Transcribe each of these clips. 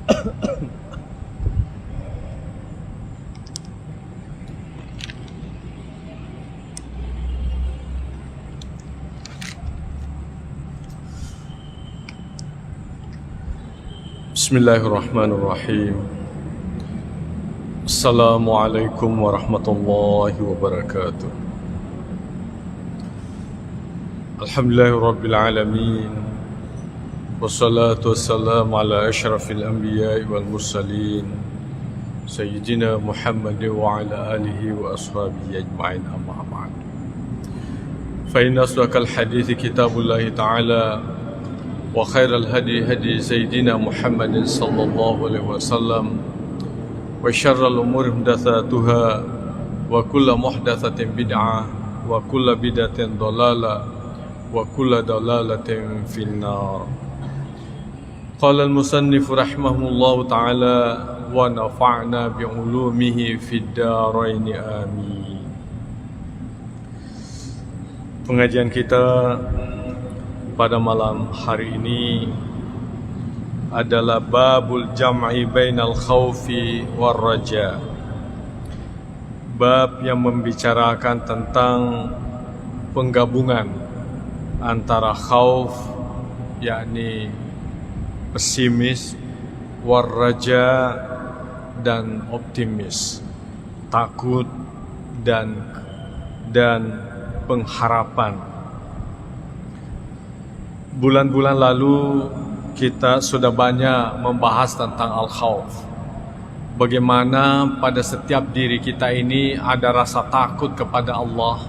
Bismillahirrahmanirrahim. Assalamualaikum warahmatullahi wabarakatuh. Alhamdulillahirabbil alamin. Wassalatu wassalamu ala asyrafil anbiya'i wal mursalin sayyidina Muhammad wa ala alihi wa ashabihi ajma'in, amma ba'd. Fa inna asdaqal hadithi kitabullahi ta'ala wa khairal hadi hadi sayyidina Muhammadin sallallahu alaihi wasallam wa syarral umuri muhdatsatuha wa kullu muhdatsatin bid'ah wa kullu bid'atin dhalalah wa kullu dhalalatin finnar. Qala al-musannif rahimahullahu ta'ala wa nafa'na bi ulumihi fid dharain amin. Pengajian kita pada malam hari ini adalah babul jam'i bainal khaufi war raja. Bab yang membicarakan tentang penggabungan antara khauf, yakni pesimis, war raja dan optimis, takut dan pengharapan. Bulan-bulan lalu kita sudah banyak membahas tentang al-khauf. Bagaimana pada setiap diri kita ini ada rasa takut kepada Allah.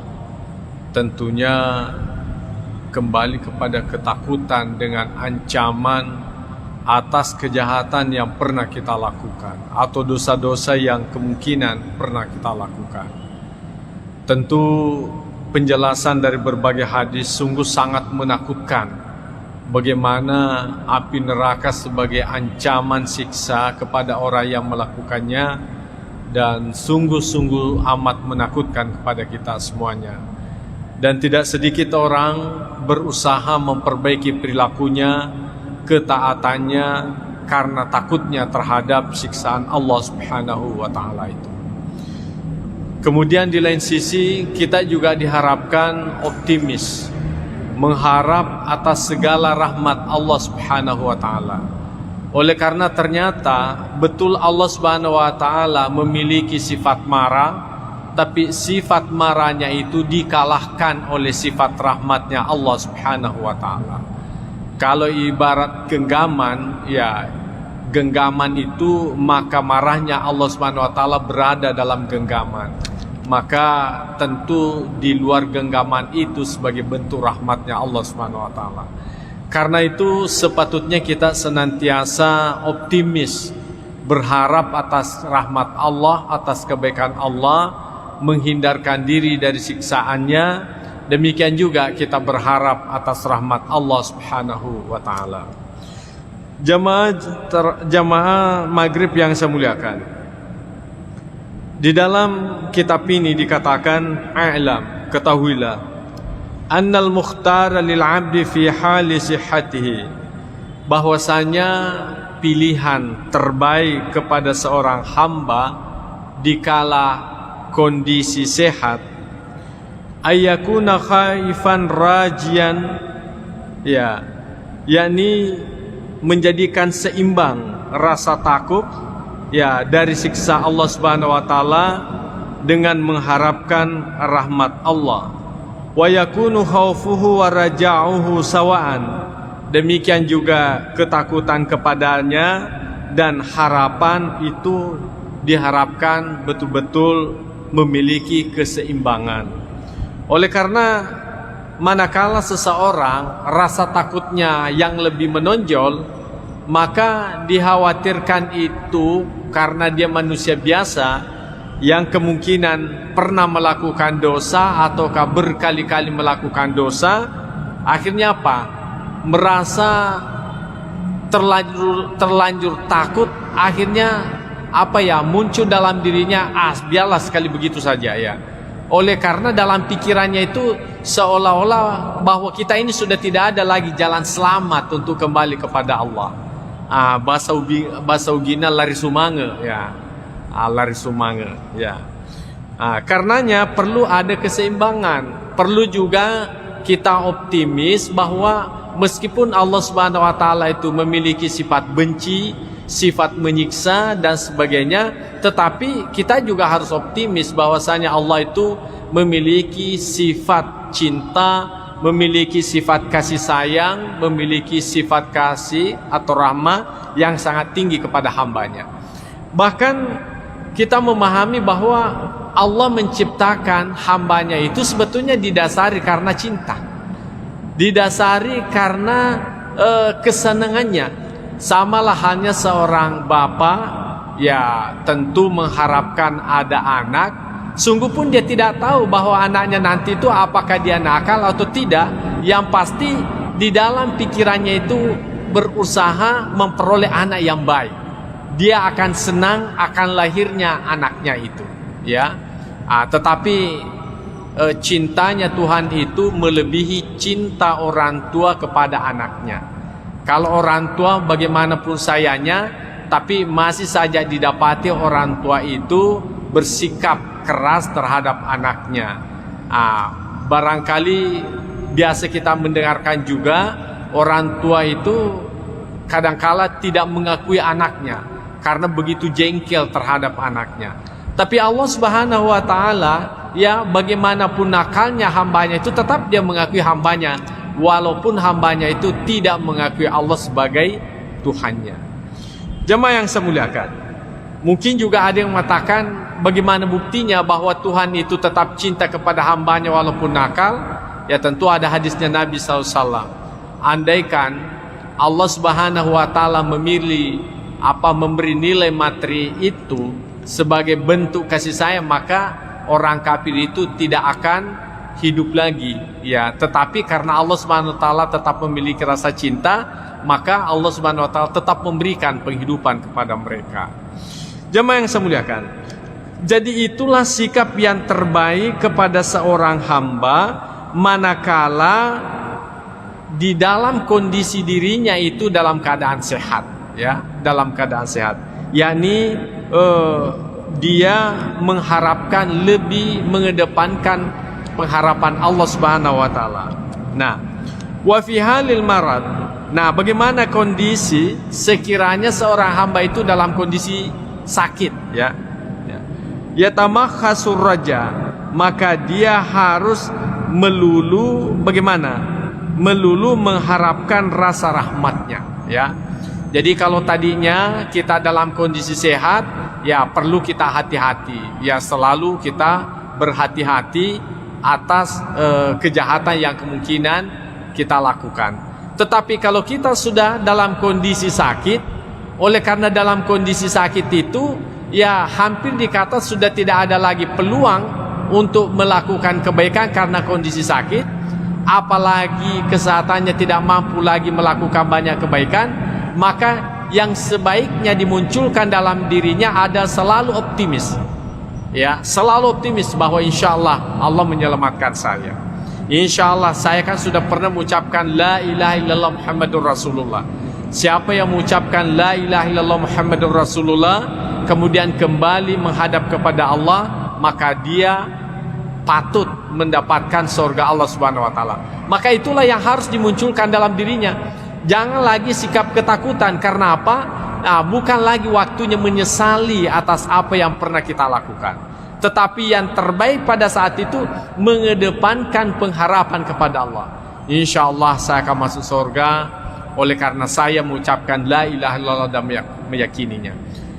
Tentunya kembali kepada ketakutan dengan ancaman atas kejahatan yang pernah kita lakukan atau dosa-dosa yang kemungkinan pernah kita lakukan. Tentu penjelasan dari berbagai hadis sungguh sangat menakutkan. Bagaimana api neraka sebagai ancaman siksa kepada orang yang melakukannya, dan sungguh-sungguh amat menakutkan kepada kita semuanya. Dan tidak sedikit orang berusaha memperbaiki perilakunya, ketaatannya, karena takutnya terhadap siksaan Allah Subhanahu wa Ta'ala itu. Kemudian di lain sisi kita juga diharapkan optimis, mengharap atas segala rahmat Allah Subhanahu wa Ta'ala. Oleh karena ternyata betul Allah Subhanahu wa Ta'ala memiliki sifat marah, tapi sifat marahnya itu dikalahkan oleh sifat rahmatnya Allah Subhanahu wa Ta'ala. Kalau ibarat genggaman, ya genggaman itu, maka marahnya Allah Subhanahu wa Ta'ala berada dalam genggaman. Maka tentu di luar genggaman itu sebagai bentuk rahmatnya Allah Subhanahu wa Ta'ala. Karena itu sepatutnya kita senantiasa optimis, berharap atas rahmat Allah, atas kebaikan Allah, menghindarkan diri dari siksaannya. Demikian juga kita berharap atas rahmat Allah Subhanahu wa Ta'ala. Jamaah maghrib yang saya muliakan, di dalam kitab ini dikatakan, a'lam, ketahuilah, annal mukhtar lil 'abdi fi hali sihhatihi, bahwasanya pilihan terbaik kepada seorang hamba dikala kondisi sehat, ayyakuna khaifan rajian, ya, yakni menjadikan seimbang rasa takut, ya, dari siksa Allah Subhanahu wa Ta'ala dengan mengharapkan rahmat Allah. Wa yakunu khaufuhu wa raja'uhu sawa'an, demikian juga ketakutan kepadanya dan harapan itu diharapkan betul-betul memiliki keseimbangan. Oleh karena manakala seseorang rasa takutnya yang lebih menonjol, maka dikhawatirkan itu karena dia manusia biasa yang kemungkinan pernah melakukan dosa ataukah berkali-kali melakukan dosa. Akhirnya apa? Merasa terlanjur takut. Akhirnya apa ya, muncul dalam dirinya, biarlah sekali begitu saja ya. Oleh karena dalam pikirannya itu seolah-olah bahwa kita ini sudah tidak ada lagi jalan selamat untuk kembali kepada Allah. bahasa Ugina lari sumange ya. Lari sumange ya. Karenanya perlu ada keseimbangan. Perlu juga kita optimis bahwa meskipun Allah Subhanahu wa taala itu memiliki sifat benci, sifat menyiksa dan sebagainya, tetapi kita juga harus optimis bahwasanya Allah itu memiliki sifat cinta, memiliki sifat kasih sayang, memiliki sifat kasih atau rahmah yang sangat tinggi kepada hambanya. Bahkan kita memahami bahwa Allah menciptakan hambanya itu sebetulnya didasari karena cinta, didasari karena kesenangannya. Samalah hanya seorang bapak ya tentu mengharapkan ada anak, sungguh pun dia tidak tahu bahwa anaknya nanti itu apakah dia nakal atau tidak. Yang pasti di dalam pikirannya itu berusaha memperoleh anak yang baik. Dia akan senang akan lahirnya anaknya itu ya. Tetapi cintanya Tuhan itu melebihi cinta orang tua kepada anaknya. Kalau orang tua bagaimanapun sayangnya, tapi masih saja didapati orang tua itu bersikap keras terhadap anaknya. Barangkali biasa kita mendengarkan juga orang tua itu kadangkala tidak mengakui anaknya karena begitu jengkel terhadap anaknya. Tapi Allah Subhanahu wa taala ya bagaimanapun nakalnya hambanya itu tetap dia mengakui hambanya, walaupun hambanya itu tidak mengakui Allah sebagai Tuhannya. Jemaah yang saya muliakan, mungkin juga ada yang mengatakan bagaimana buktinya bahwa Tuhan itu tetap cinta kepada hambanya walaupun nakal. Ya tentu ada hadisnya Nabi SAW. Andaikan Allah Subhanahu wa taala memberi nilai materi itu sebagai bentuk kasih sayang, maka orang kafir itu tidak akan hidup lagi ya. Tetapi karena Allah Subhanahu wa taala tetap memiliki rasa cinta, maka Allah Subhanahu wa taala tetap memberikan penghidupan kepada mereka. Jemaah yang saya muliakan, jadi itulah sikap yang terbaik kepada seorang hamba manakala di dalam kondisi dirinya itu dalam keadaan sehat ya, dalam keadaan sehat, yakni dia mengharapkan, lebih mengedepankan pengharapan Allah Subhanahu wa taala. Nah, wa fi halil marad. Nah, bagaimana kondisi sekiranya seorang hamba itu dalam kondisi sakit ya? Ya tamakhasur raja, maka dia harus melulu bagaimana? Melulu mengharapkan rasa rahmatnya ya. Jadi kalau tadinya kita dalam kondisi sehat, ya perlu kita hati-hati. Ya selalu kita berhati-hati atas kejahatan yang kemungkinan kita lakukan. Tetapi kalau kita sudah dalam kondisi sakit, oleh karena dalam kondisi sakit itu, ya hampir dikata sudah tidak ada lagi peluang untuk melakukan kebaikan karena kondisi sakit, apalagi kesehatannya tidak mampu lagi melakukan banyak kebaikan. Maka yang sebaiknya dimunculkan dalam dirinya ada selalu optimis ya, selalu optimis bahwa insya Allah Allah menyelamatkan saya. Insya Allah saya kan sudah pernah mengucapkan la ilaha illallah Muhammadur Rasulullah. Siapa yang mengucapkan la ilaha illallah Muhammadur Rasulullah kemudian kembali menghadap kepada Allah, maka dia patut mendapatkan surga Allah Subhanahu wa taala. Maka itulah yang harus dimunculkan dalam dirinya. Jangan lagi sikap ketakutan. Karena apa? Bukan lagi waktunya menyesali atas apa yang pernah kita lakukan, tetapi yang terbaik pada saat itu mengedepankan pengharapan kepada Allah. Insya Allah saya akan masuk surga oleh karena saya mengucapkan la ilaha illallah dan meyakininya.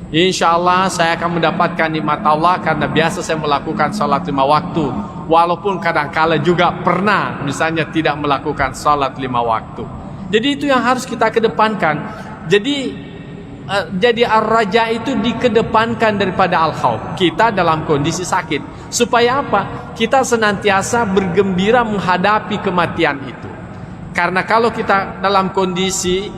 Insya Allah saya akan mendapatkan nikmat Allah karena biasa saya melakukan salat 5 waktu, walaupun kadang-kala juga pernah misalnya tidak melakukan salat 5 waktu. Jadi itu yang harus kita kedepankan. Jadi ar-raja itu dikedepankan daripada al-khauf. Kita dalam kondisi sakit, supaya apa? Kita senantiasa bergembira menghadapi kematian itu. Karena kalau kita dalam kondisi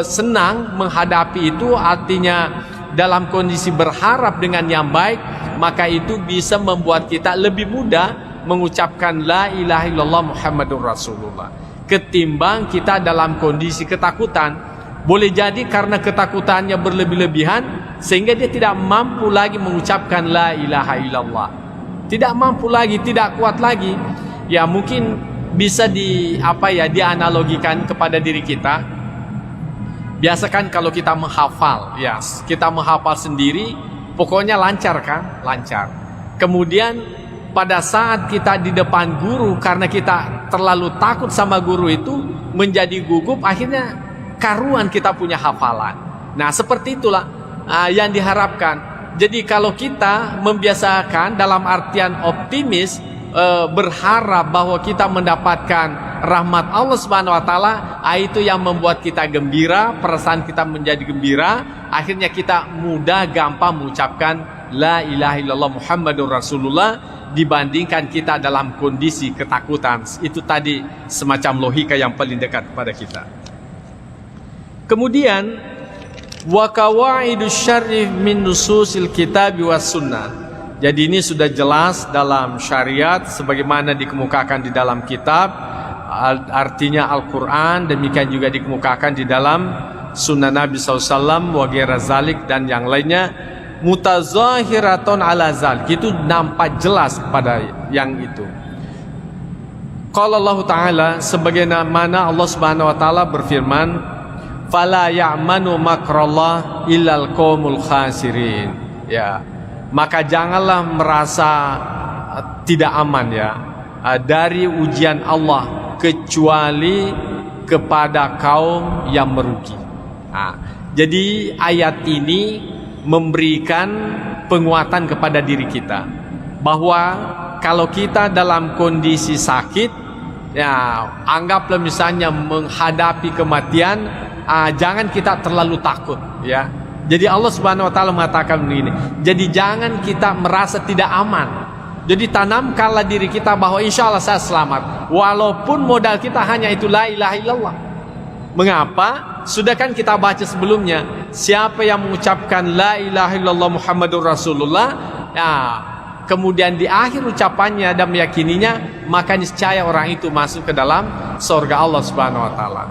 senang menghadapi itu, artinya dalam kondisi berharap dengan yang baik, maka itu bisa membuat kita lebih mudah mengucapkan la ilaha illallah Muhammadur Rasulullah, ketimbang kita dalam kondisi ketakutan. Boleh jadi karena ketakutannya berlebih-lebihan sehingga dia tidak mampu lagi mengucapkan la ilaha illallah. Tidak mampu lagi, tidak kuat lagi. Ya mungkin bisa dianalogikan kepada diri kita. Biasakan kalau kita menghafal, ya, kita menghafal sendiri, pokoknya lancar kan? Lancar. Kemudian pada saat kita di depan guru, karena kita terlalu takut sama guru itu, menjadi gugup, akhirnya karuan kita punya hafalan. Nah seperti itulah yang diharapkan. Jadi kalau kita membiasakan dalam artian optimis, berharap bahwa kita mendapatkan rahmat Allah Subhanahu wa taala, itu yang membuat kita gembira, perasaan kita menjadi gembira, akhirnya kita mudah gampang mengucapkan la ilaha illallah Muhammadur Rasulullah dibandingkan kita dalam kondisi ketakutan. Itu tadi semacam logika yang paling dekat kepada kita. Kemudian wa qawaidus syar'i min nususil kitab was sunnah. Jadi ini sudah jelas dalam syariat sebagaimana dikemukakan di dalam kitab, artinya Al-Quran, demikian juga dikemukakan di dalam sunnah Nabi SAW wa ghaira zalik dan yang lainnya, mutazahiratun ala zalik, itu nampak jelas pada yang itu. Qala Allah Ta'ala, sebagaimana Allah Subhanahu wa taala berfirman, fala ya'manu makrallah illal qaumul khasirin. Ya, maka janganlah merasa tidak aman ya dari ujian Allah kecuali kepada kaum yang merugi. Jadi ayat ini memberikan penguatan kepada diri kita bahwa kalau kita dalam kondisi sakit, ya anggaplah misalnya menghadapi kematian, jangan kita terlalu takut ya. Jadi Allah Subhanahu wa taala mengatakan begini, jadi jangan kita merasa tidak aman. Jadi tanamkanlah diri kita bahwa insya Allah saya selamat, walaupun modal kita hanya itu la ilaha illallah. Mengapa? Sudah kan kita baca sebelumnya, siapa yang mengucapkan la ilaha illallah Muhammadur Rasulullah, ya, kemudian di akhir ucapannya dan meyakininya, maka niscaya orang itu masuk ke dalam surga Allah Subhanahu wa taala.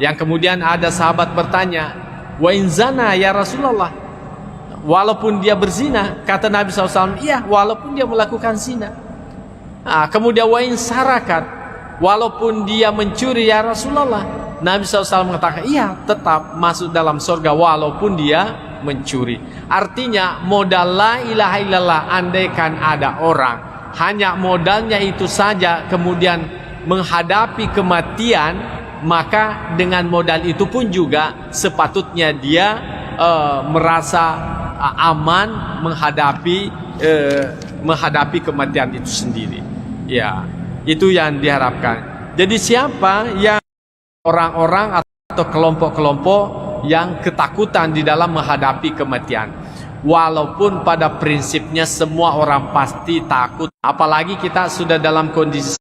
Yang kemudian ada sahabat bertanya, wa in zana ya Rasulullah, walaupun dia berzina, kata Nabi SAW, iya walaupun dia melakukan zina. Kemudian wa in sarakat, walaupun dia mencuri ya Rasulullah, Nabi SAW mengatakan iya tetap masuk dalam surga walaupun dia mencuri. Artinya modal la ilaha illallah, andaikan ada orang hanya modalnya itu saja kemudian menghadapi kematian, maka dengan modal itu pun juga sepatutnya dia merasa aman menghadapi kematian itu sendiri. Ya, itu yang diharapkan. Jadi siapa yang orang-orang atau kelompok-kelompok yang ketakutan di dalam menghadapi kematian, walaupun pada prinsipnya semua orang pasti takut, apalagi kita sudah dalam kondisi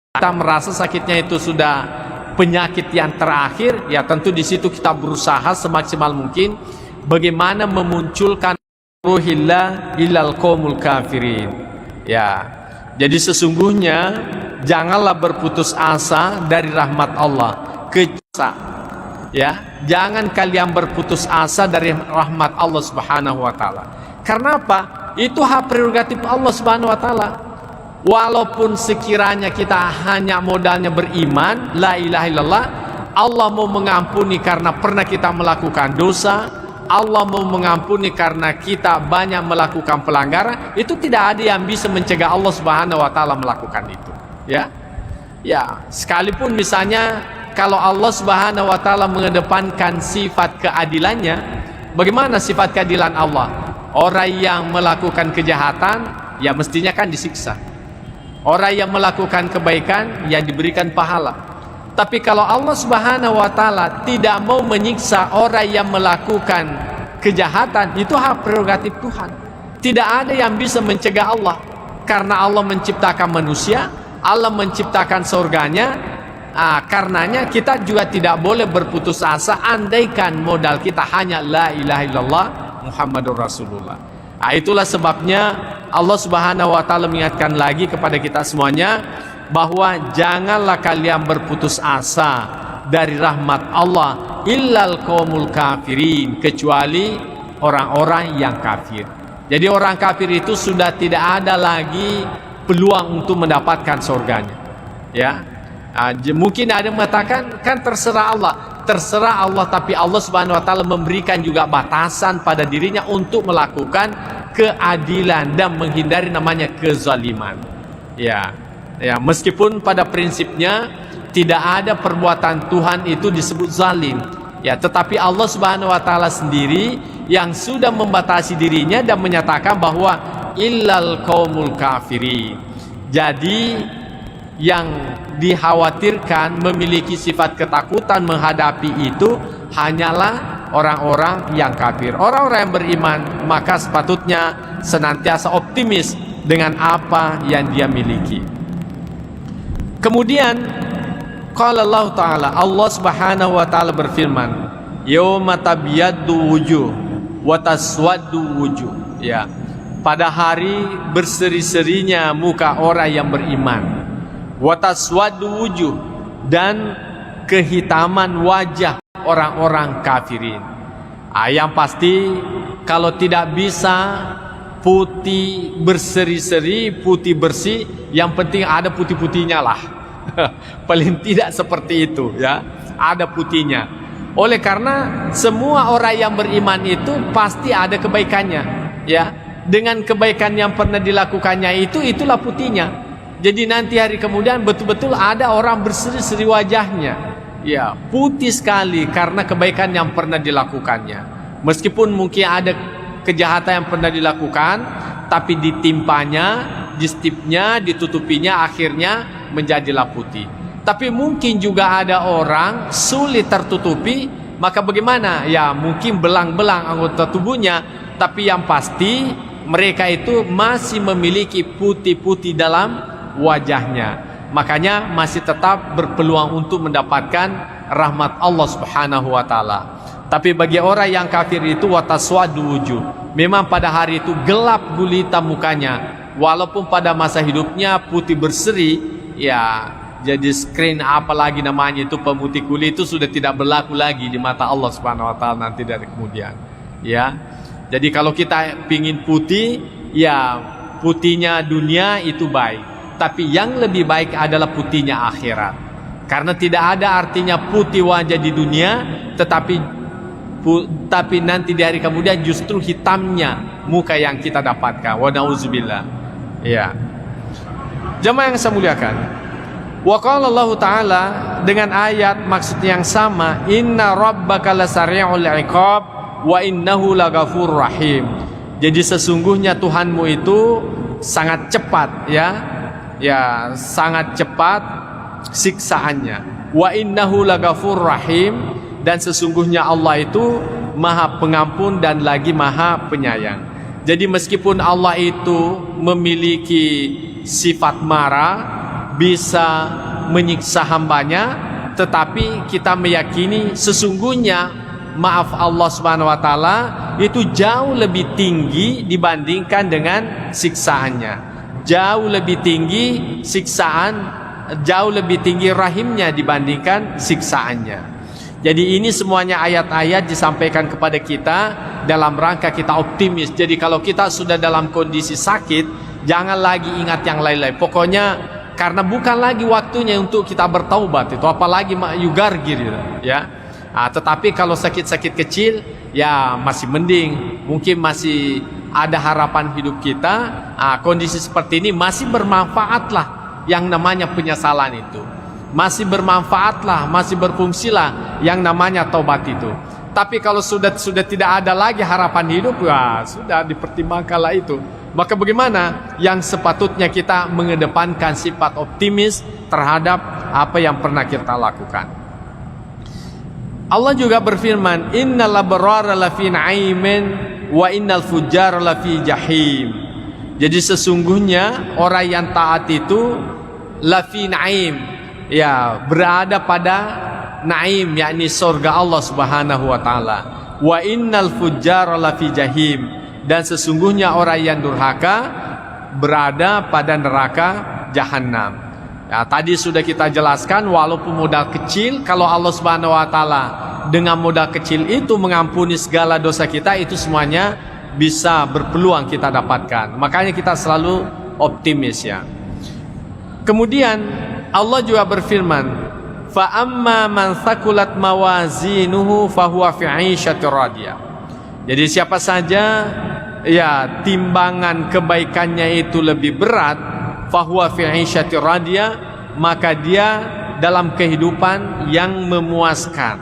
kita merasa sakitnya itu sudah penyakit yang terakhir, ya tentu di situ kita berusaha semaksimal mungkin bagaimana memunculkan ruhillah ilal qaumul kafirin. Ya, jadi sesungguhnya janganlah berputus asa dari rahmat Allah. Ya, jangan kalian berputus asa dari rahmat Allah Subhanahu wa taala. Karena apa? Itu hak prerogatif Allah Subhanahu wa taala. Walaupun sekiranya kita hanya modalnya beriman, la ilaha illallah, Allah mau mengampuni karena pernah kita melakukan dosa, Allah mau mengampuni karena kita banyak melakukan pelanggaran, itu tidak ada yang bisa mencegah Allah Subhanahu wa taala melakukan itu. Ya. Ya, sekalipun misalnya kalau Allah Subhanahu wa taala mengedepankan sifat keadilannya, bagaimana sifat keadilan Allah? Orang yang melakukan kejahatan ya mestinya kan disiksa. Orang yang melakukan kebaikan yang diberikan pahala. Tapi kalau Allah Subhanahu wa taala tidak mau menyiksa orang yang melakukan kejahatan, itu hak prerogatif Tuhan. Tidak ada yang bisa mencegah Allah. Karena Allah menciptakan manusia, Allah menciptakan surganya. Karenanya kita juga tidak boleh berputus asa andaikan modal kita hanya la ilaha illallah Muhammadur Rasulullah. Itulah sebabnya Allah Subhanahu wa taala mengingatkan lagi kepada kita semuanya bahwa janganlah kalian berputus asa dari rahmat Allah illal qaumul kafirin, kecuali orang-orang yang kafir. Jadi orang kafir itu sudah tidak ada lagi peluang untuk mendapatkan surganya. Ya, mungkin ada yang mengatakan kan terserah Allah, tapi Allah Subhanahu Wa Taala memberikan juga batasan pada dirinya untuk melakukan keadilan dan menghindari namanya kezaliman. Ya, meskipun pada prinsipnya tidak ada perbuatan Tuhan itu disebut zalim. Ya, tetapi Allah Subhanahu Wa Taala sendiri yang sudah membatasi dirinya dan menyatakan bahwa illal qaumul kafirin. Jadi yang dikhawatirkan memiliki sifat ketakutan menghadapi itu hanyalah orang-orang yang kafir. Orang-orang yang beriman maka sepatutnya senantiasa optimis dengan apa yang dia miliki. Kemudian qala Allah Ta'ala, Allah Subhanahu Wa Ta'ala berfirman, yauma tabyaddu wujuh wa taswaddu wujuh. Ya, pada hari berseri-serinya muka orang yang beriman, wa taswaddu wujuh, dan kehitaman wajah orang-orang kafirin. Yang pasti kalau tidak bisa putih berseri-seri, putih bersih, yang penting ada putih-putihnya lah. Paling tidak seperti itu, ya, ada putihnya. Oleh karena semua orang yang beriman itu pasti ada kebaikannya, ya. Dengan kebaikan yang pernah dilakukannya itulah putihnya. Jadi nanti hari kemudian betul-betul ada orang berseri-seri wajahnya, ya, putih sekali karena kebaikan yang pernah dilakukannya. Meskipun mungkin ada kejahatan yang pernah dilakukan, tapi ditimpanya, distipnya, ditutupinya, akhirnya menjadilah putih. Tapi mungkin juga ada orang sulit tertutupi, maka bagaimana? Ya, mungkin belang-belang anggota tubuhnya, tapi yang pasti mereka itu masih memiliki putih-putih dalam wajahnya. Makanya masih tetap berpeluang untuk mendapatkan rahmat Allah Subhanahu Wa Taala. Tapi bagi orang yang kafir itu wataswadu wujuh, memang pada hari itu gelap gulita mukanya. Walaupun pada masa hidupnya putih berseri, ya, jadi screen apalagi namanya itu pemutih kulit itu sudah tidak berlaku lagi di mata Allah Subhanahu Wa Taala nanti dari kemudian. Ya, jadi kalau kita pingin putih, ya putihnya dunia itu baik, tapi yang lebih baik adalah putihnya akhirat. Karena tidak ada artinya putih wajah di dunia, tetapi nanti di hari kemudian justru hitamnya muka yang kita dapatkan. Wa na'udzubillah. Ya. Jemaah yang saya muliakan. Wa qala Allah Ta'ala dengan ayat maksud yang sama, inna rabbaka lasari'ul iqab wa innahu laghafurur rahim. Jadi sesungguhnya Tuhanmu itu sangat cepat, ya. Ya, sangat cepat siksaannya. Wa innahu laghafurur rahim, dan sesungguhnya Allah itu Maha Pengampun dan lagi Maha Penyayang. Jadi meskipun Allah itu memiliki sifat marah, bisa menyiksa hambanya, tetapi kita meyakini sesungguhnya maaf Allah Subhanahu Wa Taala itu jauh lebih tinggi dibandingkan dengan siksaannya. Jauh lebih tinggi siksaan, jauh lebih tinggi rahimnya dibandingkan siksaannya. Jadi ini semuanya ayat-ayat disampaikan kepada kita dalam rangka kita optimis. Jadi kalau kita sudah dalam kondisi sakit, jangan lagi ingat yang lain-lain. Pokoknya karena bukan lagi waktunya untuk kita bertaubat itu, apalagi yugargir gitu, ya. Tetapi kalau sakit-sakit kecil, ya masih mending, mungkin masih ada harapan hidup kita. Kondisi seperti ini masih bermanfaatlah yang namanya penyesalan itu. Masih bermanfaatlah, masih berfungsilah yang namanya taubat itu. Tapi kalau sudah tidak ada lagi harapan hidup, ya sudah dipertimbangkanlah itu. Maka bagaimana? Yang sepatutnya kita mengedepankan sifat optimis terhadap apa yang pernah kita lakukan. Allah juga berfirman, innal abrara lafi na'imin wa innal fujjara lafi jahim. Jadi sesungguhnya orang yang taat itu lafi na'im, ya berada pada naim, yakni surga Allah Subhanahu Wa Taala. Wa innal fujjara lafi jahim, dan sesungguhnya orang yang durhaka berada pada neraka jahanam. Ya, tadi sudah kita jelaskan, walaupun modal kecil, kalau Allah Subhanahu wa taala dengan modal kecil itu mengampuni segala dosa kita, itu semuanya bisa berpeluang kita dapatkan. Makanya kita selalu optimis ya. Kemudian Allah juga berfirman, fa amma man thaqulat mawazinuhu fahuwa fi 'ishatir radiyah. Jadi siapa saja ya timbangan kebaikannya itu lebih berat, fahuwa fi 'ishatir radiyah, maka dia dalam kehidupan yang memuaskan.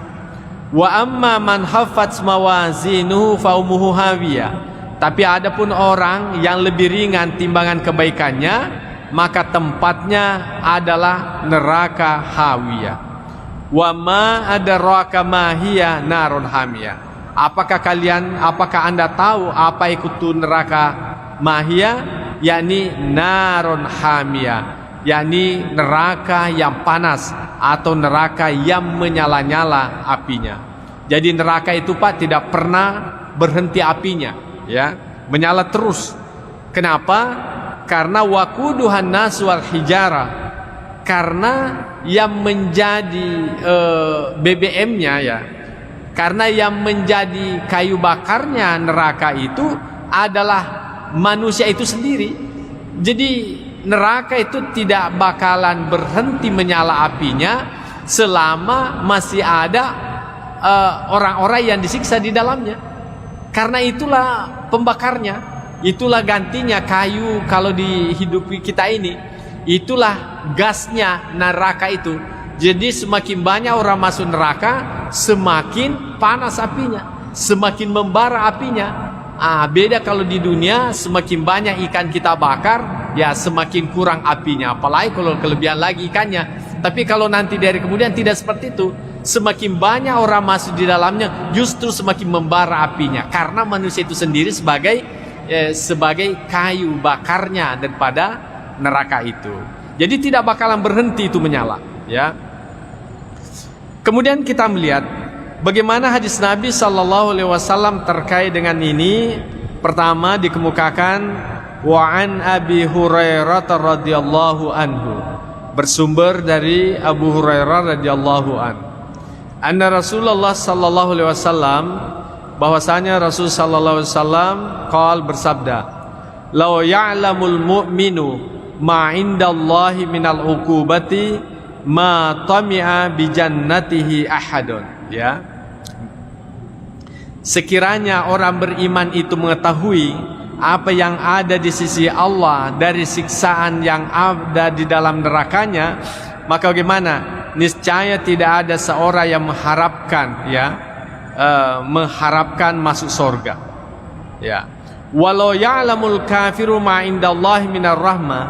Wa amma man haffat mawazinuhu fa ummuhu hawiyah. Tapi adapun orang yang lebih ringan timbangan kebaikannya, maka tempatnya adalah neraka hawiyah. Wa ma adraka ma hiya narun hamiyah. Apakah Anda tahu apa itu neraka mahiyah? Yakni narun hamiyah, yakni neraka yang panas atau neraka yang menyala-nyala apinya. Jadi neraka itu Pak tidak pernah berhenti apinya, ya, menyala terus. Kenapa? Karena waquduhan nas wal hijara. Karena yang menjadi BBM-nya ya, karena yang menjadi kayu bakarnya neraka itu adalah manusia itu sendiri. Jadi neraka itu tidak bakalan berhenti menyala apinya selama masih ada orang-orang yang disiksa di dalamnya. Karena itulah pembakarnya, itulah gantinya kayu kalau di hidup kita ini. Itulah gasnya neraka itu. Jadi semakin banyak orang masuk neraka, semakin panas apinya, semakin membara apinya. Beda kalau di dunia, semakin banyak ikan kita bakar, ya semakin kurang apinya. Apalagi kalau kelebihan lagi ikannya. Tapi kalau nanti dari kemudian tidak seperti itu. Semakin banyak orang masuk di dalamnya, justru semakin membara apinya. Karena manusia itu sendiri sebagai kayu bakarnya daripada neraka itu. Jadi tidak bakalan berhenti itu menyala, ya. Kemudian kita melihat bagaimana hadis Nabi sallallahu alaihi wasallam terkait dengan ini. Pertama dikemukakan wa an Abi Hurairah radhiyallahu anhu, bersumber dari Abu Hurairah radhiyallahu anhu. Anna Rasulullah sallallahu alaihi wasallam, bahwasanya Rasul sallallahu alaihi wasallam qala, bersabda, "Law ya'lamul mu'minu ma 'indallahi minal 'uqubati ma tami'a bi jannatihi ahadun." Ya. Sekiranya orang beriman itu mengetahui apa yang ada di sisi Allah dari siksaan yang ada di dalam nerakanya, maka bagaimana? Niscaya tidak ada seorang yang mengharapkan, ya, mengharapkan masuk surga. Ya. Walau ya'lamul kafiru ma indallahi minar rahmah,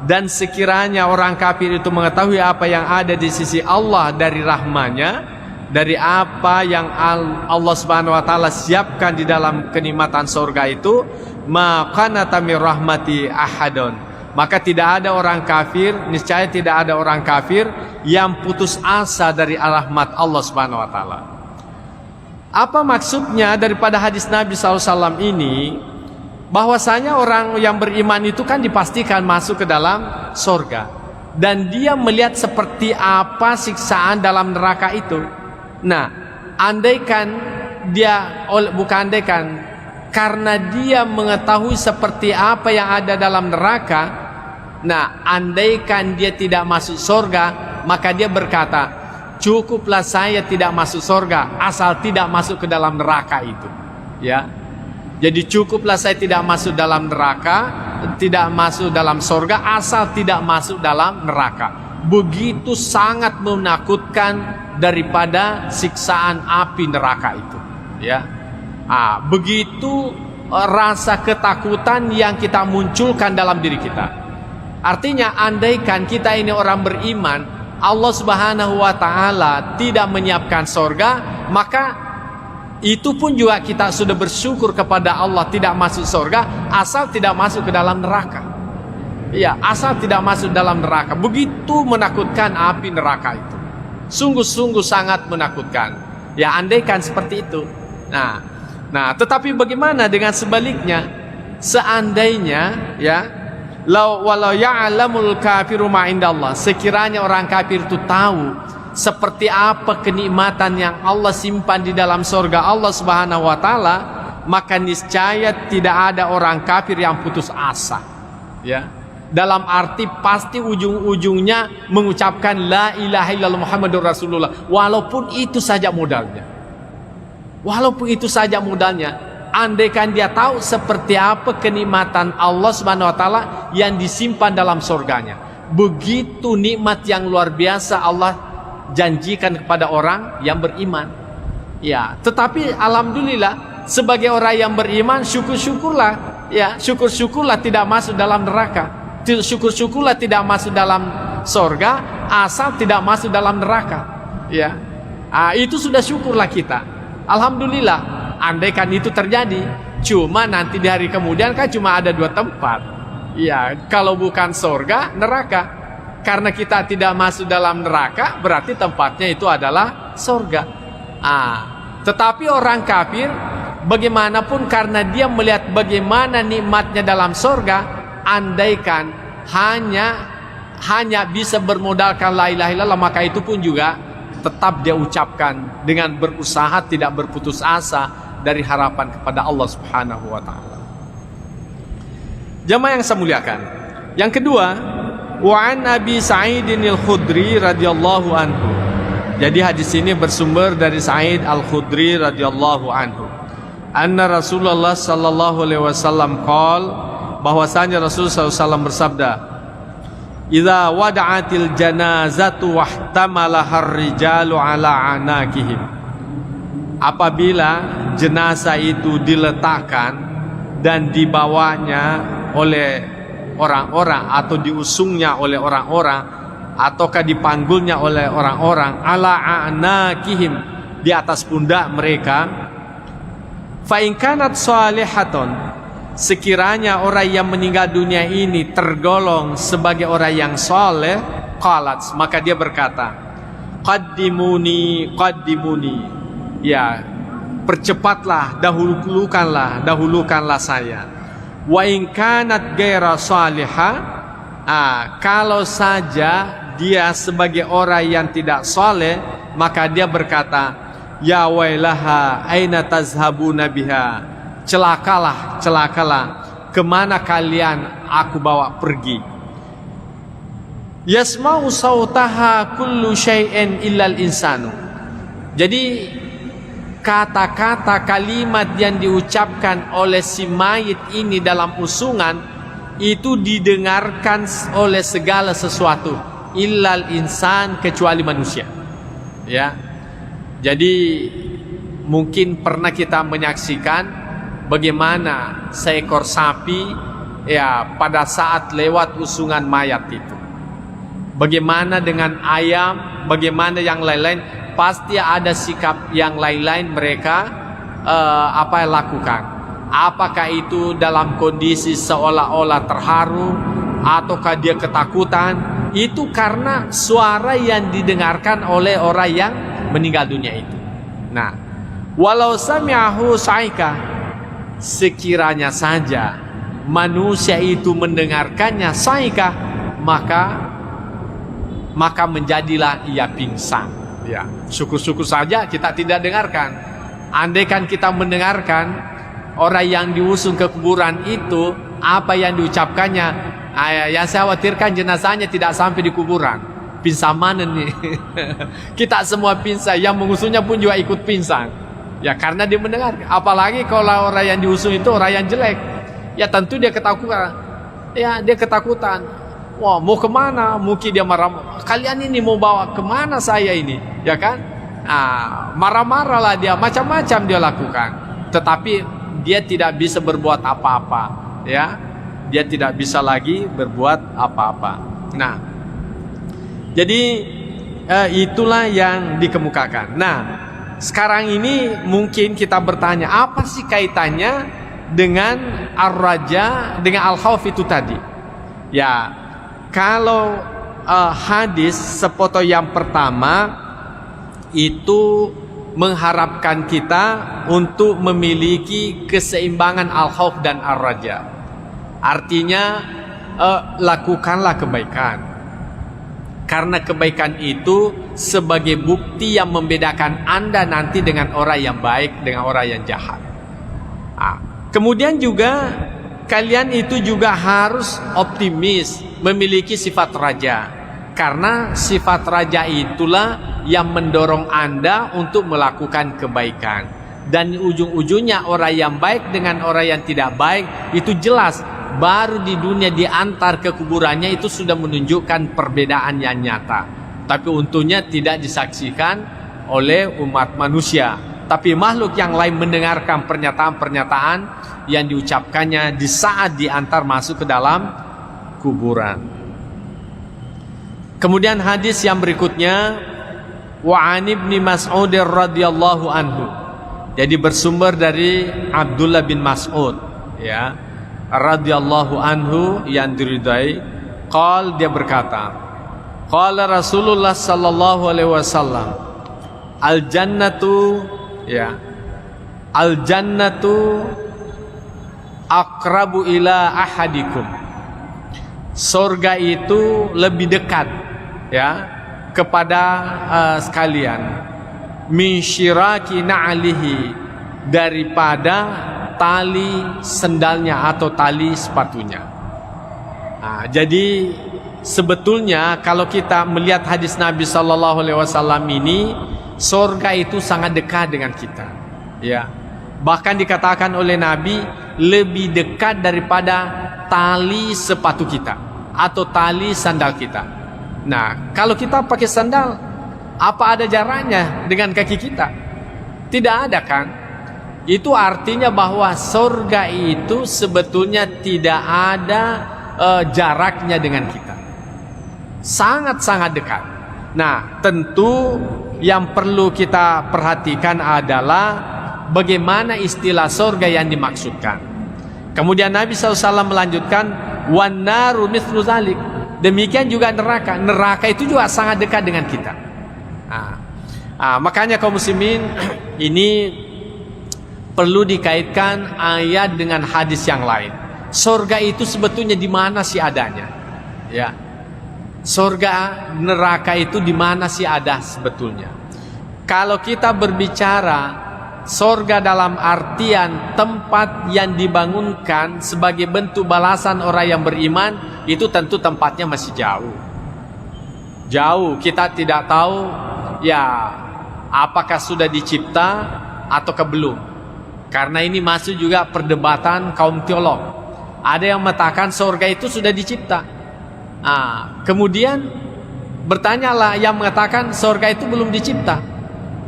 dan sekiranya orang kafir itu mengetahui apa yang ada di sisi Allah dari rahmanya, dari apa yang Allah Subhanahu wa taala siapkan di dalam kenikmatan surga itu, maka natamir rahmati ahadun, maka tidak ada orang kafir, niscaya tidak ada orang kafir yang putus asa dari rahmat Allah Subhanahu wa taala. Apa maksudnya daripada hadis Nabi SAW ini? Bahwasanya orang yang beriman itu kan dipastikan masuk ke dalam surga, dan dia melihat seperti apa siksaan dalam neraka itu. Nah, andaikan dia, bukan andaikan, karena dia mengetahui seperti apa yang ada dalam neraka, nah andaikan dia tidak masuk surga, maka dia berkata, cukuplah saya tidak masuk surga asal tidak masuk ke dalam neraka itu, ya. Jadi cukuplah saya tidak masuk dalam neraka, tidak masuk dalam surga asal tidak masuk dalam neraka. Begitu sangat menakutkan daripada siksaan api neraka itu, ya. Begitu rasa ketakutan yang kita munculkan dalam diri kita. Artinya andaikan kita ini orang beriman, Allah Subhanahu wa taala tidak menyiapkan surga, maka itu pun juga kita sudah bersyukur kepada Allah tidak masuk surga asal tidak masuk ke dalam neraka. Ya, asal tidak masuk dalam neraka. Begitu menakutkan api neraka itu. Sungguh-sungguh sangat menakutkan. Ya, andaikan seperti itu. Nah, tetapi bagaimana dengan sebaliknya? Seandainya, ya, walau ya'lamul kafiru ma indallah, sekiranya orang kafir itu tahu seperti apa kenikmatan yang Allah simpan di dalam surga Allah Subhanahu wa taala, maka niscaya tidak ada orang kafir yang putus asa. Ya. Dalam arti pasti ujung-ujungnya mengucapkan la ilaha illallah Muhammadur Rasulullah, walaupun itu saja modalnya. Walaupun itu saja modalnya. Andaikan dia tahu seperti apa kenikmatan Allah Subhanahu wa taala yang disimpan dalam surganya. Begitu nikmat yang luar biasa Allah janjikan kepada orang yang beriman. Ya, tetapi alhamdulillah sebagai orang yang beriman, syukur-syukurlah, ya, syukur-syukurlah tidak masuk dalam neraka. Syukur-syukurlah tidak masuk dalam surga, asal tidak masuk dalam neraka. Ya, itu sudah syukurlah kita. Alhamdulillah. Andaikan itu terjadi, cuma nanti di hari kemudian kan cuma ada dua tempat. Ya, kalau bukan surga, neraka. Karena kita tidak masuk dalam neraka, berarti tempatnya itu adalah surga. Tetapi orang kafir, bagaimanapun karena dia melihat bagaimana nikmatnya dalam surga, andaikan hanya bisa bermodalkan la ilaha illallah, maka itu pun juga tetap dia ucapkan dengan berusaha tidak berputus asa dari harapan kepada Allah Subhanahu wa taala. Jamaah yang saya muliakan. Yang kedua, wa an Abi Sa'idin al-Khudri radhiyallahu anhu. Jadi hadis ini bersumber dari Sa'id al-Khudri radhiyallahu anhu. Anna Rasulullah sallallahu alaihi wasallam qala, bahwasanya Rasulullah SAW bersabda, "Idza wada'atil janazatu wahtamalahar rijalu ala anakihim." Apabila jenazah itu diletakkan dan dibawanya oleh orang-orang atau diusungnya oleh orang-orang ataukah dipanggulnya oleh orang-orang ala anakihim, di atas pundak mereka, fa in kanat salihatun, sekiranya orang yang meninggal dunia ini tergolong sebagai orang yang soleh, qalat, maka dia berkata, qaddimuni, ya, percepatlah, dahulukanlah saya. Wa in kanat ghaira salihah, kalau saja dia sebagai orang yang tidak soleh, maka dia berkata, ya wailaha aina tazhabuna biha, celakalah, kemana kalian aku bawa pergi. Yasma'u sautaha kullu syai'in illal insanu. Jadi kata-kata kalimat yang diucapkan oleh si mayit ini dalam usungan itu didengarkan oleh segala sesuatu, illal insan, kecuali manusia. Ya. Jadi mungkin pernah kita menyaksikan bagaimana seekor sapi, ya, pada saat lewat usungan mayat itu. Bagaimana dengan ayam, bagaimana yang lain-lain, pasti ada sikap yang lain-lain mereka lakukan. Apakah itu dalam kondisi seolah-olah terharu ataukah dia ketakutan? Itu karena suara yang didengarkan oleh orang yang meninggal dunia itu. Nah, walau sami'ahu sa'ika, sekiranya saja manusia itu mendengarkannya saika, maka menjadilah ia pingsan. Ya, syukur-syukur saja kita tidak dengarkan. Andaikan kita mendengarkan orang yang diusung ke kuburan itu, apa yang diucapkannya, yang saya khawatirkan jenazahnya tidak sampai di kuburan. Pingsan mana nih? Kita semua pingsan, yang mengusungnya pun juga ikut pingsan. Ya, karena dia mendengar. Apalagi kalau orang yang diusung itu orang yang jelek, ya tentu dia ketakutan. Ya, dia ketakutan. Wah, mau kemana? Mungkin dia marah. Kalian ini mau bawa kemana saya ini? Ya kan? Marah-marahlah dia, macam-macam dia lakukan. Tetapi dia tidak bisa berbuat apa-apa. Ya, dia tidak bisa lagi berbuat apa-apa. Nah, jadi itulah yang dikemukakan. Nah, sekarang ini mungkin kita bertanya, apa sih kaitannya dengan ar-raja, dengan al-khauf itu tadi? Ya, kalau hadis sepotong yang pertama itu mengharapkan kita untuk memiliki keseimbangan al-khauf dan ar-raja. Artinya lakukanlah kebaikan. Karena kebaikan itu sebagai bukti yang membedakan Anda nanti dengan orang yang baik dengan orang yang jahat. Kemudian juga kalian itu juga harus optimis, memiliki sifat raja. Karena sifat raja itulah yang mendorong Anda untuk melakukan kebaikan. Dan ujung-ujungnya orang yang baik dengan orang yang tidak baik itu jelas. Baru di dunia diantar ke kuburannya itu sudah menunjukkan perbedaan yang nyata. Tapi untungnya tidak disaksikan oleh umat manusia. Tapi makhluk yang lain mendengarkan pernyataan-pernyataan yang diucapkannya di saat diantar masuk ke dalam kuburan. Kemudian hadis yang berikutnya, wa an ibni Mas'ud radhiyallahu anhu. Jadi bersumber dari Abdullah bin Mas'ud, ya, radhiyallahu anhu yang diridai. Dia berkata, qala Rasulullah sallallahu alaihi wasallam, al jannatu, ya, al jannatu aqrabu ila ahadikum. Surga itu lebih dekat, ya, kepada sekalian, min syiraki na'alihi, daripada tali sendalnya atau tali sepatunya. Jadi sebetulnya kalau kita melihat hadis Nabi Sallallahu Alaihi Wasallam ini, surga itu sangat dekat dengan kita, ya. Bahkan dikatakan oleh Nabi lebih dekat daripada tali sepatu kita atau tali sandal kita. Nah, kalau kita pakai sandal, apa ada jaraknya dengan kaki kita? Tidak ada, kan? Itu artinya bahwa surga itu sebetulnya tidak ada jaraknya dengan kita. Sangat-sangat dekat. Nah, tentu yang perlu kita perhatikan adalah bagaimana istilah surga yang dimaksudkan. Kemudian Nabi SAW melanjutkan, wan naru mithlu zalik. Demikian juga neraka. Neraka itu juga sangat dekat dengan kita. Makanya kaum muslimin, ini perlu dikaitkan ayat dengan hadis yang lain. Surga itu sebetulnya di mana sih adanya? Ya. Surga, neraka itu di mana sih ada sebetulnya? Kalau kita berbicara surga dalam artian tempat yang dibangunkan sebagai bentuk balasan orang yang beriman, itu tentu tempatnya masih jauh. Jauh, kita tidak tahu ya apakah sudah dicipta ataukah belum. Karena ini masuk juga perdebatan kaum teolog. Ada yang mengatakan surga itu sudah dicipta. Kemudian bertanyalah yang mengatakan surga itu belum dicipta.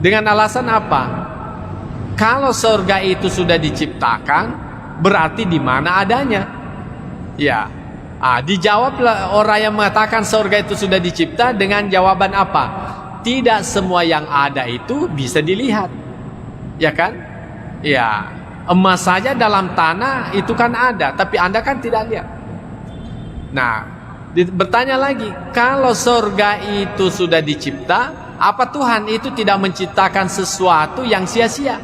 Dengan alasan apa? Kalau surga itu sudah diciptakan, berarti di mana adanya? Ya. Dijawablah orang yang mengatakan surga itu sudah dicipta dengan jawaban apa? Tidak semua yang ada itu bisa dilihat. Ya kan? Ya, emas saja dalam tanah itu kan ada, tapi Anda kan tidak lihat. Nah, bertanya lagi, kalau surga itu sudah dicipta, apa Tuhan itu tidak menciptakan sesuatu yang sia-sia?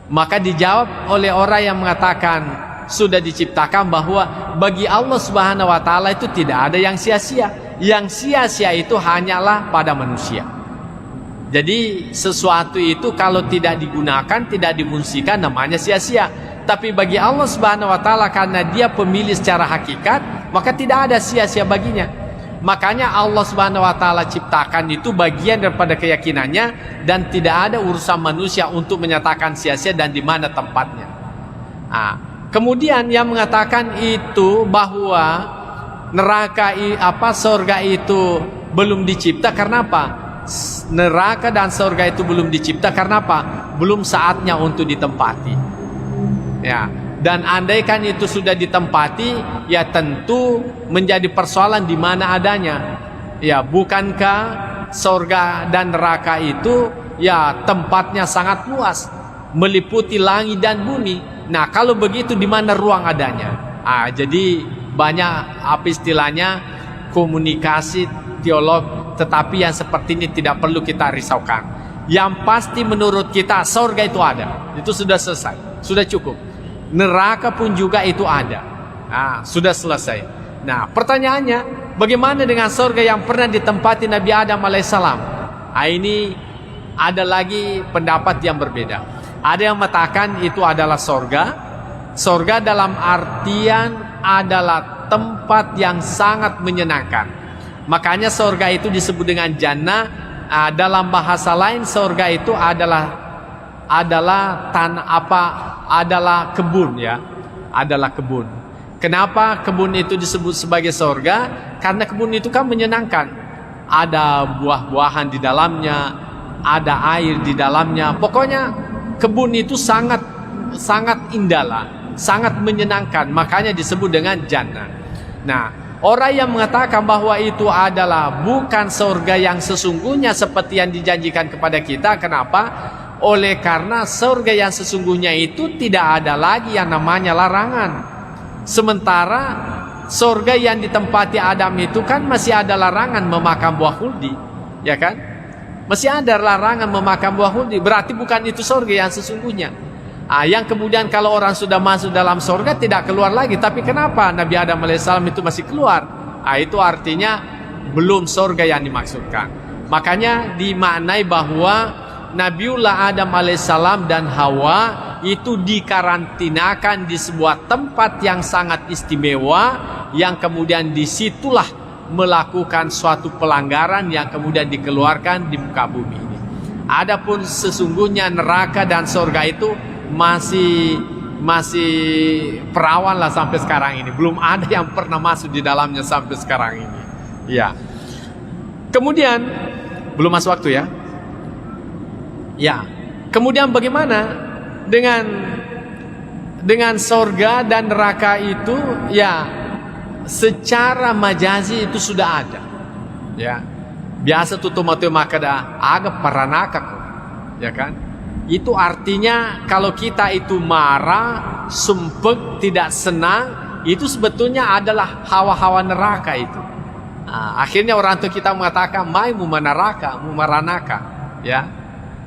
Maka dijawab oleh orang yang mengatakan sudah diciptakan bahwa bagi Allah Subhanahu wa taala itu tidak ada yang sia-sia. Yang sia-sia itu hanyalah pada manusia. Jadi sesuatu itu kalau tidak digunakan, tidak dimunsikan, namanya sia-sia. Tapi bagi Allah Subhanahu wa taala, karena Dia pemilik secara hakikat, maka tidak ada sia-sia baginya. Makanya Allah Subhanahu wa taala ciptakan itu bagian daripada keyakinannya, dan tidak ada urusan manusia untuk menyatakan sia-sia dan di mana tempatnya. Kemudian yang mengatakan itu bahwa neraka surga itu belum dicipta, karena apa? Neraka dan surga itu belum dicipta karena apa? Belum saatnya untuk ditempati. Ya, dan andaikan itu sudah ditempati, ya tentu menjadi persoalan di mana adanya. Ya, bukankah surga dan neraka itu ya tempatnya sangat luas, meliputi langit dan bumi. Nah, kalau begitu di mana ruang adanya? Jadi banyak istilahnya komunikasi teolog. Tetapi yang seperti ini tidak perlu kita risaukan. Yang pasti menurut kita surga itu ada. Itu sudah selesai, sudah cukup. Neraka pun juga itu ada. Sudah selesai. Nah, pertanyaannya, bagaimana dengan surga yang pernah ditempati Nabi Adam alaihissalam? Ini ada lagi pendapat yang berbeda. Ada yang mengatakan itu adalah surga. Surga dalam artian adalah tempat yang sangat menyenangkan. Makanya surga itu disebut dengan jannah. Dalam bahasa lain surga itu adalah adalah kebun, ya. Adalah kebun. Kenapa kebun itu disebut sebagai surga? Karena kebun itu kan menyenangkan. Ada buah-buahan di dalamnya, ada air di dalamnya. Pokoknya kebun itu sangat indah lah, sangat menyenangkan. Makanya disebut dengan jannah. Nah, orang yang mengatakan bahwa itu adalah bukan surga yang sesungguhnya seperti yang dijanjikan kepada kita. Kenapa? Oleh karena surga yang sesungguhnya itu tidak ada lagi yang namanya larangan. Sementara surga yang ditempati Adam itu kan masih ada larangan memakan buah huldi, ya kan? Masih ada larangan memakan buah huldi. Berarti bukan itu surga yang sesungguhnya. Yang kemudian kalau orang sudah masuk dalam surga tidak keluar lagi. Tapi kenapa Nabi Adam alaihissalam itu masih keluar? Itu artinya belum surga yang dimaksudkan. Makanya dimaknai bahwa Nabiullah Adam alaihissalam dan Hawa itu dikarantinakan di sebuah tempat yang sangat istimewa, yang kemudian disitulah melakukan suatu pelanggaran yang kemudian dikeluarkan di muka bumi ini. Adapun sesungguhnya neraka dan surga itu masih perawan lah sampai sekarang ini. Belum ada yang pernah masuk di dalamnya sampai sekarang ini. Ya. Kemudian belum masuk waktu ya. Ya. Kemudian bagaimana dengan surga dan neraka itu? Ya, secara majazi itu sudah ada. Ya. Biasa tuh tomato makada agak paranaka, ya kan? Itu artinya kalau kita itu marah, sumpek, tidak senang, itu sebetulnya adalah hawa-hawa neraka itu. Akhirnya orang tua kita mengatakan mai mumanaraka, mumaranaka, ya.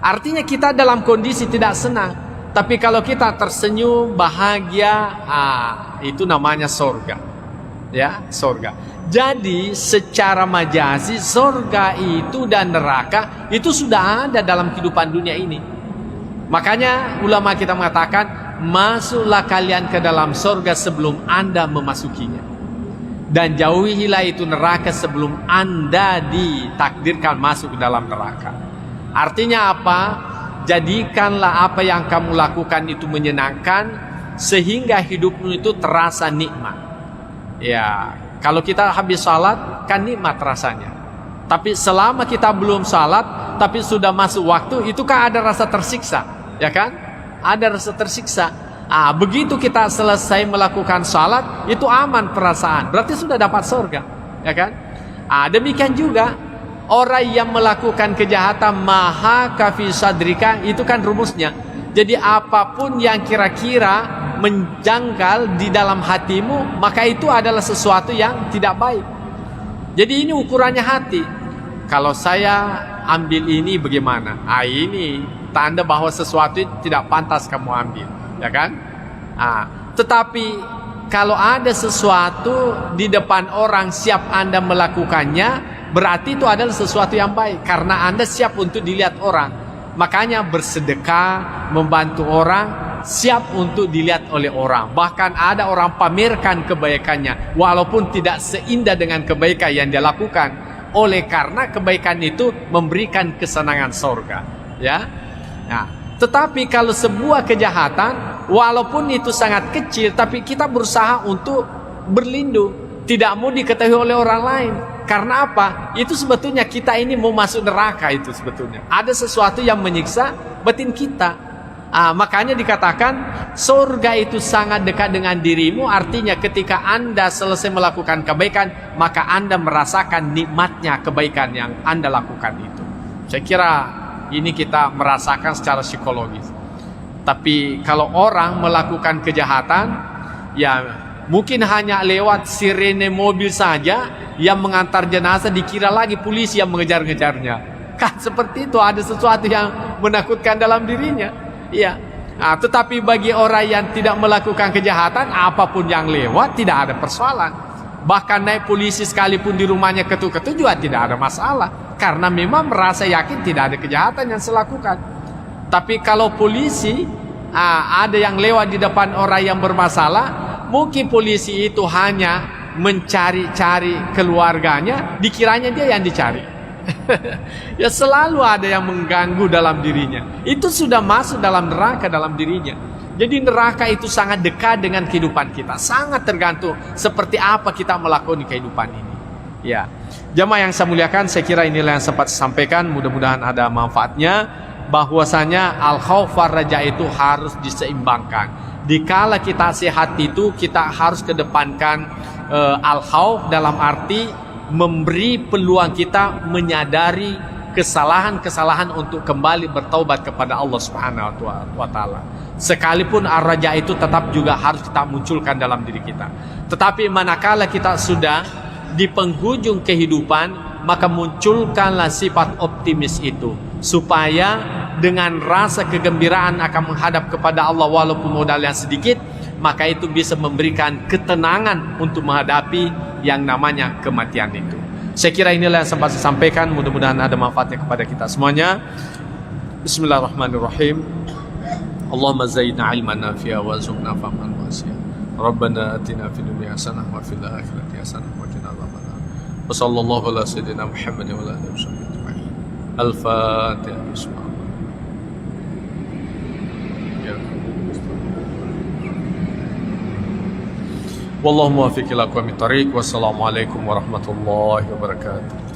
Artinya kita dalam kondisi tidak senang. Tapi kalau kita tersenyum, bahagia, itu namanya surga. Ya, surga. Jadi secara majazi surga itu dan neraka itu sudah ada dalam kehidupan dunia ini. Makanya ulama kita mengatakan, masuklah kalian ke dalam surga sebelum Anda memasukinya. Dan jauhilah itu neraka sebelum Anda ditakdirkan masuk ke dalam neraka. Artinya apa? Jadikanlah apa yang kamu lakukan itu menyenangkan, sehingga hidupmu itu terasa nikmat. Ya, kalau kita habis salat kan nikmat rasanya. Tapi selama kita belum salat, tapi sudah masuk waktu, itu kan ada rasa tersiksa, ya kan? Ada rasa tersiksa. Begitu kita selesai melakukan salat, itu aman perasaan. Berarti sudah dapat surga, ya kan? Demikian juga orang yang melakukan kejahatan maha kafi sadrika, itu kan rumusnya. Jadi apapun yang kira-kira menjangkal di dalam hatimu, maka itu adalah sesuatu yang tidak baik. Jadi ini ukurannya hati. Kalau saya ambil ini bagaimana? Ini tanda bahwa sesuatu tidak pantas kamu ambil, ya kan? Tetapi kalau ada sesuatu di depan orang siap Anda melakukannya, berarti itu adalah sesuatu yang baik, karena Anda siap untuk dilihat orang. Makanya bersedekah, membantu orang, siap untuk dilihat oleh orang. Bahkan ada orang pamerkan kebaikannya, walaupun tidak seindah dengan kebaikan yang dia lakukan. Oleh karena kebaikan itu memberikan kesenangan surga, ya. Nah, tetapi kalau sebuah kejahatan, walaupun itu sangat kecil, tapi kita berusaha untuk berlindung, tidak mau diketahui oleh orang lain. Karena apa? Itu sebetulnya kita ini mau masuk neraka itu sebetulnya. Ada sesuatu yang menyiksa batin kita. Makanya dikatakan surga itu sangat dekat dengan dirimu. Artinya ketika Anda selesai melakukan kebaikan, maka Anda merasakan nikmatnya kebaikan yang Anda lakukan itu. Saya kira ini kita merasakan secara psikologis. Tapi kalau orang melakukan kejahatan, ya mungkin hanya lewat sirene mobil saja yang mengantar jenazah, dikira lagi polisi yang mengejar-ngejarnya. Kan seperti itu, ada sesuatu yang menakutkan dalam dirinya. Iya. Tetapi bagi orang yang tidak melakukan kejahatan, apapun yang lewat tidak ada persoalan. Bahkan naik polisi sekalipun di rumahnya ketuk-ketuk juga tidak ada masalah, karena memang merasa yakin tidak ada kejahatan yang dilakukan. Tapi kalau polisi ada yang lewat di depan orang yang bermasalah, mungkin polisi itu hanya mencari-cari keluarganya, dikiranya dia yang dicari. Ya selalu ada yang mengganggu dalam dirinya. Itu sudah masuk dalam neraka dalam dirinya. Jadi neraka itu sangat dekat dengan kehidupan kita. Sangat tergantung seperti apa kita melakukan kehidupan ini. Ya, jamaah yang saya muliakan, saya kira inilah yang sempat saya sampaikan. Mudah-mudahan ada manfaatnya. Bahwasanya al-khauf war raja itu harus diseimbangkan. Dikala kita sehat itu kita harus kedepankan al-khauf dalam arti memberi peluang kita menyadari kesalahan-kesalahan untuk kembali bertaubat kepada Allah Subhanahu wa taala. Sekalipun ar-raja itu tetap juga harus kita munculkan dalam diri kita. Tetapi manakala kita sudah di penghujung kehidupan, maka munculkanlah sifat optimis itu, supaya dengan rasa kegembiraan akan menghadap kepada Allah walaupun modal yang sedikit, maka itu bisa memberikan ketenangan untuk menghadapi yang namanya kematian itu. Saya kira inilah yang sempat saya sampaikan. Mudah-mudahan ada manfaatnya kepada kita semuanya. Bismillahirrahmanirrahim. Allahumma zaidna ilman nafi'a wa zukna fahman wasi'a. Rabbana atina fid dunya hasanah wa fil akhirati hasanah wa qina adzabannar. Wa sallallahu ala sayyidina Muhammad wa ala alihi wasallam ajma'in. Al-Fatihah. Bismillah. Wallahu muwaffiq ila aqwamit thariq. Wassalamualaikum warahmatullahi wabarakatuh.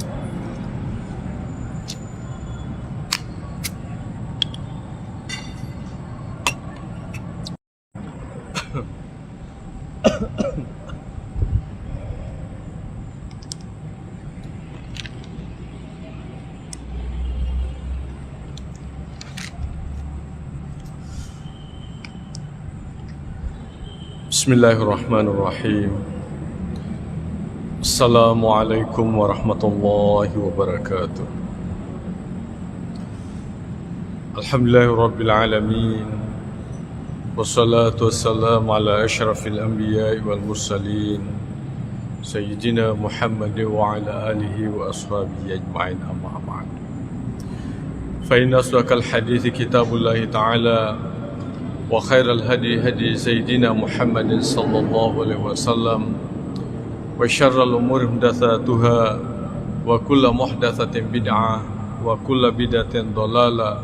Bismillahirrahmanirrahim. Assalamualaikum warahmatullahi wabarakatuh. Alhamdulillahirabbil alamin. Wassalatu wassalamu ala asyrafil anbiya'i wal mursalin sayyidina Muhammad wa ala alihi wa ashabihi ajma'in, amma ba'd. Fa inna asdaqal hadithi kitabullahi ta'ala wa khairal hadi hadi sayyidina Muhammadin sallallahu alaihi wasallam wa syarral umuri muhdatsatuha wa kullu muhdatsatin bid'ah wa kullu bid'atin dhalalah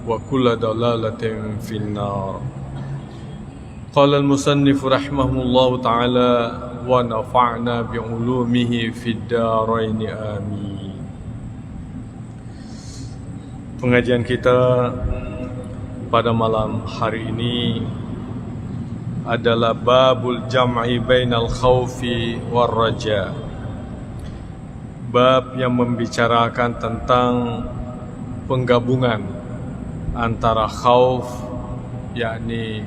wa kullu dhalalatin finnar. Qala al-musannif rahimahullahu ta'ala wa nafa'na bi ulumihi fid dharain amin. Pengajian kita pada malam hari ini adalah babul jam'i bainal khaufi war raja. Bab yang membicarakan tentang penggabungan antara khauf yakni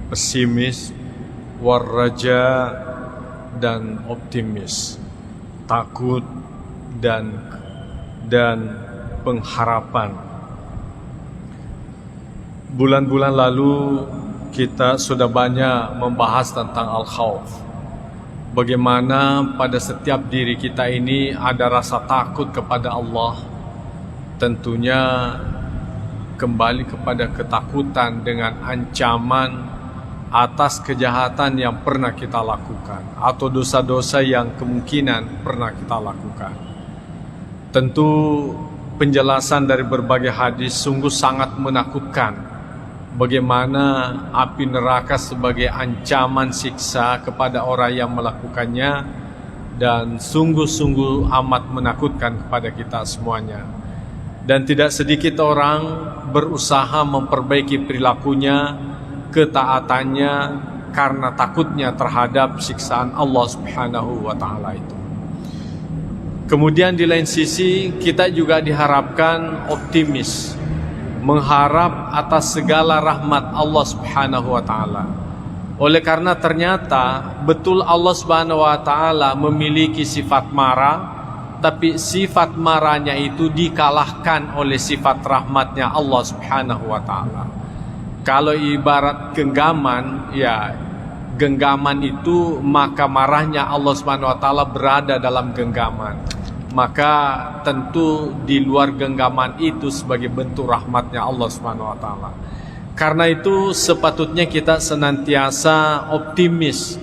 pesimis, war raja dan optimis, takut dan pengharapan. Bulan-bulan lalu kita sudah banyak membahas tentang al-khauf. Bagaimana pada setiap diri kita ini ada rasa takut kepada Allah. Tentunya kembali kepada ketakutan dengan ancaman atas kejahatan yang pernah kita lakukan atau dosa-dosa yang kemungkinan pernah kita lakukan. Tentu penjelasan dari berbagai hadis sungguh sangat menakutkan. Bagaimana api neraka sebagai ancaman siksa kepada orang yang melakukannya, dan sungguh-sungguh amat menakutkan kepada kita semuanya. Dan tidak sedikit orang berusaha memperbaiki perilakunya, ketaatannya, karena takutnya terhadap siksaan Allah Subhanahu wa ta'ala itu. Kemudian di lain sisi kita juga diharapkan optimis, mengharap atas segala rahmat Allah Subhanahu wa ta'ala. Oleh karena ternyata betul Allah Subhanahu wa ta'ala memiliki sifat marah, tapi sifat marahnya itu dikalahkan oleh sifat rahmatnya Allah Subhanahu wa ta'ala. Kalau ibarat genggaman, ya genggaman itu maka marahnya Allah Subhanahu wa taala berada dalam genggaman. Maka tentu di luar genggaman itu sebagai bentuk rahmatnya Allah Subhanahu wa taala. Karena itu sepatutnya kita senantiasa optimis,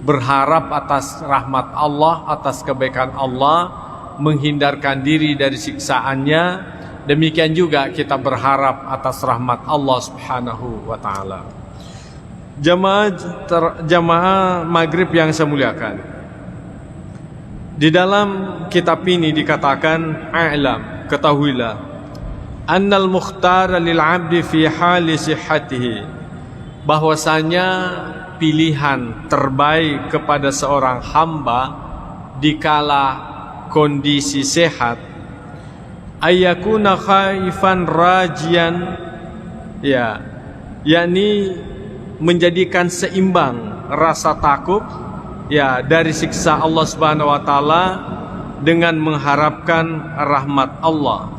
berharap atas rahmat Allah, atas kebaikan Allah, menghindarkan diri dari siksaannya. Demikian juga kita berharap atas rahmat Allah Subhanahu wa taala. Jamaah maghrib yang saya muliakan, di dalam kitab ini dikatakan, a'lam, ketahuilah, annal mukhtara lil 'abdi fi hali sihhatihi, bahwasanya pilihan terbaik kepada seorang hamba dikala kondisi sehat, ayyakuna khaifan rajian, ya, yakni menjadikan seimbang rasa takut, ya, dari siksa Allah Subhanahu wa taala dengan mengharapkan rahmat Allah.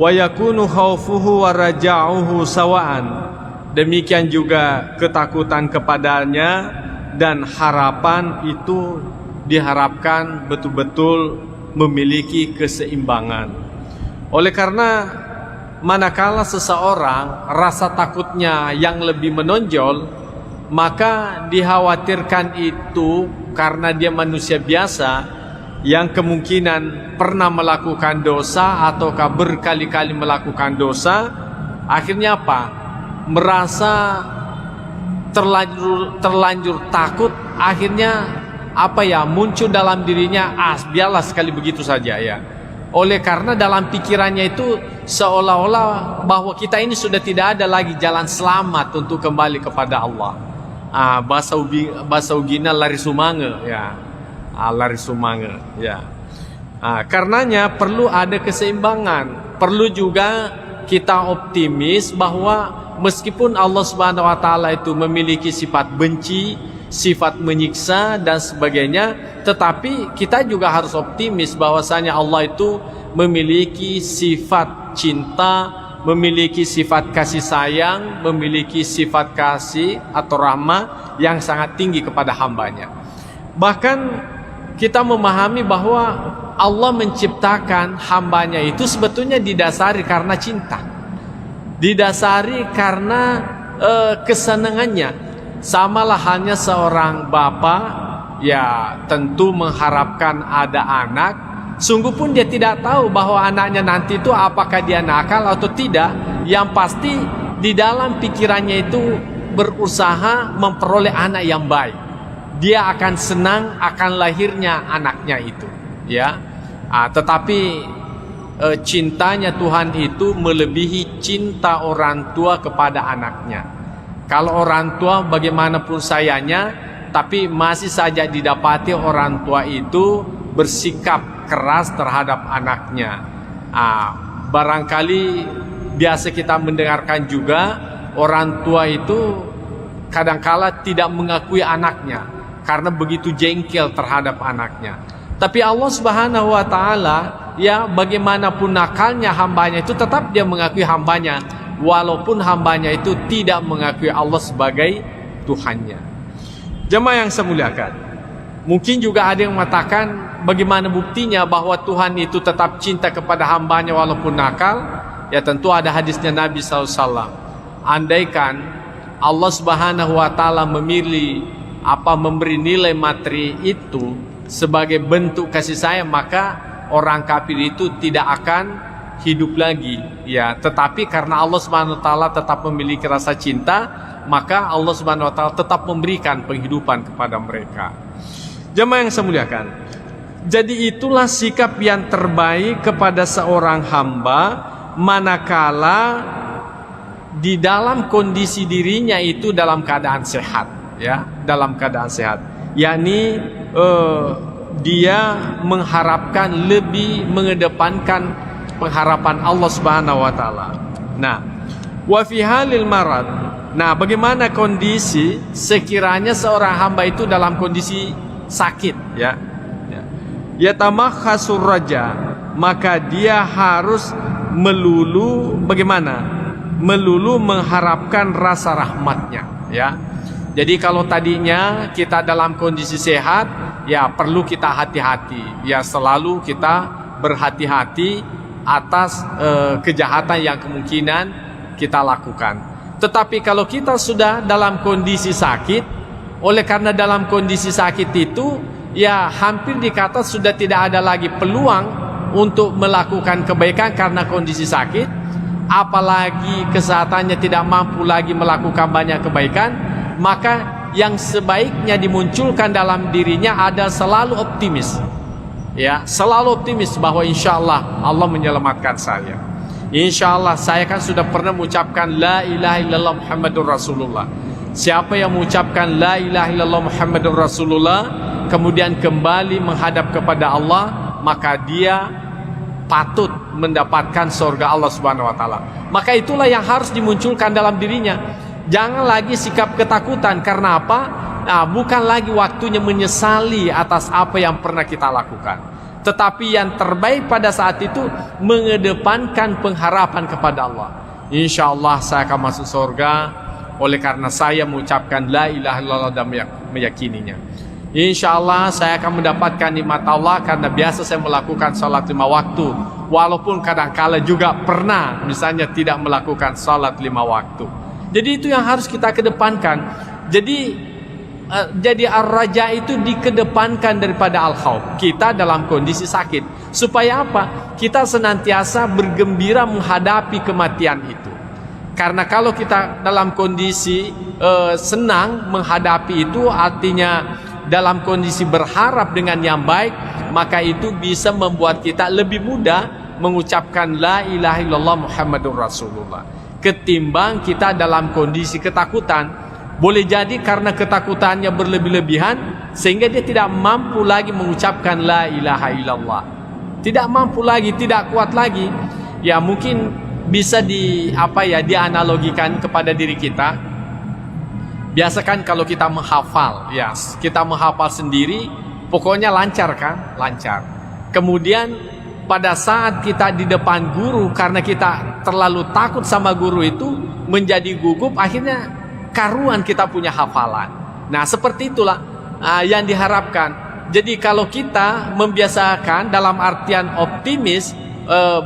Wa yakunu khaufuhu wa raja'uhu sawa'an, demikian juga ketakutan kepadanya dan harapan itu diharapkan betul-betul memiliki keseimbangan. Oleh karena manakala seseorang rasa takutnya yang lebih menonjol, maka dikhawatirkan itu karena dia manusia biasa yang kemungkinan pernah melakukan dosa ataukah berkali-kali melakukan dosa. Akhirnya apa? Merasa terlanjur takut, akhirnya apa ya, muncul dalam dirinya, biarlah sekali begitu saja ya. Oleh karena dalam pikirannya itu seolah-olah bahwa kita ini sudah tidak ada lagi jalan selamat untuk kembali kepada Allah. Bahasa ugina lari sumange ya. Lari sumange ya. Karenanya perlu ada keseimbangan. Perlu juga kita optimis bahwa meskipun Allah Subhanahu wa taala itu memiliki sifat benci, sifat menyiksa dan sebagainya, tetapi kita juga harus optimis bahwasanya Allah itu memiliki sifat cinta, memiliki sifat kasih sayang, memiliki sifat kasih atau rahmah yang sangat tinggi kepada hambanya. Bahkan kita memahami bahwa Allah menciptakan hambanya itu sebetulnya didasari karena cinta, didasari karena kesenangannya. Samalah halnya seorang bapak, ya tentu mengharapkan ada anak. Sungguh pun dia tidak tahu bahwa anaknya nanti itu apakah dia nakal atau tidak. Yang pasti di dalam pikirannya itu berusaha memperoleh anak yang baik. Dia akan senang akan lahirnya anaknya itu, ya. Tetapi cintanya Tuhan itu melebihi cinta orang tua kepada anaknya. Kalau orang tua bagaimanapun sayangnya, tapi masih saja didapati orang tua itu bersikap keras terhadap anaknya. Barangkali biasa kita mendengarkan juga orang tua itu kadangkala tidak mengakui anaknya karena begitu jengkel terhadap anaknya. Tapi Allah Subhanahu wa taala, ya bagaimanapun nakalnya hambanya itu tetap dia mengakui hambanya, walaupun hambanya itu tidak mengakui Allah sebagai Tuhannya. Jemaah yang saya muliakan, mungkin juga ada yang mengatakan bagaimana buktinya bahwa Tuhan itu tetap cinta kepada hambanya walaupun nakal. Ya tentu ada hadisnya Nabi SAW. Andaikan Allah Subhanahu wa taala memberi nilai materi itu sebagai bentuk kasih sayang, maka orang kafir itu tidak akan hidup lagi, ya. Tetapi karena Allah Subhanahu wa taala tetap memiliki rasa cinta, maka Allah Subhanahu wa taala tetap memberikan penghidupan kepada mereka. Jemaah yang saya muliakan, jadi itulah sikap yang terbaik kepada seorang hamba manakala di dalam kondisi dirinya itu dalam keadaan sehat, ya, dalam keadaan sehat, yakni dia mengharapkan, lebih mengedepankan pengharapan Allah Subhanahu wa taala. Nah, wa fi halil marad. Nah, bagaimana kondisi sekiranya seorang hamba itu dalam kondisi sakit, ya. Yatamakhasur raja, maka dia harus melulu bagaimana? melulu mengharapkan rasa rahmatnya, ya. Jadi kalau tadinya kita dalam kondisi sehat, ya perlu kita hati-hati, ya selalu kita berhati-hati atas kejahatan yang kemungkinan kita lakukan. Tetapi kalau kita sudah dalam kondisi sakit, oleh karena dalam kondisi sakit itu, ya hampir dikata sudah tidak ada lagi peluang untuk melakukan kebaikan karena kondisi sakit, apalagi kesehatannya tidak mampu lagi melakukan banyak kebaikan, maka yang sebaiknya dimunculkan dalam dirinya ada selalu optimis, ya selalu optimis bahwa insya Allah Allah menyelamatkan saya. Insya Allah saya kan sudah pernah mengucapkan la ilaha illallah Muhammadur Rasulullah. Siapa yang mengucapkan la ilaha illallah Muhammadur Rasulullah kemudian kembali menghadap kepada Allah, maka dia patut mendapatkan surga Allah Subhanahu wa taala. Maka itulah yang harus dimunculkan dalam dirinya. Jangan lagi sikap ketakutan. Karena apa? Nah, bukan lagi waktunya menyesali atas apa yang pernah kita lakukan. Tetapi yang terbaik pada saat itu mengedepankan pengharapan kepada Allah. Insya Allah saya akan masuk surga oleh karena saya mengucapkan la ilaha illallah dan meyakininya. Insya Allah saya akan mendapatkan nikmat Allah karena biasa saya melakukan salat 5 waktu. Walaupun kadang-kala juga pernah misalnya tidak melakukan salat 5 waktu. Jadi itu yang harus kita kedepankan. Jadi ar-raja itu dikedepankan daripada al-khauf. Kita dalam kondisi sakit. Supaya apa? Kita senantiasa bergembira menghadapi kematian itu. Karena kalau kita dalam kondisi senang menghadapi itu, artinya dalam kondisi berharap dengan yang baik, maka itu bisa membuat kita lebih mudah mengucapkan la ilaha illallah Muhammadur Rasulullah ketimbang kita dalam kondisi ketakutan. Boleh jadi karena ketakutannya berlebih-lebihan sehingga dia tidak mampu lagi mengucapkan la ilaha illallah. Tidak mampu lagi, tidak kuat lagi. Ya mungkin bisa dianalogikan kepada diri kita. Biasakan kalau kita menghafal, ya kita menghafal sendiri, pokoknya lancar kan? Lancar. Kemudian pada saat kita di depan guru, karena kita terlalu takut sama guru itu, menjadi gugup, akhirnya karuan kita punya hafalan. Nah seperti itulah yang diharapkan. Jadi kalau kita membiasakan dalam artian optimis,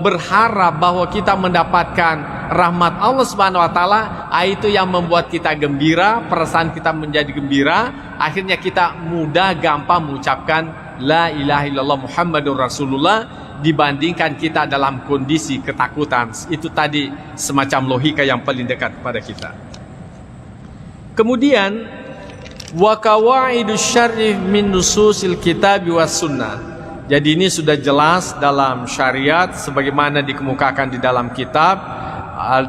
berharap bahwa kita mendapatkan rahmat Allah Subhanahu wa taala, itu yang membuat kita gembira, perasaan kita menjadi gembira, akhirnya kita mudah gampang mengucapkan la ilaha illallah Muhammadur Rasulullah dibandingkan kita dalam kondisi ketakutan. Itu tadi semacam logika yang paling dekat kepada kita. Kemudian wa qawaidus syar'i min nususil kitab was sunnah. Jadi ini sudah jelas dalam syariat sebagaimana dikemukakan di dalam kitab,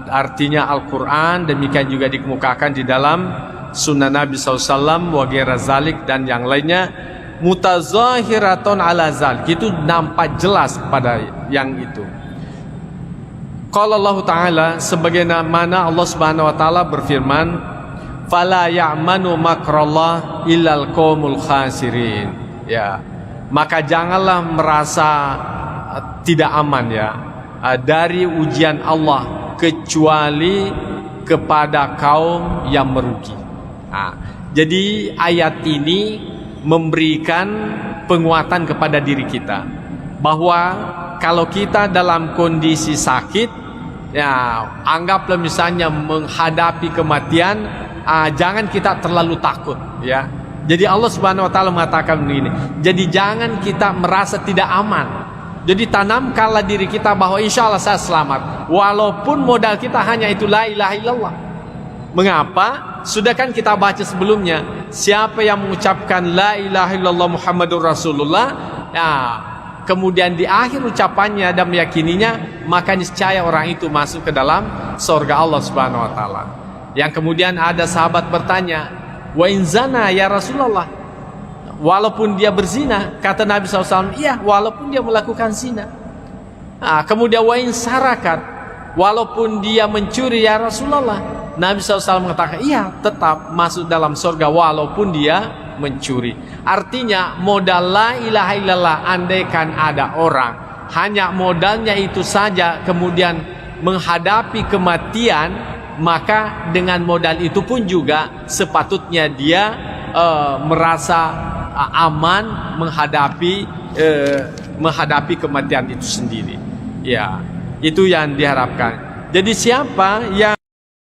artinya Al-Quran, demikian juga dikemukakan di dalam sunnah Nabi SAW wa ghaira zalik dan yang lainnya, mutazahiratun ala zalik, itu nampak jelas pada yang itu. Qala Allah Ta'ala, sebagaimana Allah Subhanahu wa taala berfirman, fala ya'manu makrallah illal qaumul khasirin. Ya, maka janganlah merasa tidak aman ya dari ujian Allah kecuali kepada kaum yang merugi. Jadi ayat ini memberikan penguatan kepada diri kita bahwa kalau kita dalam kondisi sakit, ya anggaplah misalnya menghadapi kematian, jangan kita terlalu takut ya. Jadi Allah Subhanahu wa taala mengatakan begini. Jadi jangan kita merasa tidak aman. Jadi tanamkanlah diri kita bahwa insya Allah saya selamat. Walaupun modal kita hanya itu la ilaha illallah. Mengapa? Sudah kan kita baca sebelumnya. Siapa yang mengucapkan la ilaha illallah Muhammadur Rasulullah, ya, kemudian di akhir ucapannya dan meyakininya, maka niscaya orang itu masuk ke dalam surga Allah Subhanahu wa taala. Yang kemudian ada sahabat bertanya, wa in zana ya Rasulullah, walaupun dia berzina, kata Nabi SAW, iya walaupun dia melakukan zina. Kemudian wa in sarakat, walaupun dia mencuri ya Rasulullah, Nabi SAW mengatakan iya tetap masuk dalam surga walaupun dia mencuri. Artinya modal la ilaha illallah, andaikan ada orang hanya modalnya itu saja kemudian menghadapi kematian, maka dengan modal itu pun juga sepatutnya dia merasa aman menghadapi kematian itu sendiri. Ya, itu yang diharapkan. Jadi siapa yang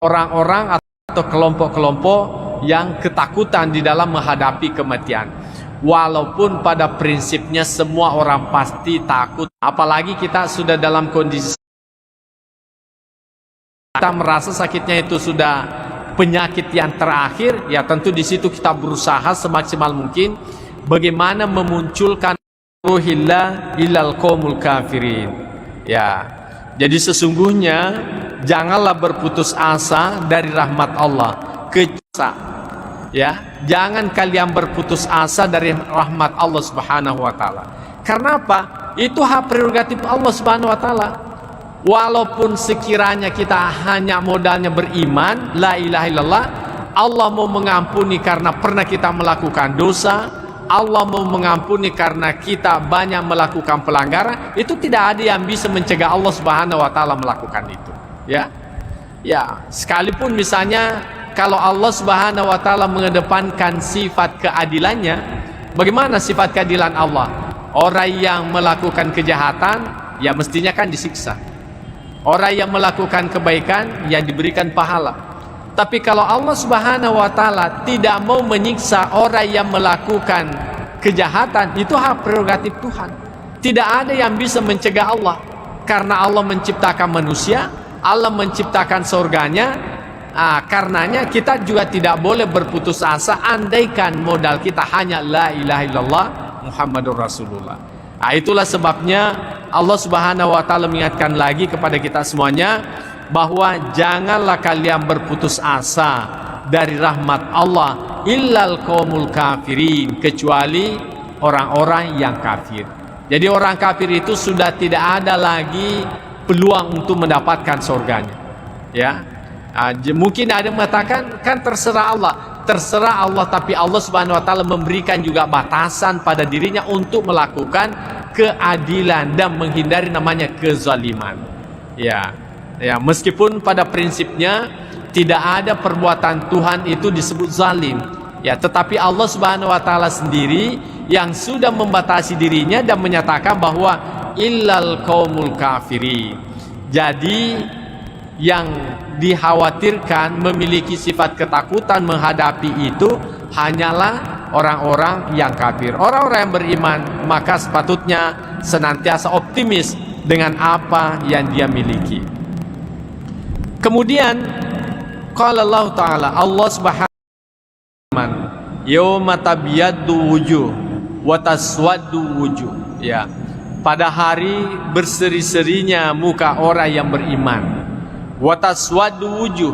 orang-orang atau kelompok-kelompok yang ketakutan di dalam menghadapi kematian, walaupun pada prinsipnya semua orang pasti takut, apalagi kita sudah dalam kondisi kita merasa sakitnya itu sudah penyakit yang terakhir, ya tentu di situ kita berusaha semaksimal mungkin bagaimana memunculkan ruhillah ilal qaumul kafirin. Ya, jadi sesungguhnya janganlah berputus asa dari rahmat Allah. Ya, jangan kalian berputus asa dari rahmat Allah Subhanahu wa taala. Karena apa? Itu hak prerogatif Allah Subhanahu wa taala. Walaupun sekiranya kita hanya modalnya beriman, la ilaha illallah, Allah mau mengampuni karena pernah kita melakukan dosa, Allah mau mengampuni karena kita banyak melakukan pelanggaran, itu tidak ada yang bisa mencegah Allah Subhanahu wa taala melakukan itu. Ya. Ya, sekalipun misalnya kalau Allah Subhanahu wa taala mengedepankan sifat keadilannya, bagaimana sifat keadilan Allah? Orang yang melakukan kejahatan ya mestinya kan disiksa. Orang yang melakukan kebaikan ya diberikan pahala. Tapi kalau Allah Subhanahu wa taala tidak mau menyiksa orang yang melakukan kejahatan, itu hak prerogatif Tuhan. Tidak ada yang bisa mencegah Allah. Karena Allah menciptakan manusia, Allah menciptakan surganya. Karenanya kita juga tidak boleh berputus asa andaikan modal kita hanya la ilaha illallah Muhammadur Rasulullah. Itulah sebabnya Allah Subhanahu wa taala mengingatkan lagi kepada kita semuanya bahwa janganlah kalian berputus asa dari rahmat Allah illal qaumul kafirin, kecuali orang-orang yang kafir. Jadi orang kafir itu sudah tidak ada lagi peluang untuk mendapatkan surganya. Ya. Mungkin ada yang mengatakan kan terserah Allah, tapi Allah Subhanahu wa taala memberikan juga batasan pada dirinya untuk melakukan keadilan dan menghindari namanya kezaliman. Ya, meskipun pada prinsipnya tidak ada perbuatan Tuhan itu disebut zalim. Ya, tetapi Allah Subhanahu wa taala sendiri yang sudah membatasi dirinya dan menyatakan bahwa illal qaumul kafirin. Jadi yang dikhawatirkan memiliki sifat ketakutan menghadapi itu hanyalah orang-orang yang kafir. Orang-orang yang beriman maka sepatutnya senantiasa optimis dengan apa yang dia miliki. Kemudian qala Allah taala, Allah Subhanahu wa taala, yauma tabyaddu wujuh wa taswaddu wujuh. Ya, pada hari berseri-serinya muka orang yang beriman, wataswadu wujuh,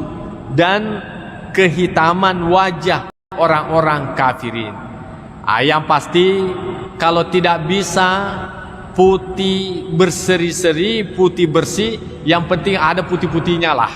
dan kehitaman wajah orang-orang kafirin. Yang pasti kalau tidak bisa putih berseri-seri, putih bersih, yang penting ada putih-putihnya lah.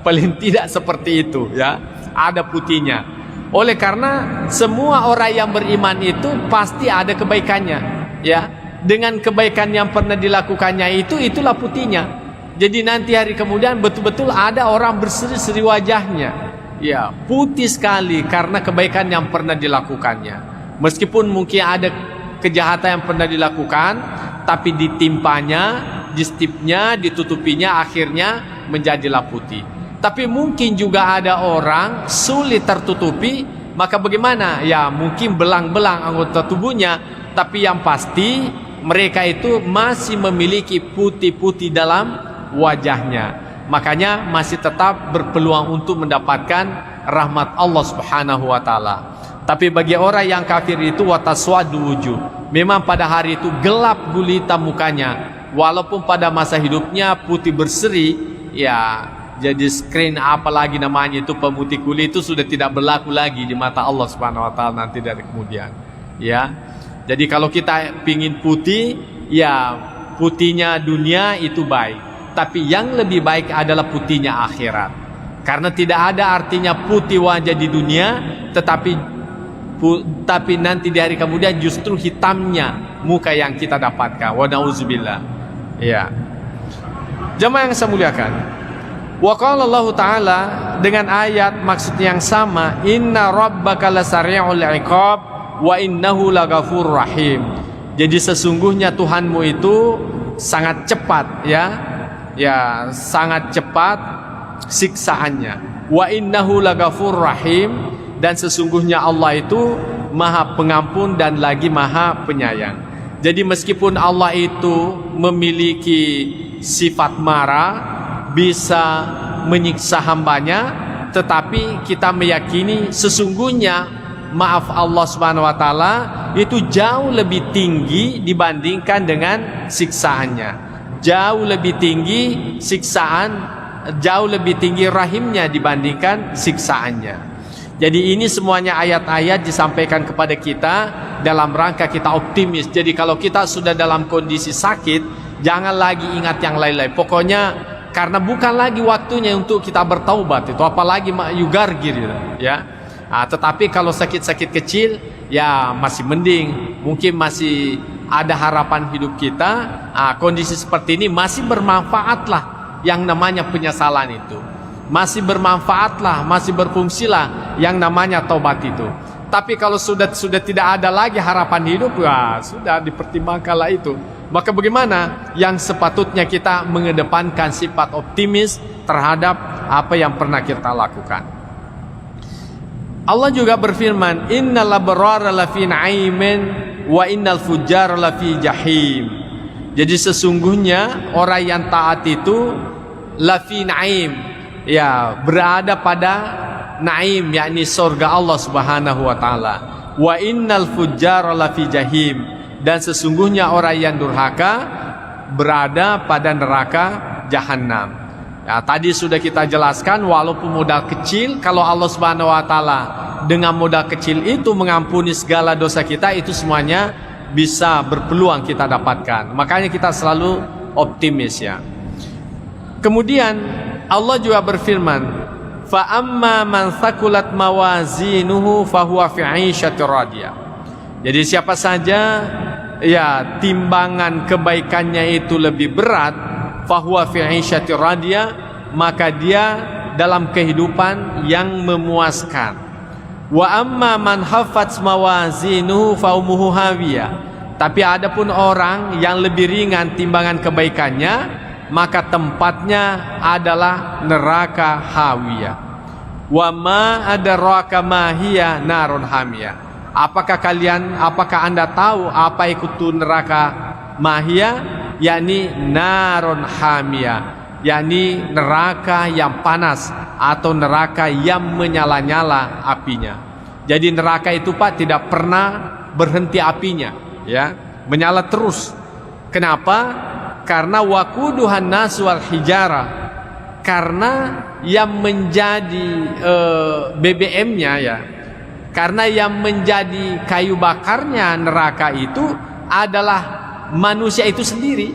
Paling tidak seperti itu ya, ada putihnya. Oleh karena semua orang yang beriman itu pasti ada kebaikannya ya. Dengan kebaikan yang pernah dilakukannya itulah putihnya. Jadi nanti hari kemudian betul-betul ada orang berseri-seri wajahnya. Ya, putih sekali karena kebaikan yang pernah dilakukannya. Meskipun mungkin ada kejahatan yang pernah dilakukan, tapi ditimpanya, distipnya, ditutupinya, akhirnya menjadilah putih. Tapi mungkin juga ada orang sulit tertutupi, maka bagaimana? Ya, mungkin belang-belang anggota tubuhnya, tapi yang pasti mereka itu masih memiliki putih-putih dalam wajahnya, makanya masih tetap berpeluang untuk mendapatkan rahmat Allah Subhanahu wa taala. Tapi bagi orang yang kafir itu wataswadu wujuh, memang pada hari itu gelap gulita mukanya, walaupun pada masa hidupnya putih berseri, ya jadi screen apalagi namanya itu pemutih kulit itu sudah tidak berlaku lagi di mata Allah Subhanahu wa taala nanti dari kemudian. Ya. Jadi kalau kita pingin putih, ya putihnya dunia itu baik. Tapi yang lebih baik adalah putihnya akhirat. Karena tidak ada artinya putih wajah di dunia, tapi nanti di hari kemudian justru hitamnya muka yang kita dapatkan. Wa na'udzubillah. Ya. Jamaah yang saya muliakan, wa qala Allah Ta'ala dengan ayat maksudnya yang sama, inna rabbaka lasari'ul iqab wa innahu laghafurur rahim. Jadi sesungguhnya Tuhanmu itu sangat cepat, ya sangat cepat siksaannya. Wa innahu laghafurur rahim, dan sesungguhnya Allah itu Maha Pengampun dan lagi Maha Penyayang. Jadi meskipun Allah itu memiliki sifat marah, bisa menyiksa hambanya, tetapi kita meyakini sesungguhnya maaf Allah Subhanahu wa taala itu jauh lebih tinggi dibandingkan dengan siksaannya. Jauh lebih tinggi siksaan, jauh lebih tinggi rahimnya dibandingkan siksaannya. Jadi ini semuanya ayat-ayat disampaikan kepada kita dalam rangka kita optimis. Jadi kalau kita sudah dalam kondisi sakit, jangan lagi ingat yang lain-lain. Pokoknya karena bukan lagi waktunya untuk kita bertaubat itu, apalagi yugargir gitu, ya. Tetapi kalau sakit-sakit kecil, ya masih mending, mungkin masih ada harapan hidup kita. Kondisi seperti ini masih bermanfaatlah yang namanya penyesalan itu. Masih bermanfaatlah, masih berfungsilah yang namanya taubat itu. Tapi kalau sudah tidak ada lagi harapan hidup, ya sudah dipertimbangkanlah itu. Maka bagaimana? Yang sepatutnya kita mengedepankan sifat optimis terhadap apa yang pernah kita lakukan. Allah juga berfirman, innal abrara lafi na'imin wa innal fujjara lafi jahim. Jadi sesungguhnya orang yang taat itu lafi na'im, ya berada pada naim, yakni surga Allah Subhanahu wa taala. Wa innal fujjara lafi jahim, dan sesungguhnya orang yang durhaka berada pada neraka jahanam. Ya, tadi sudah kita jelaskan, walaupun modal kecil, kalau Allah Subhanahu wa taala dengan modal kecil itu mengampuni segala dosa kita, itu semuanya bisa berpeluang kita dapatkan. Makanya kita selalu optimis, ya. Kemudian Allah juga berfirman, fa amma man thaqulat mawazinuhu fahuwa fi 'ishatir radiyah. Jadi siapa saja ya timbangan kebaikannya itu lebih berat, fahuwa fi 'ishatir radiyah, maka dia dalam kehidupan yang memuaskan. Wa amma man haffat mawazinuhu fa ummuhu hawiyah. Tapi adapun orang yang lebih ringan timbangan kebaikannya, maka tempatnya adalah neraka hawiyah. Wa ma adraka ma hiya narun hamiyah. Apakah Anda tahu apa itu neraka mahiyah? Yakni narun hamiyah, yakni neraka yang panas atau neraka yang menyala-nyala apinya. Jadi neraka itu Pak tidak pernah berhenti apinya, ya, menyala terus. Kenapa? Karena waquduhan nas wal hijara, karena yang menjadi BBM-nya, ya, karena yang menjadi kayu bakarnya neraka itu adalah manusia itu sendiri.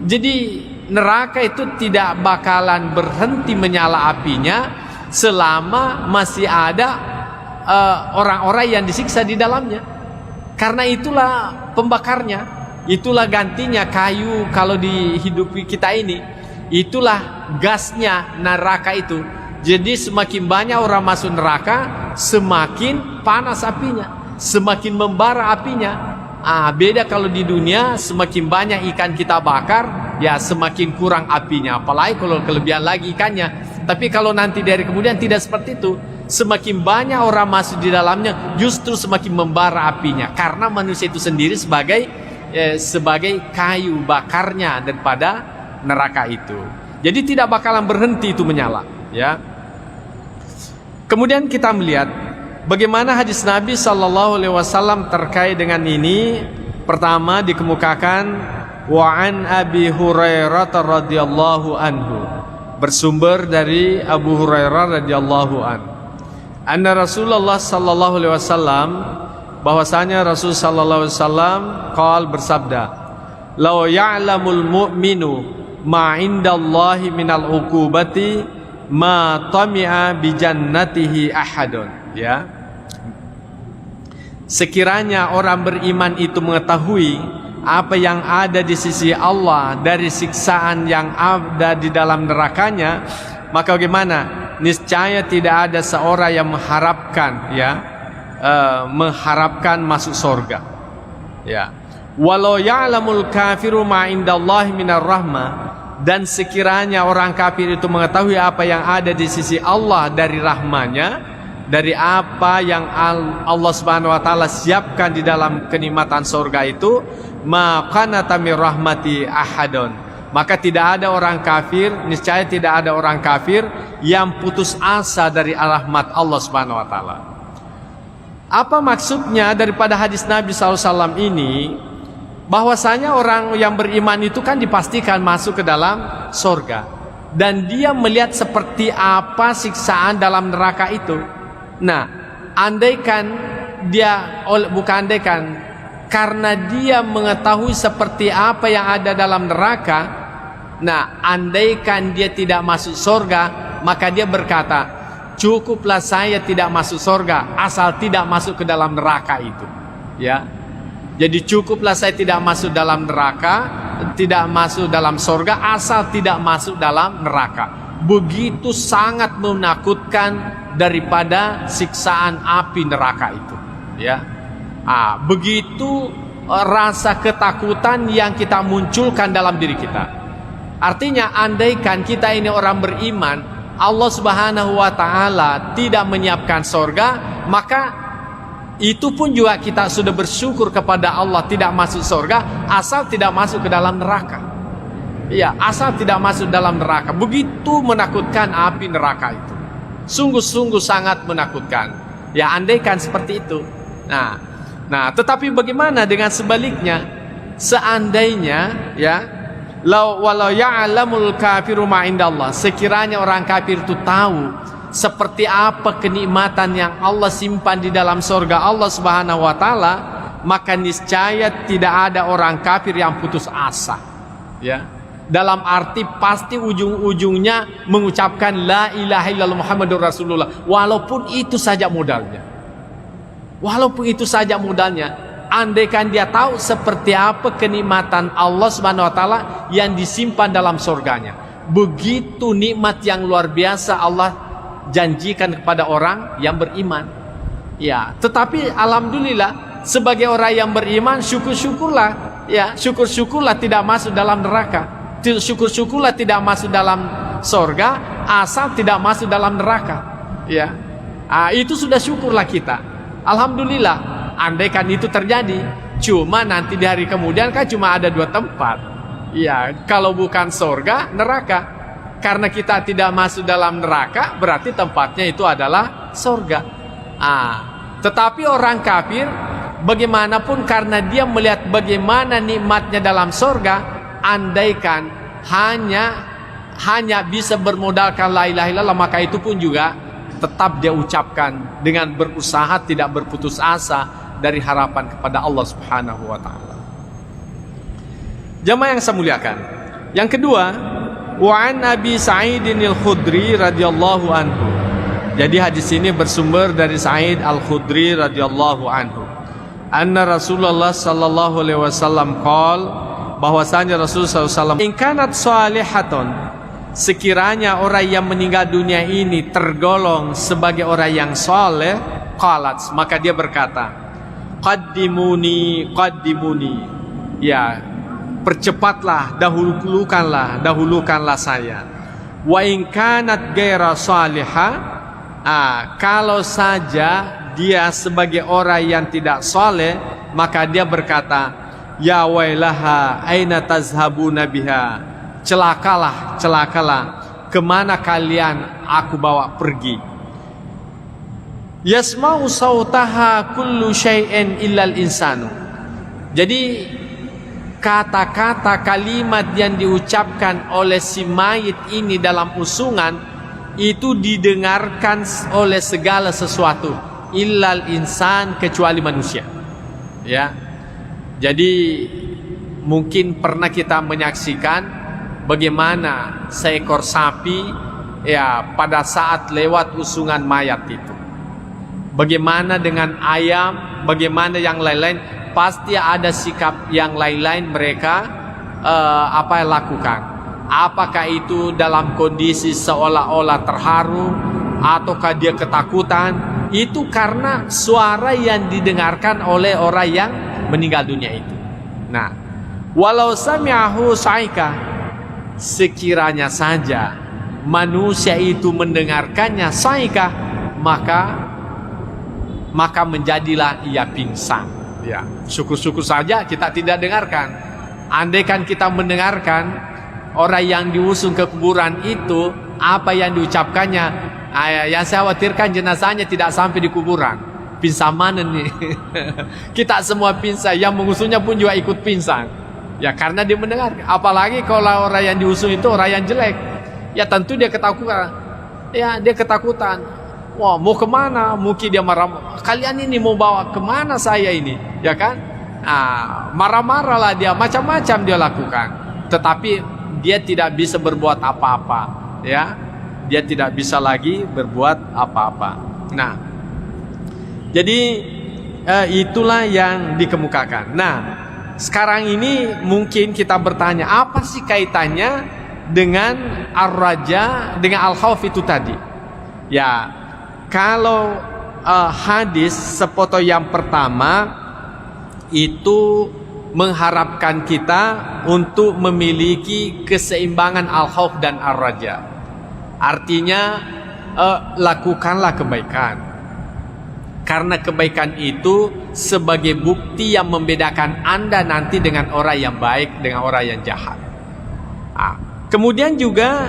Jadi neraka itu tidak bakalan berhenti menyala apinya selama masih ada orang-orang yang disiksa di dalamnya. Karena itulah pembakarnya. Itulah gantinya kayu kalau di hidup kita ini. Itulah gasnya neraka itu. Jadi semakin banyak orang masuk neraka, semakin panas apinya, semakin membara apinya. Beda kalau di dunia, semakin banyak ikan kita bakar, ya semakin kurang apinya. Apalagi kalau kelebihan lagi ikannya. Tapi kalau nanti dari kemudian tidak seperti itu. Semakin banyak orang masuk di dalamnya, justru semakin membara apinya. Karena manusia itu sendiri sebagai kayu bakarnya daripada neraka itu. Jadi tidak bakalan berhenti itu menyala, ya. Kemudian kita melihat bagaimana hadis Nabi SAW terkait dengan ini. Pertama dikemukakan wa an Abi Hurairah radhiyallahu anhu, bersumber dari Abu Hurairah radhiyallahu anhu, anna Rasulullah SAW, bahwasanya Rasul sallallahu alaihi wasallam qal bersabda, "Law ya'lamul mu'minu ma 'indallahi minal 'uqubati ma tami'a bi jannatihi ahadun." Ya. Sekiranya orang beriman itu mengetahui apa yang ada di sisi Allah dari siksaan yang ada di dalam nerakanya, maka bagaimana? Niscaya tidak ada seorang yang mengharapkan mengharapkan masuk surga. Ya. Walau ya'lamul kafiru ma indallahi minar rahmah, dan sekiranya orang kafir itu mengetahui apa yang ada di sisi Allah dari rahmanya, dari apa yang Allah Subhanahu wa taala siapkan di dalam kenikmatan surga itu, maka natamir rahmati ahadun, maka tidak ada orang kafir, niscaya tidak ada orang kafir yang putus asa dari rahmat Allah Subhanahu wa taala. Apa maksudnya daripada hadis Nabi SAW ini? Bahwasanya orang yang beriman itu kan dipastikan masuk ke dalam surga, dan dia melihat seperti apa siksaan dalam neraka itu. Nah, andaikan dia, bukan andaikan, karena dia mengetahui seperti apa yang ada dalam neraka, nah andaikan dia tidak masuk surga, maka dia berkata, cukuplah saya tidak masuk surga asal tidak masuk ke dalam neraka itu. Ya. Jadi cukuplah saya tidak masuk dalam neraka, tidak masuk dalam surga asal tidak masuk dalam neraka. Begitu sangat menakutkan daripada siksaan api neraka itu. Ya, begitu rasa ketakutan yang kita munculkan dalam diri kita. Artinya, andaikan kita ini orang beriman, Allah Subhanahu wa taala tidak menyiapkan surga, maka itu pun juga kita sudah bersyukur kepada Allah tidak masuk surga asal tidak masuk ke dalam neraka. Ya, asal tidak masuk dalam neraka. Begitu menakutkan api neraka itu. Sungguh-sungguh sangat menakutkan. Ya, andaikan seperti itu. Nah, tetapi bagaimana dengan sebaliknya? Seandainya walau ya'lamul kafiru ma indallah, sekiranya orang kafir itu tahu seperti apa kenikmatan yang Allah simpan di dalam surga Allah Subhanahu wa taala, maka niscaya tidak ada orang kafir yang putus asa. Ya. Dalam arti pasti ujung-ujungnya mengucapkan la ilaha illallah Muhammadur Rasulullah, walaupun itu saja modalnya. Walaupun itu saja modalnya. Andaikan dia tahu seperti apa kenikmatan Allah Subhanahu wa taala yang disimpan dalam surganya. Begitu nikmat yang luar biasa Allah janjikan kepada orang yang beriman. Ya, tetapi alhamdulillah sebagai orang yang beriman, syukur-syukurlah, ya, syukur-syukurlah tidak masuk dalam neraka. Syukur-syukurlah tidak masuk dalam surga asal tidak masuk dalam neraka. Ya. Itu sudah syukurlah kita. Alhamdulillah, andaikan itu terjadi. Cuma nanti di hari kemudian kan cuma ada dua tempat. Ya, kalau bukan surga, neraka. Karena kita tidak masuk dalam neraka, berarti tempatnya itu adalah surga. Tetapi orang kafir, bagaimanapun karena dia melihat bagaimana nikmatnya dalam surga, andaikan hanya bisa bermodalkan la ilaha illallah, maka itu pun juga tetap dia ucapkan dengan berusaha tidak berputus asa dari harapan kepada Allah Subhanahu wa taala. Jamaah yang saya muliakan. Yang kedua, wa an Abi Sa'idin al-Khudri radhiyallahu anhu. Jadi hadis ini bersumber dari Sa'id al-Khudri radhiyallahu anhu. Anna Rasulullah sallallahu alaihi wasallam qala, bahwasanya Rasulullah SAW, in kanat salihatun, sekiranya orang yang meninggal dunia ini tergolong sebagai orang yang saleh, qalat, maka dia berkata, qaddimuni, ya, percepatlah, dahulukanlah saya. Wa in kanat ghaira salihah, kalau saja dia sebagai orang yang tidak saleh, maka dia berkata, ya wailaha aina tazhabuna biha, celakalah, kemana kalian aku bawa pergi. Yasma'u sautaha kullu syai'in illal insanu. Jadi kata-kata kalimat yang diucapkan oleh si mayit ini dalam usungan itu didengarkan oleh segala sesuatu, illal insan, kecuali manusia. Ya. Jadi mungkin pernah kita menyaksikan bagaimana seekor sapi ya pada saat lewat usungan mayat itu. Bagaimana dengan ayam, bagaimana yang lain-lain, pasti ada sikap yang lain-lain mereka lakukan. Apakah itu dalam kondisi seolah-olah terharu ataukah dia ketakutan? Itu karena suara yang didengarkan oleh orang yang meninggal dunia itu. Nah, walau sami'ahu saika, sekiranya saja manusia itu mendengarkannya saika, maka menjadilah ia pingsan. Ya, syukur-syukur saja kita tidak dengarkan. Andaikan kita mendengarkan orang yang diusung ke kuburan itu, apa yang diucapkannya, yang saya khawatirkan jenazahnya tidak sampai di kuburan. Pingsan mana nih? Kita semua pingsan, yang mengusungnya pun juga ikut pingsan. Ya, karena dia mendengar. Apalagi kalau orang yang diusung itu orang yang jelek, ya tentu dia ketakutan. Ya, dia ketakutan. Wah, mau kemana? Mungkin dia marah. Kalian ini mau bawa kemana saya ini? Ya kan? Marah-marahlah dia, macam-macam dia lakukan. Tetapi dia tidak bisa berbuat apa-apa. Ya, dia tidak bisa lagi berbuat apa-apa. Nah, jadi itulah yang dikemukakan. Nah, sekarang ini mungkin kita bertanya, apa sih kaitannya dengan ar-raja, dengan al-khauf itu tadi? Ya, kalau hadis sepoto yang pertama itu mengharapkan kita untuk memiliki keseimbangan al-khauf dan ar-raja. Artinya lakukanlah kebaikan, karena kebaikan itu sebagai bukti yang membedakan Anda nanti dengan orang yang baik dengan orang yang jahat. Kemudian juga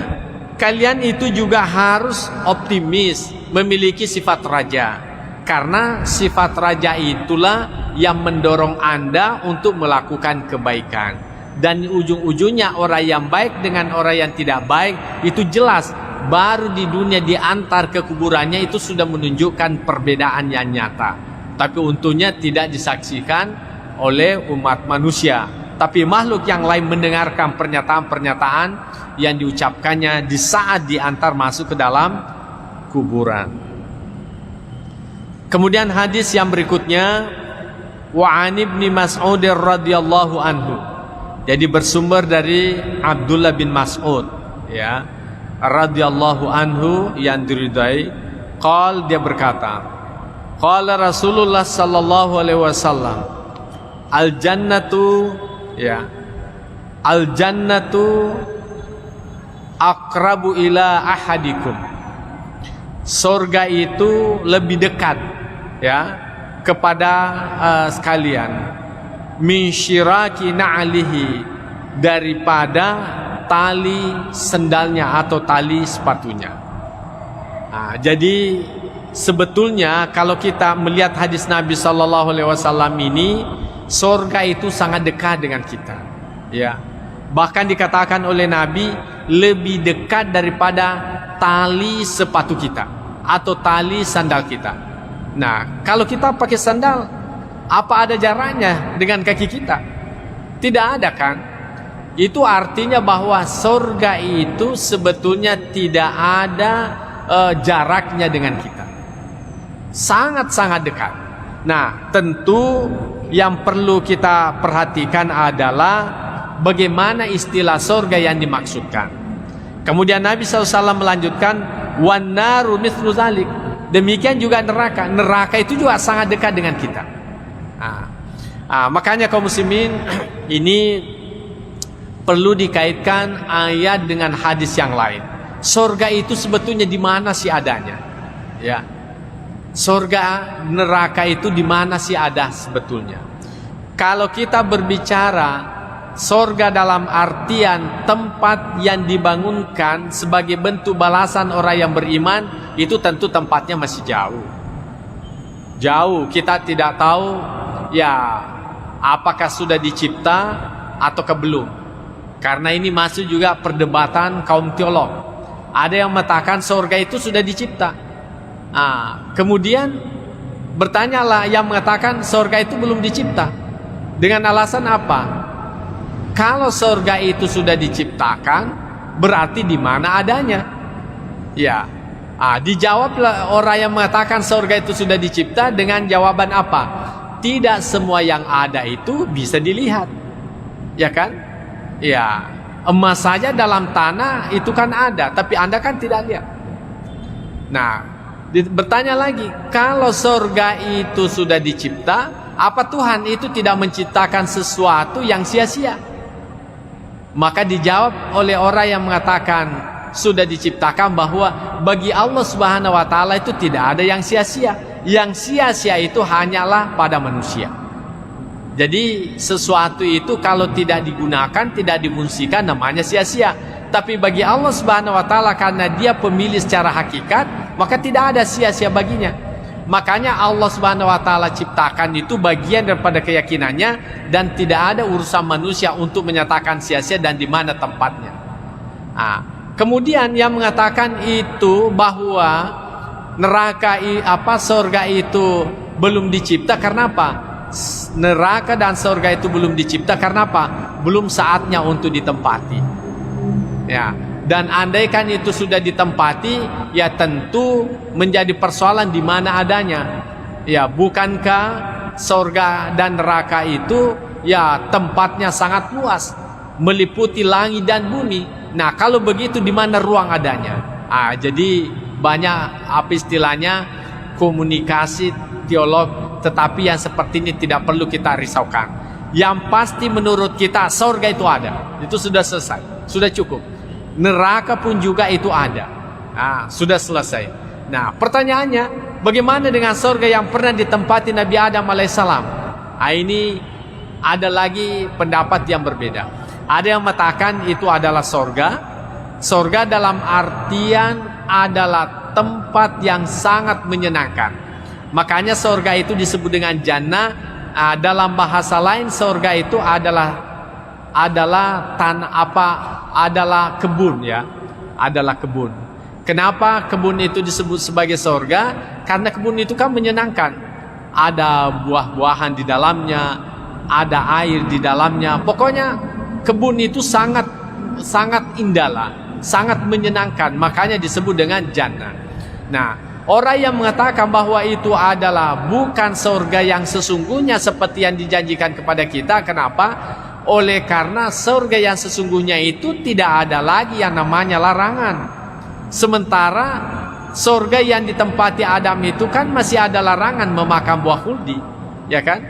kalian itu juga harus optimis, memiliki sifat raja, karena sifat raja itulah yang mendorong Anda untuk melakukan kebaikan. Dan ujung-ujungnya orang yang baik dengan orang yang tidak baik itu jelas, baru di dunia diantar ke kuburannya itu sudah menunjukkan perbedaan yang nyata. Tapi untungnya tidak disaksikan oleh umat manusia, tapi makhluk yang lain mendengarkan pernyataan-pernyataan yang diucapkannya di saat diantar masuk ke dalam kuburan. Kemudian hadis yang berikutnya, wa an ibni Mas'ud radhiyallahu anhu. Jadi bersumber dari Abdullah bin Mas'ud, ya, radhiyallahu anhu, yang diridai. Dia berkata, qala Rasulullah sallallahu alaihi wasallam, al jannatu, ya, al jannatu aqrabu ila ahadikum. Surga itu lebih dekat, ya, kepada sekalian, min syiraki na'alihi, daripada tali sendalnya atau tali sepatunya. Jadi sebetulnya kalau kita melihat hadis Nabi Sallallahu Alaihi Wasallam ini, surga itu sangat dekat dengan kita, ya. Bahkan dikatakan oleh Nabi lebih dekat daripada tali sepatu kita atau tali sandal kita. Nah, kalau kita pakai sandal, apa ada jaraknya dengan kaki kita? Tidak ada, kan? Itu artinya bahwa surga itu sebetulnya tidak ada jaraknya dengan kita, sangat-sangat dekat. Nah, tentu yang perlu kita perhatikan adalah bagaimana istilah surga yang dimaksudkan. Kemudian Nabi SAW melanjutkan, wan naru mithlu zalik. Demikian juga neraka. Neraka itu juga sangat dekat dengan kita. Makanya kaum muslimin, ini perlu dikaitkan ayat dengan hadis yang lain. Surga itu sebetulnya di mana sih adanya? Ya. Surga, neraka itu di mana sih ada sebetulnya? Kalau kita berbicara surga dalam artian tempat yang dibangunkan sebagai bentuk balasan orang yang beriman, itu tentu tempatnya masih jauh. Jauh, kita tidak tahu ya apakah sudah dicipta ataukah belum. Karena ini masuk juga perdebatan kaum teolog. Ada yang mengatakan surga itu sudah dicipta. Kemudian bertanyalah yang mengatakan surga itu belum dicipta. Dengan alasan apa? Kalau surga itu sudah diciptakan, berarti di mana adanya? Ya, dijawablah orang yang mengatakan surga itu sudah dicipta dengan jawaban apa? tidak semua yang ada itu bisa dilihat, ya kan? Ya, emas saja dalam tanah itu kan ada, tapi Anda kan tidak lihat. Nah, bertanya lagi, kalau surga itu sudah dicipta, apa Tuhan itu tidak menciptakan sesuatu yang sia-sia? Maka dijawab oleh orang yang mengatakan sudah diciptakan bahwa bagi Allah Subhanahu wa taala itu tidak ada yang sia-sia. Yang sia-sia itu hanyalah pada manusia. Jadi sesuatu itu kalau tidak digunakan, tidak difungsikan, namanya sia-sia. Tapi bagi Allah Subhanahu wa taala, karena Dia pemilik secara hakikat, maka tidak ada sia-sia baginya. Makanya Allah Subhanahu wa taala ciptakan itu bagian daripada keyakinannya, dan tidak ada urusan manusia untuk menyatakan sia-sia dan di mana tempatnya. Kemudian yang mengatakan itu bahwa surga itu belum dicipta karena apa? Neraka dan surga itu belum dicipta karena apa? Belum saatnya untuk ditempati. Ya, dan andaikan itu sudah ditempati, ya tentu menjadi persoalan di mana adanya. Ya, bukankah surga dan neraka itu ya tempatnya sangat luas, meliputi langit dan bumi. Nah, kalau begitu di mana ruang adanya? Jadi banyak istilahnya komunikasi teolog, tetapi yang seperti ini tidak perlu kita risaukan. Yang pasti menurut kita surga itu ada. Itu sudah selesai, sudah cukup. Neraka pun juga itu ada. Sudah selesai. Nah, pertanyaannya, bagaimana dengan surga yang pernah ditempati Nabi Adam alaihissalam? Ini ada lagi pendapat yang berbeda. Ada yang mengatakan itu adalah surga. Surga dalam artian adalah tempat yang sangat menyenangkan. Makanya surga itu disebut dengan jannah. Dalam bahasa lain surga itu adalah adalah kebun, ya. Adalah kebun. Kenapa kebun itu disebut sebagai surga? Karena kebun itu kan menyenangkan. Ada buah-buahan di dalamnya, ada air di dalamnya. Pokoknya kebun itu sangat indah lah, sangat menyenangkan. Makanya disebut dengan jannah. Nah, orang yang mengatakan bahwa itu adalah bukan surga yang sesungguhnya seperti yang dijanjikan kepada kita. Kenapa? Oleh karena surga yang sesungguhnya itu tidak ada lagi yang namanya larangan. Sementara surga yang ditempati Adam itu kan masih ada larangan memakan buah khuldi, ya kan?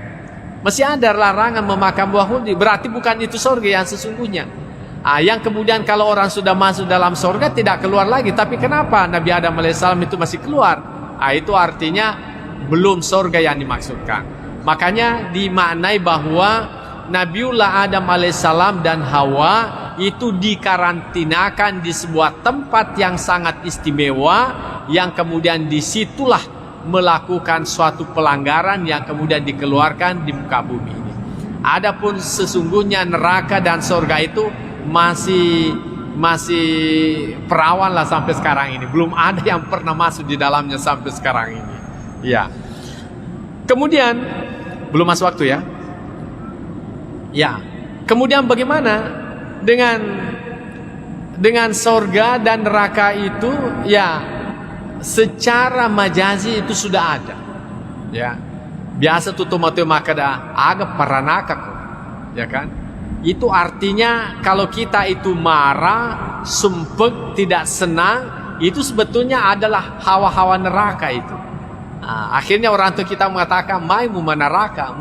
Masih ada larangan memakan buah khuldi. Berarti bukan itu surga yang sesungguhnya. Yang kemudian kalau orang sudah masuk dalam surga tidak keluar lagi. Tapi kenapa Nabi Adam alaihissalam itu masih keluar? Itu artinya belum surga yang dimaksudkan. Makanya dimaknai bahwa Nabiullah Adam alaihissalam dan Hawa itu dikarantinakan di sebuah tempat yang sangat istimewa, yang kemudian disitulah melakukan suatu pelanggaran yang kemudian dikeluarkan di muka bumi ini. Adapun sesungguhnya neraka dan surga itu masih perawan lah sampai sekarang ini. Belum ada yang pernah masuk di dalamnya sampai sekarang ini. Ya. Kemudian belum masuk waktu ya. Ya. Kemudian bagaimana dengan surga dan neraka itu? Ya, secara majazi itu sudah ada, ya. Biasa tuh tomato makada agak paranaka kok, ya kan? Itu artinya kalau kita itu marah, sumpek, tidak senang, itu sebetulnya adalah hawa-hawa neraka itu. Akhirnya orang tua kita mengatakan mai mumaranaka,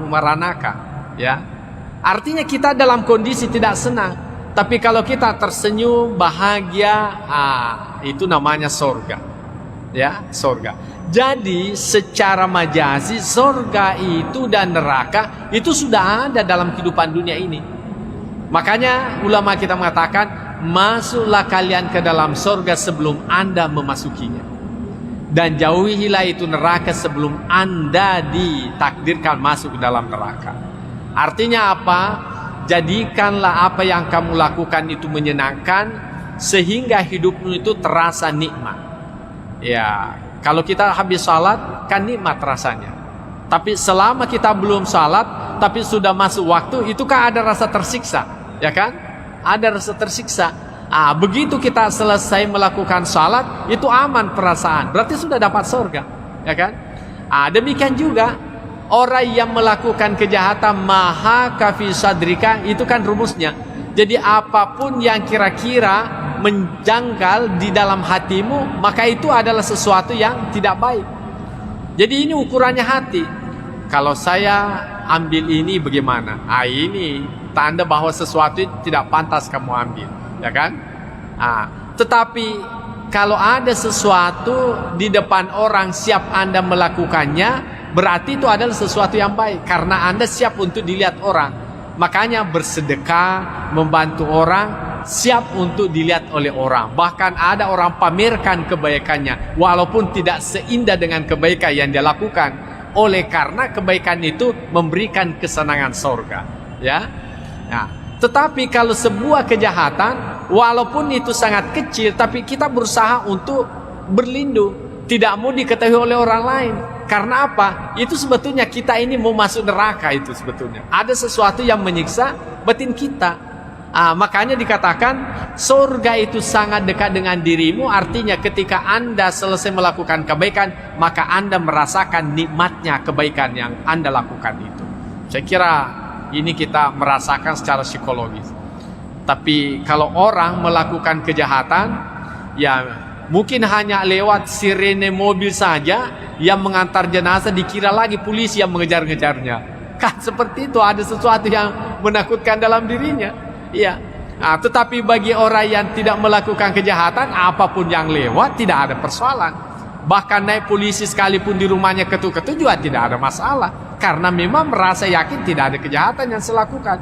ya. Artinya kita dalam kondisi tidak senang, tapi kalau kita tersenyum, bahagia, itu namanya surga. Ya, surga. Jadi secara majazi surga itu dan neraka itu sudah ada dalam kehidupan dunia ini. Makanya ulama kita mengatakan, masuklah kalian ke dalam surga sebelum Anda memasukinya, dan jauhilah itu neraka sebelum Anda ditakdirkan masuk ke dalam neraka. Artinya apa? Jadikanlah apa yang kamu lakukan itu menyenangkan, sehingga hidupmu itu terasa nikmat. Ya, kalau kita habis salat kan nikmat rasanya. Tapi selama kita belum salat, tapi sudah masuk waktu, itu kan ada rasa tersiksa, ya kan? Ada rasa tersiksa. Begitu kita selesai melakukan salat, itu aman perasaan. Berarti sudah dapat surga, ya kan? Demikian juga Orang yang melakukan kejahatan maha kafi sadrika, itu kan rumusnya. Jadi apapun yang kira-kira menjanggal di dalam hatimu, maka itu adalah sesuatu yang tidak baik. Jadi ini ukurannya hati. Kalau saya ambil ini bagaimana? Ini tanda bahwa sesuatu tidak pantas kamu ambil, ya kan? Tetapi kalau ada sesuatu di depan orang siap Anda melakukannya, berarti itu adalah sesuatu yang baik, karena Anda siap untuk dilihat orang. Makanya bersedekah, membantu orang, siap untuk dilihat oleh orang. Bahkan ada orang pamerkan kebaikannya, walaupun tidak seindah dengan kebaikan yang dia lakukan. Oleh karena kebaikan itu memberikan kesenangan surga, ya. Tetapi kalau sebuah kejahatan, walaupun itu sangat kecil, tapi kita berusaha untuk berlindung, tidak mau diketahui oleh orang lain. Karena apa? Itu sebetulnya kita ini mau masuk neraka. Itu sebetulnya ada sesuatu yang menyiksa batin kita. Makanya dikatakan surga itu sangat dekat dengan dirimu. Artinya ketika Anda selesai melakukan kebaikan, maka Anda merasakan nikmatnya kebaikan yang Anda lakukan itu. Saya kira ini kita merasakan secara psikologis. Tapi kalau orang melakukan kejahatan, ya mungkin hanya lewat sirene mobil saja yang mengantar jenazah, dikira lagi polisi yang mengejar-ngejarnya. Kan seperti itu, ada sesuatu yang menakutkan dalam dirinya. Iya. Tetapi bagi orang yang tidak melakukan kejahatan, apapun yang lewat tidak ada persoalan. Bahkan naik polisi sekalipun di rumahnya ketuk-ketuk juga tidak ada masalah, karena memang merasa yakin tidak ada kejahatan yang saya lakukan.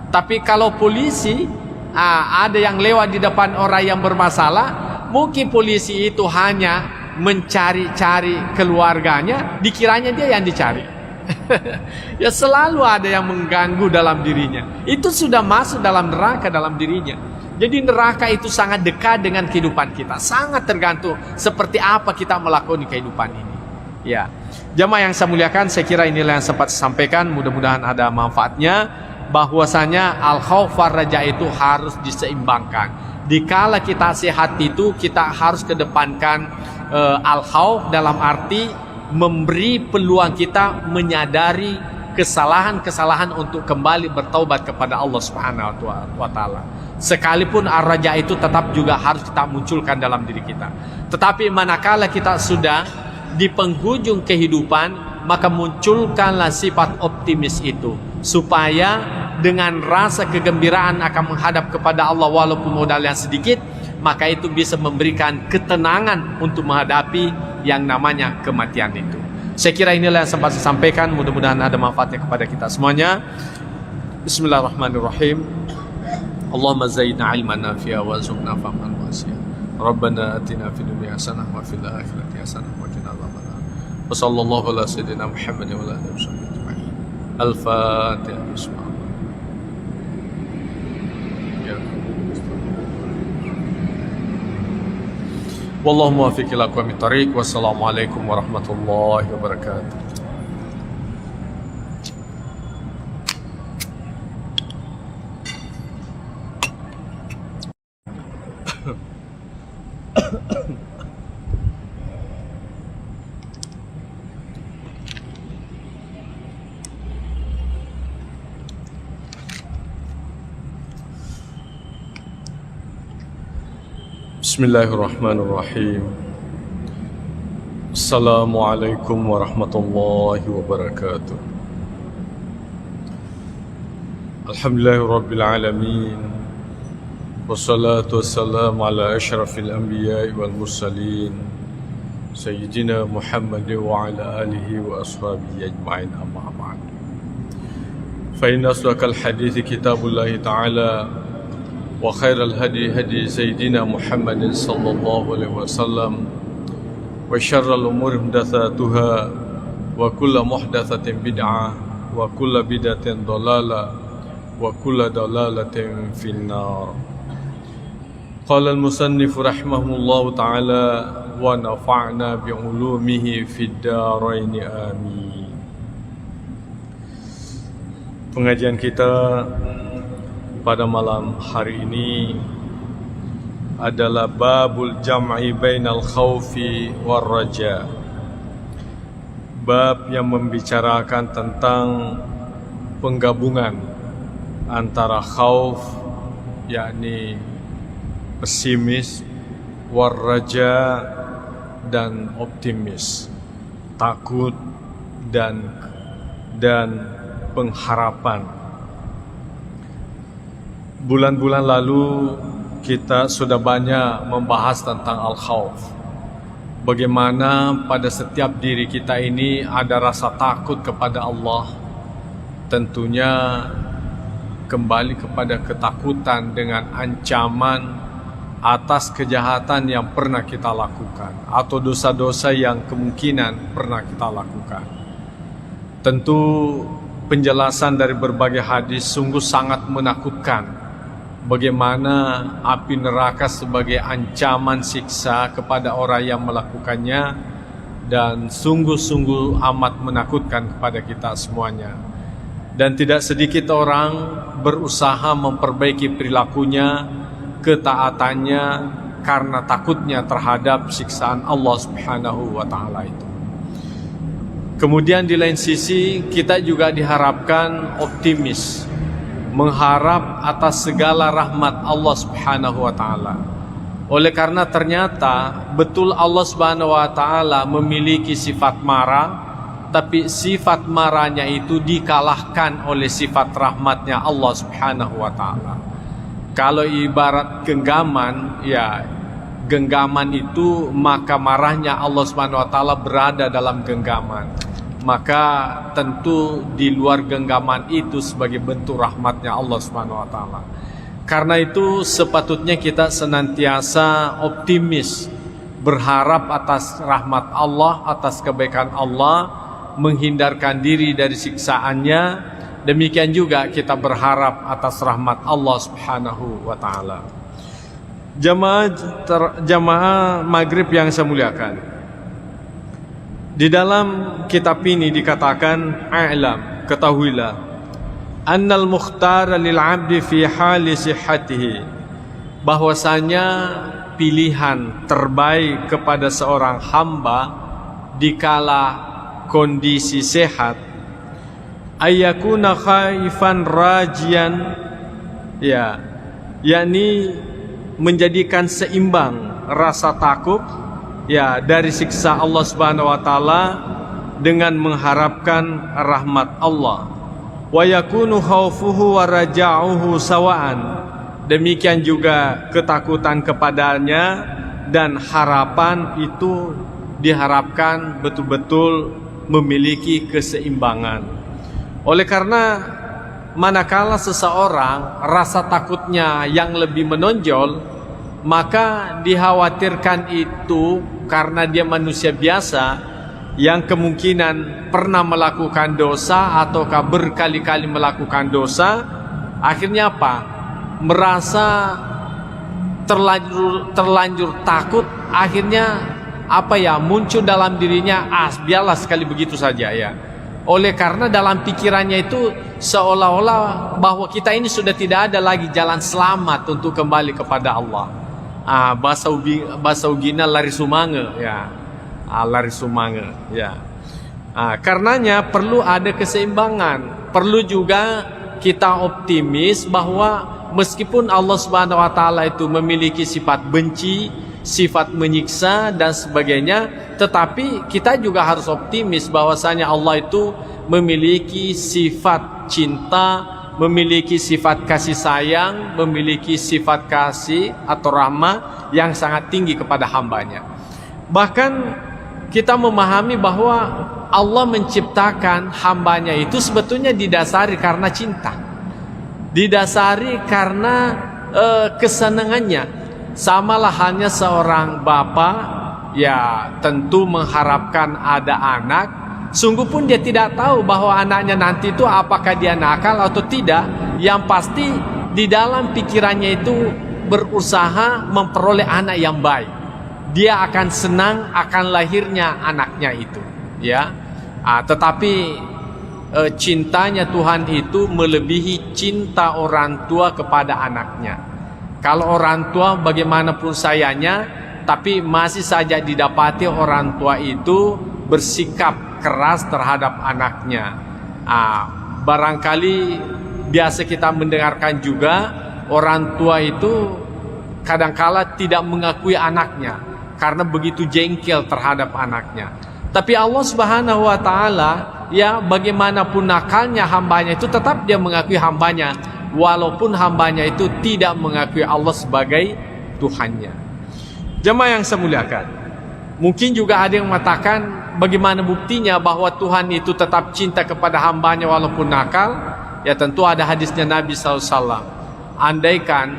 Tapi kalau polisi ada yang lewat di depan orang yang bermasalah, mungkin polisi itu hanya mencari-cari keluarganya, dikiranya dia yang dicari. Ya selalu ada yang mengganggu dalam dirinya. Itu sudah masuk dalam neraka dalam dirinya. Jadi neraka itu sangat dekat dengan kehidupan kita. Sangat tergantung seperti apa kita melakukan kehidupan ini. Ya, jamaah yang saya muliakan, saya kira inilah yang sempat saya sampaikan. Mudah-mudahan ada manfaatnya. Bahwasanya al-khauf war raja itu harus diseimbangkan. Dikala kita sehat itu, kita harus kedepankan al-khauf dalam arti memberi peluang kita menyadari kesalahan-kesalahan untuk kembali bertaubat kepada Allah Subhanahu wa taala. Sekalipun ar-raja itu tetap juga harus kita munculkan dalam diri kita. Tetapi manakala kita sudah di penghujung kehidupan, maka munculkanlah sifat optimis itu, supaya dengan rasa kegembiraan akan menghadap kepada Allah walaupun modal yang sedikit, maka itu bisa memberikan ketenangan untuk menghadapi yang namanya kematian itu. Saya kira inilah yang sempat saya sampaikan. Mudah-mudahan ada manfaatnya kepada kita semuanya. Bismillahirrahmanirrahim. Allahumma zaidna ilman nafi'a wa zukna fahman wasi'a. Rabbana atina fid dunya hasanah wa fil akhirati hasanah wa qina adzabannar. Wa sallallahu ala sayyidina Muhammad wa ala alihi wasallam ajma'in. Al-Fatihah. Bismillah. Wallahu muwaffiq ila aqwamit thariq. Wassalamualaikum warahmatullahi wabarakatuh. Bismillahirrahmanirrahim. Assalamualaikum warahmatullahi wabarakatuh. Alhamdulillahirabbil alamin. Wassalatu wassalamu ala asyrafil anbiya'i wal mursalin sayyidina Muhammad wa ala alihi wa ashabihi ajma'in, amma ba'd. Fa inna asdaqal hadithi kitabullahi ta'ala wa khairal hadi hadi sayyidina Muhammadin sallallahu alaihi wasallam wa syarral umuri muhdatsatuha wa kullu muhdatsatin bid'ah wa kullu bid'atin dhalalah wa kullu dhalalatin finnar. Qala al-musannif rahimahullahu ta'ala wa nafa'na bi ulumihi fid dharain amin. Pengajian kita pada malam hari ini adalah babul jam'i bainal khaufi war raja. bab yang membicarakan tentang penggabungan antara khauf, yakni pesimis, warraja, dan optimis, takut dan pengharapan. Bulan-bulan lalu kita sudah banyak membahas tentang al-khauf. Bagaimana pada setiap diri kita ini ada rasa takut kepada Allah. Tentunya kembali kepada ketakutan dengan ancaman atas kejahatan yang pernah kita lakukan atau dosa-dosa yang kemungkinan pernah kita lakukan. Tentu penjelasan dari berbagai hadis sungguh sangat menakutkan. Bagaimana api neraka sebagai ancaman siksa kepada orang yang melakukannya, dan sungguh-sungguh amat menakutkan kepada kita semuanya. Dan tidak sedikit orang berusaha memperbaiki perilakunya, ketaatannya, karena takutnya terhadap siksaan Allah Subhanahu wa Ta'ala itu. Kemudian di lain sisi kita juga diharapkan optimis, mengharap atas segala rahmat Allah Subhanahu wa Ta'ala. Oleh karena ternyata betul Allah Subhanahu wa Ta'ala memiliki sifat marah, tapi sifat marahnya itu dikalahkan oleh sifat rahmatnya Allah Subhanahu wa Ta'ala. Kalau ibarat genggaman, ya genggaman itu, maka marahnya Allah Subhanahu wa Ta'ala berada dalam genggaman. Maka tentu di luar genggaman itu sebagai bentuk rahmatnya Allah Subhanahu wa Ta'ala. Karena itu sepatutnya kita senantiasa optimis, berharap atas rahmat Allah, atas kebaikan Allah, menghindarkan diri dari siksaannya. Demikian juga kita berharap atas rahmat Allah Subhanahu wa Ta'ala. Jamaah maghrib yang saya muliakan, di dalam kitab ini dikatakan, a'lam, ketahuilah, annal mukhtara lil 'abdi fi hali sihhatihi, bahwasanya pilihan terbaik kepada seorang hamba dikala kondisi sehat, ayyakuna khaifan rajian, ya, yakni menjadikan seimbang rasa takut, ya, dari siksa Allah Subhanahu wa Ta'ala dengan mengharapkan rahmat Allah. Wa yakunu khaufuhu wa raja'uhu sawa'an, demikian juga ketakutan kepadanya dan harapan itu diharapkan betul-betul memiliki keseimbangan. Oleh karena manakala seseorang rasa takutnya yang lebih menonjol, maka dikhawatirkan itu karena dia manusia biasa yang kemungkinan pernah melakukan dosa ataukah berkali-kali melakukan dosa. Akhirnya apa? Merasa terlanjur takut. Akhirnya apa ya, muncul dalam dirinya, biarlah sekali begitu saja ya. Oleh karena dalam pikirannya itu seolah-olah bahwa kita ini sudah tidak ada lagi jalan selamat untuk kembali kepada Allah. Bahasa ugina lari sumange, ya. Lari sumange, ya. Karenanya perlu ada keseimbangan. Perlu juga kita optimis bahwa meskipun Allah Subhanahu wa Ta'ala itu memiliki sifat benci, sifat menyiksa dan sebagainya, tetapi kita juga harus optimis bahwasanya Allah itu memiliki sifat cinta, memiliki sifat kasih sayang, memiliki sifat kasih atau rahmah yang sangat tinggi kepada hambanya. Bahkan kita memahami bahwa Allah menciptakan hambanya itu sebetulnya didasari karena cinta, didasari karena kesenangannya. Samalah halnya seorang bapak, ya tentu mengharapkan ada anak. Sungguh pun dia tidak tahu bahwa anaknya nanti itu apakah dia nakal atau tidak. Yang pasti di dalam pikirannya itu berusaha memperoleh anak yang baik. Dia akan senang akan lahirnya anaknya itu, ya. Tetapi cintanya Tuhan itu melebihi cinta orang tua kepada anaknya. Kalau orang tua bagaimanapun sayangnya, tapi masih saja didapati orang tua itu bersikap keras terhadap anaknya. Barangkali biasa kita mendengarkan juga orang tua itu kadangkala tidak mengakui anaknya karena begitu jengkel terhadap anaknya. Tapi Allah Subhanahu wa taala, ya, bagaimanapun nakalnya hambanya itu tetap dia mengakui hambanya, walaupun hambanya itu tidak mengakui Allah sebagai Tuhannya. Jemaah yang saya muliakan, mungkin juga ada yang mengatakan bagaimana buktinya bahwa Tuhan itu tetap cinta kepada hambanya walaupun nakal? Ya tentu ada hadisnya Nabi SAW. Andaikan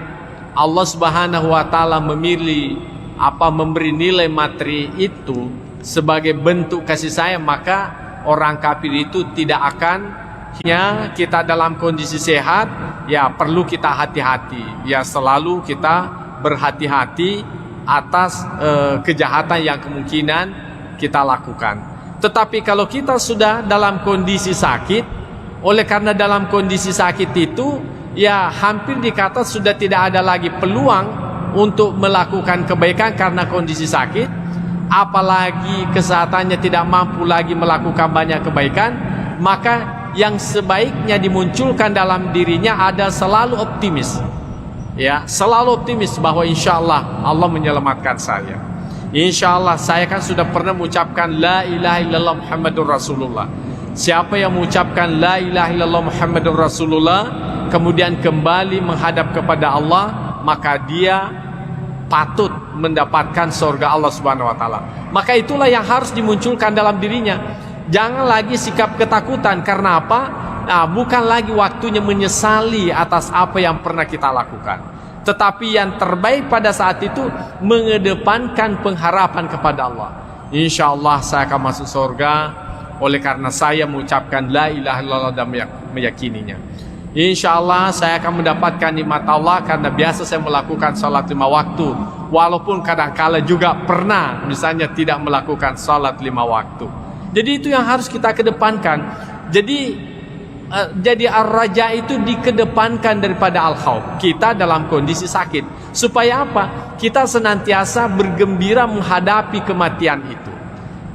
Allah Subhanahu wa taala memberi nilai materi itu sebagai bentuk kasih sayang, maka orang kafir itu tidak akan, ya, kita dalam kondisi sehat, ya perlu kita hati-hati, ya selalu kita berhati-hati atas kejahatan yang kemungkinan kita lakukan. Tetapi kalau kita sudah dalam kondisi sakit, oleh karena dalam kondisi sakit itu, ya hampir dikata sudah tidak ada lagi peluang untuk melakukan kebaikan karena kondisi sakit, apalagi kesehatannya tidak mampu lagi melakukan banyak kebaikan, maka yang sebaiknya dimunculkan dalam dirinya ada selalu optimis, ya, selalu optimis bahwa insya Allah Allah menyelamatkan saya. Insya Allah saya kan sudah pernah mengucapkan la ilaha illallah Muhammadur Rasulullah. Siapa yang mengucapkan la ilaha illallah Muhammadur Rasulullah kemudian kembali menghadap kepada Allah, maka dia patut mendapatkan surga Allah Subhanahu wa taala. Maka itulah yang harus dimunculkan dalam dirinya. Jangan lagi sikap ketakutan. Karena apa? Bukan lagi waktunya menyesali atas apa yang pernah kita lakukan, tetapi yang terbaik pada saat itu mengedepankan pengharapan kepada Allah. Insya Allah saya akan masuk surga oleh karena saya mengucapkan la ilaha illallah dan meyakininya. Insya Allah saya akan mendapatkan nikmat Allah karena biasa saya melakukan salat 5 waktu, walaupun kadangkala juga pernah misalnya tidak melakukan salat 5 waktu. Jadi itu yang harus kita kedepankan. Jadi ar-raja itu dikedepankan daripada al-khauf. Kita dalam kondisi sakit, supaya apa? Kita senantiasa bergembira menghadapi kematian itu.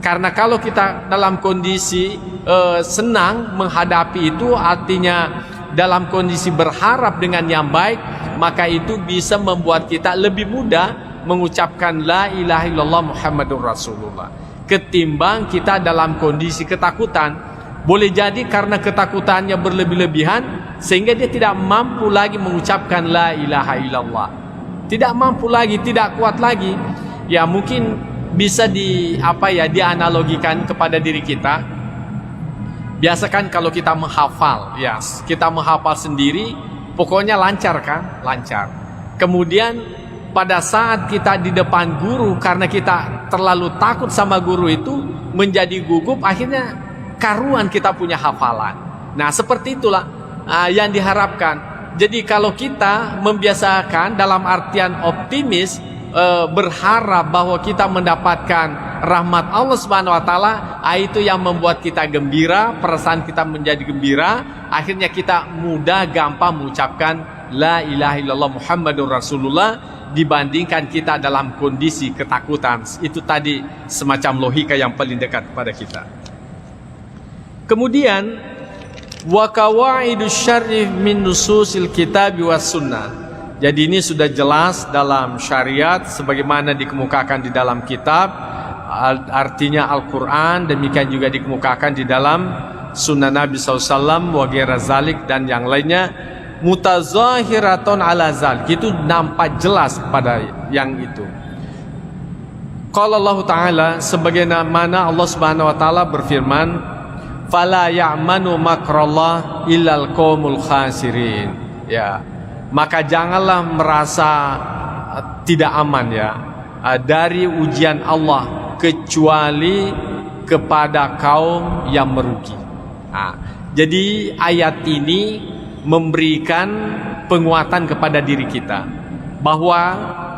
Karena kalau kita dalam kondisi senang menghadapi itu, artinya dalam kondisi berharap dengan yang baik, maka itu bisa membuat kita lebih mudah mengucapkan la ilaha illallah Muhammadur Rasulullah ketimbang kita dalam kondisi ketakutan. Boleh jadi karena ketakutannya berlebih-lebihan sehingga dia tidak mampu lagi mengucapkan la ilaha illallah, tidak mampu lagi, tidak kuat lagi. Ya mungkin bisa dianalogikan kepada diri kita. Biasa kan kalau kita menghafal, ya kita menghafal sendiri, pokoknya lancar kan, lancar. Kemudian pada saat kita di depan guru, karena kita terlalu takut sama guru itu, menjadi gugup, akhirnya karuan kita punya hafalan. Nah seperti itulah yang diharapkan. Jadi kalau kita membiasakan dalam artian optimis, berharap bahwa kita mendapatkan rahmat Allah Subhanahu wa taala, itu yang membuat kita gembira, perasaan kita menjadi gembira, akhirnya kita mudah gampang mengucapkan la ilaha illallah Muhammadur Rasulullah dibandingkan kita dalam kondisi ketakutan. Itu tadi semacam logika yang paling dekat kepada kita. Kemudian wa qawaidus syar'i min nususil kitab was sunnah. Jadi ini sudah jelas dalam syariat sebagaimana dikemukakan di dalam kitab, artinya Al-Quran, demikian juga dikemukakan di dalam sunnah Nabi SAW wa ghaira zalik dan yang lainnya, mutazahiratun ala zalik, itu nampak jelas pada yang itu. Qala Allah Ta'ala, sebagaimana Allah Subhanahu wa taala berfirman, fala ya'manu makrallah illal qaumul khasirin. Ya, maka janganlah merasa tidak aman ya dari ujian Allah kecuali kepada kaum yang merugi. Jadi ayat ini memberikan penguatan kepada diri kita bahwa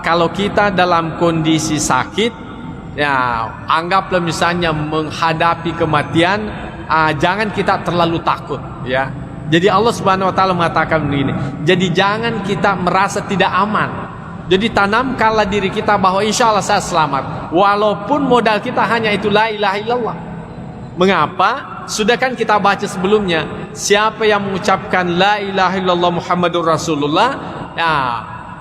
kalau kita dalam kondisi sakit, ya anggaplah misalnya menghadapi kematian, jangan kita terlalu takut ya. Jadi Allah Subhanahu wa taala mengatakan begini, jadi jangan kita merasa tidak aman. Jadi tanamkanlah diri kita bahwa insya Allah saya selamat, walaupun modal kita hanya itu la ilaha illallah. Mengapa? Sudah kan kita baca sebelumnya, siapa yang mengucapkan la ilaha illallah Muhammadur Rasulullah,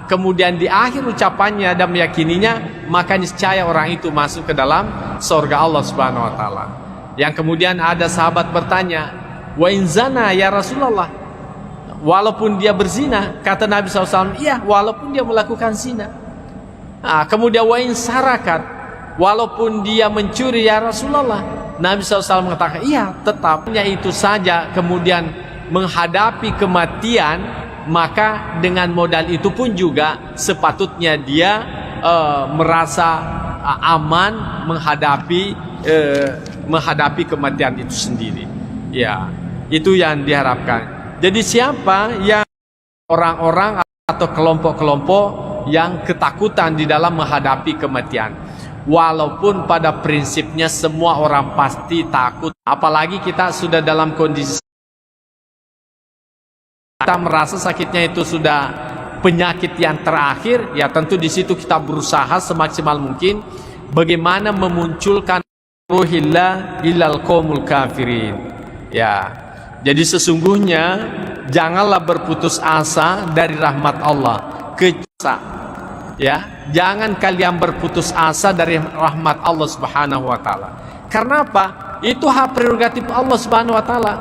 kemudian di akhir ucapannya dan meyakininya, maka niscaya orang itu masuk ke dalam surga Allah Subhanahu wa taala. Yang kemudian ada sahabat bertanya, wa in zana ya Rasulullah, walaupun dia berzina, kata Nabi SAW, iya walaupun dia melakukan zina. Kemudian wa in sarakat, walaupun dia mencuri ya Rasulullah, Nabi SAW mengatakan, iya tetapnya itu saja. Kemudian menghadapi kematian, maka dengan modal itu pun juga sepatutnya dia merasa aman menghadapi kematian itu sendiri. Ya, itu yang diharapkan. Jadi siapa yang orang-orang atau kelompok-kelompok yang ketakutan di dalam menghadapi kematian, walaupun pada prinsipnya semua orang pasti takut, apalagi kita sudah dalam kondisi kita merasa sakitnya itu sudah penyakit yang terakhir, ya tentu di situ kita berusaha semaksimal mungkin bagaimana memunculkan ruhillah ilal qaumul kafirin. Ya, jadi sesungguhnya janganlah berputus asa dari rahmat Allah. Ya, jangan kalian berputus asa dari rahmat Allah Subhanahu wa taala. Karena apa? Itu hak prerogatif Allah Subhanahu wa taala.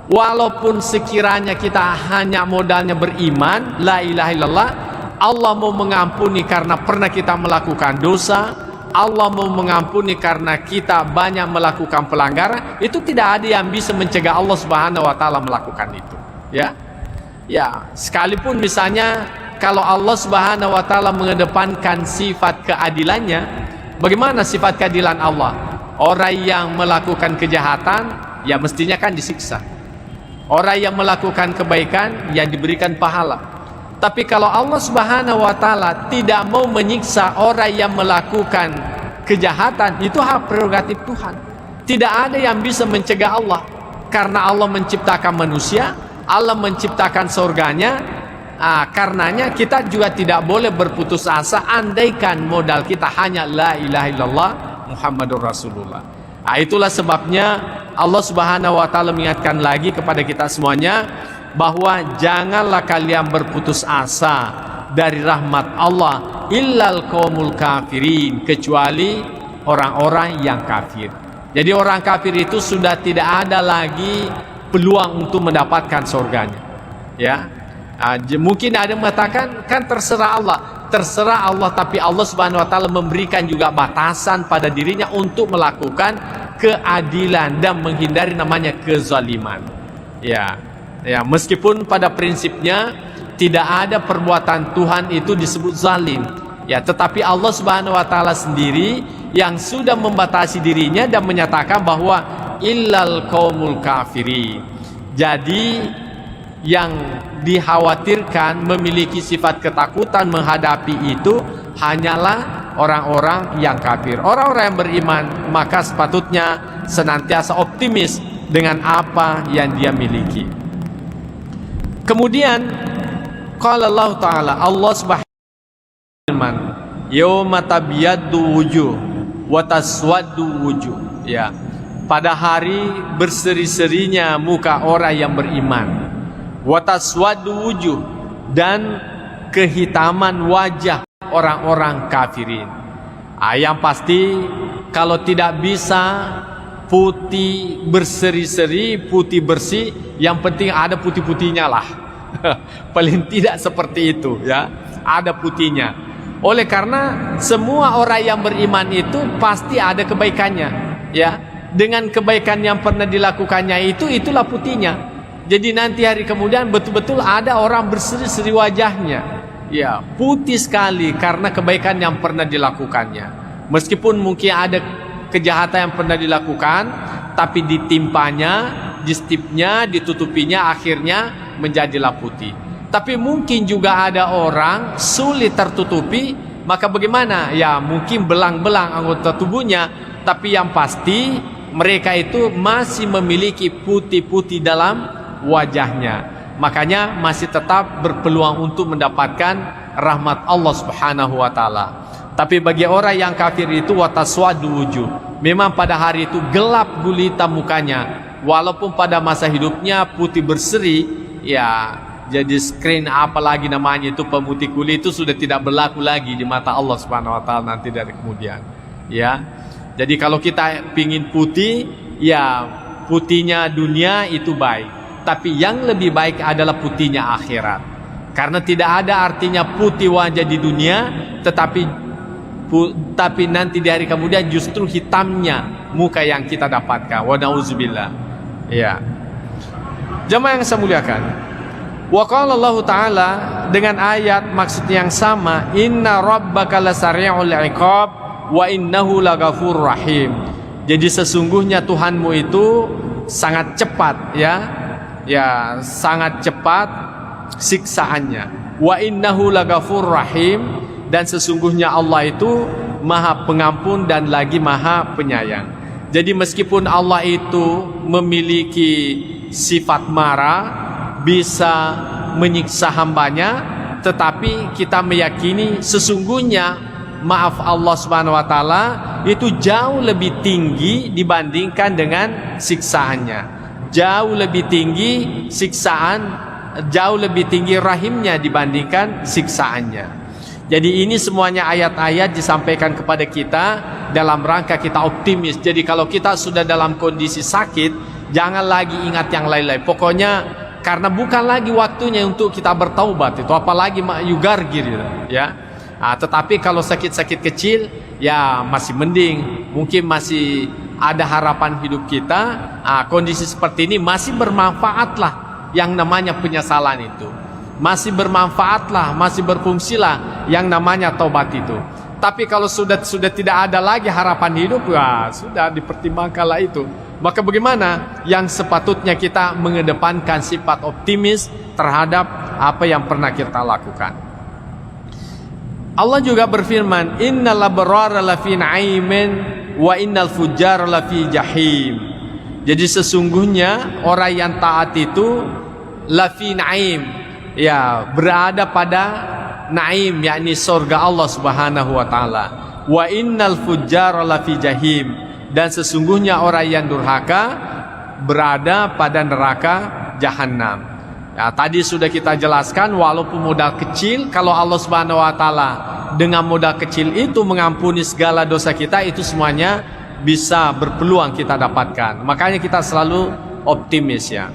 Walaupun sekiranya kita hanya modalnya beriman, la ilaha illallah, Allah mau mengampuni karena pernah kita melakukan dosa, Allah mau mengampuni karena kita banyak melakukan pelanggaran, itu tidak ada yang bisa mencegah Allah Subhanahu wa taala melakukan itu. Ya. Ya, sekalipun misalnya kalau Allah Subhanahu wa taala mengedepankan sifat keadilannya, bagaimana sifat keadilan Allah? Orang yang melakukan kejahatan ya mestinya kan disiksa. Orang yang melakukan kebaikan ya diberikan pahala. Tapi kalau Allah Subhanahu wa taala tidak mau menyiksa orang yang melakukan kejahatan, itu hak prerogatif Tuhan. Tidak ada yang bisa mencegah Allah. Karena Allah menciptakan manusia, Allah menciptakan surganya. Karenanya kita juga tidak boleh berputus asa andaikan modal kita hanya la ilaha illallah Muhammadur Rasulullah. Itulah sebabnya Allah Subhanahu wa taala mengingatkan lagi kepada kita semuanya bahwa janganlah kalian berputus asa dari rahmat Allah illal qaumul kafirin, kecuali orang-orang yang kafir. Jadi orang kafir itu sudah tidak ada lagi peluang untuk mendapatkan surganya. Ya. Mungkin ada yang mengatakan kan terserah Allah, tapi Allah Subhanahu wa taala memberikan juga batasan pada dirinya untuk melakukan keadilan dan menghindari namanya kezaliman. Ya, meskipun pada prinsipnya tidak ada perbuatan Tuhan itu disebut zalim. Ya, tetapi Allah Subhanahu wa taala sendiri yang sudah membatasi dirinya dan menyatakan bahwa illal qaumul kafirin. Jadi yang dikhawatirkan memiliki sifat ketakutan menghadapi itu hanyalah orang-orang yang kafir. Orang-orang yang beriman maka sepatutnya senantiasa optimis dengan apa yang dia miliki. Kemudian qala Allah taala, Allah Subhanahu wa taala, yauma tabyaddu wujuh wa taswaddu wujuh. Ya, pada hari berseri-serinya muka orang yang beriman, wataswadu wujuh, dan kehitaman wajah orang-orang kafirin. Yang pasti kalau tidak bisa putih berseri-seri, putih bersih, yang penting ada putih-putihnya lah. Paling tidak seperti itu ya, ada putihnya. Oleh karena semua orang yang beriman itu pasti ada kebaikannya ya. Dengan kebaikan yang pernah dilakukannya itulah putihnya. Jadi nanti hari kemudian betul-betul ada orang berseri-seri wajahnya. Ya, putih sekali karena kebaikan yang pernah dilakukannya. Meskipun mungkin ada kejahatan yang pernah dilakukan, tapi ditimpanya, distipnya, ditutupinya, akhirnya menjadilah putih. Tapi mungkin juga ada orang sulit tertutupi, maka bagaimana? Ya, mungkin belang-belang anggota tubuhnya, tapi yang pasti mereka itu masih memiliki putih-putih dalam wajahnya, makanya masih tetap berpeluang untuk mendapatkan rahmat Allah Subhanahu wa taala. Tapi bagi orang yang kafir itu wataswadu wujuh, memang pada hari itu gelap gulita mukanya, walaupun pada masa hidupnya putih berseri, ya jadi screen apalagi namanya itu pemutih kulit itu sudah tidak berlaku lagi di mata Allah Subhanahu wa taala nanti dari kemudian. Ya. Jadi kalau kita pingin putih, ya putihnya dunia itu baik, tapi yang lebih baik adalah putihnya akhirat. Karena tidak ada artinya putih wajah di dunia, tapi nanti di hari kemudian justru hitamnya muka yang kita dapatkan. Wa nauzubillah. Ya. Jamaah yang saya muliakan. Wa qala Allah Ta'ala dengan ayat maksud yang sama, inna rabbaka lasari'ul iqab wa innahu laghafurur rahim. Jadi sesungguhnya Tuhanmu itu sangat cepat, ya. Ya, sangat cepat siksaannya. Wa innahu laghafurur rahim, dan sesungguhnya Allah itu Maha Pengampun dan lagi Maha Penyayang. Jadi meskipun Allah itu memiliki sifat marah, bisa menyiksa hambanya, tetapi kita meyakini sesungguhnya maaf Allah Subhanahu wa taala itu jauh lebih tinggi dibandingkan dengan siksaannya. Jauh lebih tinggi siksaan, jauh lebih tinggi rahimnya dibandingkan siksaannya. Jadi ini semuanya ayat-ayat disampaikan kepada kita dalam rangka kita optimis. Jadi kalau kita sudah dalam kondisi sakit, jangan lagi ingat yang lain-lain. Pokoknya karena bukan lagi waktunya untuk kita bertaubat itu, apalagi yugargir gitu, ya. Nah, tetapi kalau sakit-sakit kecil, ya masih mending, mungkin masih ada harapan hidup kita. Nah, kondisi seperti ini masih bermanfaatlah yang namanya penyesalan itu. Masih bermanfaatlah, masih berfungsilah yang namanya taubat itu. Tapi kalau sudah tidak ada lagi harapan hidup, ya sudah dipertimbangkanlah itu. Maka bagaimana? Yang sepatutnya kita mengedepankan sifat optimis terhadap apa yang pernah kita lakukan. Allah juga berfirman, innal abrara lafi na'imin wa innal fujjara lafi jahim. Jadi sesungguhnya orang yang taat itu lafi na'im, ya berada pada naim, yakni surga Allah Subhanahu wa taala. Wa innal fujjara lafi jahim, dan sesungguhnya orang yang durhaka berada pada neraka jahanam. Ya, tadi sudah kita jelaskan, walaupun modal kecil, kalau Allah Subhanahu wa taala dengan modal kecil itu mengampuni segala dosa kita, itu semuanya bisa berpeluang kita dapatkan. Makanya kita selalu optimis, ya.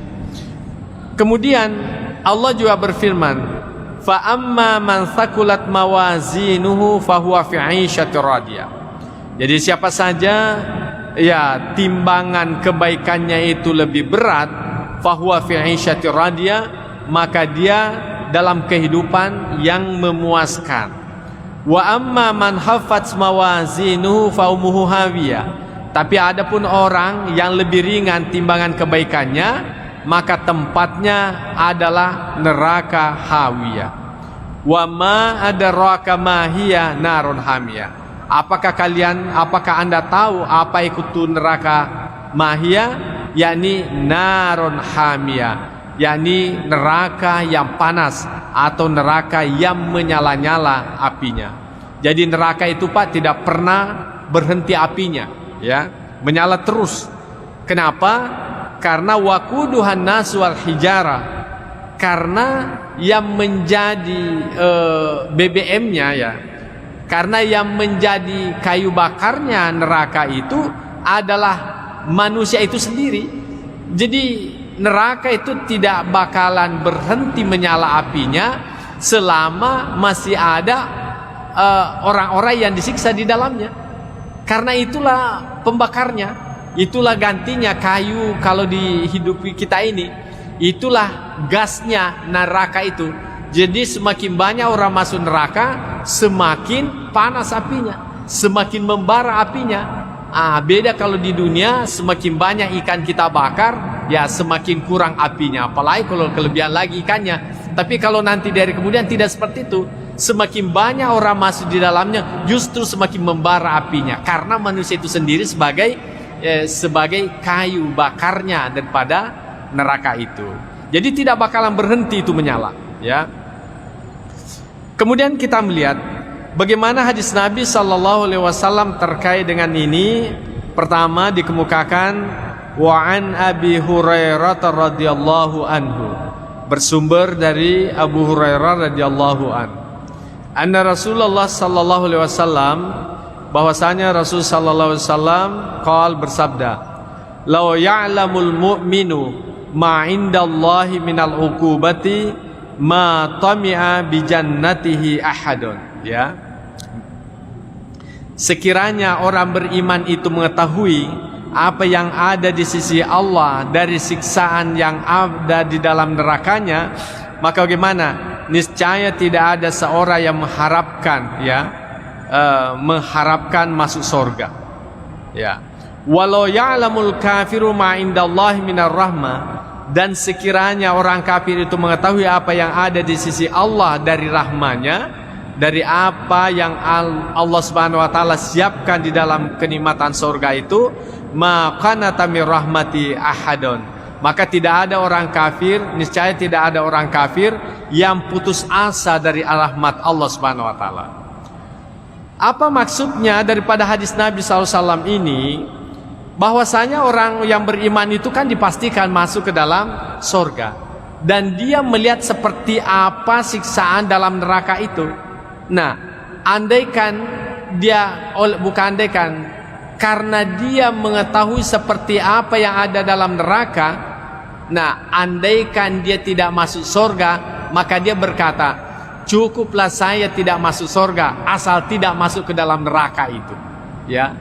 Kemudian Allah juga berfirman, fa amma man thaqulat mawazinuhu fahuwa fi 'ishatir radiyah. Jadi siapa saja ya timbangan kebaikannya itu lebih berat, fahuwa fi 'ishatir radiyah, maka dia dalam kehidupan yang memuaskan. Wa amma man haffat mawazinuhu fa ummuhu hawiyah. Tapi adapun orang yang lebih ringan timbangan kebaikannya, maka tempatnya adalah neraka hawiyah. Wa ma adraka ma hiya narun hamiyah. Apakah Anda tahu apa itu neraka mahiyah? Yakni narun hamiyah, yakni neraka yang panas atau neraka yang menyala-nyala apinya. Jadi neraka itu Pak tidak pernah berhenti apinya, ya, menyala terus. Kenapa? Karena waquduhan nas wal hijara, karena yang menjadi BBM-nya, ya, karena yang menjadi kayu bakarnya neraka itu adalah manusia itu sendiri. Jadi neraka itu tidak bakalan berhenti menyala apinya selama masih ada orang-orang yang disiksa di dalamnya. Karena itulah pembakarnya. Itulah gantinya kayu kalau di hidup kita ini. Itulah gasnya neraka itu. Jadi semakin banyak orang masuk neraka, semakin panas apinya, semakin membara apinya. Beda kalau di dunia, semakin banyak ikan kita bakar, ya semakin kurang apinya. Apalagi kalau kelebihan lagi ikannya. Tapi kalau nanti dari kemudian tidak seperti itu. Semakin banyak orang masuk di dalamnya, justru semakin membara apinya. Karena manusia itu sendiri sebagai kayu bakarnya daripada neraka itu. Jadi tidak bakalan berhenti itu menyala, ya. Kemudian kita melihat bagaimana hadis Nabi SAW terkait dengan ini. Pertama dikemukakan wa an Abi Hurairah radhiyallahu anhu, bersumber dari Abu Hurairah radhiyallahu anhu, anna Rasulullah sallallahu alaihi wasallam, bahwasanya Rasul sallallahu alaihi wasallam qala, bersabda, law ya'lamul mu'minu ma indallahi minal uqubati ma tami'a bi jannatihi ahadun. Ya, sekiranya orang beriman itu mengetahui apa yang ada di sisi Allah dari siksaan yang ada di dalam nerakanya, maka bagaimana? Niscaya tidak ada seorang yang mengharapkan, ya, mengharapkan masuk surga. Ya, walau ya'lamul kafiru ma indallahi minar rahmah, dan sekiranya orang kafir itu mengetahui apa yang ada di sisi Allah dari rahmanya, dari apa yang Allah Subhanahu wa taala siapkan di dalam kenikmatan surga itu, maka natamir rahmati ahadun, maka tidak ada orang kafir, niscaya tidak ada orang kafir yang putus asa dari rahmat Allah Subhanahu wa taala. Apa maksudnya daripada hadis Nabi SAW ini? Bahwasanya orang yang beriman itu kan dipastikan masuk ke dalam surga, dan dia melihat seperti apa siksaan dalam neraka itu. Nah, andaikan dia, bukan andaikan, karena dia mengetahui seperti apa yang ada dalam neraka, nah, andaikan dia tidak masuk surga, maka dia berkata, cukuplah saya tidak masuk surga asal tidak masuk ke dalam neraka itu. Ya,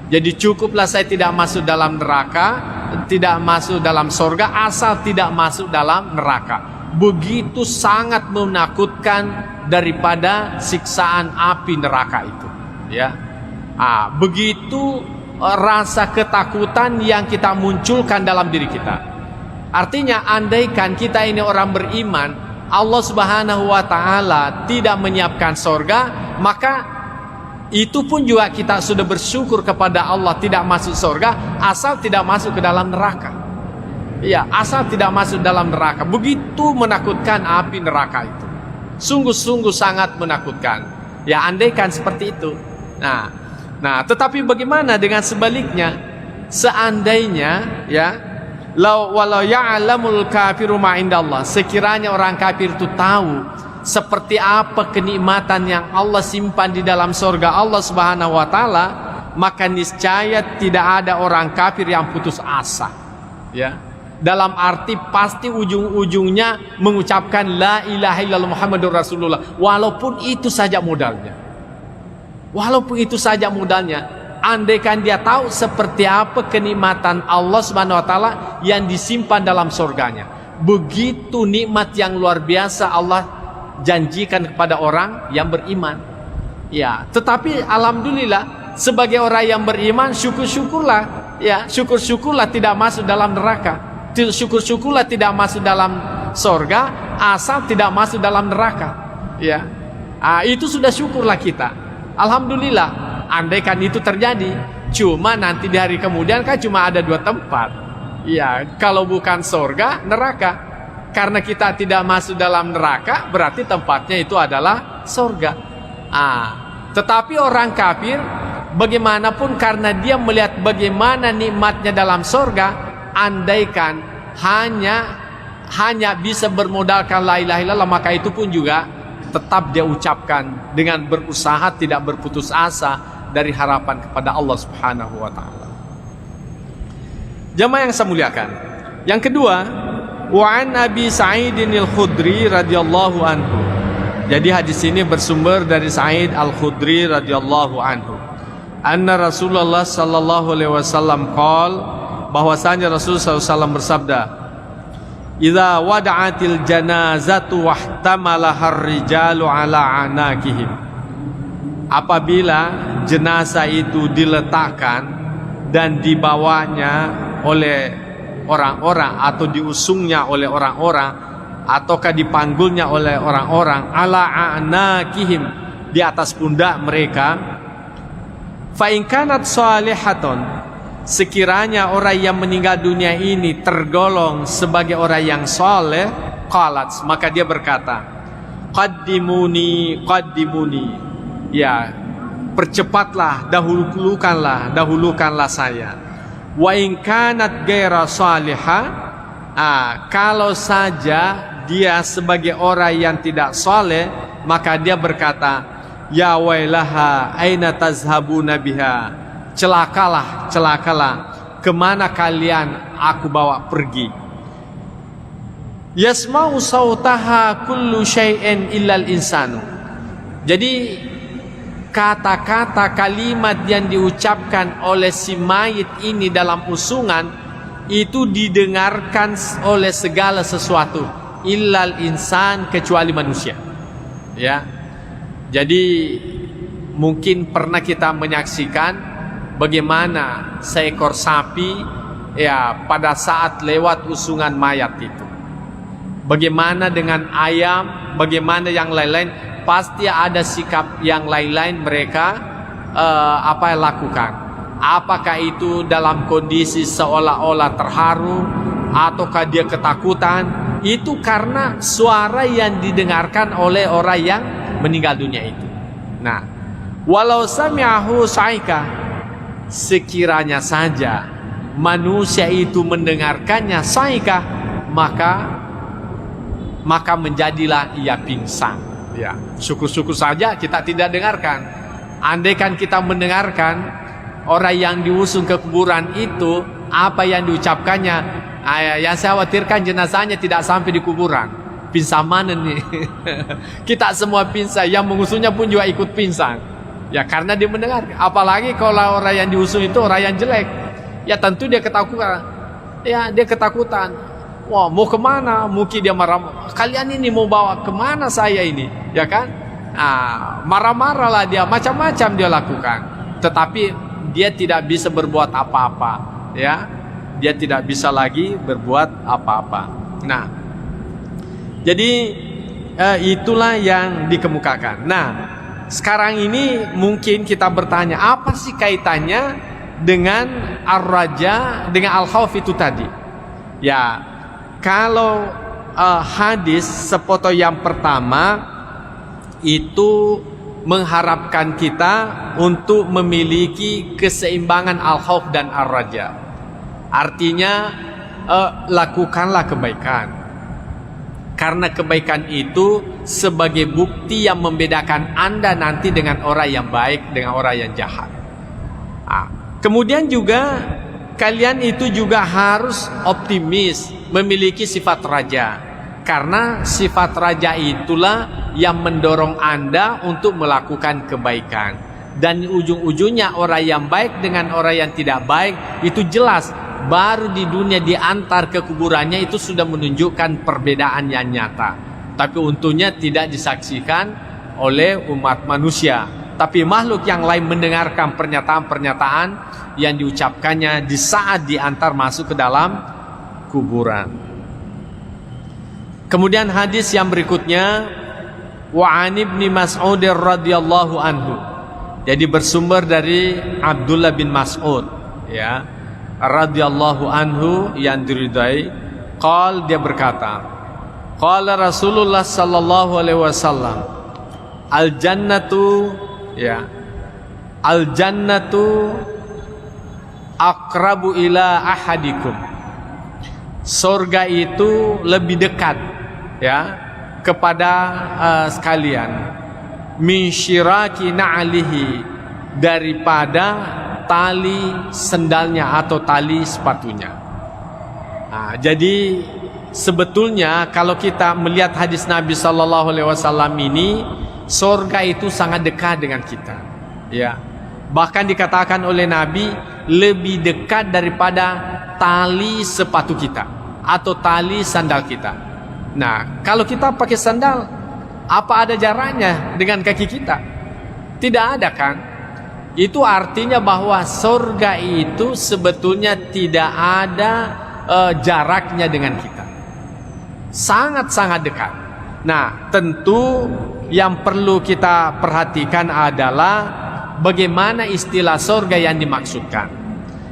jadi cukuplah saya tidak masuk dalam neraka, tidak masuk dalam surga asal tidak masuk dalam neraka. Begitu sangat menakutkan daripada siksaan api neraka itu. Ya, begitu rasa ketakutan yang kita munculkan dalam diri kita. Artinya andaikan kita ini orang beriman, Allah Subhanahu wa taala tidak menyiapkan surga, maka itu pun juga kita sudah bersyukur kepada Allah tidak masuk surga asal tidak masuk ke dalam neraka. Ya, asal tidak masuk dalam neraka. Begitu menakutkan api neraka itu. Sungguh-sungguh sangat menakutkan. Ya, andaikan seperti itu. Nah, tetapi bagaimana dengan sebaliknya? Seandainya, ya, walau ya'lamul kafiru ma indallah, sekiranya orang kafir itu tahu seperti apa kenikmatan yang Allah simpan di dalam surga Allah Subhanahu wa taala, maka niscaya tidak ada orang kafir yang putus asa. Ya, dalam arti pasti ujung-ujungnya mengucapkan la ilaha illallah Muhammadur Rasulullah, walaupun itu saja modalnya. Walaupun itu saja modalnya, andaikan dia tahu seperti apa kenikmatan Allah Subhanahu wa taala yang disimpan dalam surganya. Begitu nikmat yang luar biasa Allah janjikan kepada orang yang beriman. Ya, tetapi alhamdulillah sebagai orang yang beriman, syukur-syukurlah, ya, syukur-syukurlah tidak masuk dalam neraka. Syukur-syukurlah tidak masuk dalam surga asal tidak masuk dalam neraka. Ya, itu sudah syukurlah kita. Alhamdulillah. Andaikan itu terjadi, cuma nanti di hari kemudian kan cuma ada dua tempat. Ya, kalau bukan surga, neraka. Karena kita tidak masuk dalam neraka, berarti tempatnya itu adalah surga. Tetapi orang kafir, bagaimanapun karena dia melihat bagaimana nikmatnya dalam surga, andaikan hanya bisa bermodalkan la ilaha illallah, maka itu pun juga tetap dia ucapkan dengan berusaha tidak berputus asa dari harapan kepada Allah Subhanahu wa taala. Jamaah yang saya muliakan. Yang kedua, wa an Abi Sa'id al-Khudri radhiyallahu anhu. Jadi hadis ini bersumber dari Sa'id al-Khudri radhiyallahu anhu. Anna Rasulullah sallallahu alaihi wasallam qala, bahwasanya Rasulullah SAW bersabda, idza wada'atil janazatu wahtamalaha ar-rijalu ala anakihim, apabila jenazah itu diletakkan dan dibawanya oleh orang-orang atau diusungnya oleh orang-orang ataukah dipanggulnya oleh orang-orang ala anakihim, di atas pundak mereka, fa in kanat salihatun, sekiranya orang yang meninggal dunia ini tergolong sebagai orang yang soleh, qalat, maka dia berkata, qaddimuni, qaddimuni, ya, percepatlah, dahulukanlah saya. Wa in kanat ghaira salihah, kalau saja dia sebagai orang yang tidak saleh, maka dia berkata, ya wailaha aina tazhabuna biha, celakalah, kemana kalian aku bawa pergi. Yasma'u sautaha kullu syai'in illal insanu. Jadi kata-kata kalimat yang diucapkan oleh si mayit ini dalam usungan itu didengarkan oleh segala sesuatu, illal insan, kecuali manusia. Ya. Jadi mungkin pernah kita menyaksikan bagaimana seekor sapi ya pada saat lewat usungan mayat itu. Bagaimana dengan ayam, bagaimana yang lain-lain, pasti ada sikap yang lain-lain mereka lakukan. Apakah itu dalam kondisi seolah-olah terharu ataukah dia ketakutan? Itu karena suara yang didengarkan oleh orang yang meninggal dunia itu. Nah, walau sami'ahu sa'ika, sekiranya saja manusia itu mendengarkannya sa'ika, maka menjadilah ia pingsan. Ya, syukur-syukur saja kita tidak dengarkan. Andaikan kita mendengarkan orang yang diusung ke kuburan itu, apa yang diucapkannya, yang saya khawatirkan jenazahnya tidak sampai di kuburan. Pingsan mana nih? Kita semua pingsan, yang mengusungnya pun juga ikut pingsan. Ya karena dia mendengar. Apalagi kalau orang yang diusung itu orang yang jelek, ya tentu dia ketakutan. Ya dia ketakutan. Wah, mau kemana? Mungkin dia marah. Kalian ini mau bawa kemana saya ini? Ya kan? Marah-marahlah dia, macam-macam dia lakukan. Tetapi dia tidak bisa berbuat apa-apa. Ya, dia tidak bisa lagi berbuat apa-apa. Nah, jadi itulah yang dikemukakan. Nah, sekarang ini mungkin kita bertanya, apa sih kaitannya dengan ar-raja, dengan al-khauf itu tadi? Ya, kalau hadis sepotong yang pertama itu mengharapkan kita untuk memiliki keseimbangan al-khauf dan ar-raja. Artinya lakukanlah kebaikan, karena kebaikan itu sebagai bukti yang membedakan Anda nanti dengan orang yang baik dengan orang yang jahat. Kemudian juga kalian itu juga harus optimis, memiliki sifat raja, karena sifat raja itulah yang mendorong Anda untuk melakukan kebaikan. Dan ujung-ujungnya orang yang baik dengan orang yang tidak baik itu jelas, baru di dunia diantar ke kuburannya itu sudah menunjukkan perbedaan yang nyata. Tapi untungnya tidak disaksikan oleh umat manusia, tapi makhluk yang lain mendengarkan pernyataan-pernyataan yang diucapkannya di saat diantar masuk ke dalam kuburan. Kemudian hadis yang berikutnya, wa an ibni Mas'ud radhiyallahu anhu. Jadi bersumber dari Abdullah bin Mas'ud, ya, radhiyallahu anhu yang diridai. Dia berkata, qala Rasulullah sallallahu alaihi wasallam, al jannatu, ya, al jannatu aqrabu ila ahadikum. Surga itu lebih dekat, ya, kepada sekalian, min syiraki na'alihi, daripada tali sendalnya atau tali sepatunya. Jadi sebetulnya kalau kita melihat hadis Nabi sallallahu alaihi wasallam ini, surga itu sangat dekat dengan kita, ya. Bahkan dikatakan oleh Nabi lebih dekat daripada tali sepatu kita atau tali sandal kita. Nah, kalau kita pakai sandal, apa ada jaraknya dengan kaki kita? Tidak ada kan? Itu artinya bahwa surga itu sebetulnya tidak ada jaraknya dengan kita. Sangat-sangat dekat. Nah, tentu yang perlu kita perhatikan adalah bagaimana istilah surga yang dimaksudkan.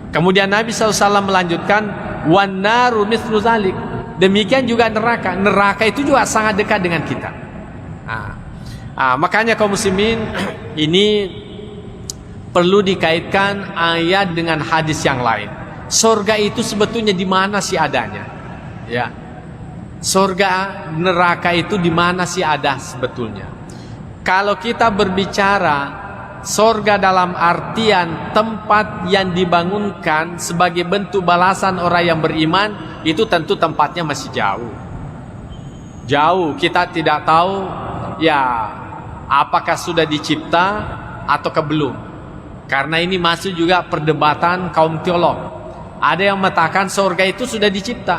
Kemudian Nabi SAW melanjutkan, wan naru mithlu zalik. Demikian juga neraka. Neraka itu juga sangat dekat dengan kita. Makanya kaum muslimin, ini perlu dikaitkan ayat dengan hadis yang lain. Surga itu sebetulnya di mana sih adanya? Ya. Surga, neraka itu di mana sih ada sebetulnya? Kalau kita berbicara surga dalam artian tempat yang dibangunkan sebagai bentuk balasan orang yang beriman, itu tentu tempatnya masih jauh. Jauh, kita tidak tahu ya apakah sudah dicipta ataukah belum. Karena ini masuk juga perdebatan kaum teolog. Ada yang mengatakan surga itu sudah dicipta.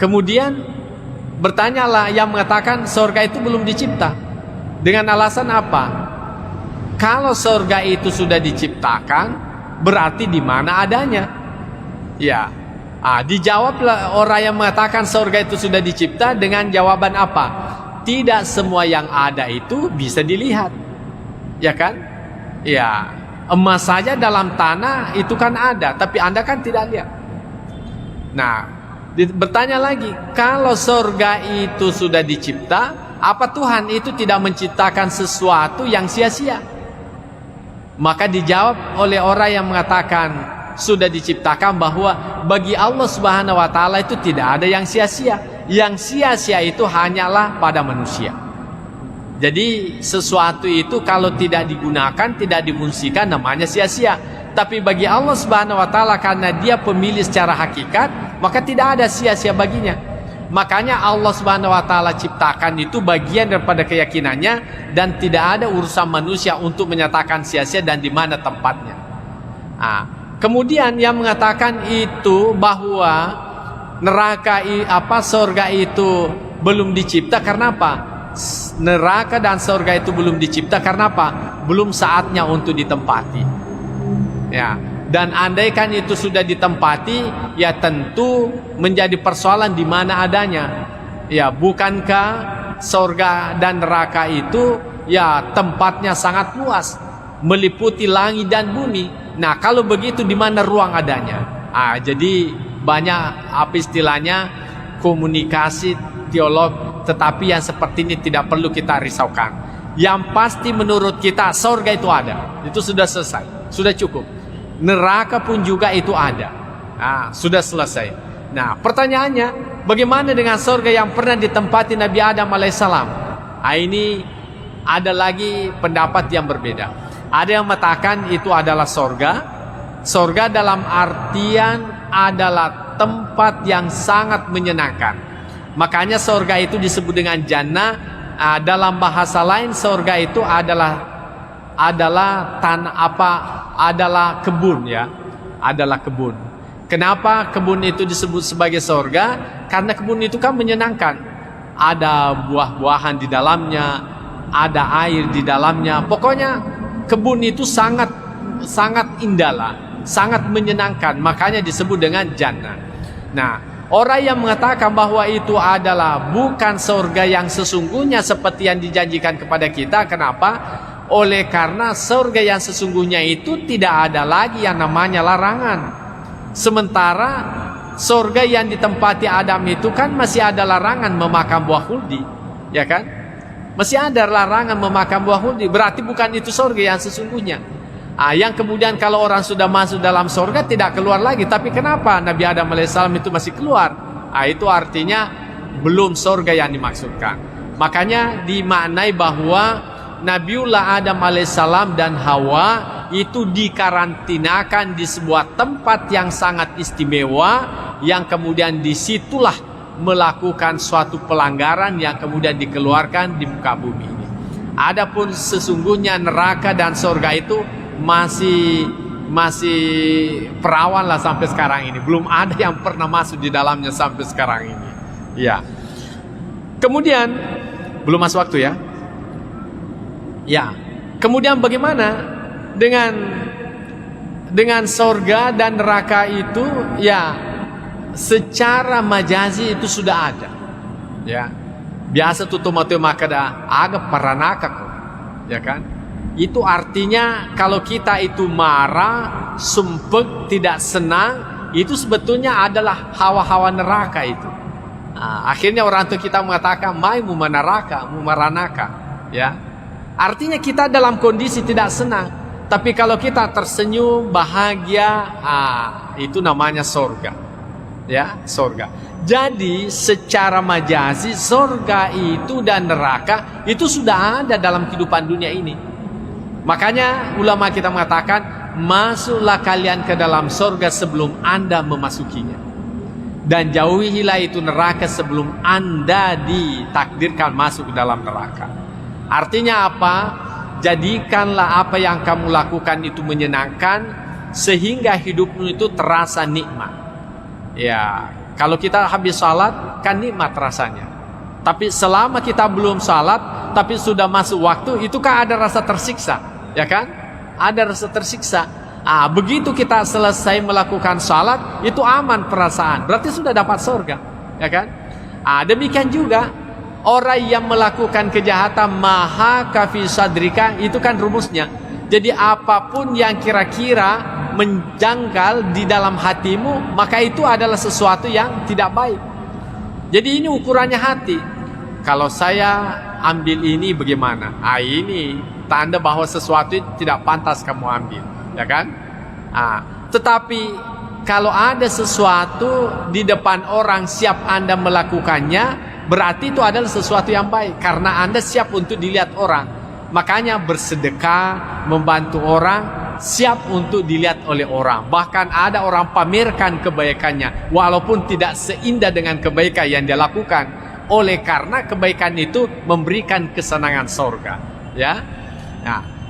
Kemudian bertanyalah yang mengatakan surga itu belum dicipta. Dengan alasan apa? Kalau surga itu sudah diciptakan, berarti di mana adanya? Ya, dijawablah orang yang mengatakan surga itu sudah dicipta dengan jawaban apa? Tidak semua yang ada itu bisa dilihat, ya kan? Ya, emas saja dalam tanah itu kan ada, tapi Anda kan tidak lihat. Nah, bertanya lagi, kalau surga itu sudah dicipta, apa Tuhan itu tidak menciptakan sesuatu yang sia-sia? Maka dijawab oleh orang yang mengatakan sudah diciptakan bahwa bagi Allah Subhanahu wa taala itu tidak ada yang sia-sia. Yang sia-sia itu hanyalah pada manusia. Jadi sesuatu itu kalau tidak digunakan, tidak difungsikan, namanya sia-sia. Tapi bagi Allah Subhanahu wa taala, karena Dia pemilih secara hakikat, maka tidak ada sia-sia baginya. Makanya Allah Subhanahu wa taala ciptakan itu bagian daripada keyakinannya, dan tidak ada urusan manusia untuk menyatakan sia-sia dan di mana tempatnya. Kemudian yang mengatakan itu bahwa neraka surga itu belum dicipta karena apa? Neraka dan surga itu belum dicipta karena apa? Belum saatnya untuk ditempati. Ya, dan andaikan itu sudah ditempati, ya tentu menjadi persoalan di mana adanya. Ya, bukankah surga dan neraka itu ya tempatnya sangat luas, meliputi langit dan bumi. Nah, kalau begitu di mana ruang adanya? Jadi banyak istilahnya komunikasi teolog, tetapi yang seperti ini tidak perlu kita risaukan. Yang pasti menurut kita surga itu ada, itu sudah selesai, sudah cukup. Neraka pun juga itu ada, sudah selesai. Nah, pertanyaannya, bagaimana dengan surga yang pernah ditempati Nabi Adam alaihissalam? Ini ada lagi pendapat yang berbeda. Ada yang mengatakan itu adalah surga. Surga dalam artian adalah tempat yang sangat menyenangkan. Makanya surga itu disebut dengan jannah. Dalam bahasa lain surga itu adalah tanah adalah kebun, ya. Adalah kebun. Kenapa kebun itu disebut sebagai surga? Karena kebun itu kan menyenangkan. Ada buah-buahan di dalamnya, ada air di dalamnya. Pokoknya kebun itu sangat indah lah, sangat menyenangkan. Makanya disebut dengan jannah. Nah, orang yang mengatakan bahwa itu adalah bukan surga yang sesungguhnya seperti yang dijanjikan kepada kita. Kenapa? Oleh karena surga yang sesungguhnya itu tidak ada lagi yang namanya larangan. Sementara surga yang ditempati Adam itu kan masih ada larangan memakan buah khuldi, ya kan? Masih ada larangan memakan buah khuldi. Berarti bukan itu surga yang sesungguhnya. Yang kemudian kalau orang sudah masuk dalam surga tidak keluar lagi. Tapi kenapa Nabi Adam alaihissalam itu masih keluar? Itu artinya belum surga yang dimaksudkan. Makanya dimaknai bahwa Nabiullah Adam alaihissalam dan Hawa itu dikarantinakan di sebuah tempat yang sangat istimewa, yang kemudian disitulah melakukan suatu pelanggaran yang kemudian dikeluarkan di muka bumi ini. Adapun sesungguhnya neraka dan surga itu masih perawan lah sampai sekarang ini. Belum ada yang pernah masuk di dalamnya sampai sekarang ini. Ya. Kemudian belum masuk waktu ya. Ya. Kemudian bagaimana dengan surga dan neraka itu? Ya, secara majazi itu sudah ada. Ya. Biasa tuh tomato makada agak paranaka kok. Ya kan? Itu artinya kalau kita itu marah, sumpek, tidak senang, itu sebetulnya adalah hawa-hawa neraka itu. Akhirnya orang tua kita mengatakan mai mumanaraka, mumaranaka, ya. Artinya kita dalam kondisi tidak senang. Tapi kalau kita tersenyum, bahagia, itu namanya surga. Ya, surga. Jadi secara majazi surga itu dan neraka itu sudah ada dalam kehidupan dunia ini. Makanya ulama kita mengatakan, masuklah kalian ke dalam surga sebelum Anda memasukinya, dan jauhilah itu neraka sebelum Anda ditakdirkan masuk ke dalam neraka. Artinya apa? Jadikanlah apa yang kamu lakukan itu menyenangkan, sehingga hidupmu itu terasa nikmat. Ya, kalau kita habis salat kan nikmat rasanya. Tapi selama kita belum salat tapi sudah masuk waktu, itu kan ada rasa tersiksa, ya kan? Ada rasa tersiksa. Begitu kita selesai melakukan salat, itu aman perasaan. Berarti sudah dapat surga, ya kan? Demikian juga orang yang melakukan kejahatan, maha kafi sadrika, itu kan rumusnya. Jadi apapun yang kira-kira menjanggal di dalam hatimu, maka itu adalah sesuatu yang tidak baik. Jadi ini ukurannya hati. Kalau saya ambil ini bagaimana? Ini tanda bahwa sesuatu tidak pantas kamu ambil, ya kan? Tetapi kalau ada sesuatu di depan orang siap Anda melakukannya, berarti itu adalah sesuatu yang baik, karena Anda siap untuk dilihat orang. Makanya bersedekah, membantu orang, siap untuk dilihat oleh orang. Bahkan ada orang pamerkan kebaikannya walaupun tidak seindah dengan kebaikan yang dia lakukan, oleh karena kebaikan itu memberikan kesenangan surga, ya.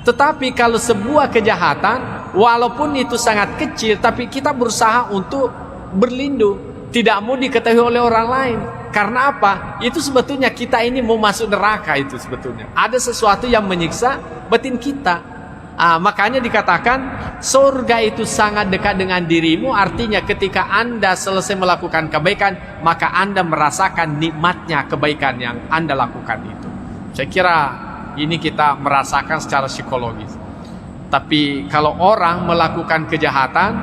Tetapi kalau sebuah kejahatan, walaupun itu sangat kecil, tapi kita berusaha untuk berlindung, tidak mau diketahui oleh orang lain. Karena apa? Itu sebetulnya kita ini mau masuk neraka. Itu sebetulnya ada sesuatu yang menyiksa batin kita. Makanya dikatakan surga itu sangat dekat dengan dirimu. Artinya ketika Anda selesai melakukan kebaikan, maka Anda merasakan nikmatnya kebaikan yang Anda lakukan itu. Saya kira ini kita merasakan secara psikologis. Tapi kalau orang melakukan kejahatan,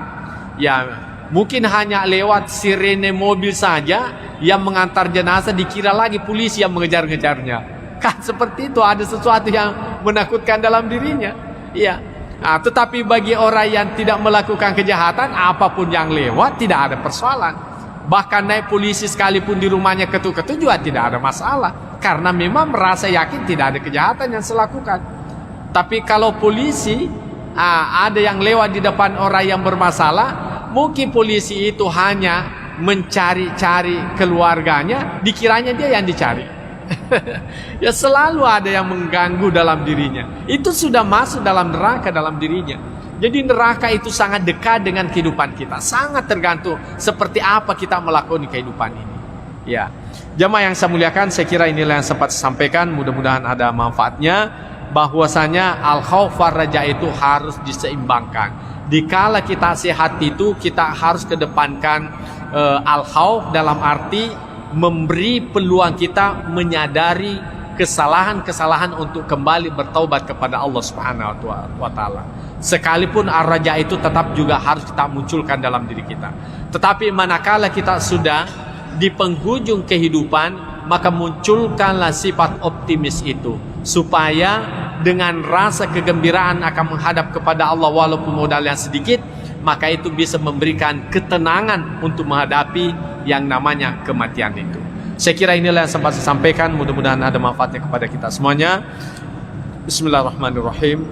ya mungkin hanya lewat sirene mobil saja yang mengantar jenazah, dikira lagi polisi yang mengejar-ngejarnya. Kan seperti itu, ada sesuatu yang menakutkan dalam dirinya. Iya. Tetapi bagi orang yang tidak melakukan kejahatan, apapun yang lewat tidak ada persoalan. Bahkan naik polisi sekalipun di rumahnya ketuk-ketuk juga tidak ada masalah, karena memang merasa yakin tidak ada kejahatan yang saya lakukan. Tapi kalau polisi ada yang lewat di depan orang yang bermasalah, mungkin polisi itu hanya mencari-cari keluarganya, dikiranya dia yang dicari. Ya selalu ada yang mengganggu dalam dirinya. Itu sudah masuk dalam neraka dalam dirinya. Jadi neraka itu sangat dekat dengan kehidupan kita. Sangat tergantung seperti apa kita melakukan kehidupan ini. Ya, jamaah yang saya muliakan, saya kira inilah yang sempat saya sampaikan. Mudah-mudahan ada manfaatnya. Bahwasanya al-khauf war raja itu harus diseimbangkan. Dikala kita sehat itu, kita harus kedepankan al-khauf dalam arti memberi peluang kita menyadari kesalahan-kesalahan untuk kembali bertaubat kepada Allah Subhanahu wa taala. Sekalipun ar-raja itu tetap juga harus kita munculkan dalam diri kita. Tetapi manakala kita sudah di penghujung kehidupan, maka munculkanlah sifat optimis itu, supaya dengan rasa kegembiraan akan menghadap kepada Allah walaupun modal yang sedikit, maka itu bisa memberikan ketenangan untuk menghadapi yang namanya kematian itu. Saya kira inilah yang sempat saya sampaikan. Mudah-mudahan ada manfaatnya kepada kita semuanya. Bismillahirrahmanirrahim.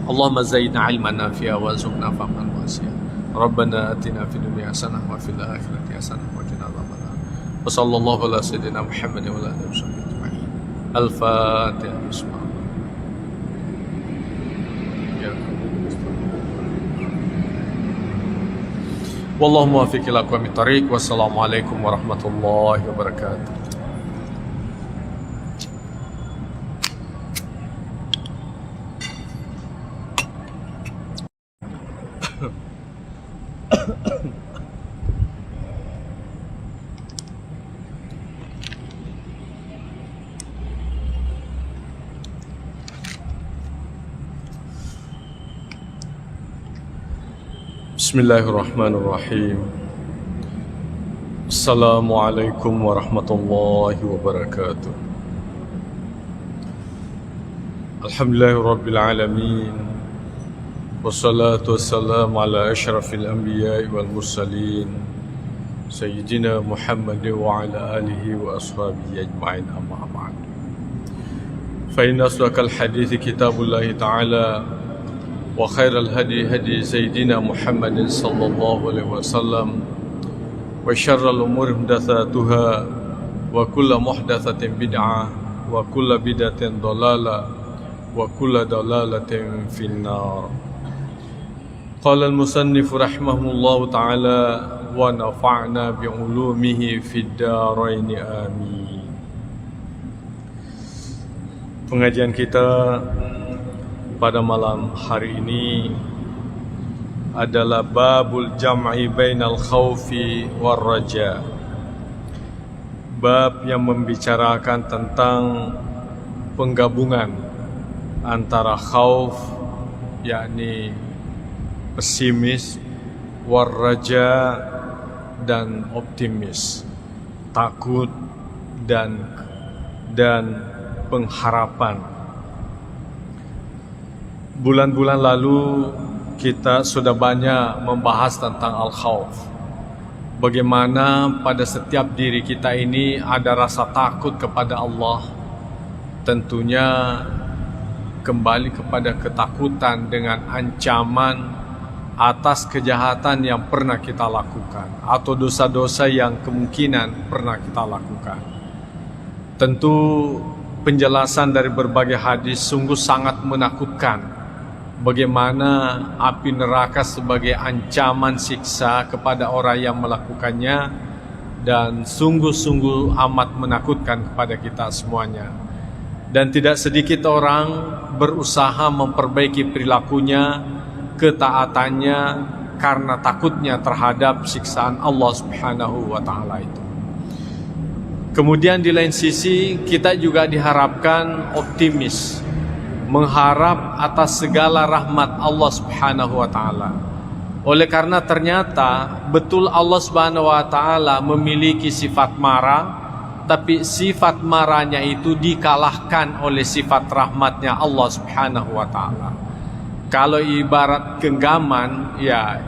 Allahumma zaidna ilman nafi'a wa zuqna fahman wasi'a. Rabbana atina fid dunya hasanah wa fil akhirati hasanah wa qina adzabannar. Wa sallallahu ala sayyidina Muhammad wa ala alihi wasallam ajma'in. Al-Fatihah. Bismillah. Wallahu muwaffiq ila aqwamit thariq. Wassalamualaikum warahmatullahi wabarakatuh. Bismillahirrahmanirrahim. Assalamualaikum warahmatullahi wabarakatuh. Alhamdulillahirabbil alamin. والصلاة والسلام على أشرف الأنبياء والمرسلين سيدنا محمد وعلى آله وأصحابه أجمعين أما بعد فإن أصدق الحديث كتاب الله تعالى وخير الهدي هدي سيدنا محمد صلى الله عليه وسلم وشر الأمور محدثاتها وكل محدثة بدعة وكل بدعة ضلالة وكل ضلالة في النار. قال المصنف رحمه الله تعالى ونفعنا بعلومه في الدارين آمين. Pengajian kita pada malam hari ini adalah babul jam'i bainal khaufi war raja. Bab yang membicarakan tentang penggabungan antara khauf yakni pesimis, war raja dan optimis, takut dan pengharapan. Bulan-bulan lalu kita sudah banyak membahas tentang al-khauf. Bagaimana pada setiap diri kita ini ada rasa takut kepada Allah. Tentunya kembali kepada ketakutan dengan ancaman atas kejahatan yang pernah kita lakukan atau dosa-dosa yang kemungkinan pernah kita lakukan. Tentu penjelasan dari berbagai hadis sungguh sangat menakutkan. Bagaimana api neraka sebagai ancaman siksa kepada orang yang melakukannya, dan sungguh-sungguh amat menakutkan kepada kita semuanya. Dan tidak sedikit orang berusaha memperbaiki perilakunya, ketaatannya karena takutnya terhadap siksaan Allah Subhanahu wa taala itu. Kemudian di lain sisi kita juga diharapkan optimis, mengharap atas segala rahmat Allah Subhanahu wa taala. Oleh karena ternyata betul Allah Subhanahu wa taala memiliki sifat marah, tapi sifat marahnya itu dikalahkan oleh sifat rahmatnya Allah Subhanahu wa taala. Kalau ibarat genggaman, ya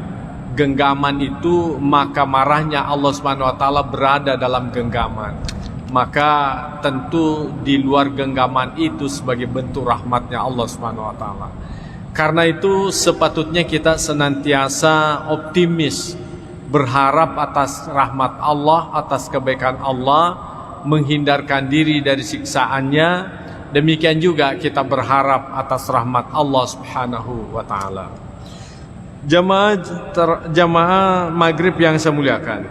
genggaman itu maka marahnya Allah Subhanahu wa taala berada dalam genggaman. Maka tentu di luar genggaman itu sebagai bentuk rahmatnya Allah Subhanahu wa taala. Karena itu sepatutnya kita senantiasa optimis, berharap atas rahmat Allah, atas kebaikan Allah, menghindarkan diri dari siksaannya. Demikian juga kita berharap atas rahmat Allah Subhanahu wa taala. Jamaah maghrib yang saya muliakan,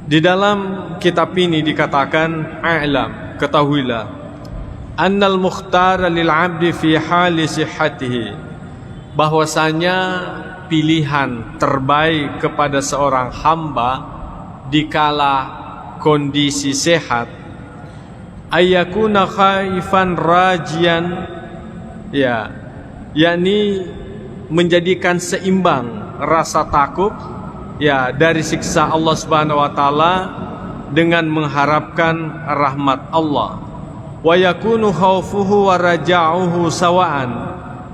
di dalam kitab ini dikatakan, a'lam, ketahuilah, annal mukhtara lil 'abdi fi hali sihhatihi, bahwasanya pilihan terbaik kepada seorang hamba dikala kondisi sehat, ayyakuna khaifan rajian, ya, yakni menjadikan seimbang rasa takut, ya, dari siksa Allah Subhanahu wa taala dengan mengharapkan rahmat Allah. Wa yakunu khaufuhu wa raja'uhu sawa'an,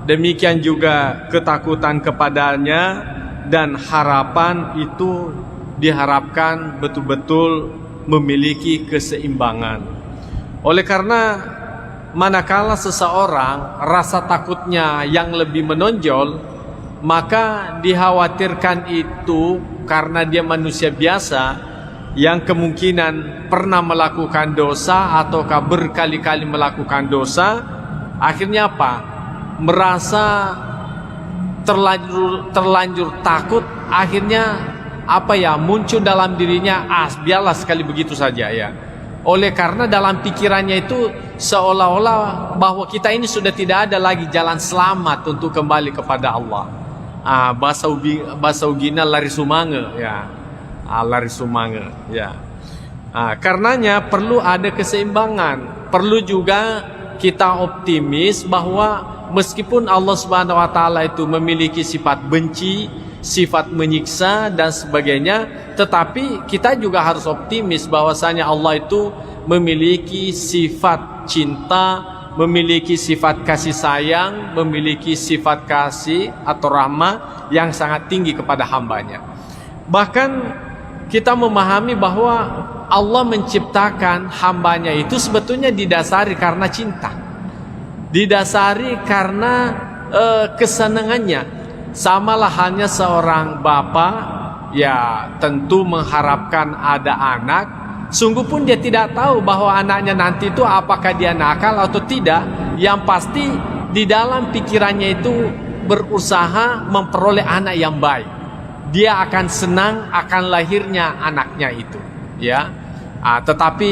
demikian juga ketakutan kepadanya dan harapan itu diharapkan betul-betul memiliki keseimbangan. Oleh karena manakala seseorang rasa takutnya yang lebih menonjol, maka dikhawatirkan itu karena dia manusia biasa yang kemungkinan pernah melakukan dosa ataukah berkali-kali melakukan dosa. Akhirnya apa? Merasa terlanjur takut. Akhirnya apa ya? Muncul dalam dirinya, biarlah sekali begitu saja ya. Oleh karena dalam pikirannya itu seolah-olah bahwa kita ini sudah tidak ada lagi jalan selamat untuk kembali kepada Allah. Bahasa ugina lari sumange ya, lari sumange ya. Karenanya perlu ada keseimbangan, perlu juga kita optimis bahwa meskipun Allah Subhanahu wa taala itu memiliki sifat benci, sifat menyiksa dan sebagainya, tetapi kita juga harus optimis bahwasanya Allah itu memiliki sifat cinta, memiliki sifat kasih sayang, memiliki sifat kasih atau rahmah yang sangat tinggi kepada hambanya. Bahkan kita memahami bahwa Allah menciptakan hambanya itu sebetulnya didasari karena cinta, didasari karena kesenangannya. Samalah halnya seorang bapak, ya tentu mengharapkan ada anak. Sungguh pun dia tidak tahu bahwa anaknya nanti itu apakah dia nakal atau tidak. Yang pasti di dalam pikirannya itu berusaha memperoleh anak yang baik. Dia akan senang akan lahirnya anaknya itu, ya. Tetapi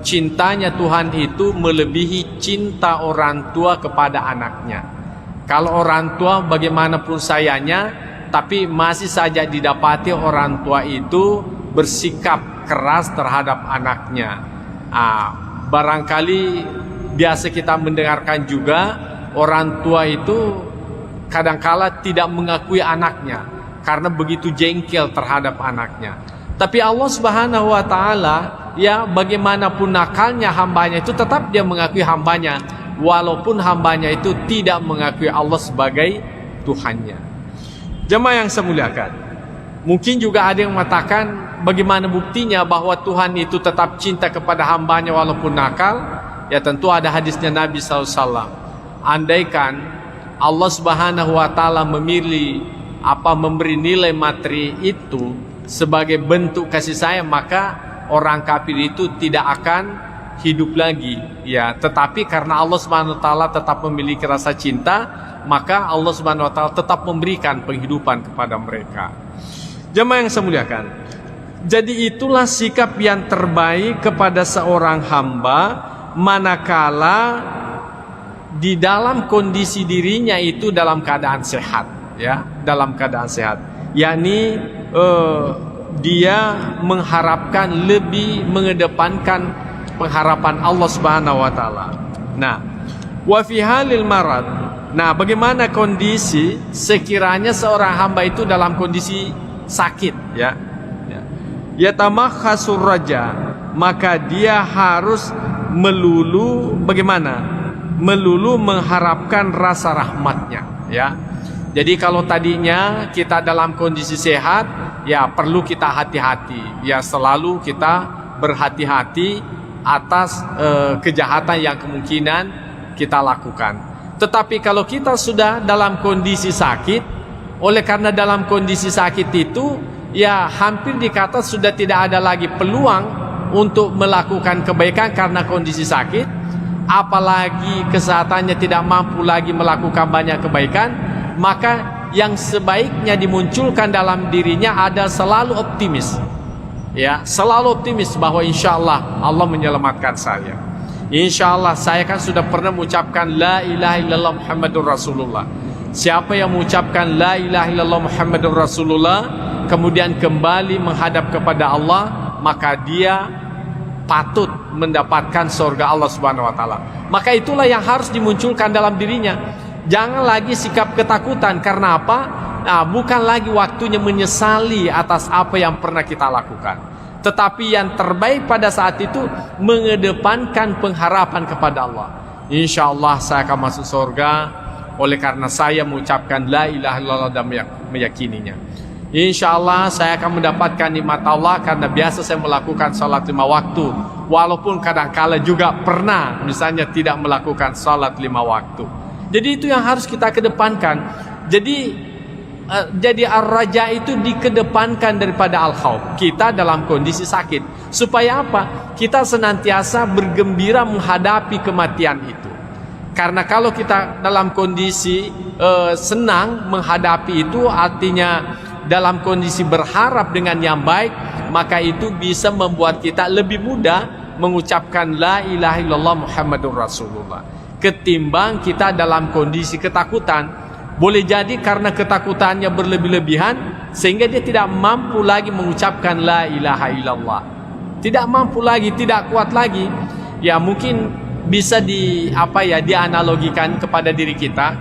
cintanya Tuhan itu melebihi cinta orang tua kepada anaknya. Kalau orang tua bagaimanapun sayangnya, tapi masih saja didapati orang tua itu bersikap keras terhadap anaknya. Barangkali biasa kita mendengarkan juga orang tua itu kadangkala tidak mengakui anaknya karena begitu jengkel terhadap anaknya. Tapi Allah Subhanahu wa taala, ya bagaimanapun nakalnya hambanya itu tetap dia mengakui hambanya, walaupun hambanya itu tidak mengakui Allah sebagai Tuhannya. Jemaah yang saya muliakan, mungkin juga ada yang mengatakan bagaimana buktinya bahwa Tuhan itu tetap cinta kepada hambanya walaupun nakal. Ya tentu ada hadisnya Nabi SAW. Andaikan Allah Subhanahu wa taala memberi nilai materi itu sebagai bentuk kasih sayang, maka orang kafir itu tidak akan hidup lagi, ya. Tetapi karena Allah Subhanahu wa taala tetap memiliki rasa cinta, maka Allah Subhanahu wa taala tetap memberikan penghidupan kepada mereka. Jemaah yang saya muliakan, jadi itulah sikap yang terbaik kepada seorang hamba manakala di dalam kondisi dirinya itu dalam keadaan sehat, ya, dalam keadaan sehat, yakni dia mengharapkan lebih mengedepankan pengharapan Allah Subhanahu wa taala. Nah, wa fi halil marad. Nah, bagaimana kondisi sekiranya seorang hamba itu dalam kondisi sakit, ya. Yatamakhasur raja, maka dia harus melulu bagaimana? Melulu mengharapkan rasa rahmatnya, ya. Jadi kalau tadinya kita dalam kondisi sehat, ya perlu kita hati-hati, ya selalu kita berhati-hati atas kejahatan yang kemungkinan kita lakukan. Tetapi kalau kita sudah dalam kondisi sakit, oleh karena dalam kondisi sakit itu, ya hampir dikata sudah tidak ada lagi peluang untuk melakukan kebaikan karena kondisi sakit, apalagi kesehatannya tidak mampu lagi melakukan banyak kebaikan, maka yang sebaiknya dimunculkan dalam dirinya ada selalu optimis. Ya, selalu optimis bahwa insya Allah Allah menyelamatkan saya. Insya Allah saya kan sudah pernah mengucapkan la ilaha illallah Muhammadur Rasulullah. Siapa yang mengucapkan la ilaha illallah Muhammadur Rasulullah kemudian kembali menghadap kepada Allah, maka dia patut mendapatkan surga Allah Subhanahu wa taala. Maka itulah yang harus dimunculkan dalam dirinya. Jangan lagi sikap ketakutan. Karena apa? Nah, bukan lagi waktunya menyesali atas apa yang pernah kita lakukan, tetapi yang terbaik pada saat itu mengedepankan pengharapan kepada Allah. Insya Allah saya akan masuk surga oleh karena saya mengucapkan la ilaha illallah dan meyakininya. Insya Allah saya akan mendapatkan nikmat Allah karena biasa saya melakukan salat 5 waktu, walaupun kadangkala juga pernah misalnya tidak melakukan salat 5 waktu. Jadi itu yang harus kita kedepankan. Jadi ar-raja itu dikedepankan daripada al-khauf. Kita dalam kondisi sakit, supaya apa? Kita senantiasa bergembira menghadapi kematian itu. Karena kalau kita dalam kondisi senang menghadapi itu, artinya dalam kondisi berharap dengan yang baik, maka itu bisa membuat kita lebih mudah mengucapkan la ilaha illallah Muhammadur Rasulullah ketimbang kita dalam kondisi ketakutan. Boleh jadi karena ketakutannya berlebih-lebihan sehingga dia tidak mampu lagi mengucapkan la ilaha illallah. Tidak mampu lagi, tidak kuat lagi. Ya mungkin bisa dianalogikan kepada diri kita.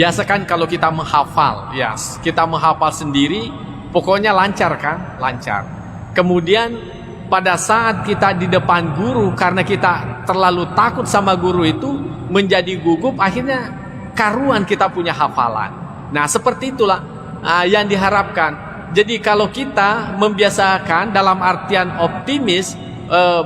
Biasa kan kalau kita menghafal, ya kita menghafal sendiri, pokoknya lancar kan? Lancar. Kemudian pada saat kita di depan guru karena kita terlalu takut sama guru itu menjadi gugup, akhirnya karuan kita punya hafalan. Nah, seperti itulah yang diharapkan. Jadi kalau kita membiasakan dalam artian optimis,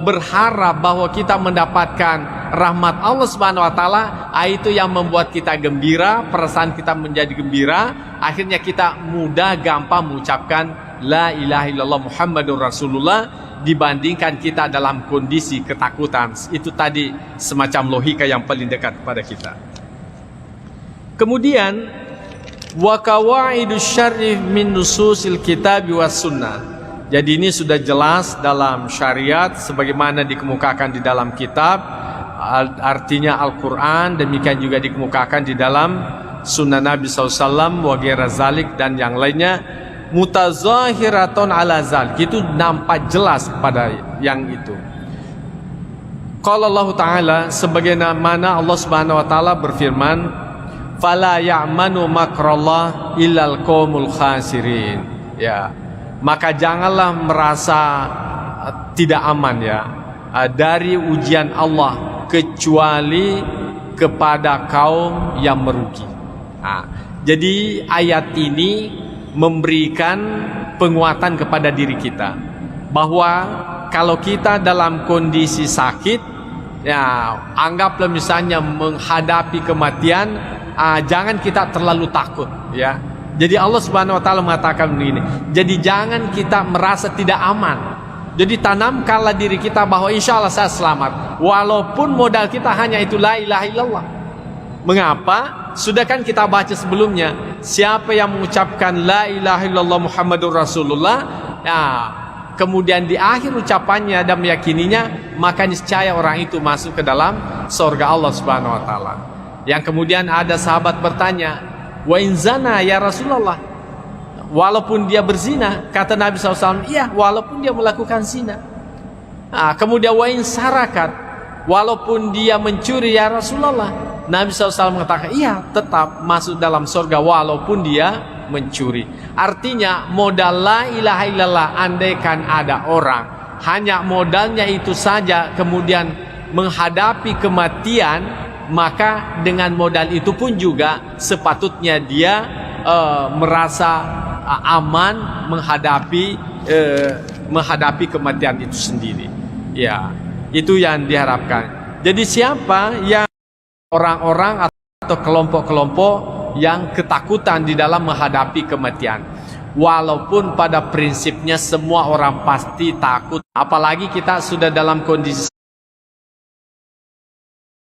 berharap bahwa kita mendapatkan rahmat Allah Subhanahu wa taala, itu yang membuat kita gembira, perasaan kita menjadi gembira, akhirnya kita mudah gampang mengucapkan la ilaha illallah Muhammadur Rasulullah dibandingkan kita dalam kondisi ketakutan. Itu tadi semacam logika yang paling dekat kepada kita. Kemudian wa qawaidus syar'i min nususil kitab was sunnah. Jadi ini sudah jelas dalam syariat sebagaimana dikemukakan di dalam kitab, artinya Al-Quran, demikian juga dikemukakan di dalam sunnah Nabi SAW wa ghaira zalik dan yang lainnya, mutazahiratun ala zalik, itu nampak jelas pada yang itu. Qala Allah Ta'ala, sebagaimana Allah Subhanahu wa taala berfirman, fala ya'manu makrallah illal qaumul khasirin. Ya, maka janganlah merasa tidak aman ya dari ujian Allah kecuali kepada kaum yang merugi. Jadi ayat ini memberikan penguatan kepada diri kita bahwa kalau kita dalam kondisi sakit, ya anggaplah misalnya menghadapi kematian, jangan kita terlalu takut ya. Jadi Allah Subhanahu wa taala mengatakan begini, jadi jangan kita merasa tidak aman. Jadi tanamkanlah diri kita bahwa insya Allah saya selamat, walaupun modal kita hanya itu la ilaha illallah. Mengapa? Sudah kan kita baca sebelumnya, siapa yang mengucapkan la ilaha illallah Muhammadur Rasulullah, ya, kemudian di akhir ucapannya dan meyakininya, maka niscaya orang itu masuk ke dalam surga Allah Subhanahu wa taala. Yang kemudian ada sahabat bertanya, wa in zana ya Rasulullah, walaupun dia berzina, kata Nabi SAW, iya walaupun dia melakukan zina. Kemudian wa in sarakat, walaupun dia mencuri ya Rasulullah, Nabi SAW mengatakan iya tetap masuk dalam surga walaupun dia mencuri. Artinya modal la ilaha illallah, andaikan ada orang hanya modalnya itu saja kemudian menghadapi kematian, maka dengan modal itu pun juga sepatutnya dia merasa aman menghadapi kematian itu sendiri. Ya, itu yang diharapkan. Jadi siapa yang orang-orang atau kelompok-kelompok yang ketakutan di dalam menghadapi kematian, walaupun pada prinsipnya semua orang pasti takut, apalagi kita sudah dalam kondisi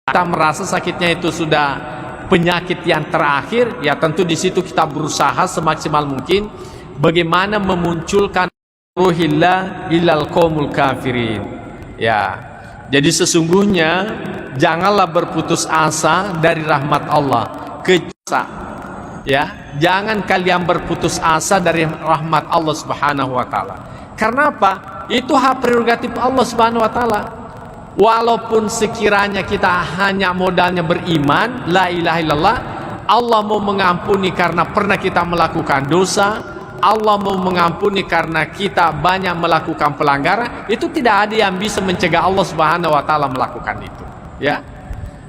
kita merasa sakitnya itu sudah penyakit yang terakhir, ya tentu di situ kita berusaha semaksimal mungkin bagaimana memunculkan ruhillah ilal qaumul kafirin. Ya, jadi sesungguhnya janganlah berputus asa dari rahmat Allah. Ya, jangan kalian berputus asa dari rahmat Allah Subhanahu wa taala. Karena apa? Itu hak prerogatif Allah Subhanahu wa taala. Walaupun sekiranya kita hanya modalnya beriman, la ilaha illallah, Allah mau mengampuni karena pernah kita melakukan dosa, Allah mau mengampuni karena kita banyak melakukan pelanggaran, itu tidak ada yang bisa mencegah Allah Subhanahu wa taala melakukan itu. Ya.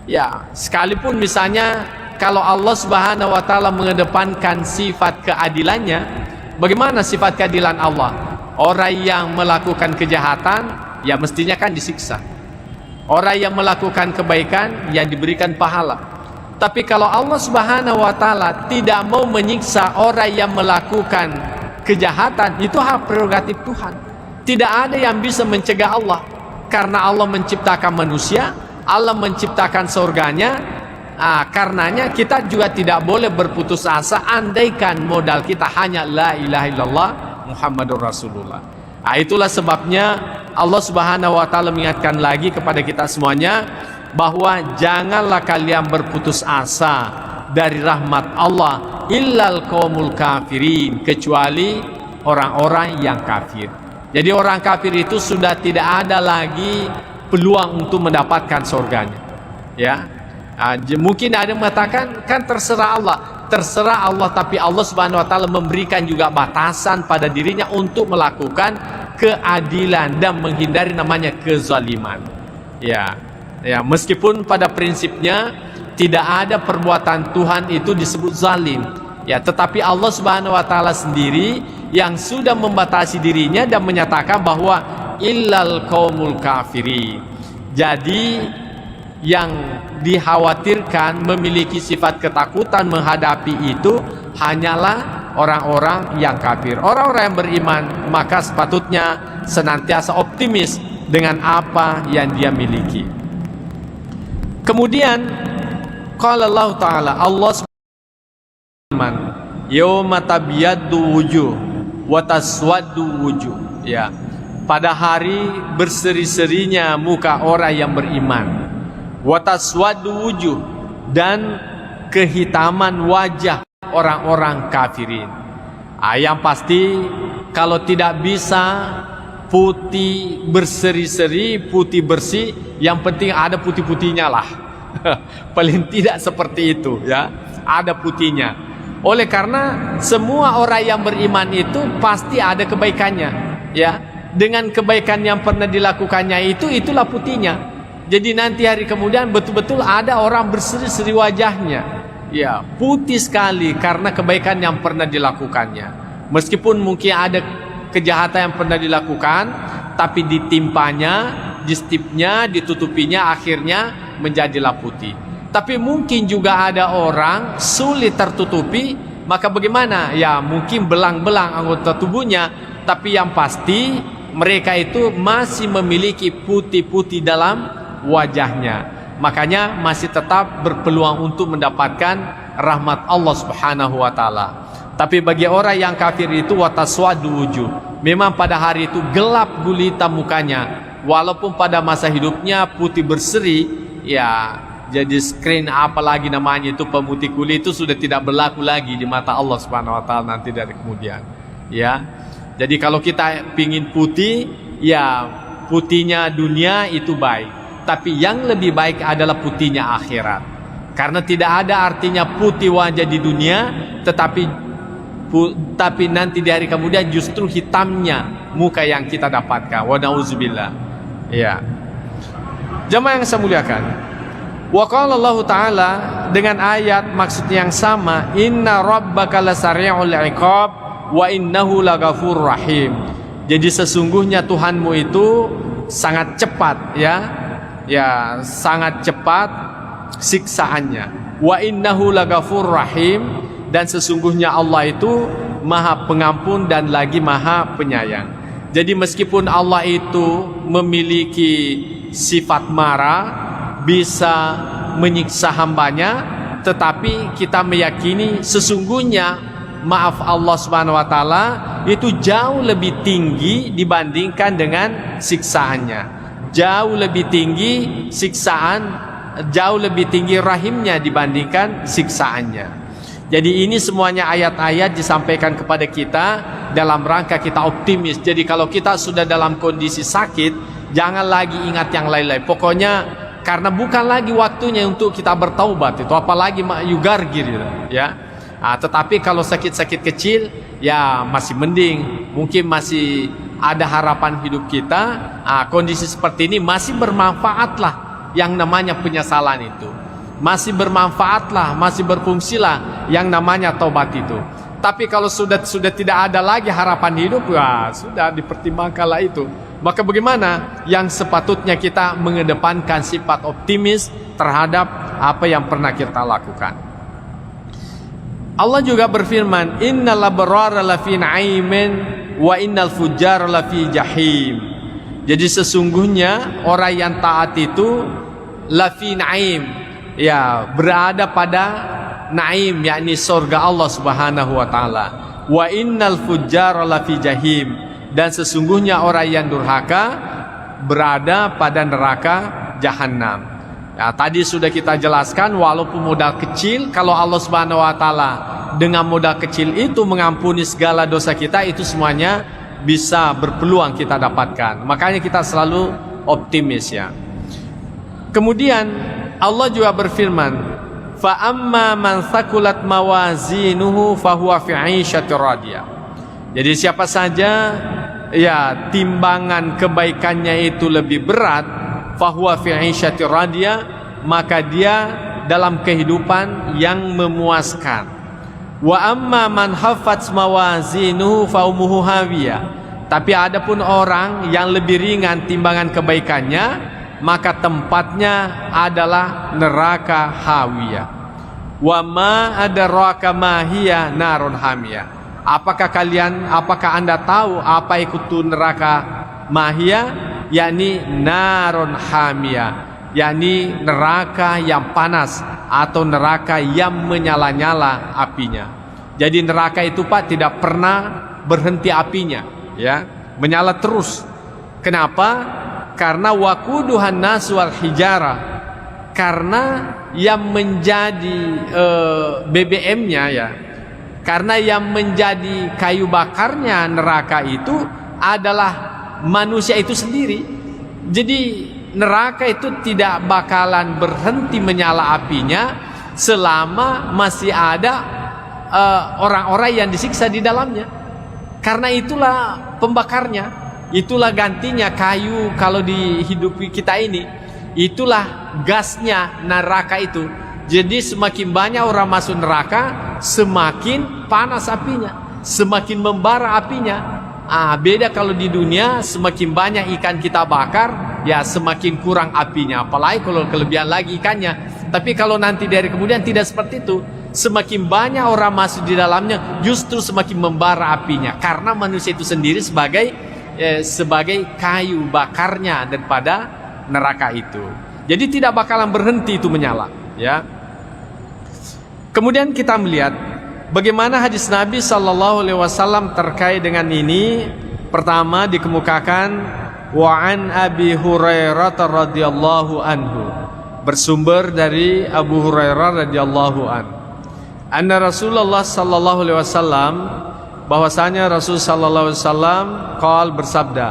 Ya, sekalipun misalnya kalau Allah Subhanahu wa taala mengedepankan sifat keadilannya, bagaimana sifat keadilan Allah? Orang yang melakukan kejahatan ya mestinya kan disiksa. Orang yang melakukan kebaikan yang diberikan pahala. Tapi kalau Allah Subhanahu wa taala tidak mau menyiksa orang yang melakukan kejahatan, itu hak prerogatif Tuhan. Tidak ada yang bisa mencegah Allah. Karena Allah menciptakan manusia, Allah menciptakan surganya. Karenanya kita juga tidak boleh berputus asa andaikan modal kita hanya la ilaha illallah Muhammadur Rasulullah. Itulah sebabnya Allah Subhanahu wa taala mengingatkan lagi kepada kita semuanya bahwa janganlah kalian berputus asa dari rahmat Allah illal qaumul kafirin, kecuali orang-orang yang kafir. Jadi orang kafir itu sudah tidak ada lagi peluang untuk mendapatkan surganya. Ya. Mungkin ada yang mengatakan kan terserah Allah, tapi Allah Subhanahu wa taala memberikan juga batasan pada dirinya untuk melakukan keadilan dan menghindari namanya kezaliman. Ya, meskipun pada prinsipnya tidak ada perbuatan Tuhan itu disebut zalim. Ya, tetapi Allah Subhanahu wa taala sendiri yang sudah membatasi dirinya dan menyatakan bahwa illal qaumul kafirin. Jadi yang dikhawatirkan memiliki sifat ketakutan menghadapi itu hanyalah orang-orang yang kafir. Orang-orang yang beriman maka sepatutnya senantiasa optimis dengan apa yang dia miliki. Kemudian qala Allah Ta'ala, Allah subhanahu yauma tabyaddu wujuh wa taswaddu wujuh. Ya, pada hari berseri-serinya muka orang yang beriman, wa taswaddu wujuh, dan kehitaman wajah orang-orang kafirin. Yang pasti kalau tidak bisa putih berseri-seri, putih bersih, yang penting ada putih-putihnya lah. Paling tidak seperti itu, ya, ada putihnya. Oleh karena semua orang yang beriman itu pasti ada kebaikannya, ya. Dengan kebaikan yang pernah dilakukannya itulah putihnya. Jadi nanti hari kemudian betul-betul ada orang berseri-seri wajahnya, ya, putih sekali karena kebaikan yang pernah dilakukannya. Meskipun mungkin ada kejahatan yang pernah dilakukan, tapi ditimpanya, distipnya, ditutupinya, akhirnya menjadilah putih. Tapi mungkin juga ada orang sulit tertutupi, maka bagaimana? Ya, mungkin belang-belang anggota tubuhnya, tapi yang pasti mereka itu masih memiliki putih-putih dalam wajahnya. Makanya masih tetap berpeluang untuk mendapatkan rahmat Allah Subhanahu wa taala. Tapi bagi orang yang kafir itu wataswadu wujuh, memang pada hari itu gelap gulita mukanya. Walaupun pada masa hidupnya putih berseri, ya, jadi screen apalagi namanya itu pemutih kulit itu sudah tidak berlaku lagi di mata Allah Subhanahu wa taala nanti dari kemudian. Ya. Jadi kalau kita pingin putih, ya putihnya dunia itu baik, tapi yang lebih baik adalah putihnya akhirat. Karena tidak ada artinya putih wajah di dunia, tapi nanti di hari kemudian justru hitamnya muka yang kita dapatkan. Wa nauzubillah. Ya. Jamaah yang saya muliakan. Wa qala Allah Ta'ala dengan ayat maksud yang sama, inna rabbaka lasari'ul iqab wa innahu laghafurur rahim. Jadi sesungguhnya Tuhanmu itu sangat cepat, ya. Ya, sangat cepat siksaannya. Wa innahu laghafurur rahim, dan sesungguhnya Allah itu Maha Pengampun dan lagi Maha Penyayang. Jadi meskipun Allah itu memiliki sifat marah, bisa menyiksa hambanya, tetapi kita meyakini sesungguhnya maaf Allah Subhanahu wa taala itu jauh lebih tinggi dibandingkan dengan siksaannya. Jauh lebih tinggi siksaan, jauh lebih tinggi rahimnya dibandingkan siksaannya. Jadi ini semuanya ayat-ayat disampaikan kepada kita dalam rangka kita optimis. Jadi kalau kita sudah dalam kondisi sakit, jangan lagi ingat yang lain-lain. Pokoknya karena bukan lagi waktunya untuk kita bertaubat itu, apalagi yugargir gitu, ya. Tetapi kalau sakit-sakit kecil, ya masih mending, mungkin masih ada harapan hidup kita. Kondisi seperti ini masih bermanfaatlah yang namanya penyesalan itu. Masih bermanfaatlah, masih berfungsilah yang namanya taubat itu. Tapi kalau sudah tidak ada lagi harapan hidup, ya sudah dipertimbangkanlah itu. Maka bagaimana? Yang sepatutnya kita mengedepankan sifat optimis terhadap apa yang pernah kita lakukan. Allah juga berfirman, innal abrara lafi na'imin wa innal fujjara lafi jahim. Jadi sesungguhnya orang yang taat itu lafi na'im, ya, berada pada naim, yakni surga Allah Subhanahu wa taala. Wa innal fujjara lafi jahim, dan sesungguhnya orang yang durhaka berada pada neraka jahanam. Ya, tadi sudah kita jelaskan, walaupun modal kecil, kalau Allah Subhanahu wa taala dengan modal kecil itu mengampuni segala dosa kita, itu semuanya bisa berpeluang kita dapatkan. Makanya kita selalu optimis, ya. Kemudian Allah juga berfirman, fa amma man thaqulat mawazinuhu fahuwa fi 'ishatir radiyah. Jadi siapa saja ya timbangan kebaikannya itu lebih berat, fahuwa fi 'isyatir radiyah, maka dia dalam kehidupan yang memuaskan. Wa amma man haffat mawazinuhu fa ummuhu hawiyah. Tapi adapun orang yang lebih ringan timbangan kebaikannya, maka tempatnya adalah neraka hawiyah. Wa ma adraka ma hiya narun hamiyah. Apakah Anda tahu apa itu neraka mahia? Yakni narun hamia, yakni neraka yang panas atau neraka yang menyala-nyala apinya. Jadi neraka itu Pak tidak pernah berhenti apinya, ya, menyala terus. Kenapa? Karena waquduhan nas wal hijara. Karena yang menjadi BBM-nya ya, karena yang menjadi kayu bakarnya neraka itu adalah manusia itu sendiri. Jadi neraka itu tidak bakalan berhenti menyala apinya selama masih ada orang-orang yang disiksa di dalamnya. Karena itulah pembakarnya, itulah gantinya kayu kalau di hidup kita ini. Itulah gasnya neraka itu. Jadi semakin banyak orang masuk neraka, semakin panas apinya, semakin membara apinya. Beda kalau di dunia, semakin banyak ikan kita bakar, ya semakin kurang apinya. Apalagi kalau kelebihan lagi ikannya. Tapi kalau nanti dari kemudian tidak seperti itu, semakin banyak orang masuk di dalamnya, justru semakin membara apinya. Karena manusia itu sendiri sebagai kayu bakarnya daripada neraka itu. Jadi tidak bakalan berhenti itu menyala, ya. Kemudian kita melihat bagaimana hadis Nabi sallallahu alaihi wasallam terkait dengan ini. Pertama dikemukakan wa an Abi Hurairah radhiyallahu anhu, bersumber dari Abu Hurairah radhiyallahu an. Anna Rasulullah sallallahu alaihi wasallam, bahwasanya Rasul sallallahu alaihi wasallam bersabda,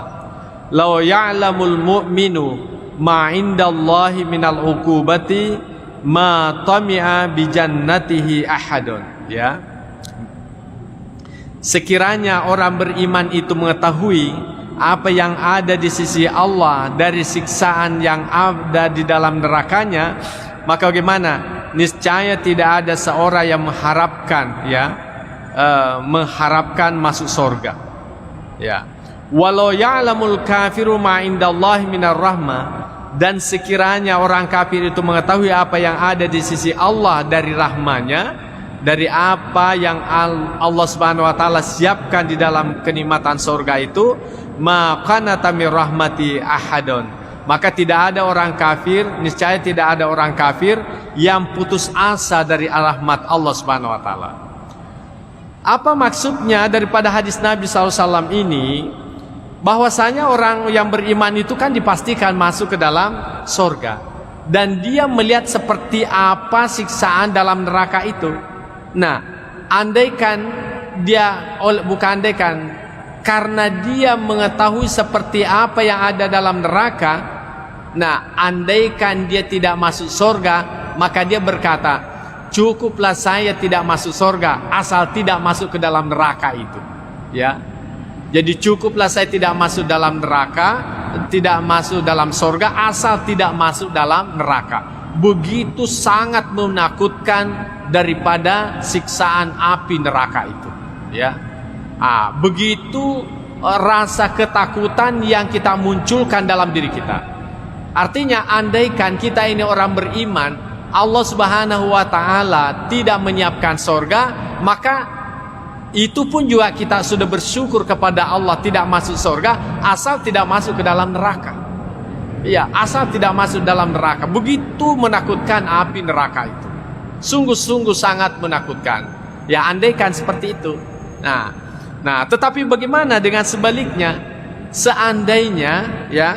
"Law ya'lamul mu'minu ma 'indallahi minal 'uqubati ma tami'a bi jannatihi ahadun." Ya. Sekiranya orang beriman itu mengetahui apa yang ada di sisi Allah dari siksaan yang ada di dalam nerakanya, maka bagaimana? Niscaya tidak ada seorang yang mengharapkan, ya, mengharapkan masuk surga. Ya. Walau ya'lamul kafiru ma indallahi minar rahmah, dan sekiranya orang kafir itu mengetahui apa yang ada di sisi Allah dari rahmanya, dari apa yang Allah Subhanahu wa taala siapkan di dalam kenikmatan surga itu, maka natamir rahmati ahadun, maka tidak ada orang kafir, niscaya tidak ada orang kafir yang putus asa dari rahmat Allah Subhanahu wa taala. Apa maksudnya daripada hadis Nabi SAW ini? Bahwasanya orang yang beriman itu kan dipastikan masuk ke dalam surga, dan dia melihat seperti apa siksaan dalam neraka itu. Nah, andaikan dia, bukan andaikan, karena dia mengetahui seperti apa yang ada dalam neraka, nah andaikan dia tidak masuk surga, maka dia berkata, cukuplah saya tidak masuk surga asal tidak masuk ke dalam neraka itu, ya. Jadi cukuplah saya tidak masuk dalam neraka, tidak masuk dalam surga asal tidak masuk dalam neraka. Begitu sangat menakutkan daripada siksaan api neraka itu, ya. Begitu rasa ketakutan yang kita munculkan dalam diri kita. Artinya andaikan kita ini orang beriman, Allah Subhanahu wa taala tidak menyiapkan surga, maka itu pun juga kita sudah bersyukur kepada Allah tidak masuk surga asal tidak masuk ke dalam neraka. Ya, asal tidak masuk dalam neraka. Begitu menakutkan api neraka itu. Sungguh-sungguh sangat menakutkan. Ya, andaikan seperti itu. Nah, tetapi bagaimana dengan sebaliknya? Seandainya, ya,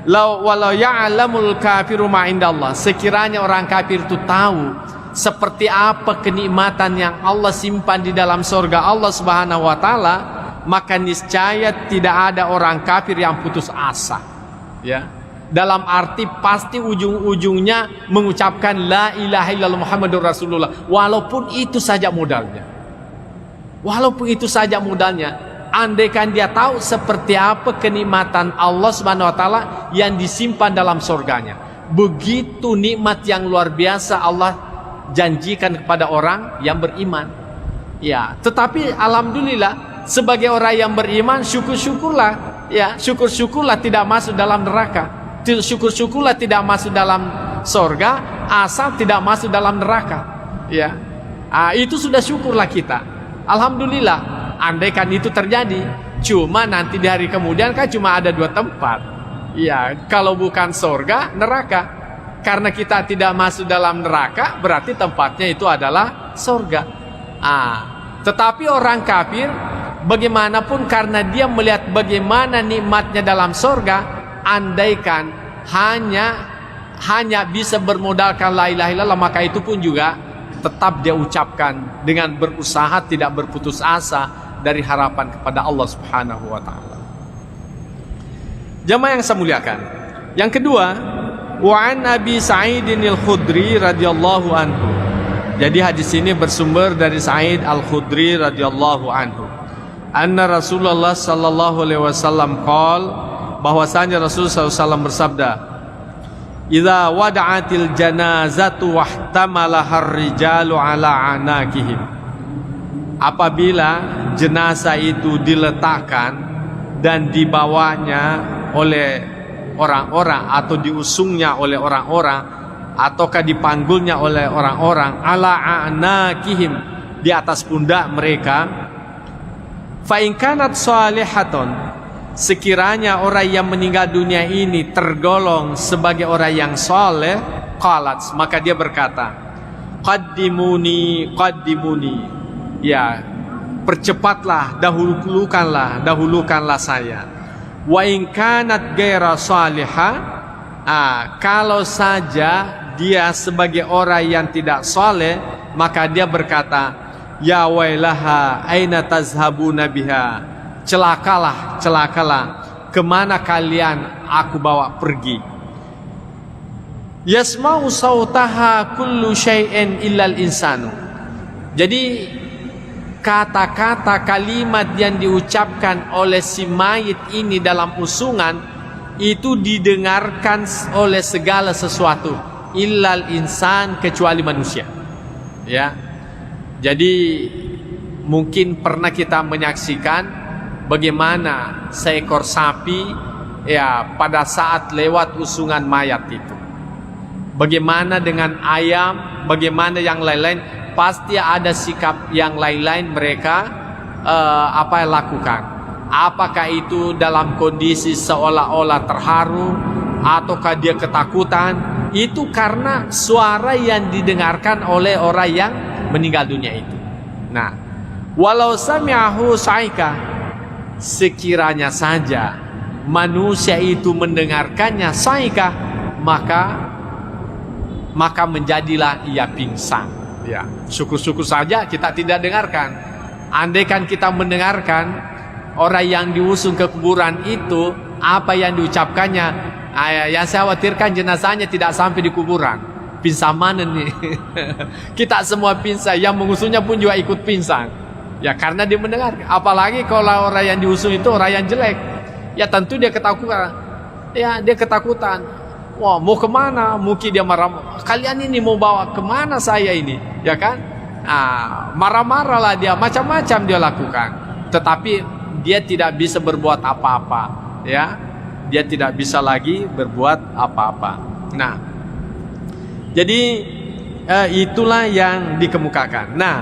walau ya'lamul kafiru ma indallah, sekiranya orang kafir itu tahu seperti apa kenikmatan yang Allah simpan di dalam surga Allah Subhanahu wa taala, maka niscaya tidak ada orang kafir yang putus asa, ya. Dalam arti pasti ujung-ujungnya mengucapkan la ilaha illallah Muhammadur Rasulullah, walaupun itu saja modalnya. Walaupun itu saja modalnya. andaikan dia tahu seperti apa kenikmatan Allah Subhanahu wa taala yang disimpan dalam surganya. Begitu nikmat yang luar biasa Allah janjikan kepada orang yang beriman. Ya, tetapi alhamdulillah sebagai orang yang beriman, syukur-syukurlah, ya, syukur-syukurlah tidak masuk dalam neraka. Syukur-syukurlah tidak masuk dalam surga, asal tidak masuk dalam neraka. Ya. Itu sudah syukurlah kita. Alhamdulillah. Andaikan itu terjadi, cuma nanti di hari kemudian kan cuma ada 2 tempat. Ya, kalau bukan surga, neraka. Karena kita tidak masuk dalam neraka, berarti tempatnya itu adalah surga. Tetapi orang kafir, bagaimanapun karena dia melihat bagaimana nikmatnya dalam surga, andaikan hanya bisa bermodalkan la ilaha illallah, maka itu pun juga tetap dia ucapkan dengan berusaha tidak berputus asa dari harapan kepada Allah Subhanahu wa taala. Jamaah yang saya muliakan. Yang kedua, wa an Abi Sa'idin al-Khudri radhiyallahu anhu. Jadi hadis ini bersumber dari Sa'id al-Khudri radhiyallahu anhu. Anna Rasulullah sallallahu alaihi wasallam qaal, bahwasanya Rasulullah SAW bersabda, "Idza wada'atil janazatu wahtamalaha ar-rijalu ala anakihim." Apabila jenazah itu diletakkan dan dibawanya oleh orang-orang atau diusungnya oleh orang-orang ataukah dipanggulnya oleh orang-orang ala anakihim, di atas pundak mereka, fa in kanat salihatun, sekiranya orang yang meninggal dunia ini tergolong sebagai orang yang saleh, qalat, maka dia berkata, qaddimuni, ya, percepatlah, dahulukanlah saya. Wa in kanat ghaira salihah, kalau saja dia sebagai orang yang tidak saleh, maka dia berkata, ya wailaha aina tazhabuna biha, celakalah, kemana kalian aku bawa pergi. Yasma'u sautaha kullu syai'in illal insanu. Jadi kata-kata kalimat yang diucapkan oleh si mayit ini dalam usungan itu didengarkan oleh segala sesuatu, illal insan, kecuali manusia. Ya. Jadi mungkin pernah kita menyaksikan bagaimana seekor sapi, ya, pada saat lewat usungan mayat itu. Bagaimana dengan ayam, bagaimana yang lain-lain, pasti ada sikap yang lain-lain mereka lakukan. Apakah itu dalam kondisi seolah-olah terharu ataukah dia ketakutan? Itu karena suara yang didengarkan oleh orang yang meninggal dunia itu. Nah, walau sami'ahu saika, sekiranya saja manusia itu mendengarkannya saika, maka menjadilah ia pingsan. Ya, syukur-syukur saja kita tidak dengarkan. Andaikan kita mendengarkan orang yang diusung ke kuburan itu, apa yang diucapkannya, yang saya khawatirkan jenazahnya tidak sampai di kuburan. Pingsan mana nih? Kita semua pingsan, yang mengusungnya pun juga ikut pingsan. Ya, karena dia mendengar. Apalagi kalau orang yang diusung itu orang yang jelek, ya tentu dia ketakutan. Ya, dia ketakutan. Wah, mau kemana? Mungkin dia marah. Kalian ini mau bawa kemana saya ini? Ya kan? Marah-marahlah dia, macam-macam dia lakukan. Tetapi dia tidak bisa berbuat apa-apa. Ya, dia tidak bisa lagi berbuat apa-apa. Nah, jadi itulah yang dikemukakan. Nah,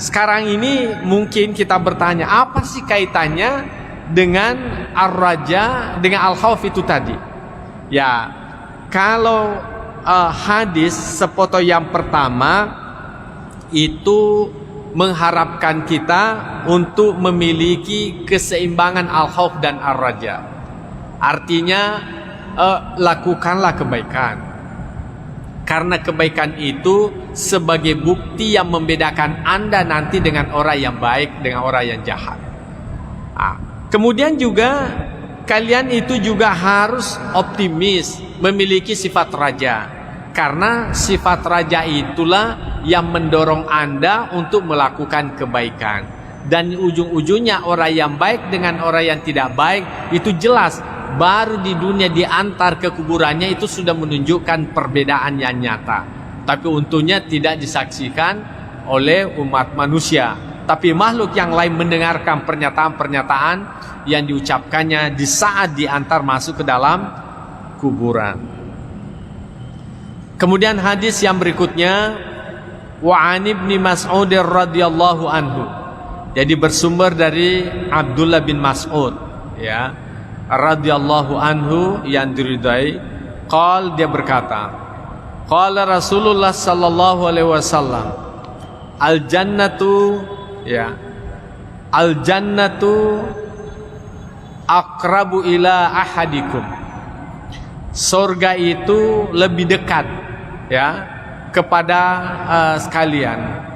sekarang ini mungkin kita bertanya, apa sih kaitannya dengan ar-raja, dengan al-khauf itu tadi? Ya, kalau hadis sepotong yang pertama itu mengharapkan kita untuk memiliki keseimbangan al-khauf dan ar-raja. Artinya lakukanlah kebaikan, karena kebaikan itu sebagai bukti yang membedakan Anda nanti dengan orang yang baik dengan orang yang jahat. Kemudian juga kalian itu juga harus optimis, memiliki sifat raja, karena sifat raja itulah yang mendorong Anda untuk melakukan kebaikan. dan ujung-ujungnya orang yang baik dengan orang yang tidak baik itu jelas. Baru di dunia diantar ke kuburannya itu sudah menunjukkan perbedaan yang nyata. Tapi untungnya tidak disaksikan oleh umat manusia, tapi makhluk yang lain mendengarkan pernyataan-pernyataan yang diucapkannya di saat diantar masuk ke dalam kuburan. Kemudian hadis yang berikutnya, wa an ibni Mas'ud radhiyallahu anhu. Jadi bersumber dari Abdullah bin Mas'ud, ya, radhiyallahu anhu, yang diridai. Dia berkata, qala Rasulullah sallallahu alaihi wasallam, al jannatu, ya, al jannatu aqrabu ila ahadikum. Surga itu lebih dekat, ya, kepada sekalian,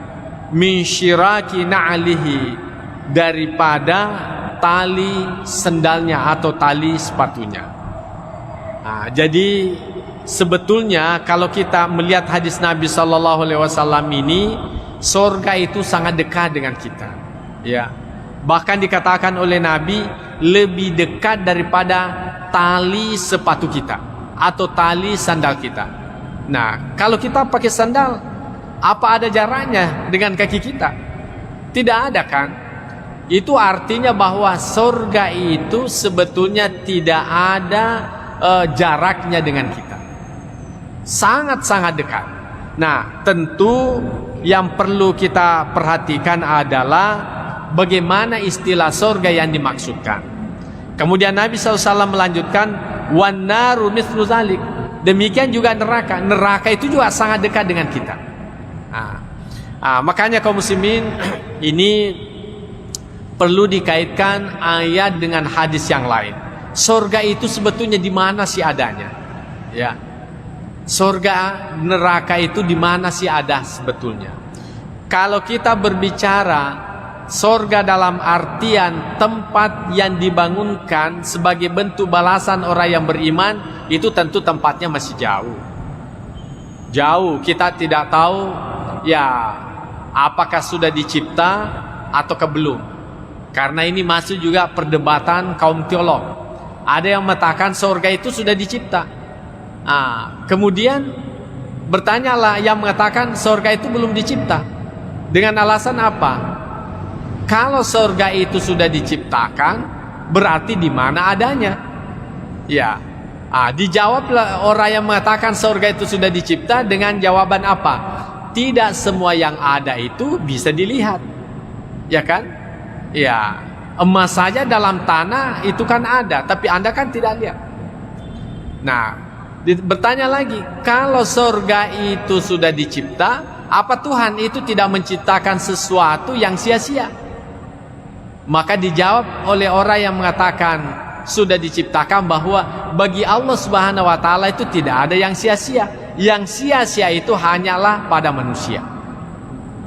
min syiraki na'lihi, daripada tali sendalnya atau tali sepatunya. Nah, jadi sebetulnya kalau kita melihat hadis Nabi Sallallahu Alaihi Wasallam ini, surga itu sangat dekat dengan kita, ya. Bahkan dikatakan oleh Nabi lebih dekat daripada tali sepatu kita atau tali sandal kita. Nah, kalau kita pakai sandal, apa ada jaraknya dengan kaki kita? Tidak ada, kan? Itu artinya bahwa surga itu sebetulnya tidak ada jaraknya dengan kita. Sangat-sangat dekat. Nah, tentu yang perlu kita perhatikan adalah bagaimana istilah surga yang dimaksudkan. Kemudian Nabi SAW melanjutkan, wan naru mithlu zalik. Demikian juga neraka. Neraka itu juga sangat dekat dengan kita. Makanya kaum muslimin, ini perlu dikaitkan ayat dengan hadis yang lain. Surga itu sebetulnya di mana sih adanya? Ya. Surga, neraka itu di mana sih ada sebetulnya? Kalau kita berbicara surga dalam artian tempat yang dibangunkan sebagai bentuk balasan orang yang beriman, itu tentu tempatnya masih jauh. Jauh, kita tidak tahu ya apakah sudah dicipta ataukah belum. Karena ini masuk juga perdebatan kaum teolog. Ada yang mengatakan surga itu sudah dicipta. Kemudian bertanyalah yang mengatakan surga itu belum dicipta. Dengan alasan apa? Kalau surga itu sudah diciptakan, berarti di mana adanya? Ya, dijawablah orang yang mengatakan surga itu sudah dicipta dengan jawaban apa? Tidak semua yang ada itu bisa dilihat, ya kan? Ya, emas saja dalam tanah itu kan ada, tapi Anda kan tidak lihat. Nah, bertanya lagi, kalau surga itu sudah dicipta, apa Tuhan itu tidak menciptakan sesuatu yang sia-sia? Maka dijawab oleh orang yang mengatakan sudah diciptakan bahwa bagi Allah Subhanahu wa taala itu tidak ada yang sia-sia. Yang sia-sia itu hanyalah pada manusia.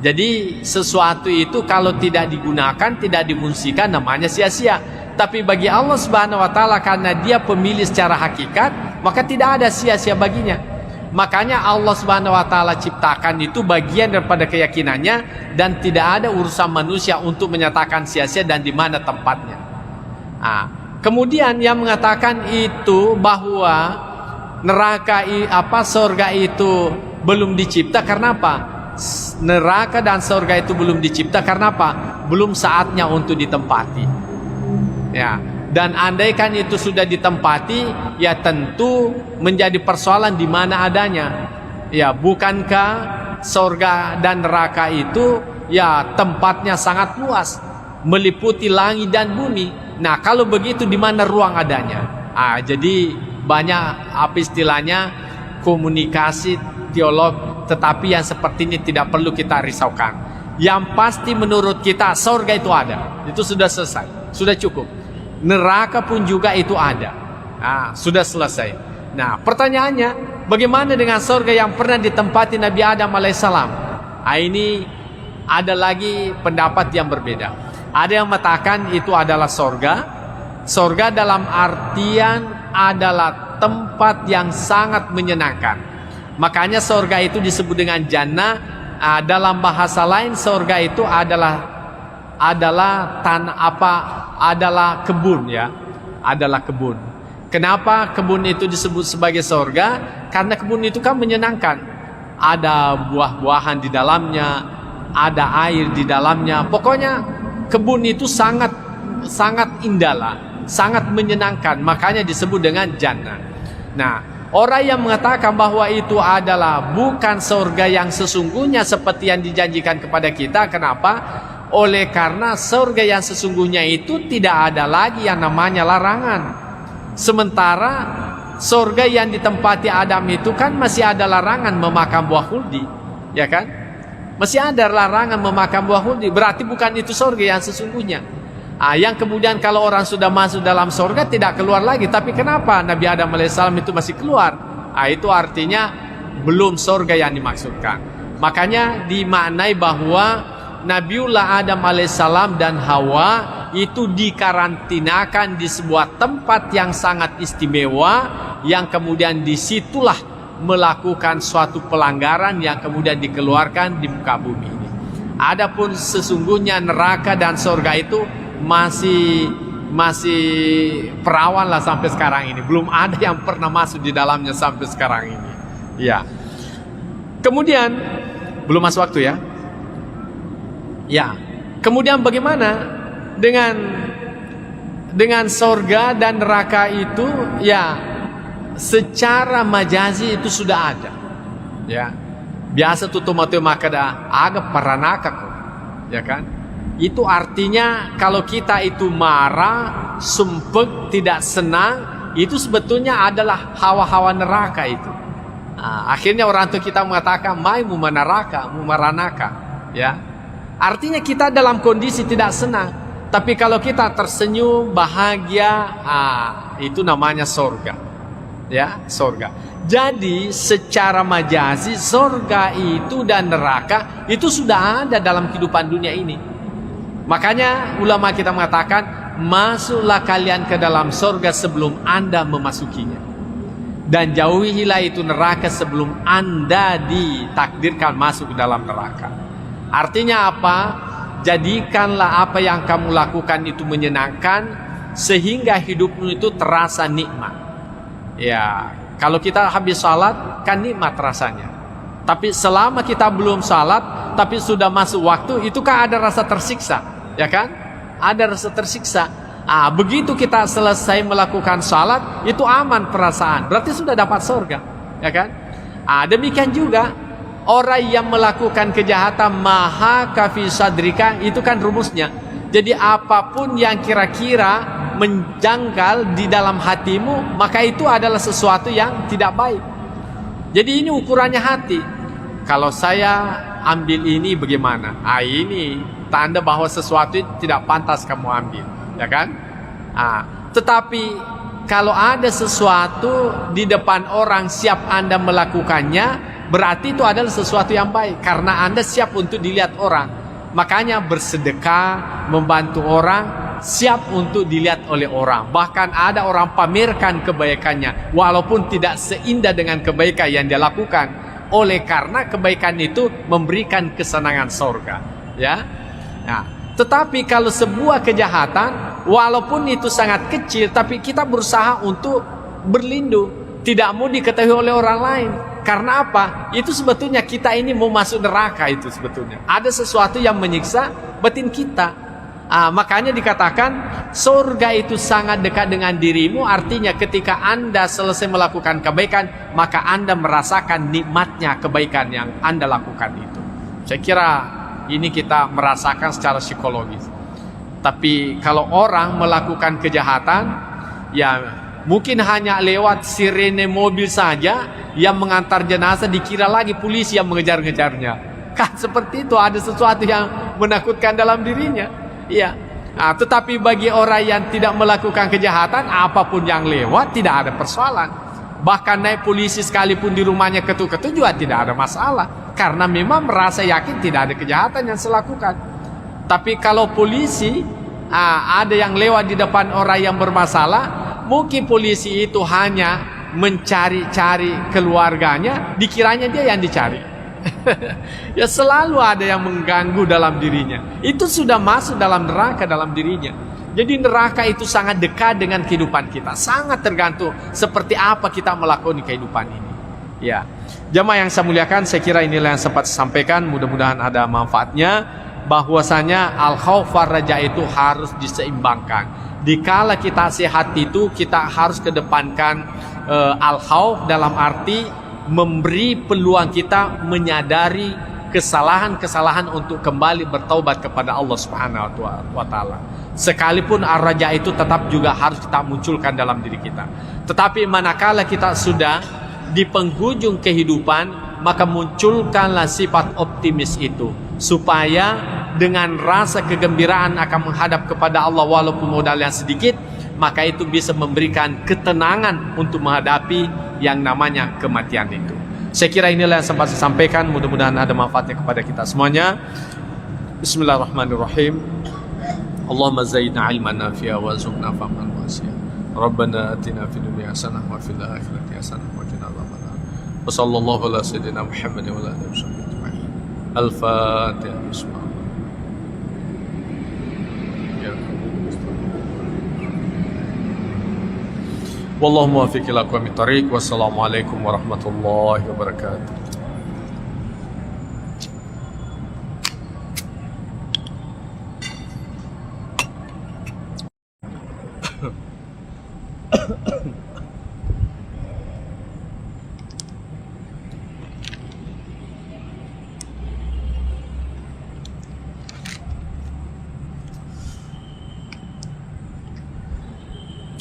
Jadi sesuatu itu kalau tidak digunakan, tidak difungsikan, namanya sia-sia. Tapi bagi Allah Subhanahu wa taala, karena Dia pemilik secara hakikat, maka tidak ada sia-sia baginya. Makanya Allah Subhanahu wa taala ciptakan itu bagian daripada keyakinannya, dan tidak ada urusan manusia untuk menyatakan sia-sia dan di mana tempatnya. Kemudian yang mengatakan itu bahwa neraka surga itu belum dicipta karena apa? Neraka dan surga itu belum dicipta karena apa? Belum saatnya untuk ditempati. Ya. Dan andaikan itu sudah ditempati, ya tentu menjadi persoalan di mana adanya. Ya, bukankah surga dan neraka itu ya tempatnya sangat luas, meliputi langit dan bumi. Nah, kalau begitu di mana ruang adanya? Jadi banyak istilahnya komunikasi teolog, tetapi yang seperti ini tidak perlu kita risaukan. Yang pasti menurut kita surga itu ada. Itu sudah selesai, sudah cukup. Neraka pun juga itu ada. Sudah selesai. Nah, pertanyaannya, bagaimana dengan surga yang pernah ditempati Nabi Adam alaihissalam? Ini ada lagi pendapat yang berbeda. Ada yang mengatakan itu adalah surga. Surga dalam artian adalah tempat yang sangat menyenangkan. Makanya surga itu disebut dengan jannah. Dalam bahasa lain surga itu adalah adalah adalah kebun, ya. Adalah kebun. Kenapa kebun itu disebut sebagai sorga? Karena kebun itu kan menyenangkan. Ada buah-buahan di dalamnya, ada air di dalamnya. Pokoknya kebun itu sangat indah lah, sangat menyenangkan. Makanya disebut dengan jannah. Nah, orang yang mengatakan bahwa itu adalah bukan surga yang sesungguhnya seperti yang dijanjikan kepada kita. Kenapa? Oleh karena surga yang sesungguhnya itu tidak ada lagi yang namanya larangan. Sementara surga yang ditempati Adam itu kan masih ada larangan memakan buah khuldi, ya kan? Masih ada larangan memakan buah khuldi. Berarti bukan itu surga yang sesungguhnya. Yang kemudian kalau orang sudah masuk dalam surga tidak keluar lagi. Tapi kenapa Nabi Adam alaihissalam itu masih keluar? Itu artinya belum surga yang dimaksudkan. Makanya dimaknai bahwa Nabiullah Adam alaihissalam dan Hawa itu dikarantinakan di sebuah tempat yang sangat istimewa, yang kemudian disitulah melakukan suatu pelanggaran yang kemudian dikeluarkan di muka bumi ini. Adapun sesungguhnya neraka dan surga itu masih perawan lah sampai sekarang ini. Belum ada yang pernah masuk di dalamnya sampai sekarang ini. Ya. Kemudian belum masuk waktu ya. Ya. Kemudian bagaimana dengan surga dan neraka itu? Ya, secara majazi itu sudah ada. Ya. Biasa tuh tomateo makada agak paranaka kok. Ya kan? Itu artinya kalau kita itu marah, sumpek, tidak senang, itu sebetulnya adalah hawa-hawa neraka itu. Akhirnya orang tua kita mengatakan mai mumanaraka, mumaranaka, ya. Artinya kita dalam kondisi tidak senang. Tapi kalau kita tersenyum, bahagia, itu namanya surga. Ya, surga. Jadi secara majazi surga itu dan neraka itu sudah ada dalam kehidupan dunia ini. Makanya ulama kita mengatakan, masuklah kalian ke dalam surga sebelum Anda memasukinya. Dan jauhilah itu neraka sebelum Anda ditakdirkan masuk ke dalam neraka. Artinya apa? Jadikanlah apa yang kamu lakukan itu menyenangkan, sehingga hidupmu itu terasa nikmat. Ya, kalau kita habis salat kan nikmat rasanya. Tapi selama kita belum salat, tapi sudah masuk waktu, itu kan ada rasa tersiksa, ya kan? Ada rasa tersiksa. Begitu kita selesai melakukan salat, itu aman perasaan. Berarti sudah dapat surga, ya kan? Demikian juga orang yang melakukan kejahatan maha kafi sadrika, itu kan rumusnya. Jadi apapun yang kira-kira menjangkal di dalam hatimu, maka itu adalah sesuatu yang tidak baik. Jadi ini ukurannya hati. Kalau saya ambil ini bagaimana? Ini tanda bahwa sesuatu tidak pantas kamu ambil, ya kan? Tetapi kalau ada sesuatu di depan orang siap Anda melakukannya, berarti itu adalah sesuatu yang baik, karena Anda siap untuk dilihat orang. Makanya bersedekah, membantu orang, siap untuk dilihat oleh orang. Bahkan ada orang pamerkan kebaikannya, walaupun tidak seindah dengan kebaikan yang dia lakukan. Oleh karena kebaikan itu memberikan kesenangan surga, ya. Tetapi kalau sebuah kejahatan, walaupun itu sangat kecil, tapi kita berusaha untuk berlindung, tidak mau diketahui oleh orang lain. Karena apa? Itu sebetulnya kita ini mau masuk neraka itu sebetulnya. Ada sesuatu yang menyiksa batin kita. Makanya dikatakan surga itu sangat dekat dengan dirimu. Artinya ketika Anda selesai melakukan kebaikan, maka Anda merasakan nikmatnya kebaikan yang Anda lakukan itu. Saya kira ini kita merasakan secara psikologis. Tapi kalau orang melakukan kejahatan, ya mungkin hanya lewat sirene mobil saja yang mengantar jenazah, dikira lagi polisi yang mengejar-ngejarnya. Kan seperti itu, ada sesuatu yang menakutkan dalam dirinya. Iya. Tetapi bagi orang yang tidak melakukan kejahatan, apapun yang lewat tidak ada persoalan. Bahkan naik polisi sekalipun di rumahnya ketuk-ketuk juga tidak ada masalah, karena memang merasa yakin tidak ada kejahatan yang saya lakukan. Tapi kalau polisi ada yang lewat di depan orang yang bermasalah, mungkin polisi itu hanya mencari-cari keluarganya, dikiranya dia yang dicari. Ya selalu ada yang mengganggu dalam dirinya. Itu sudah masuk dalam neraka dalam dirinya. Jadi neraka itu sangat dekat dengan kehidupan kita. Sangat tergantung seperti apa kita melakukan kehidupan ini. Ya, jamaah yang saya muliakan, saya kira inilah yang sempat saya sampaikan. Mudah-mudahan ada manfaatnya. Bahwasanya al-khauf war raja itu harus diseimbangkan. Dikala kita sehat itu kita harus kedepankan al-khauf dalam arti memberi peluang kita menyadari kesalahan-kesalahan untuk kembali bertaubat kepada Allah Subhanahu wa taala. Sekalipun ar-raja itu tetap juga harus kita munculkan dalam diri kita. Tetapi manakala kita sudah di penghujung kehidupan, maka munculkanlah sifat optimis itu, supaya dengan rasa kegembiraan akan menghadap kepada Allah walaupun modal yang sedikit, maka itu bisa memberikan ketenangan untuk menghadapi yang namanya kematian itu. Saya kira inilah yang sempat saya sampaikan. Mudah-mudahan ada manfaatnya kepada kita semuanya. Bismillahirrahmanirrahim. Allahumma zaidna ilman nafi'a wa zuqna fahman wasi'a. Rabbana atina fid dunya hasanah wa fil akhirati hasanah wa qina adzabannar. Wa sallallahu ala sayyidina Muhammad wa ala alihi wasallam ajma'in. Al-Fatihah. Bismillah. Wallahu muwaffiq ila aqwamit thariq. Wassalamualaikum warahmatullahi wabarakatuh.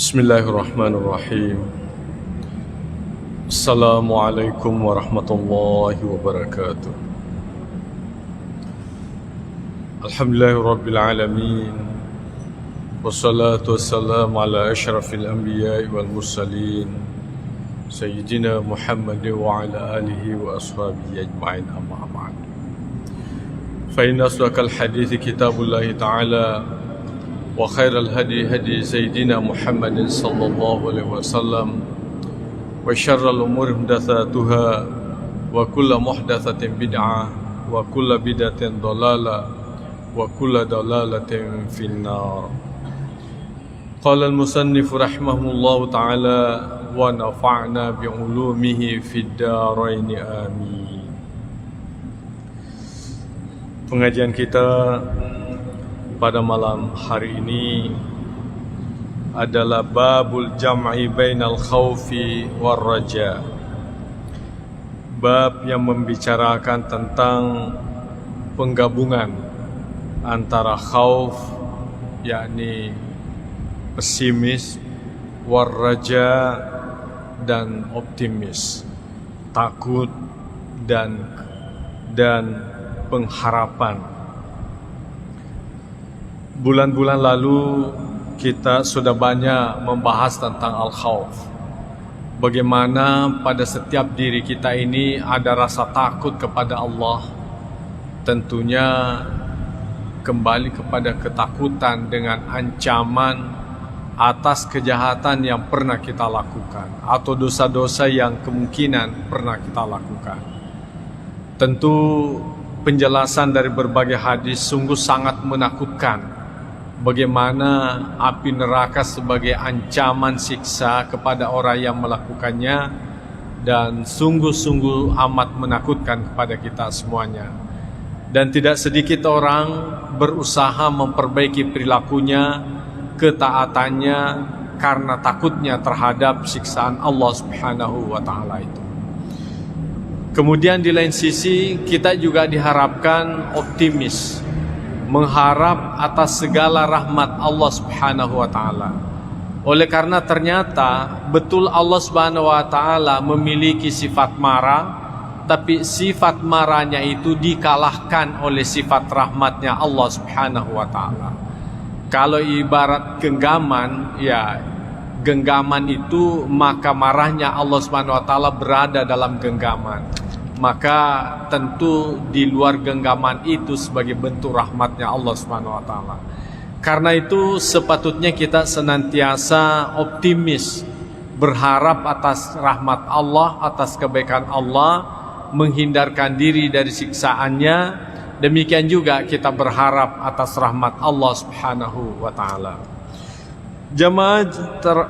Bismillahirrahmanirrahim. Assalamualaikum warahmatullahi wabarakatuh. Alhamdulillahirabbil alamin. Wassalatu wassalamu ala asyrafil anbiya'i wal mursalin sayyidina Muhammad wa ala alihi wa ashabihi ajma'in, amma ba'd. Fa inna asdaqal hadithi kitabullahi ta'ala wa khairal hadi hadi sayyidina Muhammadin sallallahu alaihi wasallam wa syarral umuri muhdatsatuha wa kullu muhdatsatin bid'ah wa kullu bid'atin dhalalah wa kullu dhalalatin finnar. Qala al-musannif rahimahullahu ta'ala wa nafa'na bi ulumihi fid dharain amin. Pengajian kita pada malam hari ini adalah babul jam'i bainal khaufi war raja. Bab yang membicarakan tentang penggabungan antara khauf, yakni pesimis, war raja dan optimis, takut dan pengharapan. Bulan-bulan lalu kita sudah banyak membahas tentang al-khauf. Bagaimana pada setiap diri kita ini ada rasa takut kepada Allah. Tentunya kembali kepada ketakutan dengan ancaman atas kejahatan yang pernah kita lakukan atau dosa-dosa yang kemungkinan pernah kita lakukan. Tentu penjelasan dari berbagai hadis sungguh sangat menakutkan. Bagaimana api neraka sebagai ancaman siksa kepada orang yang melakukannya, dan sungguh-sungguh amat menakutkan kepada kita semuanya. Dan tidak sedikit orang berusaha memperbaiki perilakunya, ketaatannya, karena takutnya terhadap siksaan Allah Subhanahu wa ta'ala itu. Kemudian di lain sisi kita juga diharapkan optimis, mengharap atas segala rahmat Allah Subhanahu wa ta'ala. Oleh karena ternyata betul Allah Subhanahu wa ta'ala memiliki sifat marah, tapi sifat marahnya itu dikalahkan oleh sifat rahmatnya Allah Subhanahu wa ta'ala. Kalau ibarat genggaman, ya genggaman itu, maka marahnya Allah Subhanahu wa ta'ala berada dalam genggaman. Maka tentu di luar genggaman itu sebagai bentuk rahmatnya Allah Subhanahu wa ta'ala. Karena itu sepatutnya kita senantiasa optimis, berharap atas rahmat Allah, atas kebaikan Allah, menghindarkan diri dari siksaannya. Demikian juga kita berharap atas rahmat Allah Subhanahu wa taala.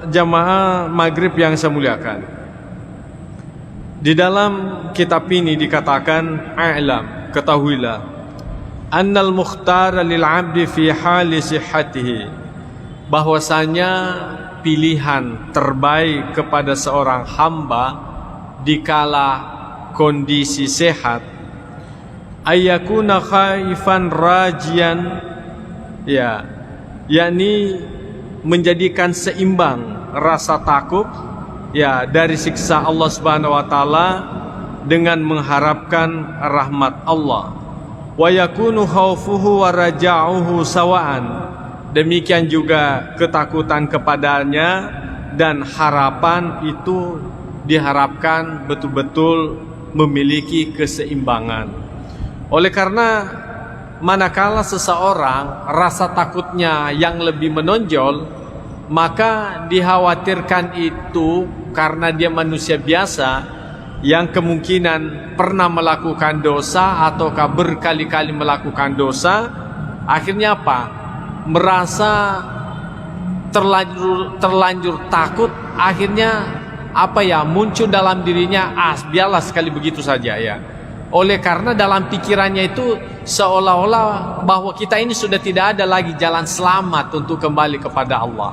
Jamaah maghrib yang saya muliakan, di dalam kitab ini dikatakan, a'lam, ketahuilah, annal mukhtara lil 'abdi fi hali sihhatihi, bahwasanya pilihan terbaik kepada seorang hamba dikala kondisi sehat, ayyakuna khaifan rajian, ya, yakni menjadikan seimbang rasa takut, ya, dari siksa Allah Subhanahu wa taala dengan mengharapkan rahmat Allah. Wa yakunu khaufuhu wa raja'uhu sawa'an, demikian juga ketakutan kepadanya dan harapan itu diharapkan betul-betul memiliki keseimbangan. Oleh karena manakala seseorang rasa takutnya yang lebih menonjol, maka dikhawatirkan itu karena dia manusia biasa yang kemungkinan pernah melakukan dosa ataukah berkali-kali melakukan dosa. Akhirnya apa? Merasa terlanjur takut, akhirnya apa ya, muncul dalam dirinya, biarlah sekali begitu saja ya. Oleh karena dalam pikirannya itu seolah-olah bahwa kita ini sudah tidak ada lagi jalan selamat untuk kembali kepada Allah.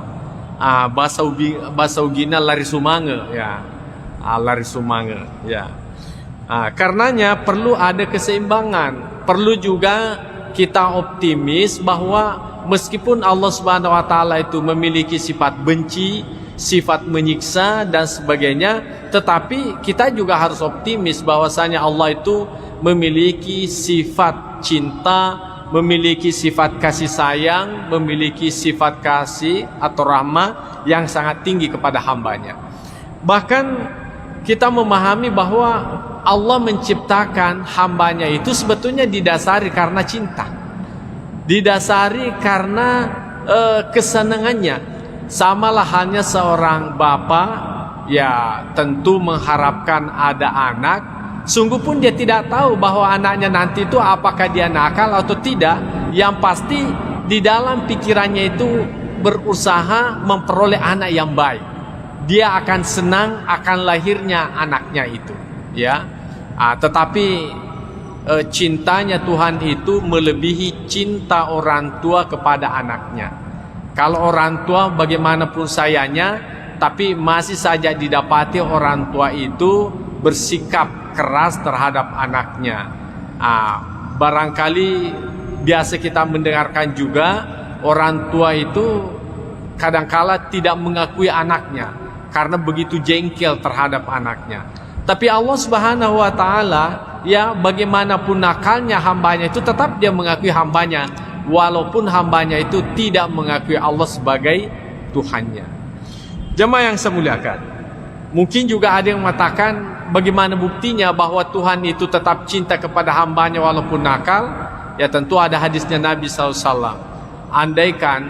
Bahasa ugina lari sumange ya. Lari sumange ya. Karenanya perlu ada keseimbangan. Perlu juga kita optimis bahwa meskipun Allah Subhanahu wa taala itu memiliki sifat benci, sifat menyiksa dan sebagainya, tetapi kita juga harus optimis bahwasanya Allah itu memiliki sifat cinta, memiliki sifat kasih sayang, memiliki sifat kasih atau rahmah yang sangat tinggi kepada hambanya. Bahkan kita memahami bahwa Allah menciptakan hambanya itu sebetulnya didasari karena cinta, didasari karena kesenangannya. Samalah halnya seorang bapak, ya tentu mengharapkan ada anak. Sungguh pun dia tidak tahu bahwa anaknya nanti itu apakah dia nakal atau tidak. Yang pasti di dalam pikirannya itu berusaha memperoleh anak yang baik. Dia akan senang akan lahirnya anaknya itu, ya. Tetapi cintanya Tuhan itu melebihi cinta orang tua kepada anaknya. Kalau orang tua bagaimanapun sayangnya, tapi masih saja didapati orang tua itu bersikap keras terhadap anaknya. Barangkali biasa kita mendengarkan juga orang tua itu kadangkala tidak mengakui anaknya karena begitu jengkel terhadap anaknya. Tapi Allah Subhanahu wa taala, ya bagaimanapun nakalnya hambanya itu tetap dia mengakui hambanya, walaupun hambanya itu tidak mengakui Allah sebagai Tuhannya. Jemaah yang saya muliakan, mungkin juga ada yang mengatakan, bagaimana buktinya bahwa Tuhan itu tetap cinta kepada hambanya walaupun nakal? Ya tentu ada hadisnya Nabi SAW. Andaikan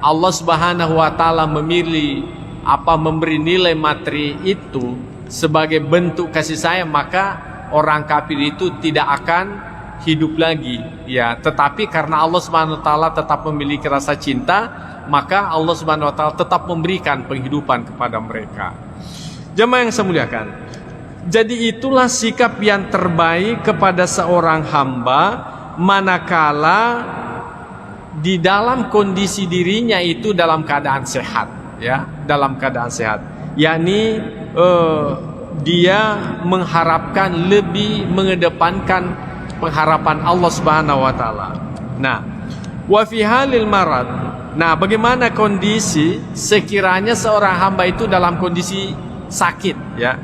Allah Subhanahu wa taala memberi nilai materi itu sebagai bentuk kasih sayang, maka orang kafir itu tidak akan hidup lagi, ya. Tetapi karena Allah Subhanahu wa taala tetap memiliki rasa cinta, maka Allah Subhanahu wa taala tetap memberikan penghidupan kepada mereka. Jemaah yang saya muliakan, jadi itulah sikap yang terbaik kepada seorang hamba manakala di dalam kondisi dirinya itu dalam keadaan sehat, ya, dalam keadaan sehat, yakni dia mengharapkan, lebih mengedepankan pengharapan Allah Subhanahu wa taala. Nah, wa fi halil marad. Nah, bagaimana kondisi sekiranya seorang hamba itu dalam kondisi sakit, ya.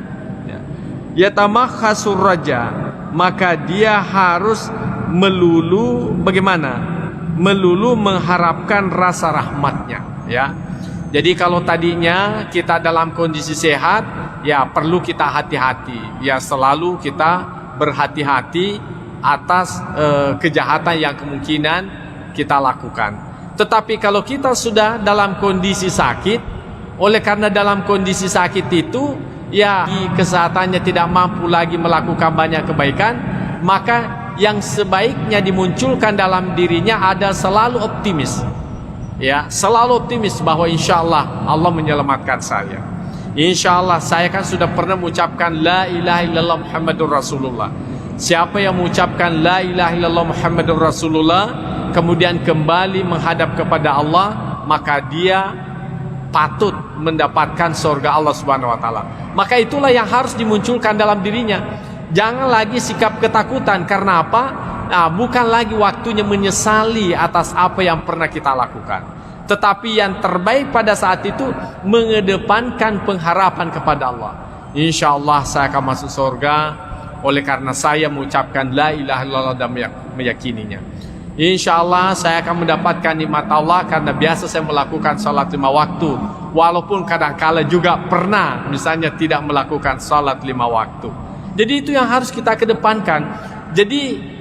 Yatamakhasur raja, maka dia harus melulu bagaimana? Melulu mengharapkan rasa rahmatnya, ya. Jadi kalau tadinya kita dalam kondisi sehat, ya perlu kita hati-hati, ya selalu kita berhati-hati atas kejahatan yang kemungkinan kita lakukan. Tetapi kalau kita sudah dalam kondisi sakit, oleh karena dalam kondisi sakit itu ya kesehatannya tidak mampu lagi melakukan banyak kebaikan, maka yang sebaiknya dimunculkan dalam dirinya ada selalu optimis. Ya, selalu optimis bahwa insya Allah Allah menyelamatkan saya. Insya Allah saya kan sudah pernah mengucapkan la ilaha illallah Muhammadur Rasulullah. Siapa yang mengucapkan la ilaha illallah Muhammadur Rasulullah kemudian kembali menghadap kepada Allah, maka dia patut mendapatkan surga Allah Subhanahu wa taala. Maka itulah yang harus dimunculkan dalam dirinya. Jangan lagi sikap ketakutan. Karena apa? Nah, bukan lagi waktunya menyesali atas apa yang pernah kita lakukan, tetapi yang terbaik pada saat itu mengedepankan pengharapan kepada Allah. Insya Allah saya akan masuk surga oleh karena saya mengucapkan la ilaha illallah dan meyakininya. Insya Allah saya akan mendapatkan nikmat Allah karena biasa saya melakukan salat 5 waktu, walaupun kadang-kala juga pernah misalnya tidak melakukan salat 5 waktu. Jadi itu yang harus kita kedepankan. Jadi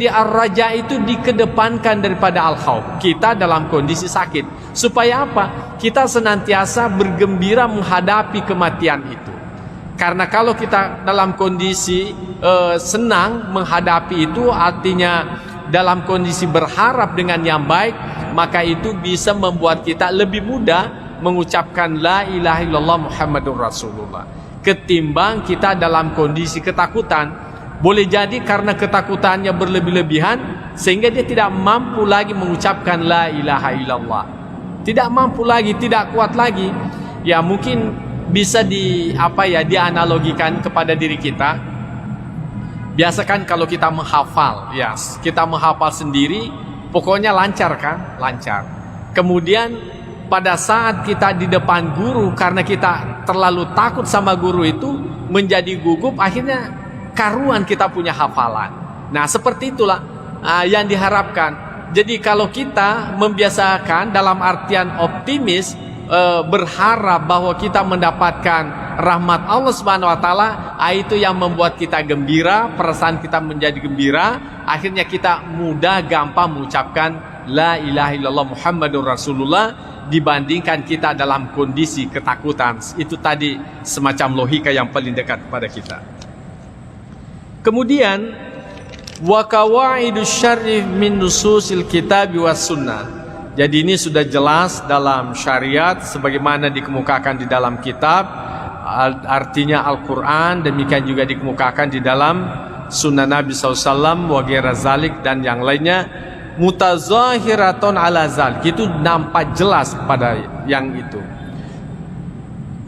ar-raja itu dikedepankan daripada al-khauf. Kita dalam kondisi sakit, supaya apa? Kita senantiasa bergembira menghadapi kematian itu. Karena kalau kita dalam kondisi senang menghadapi itu, artinya dalam kondisi berharap dengan yang baik, maka itu bisa membuat kita lebih mudah mengucapkan la ilaha illallah Muhammadur Rasulullah ketimbang kita dalam kondisi ketakutan. Boleh jadi karena ketakutannya berlebih-lebihan sehingga dia tidak mampu lagi mengucapkan la ilaha illallah. Tidak mampu lagi, tidak kuat lagi. Ya mungkin bisa dianalogikan kepada diri kita. Biasakan kalau kita menghafal, ya, kita menghafal sendiri, pokoknya lancar kan? Lancar. Kemudian pada saat kita di depan guru, karena kita terlalu takut sama guru itu, menjadi gugup, akhirnya karuan kita punya hafalan. Nah seperti itulah yang diharapkan. Jadi kalau kita membiasakan dalam artian optimis, berharap bahwa kita mendapatkan rahmat Allah Subhanahu wa taala, itu yang membuat kita gembira, perasaan kita menjadi gembira, akhirnya kita mudah gampang mengucapkan la ilaha illallah Muhammadur Rasulullah dibandingkan kita dalam kondisi ketakutan. Itu tadi semacam logika yang paling dekat kepada kita. Kemudian wa qawaidus syar'i min nususil kitab was sunnah. Jadi ini sudah jelas dalam syariat sebagaimana dikemukakan di dalam kitab, artinya Al-Qur'an, demikian juga dikemukakan di dalam sunnah Nabi SAW wa ghaira zalik dan yang lainnya, mutazahiratun ala zalik, itu nampak jelas pada yang itu.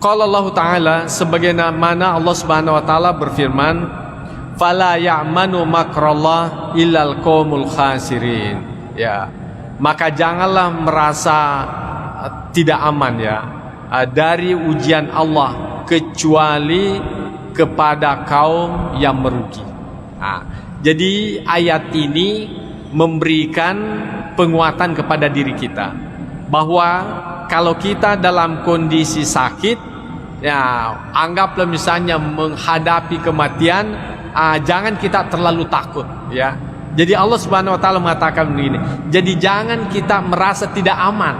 Qala Allah Ta'ala, sebagaimana Allah Subhanahu wa taala berfirman, fala ya'manu makrallah illal qaumul khasirin. Ya, maka janganlah merasa tidak aman ya dari ujian Allah kecuali kepada kaum yang merugi. Jadi ayat ini memberikan penguatan kepada diri kita bahwa kalau kita dalam kondisi sakit, ya anggaplah misalnya menghadapi kematian, jangan kita terlalu takut ya. Jadi Allah Subhanahu wa taala mengatakan begini. Jadi jangan kita merasa tidak aman.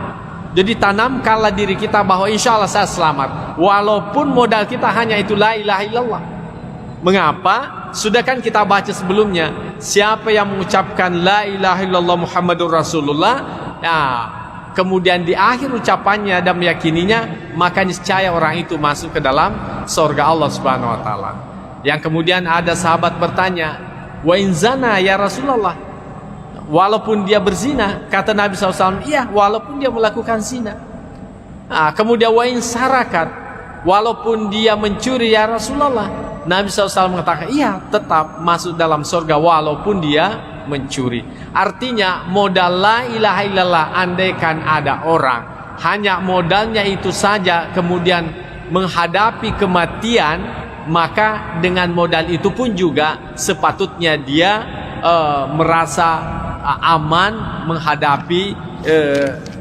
Jadi tanamkanlah diri kita bahwa insya Allah saya selamat, walaupun modal kita hanya itu la ilaha illallah. Mengapa? Sudah kan kita baca sebelumnya, siapa yang mengucapkan la ilaha illallah Muhammadur Rasulullah, kemudian di akhir ucapannya dan meyakininya, maka niscaya orang itu masuk ke dalam surga Allah Subhanahu wa taala. Yang kemudian ada sahabat bertanya, wa in zana ya Rasulullah, walaupun dia berzina, kata Nabi SAW, iya walaupun dia melakukan zina. Kemudian wa in sarakat, walaupun dia mencuri ya Rasulullah, Nabi SAW mengatakan, iya tetap masuk dalam surga walaupun dia mencuri. Artinya modal la ilaha illallah, andaikan ada orang hanya modalnya itu saja kemudian menghadapi kematian, maka dengan modal itu pun juga sepatutnya dia merasa aman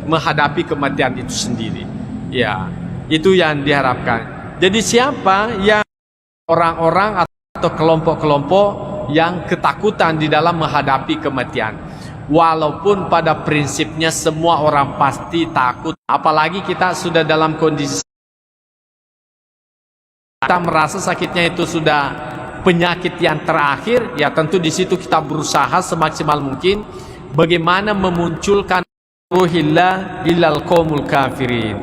menghadapi kematian itu sendiri. Ya, itu yang diharapkan. Jadi siapa yang orang-orang atau kelompok-kelompok yang ketakutan di dalam menghadapi kematian, walaupun pada prinsipnya semua orang pasti takut, apalagi kita sudah dalam kondisi kita merasa sakitnya itu sudah penyakit yang terakhir, ya tentu di situ kita berusaha semaksimal mungkin bagaimana memunculkan ruhillah ilal qaumul kafirin.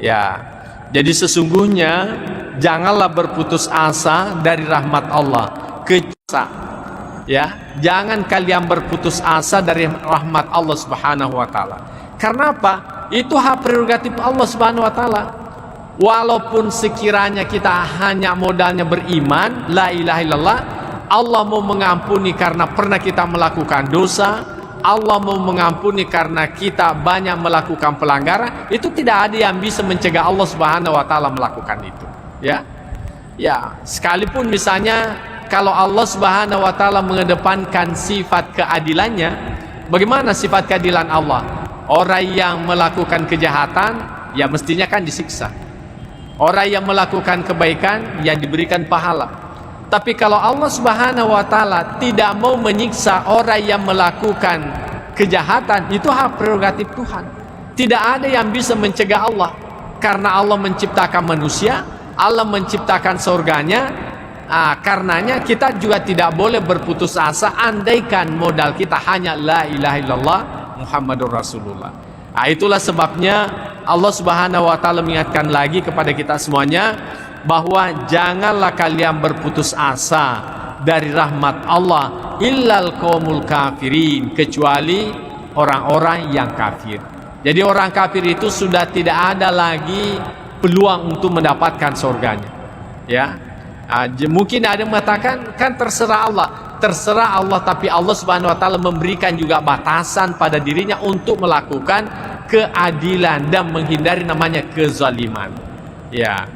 Ya, jadi sesungguhnya janganlah berputus asa dari rahmat Allah. Ya, jangan kalian berputus asa dari rahmat Allah Subhanahu wa taala. Karena apa? Itu hak prerogatif Allah Subhanahu wa taala. Walaupun sekiranya kita hanya modalnya beriman, la ilaha illallah, Allah mau mengampuni karena pernah kita melakukan dosa, Allah mau mengampuni karena kita banyak melakukan pelanggaran, itu tidak ada yang bisa mencegah Allah Subhanahu wa taala melakukan itu. Ya. Ya, sekalipun misalnya kalau Allah Subhanahu wa taala mengedepankan sifat keadilannya, bagaimana sifat keadilan Allah? Orang yang melakukan kejahatan ya mestinya kan disiksa. Orang yang melakukan kebaikan ya diberikan pahala. Tapi kalau Allah Subhanahu wa taala tidak mau menyiksa orang yang melakukan kejahatan, itu hak prerogatif Tuhan. Tidak ada yang bisa mencegah Allah. Karena Allah menciptakan manusia, Allah menciptakan surganya. Karenanya kita juga tidak boleh berputus asa andaikan modal kita hanya la ilaha illallah Muhammadur Rasulullah. Itulah sebabnya Allah Subhanahu wa taala mengingatkan lagi kepada kita semuanya bahwa janganlah kalian berputus asa dari rahmat Allah illal qaumul kafirin, kecuali orang-orang yang kafir. Jadi orang kafir itu sudah tidak ada lagi peluang untuk mendapatkan surganya. Ya. Mungkin ada yang mengatakan kan terserah Allah, tapi Allah Subhanahu wa taala memberikan juga batasan pada dirinya untuk melakukan keadilan dan menghindari namanya kezaliman. Ya,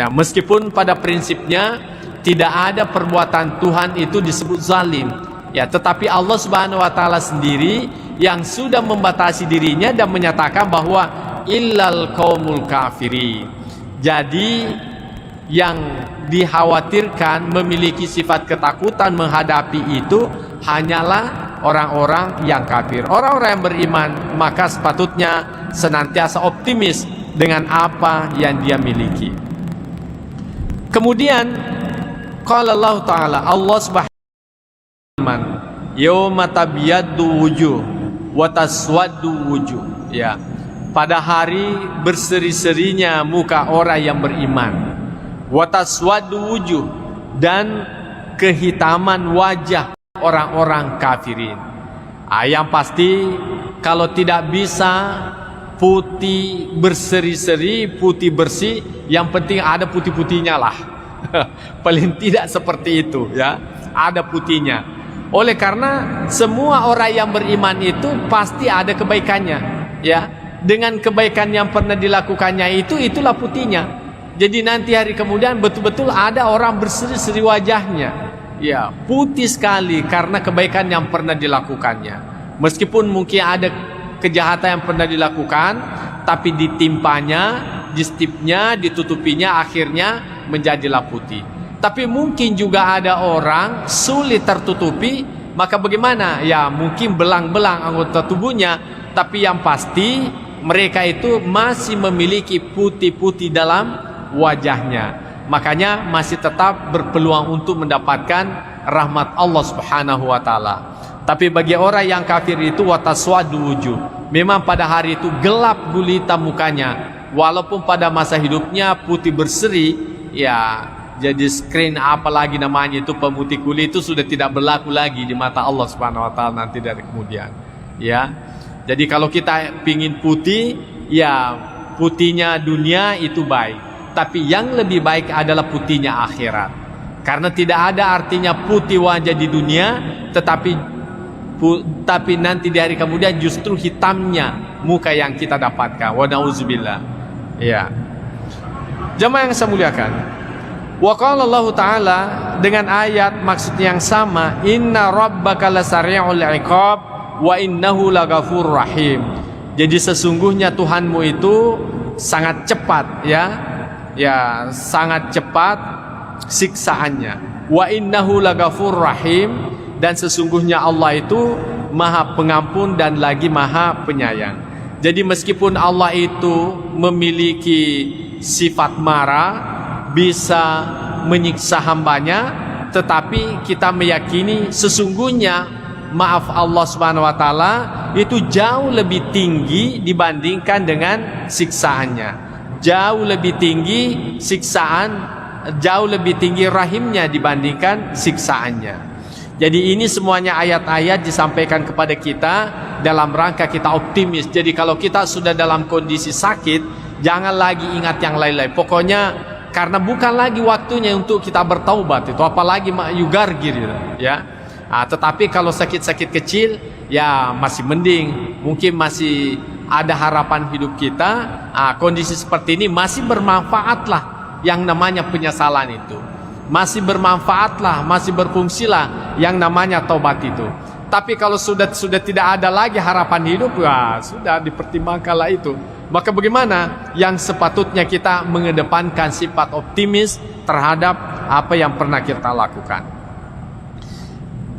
meskipun pada prinsipnya tidak ada perbuatan Tuhan itu disebut zalim. Ya, tetapi Allah Subhanahu wa taala sendiri yang sudah membatasi dirinya dan menyatakan bahwa illal qaumul kafirin. Jadi yang dikhawatirkan memiliki sifat ketakutan menghadapi itu hanyalah orang-orang yang kafir. Orang-orang yang beriman maka sepatutnya senantiasa optimis dengan apa yang dia miliki. Kemudian qala Allah taala, Allah Subhanahu wa taala, yauma tabyaddu wujuh wa taswaddu wujuh. Ya, pada hari berseri-serinya muka orang yang beriman, wataswadu wujuh, dan kehitaman wajah orang-orang kafirin. Yang pasti kalau tidak bisa putih berseri-seri, putih bersih, yang penting ada putih-putihnya lah. Paling tidak seperti itu ya, ada putihnya. Oleh karena semua orang yang beriman itu pasti ada kebaikannya ya. Dengan kebaikan yang pernah dilakukannya itulah putihnya. Jadi nanti hari kemudian betul-betul ada orang berseri-seri wajahnya, ya putih sekali karena kebaikan yang pernah dilakukannya. Meskipun mungkin ada kejahatan yang pernah dilakukan, tapi ditimpanya, distipnya, ditutupinya, akhirnya menjadilah putih. Tapi mungkin juga ada orang sulit tertutupi, maka bagaimana? Ya mungkin belang-belang anggota tubuhnya, tapi yang pasti mereka itu masih memiliki putih-putih dalam wajahnya, makanya masih tetap berpeluang untuk mendapatkan rahmat Allah Subhanahu wa taala. Tapi bagi orang yang kafir itu wataswadu wujuh, memang pada hari itu gelap gulita mukanya, walaupun pada masa hidupnya putih berseri, ya jadi screen apalagi namanya itu pemutih kulit itu sudah tidak berlaku lagi di mata Allah Subhanahu wa taala nanti dari kemudian. Ya. Jadi kalau kita pingin putih, ya putihnya dunia itu baik. Tapi yang lebih baik adalah putihnya akhirat. Karena tidak ada artinya putih wajah di dunia, tetapi nanti di hari kemudian justru hitamnya muka yang kita dapatkan. Wa na'udzubillah. Ya. Jemaah yang saya muliakan. Wa qala Allah taala dengan ayat maksud yang sama, inna rabbaka lasari'ul iqab wa innahu laghafurur rahim. Jadi sesungguhnya Tuhanmu itu sangat cepat ya sangat cepat siksaannya. Wa innahu laghafurur rahim, dan sesungguhnya Allah itu Maha Pengampun dan lagi Maha Penyayang. Jadi meskipun Allah itu memiliki sifat marah, bisa menyiksa hambanya, tetapi kita meyakini sesungguhnya maaf Allah Subhanahu wa taala itu jauh lebih tinggi dibandingkan dengan siksaannya. Jauh lebih tinggi siksaan, jauh lebih tinggi rahimnya dibandingkan siksaannya. Jadi ini semuanya ayat-ayat disampaikan kepada kita dalam rangka kita optimis. Jadi kalau kita sudah dalam kondisi sakit, jangan lagi ingat yang lain-lain. Pokoknya karena bukan lagi waktunya untuk kita bertaubat itu, apalagi yugargir gitu, ya. Tetapi kalau sakit-sakit kecil ya masih mending, mungkin masih ada harapan hidup kita. Kondisi seperti ini masih bermanfaatlah yang namanya penyesalan itu. Masih bermanfaatlah, masih berfungsilah yang namanya taubat itu. Tapi kalau sudah tidak ada lagi harapan hidup, ya sudah dipertimbangkanlah itu. Maka bagaimana? Yang sepatutnya kita mengedepankan sifat optimis terhadap apa yang pernah kita lakukan.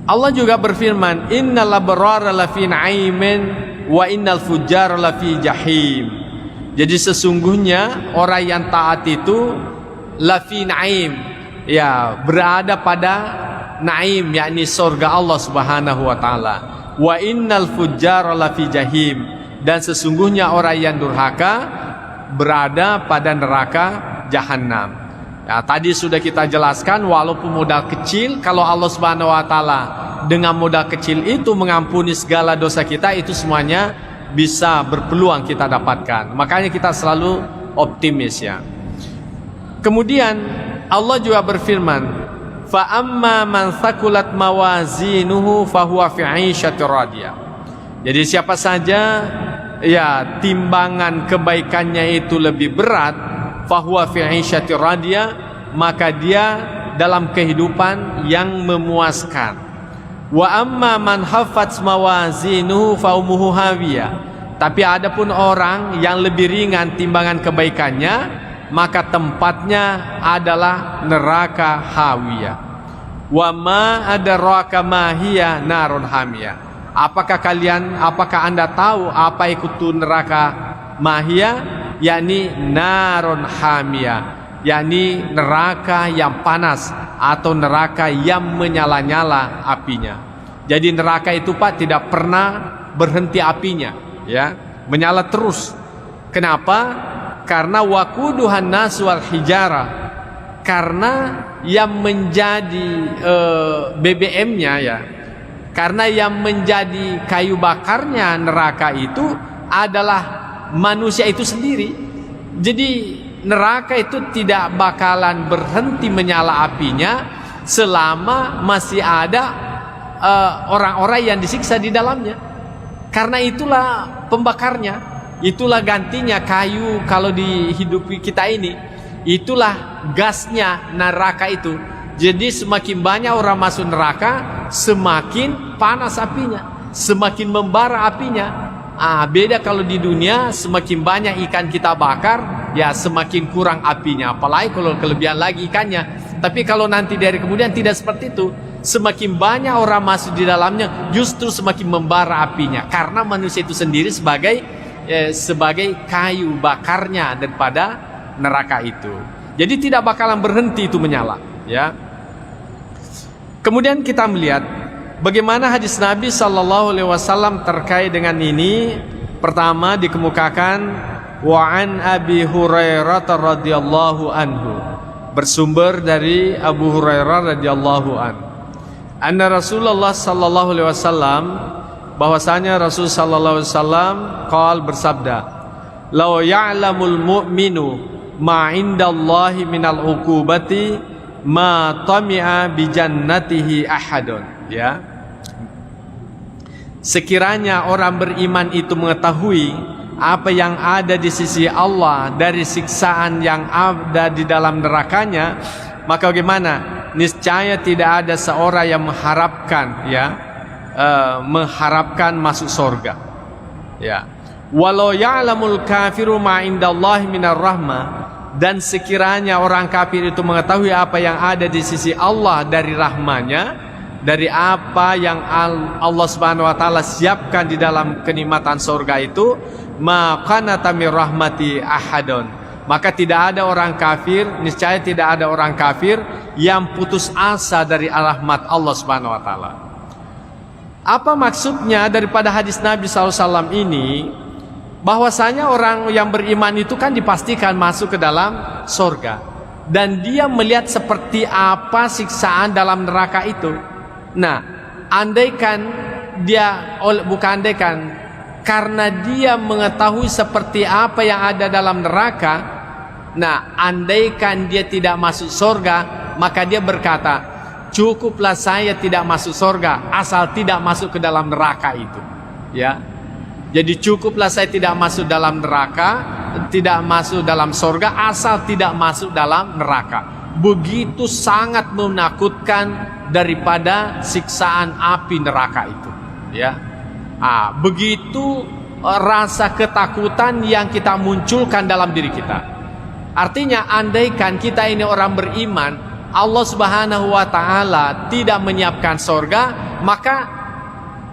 Allah juga berfirman, innal abrara lafi na'imin wa innal fujjara lafi jahim. Jadi sesungguhnya orang yang taat itu lafi na'im, ya berada pada naim, yakni surga Allah Subhanahu wa taala. Wa innal fujjara lafi jahim, dan sesungguhnya orang yang durhaka berada pada neraka jahanam. Ya, tadi sudah kita jelaskan, walaupun modal kecil, kalau Allah Subhanahu wa taala dengan modal kecil itu mengampuni segala dosa kita, itu semuanya bisa berpeluang kita dapatkan. Makanya kita selalu optimis, ya. Kemudian Allah juga berfirman, fa amma man thaqulat mawazinuhu fahuwa fi 'ishatir radiyah. Jadi siapa saja ya timbangan kebaikannya itu lebih berat, fahuwa fi 'ishatir radiyah, maka dia dalam kehidupan yang memuaskan. Wa amma man haffat mawazinuhu fa ummuhu hawiyah. Tapi adapun orang yang lebih ringan timbangan kebaikannya, maka tempatnya adalah neraka hawiyah. Wa ma adraka ma hiya narun hamiyah. Apakah Anda tahu apa itu neraka mahiyah? Yakni narun hamiyah, yakni neraka yang panas atau neraka yang menyala-nyala apinya. Jadi neraka itu Pak tidak pernah berhenti apinya, ya, menyala terus. Kenapa? Karena waquduhan nas wal hijara, karena yang menjadi BBM-nya, ya, karena yang menjadi kayu bakarnya neraka itu adalah manusia itu sendiri. Jadi neraka itu tidak bakalan berhenti menyala apinya selama masih ada orang-orang yang disiksa di dalamnya. Karena itulah pembakarnya, itulah gantinya kayu kalau di hidup kita ini. Itulah gasnya neraka itu. Jadi semakin banyak orang masuk neraka, semakin panas apinya, semakin membara apinya. Beda kalau di dunia, semakin banyak ikan kita bakar, ya semakin kurang apinya. Apalagi kalau kelebihan lagi ikannya. Tapi kalau nanti dari kemudian tidak seperti itu. Semakin banyak orang masuk di dalamnya, justru semakin membara apinya. Karena manusia itu sendiri sebagai kayu bakarnya daripada neraka itu. Jadi tidak bakalan berhenti itu menyala, ya. Kemudian kita melihat bagaimana hadis Nabi sallallahu alaihi wasallam terkait dengan ini. Pertama dikemukakan wa an Abi Hurairah radhiyallahu anhu, bersumber dari Abu Hurairah radhiyallahu anhu. Anna Rasulullah sallallahu alaihi wasallam, bahwasanya Rasul sallallahu alaihi wasallam qala, bersabda, "Law ya'lamul mu'minu ma 'indallahi minal 'uqubati ma tami'a bi jannatihi ahadun." Ya. Sekiranya orang beriman itu mengetahui apa yang ada di sisi Allah dari siksaan yang ada di dalam nerakanya, maka bagaimana? Niscaya tidak ada seorang yang mengharapkan, ya, mengharapkan masuk surga. Ya. Walau ya'lamul kafiru ma indallahi minar rahmah, dan sekiranya orang kafir itu mengetahui apa yang ada di sisi Allah dari rahmanya, dari apa yang Allah Subhanahu wa taala siapkan di dalam kenikmatan surga itu, maka natamir rahmati ahadun, Maka tidak ada orang kafir, niscaya tidak ada orang kafir yang putus asa dari rahmat Allah Subhanahu wa taala. Apa maksudnya daripada hadis Nabi SAW ini? Bahwasanya orang yang beriman itu kan dipastikan masuk ke dalam surga, dan dia melihat seperti apa siksaan dalam neraka itu. Nah, andaikan dia, bukan andaikan, karena dia mengetahui seperti apa yang ada dalam neraka, nah andaikan dia tidak masuk surga, maka dia berkata, cukuplah saya tidak masuk surga asal tidak masuk ke dalam neraka itu, ya. Jadi cukuplah saya tidak masuk dalam neraka, tidak masuk dalam surga asal tidak masuk dalam neraka. Begitu sangat menakutkan daripada siksaan api neraka itu, ya. Begitu rasa ketakutan yang kita munculkan dalam diri kita. Artinya andaikan kita ini orang beriman, Allah Subhanahu wa taala tidak menyiapkan surga, maka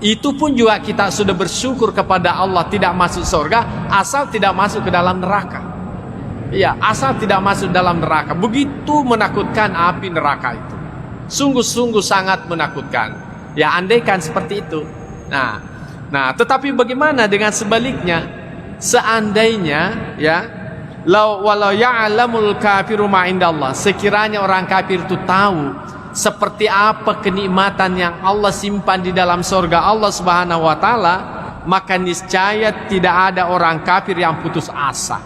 itu pun juga kita sudah bersyukur kepada Allah tidak masuk surga asal tidak masuk ke dalam neraka. Ya, asal tidak masuk dalam neraka. Begitu menakutkan api neraka itu. Sungguh-sungguh sangat menakutkan. Ya, andaikan seperti itu. Nah, tetapi bagaimana dengan sebaliknya? Seandainya, ya, walau ya'lamul kafiru ma indallah, sekiranya orang kafir itu tahu seperti apa kenikmatan yang Allah simpan di dalam surga Allah Subhanahu wa taala, maka niscaya tidak ada orang kafir yang putus asa,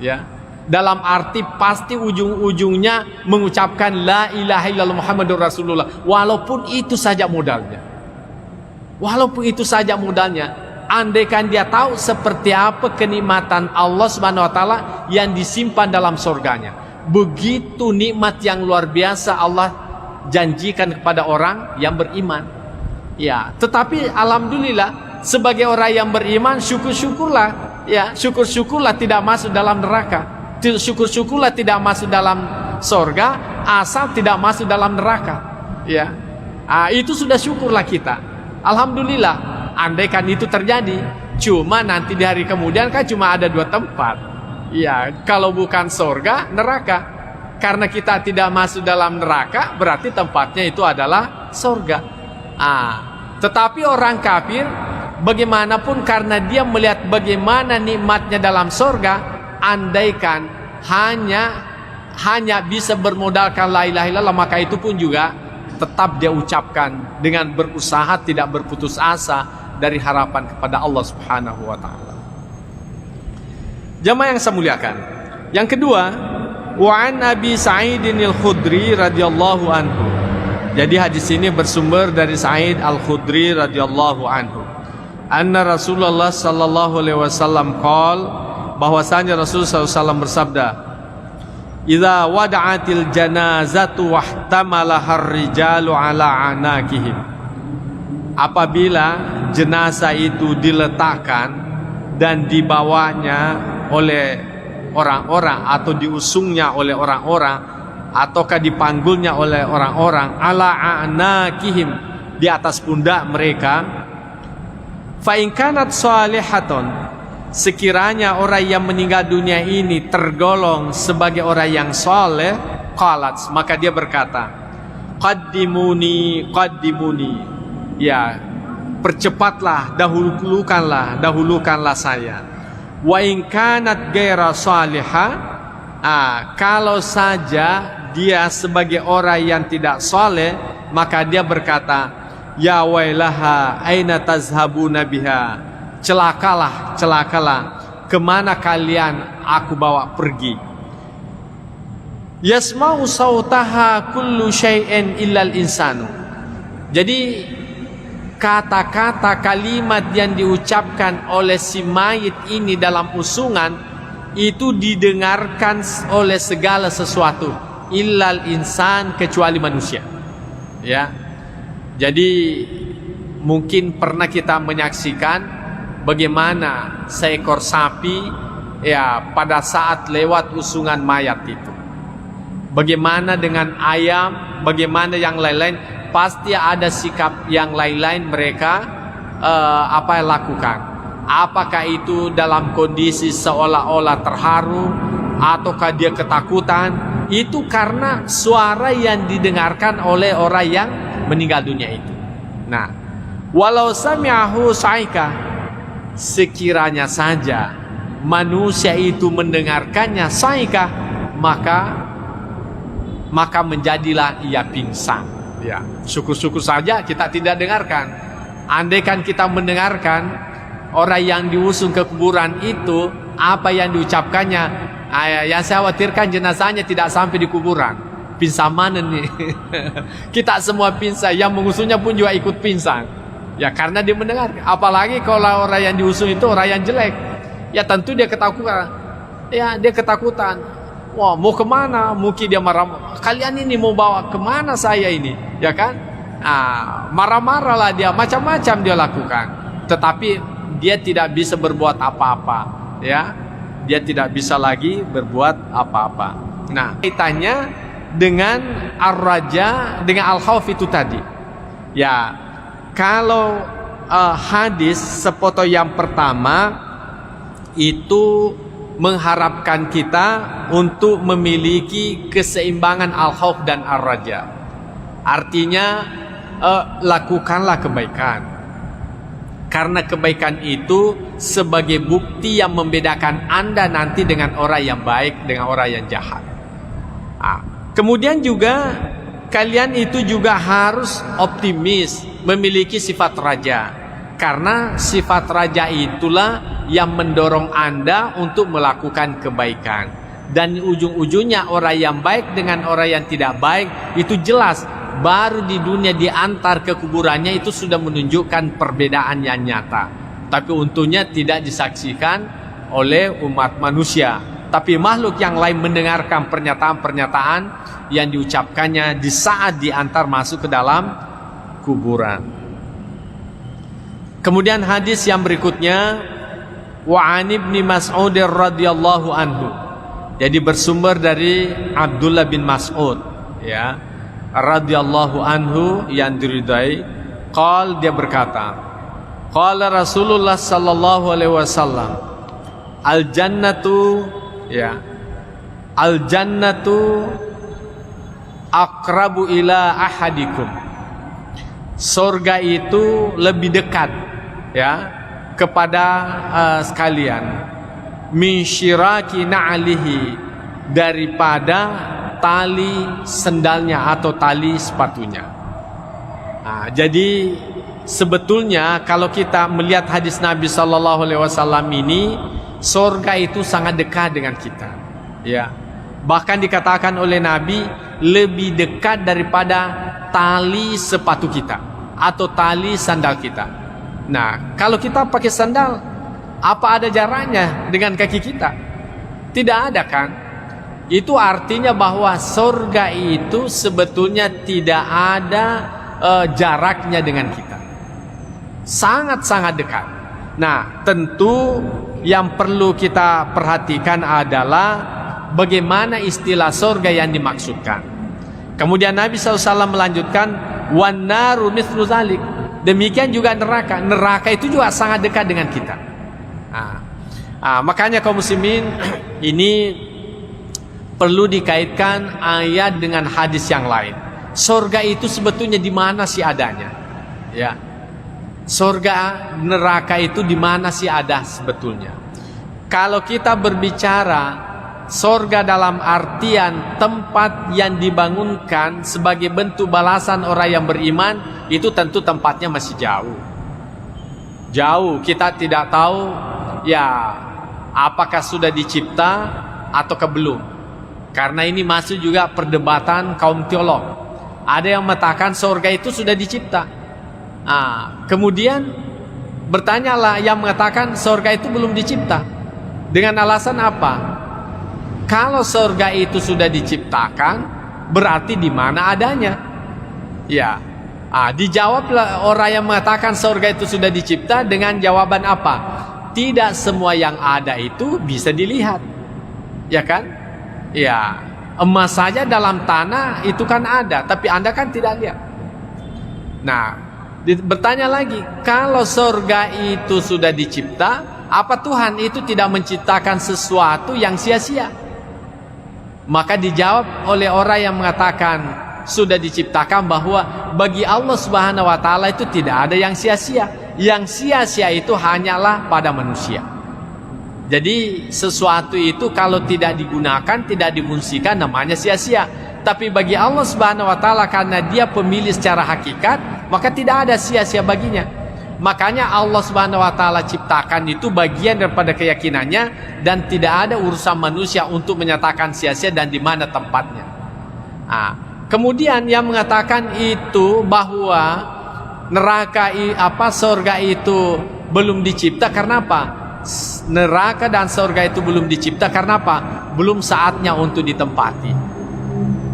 ya. Dalam arti pasti ujung-ujungnya mengucapkan la ilaha illallah Muhammadur Rasulullah, walaupun itu saja modalnya. Walaupun itu saja modalnya, andaikan dia tahu seperti apa kenikmatan Allah Subhanahu wa taala yang disimpan dalam surganya. Begitu nikmat yang luar biasa Allah janjikan kepada orang yang beriman. Ya, tetapi alhamdulillah sebagai orang yang beriman, syukur-syukurlah, ya, syukur-syukurlah tidak masuk dalam neraka. Syukur-syukurlah tidak masuk dalam surga asal tidak masuk dalam neraka. Ya. Itu sudah syukurlah kita. Alhamdulillah, andaikan itu terjadi. Cuma nanti di hari kemudian kan cuma ada dua tempat. Ya, kalau bukan surga, neraka. Karena kita tidak masuk dalam neraka, berarti tempatnya itu adalah surga. Tetapi orang kafir, bagaimanapun karena dia melihat bagaimana nikmatnya dalam surga, andaikan hanya bisa bermodalkan la ilaha illallah, maka itu pun juga tetap dia ucapkan dengan berusaha tidak berputus asa dari harapan kepada Allah Subhanahu wa taala. Jamaah yang saya muliakan. Yang kedua, wa an Abi Sa'idin al-Khudri radhiyallahu anhu. Jadi hadis ini bersumber dari Sa'id al-Khudri radhiyallahu anhu. Anna Rasulullah sallallahu alaihi wasallam qaal, bahwasanya Rasulullah SAW bersabda, "Idza wada'atil janazatu wahtamalaha ar-rijalu ala anakihim." Apabila jenazah itu diletakkan dan dibawanya oleh orang-orang atau diusungnya oleh orang-orang ataukah dipanggulnya oleh orang-orang ala anakihim, di atas pundak mereka, fa in kanat salihaton, sekiranya orang yang meninggal dunia ini tergolong sebagai orang yang saleh, qalat, maka dia berkata, qaddimuni, ya, percepatlah, dahulukanlah saya. Wa in kanat ghaira salihah, kalau saja dia sebagai orang yang tidak saleh, maka dia berkata, ya wailaha aina tazhabuna biha, celakalah, kemana kalian aku bawa pergi. Yasma'u sautaha kullu syai'in illal insanu. Jadi kata-kata kalimat yang diucapkan oleh si mayit ini dalam usungan itu didengarkan oleh segala sesuatu, illal insan, kecuali manusia. Ya. Jadi mungkin pernah kita menyaksikan bagaimana seekor sapi, ya, pada saat lewat usungan mayat itu. Bagaimana dengan ayam, bagaimana yang lain-lain, pasti ada sikap yang lain-lain mereka lakukan. Apakah itu dalam kondisi seolah-olah terharu, ataukah dia ketakutan, itu karena suara yang didengarkan oleh orang yang meninggal dunia itu. Nah, walau sami'ahu saika, sekiranya saja manusia itu mendengarkannya saika, maka menjadilah ia pingsan. Ya, syukur-syukur saja kita tidak dengarkan. Andaikan kita mendengarkan orang yang diusung ke kuburan itu, apa yang diucapkannya, yang saya khawatirkan jenazahnya tidak sampai di kuburan. Pingsan mana nih? Kita semua pingsan, yang mengusungnya pun juga ikut pingsan. Ya, karena dia mendengar. Apalagi kalau orang yang diusung itu orang yang jelek, ya tentu dia ketakutan. Ya, dia ketakutan. Wah, mau kemana? Mungkin dia marah. Kalian ini mau bawa kemana saya ini? Ya kan? Marah-marahlah dia, macam-macam dia lakukan. Tetapi dia tidak bisa berbuat apa-apa. Ya, dia tidak bisa lagi berbuat apa-apa. Nah, kaitannya dengan ar-raja, dengan al-khauf itu tadi. Ya, kalau hadis sepoto yang pertama itu mengharapkan kita untuk memiliki keseimbangan al-khauf dan ar-raja. Artinya lakukanlah kebaikan, karena kebaikan itu sebagai bukti yang membedakan Anda nanti dengan orang yang baik dengan orang yang jahat. Kemudian juga kalian itu juga harus optimis, memiliki sifat raja, karena sifat raja itulah yang mendorong Anda untuk melakukan kebaikan. Dan ujung-ujungnya orang yang baik dengan orang yang tidak baik itu jelas, baru di dunia diantar ke kuburannya itu sudah menunjukkan perbedaan yang nyata. Tapi untungnya tidak disaksikan oleh umat manusia, tapi makhluk yang lain mendengarkan pernyataan-pernyataan yang diucapkannya di saat diantar masuk ke dalam kuburan. Kemudian hadis yang berikutnya, wa an ibni Mas'ud radhiyallahu anhu. Jadi bersumber dari Abdullah bin Mas'ud, ya, radhiyallahu anhu, yang diridai. Dia berkata, qala Rasulullah sallallahu alaihi wasallam, al jannatu, ya, al jannatu aqrabu ila ahadikum. Surga itu lebih dekat, ya, kepada sekalian, min syiraki na'alihi, daripada tali sendalnya atau tali sepatunya. Jadi sebetulnya kalau kita melihat hadis Nabi Sallallahu Alaihi Wasallam ini, surga itu sangat dekat dengan kita, ya. Bahkan dikatakan oleh Nabi lebih dekat daripada tali sepatu kita atau tali sandal kita. Nah, kalau kita pakai sandal, apa ada jaraknya dengan kaki kita? Tidak ada, kan? Itu artinya bahwa surga itu sebetulnya tidak ada jaraknya dengan kita, sangat-sangat dekat. Nah, tentu yang perlu kita perhatikan adalah bagaimana istilah surga yang dimaksudkan. Kemudian Nabi SAW melanjutkan, wan naru mithlu dzalik. Demikian juga neraka. Neraka itu juga sangat dekat dengan kita. Makanya kaum muslimin, ini perlu dikaitkan ayat dengan hadis yang lain. Surga itu sebetulnya di mana sih adanya? Ya. Surga, neraka itu di mana sih ada sebetulnya? Kalau kita berbicara surga dalam artian tempat yang dibangunkan sebagai bentuk balasan orang yang beriman, itu tentu tempatnya masih jauh. Jauh, kita tidak tahu ya apakah sudah dicipta ataukah belum. Karena ini masuk juga perdebatan kaum teolog. Ada yang mengatakan surga itu sudah dicipta. Kemudian bertanyalah yang mengatakan surga itu belum dicipta. Dengan alasan apa? Kalau surga itu sudah diciptakan, berarti di mana adanya? Ya. Dijawablah orang yang mengatakan surga itu sudah dicipta dengan jawaban apa? Tidak semua yang ada itu bisa dilihat. Ya kan? Ya. Emas saja dalam tanah itu kan ada, tapi Anda kan tidak lihat. Nah, bertanya lagi, kalau surga itu sudah dicipta, apa Tuhan itu tidak menciptakan sesuatu yang sia-sia? Maka dijawab oleh orang yang mengatakan sudah diciptakan bahwa bagi Allah Subhanahu wa taala itu tidak ada yang sia-sia. Yang sia-sia itu hanyalah pada manusia. Jadi sesuatu itu kalau tidak digunakan, tidak difungsikan, namanya sia-sia. Tapi bagi Allah Subhanahu wa taala, karena Dia pemilik secara hakikat, maka tidak ada sia-sia baginya. Makanya Allah Subhanahu wa taala ciptakan itu bagian daripada keyakinannya, dan tidak ada urusan manusia untuk menyatakan sia-sia dan di mana tempatnya. Kemudian yang mengatakan itu bahwa surga itu belum dicipta karena apa? Neraka dan surga itu belum dicipta karena apa? Belum saatnya untuk ditempati.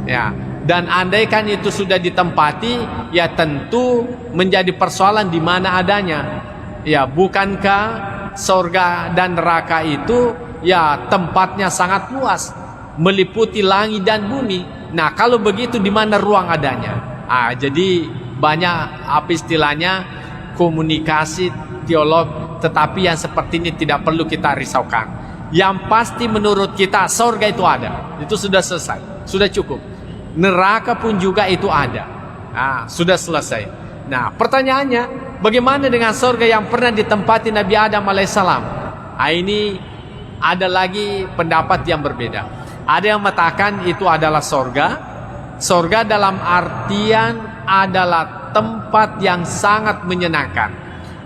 Ya, dan andaikan itu sudah ditempati, ya tentu menjadi persoalan di mana adanya. Ya, bukankah surga dan neraka itu ya tempatnya sangat luas, meliputi langit dan bumi. Nah, kalau begitu di mana ruang adanya? Jadi banyak istilahnya komunikasi teolog, tetapi yang seperti ini tidak perlu kita risaukan. Yang pasti menurut kita surga itu ada, itu sudah selesai, sudah cukup. Neraka pun juga itu ada, sudah selesai. Nah, pertanyaannya, bagaimana dengan surga yang pernah ditempati Nabi Adam alaihissalam? Ini ada lagi pendapat yang berbeda. Ada yang mengatakan itu adalah surga. Surga dalam artian adalah tempat yang sangat menyenangkan.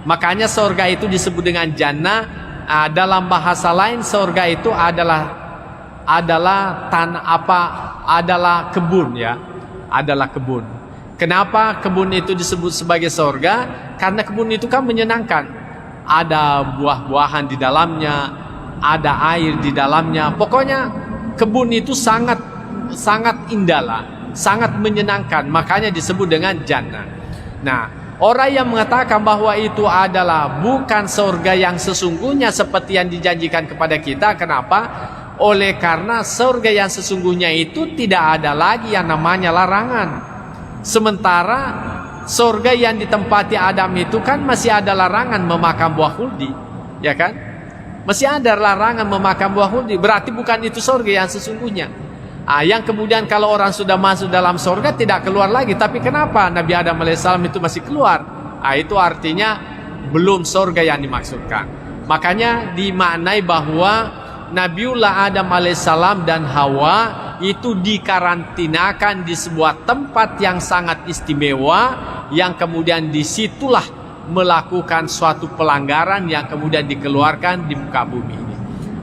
Makanya surga itu disebut dengan jannah. Dalam bahasa lain surga itu adalah adalah kebun, ya, adalah kebun. Kenapa kebun itu disebut sebagai surga? Karena kebun itu kan menyenangkan. Ada buah-buahan di dalamnya, ada air di dalamnya. Pokoknya kebun itu sangat indah lah, sangat menyenangkan. Makanya disebut dengan jannah. Nah, orang yang mengatakan bahwa itu adalah bukan surga yang sesungguhnya seperti yang dijanjikan kepada kita. Kenapa? Oleh karena surga yang sesungguhnya itu tidak ada lagi yang namanya larangan. Sementara surga yang ditempati Adam itu kan masih ada larangan memakan buah khuldi, ya kan? Masih ada larangan memakan buah khuldi. Berarti bukan itu surga yang sesungguhnya. Yang kemudian kalau orang sudah masuk dalam surga tidak keluar lagi. Tapi kenapa Nabi Adam alaihissalam itu masih keluar? Itu artinya belum surga yang dimaksudkan. Makanya dimaknai bahwa Nabiullah Adam alaihissalam dan Hawa itu dikarantinakan di sebuah tempat yang sangat istimewa, yang kemudian disitulah melakukan suatu pelanggaran yang kemudian dikeluarkan di muka bumi ini.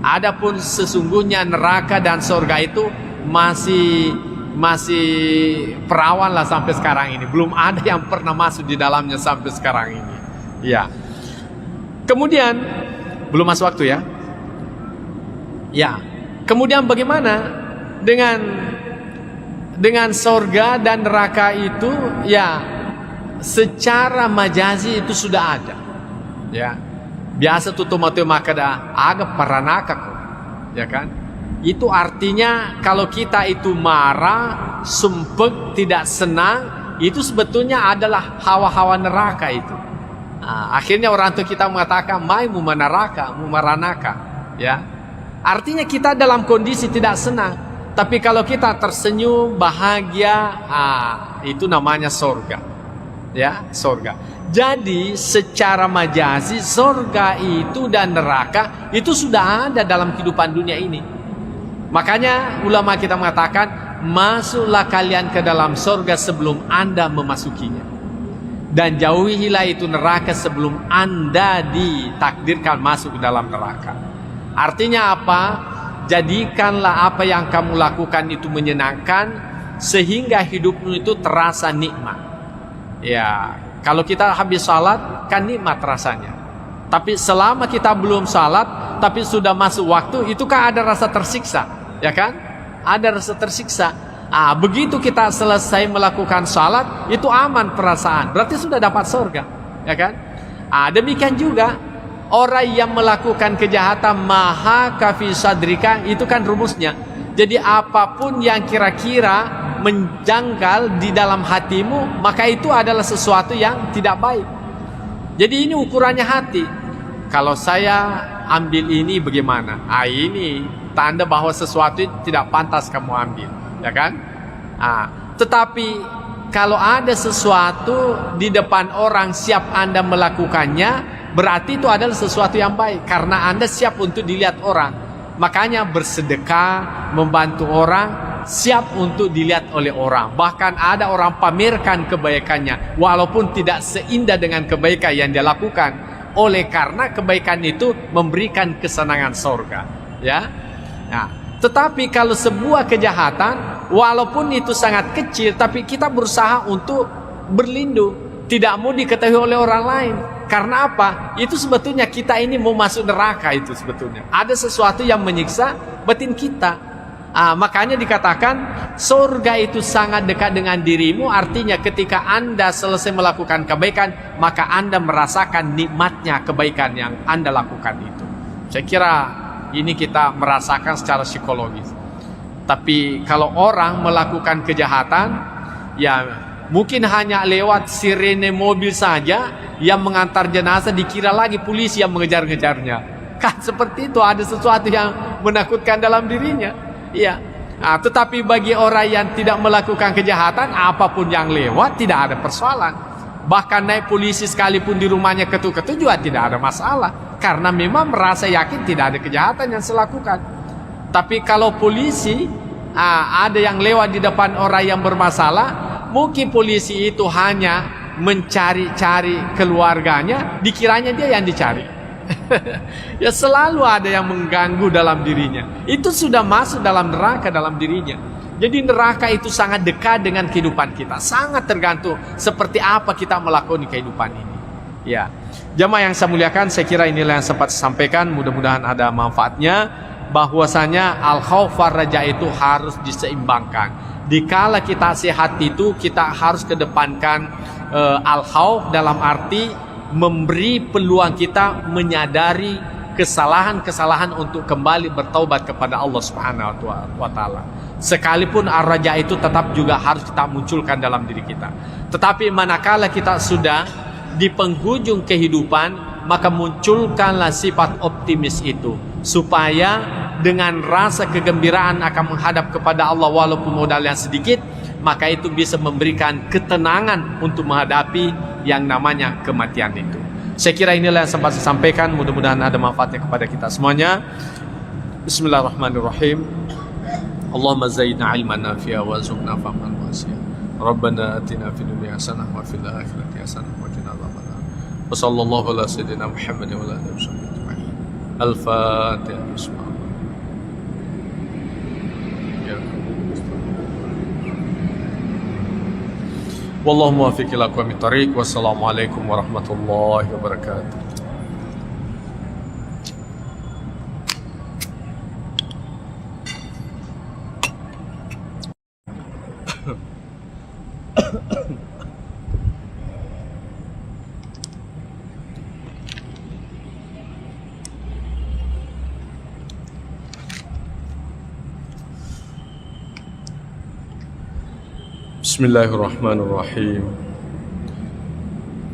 Adapun sesungguhnya neraka dan surga itu masih perawan lah sampai sekarang ini. Belum ada yang pernah masuk di dalamnya sampai sekarang ini. Ya. Kemudian belum masuk waktu ya. Ya, kemudian bagaimana dengan surga dan neraka itu? Ya, secara majazi itu sudah ada. Ya, biasa tuh tomato makada agak paranaka kok, ya kan? Itu artinya kalau kita itu marah, sumpek, tidak senang, itu sebetulnya adalah hawa-hawa neraka itu. Akhirnya orang tua kita mengatakan, "Mai mumanaraka, mumaranaka," ya. Artinya kita dalam kondisi tidak senang. Tapi kalau kita tersenyum, bahagia, itu namanya surga. Ya, surga. Jadi secara majazi surga itu dan neraka itu sudah ada dalam kehidupan dunia ini. Makanya ulama kita mengatakan, masuklah kalian ke dalam surga sebelum Anda memasukinya. Dan jauhilah itu neraka sebelum Anda ditakdirkan masuk ke dalam neraka. Artinya apa? Jadikanlah apa yang kamu lakukan itu menyenangkan, sehingga hidupmu itu terasa nikmat. Ya, kalau kita habis salat kan nikmat rasanya. Tapi selama kita belum salat, tapi sudah masuk waktu, itu kan ada rasa tersiksa, ya kan? Ada rasa tersiksa. Begitu kita selesai melakukan salat, itu aman perasaan. Berarti sudah dapat surga, ya kan? Demikian juga orang yang melakukan kejahatan, maha kafi sadrika, itu kan rumusnya. Jadi apapun yang kira-kira menjangkal di dalam hatimu, maka itu adalah sesuatu yang tidak baik. Jadi ini ukurannya hati. Kalau saya ambil ini bagaimana? Ini tanda bahwa sesuatu itu tidak pantas kamu ambil, ya kan? Tetapi kalau ada sesuatu di depan orang siap Anda melakukannya, berarti itu adalah sesuatu yang baik karena Anda siap untuk dilihat orang. Makanya bersedekah, membantu orang, siap untuk dilihat oleh orang. Bahkan ada orang pamerkan kebaikannya walaupun tidak seindah dengan kebaikan yang dia lakukan, oleh karena kebaikan itu memberikan kesenangan surga, ya. Tetapi kalau sebuah kejahatan, walaupun itu sangat kecil, tapi kita berusaha untuk berlindung, tidak mau diketahui oleh orang lain. Karena apa? Itu sebetulnya kita ini mau masuk neraka itu sebetulnya. Ada sesuatu yang menyiksa batin kita. Makanya dikatakan surga itu sangat dekat dengan dirimu. Artinya ketika Anda selesai melakukan kebaikan, maka Anda merasakan nikmatnya kebaikan yang Anda lakukan itu. Saya kira ini kita merasakan secara psikologis. Tapi kalau orang melakukan kejahatan, ya mungkin hanya lewat sirene mobil saja yang mengantar jenazah, dikira lagi polisi yang mengejar-ngejarnya. Kan seperti itu, ada sesuatu yang menakutkan dalam dirinya. Iya. Tetapi bagi orang yang tidak melakukan kejahatan, apapun yang lewat tidak ada persoalan. Bahkan naik polisi sekalipun di rumahnya ketuk-ketuk juga tidak ada masalah. Karena memang merasa yakin tidak ada kejahatan yang saya lakukan. Tapi kalau polisi ada yang lewat di depan orang yang bermasalah, mungkin polisi itu hanya mencari-cari keluarganya, dikiranya dia yang dicari. Ya selalu ada yang mengganggu dalam dirinya. Itu sudah masuk dalam neraka dalam dirinya. Jadi neraka itu sangat dekat dengan kehidupan kita. Sangat tergantung seperti apa kita melakukan kehidupan ini. Ya, jamaah yang saya muliakan, saya kira inilah yang sempat saya sampaikan. Mudah-mudahan ada manfaatnya. Bahwasanya al-khauf war raja itu harus diseimbangkan. Dikala kita sehat itu, kita harus kedepankan al-khauf dalam arti memberi peluang kita menyadari kesalahan-kesalahan untuk kembali bertaubat kepada Allah Subhanahu wa taala. Sekalipun ar-raja itu tetap juga harus kita munculkan dalam diri kita. Tetapi manakala kita sudah di penghujung kehidupan, maka munculkanlah sifat optimis itu, supaya dengan rasa kegembiraan akan menghadap kepada Allah walaupun modal yang sedikit, maka itu bisa memberikan ketenangan untuk menghadapi yang namanya kematian itu. Saya kira inilah yang sempat saya sampaikan. Mudah-mudahan ada manfaatnya kepada kita semuanya. Bismillahirrahmanirrahim. Allahumma zaidna ilman nafi'a wa zukna fahman wasi'a. Rabbana atina fid dunya hasanah wa fil akhirati hasanah wa qina adzabannar. Wa sallallahu ala sayyidina Muhammad wa ala alihi wasallam ajma'in. Al-Fatihah. Bismillah. Wallahu muwaffiq ila aqwamit thariq. Wassalamualaikum warahmatullahi wabarakatuh. Bismillahirrahmanirrahim.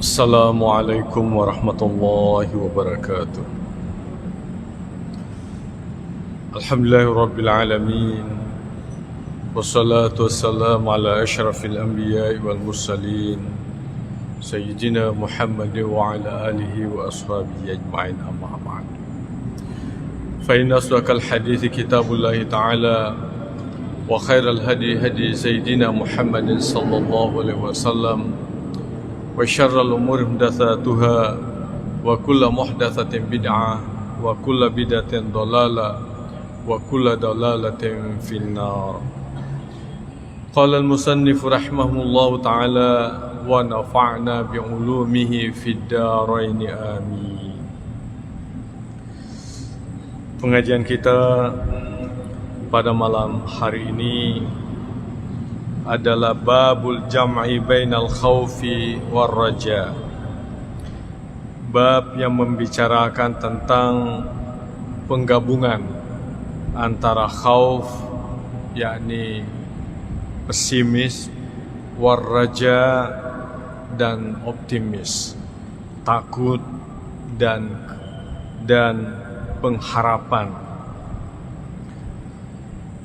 Assalamualaikum warahmatullahi wabarakatuh. Alhamdulillahirabbil alamin. Wassalatu wassalamu ala asyrafil anbiya'i wal mursalin sayyidina Muhammad wa ala alihi wa ashabihi ajma'in, amma ba'd. Fa inna asdaqal hadithi kitabullahi ta'ala wa khairal hadi hadi sayyidina Muhammadin sallallahu alaihi wasallam wa syarral umuri muhdatsatuha wa kullu muhdatsatin bid'ah wa kullu bid'atin dhalalah wa kullu dhalalatin finnar. Qala al-musannif rahimahullahu ta'ala wa nafa'na bi ulumihi fid dharain amin. Pengajian kita pada malam hari ini adalah babul jam'i bainal khaufi war raja. Bab yang membicarakan tentang penggabungan antara khauf, yakni pesimis, war raja dan optimis, takut dan pengharapan.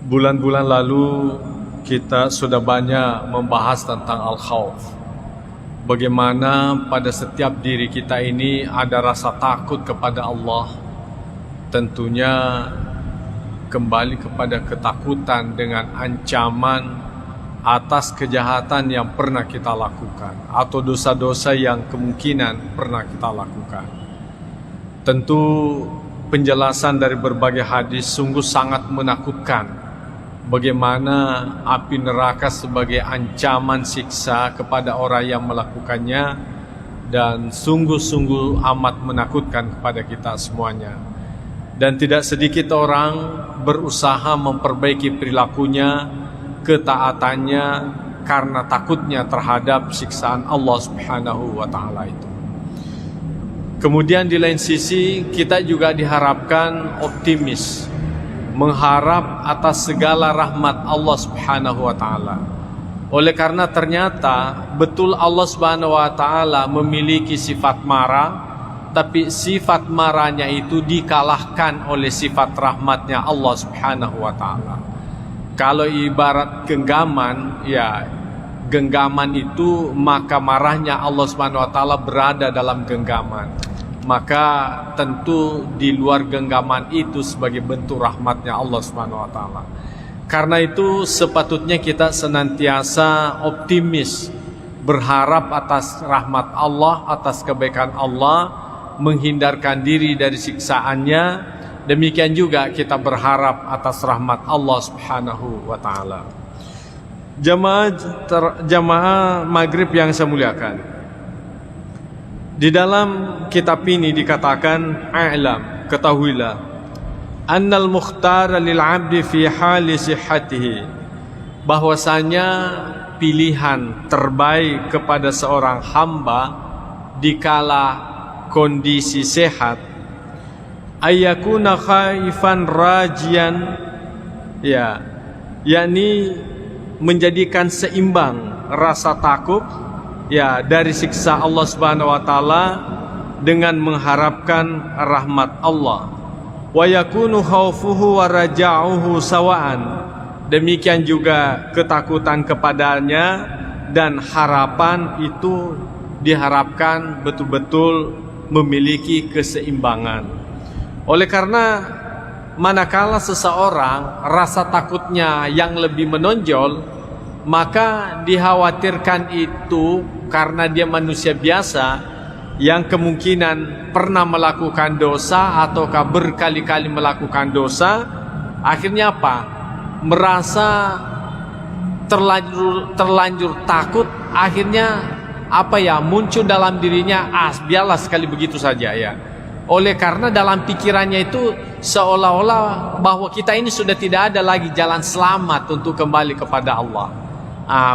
Bulan-bulan lalu kita sudah banyak membahas tentang al-khawf. Bagaimana pada setiap diri kita ini ada rasa takut kepada Allah. Tentunya kembali kepada ketakutan dengan ancaman atas kejahatan yang pernah kita lakukan atau dosa-dosa yang kemungkinan pernah kita lakukan. Tentu penjelasan dari berbagai hadis sungguh sangat menakutkan. Bagaimana api neraka sebagai ancaman siksa kepada orang yang melakukannya, dan sungguh-sungguh amat menakutkan kepada kita semuanya. Dan tidak sedikit orang berusaha memperbaiki perilakunya, ketaatannya, karena takutnya terhadap siksaan Allah Subhanahu wa Ta'ala itu. Kemudian di lain sisi kita juga diharapkan optimis, mengharap atas segala rahmat Allah Subhanahu wa Ta'ala. Oleh karena ternyata betul Allah Subhanahu wa Ta'ala memiliki sifat marah, tapi sifat marahnya itu dikalahkan oleh sifat rahmatnya Allah Subhanahu wa Ta'ala. Kalau ibarat genggaman, ya genggaman itu maka marahnya Allah Subhanahu wa Ta'ala berada dalam genggaman. Maka tentu di luar genggaman itu sebagai bentuk rahmatnya Allah Subhanahu wa Ta'ala. Karena itu sepatutnya kita senantiasa optimis, berharap atas rahmat Allah, atas kebaikan Allah, menghindarkan diri dari siksaannya. Demikian juga kita berharap atas rahmat Allah Subhanahu wa Ta'ala. Jamaah maghrib yang saya muliakan, di dalam kitab ini dikatakan, a'lam, ketahuilah, annal mukhtara lil 'abdi fi hali sihhatihi, bahwasanya pilihan terbaik kepada seorang hamba dikala kondisi sehat, ayyakuna khaifan rajian, ya, yakni menjadikan seimbang rasa takut, ya, dari siksa Allah Subhanahu wa Ta'ala dengan mengharapkan rahmat Allah. Wa yakunu khaufuhu wa raja'uhu sawa'an, demikian juga ketakutan kepadanya dan harapan itu diharapkan betul-betul memiliki keseimbangan. Oleh karena manakala seseorang rasa takutnya yang lebih menonjol, maka dikhawatirkan itu karena dia manusia biasa yang kemungkinan pernah melakukan dosa ataukah berkali-kali melakukan dosa. Akhirnya apa? Merasa terlanjur takut. Akhirnya apa ya? Muncul dalam dirinya, biarlah sekali begitu saja ya. Oleh karena dalam pikirannya itu seolah-olah bahwa kita ini sudah tidak ada lagi jalan selamat untuk kembali kepada Allah.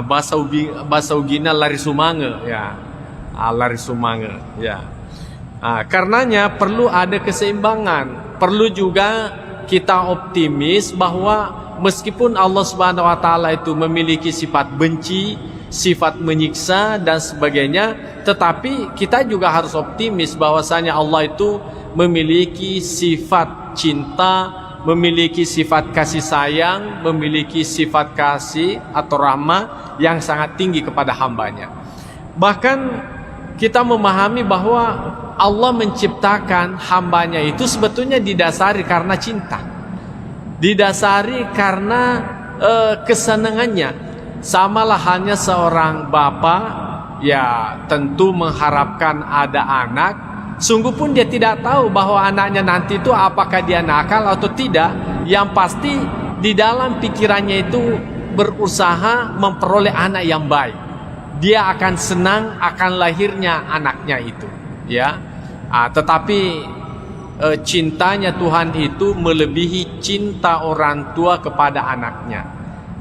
Bahasa ugina lari sumange ya, lari sumange ya. Karenanya perlu ada keseimbangan. Perlu juga kita optimis bahwa meskipun Allah Subhanahu wa Ta'ala itu memiliki sifat benci, sifat menyiksa dan sebagainya, tetapi kita juga harus optimis bahwasanya Allah itu memiliki sifat cinta, memiliki sifat kasih sayang, memiliki sifat kasih atau rahmah yang sangat tinggi kepada hambanya. Bahkan kita memahami bahwa Allah menciptakan hambanya itu sebetulnya didasari karena cinta, didasari karena kesenangannya. Samalah halnya seorang bapak, ya tentu mengharapkan ada anak. Sungguh pun dia tidak tahu bahwa anaknya nanti itu apakah dia nakal atau tidak. Yang pasti di dalam pikirannya itu berusaha memperoleh anak yang baik. Dia akan senang akan lahirnya anaknya itu, ya. Tetapi cintanya Tuhan itu melebihi cinta orang tua kepada anaknya.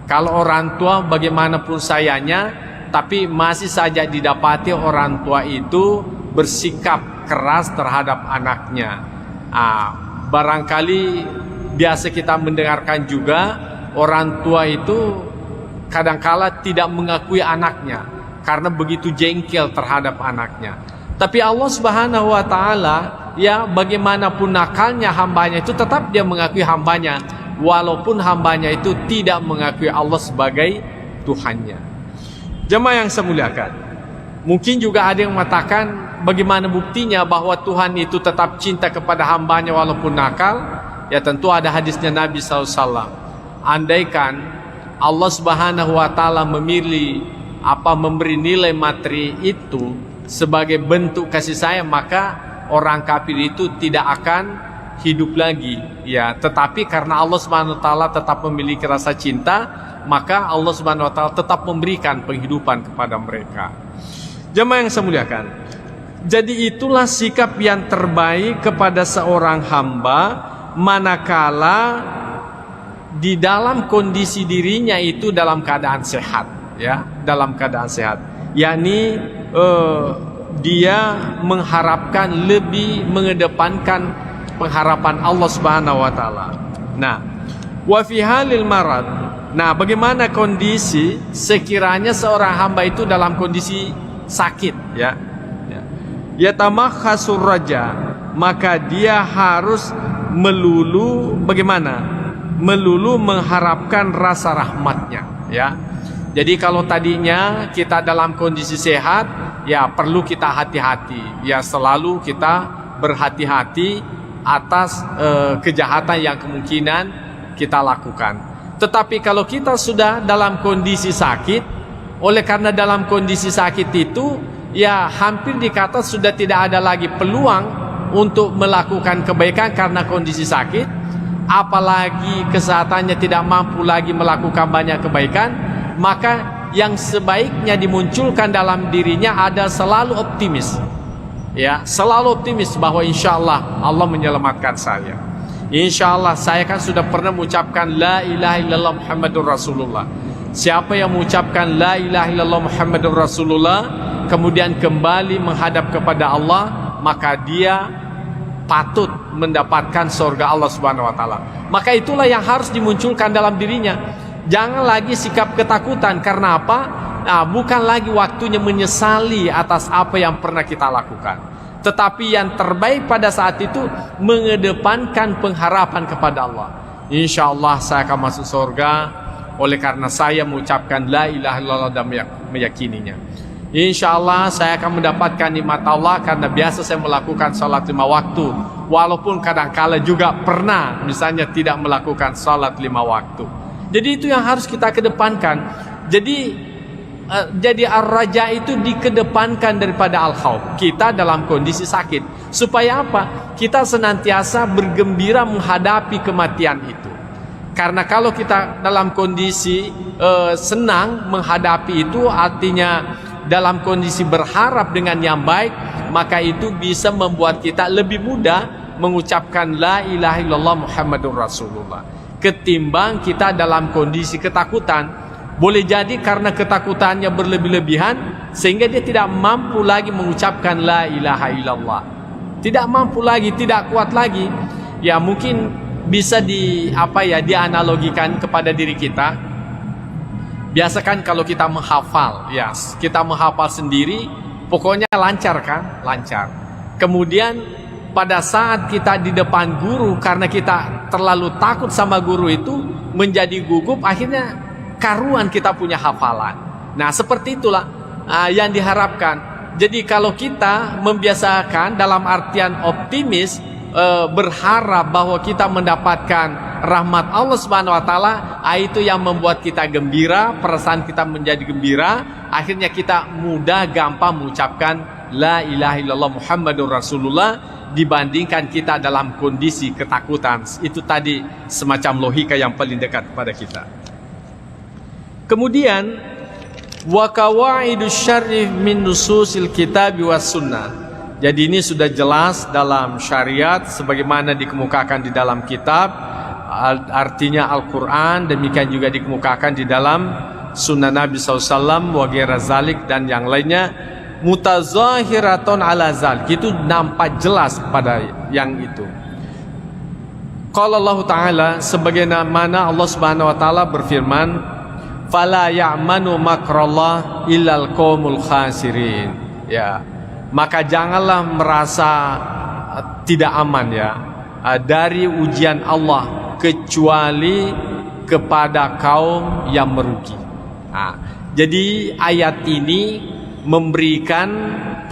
Kalau orang tua bagaimanapun sayangnya, tapi masih saja didapati orang tua itu bersikap keras terhadap anaknya. Barangkali biasa kita mendengarkan juga orang tua itu kadangkala tidak mengakui anaknya karena begitu jengkel terhadap anaknya. Tapi Allah Subhanahu wa Ta'ala, ya bagaimanapun nakalnya hambanya itu tetap dia mengakui hambanya. walaupun hambanya itu tidak mengakui Allah sebagai Tuhannya. Jemaah yang saya muliakan, mungkin juga ada yang mengatakan bagaimana buktinya bahwa Tuhan itu tetap cinta kepada hambanya walaupun nakal? Ya tentu ada hadisnya Nabi SAW. Andaikan Allah Subhanahu wa Ta'ala memberi nilai materi itu sebagai bentuk kasih sayang, maka orang kafir itu tidak akan hidup lagi, ya. Tetapi karena Allah Subhanahu wa Ta'ala tetap memiliki rasa cinta, maka Allah Subhanahu wa Ta'ala tetap memberikan penghidupan kepada mereka. Jemaah yang saya muliakan, jadi itulah sikap yang terbaik kepada seorang hamba manakala di dalam kondisi dirinya itu dalam keadaan sehat, ya, dalam keadaan sehat, yakni dia mengharapkan, lebih mengedepankan pengharapan Allah Subhanahu wa Ta'ala. Nah, wa fi halil marad, nah bagaimana kondisi sekiranya seorang hamba itu dalam kondisi sakit, ya, yatamakhasur raja, maka dia harus melulu bagaimana? Melulu mengharapkan rasa rahmatnya, ya. Jadi kalau tadinya kita dalam kondisi sehat, ya perlu kita hati-hati, ya selalu kita berhati-hati atas kejahatan yang kemungkinan kita lakukan. Tetapi kalau kita sudah dalam kondisi sakit, oleh karena dalam kondisi sakit itu, ya hampir dikata sudah tidak ada lagi peluang untuk melakukan kebaikan karena kondisi sakit. Apalagi kesehatannya tidak mampu lagi melakukan banyak kebaikan, maka yang sebaiknya dimunculkan dalam dirinya ada selalu optimis, ya, selalu optimis bahwa insya Allah Allah menyelamatkan saya. Insya Allah saya kan sudah pernah mengucapkan la ilaha illallah Muhammadur Rasulullah. Siapa yang mengucapkan la ilaha illallah Muhammadur Rasulullah kemudian kembali menghadap kepada Allah, maka dia patut mendapatkan surga Allah Subhanahu wa Ta'ala. Maka itulah yang harus dimunculkan dalam dirinya. Jangan lagi sikap ketakutan. Karena apa? Nah, bukan lagi waktunya menyesali atas apa yang pernah kita lakukan, tetapi yang terbaik pada saat itu mengedepankan pengharapan kepada Allah. Insya Allah saya akan masuk surga oleh karena saya mengucapkan la ilaha illallah dan meyakininya. Insya Allah saya akan mendapatkan nikmat Allah karena biasa saya melakukan salat 5 waktu, walaupun kadang-kala juga pernah misalnya tidak melakukan salat 5 waktu. Jadi itu yang harus kita kedepankan. Jadi ar-raja itu dikedepankan daripada al-khauf. Kita dalam kondisi sakit, supaya apa? Kita senantiasa bergembira menghadapi kematian itu. Karena kalau kita dalam kondisi senang menghadapi itu, artinya dalam kondisi berharap dengan yang baik, maka itu bisa membuat kita lebih mudah mengucapkan la ilaha illallah Muhammadur Rasulullah ketimbang kita dalam kondisi ketakutan. Boleh jadi karena ketakutannya berlebih-lebihan sehingga dia tidak mampu lagi mengucapkan la ilaha illallah, tidak mampu lagi, tidak kuat lagi. Ya mungkin bisa dianalogikan kepada diri kita. Biasa kan kalau kita menghafal, ya kita menghafal sendiri, pokoknya lancar kan, lancar. Kemudian pada saat kita di depan guru, karena kita terlalu takut sama guru itu, menjadi gugup, akhirnya karuan kita punya hafalan. Nah seperti itulah yang diharapkan. Jadi kalau kita membiasakan dalam artian optimis, berharap bahwa kita mendapatkan rahmat Allah Subhanahu wa Ta'ala, itu yang membuat kita gembira, perasaan kita menjadi gembira, akhirnya kita mudah gampang mengucapkan la ilaha illallah Muhammadur Rasulullah dibandingkan kita dalam kondisi ketakutan. Itu tadi semacam logika yang paling dekat kepada kita. Kemudian wa qawaidus syar'i min nususil kitab was sunnah. Jadi ini sudah jelas dalam syariat sebagaimana dikemukakan di dalam kitab, artinya Al-Quran, demikian juga dikemukakan di dalam sunnah Nabi SAW wa ghaira zalik dan yang lainnya, mutazahiratun ala zalik, itu nampak jelas pada yang itu. Qala Allah Ta'ala, sebagaimana Allah Subhanahu wa Ta'ala berfirman, fala ya'manu makrallah illal qaumul khasirin, ya, maka janganlah merasa tidak aman, ya, dari ujian Allah, kecuali kepada kaum yang merugi. Jadi ayat ini memberikan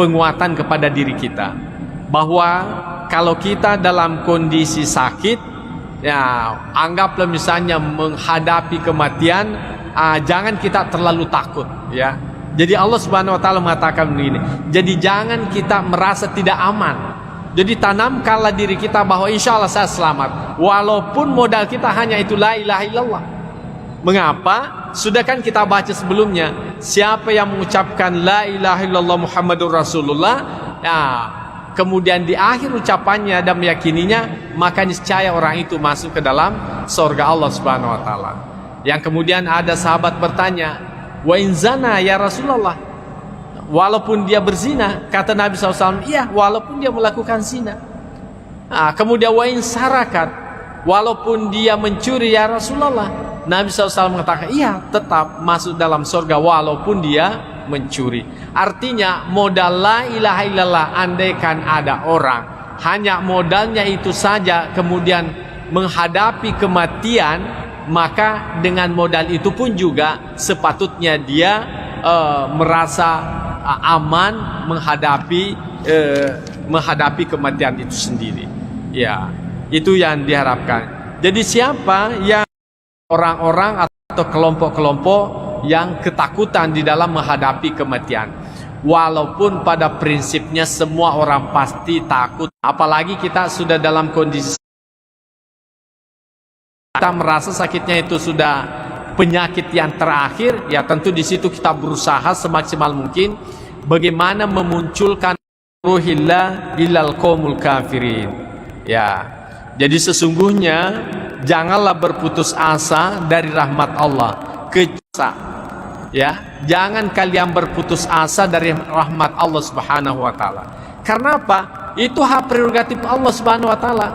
penguatan kepada diri kita bahwa kalau kita dalam kondisi sakit, ya anggaplah misalnya menghadapi kematian, jangan kita terlalu takut, ya. Jadi Allah Subhanahu wa taala mengatakan begini, jadi jangan kita merasa tidak aman. Jadi tanamkanlah diri kita bahwa insya Allah saya selamat, walaupun modal kita hanya itu la ilaha illallah. Mengapa? Sudah kan kita baca sebelumnya, siapa yang mengucapkan la ilaha illallah Muhammadur Rasulullah, ya, kemudian di akhir ucapannya dan meyakininya, maka niscaya orang itu masuk ke dalam surga Allah Subhanahu wa taala. Yang kemudian ada sahabat bertanya, wa in zana ya Rasulullah, walaupun dia berzina, kata Nabi SAW, iya walaupun dia melakukan zina. Kemudian wa in sarakat, walaupun dia mencuri ya Rasulullah, Nabi SAW mengatakan, iya tetap masuk dalam surga walaupun dia mencuri. Artinya modal la ilaha illallah, andaikan ada orang hanya modalnya itu saja kemudian menghadapi kematian, maka dengan modal itu pun juga sepatutnya dia merasa aman menghadapi kematian itu sendiri. Ya, itu yang diharapkan. Jadi siapa yang orang-orang atau kelompok-kelompok yang ketakutan di dalam menghadapi kematian, walaupun pada prinsipnya semua orang pasti takut, apalagi kita sudah dalam kondisi kita merasa sakitnya itu sudah penyakit yang terakhir, ya tentu di situ kita berusaha semaksimal mungkin bagaimana memunculkan ruhillah ilal qaumul kafirin. Ya, jadi sesungguhnya janganlah berputus asa dari rahmat Allah. Ya, jangan kalian berputus asa dari rahmat Allah Subhanahu wa taala. Karena apa? Itu hak prerogatif Allah Subhanahu wa taala.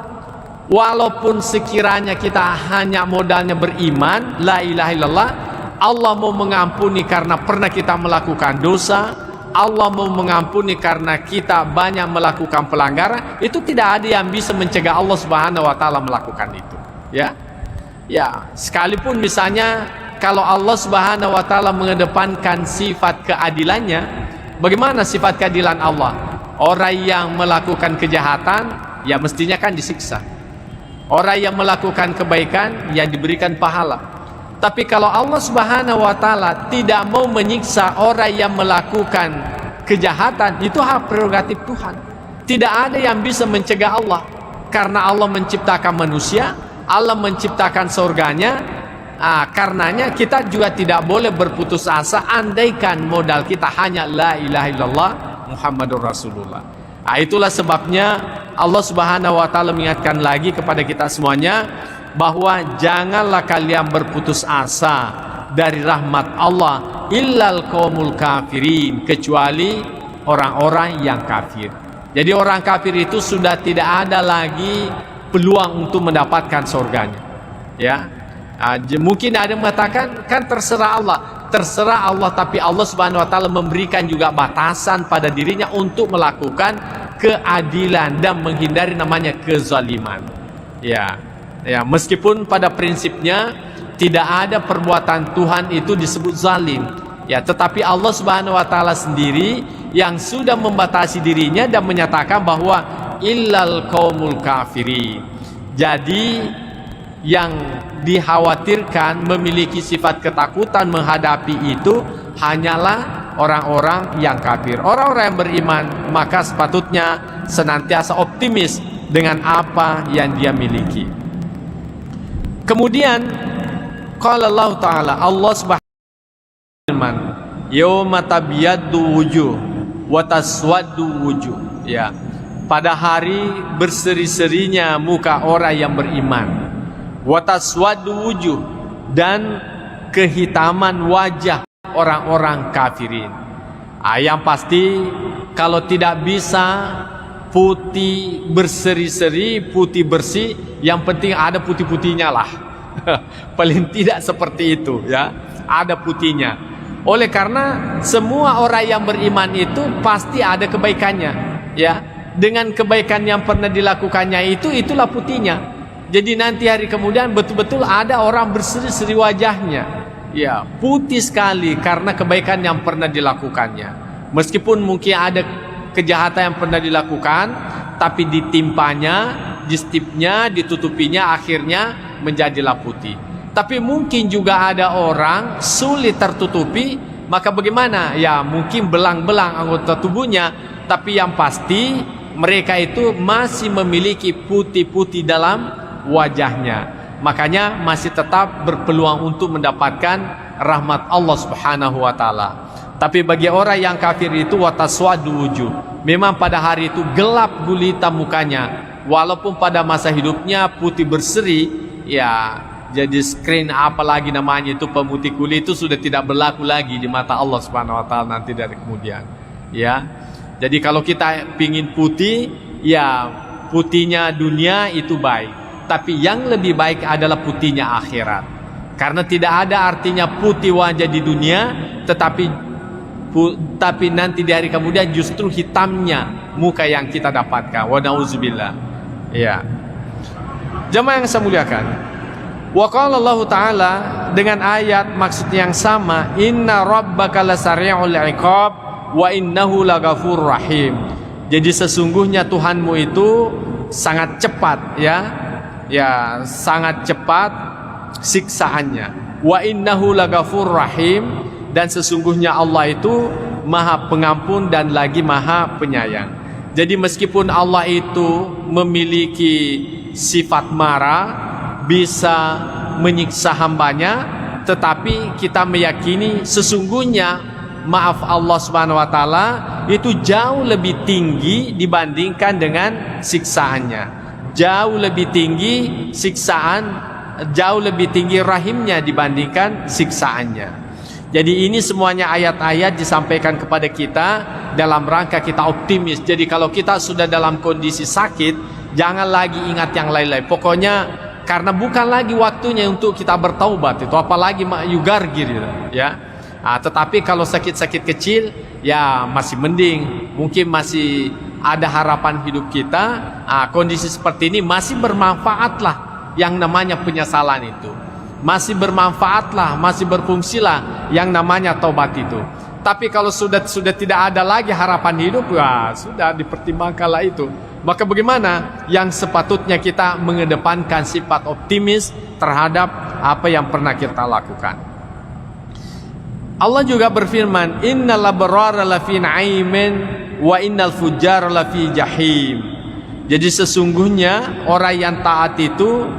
Walaupun sekiranya kita hanya modalnya beriman, la ilaha illallah, Allah mau mengampuni karena pernah kita melakukan dosa, Allah mau mengampuni karena kita banyak melakukan pelanggaran, itu tidak ada yang bisa mencegah Allah Subhanahu wa taala melakukan itu. Ya. Ya, sekalipun misalnya kalau Allah Subhanahu wa taala mengedepankan sifat keadilannya, bagaimana sifat keadilan Allah? Orang yang melakukan kejahatan ya mestinya kan disiksa. Orang yang melakukan kebaikan ya diberikan pahala. Tapi kalau Allah Subhanahu wa taala tidak mau menyiksa orang yang melakukan kejahatan, itu hak prerogatif Tuhan. Tidak ada yang bisa mencegah Allah. Karena Allah menciptakan manusia, Allah menciptakan surganya. Karenanya kita juga tidak boleh berputus asa andaikan modal kita hanya la ilaha illallah Muhammadur Rasulullah. Itulah sebabnya Allah Subhanahu wa taala mengingatkan lagi kepada kita semuanya bahwa janganlah kalian berputus asa dari rahmat Allah illal qaumul kafirin, kecuali orang-orang yang kafir. Jadi orang kafir itu sudah tidak ada lagi peluang untuk mendapatkan surganya. Ya. Mungkin ada yang mengatakan kan terserah Allah, tapi Allah Subhanahu wa taala memberikan juga batasan pada dirinya untuk melakukan keadilan dan menghindari namanya kezaliman. Ya, meskipun pada prinsipnya tidak ada perbuatan Tuhan itu disebut zalim. Ya, tetapi Allah Subhanahu wa taala sendiri yang sudah membatasi dirinya dan menyatakan bahwa illal qaumul kafirin. Jadi yang dikhawatirkan memiliki sifat ketakutan menghadapi itu hanyalah orang-orang yang kafir. Orang-orang yang beriman maka sepatutnya senantiasa optimis dengan apa yang dia miliki. Kemudian qala Allah taala, Allah Subhanahu wa taala, yauma tabyaddu wujuh wa taswaddu wujuh. Ya, pada hari berseri-serinya muka orang yang beriman, wataswadu wujuh, dan kehitaman wajah orang-orang kafirin. Yang pasti kalau tidak bisa putih berseri-seri, putih bersih, yang penting ada putih-putihnya lah. Paling tidak seperti itu, ya, ada putihnya. Oleh karena semua orang yang beriman itu pasti ada kebaikannya, ya. Dengan kebaikan yang pernah dilakukannya itulah putihnya. Jadi nanti hari kemudian betul-betul ada orang berseri-seri wajahnya, ya, putih sekali karena kebaikan yang pernah dilakukannya. Meskipun mungkin ada kejahatan yang pernah dilakukan, tapi ditimpanya, distipnya, ditutupinya, akhirnya menjadilah putih. Tapi mungkin juga ada orang sulit tertutupi, maka bagaimana? Ya mungkin belang-belang anggota tubuhnya, tapi yang pasti mereka itu masih memiliki putih-putih dalam wajahnya. Makanya masih tetap berpeluang untuk mendapatkan rahmat Allah Subhanahu wa taala. Tapi bagi orang yang kafir itu wataswadu wujuh, memang pada hari itu gelap gulita mukanya. Walaupun pada masa hidupnya putih berseri, ya jadi screen apalagi namanya itu pemutih kulit itu sudah tidak berlaku lagi di mata Allah Subhanahu wa taala nanti dari kemudian. Ya. Jadi kalau kita pingin putih, ya putihnya dunia itu baik. Tapi yang lebih baik adalah putihnya akhirat. Karena tidak ada artinya putih wajah di dunia, tetapi nanti di hari kemudian justru hitamnya muka yang kita dapatkan. Wa na'udzubillah. Ya. Jemaah yang saya muliakan. Wa qala Allah Ta'ala dengan ayat maksud yang sama, inna rabbaka lasari'ul iqab wa innahu laghafurur rahim. Jadi sesungguhnya Tuhanmu itu sangat cepat, ya sangat cepat siksaannya. Wa innahu laghafurur rahim, dan sesungguhnya Allah itu Maha Pengampun dan lagi Maha Penyayang. Jadi meskipun Allah itu memiliki sifat marah, bisa menyiksa hambanya, tetapi kita meyakini sesungguhnya maaf Allah Subhanahu wa taala itu jauh lebih tinggi dibandingkan dengan siksaannya. Jauh lebih tinggi siksaan, jauh lebih tinggi rahimnya dibandingkan siksaannya. Jadi ini semuanya ayat-ayat disampaikan kepada kita dalam rangka kita optimis. Jadi kalau kita sudah dalam kondisi sakit, jangan lagi ingat yang lain-lain. Pokoknya karena bukan lagi waktunya untuk kita bertaubat itu, apalagi yugargir gitu, ya. Tetapi kalau sakit-sakit kecil, ya masih mending, mungkin masih ada harapan hidup kita. Kondisi seperti ini masih bermanfaatlah yang namanya penyesalan itu, masih bermanfaatlah, masih berfungsilah yang namanya taubat itu. Tapi kalau sudah tidak ada lagi harapan hidup, ya sudah dipertimbangkanlah itu. Maka bagaimana? Yang sepatutnya kita mengedepankan sifat optimis terhadap apa yang pernah kita lakukan. Allah juga berfirman, innal abrara lafi na'imin wa innal fujjara lafi jahim. Jadi sesungguhnya orang yang taat itu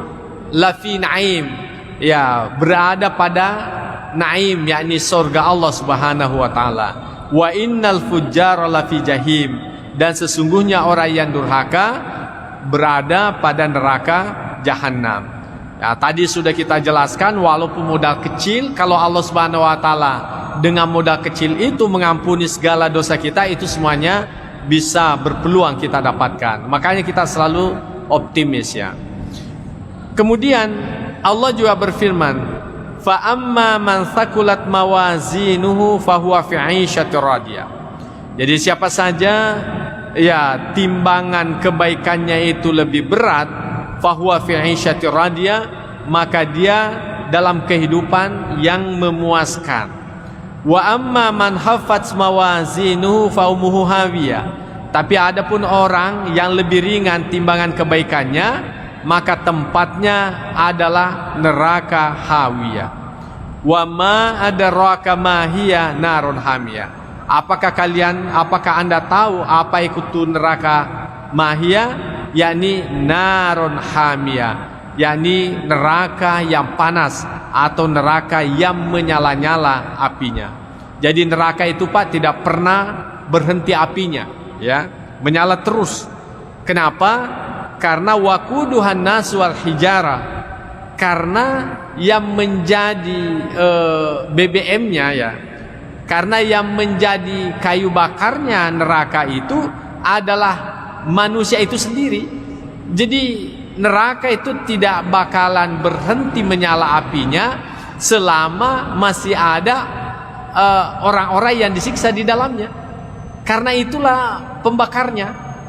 lafi na'im, ya berada pada naim, yakni surga Allah Subhanahu wa taala. Wa innal fujjara lafi jahim, dan sesungguhnya orang yang durhaka berada pada neraka jahanam. Ya, tadi sudah kita jelaskan, walaupun modal kecil, kalau Allah Subhanahu wa taala dengan modal kecil itu mengampuni segala dosa kita, itu semuanya bisa berpeluang kita dapatkan. Makanya kita selalu optimis, ya. Kemudian Allah juga berfirman, fa amma man thaqulat mawazinuhu fahuwa fi 'ishatir radiyah. Jadi siapa saja ya timbangan kebaikannya itu lebih berat, fahuwa fi 'ishatir radiyah, maka dia dalam kehidupan yang memuaskan. Wa amma man haffat mawazinuhu fa ummuhu hawiyah. Tapi adapun orang yang lebih ringan timbangan kebaikannya, maka tempatnya adalah neraka hawiyah. Wa ma adraka ma hiya narun hamiyah. Apakah Anda tahu apa itu neraka mahiyah? Yakni narun hamiyah, yakni neraka yang panas atau neraka yang menyala-nyala apinya. Jadi neraka itu Pak tidak pernah berhenti apinya, ya, menyala terus. Kenapa? Karena waquduhan nas wal hijara. Karena yang menjadi BBM-nya, ya, karena yang menjadi kayu bakarnya neraka itu adalah manusia itu sendiri. Jadi neraka itu tidak bakalan berhenti menyala apinya selama masih ada orang-orang yang disiksa di dalamnya. Karena itulah pembakarnya,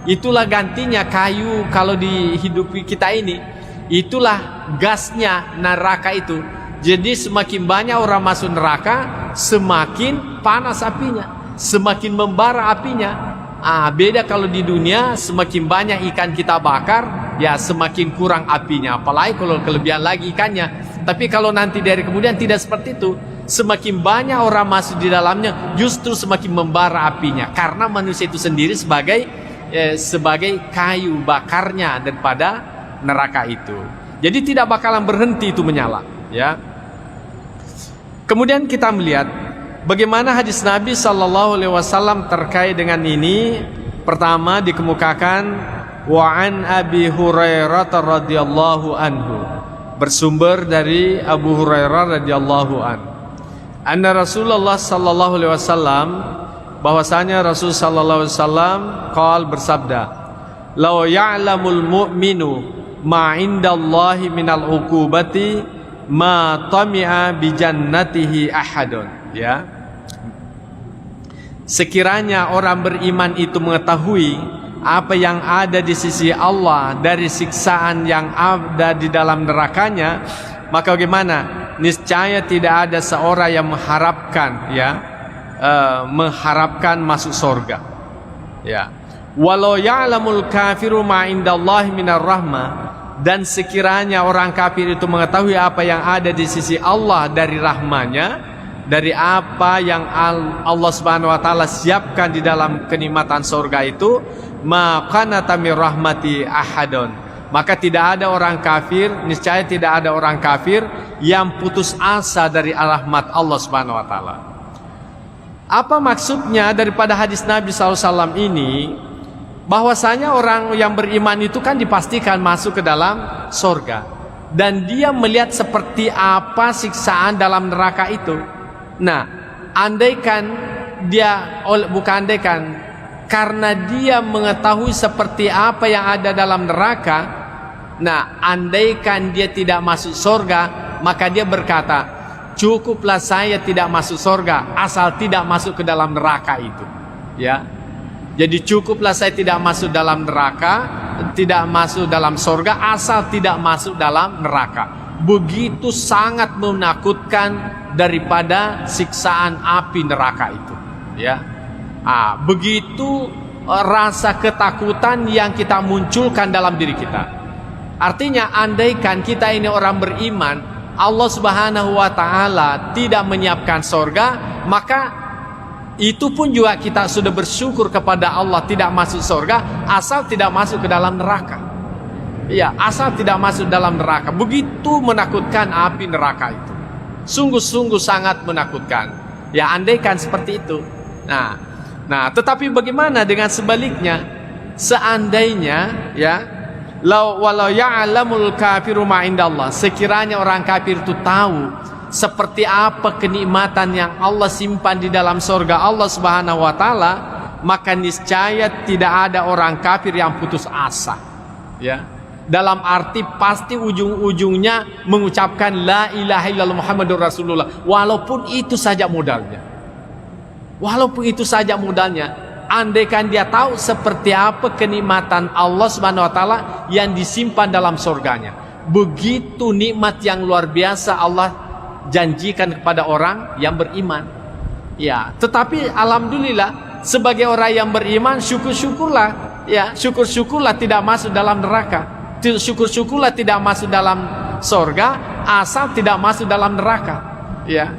itulah gantinya kayu kalau di hidup kita ini. Itulah gasnya neraka itu. Jadi semakin banyak orang masuk neraka, semakin panas apinya, semakin membara apinya. Beda kalau di dunia, semakin banyak ikan kita bakar, ya semakin kurang apinya. Apalagi kalau kelebihan lagi ikannya. Tapi kalau nanti dari kemudian tidak seperti itu, semakin banyak orang masuk di dalamnya, justru semakin membara apinya. Karena manusia itu sendiri sebagai kayu bakarnya daripada neraka itu. Jadi tidak bakalan berhenti itu menyala, ya. Kemudian kita melihat bagaimana hadis Nabi sallallahu alaihi wasallam terkait dengan ini. Pertama dikemukakan wa an Abi Hurairah radhiyallahu anhu, bersumber dari Abu Hurairah radhiyallahu anhu. Anna Rasulullah sallallahu alaihi wasallam, bahwasanya Rasul sallallahu alaihi wasallam qol bersabda, "Law ya'lamul mu'minu ma 'indallahi minal 'uqubati ma tami'a bi jannatihi ahadun." Ya. Sekiranya orang beriman itu mengetahui apa yang ada di sisi Allah dari siksaan yang ada di dalam nerakanya, maka bagaimana? Niscaya tidak ada seorang yang mengharapkan, ya, mengharapkan masuk surga. Ya. Walau ya'lamul kafiru ma indallahi minar rahmah, dan sekiranya orang kafir itu mengetahui apa yang ada di sisi Allah dari rahmanya, dari apa yang Allah Subhanahu wa taala siapkan di dalam kenikmatan surga itu, maka natamir rahmati ahadun, maka tidak ada orang kafir, niscaya tidak ada orang kafir yang putus asa dari rahmat Allah Subhanahu wa taala. Apa maksudnya daripada hadis Nabi SAW ini? Bahwasanya orang yang beriman itu kan dipastikan masuk ke dalam surga, dan dia melihat seperti apa siksaan dalam neraka itu. Nah, andaikan dia, bukan andaikan, karena dia mengetahui seperti apa yang ada dalam neraka, nah andaikan dia tidak masuk surga, maka dia berkata, cukuplah saya tidak masuk surga asal tidak masuk ke dalam neraka itu, ya. Jadi cukuplah saya tidak masuk dalam neraka, tidak masuk dalam surga asal tidak masuk dalam neraka. Begitu sangat menakutkan daripada siksaan api neraka itu, ya. Begitu rasa ketakutan yang kita munculkan dalam diri kita. Artinya andaikan kita ini orang beriman, Allah Subhanahu wa taala tidak menyiapkan surga, maka itu pun juga kita sudah bersyukur kepada Allah tidak masuk surga asal tidak masuk ke dalam neraka. Ya, asal tidak masuk dalam neraka. Begitu menakutkan api neraka itu. Sungguh-sungguh sangat menakutkan. Ya, andaikan seperti itu. Nah, tetapi bagaimana dengan sebaliknya? Seandainya, ya, walau ya'lamul kafiru ma indallah, sekiranya orang kafir itu tahu seperti apa kenikmatan yang Allah simpan di dalam surga Allah Subhanahu wa taala, maka niscaya tidak ada orang kafir yang putus asa. Ya. Dalam arti pasti ujung-ujungnya mengucapkan la ilaha illallah Muhammadur Rasulullah, walaupun itu saja modalnya. Walaupun itu saja modalnya. Andaikan dia tahu seperti apa kenikmatan Allah Subhanahu wa taala yang disimpan dalam surganya. Begitu nikmat yang luar biasa Allah janjikan kepada orang yang beriman. Ya, tetapi alhamdulillah sebagai orang yang beriman, syukur-syukurlah, ya, syukur-syukurlah tidak masuk dalam neraka. Syukur-syukurlah tidak masuk dalam surga asal tidak masuk dalam neraka, ya.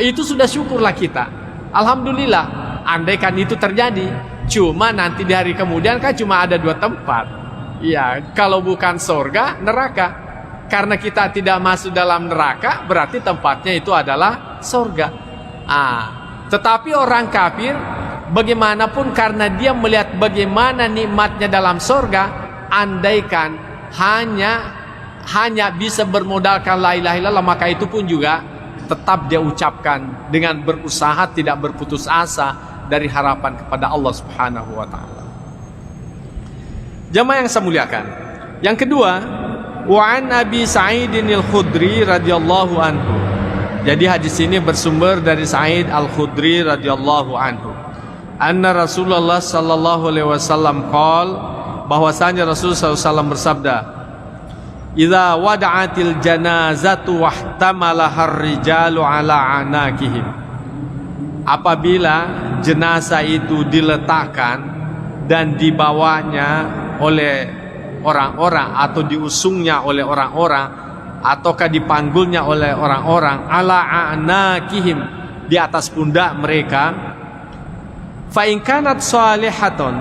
Itu sudah syukurlah kita. Alhamdulillah. Andaikan itu terjadi, cuma nanti di hari kemudian kan cuma ada dua tempat. Ya, kalau bukan surga, neraka. Karena kita tidak masuk dalam neraka, berarti tempatnya itu adalah surga. Tetapi orang kafir bagaimanapun, karena dia melihat bagaimana nikmatnya dalam surga, andaikan hanya bisa bermodalkan la ilaha illallah, maka itu pun juga tetap dia ucapkan dengan berusaha tidak berputus asa dari harapan kepada Allah Subhanahu wa taala. Jamaah yang saya muliakan. Yang kedua, wa an Abi Sa'id al-Khudri radhiyallahu anhu. Jadi hadis ini bersumber dari Sa'id al-Khudri radhiyallahu anhu. Anna Rasulullah sallallahu alaihi wasallam qol, bahwasanya Rasul sallallahu alaihi wasallam bersabda, idza wada'atil janazatu wahtamalaha ar-rijalu ala anakihim. Apabila jenazah itu diletakkan dan dibawanya oleh orang-orang atau diusungnya oleh orang-orang ataukah dipanggulnya oleh orang-orang ala anakihim, di atas pundak mereka, fa in kanat salihatun,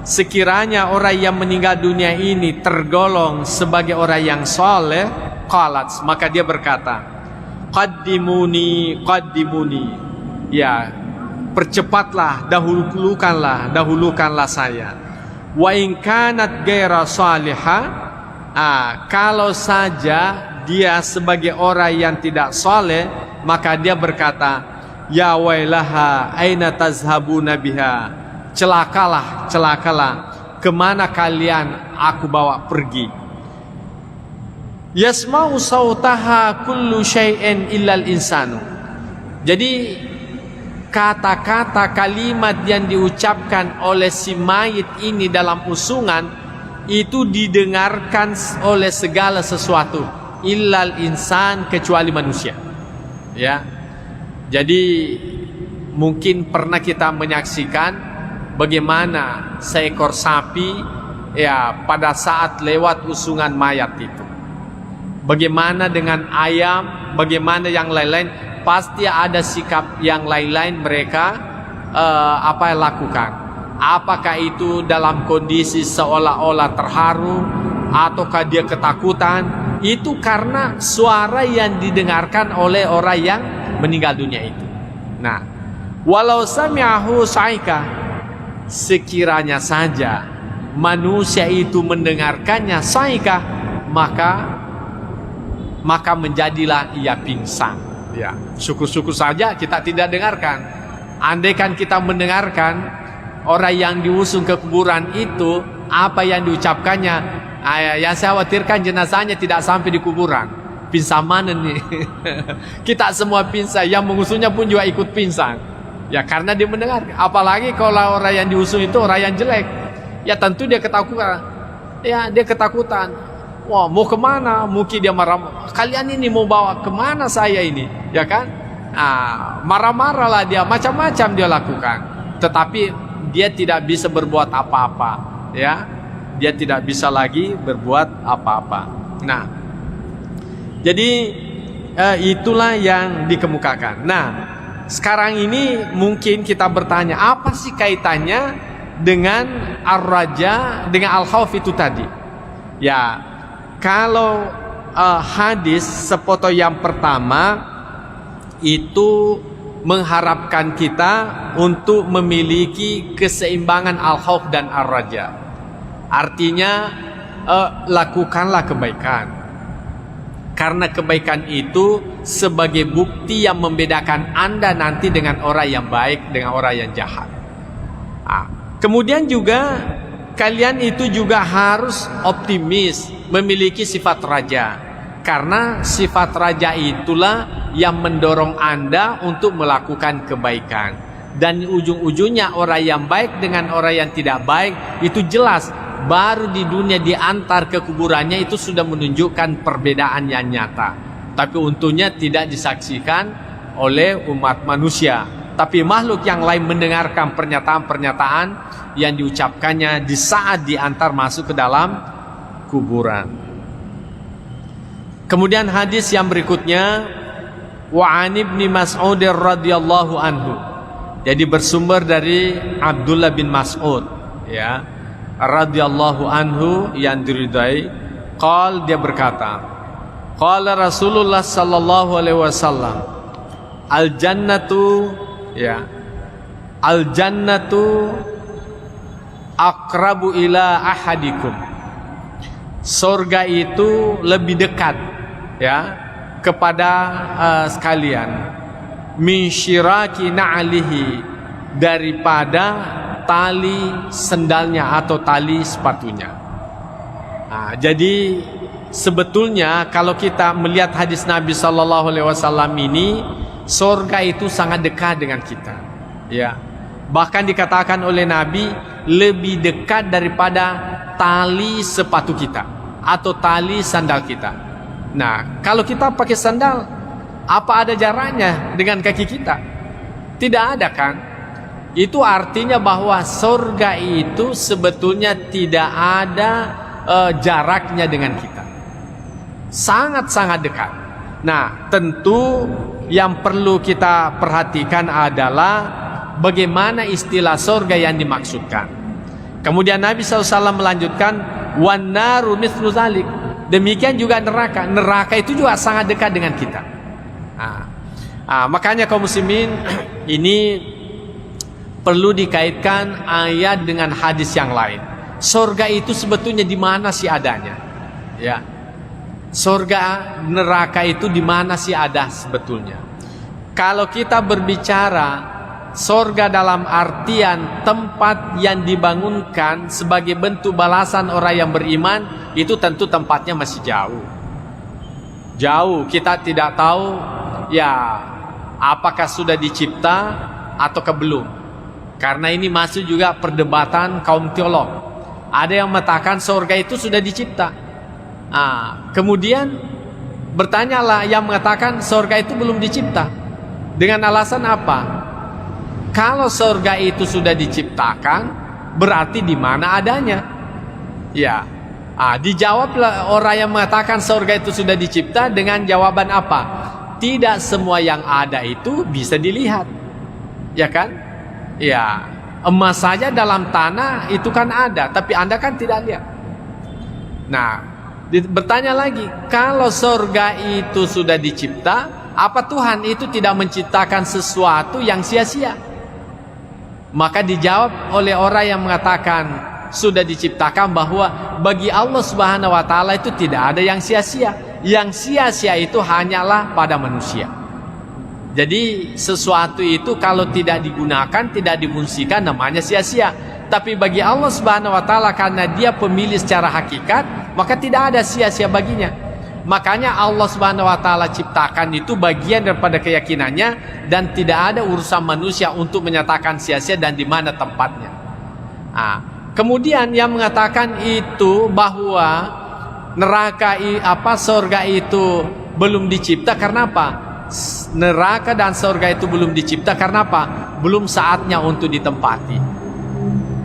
sekiranya orang yang meninggal dunia ini tergolong sebagai orang yang saleh, qalat, maka dia berkata, qaddimuni ya, percepatlah, dahulukanlah saya. Wa in kanat ghaira salihah, kalau saja dia sebagai orang yang tidak saleh, maka dia berkata, ya wailaha aina tazhabuna biha, celakalah, kemana kalian aku bawa pergi. Yasma'u sautaha kullu syai'in illal insanu. Jadi kata-kata kalimat yang diucapkan oleh si mayit ini dalam usungan itu didengarkan oleh segala sesuatu, illal insan, kecuali manusia. Ya. Jadi mungkin pernah kita menyaksikan bagaimana seekor sapi ya pada saat lewat usungan mayat itu. Bagaimana dengan ayam, bagaimana yang lain-lain, pasti ada sikap yang lain-lain mereka lakukan. Apakah itu dalam kondisi seolah-olah terharu ataukah dia ketakutan? Itu karena suara yang didengarkan oleh orang yang meninggal dunia itu. Nah, walau sami'ahu saika, sekiranya saja manusia itu mendengarkannya saika, maka menjadilah ia pingsan. Ya, syukur-syukur saja kita tidak dengarkan. Andaikan kita mendengarkan orang yang diusung ke kuburan itu, apa yang diucapkannya, yang saya khawatirkan jenazahnya tidak sampai di kuburan. Pingsan mana nih? Kita semua pingsan, yang mengusungnya pun juga ikut pingsan. Ya karena dia mendengar. Apalagi kalau orang yang diusung itu orang yang jelek, ya tentu dia ketakutan. Ya dia ketakutan. Wah, mau kemana? Mungkin dia marah. Kalian ini mau bawa kemana saya ini? Ya kan? Marah-marahlah dia, macam-macam dia lakukan. Tetapi dia tidak bisa berbuat apa-apa. Ya, dia tidak bisa lagi berbuat apa-apa. Nah, jadi itulah yang dikemukakan. Nah, sekarang ini mungkin kita bertanya, apa sih kaitannya dengan ar-raja, dengan al-khauf itu tadi? Ya, kalau hadis sepoto yang pertama itu mengharapkan kita untuk memiliki keseimbangan al-khauf dan ar-raja. Artinya lakukanlah kebaikan. Karena kebaikan itu sebagai bukti yang membedakan Anda nanti dengan orang yang baik dengan orang yang jahat. Kemudian juga kalian itu juga harus optimis, memiliki sifat raja. Karena sifat raja itulah yang mendorong Anda untuk melakukan kebaikan. Dan ujung-ujungnya orang yang baik dengan orang yang tidak baik itu jelas. Baru di dunia diantar ke kuburannya itu sudah menunjukkan perbedaan yang nyata. Tapi untungnya tidak disaksikan oleh umat manusia. Tapi makhluk yang lain mendengarkan pernyataan-pernyataan yang diucapkannya di saat diantar masuk ke dalam kuburan. Kemudian hadis yang berikutnya, wa an ibni Mas'ud radhiyallahu anhu. Jadi bersumber dari Abdullah bin Mas'ud, ya, radhiyallahu anhu yang diridai. Dia berkata, qala Rasulullah sallallahu alaihi wasallam, al jannatu, ya, al jannatu aqrabu ila ahadikum. Surga itu lebih dekat, ya, kepada sekalian, min syiraki na'lihi, daripada tali sendalnya atau tali sepatunya. Jadi sebetulnya kalau kita melihat hadis Nabi Sallallahu Alaihi Wasallam ini, surga itu sangat dekat dengan kita. Ya, bahkan dikatakan oleh Nabi lebih dekat daripada tali sepatu kita. atau tali sandal kita. Nah, kalau kita pakai sandal, apa ada jaraknya dengan kaki kita? Tidak ada kan? Itu artinya bahwa surga itu sebetulnya tidak ada jaraknya dengan kita. Sangat-sangat dekat. Nah, tentu yang perlu kita perhatikan adalah bagaimana istilah surga yang dimaksudkan. Kemudian Nabi SAW melanjutkan, wan naru mithlu zalik. Demikian juga neraka. Neraka itu juga sangat dekat dengan kita. Makanya kaum muslimin, ini perlu dikaitkan ayat dengan hadis yang lain. Surga itu sebetulnya di mana sih adanya? Ya. Surga, neraka itu di mana sih ada sebetulnya? Kalau kita berbicara surga dalam artian tempat yang dibangunkan sebagai bentuk balasan orang yang beriman, itu tentu tempatnya masih jauh. Jauh, kita tidak tahu ya apakah sudah dicipta ataukah belum. Karena ini masuk juga perdebatan kaum teolog. Ada yang mengatakan surga itu sudah dicipta. Kemudian bertanyalah yang mengatakan surga itu belum dicipta. Dengan alasan apa? Kalau surga itu sudah diciptakan, berarti di mana adanya? Ya, dijawablah orang yang mengatakan surga itu sudah dicipta dengan jawaban apa? Tidak semua yang ada itu bisa dilihat, ya kan? Ya, emas saja dalam tanah itu kan ada, tapi Anda kan tidak lihat. Nah, bertanya lagi, kalau surga itu sudah dicipta, apa Tuhan itu tidak menciptakan sesuatu yang sia-sia? Maka dijawab oleh orang yang mengatakan sudah diciptakan bahwa bagi Allah Subhanahu wa taala itu tidak ada yang sia-sia. Yang sia-sia itu hanyalah pada manusia. Jadi sesuatu itu kalau tidak digunakan, tidak difungsikan, namanya sia-sia. Tapi bagi Allah Subhanahu wa taala, karena Dia pemilik secara hakikat, maka tidak ada sia-sia baginya. Makanya Allah Subhanahu wa taala ciptakan itu bagian daripada keyakinannya, dan tidak ada urusan manusia untuk menyatakan sia-sia dan di mana tempatnya. Kemudian yang mengatakan itu bahwa neraka surga itu belum dicipta karena apa? Neraka dan surga itu belum dicipta karena apa? Belum saatnya untuk ditempati.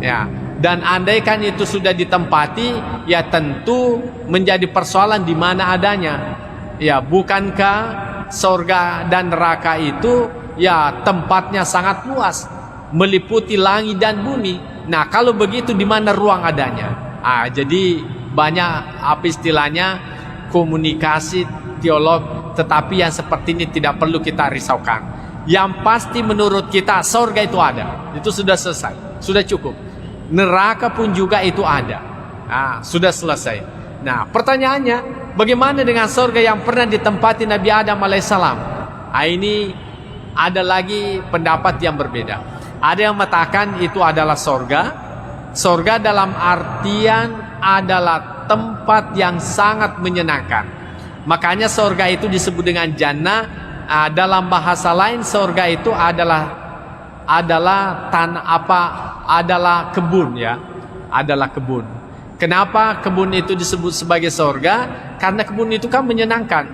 Ya. Dan andaikan itu sudah ditempati, ya tentu menjadi persoalan di mana adanya. Ya, bukankah surga dan neraka itu ya tempatnya sangat luas, meliputi langit dan bumi. Nah, kalau begitu di mana ruang adanya? Jadi banyak istilahnya komunikasi teolog, tetapi yang seperti ini tidak perlu kita risaukan. Yang pasti menurut kita surga itu ada. Itu sudah selesai, sudah cukup. Neraka pun juga itu ada. Sudah selesai. Nah, pertanyaannya, bagaimana dengan surga yang pernah ditempati Nabi Adam alaihissalam? Ini ada lagi pendapat yang berbeda. Ada yang mengatakan itu adalah surga. Surga dalam artian adalah tempat yang sangat menyenangkan. Makanya surga itu disebut dengan jannah. Dalam bahasa lain surga itu adalah adalah kebun, ya, adalah kebun. Kenapa kebun itu disebut sebagai surga? Karena kebun itu kan menyenangkan.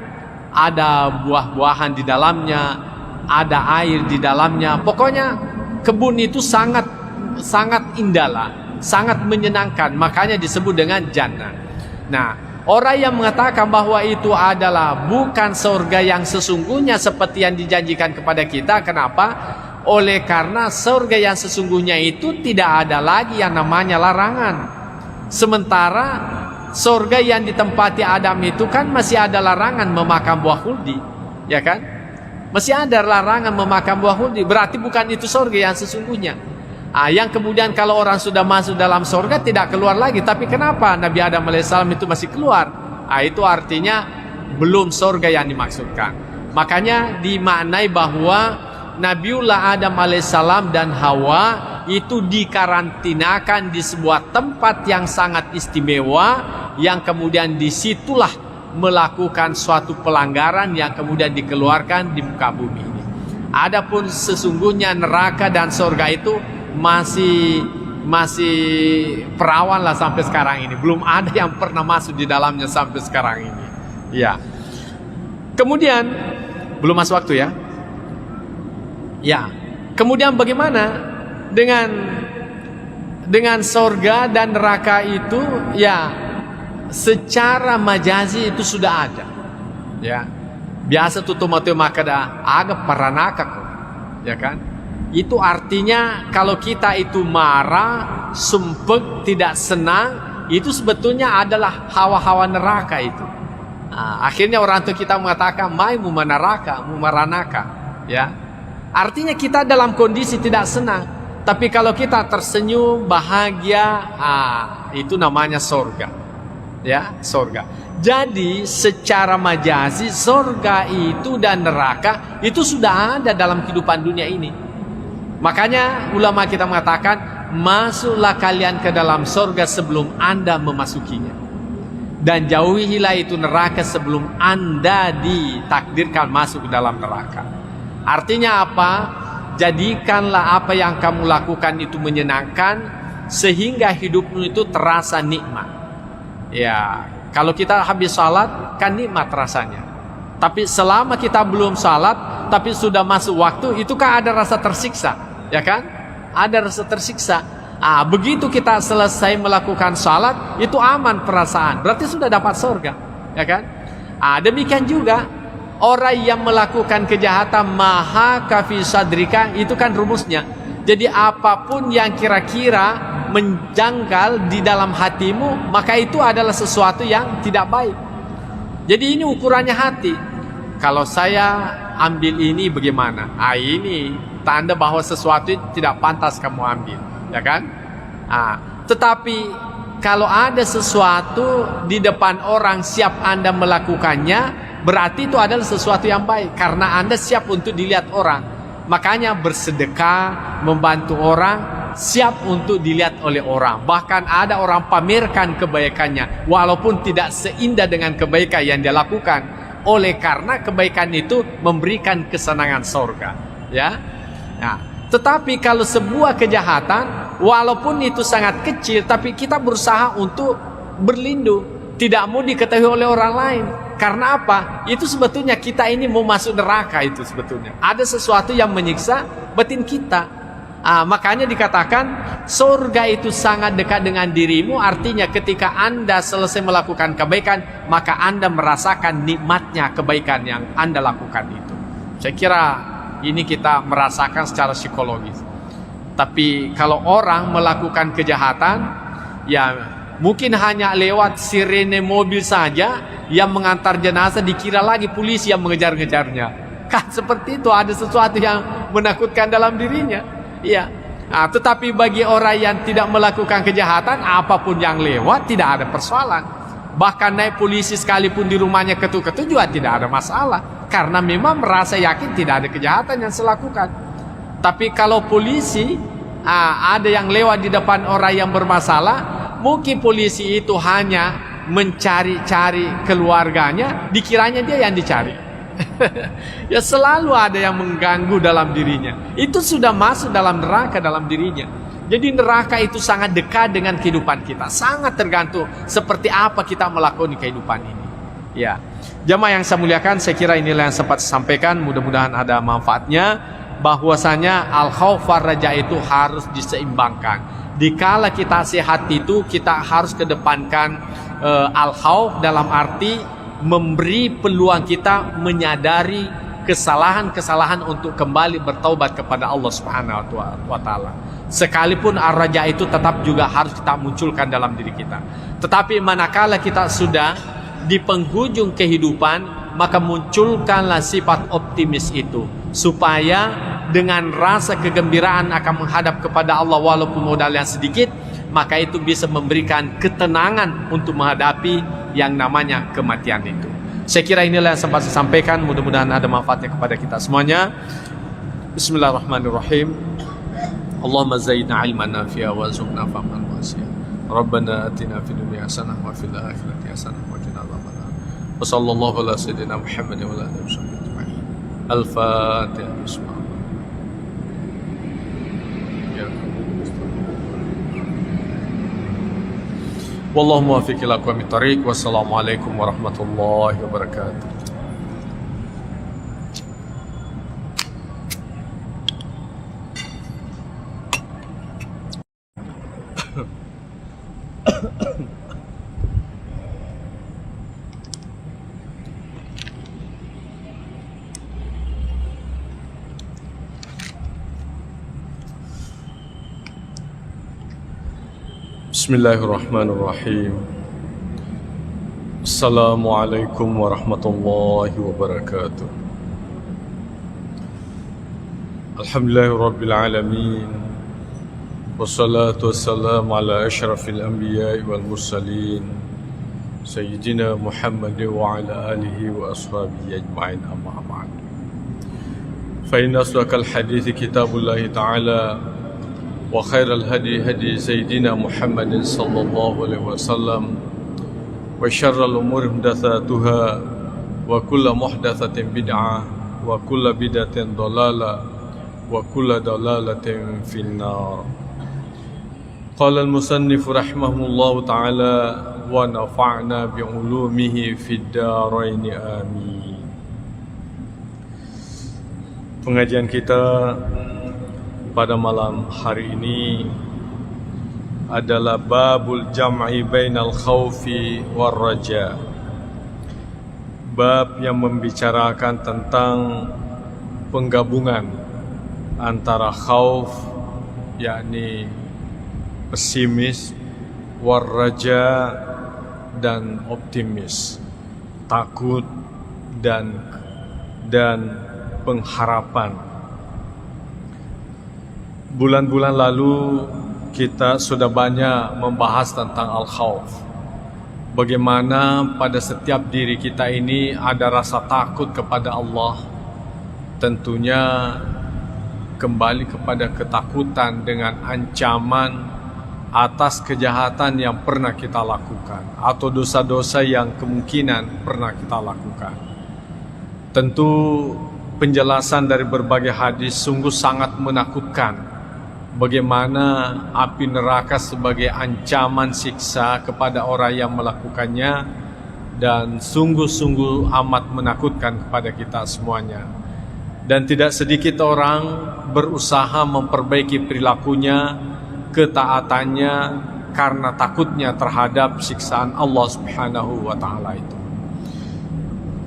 Ada buah-buahan di dalamnya, ada air di dalamnya. Pokoknya kebun itu sangat indah lah, sangat menyenangkan. Makanya disebut dengan jannah. Nah, orang yang mengatakan bahwa itu adalah bukan surga yang sesungguhnya seperti yang dijanjikan kepada kita. Kenapa? Oleh karena surga yang sesungguhnya itu tidak ada lagi yang namanya larangan. Sementara surga yang ditempati Adam itu kan masih ada larangan memakan buah khuldi, ya kan? Masih ada larangan memakan buah khuldi. Berarti bukan itu surga yang sesungguhnya. Yang kemudian kalau orang sudah masuk dalam surga tidak keluar lagi. Tapi kenapa Nabi Adam alaihissalam itu masih keluar? Itu artinya belum surga yang dimaksudkan. Makanya dimaknai bahwa Nabiullah Adam alaihissalam dan Hawa itu dikarantinakan di sebuah tempat yang sangat istimewa, yang kemudian disitulah melakukan suatu pelanggaran yang kemudian dikeluarkan di muka bumi ini. Adapun sesungguhnya neraka dan surga itu masih masih perawan lah sampai sekarang ini. Belum ada yang pernah masuk di dalamnya sampai sekarang ini. Ya. Kemudian belum masuk waktu ya. Ya. Kemudian bagaimana dengan sorga dan neraka itu? Ya, secara majazi itu sudah ada. Ya. Biasa tuh tomateo makada aga paranaka kok. Ya kan? Itu artinya kalau kita itu marah, sumpek, tidak senang, itu sebetulnya adalah hawa-hawa neraka itu. Nah, akhirnya orang tua kita mengatakan mai mumanaraka, mumaranaka, ya. Artinya kita dalam kondisi tidak senang, tapi kalau kita tersenyum, bahagia, itu namanya sorga. Ya, sorga. Jadi secara majazi sorga itu dan neraka itu sudah ada dalam kehidupan dunia ini. Makanya ulama kita mengatakan, masuklah kalian ke dalam sorga sebelum Anda memasukinya, dan jauhilah itu neraka sebelum Anda ditakdirkan masuk ke dalam neraka. Artinya apa? Jadikanlah apa yang kamu lakukan itu menyenangkan, sehingga hidupmu itu terasa nikmat. Ya, kalau kita habis salat kan nikmat rasanya. Tapi selama kita belum salat, tapi sudah masuk waktu, itu kan ada rasa tersiksa. Ya kan? Ada rasa tersiksa. Begitu kita selesai melakukan salat, itu aman perasaan. Berarti sudah dapat surga. Ya kan? Demikian juga orang yang melakukan kejahatan, maha kafi sadrika, itu kan rumusnya. Jadi apapun yang kira-kira menjangkal di dalam hatimu, maka itu adalah sesuatu yang tidak baik. Jadi ini ukurannya hati. Kalau saya ambil ini bagaimana? Ini tanda bahwa sesuatu tidak pantas kamu ambil, ya kan? Tetapi kalau ada sesuatu di depan orang siap Anda melakukannya, berarti itu adalah sesuatu yang baik, karena Anda siap untuk dilihat orang. Makanya bersedekah, membantu orang, siap untuk dilihat oleh orang. Bahkan ada orang pamerkan kebaikannya, walaupun tidak seindah dengan kebaikan yang dia lakukan, oleh karena kebaikan itu memberikan kesenangan surga, ya. Nah, tetapi kalau sebuah kejahatan, walaupun itu sangat kecil, tapi kita berusaha untuk berlindung, tidak mau diketahui oleh orang lain. Karena apa? Itu sebetulnya kita ini mau masuk neraka itu sebetulnya. Ada sesuatu yang menyiksa batin kita. Makanya dikatakan surga itu sangat dekat dengan dirimu. Artinya ketika Anda selesai melakukan kebaikan, maka Anda merasakan nikmatnya kebaikan yang Anda lakukan itu. Saya kira ini kita merasakan secara psikologis. Tapi kalau orang melakukan kejahatan, ya mungkin hanya lewat sirene mobil saja yang mengantar jenazah, dikira lagi polisi yang mengejar-ngejarnya. Kan seperti itu, ada sesuatu yang menakutkan dalam dirinya. Iya. Tetapi bagi orang yang tidak melakukan kejahatan, apapun yang lewat tidak ada persoalan. Bahkan naik polisi sekalipun di rumahnya ketuk-ketuk juga tidak ada masalah, karena memang merasa yakin tidak ada kejahatan yang saya lakukan. Tapi kalau polisi ada yang lewat di depan orang yang bermasalah, mungkin polisi itu hanya mencari-cari keluarganya, dikiranya dia yang dicari. Ya selalu ada yang mengganggu dalam dirinya. Itu sudah masuk dalam neraka dalam dirinya. Jadi neraka itu sangat dekat dengan kehidupan kita, sangat tergantung seperti apa kita melakukan kehidupan ini. Ya, jamaah yang saya muliakan, saya kira inilah yang sempat saya sampaikan. Mudah-mudahan ada manfaatnya. Bahwasanya al-khauf war-raja itu harus diseimbangkan. Dikala kita sehat itu, kita harus kedepankan al-khauf dalam arti memberi peluang kita menyadari kesalahan-kesalahan untuk kembali bertaubat kepada Allah Subhanahu wa taala. Sekalipun ar-raja itu tetap juga harus kita munculkan dalam diri kita. Tetapi manakala kita sudah di penghujung kehidupan, maka munculkanlah sifat optimis itu, supaya dengan rasa kegembiraan akan menghadap kepada Allah walaupun modal yang sedikit, maka itu bisa memberikan ketenangan untuk menghadapi yang namanya kematian itu. Saya kira inilah yang sempat saya sampaikan. Mudah-mudahan ada manfaatnya kepada kita semuanya. Bismillahirrahmanirrahim. Allahumma zaidna ilman nafi'a wa zuqna fahman wasi'a. Rabbana atina fid dunya hasanah wa fil akhirati hasanah wa qina adzabannar. Wa sallallahu ala sayyidina Muhammad wa ala alihi wasallam ajma'in. Al-Fatihah. Bismillah. Ya. Wallahu muwaffiq ila aqwamit thoriq. Wassalamualaikum warahmatullahi wabarakatuh. Bismillahirrahmanirrahim. Assalamualaikum warahmatullahi wabarakatuh. Alhamdulillahirabbil alamin. Wassalatu wassalamu ala asyrafil anbiya'i wal mursalin sayyidina Muhammad wa ala alihi wa ashabihi ajma'in, amma ba'd. Fa inna asdaqal hadithi kitabullahi ta'ala wa khairal hadi hadi sayyidina Muhammadin sallallahu alaihi wasallam wa syarral umuri muhdatsatuha wa kullu muhdatsatin bid'ah wa kullu bid'atin dhalalah wa kullu dhalalatin finnar. Qala al-musannif rahimahullahu ta'ala wa nafa'na bi'ulumihi fid dharain amin. Pengajian kita pada malam hari ini adalah babul jam'i bainal khaufi war raja. Bab yang membicarakan tentang penggabungan antara khauf yakni pesimis, war raja dan optimis, takut dan pengharapan. Bulan-bulan lalu kita sudah banyak membahas tentang al-khawf. Bagaimana pada setiap diri kita ini ada rasa takut kepada Allah. Tentunya kembali kepada ketakutan dengan ancaman atas kejahatan yang pernah kita lakukan atau dosa-dosa yang kemungkinan pernah kita lakukan. Tentu penjelasan dari berbagai hadis sungguh sangat menakutkan. Bagaimana api neraka sebagai ancaman siksa kepada orang yang melakukannya, dan sungguh-sungguh amat menakutkan kepada kita semuanya. Dan tidak sedikit orang berusaha memperbaiki perilakunya, ketaatannya, karena takutnya terhadap siksaan Allah Subhanahu wa Ta'ala itu.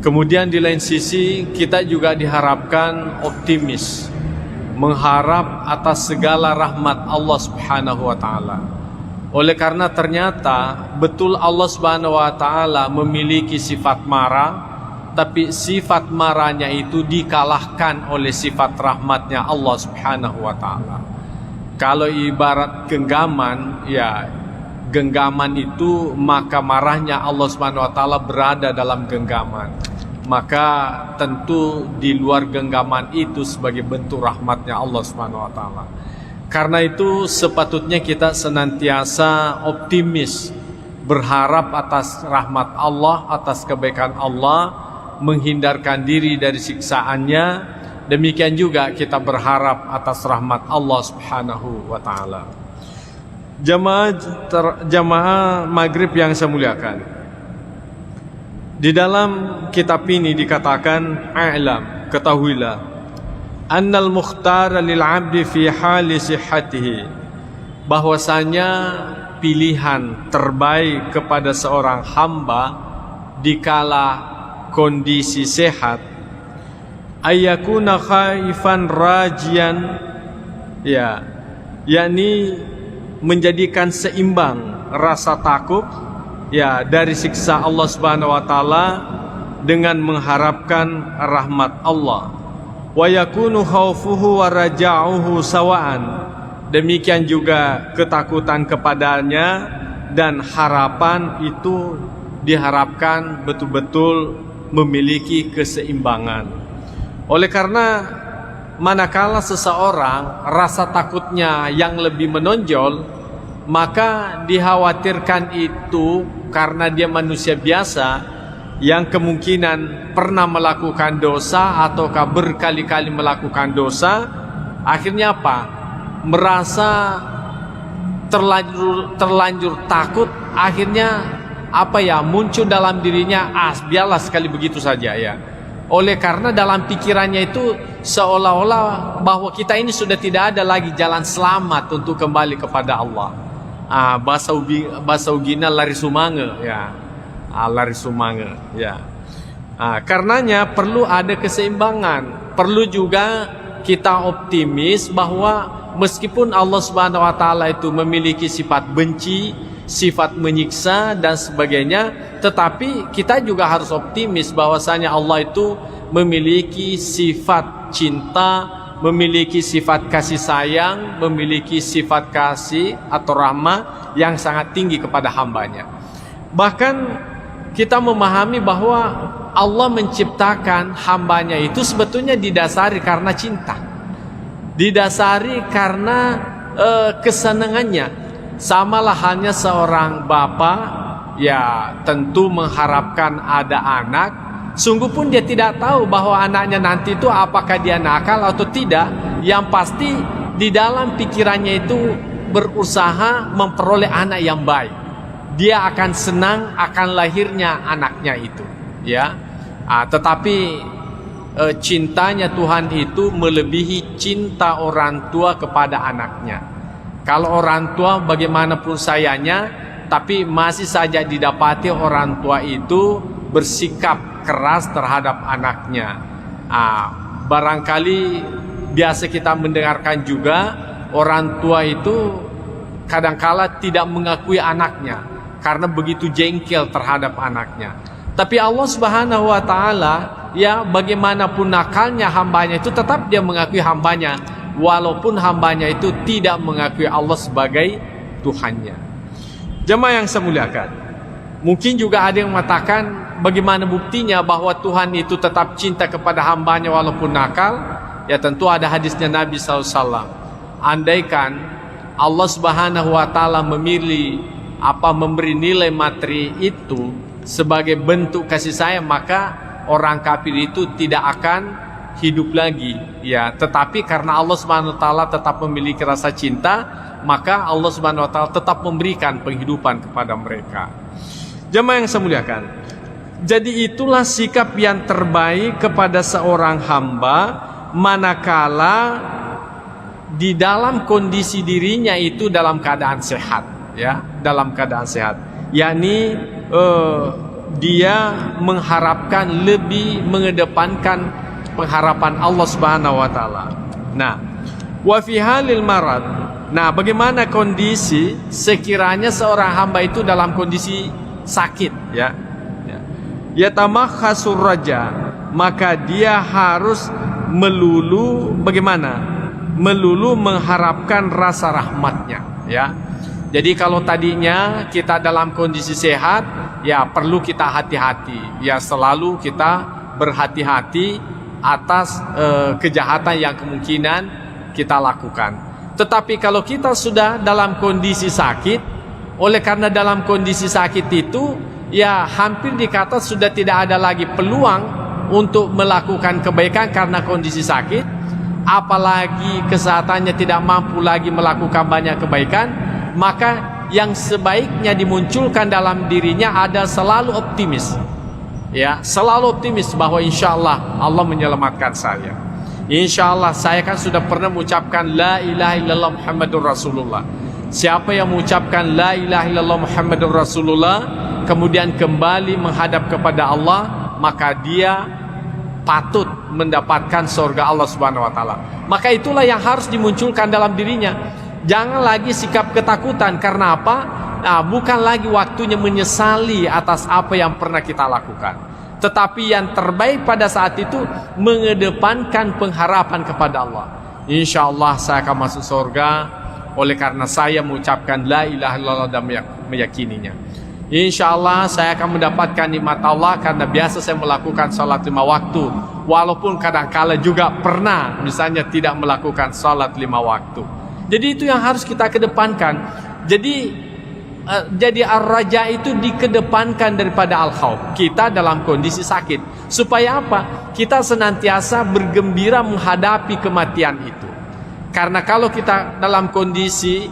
Kemudian di lain sisi kita juga diharapkan optimis, mengharap atas segala rahmat Allah Subhanahu wa Ta'ala. Oleh karena ternyata betul Allah Subhanahu wa Ta'ala memiliki sifat marah, tapi sifat marahnya itu dikalahkan oleh sifat rahmatnya Allah Subhanahu wa Ta'ala. Kalau ibarat genggaman, ya genggaman itu, maka marahnya Allah Subhanahu wa Ta'ala berada dalam genggaman. Maka tentu di luar genggaman itu sebagai bentuk rahmatnya Allah Subhanahu wa Ta'ala. Karena itu sepatutnya kita senantiasa optimis, berharap atas rahmat Allah, atas kebaikan Allah, menghindarkan diri dari siksaannya. Demikian juga kita berharap atas rahmat Allah Subhanahu wa Ta'ala. Jamaah maghrib yang saya muliakan, di dalam kitab ini dikatakan, a'lam, ketahuilah, annal mukhtara lil 'abdi fi hali sihhatihi, bahwasanya pilihan terbaik kepada seorang hamba dikala kondisi sehat, ayyakuna khaifan rajian, ya, yakni menjadikan seimbang rasa takut, ya, dari siksa Allah Subhanahu wa Ta'ala dengan mengharapkan rahmat Allah. Wa yakunu khaufuhu wa raja'uhu sawa'an, demikian juga ketakutan kepadanya dan harapan itu diharapkan betul-betul memiliki keseimbangan. Oleh karena manakala seseorang rasa takutnya yang lebih menonjol, maka dikhawatirkan itu karena dia manusia biasa yang kemungkinan pernah melakukan dosa ataukah berkali-kali melakukan dosa. Akhirnya apa? Merasa terlanjur takut, akhirnya muncul dalam dirinya, biarlah sekali begitu saja ya. Oleh karena dalam pikirannya itu seolah-olah bahwa kita ini sudah tidak ada lagi jalan selamat untuk kembali kepada Allah. Bahasa ugina lari sumange ya. Lari sumange ya. Karenanya perlu ada keseimbangan. Perlu juga kita optimis bahwa meskipun Allah Subhanahu wa taala itu memiliki sifat benci, sifat menyiksa dan sebagainya, tetapi kita juga harus optimis bahwasanya Allah itu memiliki sifat cinta, memiliki sifat kasih sayang, memiliki sifat kasih atau rahmah yang sangat tinggi kepada hambanya. Bahkan kita memahami bahwa Allah menciptakan hambanya itu sebetulnya didasari karena cinta, didasari karena kesenangannya. Samalah halnya seorang bapak ya tentu mengharapkan ada anak, sungguh pun dia tidak tahu bahwa anaknya nanti itu apakah dia nakal atau tidak. Yang pasti di dalam pikirannya itu berusaha memperoleh anak yang baik. Dia akan senang akan lahirnya anaknya itu ya. Tetapi cintanya Tuhan itu melebihi cinta orang tua kepada anaknya. Kalau orang tua bagaimanapun sayangnya, tapi masih saja didapati orang tua itu bersikap keras terhadap anaknya. Barangkali biasa kita mendengarkan juga orang tua itu kadangkala tidak mengakui anaknya karena begitu jengkel terhadap anaknya. Tapi Allah Subhanahu wa taala ya bagaimanapun nakalnya hambanya itu tetap dia mengakui hambanya, walaupun hambanya itu tidak mengakui Allah sebagai Tuhannya. Jemaah yang saya muliakan, mungkin juga ada yang mengatakan bagaimana buktinya bahwa Tuhan itu tetap cinta kepada hambanya walaupun nakal. Ya tentu ada hadisnya Nabi SAW. Andaikan Allah Subhanahu wa taala memberi nilai materi itu sebagai bentuk kasih sayang, maka orang kafir itu tidak akan hidup lagi ya. Tetapi karena Allah Subhanahu wa taala tetap memiliki rasa cinta, maka Allah Subhanahu wa taala tetap memberikan penghidupan kepada mereka. Jemaah yang saya muliakan, jadi itulah sikap yang terbaik kepada seorang hamba manakala di dalam kondisi dirinya itu dalam keadaan sehat ya, dalam keadaan sehat, yakni dia mengharapkan, lebih mengedepankan pengharapan Allah Subhanahu wa taala. Nah, wa fi halil marad. Nah, bagaimana kondisi sekiranya seorang hamba itu dalam kondisi sakit ya? Yatamakhasur raja, maka dia harus melulu bagaimana? Melulu mengharapkan rasa rahmatnya ya. Jadi kalau tadinya kita dalam kondisi sehat, ya perlu kita hati-hati. Ya selalu kita berhati-hati atas kejahatan yang kemungkinan kita lakukan. Tetapi kalau kita sudah dalam kondisi sakit, oleh karena dalam kondisi sakit itu ya hampir dikata sudah tidak ada lagi peluang untuk melakukan kebaikan karena kondisi sakit, apalagi kesehatannya tidak mampu lagi melakukan banyak kebaikan, maka yang sebaiknya dimunculkan dalam dirinya ada selalu optimis. Ya, selalu optimis bahwa insya Allah Allah menyelamatkan saya. Insya Allah saya kan sudah pernah mengucapkan la ilaha illallah Muhammadur Rasulullah. Siapa yang mengucapkan la ilaha illallah Muhammadur Rasulullah kemudian kembali menghadap kepada Allah, maka dia patut mendapatkan surga Allah Subhanahu wa taala. Maka itulah yang harus dimunculkan dalam dirinya. Jangan lagi sikap ketakutan. Karena apa? Nah, bukan lagi waktunya menyesali atas apa yang pernah kita lakukan. Tetapi yang terbaik pada saat itu mengedepankan pengharapan kepada Allah. Insya Allah saya akan masuk surga oleh karena saya mengucapkan la ilaha illallah dan meyakininya. Insya Allah saya akan mendapatkan nikmat Allah karena biasa saya melakukan salat 5 waktu. Walaupun kadang-kala juga pernah misalnya tidak melakukan salat 5 waktu. Jadi itu yang harus kita kedepankan. Jadi ar-raja itu dikedepankan daripada al-khauf. Kita dalam kondisi sakit. Supaya apa? Kita senantiasa bergembira menghadapi kematian itu. Karena kalau kita dalam kondisi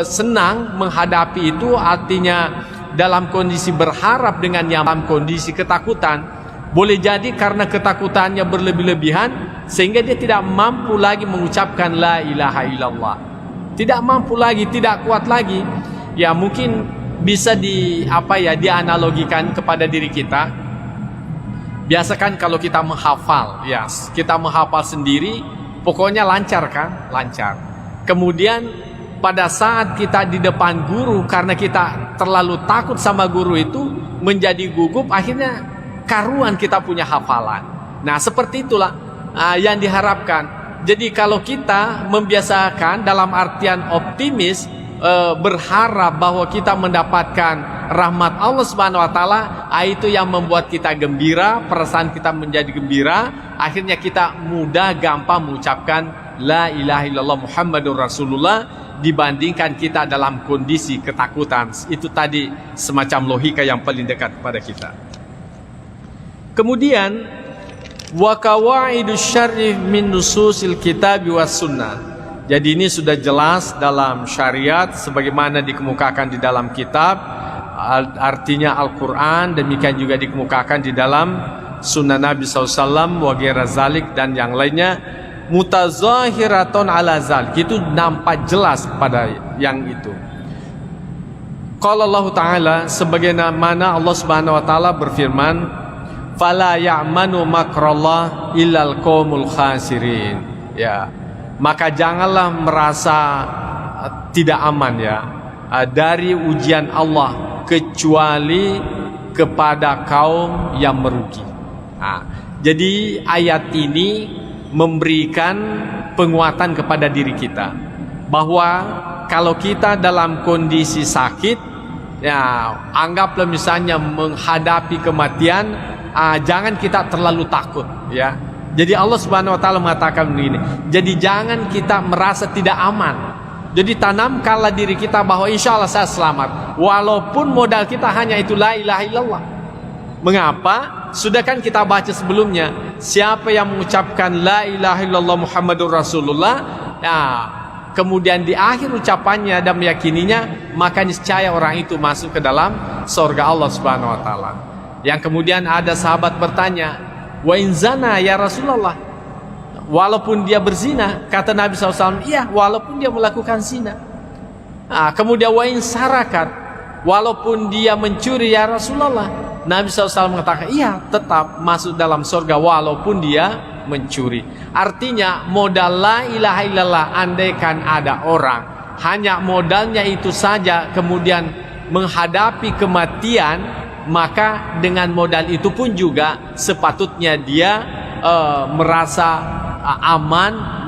senang menghadapi itu, artinya dalam kondisi berharap dengan yang dalam kondisi ketakutan, boleh jadi karena ketakutannya berlebih-lebihan sehingga dia tidak mampu lagi mengucapkan la ilaha illallah, tidak mampu lagi, tidak kuat lagi. Ya mungkin bisa dianalogikan kepada diri kita. Biasakan kalau kita menghafal, ya kita menghafal sendiri, pokoknya lancar kan, lancar. Kemudian pada saat kita di depan guru, karena kita terlalu takut sama guru itu, menjadi gugup, akhirnya karuan kita punya hafalan. Nah seperti itulah yang diharapkan. Jadi kalau kita membiasakan dalam artian optimis, berharap bahwa kita mendapatkan rahmat Allah Subhanahu wa taala, itu yang membuat kita gembira, perasaan kita menjadi gembira, akhirnya kita mudah gampang mengucapkan la ilaha illallah Muhammadur Rasulullah dibandingkan kita dalam kondisi ketakutan. Itu tadi semacam logika yang paling dekat kepada kita. Kemudian wa qawaidus syar'i min nususil kitab was sunnah. Jadi ini sudah jelas dalam syariat sebagaimana dikemukakan di dalam kitab, artinya Al-Quran, demikian juga dikemukakan di dalam sunnah Nabi SAW wa ghaira zalik dan yang lainnya, mutazahiraton ala zalik, itu nampak jelas pada yang itu. Qala Allah Ta'ala, sebagaimana Allah Subhanahu wa taala berfirman, fala ya'manu makrallah illal qaumul khasirin. Ya, maka janganlah merasa tidak aman ya dari ujian Allah kecuali kepada kaum yang merugi. Jadi ayat ini memberikan penguatan kepada diri kita bahwa kalau kita dalam kondisi sakit, ya anggaplah misalnya menghadapi kematian, jangan kita terlalu takut ya. Jadi Allah Subhanahu wa taala mengatakan begini, jadi jangan kita merasa tidak aman. Jadi tanamkanlah diri kita bahwa insya Allah saya selamat, walaupun modal kita hanya itu la ilaha illallah. Mengapa? Sudah kan kita baca sebelumnya, siapa yang mengucapkan la ilaha illallah Muhammadur Rasulullah, kemudian di akhir ucapannya dan meyakininya, maka niscaya orang itu masuk ke dalam surga Allah Subhanahu wa taala. Yang kemudian ada sahabat bertanya, wa in zana ya Rasulullah, walaupun dia berzina, kata Nabi SAW, iya walaupun dia melakukan zina. Kemudian wa in sarakat, walaupun dia mencuri ya Rasulullah, Nabi SAW mengatakan iya tetap masuk dalam surga walaupun dia mencuri. Artinya modal la ilaha illallah, andaikan ada orang hanya modalnya itu saja kemudian menghadapi kematian, maka dengan modal itu pun juga sepatutnya dia merasa aman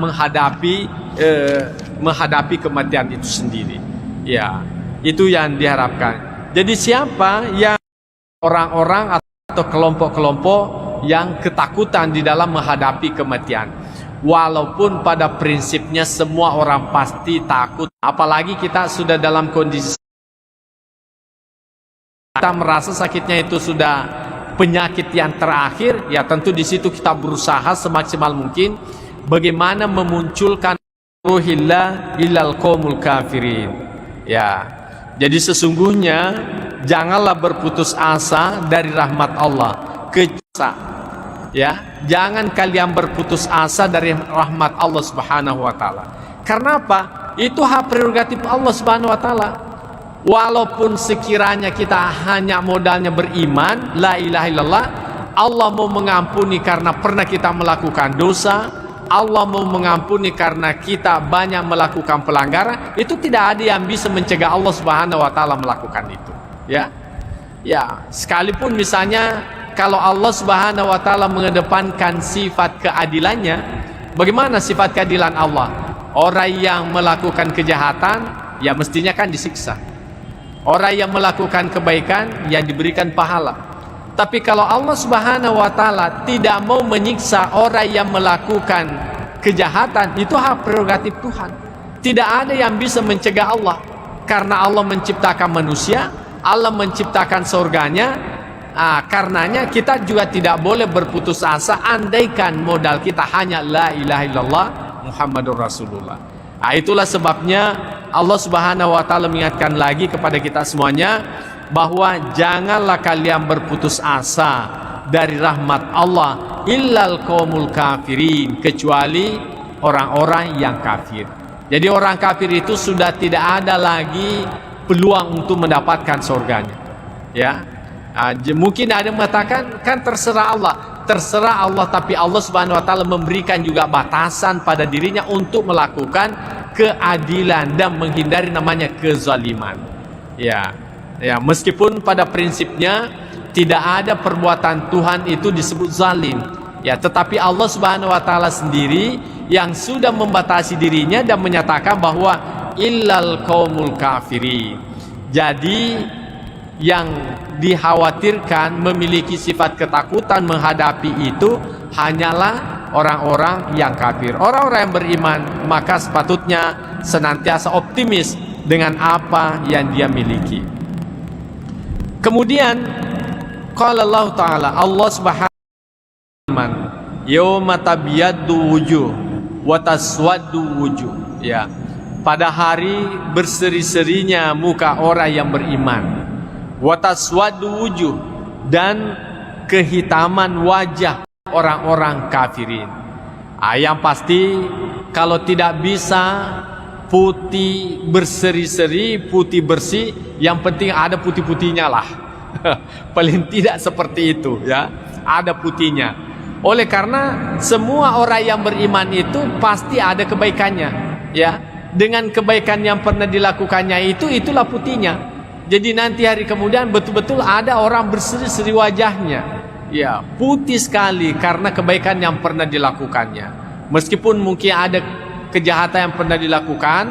menghadapi kematian itu sendiri. Ya, itu yang diharapkan. Jadi siapa yang orang-orang atau kelompok-kelompok yang ketakutan di dalam menghadapi kematian, walaupun pada prinsipnya semua orang pasti takut, apalagi kita sudah dalam kondisi kita merasa sakitnya itu sudah penyakit yang terakhir, ya tentu di situ kita berusaha semaksimal mungkin bagaimana memunculkan ruhillah ilal qaumul kafirin. Ya, jadi sesungguhnya janganlah berputus asa dari rahmat Allah. Ya, jangan kalian berputus asa dari rahmat Allah Subhanahu wa taala. Karena apa? Itu hak prerogatif Allah Subhanahu wa taala. Walaupun sekiranya kita hanya modalnya beriman, la ilaha illallah, Allah mau mengampuni karena pernah kita melakukan dosa, Allah mau mengampuni karena kita banyak melakukan pelanggaran, itu tidak ada yang bisa mencegah Allah Subhanahu wa taala melakukan itu. Ya. Ya, sekalipun misalnya kalau Allah Subhanahu wa taala mengedepankan sifat keadilannya, bagaimana sifat keadilan Allah? Orang yang melakukan kejahatan ya mestinya kan disiksa. Orang yang melakukan kebaikan ya diberikan pahala. Tapi kalau Allah Subhanahu wa taala tidak mau menyiksa orang yang melakukan kejahatan, itu hak prerogatif Tuhan. Tidak ada yang bisa mencegah Allah. Karena Allah menciptakan manusia, Allah menciptakan surganya. Karenanya kita juga tidak boleh berputus asa andaikan modal kita hanya la ilaha illallah Muhammadur Rasulullah. Itulah sebabnya Allah Subhanahu wa taala mengingatkan lagi kepada kita semuanya bahwa janganlah kalian berputus asa dari rahmat Allah illal qaumul kafirin, kecuali orang-orang yang kafir. Jadi orang kafir itu sudah tidak ada lagi peluang untuk mendapatkan surganya. Ya. Mungkin ada yang mengatakan kan terserah Allah, tapi Allah Subhanahu wa taala memberikan juga batasan pada dirinya untuk melakukan keadilan dan menghindari namanya kezaliman. Ya, meskipun pada prinsipnya tidak ada perbuatan Tuhan itu disebut zalim. Ya, tetapi Allah Subhanahu wa taala sendiri yang sudah membatasi dirinya dan menyatakan bahwa illal qaumul kafirin. Jadi yang dikhawatirkan memiliki sifat ketakutan menghadapi itu hanyalah orang-orang yang kafir. Orang-orang yang beriman maka sepatutnya senantiasa optimis dengan apa yang dia miliki. Kemudian qala Allah Ta'ala, Allah Subhanahu wa ta'ala, yauma tabyaddu wujuh wa taswaddu wujuh. Ya, pada hari berseri-serinya muka orang yang beriman, wataswadu wujuh, dan kehitaman wajah orang-orang kafirin. Yang pasti kalau tidak bisa putih berseri-seri, putih bersih, yang penting ada putih-putihnya lah. Paling tidak seperti itu ya, ada putihnya. Oleh karena semua orang yang beriman itu pasti ada kebaikannya ya. Dengan kebaikan yang pernah dilakukannya itulah putihnya. Jadi nanti hari kemudian betul-betul ada orang berseri-seri wajahnya. Ya, putih sekali karena kebaikan yang pernah dilakukannya. Meskipun mungkin ada kejahatan yang pernah dilakukan,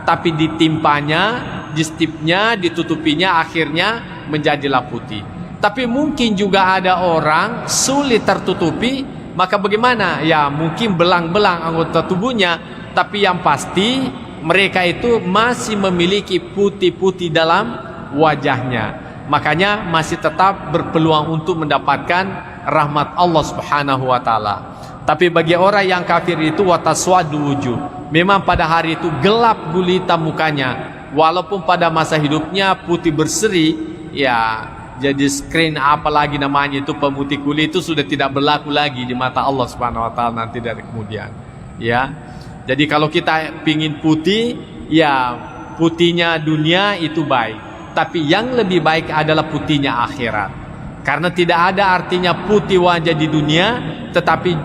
tapi ditimpanya, distipnya, ditutupinya, akhirnya menjadilah putih. Tapi mungkin juga ada orang sulit tertutupi, maka bagaimana? Ya, mungkin belang-belang anggota tubuhnya, tapi yang pasti mereka itu masih memiliki putih-putih dalam wajahnya, makanya masih tetap berpeluang untuk mendapatkan rahmat Allah Subhanahu wa taala. Tapi bagi orang yang kafir itu wataswadu wujuh, memang pada hari itu gelap gulita mukanya, walaupun pada masa hidupnya putih berseri. Ya, jadi screen apalagi namanya itu pemutih kulit itu sudah tidak berlaku lagi di mata Allah Subhanahu wa taala nanti dari kemudian. Ya, jadi kalau kita pingin putih, ya putihnya dunia itu baik, tapi yang lebih baik adalah putihnya akhirat. Karena tidak ada artinya putih wajah di dunia, tapi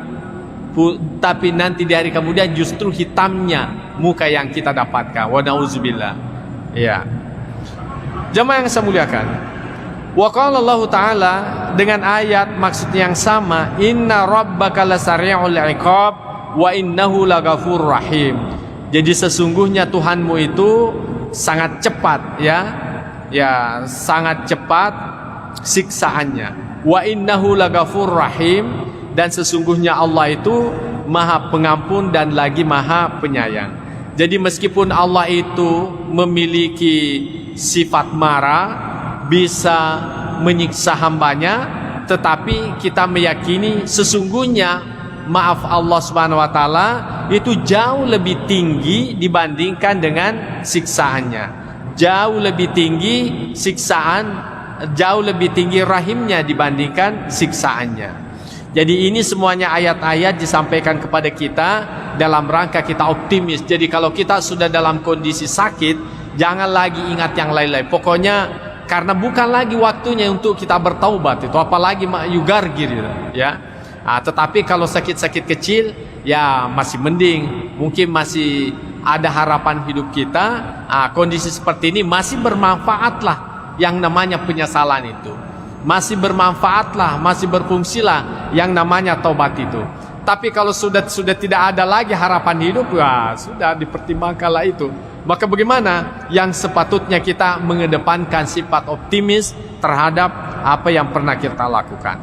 nanti di hari kemudian justru hitamnya muka yang kita dapatkan. Wa na'udzubillah. Ya. Jemaah yang saya muliakan, wa qala Allah Ta'ala dengan ayat maksud yang sama, inna rabbaka lasari'ul iqab wa innahu laghafurur rahim. Jadi sesungguhnya Tuhanmu itu sangat cepat ya, sangat cepat siksaannya. Wa innahu laghafurur rahim, dan sesungguhnya Allah itu Maha Pengampun dan lagi Maha Penyayang. Jadi meskipun Allah itu memiliki sifat marah, bisa menyiksa hambanya, tetapi kita meyakini sesungguhnya maaf Allah Subhanahu wa taala itu jauh lebih tinggi dibandingkan dengan siksaannya. Jauh lebih tinggi siksaan, jauh lebih tinggi rahimnya dibandingkan siksaannya. Jadi ini semuanya ayat-ayat disampaikan kepada kita dalam rangka kita optimis. Jadi kalau kita sudah dalam kondisi sakit, jangan lagi ingat yang lain-lain. Pokoknya karena bukan lagi waktunya untuk kita bertaubat itu, apalagi yugargir ya. Tetapi kalau sakit-sakit kecil ya masih mending, mungkin masih ada harapan hidup kita. Kondisi seperti ini masih bermanfaatlah yang namanya penyesalan itu, masih bermanfaatlah, masih berfungsilah yang namanya taubat itu. Tapi kalau sudah tidak ada lagi harapan hidup, ya sudah dipertimbangkanlah itu. Maka bagaimana? Yang sepatutnya kita mengedepankan sifat optimis terhadap apa yang pernah kita lakukan.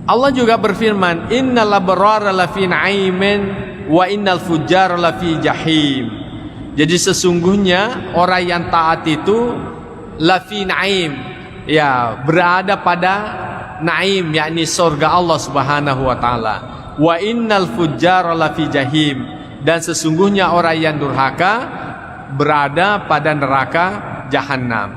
Allah juga berfirman, innal abrara lafi na'imin wa innal fujjara lafi jahim. Jadi sesungguhnya orang yang taat itu lafi na'im, ya berada pada naim, yakni surga Allah Subhanahu wa taala. Wa innal fujjara lafi jahim, dan sesungguhnya orang yang durhaka berada pada neraka jahanam.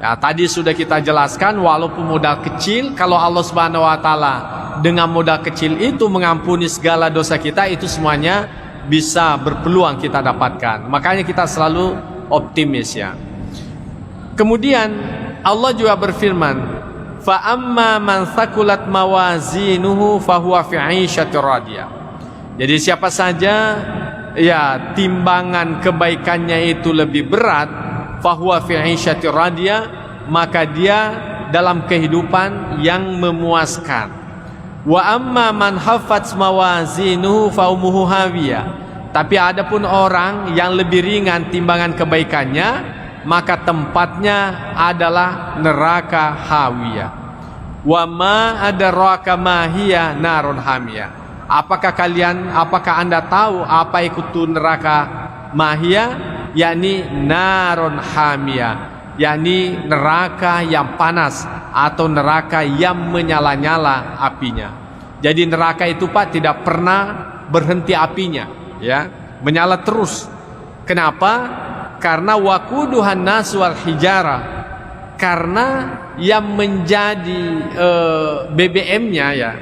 Ya, tadi sudah kita jelaskan, walaupun modal kecil, kalau Allah Subhanahu wa taala dengan modal kecil itu mengampuni segala dosa kita, itu semuanya bisa berpeluang kita dapatkan. Makanya kita selalu optimis ya. Kemudian Allah juga berfirman, fa amma man thaqulat mawazinuhu fahuwa fi 'ishatir radiyah. Jadi siapa saja ya timbangan kebaikannya itu lebih berat, fahuwa fi 'ishatir radiyah, maka dia dalam kehidupan yang memuaskan. Wa amma man haffat mawazinuhu fa ummuhu hawiyah. Tapi adapun orang yang lebih ringan timbangan kebaikannya, maka tempatnya adalah neraka hawiyah. Wa ma adraka ma hiya narun hamiyah. Apakah Anda tahu apa itu neraka mahiyah? Yakni narun hamiyah, yakni neraka yang panas atau neraka yang menyala-nyala apinya. Jadi neraka itu Pak tidak pernah berhenti apinya, ya, menyala terus. Kenapa? Karena waquduhan nas wal hijara, karena yang menjadi BBM-nya ya,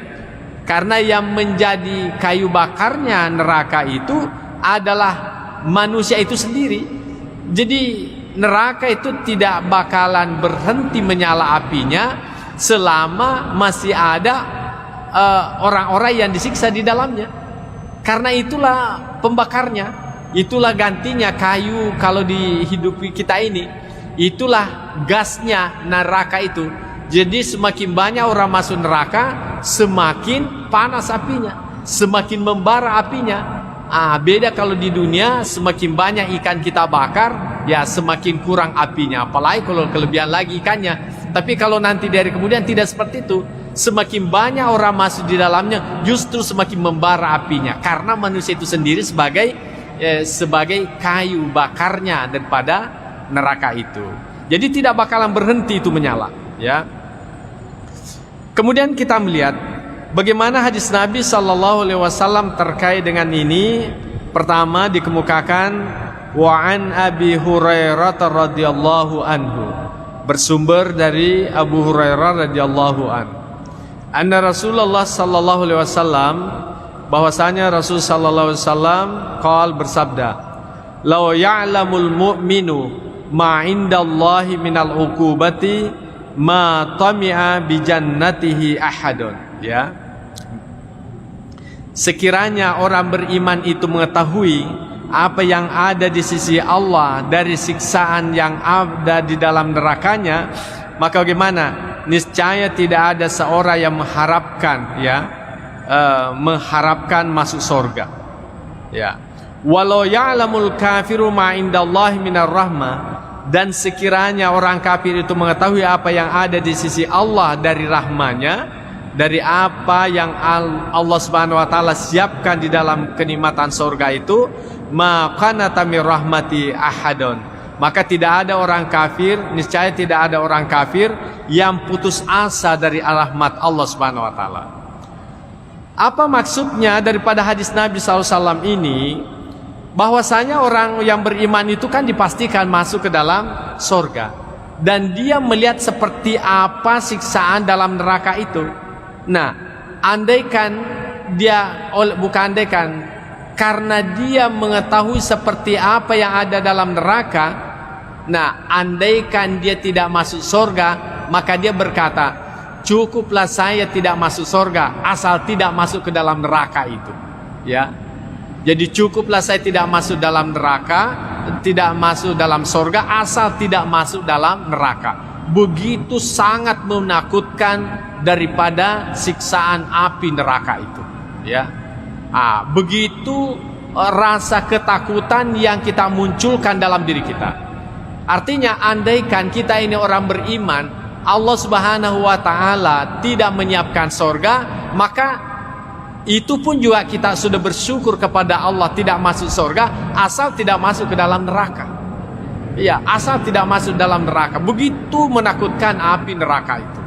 karena yang menjadi kayu bakarnya neraka itu adalah manusia itu sendiri. Jadi neraka itu tidak bakalan berhenti menyala apinya selama masih ada orang-orang yang disiksa di dalamnya. Karena itulah pembakarnya, itulah gantinya kayu kalau di hidup kita ini, itulah gasnya neraka itu. Jadi semakin banyak orang masuk neraka, semakin panas apinya, semakin membara apinya. Beda kalau di dunia, semakin banyak ikan kita bakar, ya semakin kurang apinya. Apalagi kalau kelebihan lagi ikannya. Tapi kalau nanti dari kemudian tidak seperti itu, semakin banyak orang masuk di dalamnya, justru semakin membara apinya. Karena manusia itu sendiri sebagai kayu bakarnya daripada neraka itu. Jadi tidak bakalan berhenti itu menyala, ya. Kemudian kita melihat bagaimana hadis Nabi Sallallahu Alaihi Wasallam terkait dengan ini. Pertama dikemukakan wa an Abi Hurairah radhiyallahu anhu, bersumber dari Abu Hurairah radhiyallahu anhu, anna Rasulullah Sallallahu Alaihi Wasallam, bahwasanya Rasul Sallallahu Alaihi Wasallam qala, bersabda, law ya'lamul mu'minu ma indallahi minal uqubati ma tami'a bi jannatihi ahadun, ya. Sekiranya orang beriman itu mengetahui apa yang ada di sisi Allah dari siksaan yang ada di dalam nerakanya, maka bagaimana? Niscaya tidak ada seorang yang mengharapkan, ya, mengharapkan masuk surga, ya. Walau ya'lamul kafiru ma indallahi minar rahmah, dan sekiranya orang kafir itu mengetahui apa yang ada di sisi Allah dari rahmanya, dari apa yang Allah Subhanahu wa taala siapkan di dalam kenikmatan surga itu, maka natamir rahmati ahadun, maka tidak ada orang kafir, niscaya tidak ada orang kafir yang putus asa dari rahmat Allah Subhanahu wa taala. Apa maksudnya daripada hadis Nabi SAW ini? Bahwasanya orang yang beriman itu kan dipastikan masuk ke dalam surga, dan dia melihat seperti apa siksaan dalam neraka itu. Nah, andaikan dia, bukan andaikan, karena dia mengetahui seperti apa yang ada dalam neraka, nah andaikan dia tidak masuk surga, maka dia berkata, cukuplah saya tidak masuk surga asal tidak masuk ke dalam neraka itu, ya. Jadi cukuplah saya tidak masuk dalam neraka, tidak masuk dalam surga asal tidak masuk dalam neraka. Begitu sangat menakutkan daripada siksaan api neraka itu, ya. Begitu rasa ketakutan yang kita munculkan dalam diri kita. Artinya andaikan kita ini orang beriman, Allah Subhanahu wa taala tidak menyiapkan surga, maka itu pun juga kita sudah bersyukur kepada Allah tidak masuk surga asal tidak masuk ke dalam neraka. Ya, asal tidak masuk dalam neraka. Begitu menakutkan api neraka itu.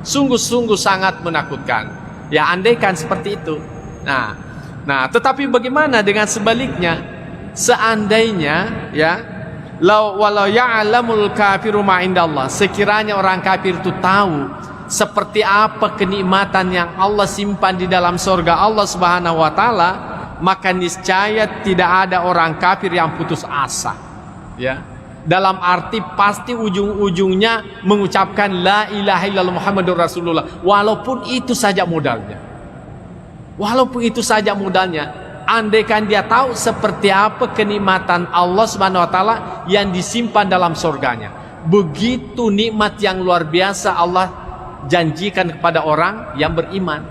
Sungguh-sungguh sangat menakutkan. Ya, andaikan seperti itu. Nah, tetapi bagaimana dengan sebaliknya? Seandainya walau ya'lamul kafiru ma indallah, sekiranya orang kafir itu tahu seperti apa kenikmatan yang Allah simpan di dalam surga Allah Subhanahu wa taala, maka niscaya tidak ada orang kafir yang putus asa. Dalam arti pasti ujung-ujungnya mengucapkan la ilaha illallah Muhammadur Rasulullah, walaupun itu saja modalnya. Andaikan dia tahu seperti apa kenikmatan Allah Subhanahu wa taala yang disimpan dalam surganya. Begitu nikmat yang luar biasa Allah janjikan kepada orang yang beriman.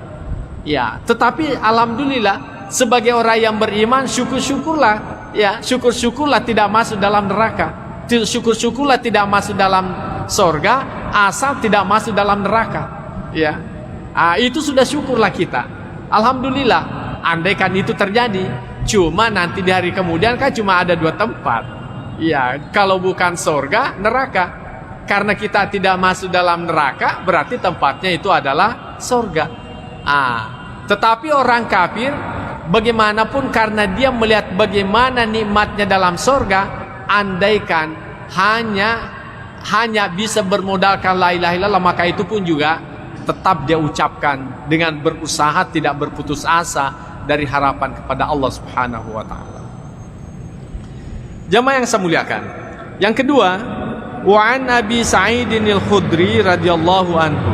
Tetapi alhamdulillah sebagai orang yang beriman, syukur-syukurlah tidak masuk dalam neraka. Syukur-syukurlah tidak masuk dalam surga, asal tidak masuk dalam neraka. Itu sudah syukurlah kita. Alhamdulillah. Andaikan itu terjadi, cuma nanti di hari kemudian kan cuma ada 2 tempat. Kalau bukan surga, neraka. Karena kita tidak masuk dalam neraka, berarti tempatnya itu adalah surga. Tetapi orang kafir, bagaimanapun karena dia melihat bagaimana nikmatnya dalam surga, andaikan hanya bisa bermodalkan la ilaha illallah, maka itu pun juga tetap dia ucapkan dengan berusaha tidak berputus asa dari harapan kepada Allah Subhanahu wa taala. Jamaah yang saya muliakan. Yang kedua, wa an Abi Sa'idin al-Khudri radhiyallahu anhu.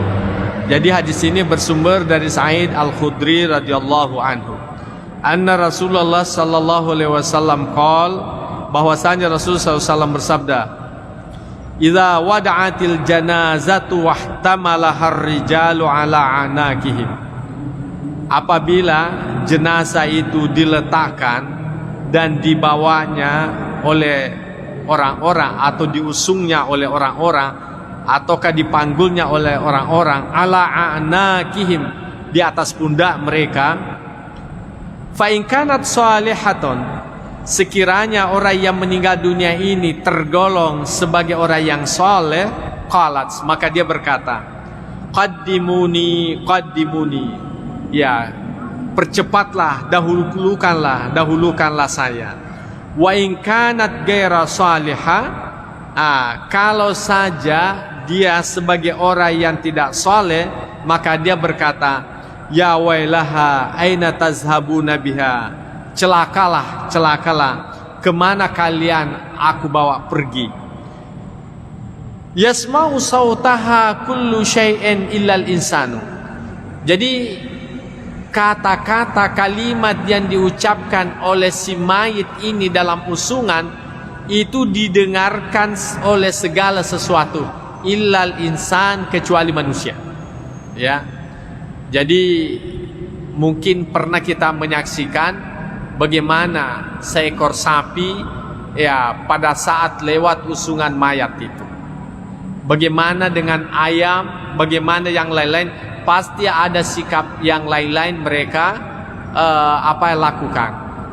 Jadi hadis ini bersumber dari Sa'id al-Khudri radhiyallahu anhu. Anna Rasulullah sallallahu alaihi wasallam qol, bahwasanya Rasulullah SAW bersabda, "Idza wada'atil janazatu wahtamalaha ar-rijalu ala anakihim." Apabila jenazah itu diletakkan dan dibawanya oleh orang-orang atau diusungnya oleh orang-orang ataukah dipanggulnya oleh orang-orang ala anakihim, di atas pundak mereka, fa in kanat salihaton, sekiranya orang yang meninggal dunia ini tergolong sebagai orang yang saleh, qalat, maka dia berkata, qaddimuni percepatlah, dahulukanlah saya. Wa in kanat ghaira salihah, kalau saja dia sebagai orang yang tidak saleh, maka dia berkata, ya wailaha aina tazhabuna biha, celakalah, kemana kalian aku bawa pergi. Yasma'u sautaha kullu syai'in illal insanu. Jadi kata-kata kalimat yang diucapkan oleh si mayit ini dalam usungan itu didengarkan oleh segala sesuatu, illal insan, kecuali manusia. Jadi mungkin pernah kita menyaksikan bagaimana seekor sapi pada saat lewat usungan mayat itu. Bagaimana dengan ayam, bagaimana yang lain-lain, pasti ada sikap yang lain-lain mereka lakukan.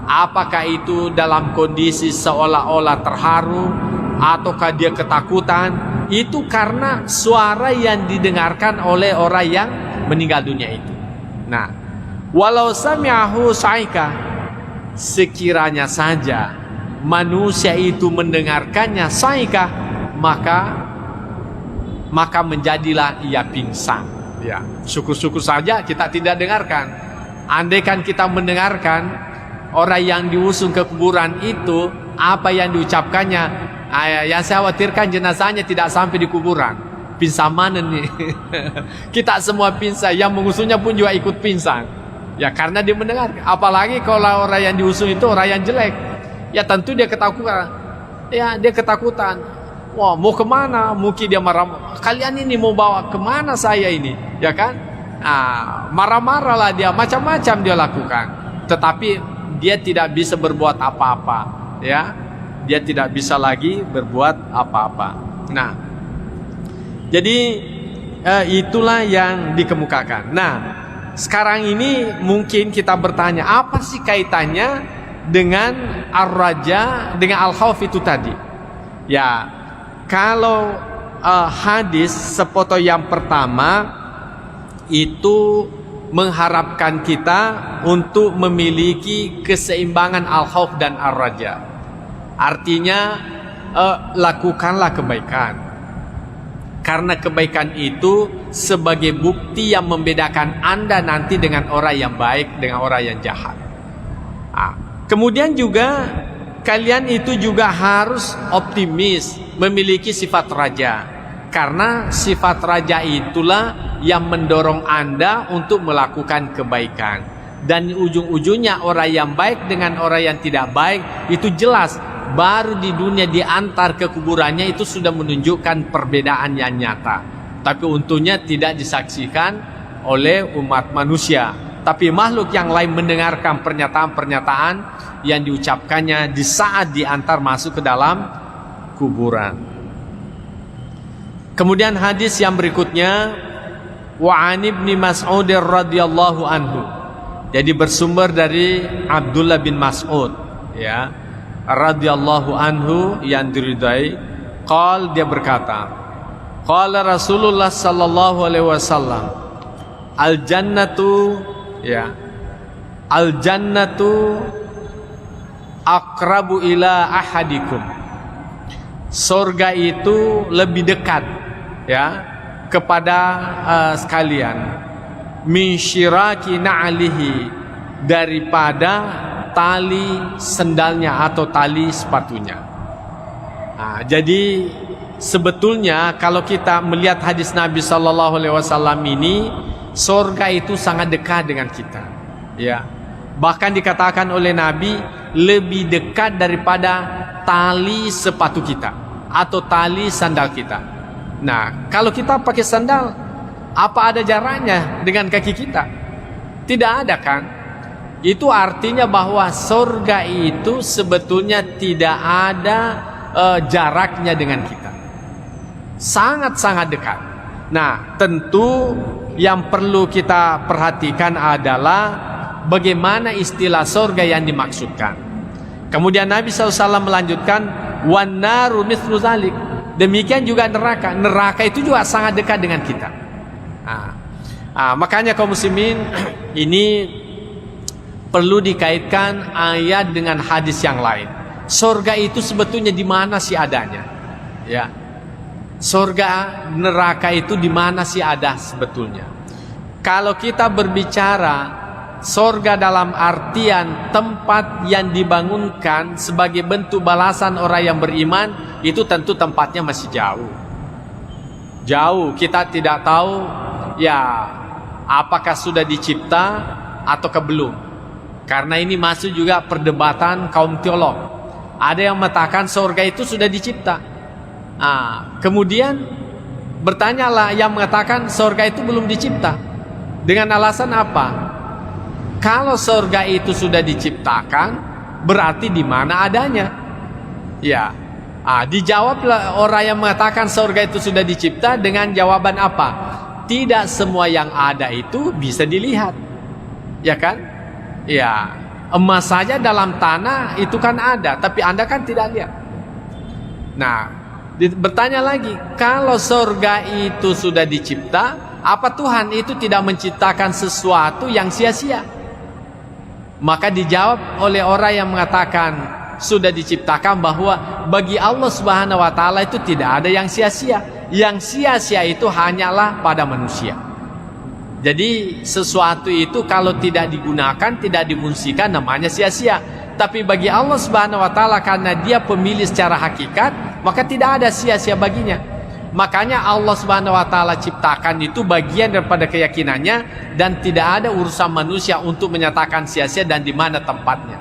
Apakah itu dalam kondisi seolah-olah terharu ataukah dia ketakutan? Itu karena suara yang didengarkan oleh orang yang meninggal dunia itu. Nah, walau sami'ahu saika, sekiranya saja manusia itu mendengarkannya saika, maka menjadilah ia pingsan. Syukur-syukur saja kita tidak dengarkan. Andaikan kita mendengarkan orang yang diusung ke kuburan itu, apa yang diucapkannya, yang saya khawatirkan jenazahnya tidak sampai di kuburan. Pingsan mana nih? Kita semua pingsan, yang mengusungnya pun juga ikut pingsan. Karena dia mendengarkan. Apalagi kalau orang yang diusung itu orang yang jelek, tentu dia ketakutan. Dia ketakutan. Wah, mau kemana? Mungkin dia marah. Kalian ini mau bawa kemana saya ini? Marah-marahlah dia, macam-macam dia lakukan. Tetapi dia tidak bisa berbuat apa-apa. Dia tidak bisa lagi berbuat apa-apa. Nah, jadi itulah yang dikemukakan. Nah, sekarang ini mungkin kita bertanya, apa sih kaitannya dengan ar-raja, dengan al-khauf itu tadi? Kalau hadis sepoto yang pertama itu mengharapkan kita untuk memiliki keseimbangan al-khauf dan ar-raja. Artinya lakukanlah kebaikan, karena kebaikan itu sebagai bukti yang membedakan Anda nanti dengan orang yang baik dengan orang yang jahat. Kemudian juga kalian itu juga harus optimis, memiliki sifat raja, karena sifat raja itulah yang mendorong Anda untuk melakukan kebaikan. Dan ujung-ujungnya orang yang baik dengan orang yang tidak baik itu jelas. Baru di dunia diantar ke kuburannya itu sudah menunjukkan perbedaan yang nyata. Tapi untungnya tidak disaksikan oleh umat manusia. Tapi makhluk yang lain mendengarkan pernyataan-pernyataan yang diucapkannya di saat diantar masuk ke dalam kuburan. Kemudian hadis yang berikutnya, wa an ibni Mas'ud radhiyallahu anhu. Jadi bersumber dari Abdullah bin Mas'ud, ya, radhiyallahu anhu yang diridai. Dia berkata, qala Rasulullah sallallahu alaihi wasallam, al jannatu, ya, al jannatu aqrabu ila ahadikum. Surga itu lebih dekat, ya, kepada sekalian, min syiraki na'alihi, daripada tali sendalnya atau tali sepatunya. Jadi sebetulnya kalau kita melihat hadis Nabi Sallallahu Alaihi Wasallam ini, surga itu sangat dekat dengan kita, ya. Bahkan dikatakan oleh Nabi lebih dekat daripada tali sepatu kita atau tali sandal kita. Nah, kalau kita pakai sandal, apa ada jaraknya dengan kaki kita? Tidak ada, kan? Itu artinya bahwa surga itu sebetulnya tidak ada jaraknya dengan kita. Sangat-sangat dekat. Nah, tentu yang perlu kita perhatikan adalah bagaimana istilah surga yang dimaksudkan. Kemudian Nabi SAW melanjutkan, wan naru mithlu zalik. Demikian juga neraka. Neraka itu juga sangat dekat dengan kita. Makanya kaum muslimin, ini perlu dikaitkan ayat dengan hadis yang lain. Surga itu sebetulnya di mana sih adanya? Ya. Surga, neraka itu di mana sih ada sebetulnya? Kalau kita berbicara surga dalam artian tempat yang dibangunkan sebagai bentuk balasan orang yang beriman, itu tentu tempatnya masih jauh. Jauh, kita tidak tahu ya apakah sudah dicipta ataukah belum. Karena ini masuk juga perdebatan kaum teolog. Ada yang mengatakan surga itu sudah dicipta. Kemudian bertanyalah yang mengatakan surga itu belum dicipta. Dengan alasan apa? Kalau surga itu sudah diciptakan, berarti di mana adanya? Ya, dijawablah orang yang mengatakan surga itu sudah dicipta dengan jawaban apa? Tidak semua yang ada itu bisa dilihat, ya kan? Ya, emas saja dalam tanah itu kan ada, tapi Anda kan tidak lihat. Nah, bertanya lagi, kalau surga itu sudah dicipta, apa Tuhan itu tidak menciptakan sesuatu yang sia-sia? Maka dijawab oleh orang yang mengatakan sudah diciptakan bahwa bagi Allah Subhanahu wa taala itu tidak ada yang sia-sia. Yang sia-sia itu hanyalah pada manusia. Jadi sesuatu itu kalau tidak digunakan, tidak difungsikan, namanya sia-sia. Tapi bagi Allah Subhanahu wa taala, karena Dia pemilik secara hakikat, maka tidak ada sia-sia baginya. Makanya Allah Subhanahu wa taala ciptakan itu bagian daripada keyakinannya, dan tidak ada urusan manusia untuk menyatakan sia-sia dan di mana tempatnya.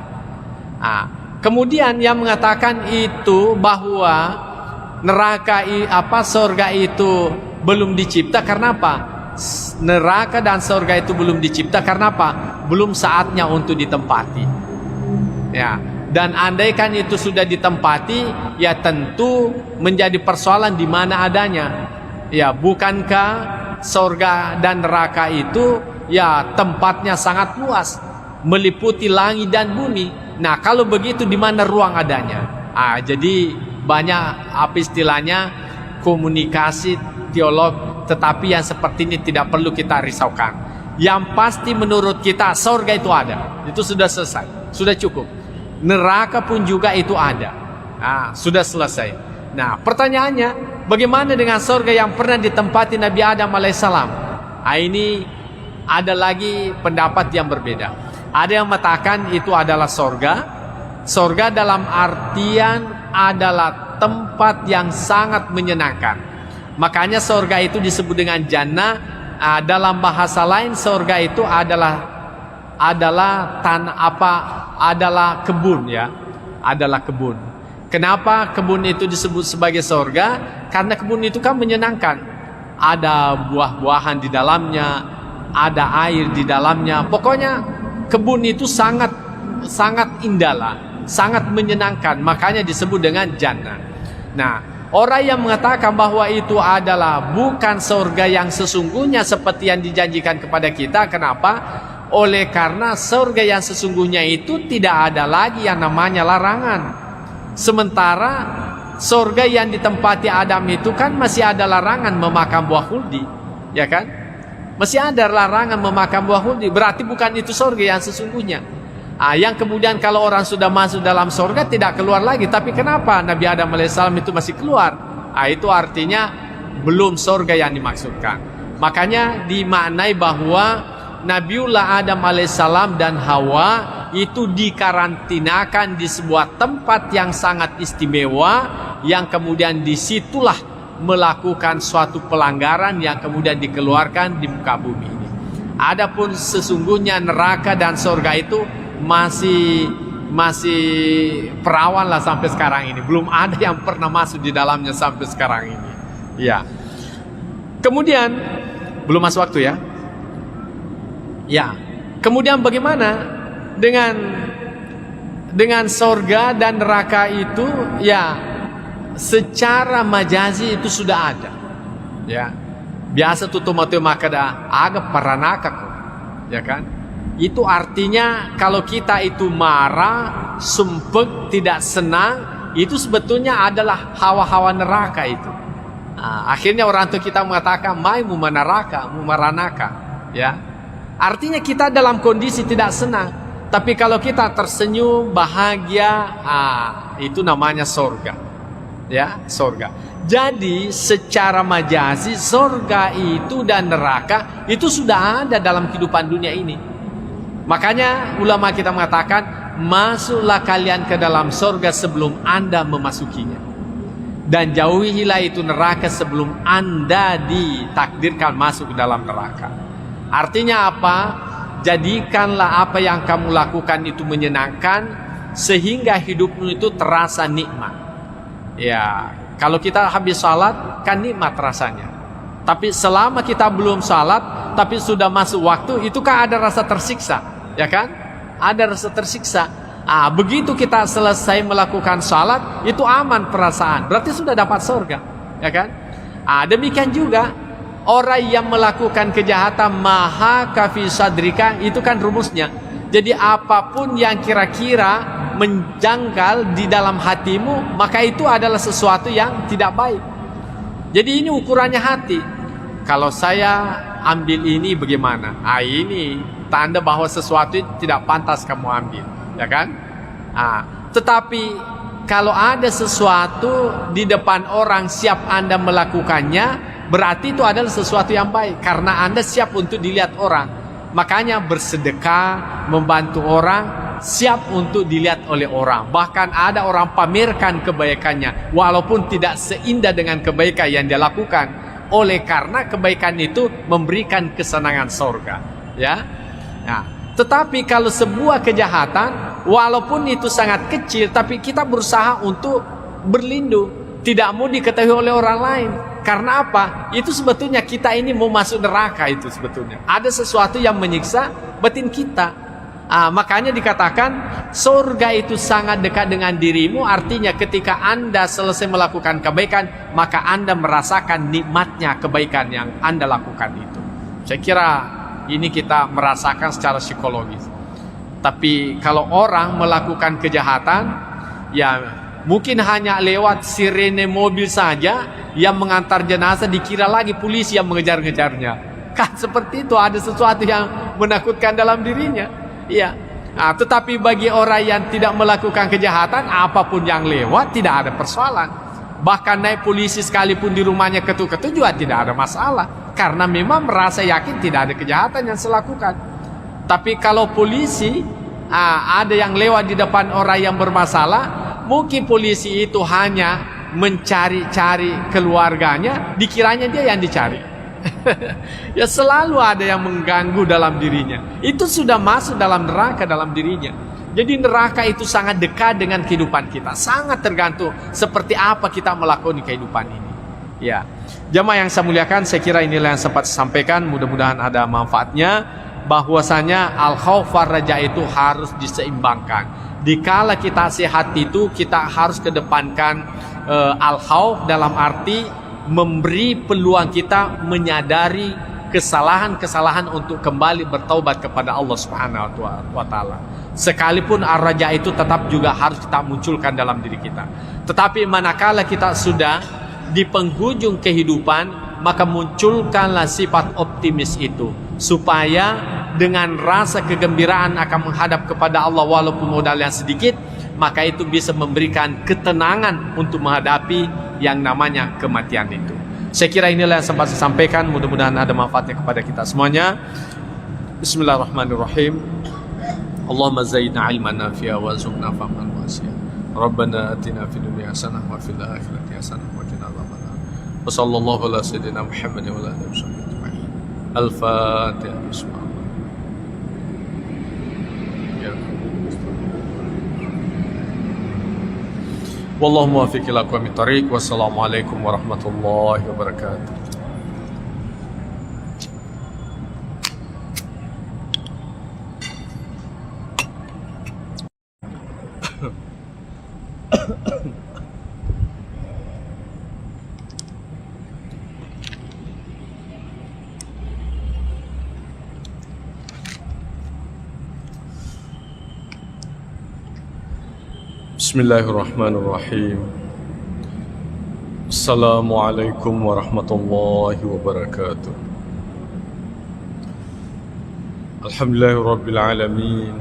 Kemudian yang mengatakan itu bahwa neraka surga itu belum dicipta karena apa? Neraka dan surga itu belum dicipta karena apa? Belum saatnya untuk ditempati. Ya. Dan andaikan itu sudah ditempati, ya tentu menjadi persoalan di mana adanya. Ya, bukankah surga dan neraka itu ya tempatnya sangat luas, meliputi langit dan bumi. Nah, kalau begitu di mana ruang adanya? Jadi banyak istilahnya komunikasi teolog, tetapi yang seperti ini tidak perlu kita risaukan. Yang pasti menurut kita surga itu ada. Itu sudah selesai, sudah cukup. Neraka pun juga itu ada. Sudah selesai. Nah, pertanyaannya, bagaimana dengan surga yang pernah ditempati Nabi Adam alaihissalam? Ini ada lagi pendapat yang berbeda. Ada yang mengatakan itu adalah surga. Surga dalam artian adalah tempat yang sangat menyenangkan. Makanya surga itu disebut dengan jannah. Dalam bahasa lain surga itu adalah adalah kebun, ya. Adalah kebun. Kenapa kebun itu disebut sebagai surga? Karena kebun itu kan menyenangkan. Ada buah-buahan di dalamnya, ada air di dalamnya. Pokoknya kebun itu sangat indah lah, sangat menyenangkan. Makanya disebut dengan jannah. Nah, orang yang mengatakan bahwa itu adalah bukan surga yang sesungguhnya seperti yang dijanjikan kepada kita. Kenapa? Oleh karena surga yang sesungguhnya itu tidak ada lagi yang namanya larangan. Sementara surga yang ditempati Adam itu kan masih ada larangan memakan buah khuldi, ya kan? Masih ada larangan memakan buah khuldi. Berarti bukan itu surga yang sesungguhnya. Yang kemudian kalau orang sudah masuk dalam surga tidak keluar lagi. Tapi kenapa Nabi Adam alaihissalam itu masih keluar? Itu artinya belum surga yang dimaksudkan. Makanya dimaknai bahwa Nabiullah Adam alaihissalam dan Hawa itu dikarantinakan di sebuah tempat yang sangat istimewa, yang kemudian disitulah melakukan suatu pelanggaran yang kemudian dikeluarkan di muka bumi ini. Adapun sesungguhnya neraka dan surga itu masih perawan lah sampai sekarang ini. Belum ada yang pernah masuk di dalamnya sampai sekarang ini. Ya. Kemudian belum masuk waktu ya. Ya. Kemudian bagaimana dengan surga dan neraka itu? Ya, secara majazi itu sudah ada. Ya. Biasa tutup-tutup makada agak paranaka kok. Ya kan? Itu artinya kalau kita itu marah, sumpek, tidak senang, itu sebetulnya adalah hawa-hawa neraka itu. Akhirnya orang tua kita mengatakan mai mumanaraka, mumaranaka, ya. Artinya kita dalam kondisi tidak senang, tapi kalau kita tersenyum, bahagia, itu namanya surga. Ya, surga. Jadi secara majazi surga itu dan neraka itu sudah ada dalam kehidupan dunia ini. Makanya ulama kita mengatakan, masuklah kalian ke dalam surga sebelum Anda memasukinya, dan jauhilah itu neraka sebelum Anda ditakdirkan masuk ke dalam neraka. Artinya apa? Jadikanlah apa yang kamu lakukan itu menyenangkan, sehingga hidupmu itu terasa nikmat. Ya, kalau kita habis salat kan nikmat rasanya. Tapi selama kita belum salat, tapi sudah masuk waktu, itu kan ada rasa tersiksa, ya kan? Ada rasa tersiksa. Begitu kita selesai melakukan salat, itu aman perasaan, berarti sudah dapat surga, ya kan? Demikian juga orang yang melakukan kejahatan, maha kafi sadrika, itu kan rumusnya. Jadi apapun yang kira-kira menjangkal di dalam hatimu, maka itu adalah sesuatu yang tidak baik. Jadi ini ukurannya hati. Kalau saya ambil ini bagaimana? Ini tanda bahwa sesuatu tidak pantas kamu ambil, ya kan? Tetapi kalau ada sesuatu di depan orang siap Anda melakukannya, berarti itu adalah sesuatu yang baik, karena Anda siap untuk dilihat orang. Makanya bersedekah, membantu orang, siap untuk dilihat oleh orang. Bahkan ada orang pamerkan kebaikannya, walaupun tidak seindah dengan kebaikan yang dia lakukan, oleh karena kebaikan itu memberikan kesenangan surga, ya. Nah, tetapi kalau sebuah kejahatan, walaupun itu sangat kecil, tapi kita berusaha untuk berlindung, tidak mau diketahui oleh orang lain. Karena apa? Itu sebetulnya kita ini mau masuk neraka. Itu sebetulnya ada sesuatu yang menyiksa batin kita. Makanya dikatakan surga itu sangat dekat dengan dirimu. Artinya ketika Anda selesai melakukan kebaikan, maka Anda merasakan nikmatnya kebaikan yang Anda lakukan itu. Saya kira ini kita merasakan secara psikologis. Tapi kalau orang melakukan kejahatan, ya mungkin hanya lewat sirene mobil saja yang mengantar jenazah, dikira lagi polisi yang mengejar-ngejarnya. Kan seperti itu, ada sesuatu yang menakutkan dalam dirinya. Iya. Nah, tetapi bagi orang yang tidak melakukan kejahatan, apapun yang lewat tidak ada persoalan. Bahkan naik polisi sekalipun di rumahnya ketuk-ketuk juga tidak ada masalah, karena memang merasa yakin tidak ada kejahatan yang saya lakukan. Tapi kalau polisi ada yang lewat di depan orang yang bermasalah, mungkin polisi itu hanya mencari-cari keluarganya, dikiranya dia yang dicari. Ya selalu ada yang mengganggu dalam dirinya. Itu sudah masuk dalam neraka dalam dirinya. Jadi neraka itu sangat dekat dengan kehidupan kita. Sangat tergantung seperti apa kita melakukan kehidupan ini. Ya, jamaah yang saya muliakan, saya kira inilah yang sempat saya sampaikan. Mudah-mudahan ada manfaatnya. Bahwasanya al-khauf war raja itu harus diseimbangkan. Dikala kita sehat itu, kita harus kedepankan al-khauf dalam arti memberi peluang kita menyadari kesalahan-kesalahan untuk kembali bertaubat kepada Allah Subhanahu wa taala. Sekalipun ar-raja itu tetap juga harus kita munculkan dalam diri kita. Tetapi manakala kita sudah di penghujung kehidupan, maka munculkanlah sifat optimis itu, supaya dengan rasa kegembiraan akan menghadap kepada Allah walaupun modal yang sedikit, maka itu bisa memberikan ketenangan untuk menghadapi yang namanya kematian itu. Saya kira inilah yang sempat saya sampaikan. Mudah-mudahan ada manfaatnya kepada kita semuanya. Bismillahirrahmanirrahim. Allahumma zaidna ilman nafi'a wa zukna fahman wasi'a. Rabbana atina fid dunya hasanah wa fil akhirati hasanah wa qina adzabannar. Wa sallallahu ala sayyidina Muhammad wa ala alihi wasallam. Al-Fatihah. Bismillah. Wallahu muwaffiq ila aqwamit thariq. Wassalamualaikum warahmatullahi wabarakatuh. Bismillahirrahmanirrahim. Assalamualaikum warahmatullahi wabarakatuh. Alhamdulillahirabbil alamin.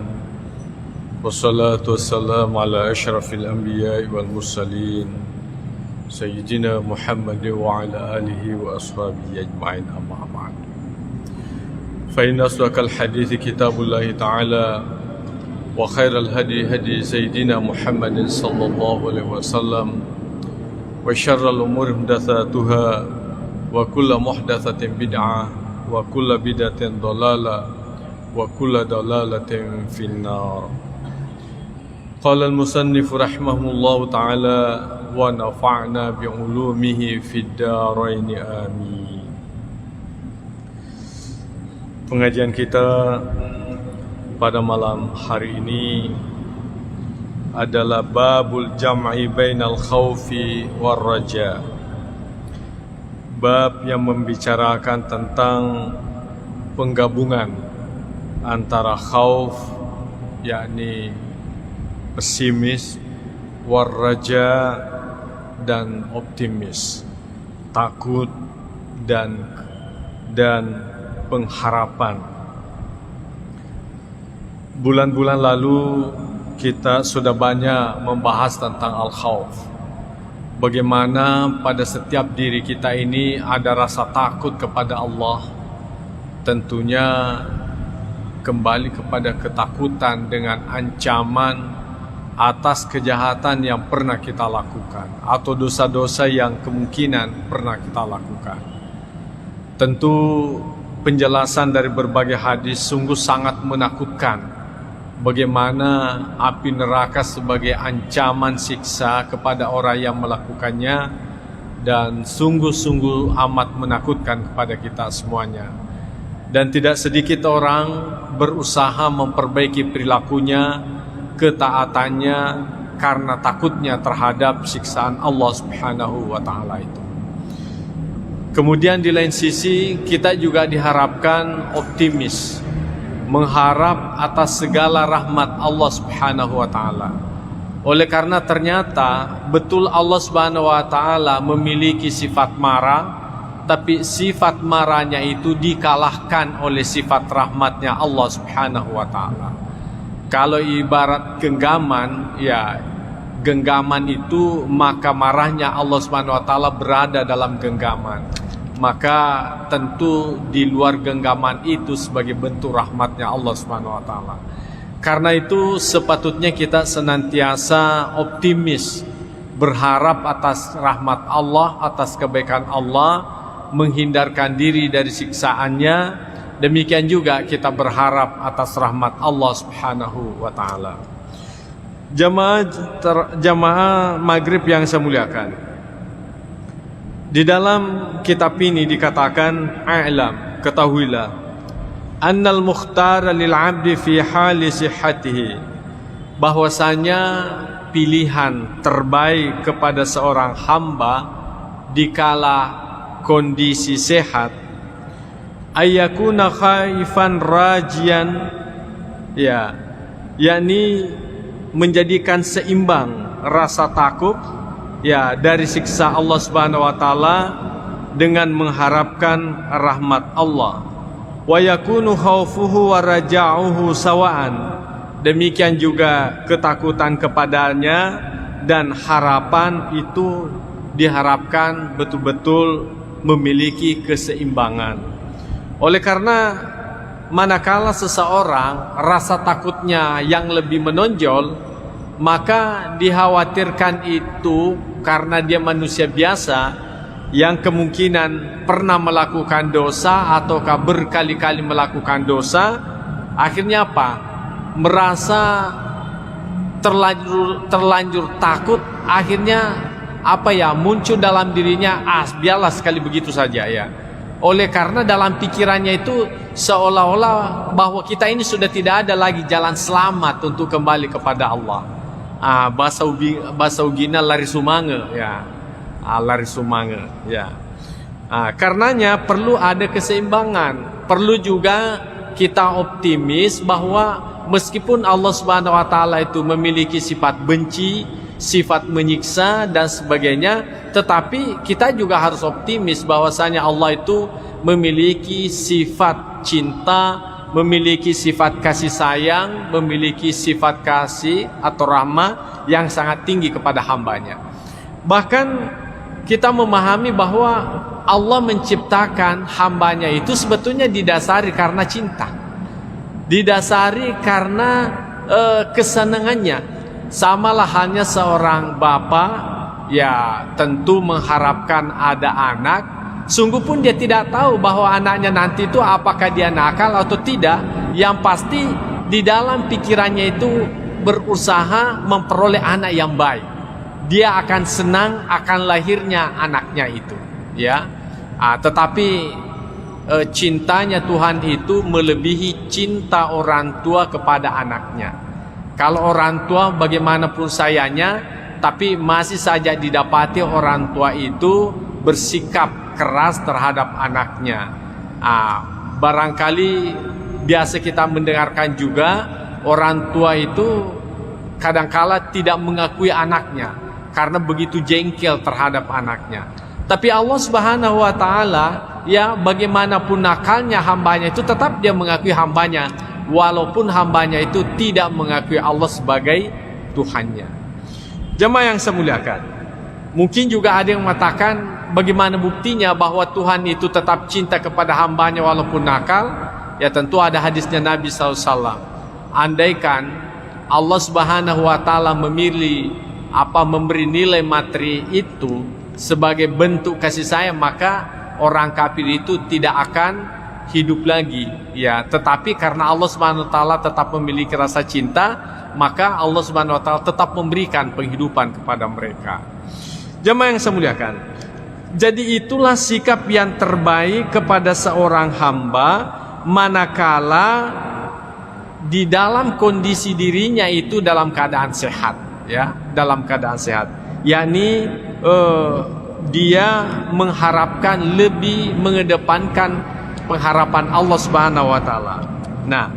Wassalatu wassalamu ala asyrafil anbiya'i wal mursalin sayyidina Muhammad wa ala alihi wa ashabihi ajma'in, amma ba'd. Fa inna asdaqal hadithi kitabullahi ta'ala wa khairal hadi hadi sayyidina Muhammadin sallallahu alaihi wasallam wa syarrul umuri muhdatsatuha wa kullu muhdatsatin bid'ah wa kullu bid'atin dhalalah wa kullu dhalalatin finnar. Qala al-musannif rahimahullahu ta'ala wa nafa'na bi ulumihi fid dharain amin. Pengajian kita pada malam hari ini adalah babul jam'i bainal khaufi war raja. Bab yang membicarakan tentang penggabungan antara khauf, yakni pesimis, war raja dan optimis, takut dan pengharapan. Bulan-bulan lalu kita sudah banyak membahas tentang al-khauf. Bagaimana pada setiap diri kita ini ada rasa takut kepada Allah. Tentunya kembali kepada ketakutan dengan ancaman atas kejahatan yang pernah kita lakukan atau dosa-dosa yang kemungkinan pernah kita lakukan. Tentu penjelasan dari berbagai hadis sungguh sangat menakutkan. Bagaimana api neraka sebagai ancaman siksa kepada orang yang melakukannya, dan sungguh-sungguh amat menakutkan kepada kita semuanya. Dan tidak sedikit orang berusaha memperbaiki perilakunya, ketaatannya, karena takutnya terhadap siksaan Allah Subhanahu wa ta'ala itu. Kemudian di lain sisi kita juga diharapkan optimis, mengharap atas segala rahmat Allah Subhanahu wa ta'ala. Oleh karena ternyata betul Allah Subhanahu wa ta'ala memiliki sifat marah, tapi sifat marahnya itu dikalahkan oleh sifat rahmatnya Allah Subhanahu wa taala. Kalau ibarat genggaman, ya genggaman itu maka marahnya Allah Subhanahu wa taala berada dalam genggaman. Maka tentu di luar genggaman itu sebagai bentuk rahmatnya Allah Subhanahu wa taala. Karena itu sepatutnya kita senantiasa optimis, berharap atas rahmat Allah, atas kebaikan Allah, menghindarkan diri dari siksaannya. Demikian juga kita berharap atas rahmat Allah Subhanahu wa taala. Jamaah maghrib yang saya muliakan, di dalam kitab ini dikatakan, a'lam, ketahuilah, annal mukhtar lil 'abdi fi hali sihhatihi, bahwasanya pilihan terbaik kepada seorang hamba dikala kondisi sehat, ayyakuna khaifan rajian, ya, yakni menjadikan seimbang rasa takut, ya, dari siksa Allah Subhanahu wa taala dengan mengharapkan rahmat Allah. Wa yakunu khaufuhu wa raja'uhu sawa'an, demikian juga ketakutan kepadanya dan harapan itu diharapkan betul-betul memiliki keseimbangan. Oleh karena manakala seseorang rasa takutnya yang lebih menonjol, maka dikhawatirkan itu karena dia manusia biasa yang kemungkinan pernah melakukan dosa ataukah berkali-kali melakukan dosa. Akhirnya apa? Merasa terlanjur takut, akhirnya apa ya, muncul dalam dirinya, biarlah sekali begitu saja ya. Oleh karena dalam pikirannya itu seolah-olah bahwa kita ini sudah tidak ada lagi jalan selamat untuk kembali kepada Allah. Bahasa ugina lari sumange ya. Lari sumange ya. Karenanya perlu ada keseimbangan. Perlu juga kita optimis bahwa meskipun Allah Subhanahu wa taala itu memiliki sifat benci, sifat menyiksa dan sebagainya, tetapi kita juga harus optimis bahwasanya Allah itu memiliki sifat cinta, memiliki sifat kasih sayang, memiliki sifat kasih atau rahmah yang sangat tinggi kepada hambanya. Bahkan kita memahami bahwa Allah menciptakan hambanya itu sebetulnya didasari karena cinta, didasari karena kesenangannya. Samalah halnya seorang bapak, ya tentu mengharapkan ada anak. Sungguh pun dia tidak tahu bahwa anaknya nanti itu apakah dia nakal atau tidak. Yang pasti di dalam pikirannya itu berusaha memperoleh anak yang baik. Dia akan senang akan lahirnya anaknya itu, ya. Tetapi cintanya Tuhan itu melebihi cinta orang tua kepada anaknya. Kalau orang tua bagaimanapun sayangnya, tapi masih saja didapati orang tua itu bersikap keras terhadap anaknya. Barangkali biasa kita mendengarkan juga orang tua itu kadangkala tidak mengakui anaknya karena begitu jengkel terhadap anaknya. Tapi Allah Subhanahu wa taala, ya bagaimanapun nakalnya hambanya itu tetap dia mengakui hambanya, walaupun hambanya itu tidak mengakui Allah sebagai Tuhannya. Jemaah yang saya muliakan, mungkin juga ada yang mengatakan bagaimana buktinya bahwa Tuhan itu tetap cinta kepada hambanya walaupun nakal. Ya tentu ada hadisnya Nabi SAW. Andaikan Allah Subhanahu wa taala memberi nilai materi itu sebagai bentuk kasih sayang, maka orang kafir itu tidak akan hidup lagi, ya. Tetapi karena Allah Subhanahu wa taala tetap memiliki rasa cinta, maka Allah Subhanahu wa taala tetap memberikan penghidupan kepada mereka. Jemaah yang saya muliakan, jadi itulah sikap yang terbaik kepada seorang hamba manakala di dalam kondisi dirinya itu dalam keadaan sehat, ya, dalam keadaan sehat, yakni dia mengharapkan, lebih mengedepankan pengharapan Allah Subhanahu wa taala. Nah,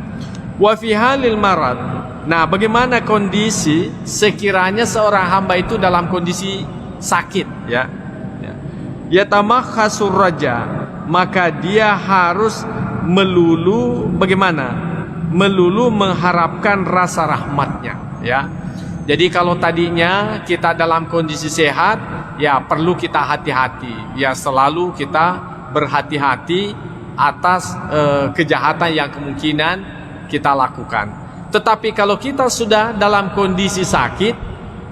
wa fi halil marad. Nah, bagaimana kondisi sekiranya seorang hamba itu dalam kondisi sakit, ya. yatamakhasur raja, maka dia harus melulu bagaimana? Melulu mengharapkan rasa rahmatnya, ya. Jadi kalau tadinya kita dalam kondisi sehat, ya perlu kita hati-hati, ya selalu kita berhati-hati atas kejahatan yang kemungkinan kita lakukan. Tetapi kalau kita sudah dalam kondisi sakit,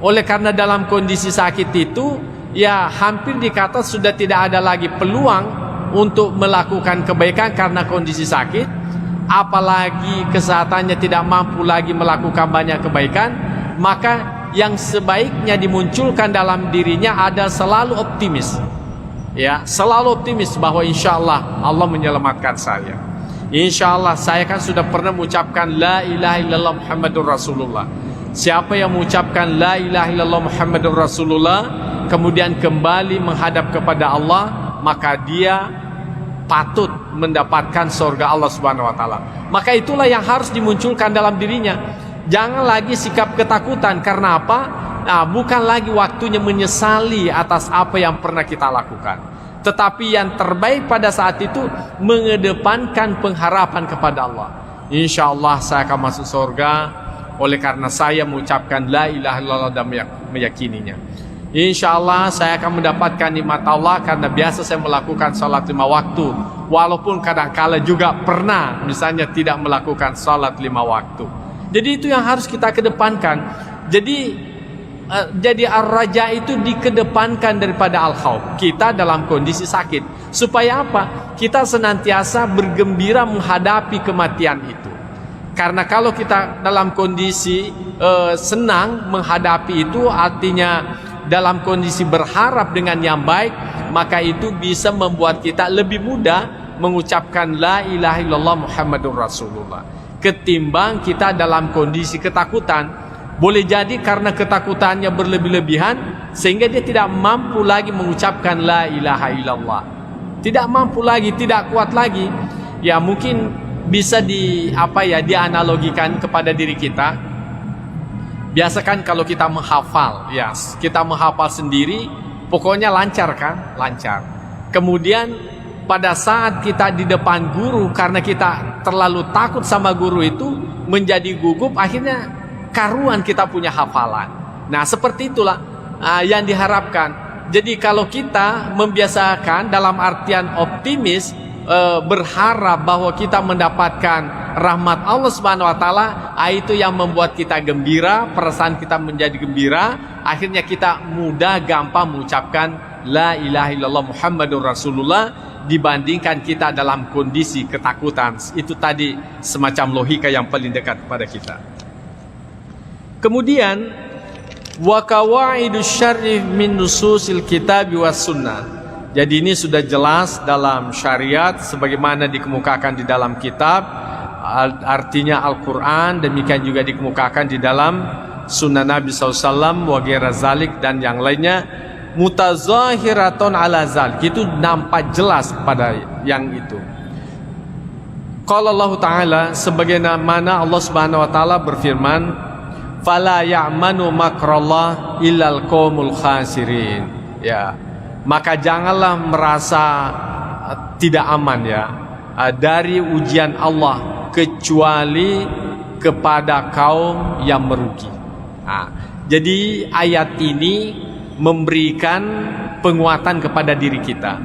oleh karena dalam kondisi sakit itu, ya hampir dikata sudah tidak ada lagi peluang untuk melakukan kebaikan karena kondisi sakit, apalagi kesehatannya tidak mampu lagi melakukan banyak kebaikan, maka yang sebaiknya dimunculkan dalam dirinya ada selalu optimis, ya selalu optimis bahwa insya Allah Allah menyelamatkan saya. Insya Allah saya kan sudah pernah mengucapkan la ilaha illallah Muhammadur Rasulullah. Siapa yang mengucapkan la ilaha illallah Muhammadur Rasulullah kemudian kembali menghadap kepada Allah, maka dia patut mendapatkan surga Allah Subhanahu wa taala. Maka itulah yang harus dimunculkan dalam dirinya. Jangan lagi sikap ketakutan. Karena apa? Nah, bukan lagi waktunya menyesali atas apa yang pernah kita lakukan. Tetapi yang terbaik pada saat itu mengedepankan pengharapan kepada Allah. Insya Allah saya akan masuk surga oleh karena saya mengucapkan la ilaha illallah dan meyakininya. Insya Allah saya akan mendapatkan nikmat Allah karena biasa saya melakukan salat 5 waktu. Walaupun kadang-kala juga pernah misalnya tidak melakukan salat 5 waktu. Jadi itu yang harus kita kedepankan. Jadi ar-raja itu dikedepankan daripada al-khauf. Kita dalam kondisi sakit. Supaya apa? Kita senantiasa bergembira menghadapi kematian itu. Karena kalau kita dalam kondisi senang menghadapi itu, artinya dalam kondisi berharap dengan yang baik, maka itu bisa membuat kita lebih mudah mengucapkan la ilaha illallah Muhammadur Rasulullah. Ketimbang kita dalam kondisi ketakutan. Boleh jadi karena ketakutannya berlebih-lebihan sehingga dia tidak mampu lagi mengucapkan la ilaha illallah. Tidak mampu lagi, tidak kuat lagi. Ya mungkin bisa dianalogikan kepada diri kita. Biasakan kalau kita menghafal, ya kita menghafal sendiri, pokoknya lancar kan? Lancar. Kemudian pada saat kita di depan guru karena kita terlalu takut sama guru itu menjadi gugup, akhirnya karuan kita punya hafalan. Nah seperti itulah yang diharapkan. Jadi kalau kita membiasakan dalam artian optimis, berharap bahwa kita mendapatkan rahmat Allah Subhanahu wa taala, itu yang membuat kita gembira, perasaan kita menjadi gembira, akhirnya kita mudah gampang mengucapkan la ilaha illallah Muhammadur Rasulullah dibandingkan kita dalam kondisi ketakutan. Itu tadi semacam logika yang paling dekat kepada kita. Kemudian wa qawaidus syar'i min nususil kitab was sunnah. Jadi ini sudah jelas dalam syariat sebagaimana dikemukakan di dalam kitab, artinya Al-Qur'an, demikian juga dikemukakan di dalam sunnah Nabi SAW wa ghaira zalik dan yang lainnya, mutazahiratun ala zalik. Itu nampak jelas pada yang itu. Qala Allah Ta'ala, sebagaimana Allah Subhanahu wa taala berfirman, fala ya'manu makrallah illal qaumul khasirin. Ya, maka janganlah merasa tidak aman ya dari ujian Allah kecuali kepada kaum yang merugi. Jadi ayat ini memberikan penguatan kepada diri kita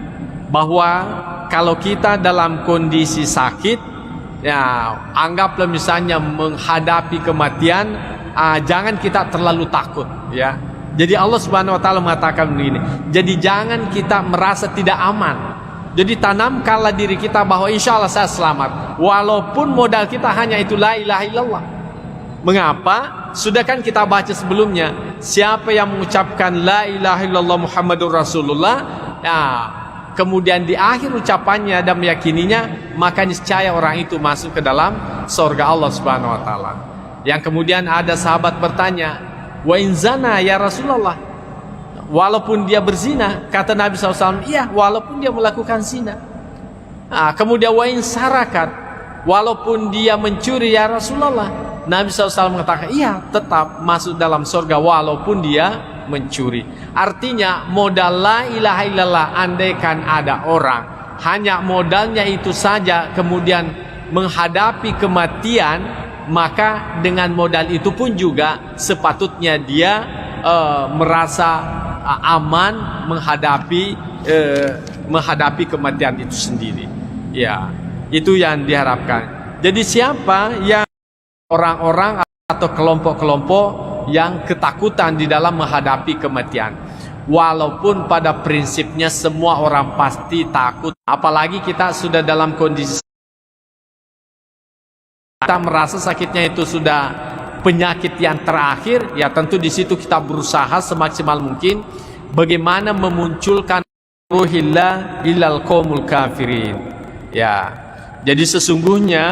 bahwa kalau kita dalam kondisi sakit, ya anggaplah misalnya menghadapi kematian, jangan kita terlalu takut ya. Jadi Allah Subhanahu wa taala mengatakan begini. Jadi jangan kita merasa tidak aman. Jadi tanamkanlah diri kita bahwa insya Allah saya selamat. Walaupun modal kita hanya itu la ilaha illallah. Mengapa? Sudah kan kita baca sebelumnya. Siapa yang mengucapkan la ilaha illallah Muhammadur Rasulullah, ya, kemudian di akhir ucapannya dan meyakininya, maka niscaya orang itu masuk ke dalam surga Allah Subhanahu wa taala. Yang kemudian ada sahabat bertanya, wa in zana ya Rasulullah, walaupun dia berzina, kata Nabi SAW, iya walaupun dia melakukan zina. Kemudian wa in sarakat, walaupun dia mencuri ya Rasulullah, Nabi SAW mengatakan, iya tetap masuk dalam surga walaupun dia mencuri. Artinya modal la ilaha illallah, andaikan ada orang hanya modalnya itu saja kemudian menghadapi kematian, maka dengan modal itu pun juga sepatutnya dia merasa aman menghadapi kematian itu sendiri. Ya, itu yang diharapkan. Jadi siapa yang orang-orang atau kelompok-kelompok yang ketakutan di dalam menghadapi kematian, walaupun pada prinsipnya semua orang pasti takut, apalagi kita sudah dalam kondisi kita merasa sakitnya itu sudah penyakit yang terakhir, ya tentu di situ kita berusaha semaksimal mungkin bagaimana memunculkan ruhillah ilal qaumul kafirin. Ya, jadi sesungguhnya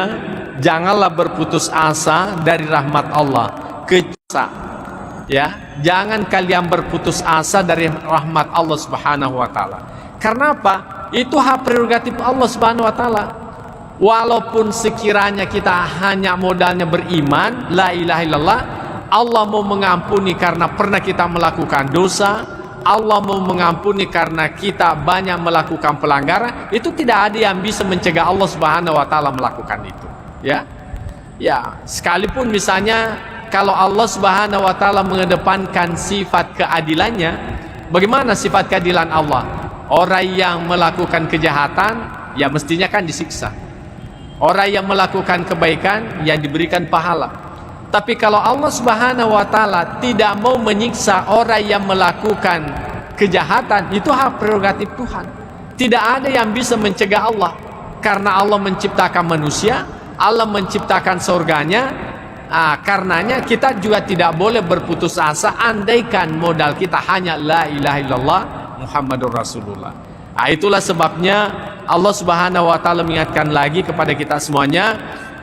janganlah berputus asa dari rahmat Allah. Ya, jangan kalian berputus asa dari rahmat Allah Subhanahu wa taala. Karena apa? Itu hak prerogatif Allah Subhanahu wa taala. Walaupun sekiranya kita hanya modalnya beriman, la ilaha illallah, Allah mau mengampuni karena pernah kita melakukan dosa, Allah mau mengampuni karena kita banyak melakukan pelanggaran, itu tidak ada yang bisa mencegah Allah Subhanahu wa taala melakukan itu. Ya. Ya, sekalipun misalnya kalau Allah Subhanahu wa taala mengedepankan sifat keadilannya, bagaimana sifat keadilan Allah? Orang yang melakukan kejahatan ya mestinya kan disiksa. Orang yang melakukan kebaikan yang diberikan pahala. Tapi kalau Allah Subhanahu wa taala tidak mau menyiksa orang yang melakukan kejahatan, itu hak prerogatif Tuhan. Tidak ada yang bisa mencegah Allah. Karena Allah menciptakan manusia, Allah menciptakan surganya. Karenanya kita juga tidak boleh berputus asa andaikan modal kita hanya la ilaha illallah Muhammadur Rasulullah. Itulah sebabnya Allah Subhanahu wa taala mengingatkan lagi kepada kita semuanya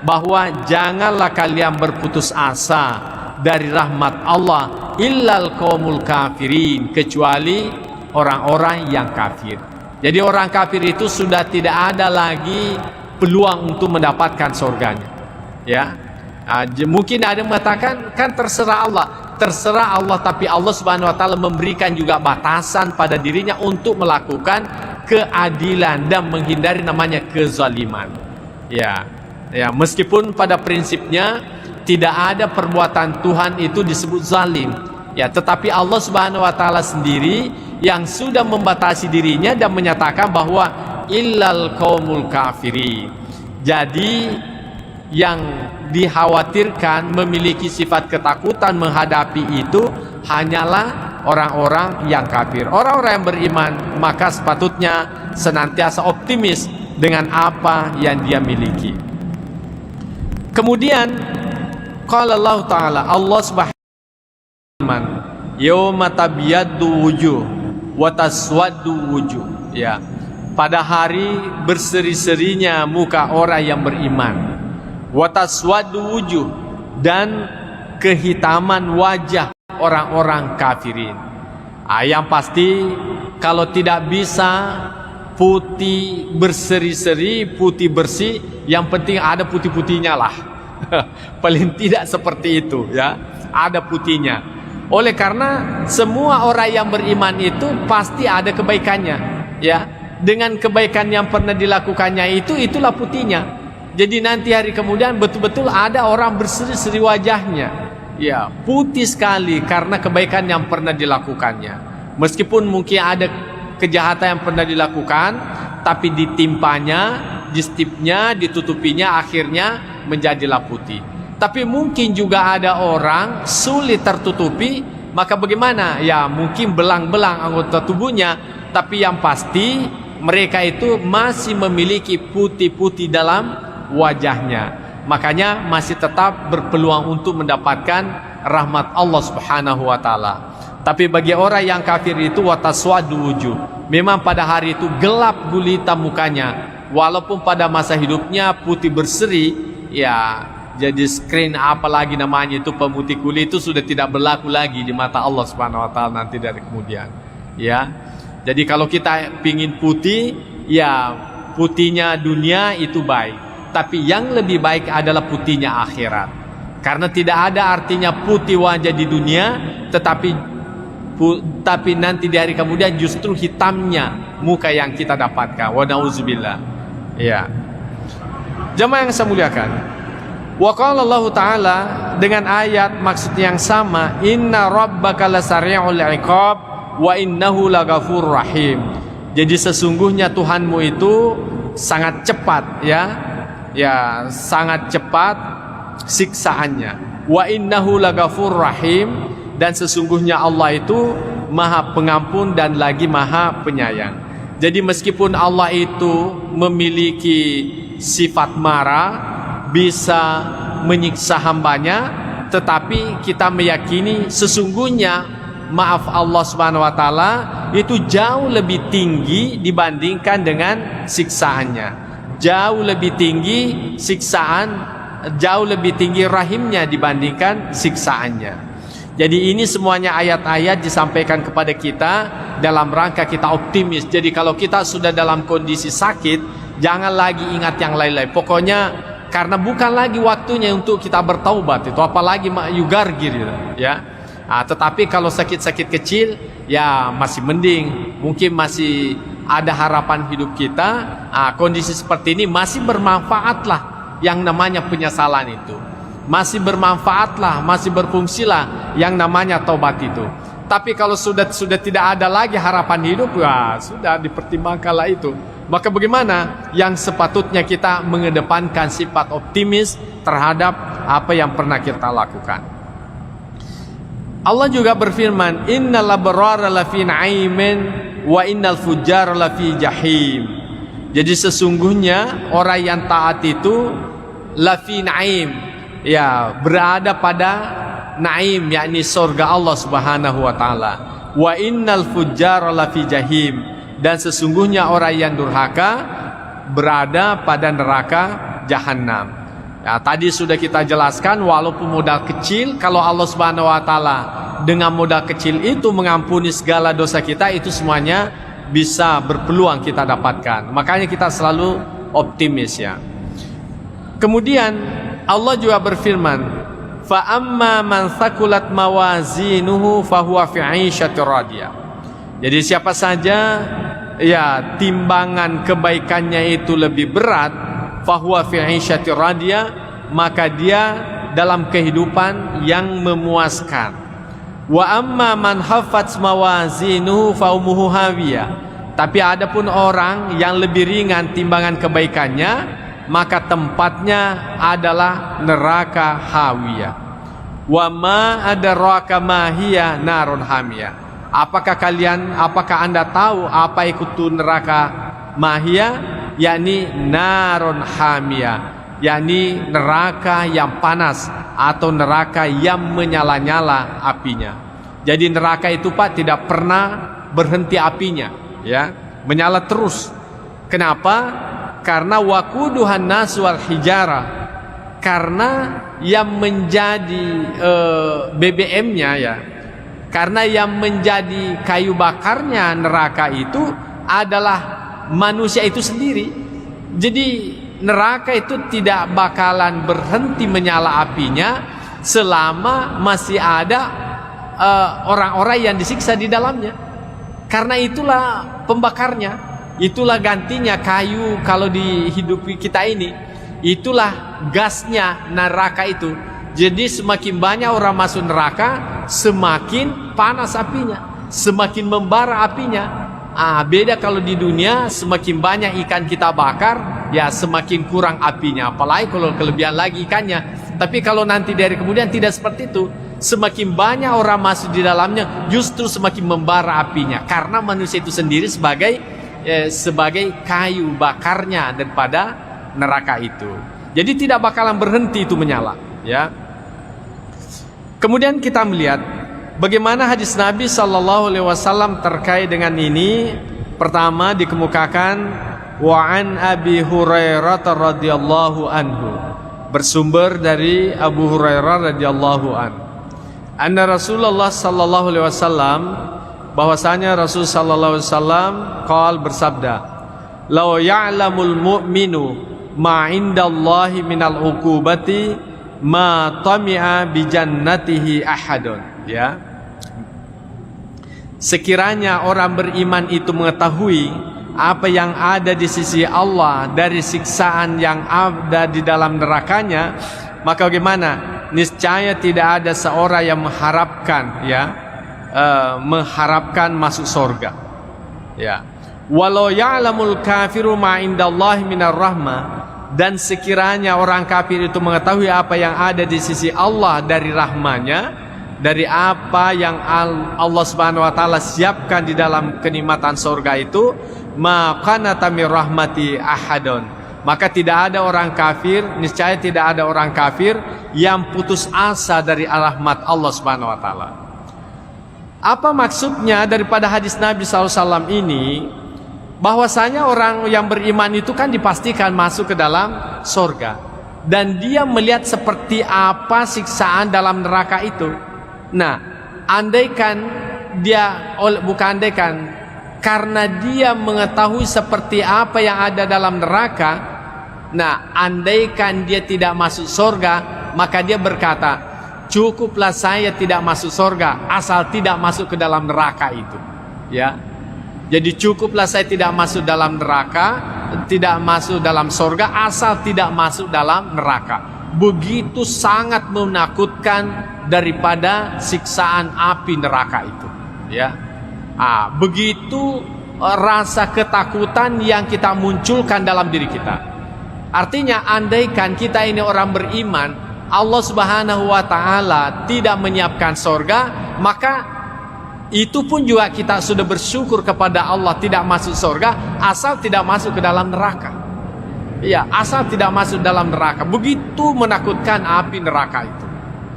bahwa janganlah kalian berputus asa dari rahmat Allah illal qaumul kafirin, kecuali orang-orang yang kafir. Jadi orang kafir itu sudah tidak ada lagi peluang untuk mendapatkan surganya. Ya. Mungkin ada yang mengatakan kan terserah Allah, tapi Allah Subhanahu wa taala memberikan juga batasan pada dirinya untuk melakukan keadilan dan menghindari namanya kezaliman. Ya, meskipun pada prinsipnya tidak ada perbuatan Tuhan itu disebut zalim. Ya, tetapi Allah Subhanahu wa taala sendiri yang sudah membatasi dirinya dan menyatakan bahwa illal qaumul kafirin. Jadi yang dikhawatirkan memiliki sifat ketakutan menghadapi itu hanyalah orang-orang yang kafir. Orang-orang yang beriman maka sepatutnya senantiasa optimis dengan apa yang dia miliki. Kemudian qala Allah taala, Allah Subhanahu wa taala, yauma tabyaddu wujuh wa taswaddu wujuh. Ya, pada hari berseri-serinya muka orang yang beriman, wataswadu wujuh, dan kehitaman wajah orang-orang kafirin. Yang pasti kalau tidak bisa putih berseri-seri, putih bersih, yang penting ada putih-putihnya lah. Paling tidak seperti itu ya, ada putihnya. Oleh karena semua orang yang beriman itu pasti ada kebaikannya ya. Dengan kebaikan yang pernah dilakukannya itulah putihnya. Jadi nanti hari kemudian betul-betul ada orang berseri-seri wajahnya. Ya, putih sekali karena kebaikan yang pernah dilakukannya. Meskipun mungkin ada kejahatan yang pernah dilakukan, tapi ditimpanya, distipnya, ditutupinya, akhirnya menjadilah putih. Tapi mungkin juga ada orang sulit tertutupi, maka bagaimana? Ya, mungkin belang-belang anggota tubuhnya, tapi yang pasti mereka itu masih memiliki putih-putih dalam wajahnya, makanya masih tetap berpeluang untuk mendapatkan rahmat Allah Subhanahu wa taala. Tapi bagi orang yang kafir itu wataswadu wujuh, memang pada hari itu gelap gulita mukanya, walaupun pada masa hidupnya putih berseri. Ya, jadi screen apalagi namanya itu pemutih kulit itu sudah tidak berlaku lagi di mata Allah Subhanahu wa taala nanti dari kemudian. Ya, jadi kalau kita pingin putih, ya putihnya dunia itu baik. Tapi yang lebih baik adalah putihnya akhirat. Karena tidak ada artinya putih wajah di dunia, tetapi tapi nanti di hari kemudian justru hitamnya muka yang kita dapatkan. Wa na'udzubillah. Ya. Jamaah yang saya muliakan, wa qala Allah Ta'ala dengan ayat maksud yang sama, inna rabbaka lasari'ul iqab wa innahu laghafurur rahim. Jadi sesungguhnya Tuhanmu itu sangat cepat, ya sangat cepat siksaannya. Wa innahu laghafurur rahim, dan sesungguhnya Allah itu Maha Pengampun dan lagi Maha Penyayang. Jadi meskipun Allah itu memiliki sifat marah, bisa menyiksa hambanya, tetapi kita meyakini sesungguhnya maaf Allah Subhanahu wa taala itu jauh lebih tinggi dibandingkan dengan siksaannya. Jauh lebih tinggi siksaan, jauh lebih tinggi rahimnya dibandingkan siksaannya. Jadi ini semuanya ayat-ayat disampaikan kepada kita dalam rangka kita optimis. Jadi kalau kita sudah dalam kondisi sakit, jangan lagi ingat yang lain-lain. Pokoknya karena bukan lagi waktunya untuk kita bertaubat itu, apalagi yugargir gitu, ya. Tetapi kalau sakit-sakit kecil, ya masih mending, mungkin masih ada harapan hidup kita. Kondisi seperti ini masih bermanfaatlah yang namanya penyesalan itu. Masih bermanfaatlah, masih berfungsilah yang namanya taubat itu. Tapi kalau sudah tidak ada lagi harapan hidup, ya sudah dipertimbangkanlah itu. Maka bagaimana? Yang sepatutnya kita mengedepankan sifat optimis terhadap apa yang pernah kita lakukan. Allah juga berfirman, innal abrara lafi na'imin wa innal fujjara lafi jahim. Jadi sesungguhnya orang yang taat itu lafi na'im, ya berada pada naim, yakni surga Allah Subhanahu wa taala. Wa innal fujjara lafi jahim, dan sesungguhnya orang yang durhaka berada pada neraka jahanam. Ya, tadi sudah kita jelaskan, walaupun modal kecil, kalau Allah Subhanahu wa taala dengan modal kecil itu mengampuni segala dosa kita, itu semuanya bisa berpeluang kita dapatkan. Makanya kita selalu optimis, ya. Kemudian Allah juga berfirman, fa amma man thaqulat mawazinuhu fahuwa fi 'ishatir radiyah. Jadi siapa saja ya timbangan kebaikannya itu lebih berat, fahuwa fi 'ishatir radiyah, maka dia dalam kehidupan yang memuaskan. Wa amma man haffat mawazinuhu fa ummuhu hawiyah. Tapi adapun orang yang lebih ringan timbangan kebaikannya, maka tempatnya adalah neraka hawiyah. Wa ma adraka ma hiya narun hamiyah. Apakah Anda tahu apa itu neraka mahiyah? Yakni narun hamiyah, yakni neraka yang panas atau neraka yang menyala-nyala apinya. Jadi neraka itu Pak tidak pernah berhenti apinya, ya, menyala terus. Kenapa? Karena waquduhan nas wal hijara, karena yang menjadi BBM-nya, ya, karena yang menjadi kayu bakarnya neraka itu adalah manusia itu sendiri. Jadi neraka itu tidak bakalan berhenti menyala apinya selama masih ada orang-orang yang disiksa di dalamnya. Karena itulah pembakarnya, itulah gantinya kayu kalau di hidup kita ini. Itulah gasnya neraka itu. Jadi semakin banyak orang masuk neraka, semakin panas apinya, semakin membara apinya. Beda kalau di dunia, semakin banyak ikan kita bakar, ya semakin kurang apinya. Apalagi kalau kelebihan lagi ikannya. Tapi kalau nanti dari kemudian tidak seperti itu, semakin banyak orang masuk di dalamnya, justru semakin membara apinya. Karena manusia itu sendiri sebagai kayu bakarnya daripada neraka itu. Jadi tidak bakalan berhenti itu menyala, ya. Kemudian kita melihat bagaimana hadis Nabi Sallallahu Alaihi Wasallam terkait dengan ini. Pertama dikemukakan wa an Abi Hurairah radhiyallahu anhu, bersumber dari Abu Hurairah radhiyallahu an. Anna Rasulullah Sallallahu Alaihi Wasallam, bahwasanya Rasul Sallallahu Alaihi Wasallam qal bersabda, "Lau ya'lamul mu'minu ma 'indallahi minal 'uqubati ma tami'a bi jannatihi ahadun." Ya. Sekiranya orang beriman itu mengetahui apa yang ada di sisi Allah dari siksaan yang ada di dalam nerakanya, maka bagaimana? Niscaya tidak ada seorang yang mengharapkan mengharapkan masuk surga. Ya. Walau ya'lamul kafiru ma indallahi minar rahmah, dan sekiranya orang kafir itu mengetahui apa yang ada di sisi Allah dari rahmanya, dari apa yang Allah Subhanahu wa taala siapkan di dalam kenikmatan surga itu, maka natamir rahmati ahadun, maka tidak ada orang kafir, niscaya tidak ada orang kafir yang putus asa dari rahmat Allah Subhanahu wa taala. Apa maksudnya daripada hadis Nabi SAW ini? Bahwasanya orang yang beriman itu kan dipastikan masuk ke dalam surga, dan dia melihat seperti apa siksaan dalam neraka itu. Nah, andaikan dia, bukan andaikan, karena dia mengetahui seperti apa yang ada dalam neraka, nah, andaikan dia tidak masuk surga, maka dia berkata, cukuplah saya tidak masuk surga asal tidak masuk ke dalam neraka itu. Ya, jadi cukuplah saya tidak masuk dalam neraka, tidak masuk dalam surga asal tidak masuk dalam neraka. Begitu sangat menakutkan daripada siksaan api neraka itu, ya. Begitu rasa ketakutan yang kita munculkan dalam diri kita. Artinya andaikan kita ini orang beriman, Allah Subhanahu wa taala tidak menyiapkan surga, maka itu pun juga kita sudah bersyukur kepada Allah tidak masuk surga asal tidak masuk ke dalam neraka. Ya, asal tidak masuk dalam neraka. Begitu menakutkan api neraka itu.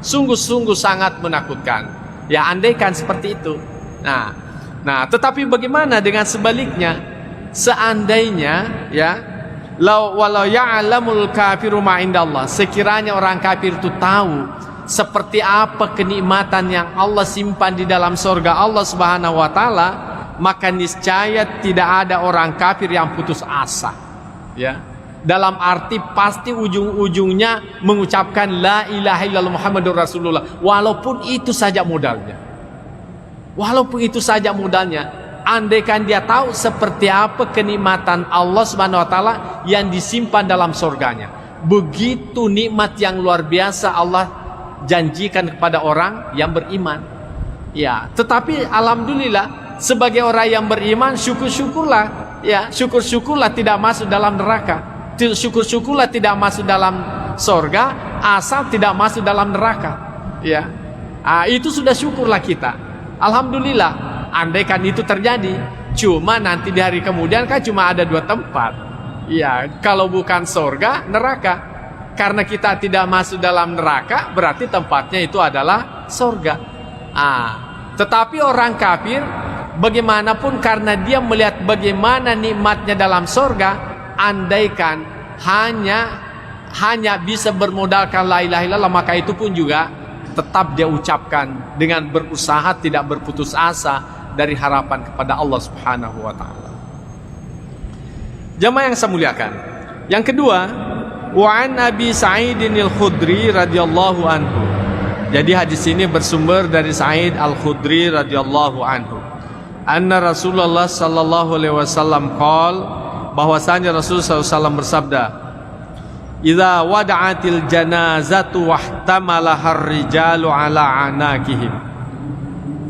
Sungguh-sungguh sangat menakutkan. Ya, andaikan seperti itu. Nah, tetapi bagaimana dengan sebaliknya? Seandainya, ya, walau ya'lamul kafiru ma indallah, sekiranya orang kafir itu tahu seperti apa kenikmatan yang Allah simpan di dalam surga Allah Subhanahu wa taala, maka niscaya tidak ada orang kafir yang putus asa. Ya. Dalam arti pasti ujung-ujungnya mengucapkan la ilaha illallah Muhammadur Rasulullah, walaupun itu saja modalnya. Walaupun itu saja modalnya. Andaikan dia tahu seperti apa kenikmatan Allah Subhanahu wa taala yang disimpan dalam surganya. Begitu nikmat yang luar biasa Allah janjikan kepada orang yang beriman. Ya, tetapi alhamdulillah sebagai orang yang beriman, syukur-syukurlah, ya, syukur-syukurlah tidak masuk dalam neraka. Syukur-syukurlah tidak masuk dalam surga asal tidak masuk dalam neraka. Ya, itu sudah syukurlah kita. Alhamdulillah. Andaikan itu terjadi, cuma nanti di hari kemudian kan cuma ada dua tempat. Ya, kalau bukan surga, neraka. Karena kita tidak masuk dalam neraka, berarti tempatnya itu adalah surga. Tetapi orang kafir, bagaimanapun karena dia melihat bagaimana nikmatnya dalam surga, andaikan hanya bisa bermodalkan la ilaha illallah, maka itu pun juga tetap dia ucapkan dengan berusaha tidak berputus asa dari harapan kepada Allah Subhanahu wa taala. Jamaah yang saya muliakan. Yang kedua, wa an Abi Sa'id al-Khudri radhiyallahu anhu. Jadi hadis ini bersumber dari Sa'id al-Khudri radhiyallahu anhu. Anna Rasulullah sallallahu alaihi wasallam qala, bahwasanya Rasulullah SAW bersabda, idza wada'atil janazatu wahtamalaha ar-rijalu ala anakihim,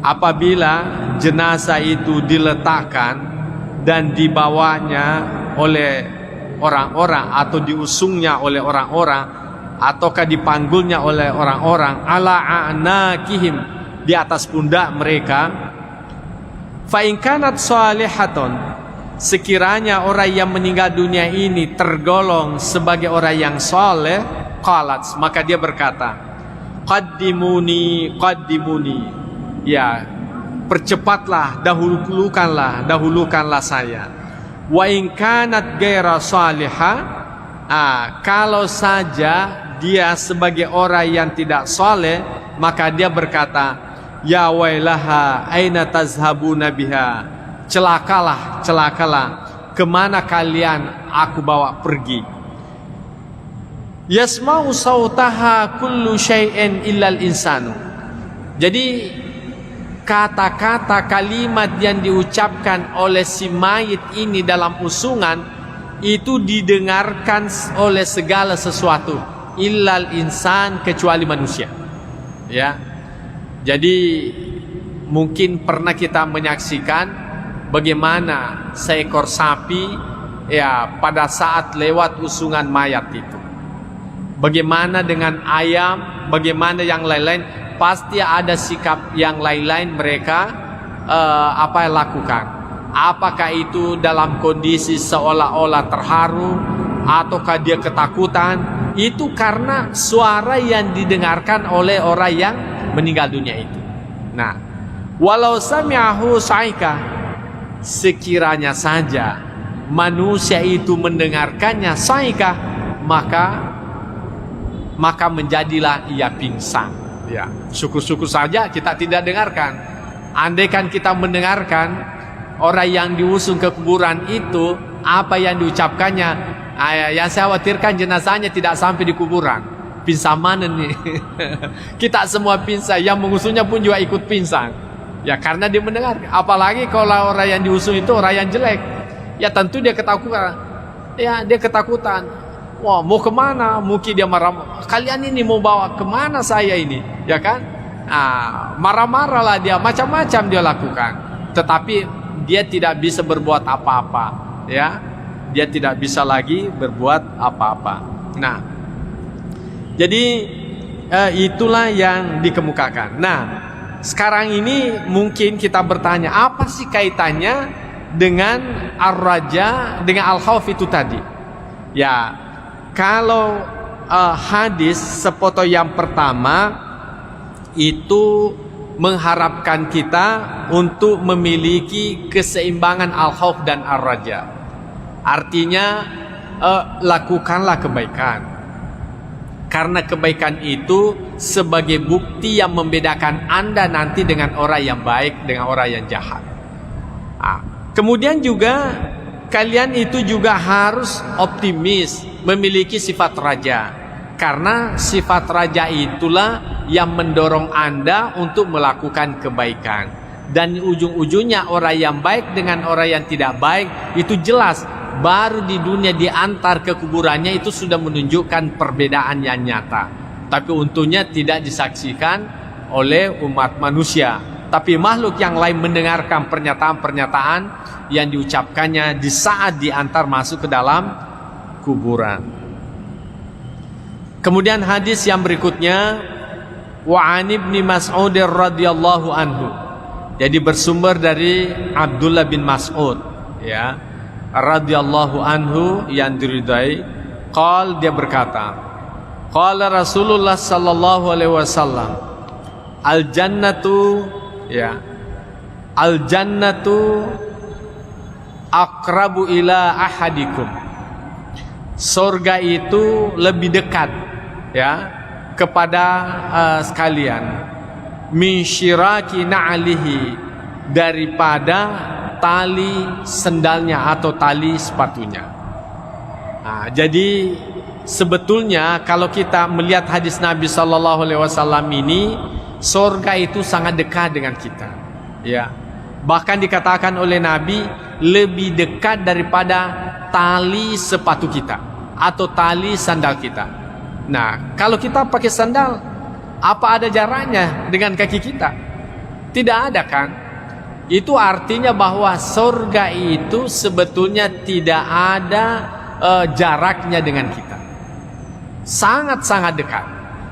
apabila jenazah itu diletakkan dan dibawanya oleh orang-orang atau diusungnya oleh orang-orang ataukah dipanggulnya oleh orang-orang, ala anakihim, di atas pundak mereka, fa in kanat salihatun, sekiranya orang yang meninggal dunia ini tergolong sebagai orang yang soleh, qalat, maka dia berkata, qaddimuni, ya, percepatlah, dahulukanlah saya. Wa in kanat ghaira salihah, kalau saja dia sebagai orang yang tidak soleh, maka dia berkata, ya wailaha aina tazhabuna biha, celakalah, kemana kalian aku bawa pergi. kata-kata kalimat yang diucapkan oleh si mayit ini dalam usungan itu didengarkan oleh segala sesuatu, illal insan, kecuali manusia. Ya. Jadi mungkin pernah kita menyaksikan bagaimana seekor sapi ya pada saat lewat usungan mayat itu. Bagaimana dengan ayam, bagaimana yang lain-lain, pasti ada sikap yang lain-lain mereka lakukan. Apakah itu dalam kondisi seolah-olah terharu ataukah dia ketakutan? Itu karena suara yang didengarkan oleh orang yang meninggal dunia itu. Nah, walau sami'ahu saika, sekiranya saja manusia itu mendengarkannya saika, maka menjadilah ia pingsan. Ya, syukur-syukur saja kita tidak dengarkan. Andaikan kita mendengarkan orang yang diusung ke kuburan itu, apa yang diucapkannya, yang saya khawatirkan jenazahnya tidak sampai di kuburan. Pingsan mana nih? Kita semua pingsan, yang mengusungnya pun juga ikut pingsan. Ya karena dia mendengar. Apalagi kalau orang yang diusung itu orang yang jelek, ya tentu dia ketakutan. Ya dia ketakutan. Wah, mau kemana? Mungkin dia marah. Kalian ini mau bawa kemana saya ini? Ya kan? Marah-marahlah dia, macam-macam dia lakukan. Tetapi dia tidak bisa berbuat apa-apa. Ya, dia tidak bisa lagi berbuat apa-apa. Nah, jadi itulah yang dikemukakan. Nah, sekarang ini mungkin kita bertanya, apa sih kaitannya dengan ar-raja, dengan al-khauf itu tadi? Ya, kalau hadis sepotong yang pertama itu mengharapkan kita untuk memiliki keseimbangan al-khauf dan ar-raja. Artinya lakukanlah kebaikan, karena kebaikan itu sebagai bukti yang membedakan Anda nanti dengan orang yang baik dengan orang yang jahat. Kemudian juga kalian itu juga harus optimis, memiliki sifat raja, karena sifat raja itulah yang mendorong Anda untuk melakukan kebaikan. Dan ujung-ujungnya orang yang baik dengan orang yang tidak baik itu jelas, baru di dunia diantar ke kuburannya itu sudah menunjukkan perbedaan yang nyata. Tapi untungnya tidak disaksikan oleh umat manusia, tapi makhluk yang lain mendengarkan pernyataan-pernyataan yang diucapkannya di saat diantar masuk ke dalam kuburan. Kemudian hadis yang berikutnya, wa an ibni Mas'ud radhiyallahu anhu. Jadi bersumber dari Abdullah bin Mas'ud, ya, radhiyallahu anhu yang diridai. Dia berkata, qala Rasulullah sallallahu alaihi wasallam, al jannatu, ya, al jannatu aqrabu ila ahadikum. Surga itu lebih dekat, ya, kepada sekalian, min syiraki na'alihi, daripada tali sendalnya atau tali sepatunya. Jadi sebetulnya kalau kita melihat hadis Nabi sallallahu alaihi wasallam ini, surga itu sangat dekat dengan kita, ya. Bahkan dikatakan oleh Nabi lebih dekat daripada tali sepatu kita atau tali sandal kita. Nah, kalau kita pakai sandal, apa ada jaraknya dengan kaki kita? Tidak ada kan? Itu artinya bahwa surga itu sebetulnya tidak ada jaraknya dengan kita. Sangat-sangat dekat.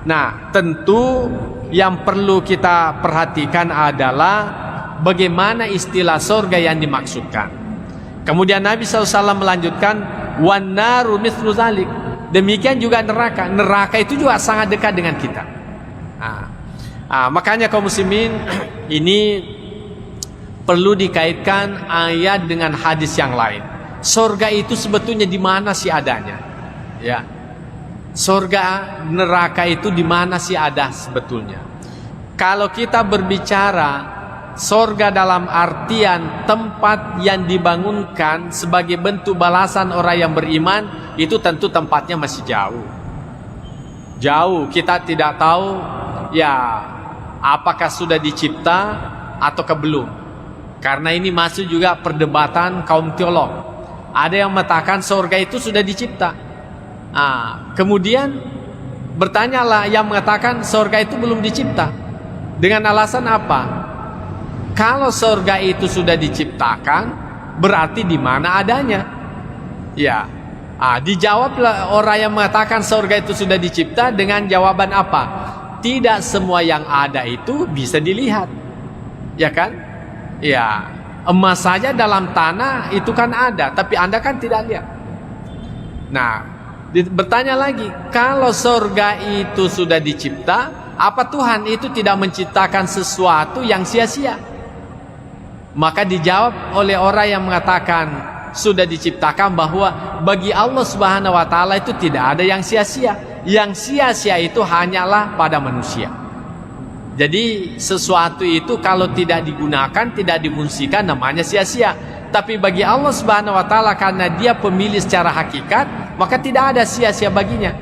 Nah, tentu yang perlu kita perhatikan adalah bagaimana istilah surga yang dimaksudkan. Kemudian Nabi SAW melanjutkan, wan naru mithlu zalik. Demikian juga neraka. Neraka itu juga sangat dekat dengan kita. Makanya kaum muslimin, ini perlu dikaitkan ayat dengan hadis yang lain. Surga itu sebetulnya di mana sih adanya? Ya. Surga, neraka itu di mana sih ada sebetulnya? Kalau kita berbicara surga dalam artian tempat yang dibangunkan sebagai bentuk balasan orang yang beriman, itu tentu tempatnya masih jauh. Jauh, kita tidak tahu ya apakah sudah dicipta ataukah belum? Karena ini masuk juga perdebatan kaum teolog. Ada yang mengatakan surga itu sudah dicipta. Kemudian bertanyalah yang mengatakan surga itu belum dicipta. Dengan alasan apa? Kalau surga itu sudah diciptakan, berarti di mana adanya? Ya, dijawablah orang yang mengatakan surga itu sudah dicipta dengan jawaban apa? Tidak semua yang ada itu bisa dilihat, ya kan? Ya, emas saja dalam tanah itu kan ada, tapi Anda kan tidak lihat. Nah, bertanya lagi, kalau surga itu sudah dicipta, apa Tuhan itu tidak menciptakan sesuatu yang sia-sia? Maka dijawab oleh orang yang mengatakan sudah diciptakan bahwa bagi Allah Subhanahu wa taala itu tidak ada yang sia-sia. Yang sia-sia itu hanyalah pada manusia. Jadi sesuatu itu kalau tidak digunakan, tidak difungsikan, namanya sia-sia. Tapi bagi Allah Subhanahu wa taala, karena Dia pemilik secara hakikat, maka tidak ada sia-sia baginya.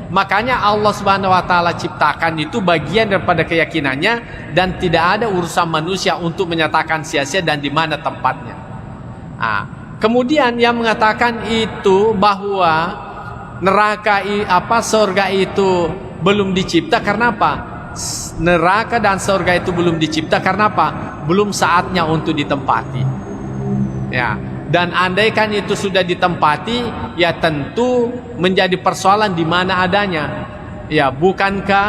Makanya Allah Subhanahu wa taala ciptakan itu bagian daripada keyakinannya, dan tidak ada urusan manusia untuk menyatakan sia-sia dan di mana tempatnya. Kemudian yang mengatakan itu bahwa neraka surga itu belum dicipta karena apa? Neraka dan surga itu belum dicipta karena apa? Belum saatnya untuk ditempati. Ya, dan andaikan itu sudah ditempati, ya tentu menjadi persoalan di mana adanya. Ya, bukankah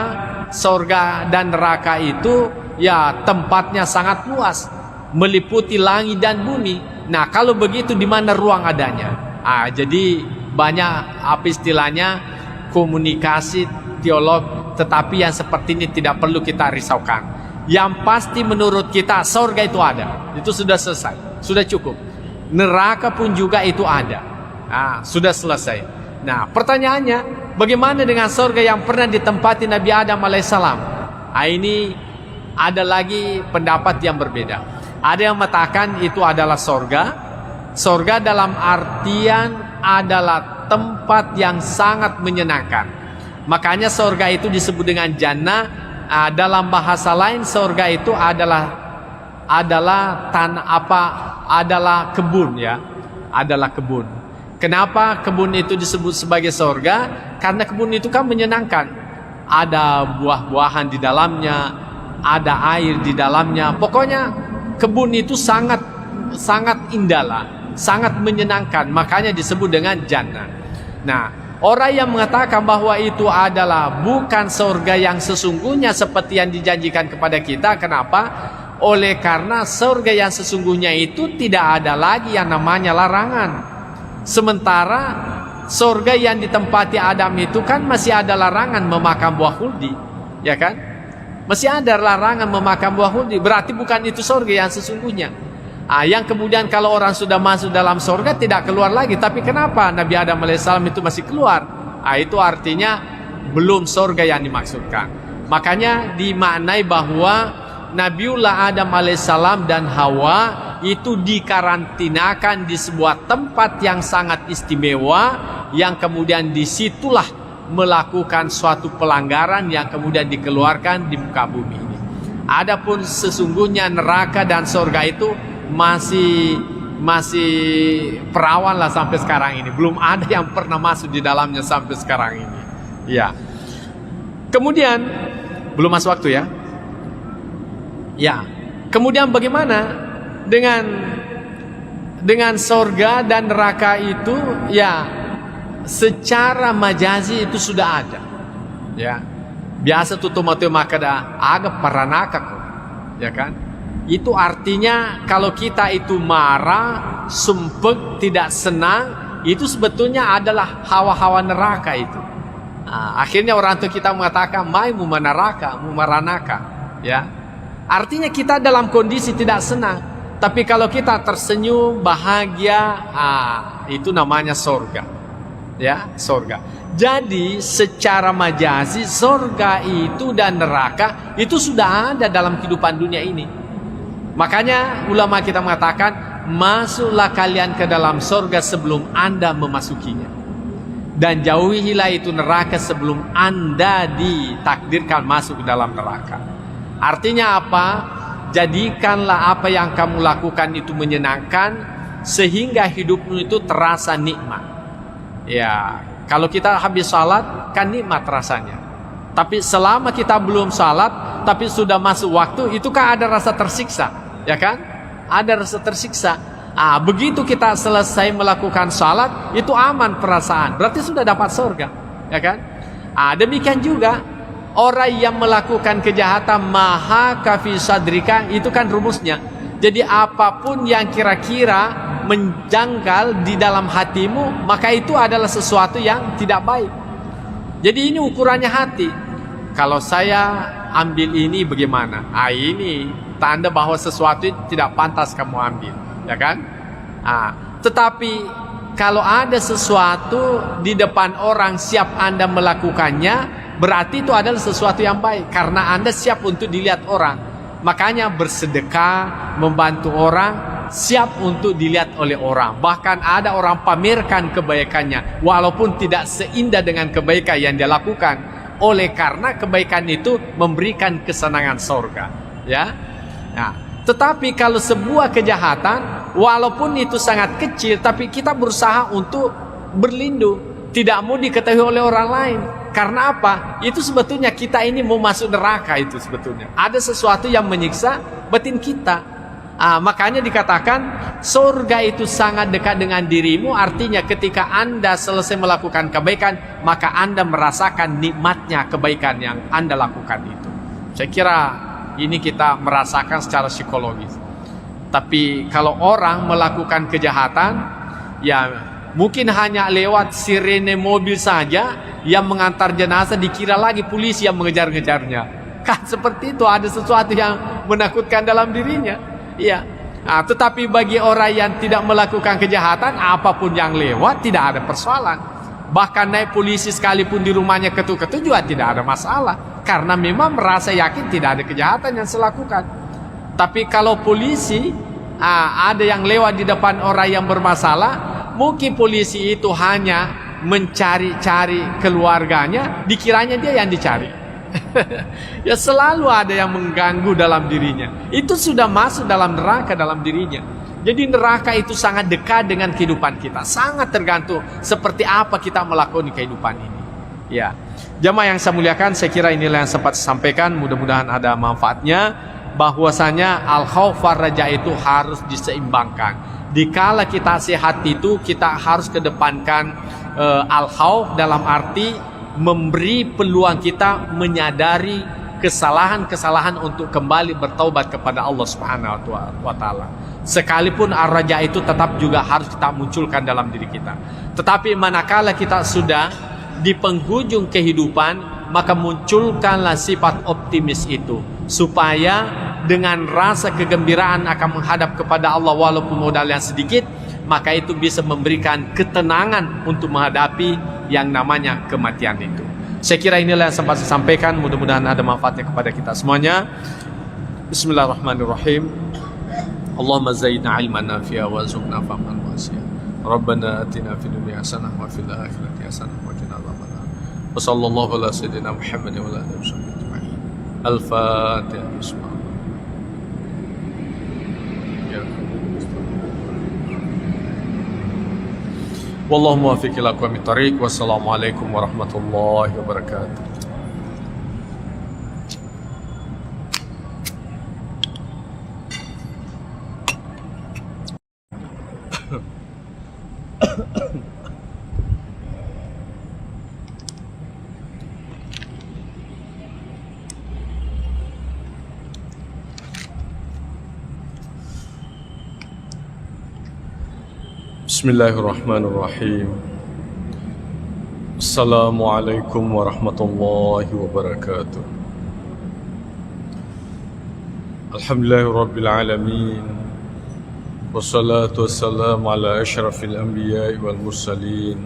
surga dan neraka itu ya tempatnya sangat luas, meliputi langit dan bumi. Nah, kalau begitu di mana ruang adanya? Jadi banyak istilahnya komunikasi teolog, tetapi yang seperti ini tidak perlu kita risaukan. Yang pasti menurut kita surga itu ada, itu sudah selesai, sudah cukup. Neraka pun juga itu ada, sudah selesai. Nah, pertanyaannya, bagaimana dengan surga yang pernah ditempati Nabi Adam alaihissalam? Ini ada lagi pendapat yang berbeda. Ada yang mengatakan itu adalah surga. Surga dalam artian adalah tempat yang sangat menyenangkan. Makanya surga itu disebut dengan jannah. Dalam bahasa lain surga itu adalah tanah adalah kebun, ya. Adalah kebun. Kenapa kebun itu disebut sebagai surga? Karena kebun itu kan menyenangkan. Ada buah-buahan di dalamnya, ada air di dalamnya. Pokoknya kebun itu sangat indah lah, sangat menyenangkan. Makanya disebut dengan jannah. Nah, orang yang mengatakan bahwa itu adalah bukan surga yang sesungguhnya seperti yang dijanjikan kepada kita. Kenapa? Oleh karena surga yang sesungguhnya itu tidak ada lagi yang namanya larangan. Sementara surga yang ditempati Adam itu kan masih ada larangan memakan buah khuldi, ya kan? Masih ada larangan memakan buah khuldi. Berarti bukan itu surga yang sesungguhnya. Yang kemudian kalau orang sudah masuk dalam surga tidak keluar lagi. Tapi kenapa Nabi Adam alaihissalam itu masih keluar? Itu artinya belum surga yang dimaksudkan. Makanya dimaknai bahwa Nabiullah Adam alaihissalam dan Hawa itu dikarantinakan di sebuah tempat yang sangat istimewa, yang kemudian disitulah melakukan suatu pelanggaran yang kemudian dikeluarkan di muka bumi ini. Adapun sesungguhnya neraka dan surga itu masih perawan lah sampai sekarang ini. Belum ada yang pernah masuk di dalamnya sampai sekarang ini. Ya. Kemudian belum masuk waktu ya. Ya. Kemudian bagaimana dengan surga dan neraka itu? Ya, secara majazi itu sudah ada. Ya. Biasa tutup mati makada agak paranaka kok. Ya kan? Itu artinya kalau kita itu marah, sumpek, tidak senang, itu sebetulnya adalah hawa-hawa neraka itu. Akhirnya orang tua kita mengatakan mai mumanaraka, mumaranaka, ya. Artinya kita dalam kondisi tidak senang. Tapi kalau kita tersenyum, bahagia, itu namanya surga. Ya, surga. Jadi secara majazi surga itu dan neraka itu sudah ada dalam kehidupan dunia ini. Makanya ulama kita mengatakan, masuklah kalian ke dalam surga sebelum Anda memasukinya, dan jauhilah itu neraka sebelum Anda ditakdirkan masuk ke dalam neraka. Artinya apa? jadikanlah apa yang kamu lakukan itu menyenangkan sehingga hidupmu itu terasa nikmat. Ya, kalau kita habis salat kan nikmat rasanya. Tapi selama kita belum salat tapi sudah masuk waktu, itu kan ada rasa tersiksa, ya kan? Ada rasa tersiksa. Begitu kita selesai melakukan salat, itu aman perasaan. Berarti sudah dapat surga, ya kan? Demikian juga orang yang melakukan kejahatan maha kafi sadrika, itu kan rumusnya. Jadi apapun yang kira-kira menjanggal di dalam hatimu, maka itu adalah sesuatu yang tidak baik. Jadi ini ukurannya hati. Kalau saya ambil ini bagaimana? Ini tanda bahwa sesuatu tidak pantas kamu ambil, ya kan? Tetapi kalau ada sesuatu di depan orang siap Anda melakukannya, berarti itu adalah sesuatu yang baik, karena Anda siap untuk dilihat orang. Makanya bersedekah, membantu orang, siap untuk dilihat oleh orang. Bahkan ada orang pamerkan kebaikannya walaupun tidak seindah dengan kebaikan yang dia lakukan, oleh karena kebaikan itu memberikan kesenangan surga, ya. Tetapi kalau sebuah kejahatan walaupun itu sangat kecil, tapi kita berusaha untuk berlindung, tidak mau diketahui oleh orang lain. Karena apa? Itu sebetulnya kita ini mau masuk neraka. Itu sebetulnya ada sesuatu yang menyiksa batin kita. Makanya dikatakan surga itu sangat dekat dengan dirimu. Artinya ketika Anda selesai melakukan kebaikan, maka Anda merasakan nikmatnya kebaikan yang Anda lakukan itu. Saya kira ini kita merasakan secara psikologis. Tapi kalau orang melakukan kejahatan, ya mungkin hanya lewat sirene mobil saja yang mengantar jenazah, dikira lagi polisi yang mengejar-ngejarnya. Kan seperti itu, ada sesuatu yang menakutkan dalam dirinya. Iya. Tetapi bagi orang yang tidak melakukan kejahatan, apapun yang lewat tidak ada persoalan. Bahkan naik polisi sekalipun di rumahnya ketuk-ketuk juga tidak ada masalah, karena memang merasa yakin tidak ada kejahatan yang saya lakukan. Tapi kalau polisi ada yang lewat di depan orang yang bermasalah, mungkin polisi itu hanya mencari-cari keluarganya, dikiranya dia yang dicari. Ya selalu ada yang mengganggu dalam dirinya. Itu sudah masuk dalam neraka dalam dirinya. Jadi neraka itu sangat dekat dengan kehidupan kita. Sangat tergantung seperti apa kita melakukan kehidupan ini. Ya, jamaah yang saya muliakan, saya kira inilah yang sempat saya sampaikan. Mudah-mudahan ada manfaatnya. Bahwasanya al-khauf war raja itu harus diseimbangkan. Dikala kita sehat itu, kita harus kedepankan al-khauf dalam arti memberi peluang kita menyadari kesalahan-kesalahan untuk kembali bertaubat kepada Allah Subhanahu wa taala. Sekalipun ar-raja itu tetap juga harus kita munculkan dalam diri kita. Tetapi manakala kita sudah di penghujung kehidupan, maka munculkanlah sifat optimis itu, supaya dengan rasa kegembiraan akan menghadap kepada Allah walaupun modal yang sedikit, maka itu bisa memberikan ketenangan untuk menghadapi yang namanya kematian itu. Saya kira inilah yang sempat saya sampaikan. Mudah-mudahan ada manfaatnya kepada kita semuanya. Bismillahirrahmanirrahim. Allahumma zaidna ilman nafi'a wa zuqna fahman wasi'a. Rabbana atina fid dunya hasanah wa fil akhirati hasanah wa qina adzabannar. Wa sallallahu ala sayyidina Muhammad wa ala alihi wasallam ajma'in. Al-Fatihah. Bismillah. Wallahu muwaffiq ila aqwamit thariq. Wassalamualaikum warahmatullahi wabarakatuh. Bismillahirrahmanirrahim. Assalamualaikum warahmatullahi wabarakatuh. Alhamdulillahirabbil alamin. Wassalatu wassalamu ala asyrafil anbiya'i wal mursalin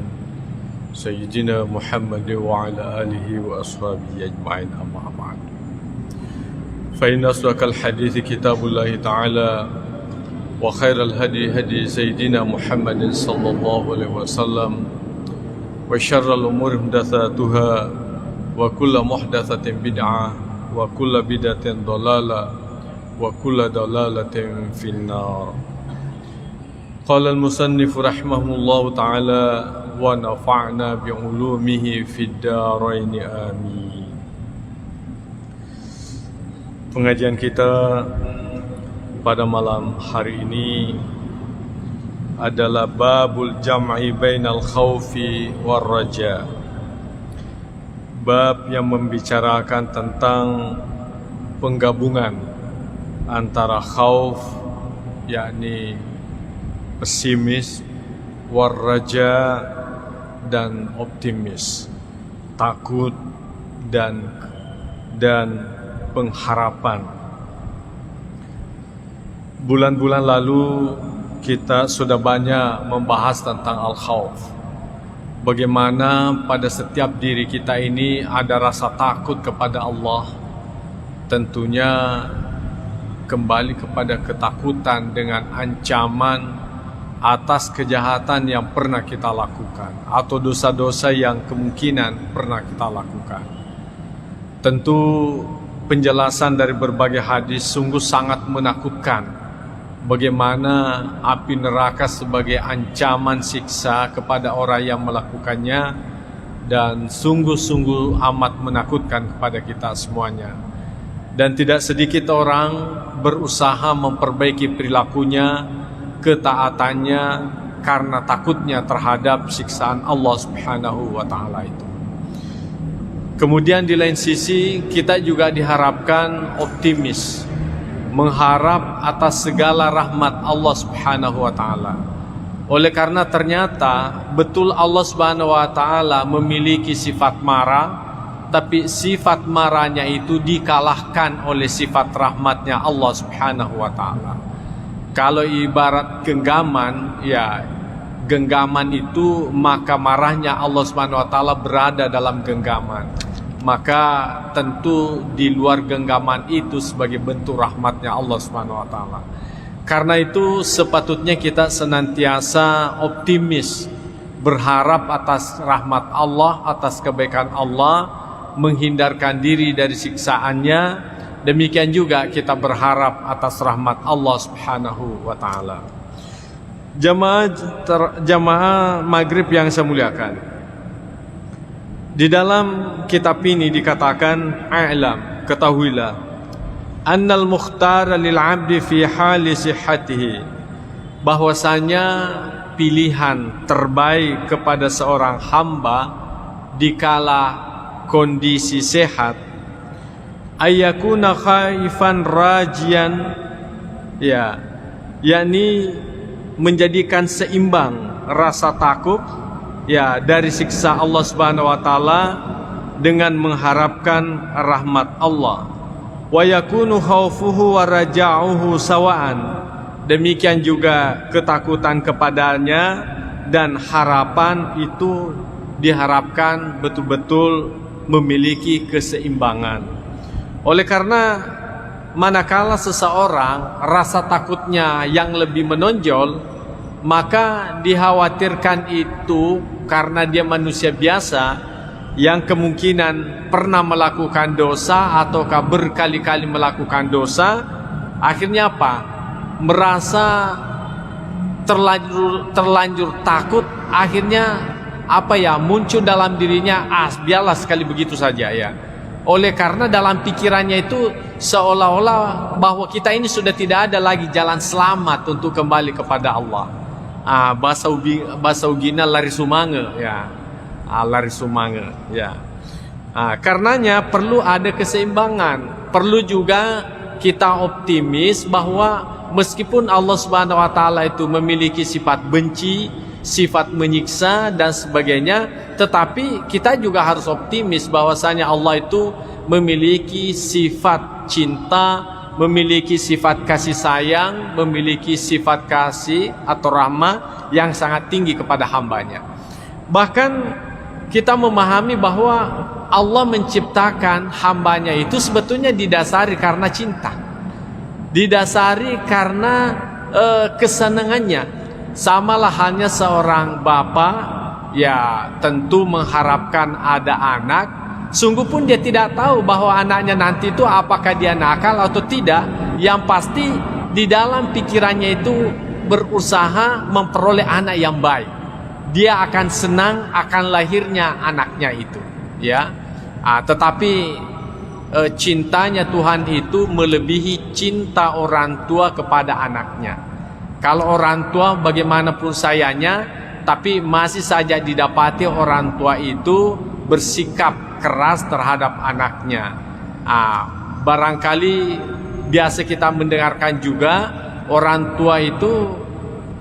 sayyidina Muhammad wa ala alihi wa ashabihi ajma'in, amma ba'd. Fa inna asdaqal hadithi kitabullahi ta'ala wa khairal hadi hadi sayyidina Muhammadin sallallahu alaihi wasallam wa syarral umuri muhdatsatuha wa kullu muhdatsatin bid'ah wa kullu bid'atin dhalalah وكل ضلالة في النار. قال المصنف رحمه الله تعالى ونفعنا بعلومه في الدارين آمين. Pengajian kita pada malam hari ini adalah babul jam'i bainal khaufi war raja. Bab yang membicarakan tentang penggabungan antara khauf yakni pesimis, war raja dan optimis, takut dan pengharapan. Bulan-bulan lalu kita sudah banyak membahas tentang al-khauf. Bagaimana pada setiap diri kita ini ada rasa takut kepada Allah. Tentunya kembali kepada ketakutan dengan ancaman atas kejahatan yang pernah kita lakukan atau dosa-dosa yang kemungkinan pernah kita lakukan. Tentu penjelasan dari berbagai hadis sungguh sangat menakutkan. Bagaimana api neraka sebagai ancaman siksa kepada orang yang melakukannya, dan sungguh-sungguh amat menakutkan kepada kita semuanya. Dan tidak sedikit orang berusaha memperbaiki perilakunya, ketaatannya karena takutnya terhadap siksaan Allah Subhanahu wa taala itu. Kemudian di lain sisi kita juga diharapkan optimis, mengharap atas segala rahmat Allah Subhanahu wa taala. Oleh karena ternyata betul Allah Subhanahu wa taala memiliki sifat marah, tapi sifat marahnya itu dikalahkan oleh sifat rahmatnya Allah Subhanahu wa taala. Kalau ibarat genggaman, ya genggaman itu maka marahnya Allah Subhanahu wa taala berada dalam genggaman. Maka tentu di luar genggaman itu sebagai bentuk rahmatnya Allah Subhanahu wa taala. Karena itu sepatutnya kita senantiasa optimis, berharap atas rahmat Allah, atas kebaikan Allah, menghindarkan diri dari siksaannya. Demikian juga kita berharap atas rahmat Allah Subhanahu wa taala. Jamaah maghrib yang saya muliakan, di dalam kitab ini dikatakan, a'lam, ketahuilah, annal mukhtar lil 'abdi fi hali sihhatihi, bahwasanya pilihan terbaik kepada seorang hamba dikala kondisi sehat, ayyakuna khaifan rajian, ya, yakni menjadikan seimbang rasa takut, ya, dari siksa Allah Subhanahu wa taala dengan mengharapkan rahmat Allah. Wa yakunu khaufuhu wa raja'uhu sawa'an. Demikian juga ketakutan kepadanya dan harapan itu diharapkan betul-betul memiliki keseimbangan. Oleh karena manakala seseorang rasa takutnya yang lebih menonjol, maka dikhawatirkan itu karena dia manusia biasa yang kemungkinan pernah melakukan dosa ataukah berkali-kali melakukan dosa. Akhirnya apa? Merasa terlanjur takut. Akhirnya apa ya? Muncul dalam dirinya, biarlah sekali begitu saja ya. Oleh karena dalam pikirannya itu seolah-olah bahwa kita ini sudah tidak ada lagi jalan selamat untuk kembali kepada Allah. Bahasa ugina lari sumange ya, lari sumange ya. Karenanya perlu ada keseimbangan, perlu juga kita optimis bahwa meskipun Allah Subhanahu wa taala itu memiliki sifat benci, sifat menyiksa dan sebagainya, tetapi kita juga harus optimis bahwasanya Allah itu memiliki sifat cinta, memiliki sifat kasih sayang, memiliki sifat kasih atau rahmah yang sangat tinggi kepada hambanya. Bahkan kita memahami bahwa Allah menciptakan hambanya itu sebetulnya didasari karena cinta, didasari karena kesenangannya. Samalah halnya seorang bapak, ya tentu mengharapkan ada anak sungguh pun dia tidak tahu bahwa anaknya nanti itu apakah dia nakal atau tidak. Yang pasti di dalam pikirannya itu berusaha memperoleh anak yang baik. Dia akan senang akan lahirnya anaknya itu, ya. Tetapi cintanya Tuhan itu melebihi cinta orang tua kepada anaknya. Kalau orang tua bagaimanapun sayangnya, tapi masih saja didapati orang tua itu bersikap keras terhadap anaknya. Barangkali biasa kita mendengarkan juga orang tua itu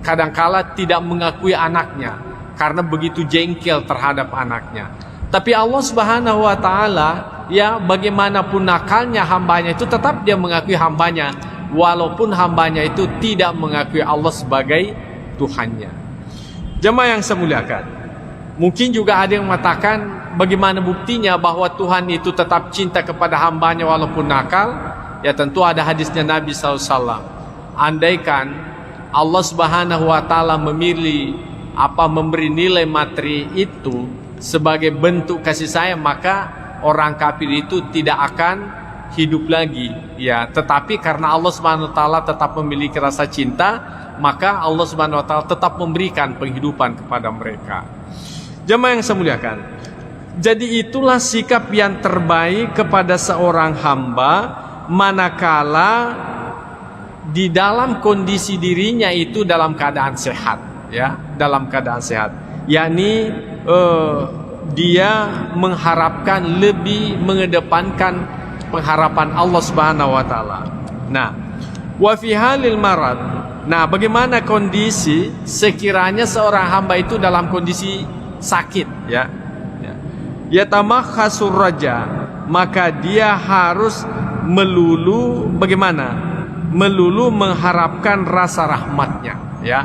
kadangkala tidak mengakui anaknya karena begitu jengkel terhadap anaknya. Tapi Allah Subhanahu wa taala, ya, bagaimanapun nakalnya hambanya itu tetap dia mengakui hambanya, walaupun hambanya itu tidak mengakui Allah sebagai Tuhannya. Jemaah yang saya muliakan, mungkin juga ada yang mengatakan bagaimana buktinya bahwa Tuhan itu tetap cinta kepada hambanya walaupun nakal. Ya tentu ada hadisnya Nabi SAW. Andaikan Allah Subhanahu wa taala memberi nilai materi itu sebagai bentuk kasih sayang, maka orang kafir itu tidak akan hidup lagi, ya. Tetapi karena Allah Subhanahu wa taala tetap memiliki rasa cinta, maka Allah Subhanahu wa taala tetap memberikan penghidupan kepada mereka. Jemaah yang saya muliakan, jadi itulah sikap yang terbaik kepada seorang hamba manakala di dalam kondisi dirinya itu dalam keadaan sehat, ya, dalam keadaan sehat, yakni dia mengharapkan, lebih mengedepankan pengharapan Allah Subhanahu wa taala. Nah, wa fi halil marad. Nah, bagaimana kondisi sekiranya seorang hamba itu dalam kondisi sakit, ya. Yatamakhasur raja, maka dia harus melulu bagaimana? Melulu mengharapkan rasa rahmatnya, ya.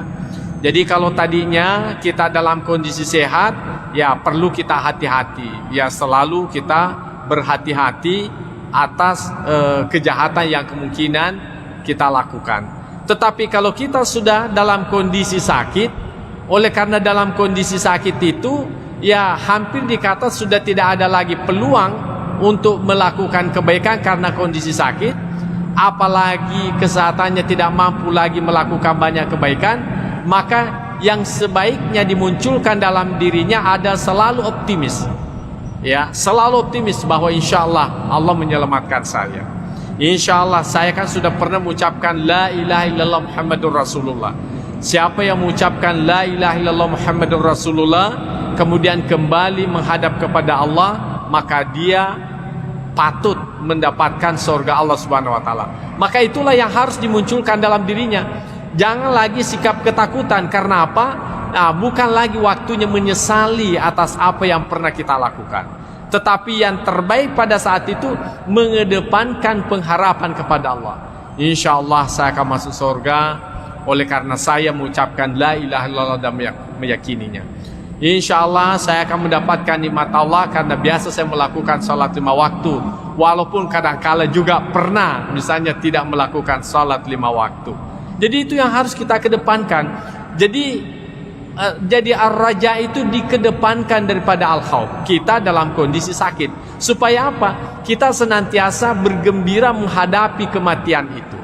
Jadi kalau tadinya kita dalam kondisi sehat, ya perlu kita hati-hati, ya selalu kita berhati-hati atas kejahatan yang kemungkinan kita lakukan. Tetapi kalau kita sudah dalam kondisi sakit, oleh karena dalam kondisi sakit itu, ya hampir dikata sudah tidak ada lagi peluang untuk melakukan kebaikan karena kondisi sakit, apalagi kesehatannya tidak mampu lagi melakukan banyak kebaikan. Maka yang sebaiknya dimunculkan dalam dirinya ada selalu optimis, ya, selalu optimis bahwa insya Allah Allah menyelamatkan saya. Insya Allah saya kan sudah pernah mengucapkan la ilaha illallah Muhammadur Rasulullah. Siapa yang mengucapkan la ilaha illallah Muhammadur Rasulullah kemudian kembali menghadap kepada Allah, maka dia patut mendapatkan surga Allah Subhanahu wa taala. Maka itulah yang harus dimunculkan dalam dirinya. Jangan lagi sikap ketakutan. Karena apa? Nah, bukan lagi waktunya menyesali atas apa yang pernah kita lakukan. Tetapi yang terbaik pada saat itu mengedepankan pengharapan kepada Allah. Insya Allah saya akan masuk surga oleh karena saya mengucapkan la ilaha illallah dan meyakininya. Insya Allah saya akan mendapatkan nikmat Allah karena biasa saya melakukan salat 5 waktu. Walaupun kadangkala juga pernah misalnya tidak melakukan salat 5 waktu. Jadi itu yang harus kita kedepankan. Jadi ar-raja itu dikedepankan daripada al-khauf. Kita dalam kondisi sakit. Supaya apa? Kita senantiasa bergembira menghadapi kematian itu.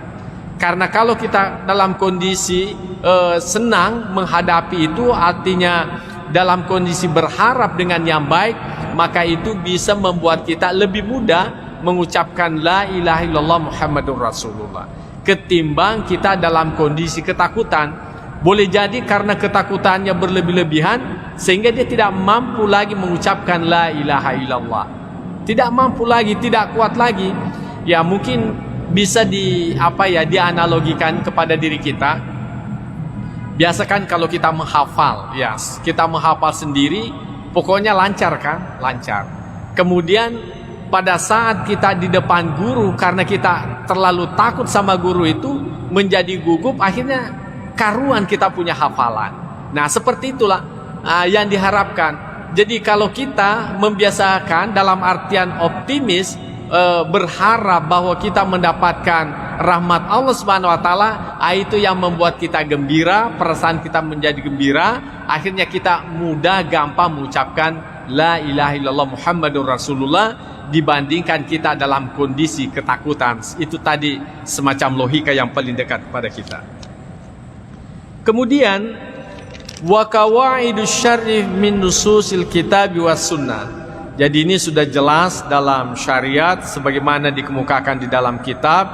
Karena kalau kita dalam kondisi senang menghadapi itu, artinya dalam kondisi berharap dengan yang baik, maka itu bisa membuat kita lebih mudah mengucapkan la ilaha illallah Muhammadur Rasulullah ketimbang kita dalam kondisi ketakutan. Boleh jadi karena ketakutannya berlebih-lebihan sehingga dia tidak mampu lagi mengucapkan la ilaha illallah, tidak mampu lagi, tidak kuat lagi. Ya mungkin bisa dianalogikan kepada diri kita. Biasa kan kalau kita menghafal, ya kita menghafal sendiri, pokoknya lancar kan, lancar. Kemudian pada saat kita di depan guru, karena kita terlalu takut sama guru itu, menjadi gugup, akhirnya karuan kita punya hafalan. Nah seperti itulah yang diharapkan. Jadi kalau kita membiasakan dalam artian optimis, berharap bahwa kita mendapatkan rahmat Allah Subhanahu wa taala, itu yang membuat kita gembira, perasaan kita menjadi gembira, akhirnya kita mudah gampang mengucapkan la ilaha illallah Muhammadur Rasulullah dibandingkan kita dalam kondisi ketakutan. Itu tadi semacam logika yang paling dekat kepada kita. Kemudian wa qawaidus syar'i min nususil kitab was sunnah. Jadi ini sudah jelas dalam syariat sebagaimana dikemukakan di dalam kitab,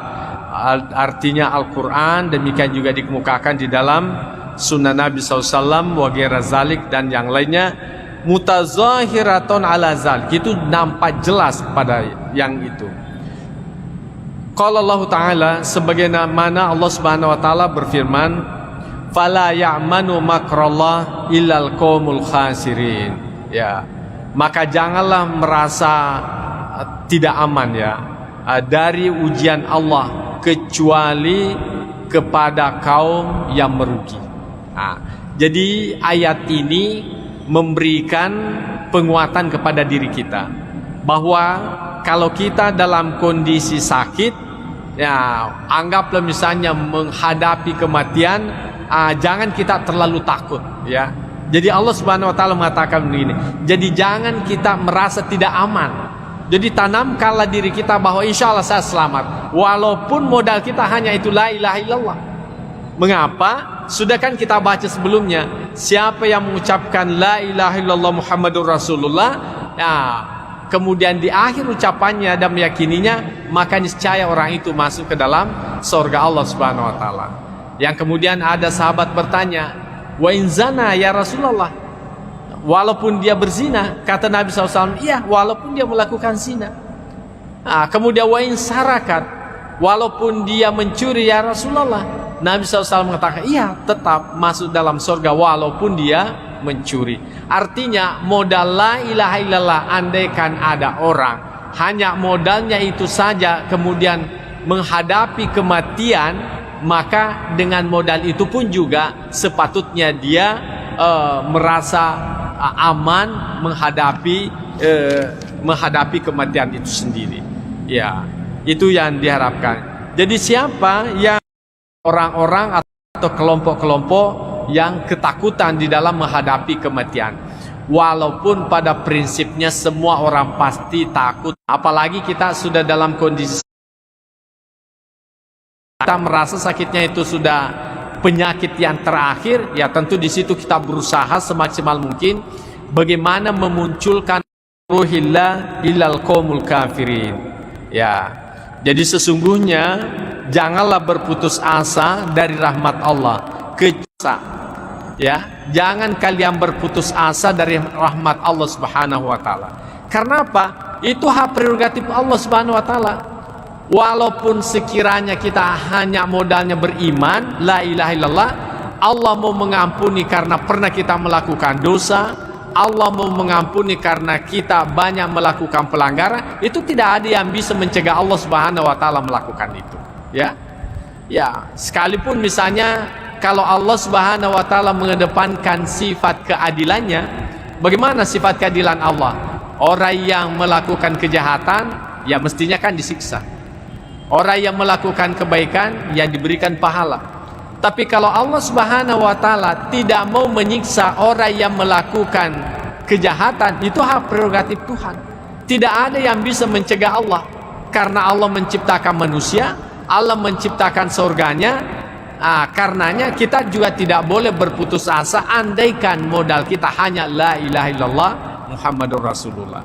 artinya Al-Quran, demikian juga dikemukakan di dalam sunnah Nabi SAW wa ghaira zalik dan yang lainnya, mutazahiratun ala zalik, itu nampak jelas pada yang itu. Qala Allah Ta'ala, sebagaimana Allah Subhanahu Wa Ta'ala berfirman, fala ya'manu makrallah illal qaumul khasirin. Ya, maka janganlah merasa tidak aman ya dari ujian Allah kecuali kepada kaum yang merugi. Jadi ayat ini memberikan penguatan kepada diri kita bahwa kalau kita dalam kondisi sakit, ya anggaplah misalnya menghadapi kematian, jangan kita terlalu takut ya. Jadi Allah Subhanahu Wa Ta'ala mengatakan begini, jadi jangan kita merasa tidak aman. Jadi tanamkanlah diri kita bahwa insya Allah saya selamat, walaupun modal kita hanya itu la ilaha illallah. Mengapa? Sudah kan kita baca sebelumnya, siapa yang mengucapkan la ilaha illallah Muhammadur Rasulullah, ya, kemudian di akhir ucapannya dan meyakininya, maka niscaya orang itu masuk ke dalam surga Allah Subhanahu Wa Ta'ala. Yang kemudian ada sahabat bertanya, wa in zana ya Rasulullah, walaupun dia berzina, kata Nabi SAW, iya walaupun dia melakukan zina. Kemudian wa in sarakat, walaupun dia mencuri ya Rasulullah, Nabi SAW mengatakan iya tetap masuk dalam surga walaupun dia mencuri. Artinya modal la ilaha illallah, andaikan ada orang hanya modalnya itu saja kemudian menghadapi kematian, maka dengan modal itu pun juga sepatutnya dia merasa aman menghadapi kematian itu sendiri. Ya, itu yang diharapkan. Jadi siapa yang orang-orang atau kelompok-kelompok yang ketakutan di dalam menghadapi kematian, walaupun pada prinsipnya semua orang pasti takut, apalagi kita sudah dalam kondisi kita merasa sakitnya itu sudah penyakit yang terakhir, ya tentu di situ kita berusaha semaksimal mungkin bagaimana memunculkan ruhillah ilal qaumul kafirin. Ya, jadi sesungguhnya janganlah berputus asa dari rahmat Allah. Ya, jangan kalian berputus asa dari rahmat Allah Subhanahu Wa Ta'ala. Karena apa? Itu hak prerogatif Allah Subhanahu Wa Ta'ala. Walaupun sekiranya kita hanya modalnya beriman, la ilaha illallah, Allah mau mengampuni karena pernah kita melakukan dosa, Allah mau mengampuni karena kita banyak melakukan pelanggaran, itu tidak ada yang bisa mencegah Allah Subhanahu Wa Ta'ala melakukan itu. Ya, sekalipun misalnya kalau Allah Subhanahu Wa Ta'ala mengedepankan sifat keadilannya, bagaimana sifat keadilan Allah? Orang yang melakukan kejahatan, ya mestinya kan disiksa. Orang yang melakukan kebaikan, ya diberikan pahala. Tapi kalau Allah Subhanahu Wa Ta'ala tidak mau menyiksa orang yang melakukan kejahatan, itu hak prerogatif Tuhan. Tidak ada yang bisa mencegah Allah, karena Allah menciptakan manusia, Allah menciptakan surganya. Karenanya kita juga tidak boleh berputus asa andaikan modal kita hanya la ilaha illallah Muhammadur Rasulullah.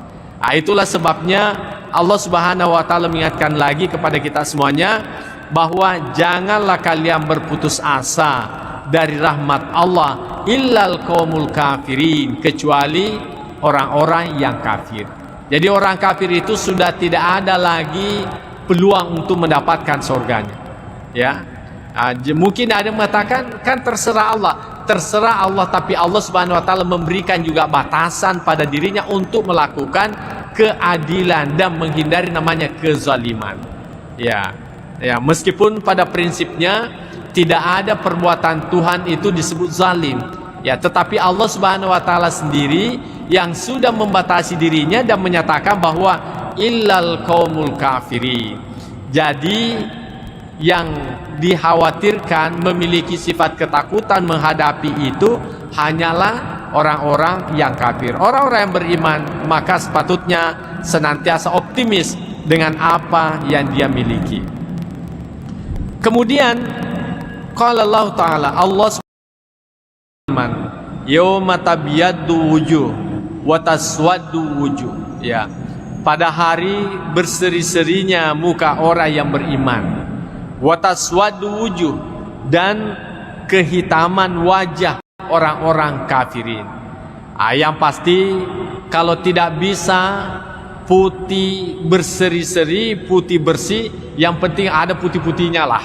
Itulah sebabnya Allah Subhanahu Wa Ta'ala mengingatkan lagi kepada kita semuanya bahwa janganlah kalian berputus asa dari rahmat Allah illal qaumul kafirin, kecuali orang-orang yang kafir. Jadi orang kafir itu sudah tidak ada lagi peluang untuk mendapatkan surganya. Ya, mungkin ada yang mengatakan kan terserah Allah, tapi Allah Subhanahu Wa Ta'ala memberikan juga batasan pada dirinya untuk melakukan keadilan dan menghindari namanya kezaliman. Ya, meskipun pada prinsipnya tidak ada perbuatan Tuhan itu disebut zalim, ya, tetapi Allah Subhanahu Wa Ta'ala sendiri yang sudah membatasi dirinya dan menyatakan bahwa illal qaumul kafirin. Jadi yang dikhawatirkan memiliki sifat ketakutan menghadapi itu hanyalah orang-orang yang kafir. Orang-orang yang beriman maka sepatutnya senantiasa optimis dengan apa yang dia miliki. Kemudian qala Allah Ta'ala, Allah firman, yauma tabyaddu wujuh wa taswaddu wujuh. Ya, pada hari berseri-serinya muka orang yang beriman, wa taswaddu wujuh, dan kehitaman wajah orang-orang kafirin. Yang pasti kalau tidak bisa putih berseri-seri, putih bersih, yang penting ada putih-putihnya lah.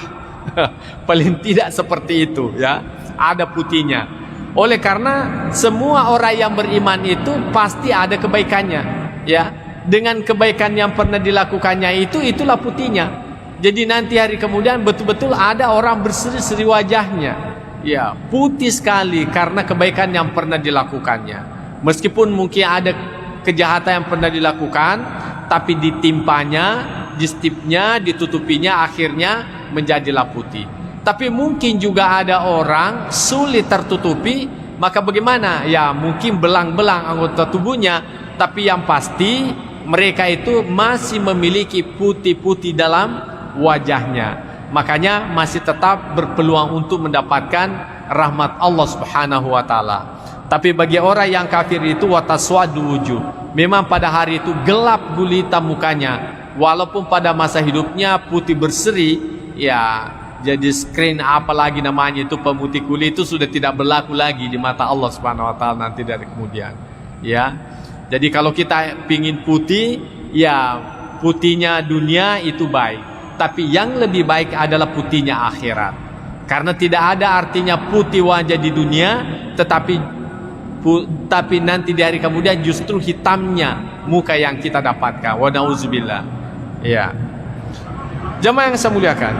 Paling tidak seperti itu ya, ada putihnya. Oleh karena semua orang yang beriman itu pasti ada kebaikannya ya. Dengan kebaikan yang pernah dilakukannya itulah putihnya. Jadi nanti hari kemudian betul-betul ada orang berseri-seri wajahnya. Ya, putih sekali karena kebaikan yang pernah dilakukannya. Meskipun mungkin ada kejahatan yang pernah dilakukan, tapi ditimpanya, distipnya, ditutupinya, akhirnya menjadilah putih. Tapi mungkin juga ada orang sulit tertutupi, maka bagaimana? Ya mungkin belang-belang anggota tubuhnya, tapi yang pasti mereka itu masih memiliki putih-putih dalam wajahnya. Makanya masih tetap berpeluang untuk mendapatkan rahmat Allah Subhanahu wa taala. Tapi bagi orang yang kafir itu wataswadu wujuh, memang pada hari itu gelap gulita mukanya. Walaupun pada masa hidupnya putih berseri, ya jadi screen apalagi namanya itu pemutih kulit itu sudah tidak berlaku lagi di mata Allah Subhanahu wa taala nanti dari kemudian. Ya. Jadi kalau kita pingin putih, ya putihnya dunia itu baik. Tapi yang lebih baik adalah putihnya akhirat. Karena tidak ada artinya putih wajah di dunia, tapi nanti di hari kemudian justru hitamnya muka yang kita dapatkan. Wa na'udzubillah. Ya. Jamaah yang saya muliakan.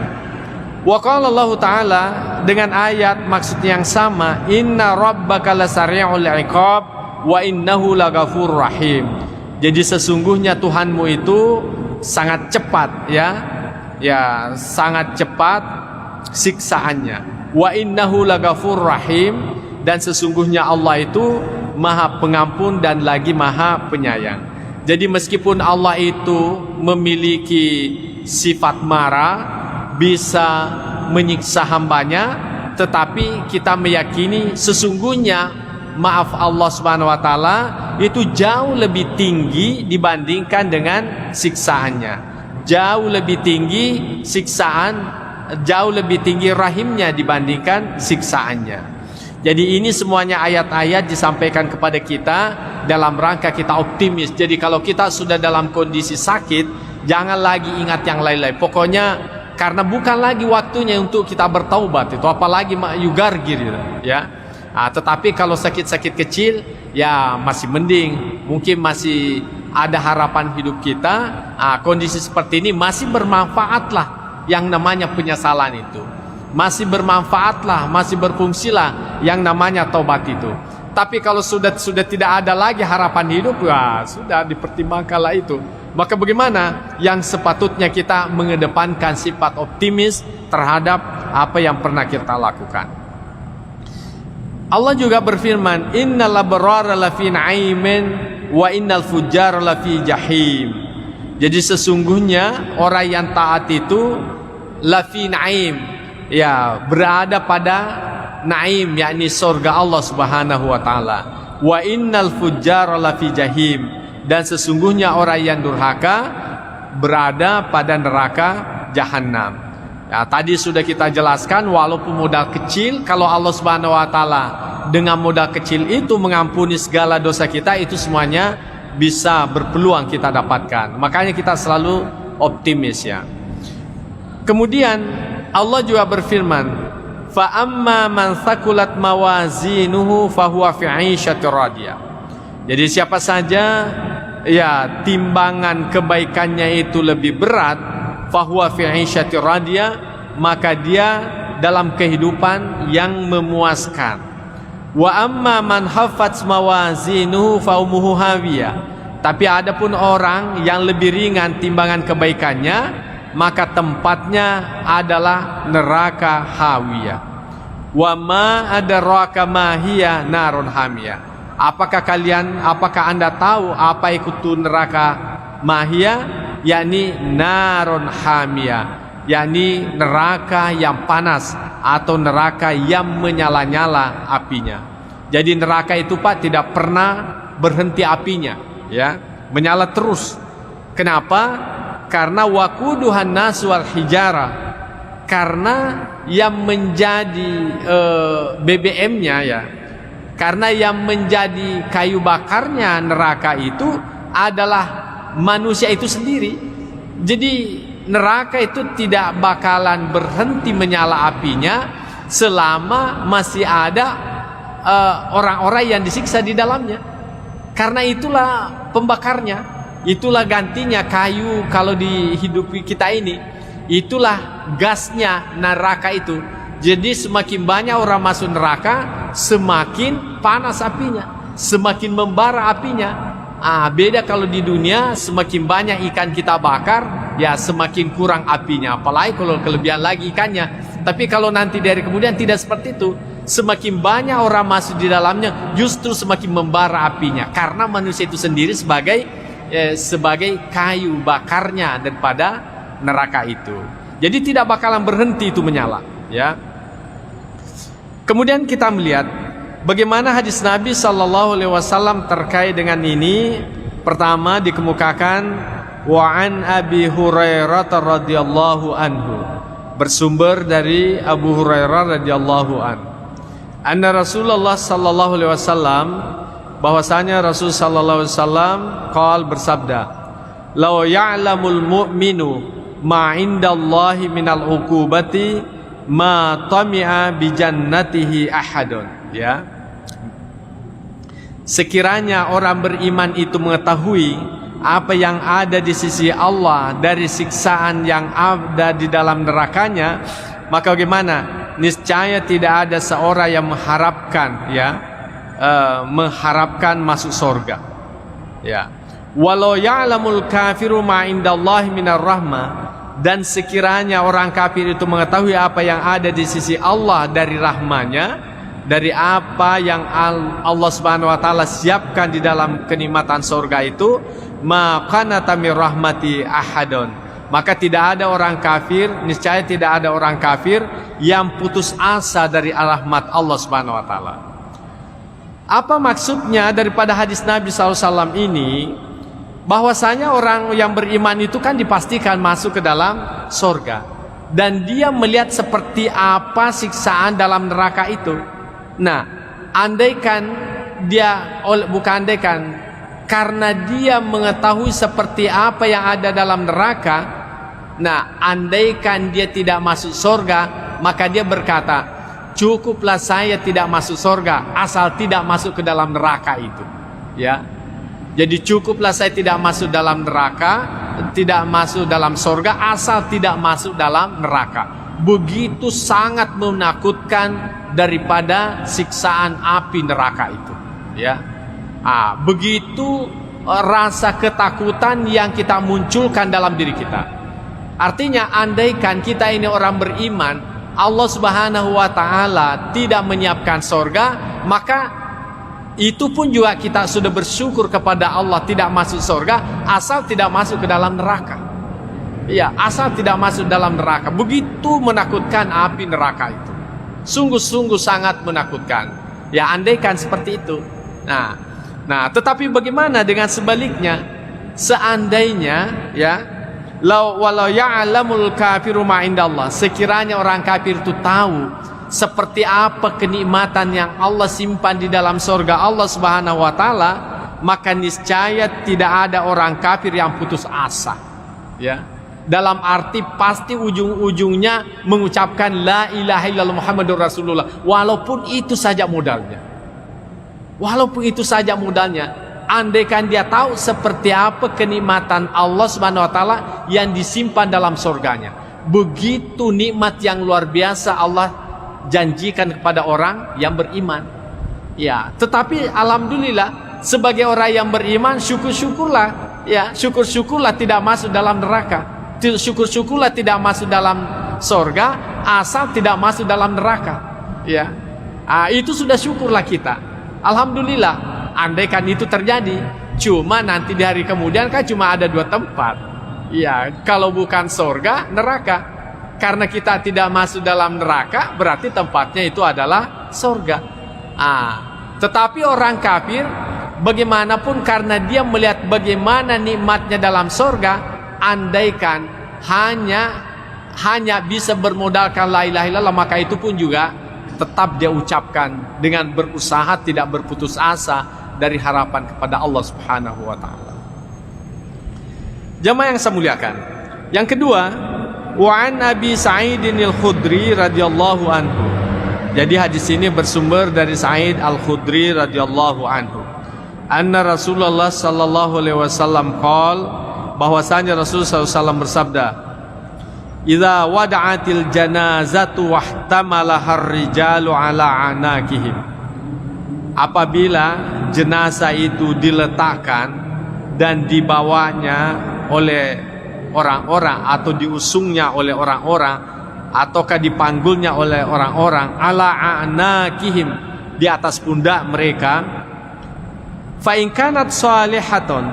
Wa qala Allah Ta'ala dengan ayat maksud yang sama, inna rabbaka lasari'ul iqab wa innahu laghafurur rahim. Jadi sesungguhnya Tuhanmu itu sangat cepat ya sangat cepat siksaannya. Wa innahu laghafurur rahim, dan sesungguhnya Allah itu Maha Pengampun dan lagi Maha Penyayang. Jadi meskipun Allah itu memiliki sifat marah, bisa menyiksa hambanya, tetapi kita meyakini sesungguhnya maaf Allah Subhanahu wa taala itu jauh lebih tinggi dibandingkan dengan siksaannya. Jauh lebih tinggi siksaan, jauh lebih tinggi rahimnya dibandingkan siksaannya. Jadi ini semuanya ayat-ayat disampaikan kepada kita dalam rangka kita optimis. Jadi kalau kita sudah dalam kondisi sakit, jangan lagi ingat yang lain-lain. Pokoknya karena bukan lagi waktunya untuk kita bertaubat itu, apalagi yugargir gitu, ya. Tetapi kalau sakit-sakit kecil, ya masih mending, mungkin masih ada harapan hidup kita. Kondisi seperti ini masih bermanfaatlah yang namanya penyesalan itu, masih bermanfaatlah, masih berfungsilah yang namanya taubat itu. Tapi kalau sudah tidak ada lagi harapan hidup, ya sudah dipertimbangkanlah itu. Maka bagaimana? Yang sepatutnya kita mengedepankan sifat optimis terhadap apa yang pernah kita lakukan. Allah juga berfirman, innal abrara lafi na'imin wa innal fujjara lafi jahim. Jadi sesungguhnya orang yang taat itu lafi na'im, ya berada pada naim, yakni surga Allah Subhanahu wa taala. Wa innal fujjara lafi jahim, dan sesungguhnya orang yang durhaka berada pada neraka jahanam. Ya, tadi sudah kita jelaskan, walaupun modal kecil, kalau Allah Subhanahu wa taala dengan modal kecil itu mengampuni segala dosa kita, itu semuanya bisa berpeluang kita dapatkan. Makanya kita selalu optimis ya. Kemudian Allah juga berfirman, fa amma man thaqulat mawazinuhu fahuwa fi 'ishatir radiyah. Jadi siapa saja ya timbangan kebaikannya itu lebih berat, fahuwa fi 'ishatir radiyah, maka dia dalam kehidupan yang memuaskan. Wa amma man haffat mawazinuhu fa ummuhu hawiyah. Tapi adapun orang yang lebih ringan timbangan kebaikannya, maka tempatnya adalah neraka hawiyah. Wa ma adraka ma hiya narun hamiyah. Apakah Anda tahu apa itu neraka mahia? Yakni narun hamia, yakni neraka yang panas atau neraka yang menyala-nyala apinya. Jadi neraka itu Pak tidak pernah berhenti apinya, ya, menyala terus. Kenapa? Karena waquduhan nas wal hijara, karena yang menjadi BBM-nya, ya, karena yang menjadi kayu bakarnya neraka itu adalah manusia itu sendiri. Jadi neraka itu tidak bakalan berhenti menyala apinya selama masih ada orang-orang yang disiksa di dalamnya. Karena itulah pembakarnya, itulah gantinya kayu kalau di hidup kita ini. Itulah gasnya neraka itu. Jadi semakin banyak orang masuk neraka, semakin panas apinya, semakin membara apinya. Beda kalau di dunia, semakin banyak ikan kita bakar, ya semakin kurang apinya. Apalagi kalau kelebihan lagi ikannya. Tapi kalau nanti dari kemudian tidak seperti itu, semakin banyak orang masuk di dalamnya, justru semakin membara apinya. Karena manusia itu sendiri sebagai kayu bakarnya daripada neraka itu. Jadi tidak bakalan berhenti itu menyala, ya. Kemudian kita melihat bagaimana hadis Nabi Sallallahu Alaihi Wasallam terkait dengan ini. Pertama dikemukakan wa an Abi Hurairah radhiyallahu anhu, bersumber dari Abu Hurairah radhiyallahu an. Anna Rasulullah Sallallahu Alaihi Wasallam, bahwasanya Rasul Sallallahu Alaihi Wasallam bersabda, "Lau ya'lamul mu'minu ma indallahi minal uqubati ma tami'a bi jannatihi ahadun." Ya. Sekiranya orang beriman itu mengetahui apa yang ada di sisi Allah dari siksaan yang ada di dalam nerakanya, maka bagaimana? Niscaya tidak ada seorang yang mengharapkan, ya, mengharapkan masuk surga. Ya. Walau ya'lamul kafiru ma indallahi minar rahmah, dan sekiranya orang kafir itu mengetahui apa yang ada di sisi Allah dari rahmanya, dari apa yang Allah Subhanahu wa taala siapkan di dalam kenikmatan surga itu, maka natamir rahmati ahadun, maka tidak ada orang kafir, niscaya tidak ada orang kafir yang putus asa dari rahmat Allah Subhanahu wa taala. Apa maksudnya daripada hadis Nabi SAW ini? Bahwasanya orang yang beriman itu kan dipastikan masuk ke dalam surga, dan dia melihat seperti apa siksaan dalam neraka itu. Nah, andaikan dia, bukan andaikan, karena dia mengetahui seperti apa yang ada dalam neraka, nah andaikan dia tidak masuk surga, maka dia berkata, cukuplah saya tidak masuk surga asal tidak masuk ke dalam neraka itu, ya. Jadi cukuplah saya tidak masuk dalam neraka, tidak masuk dalam surga asal tidak masuk dalam neraka. Begitu sangat menakutkan daripada siksaan api neraka itu, ya. Begitu rasa ketakutan yang kita munculkan dalam diri kita. Artinya andaikan kita ini orang beriman, Allah Subhanahu wa taala tidak menyiapkan surga, maka itu pun juga kita sudah bersyukur kepada Allah tidak masuk surga asal tidak masuk ke dalam neraka. Ya, asal tidak masuk dalam neraka. Begitu menakutkan api neraka itu. Sungguh-sungguh sangat menakutkan. Ya, andaikan seperti itu. Nah, tetapi bagaimana dengan sebaliknya? Seandainya, ya, walau ya'lamul kafiru ma indallah, sekiranya orang kafir itu tahu seperti apa kenikmatan yang Allah simpan di dalam surga Allah Subhanahu wa taala, maka niscaya tidak ada orang kafir yang putus asa, ya. Dalam arti pasti ujung-ujungnya mengucapkan la ilaha illallah Muhammadur Rasulullah, walaupun itu saja modalnya. Walaupun itu saja modalnya, andaikan dia tahu seperti apa kenikmatan Allah Subhanahu wa taala yang disimpan dalam surganya. Begitu nikmat yang luar biasa Allah janjikan kepada orang yang beriman. Ya, tetapi alhamdulillah sebagai orang yang beriman, syukur-syukurlah, ya, syukur-syukurlah tidak masuk dalam neraka. Syukur-syukurlah tidak masuk dalam surga asal tidak masuk dalam neraka, ya. Itu sudah syukurlah kita. Alhamdulillah, andaikan itu terjadi. Cuma nanti di hari kemudian kan cuma ada 2 tempat. Ya, kalau bukan surga, neraka. Karena kita tidak masuk dalam neraka, berarti tempatnya itu adalah surga. Tetapi orang kafir, bagaimanapun karena dia melihat bagaimana nikmatnya dalam surga, andaikan hanya bisa bermodalkan la ilaha illallah, maka itu pun juga tetap dia ucapkan dengan berusaha tidak berputus asa dari harapan kepada Allah Subhanahu wa taala. Jamaah yang saya muliakan. Yang kedua, wa an Abi Sa'idin al-Khudri radhiyallahu anhu. Jadi hadis ini bersumber dari Sa'id al-Khudri radhiyallahu anhu. Anna Rasulullah sallallahu alaihi wasallam qaal, bahwasanya Rasulullah SAW bersabda, "Idza wada'atil janazatu wahtamalaha ar-rijalu ala anakihim." Apabila jenazah itu diletakkan dan dibawanya oleh orang-orang atau diusungnya oleh orang-orang ataukah dipanggulnya oleh orang-orang ala anakihim, di atas pundak mereka, fa in kanat salihatun,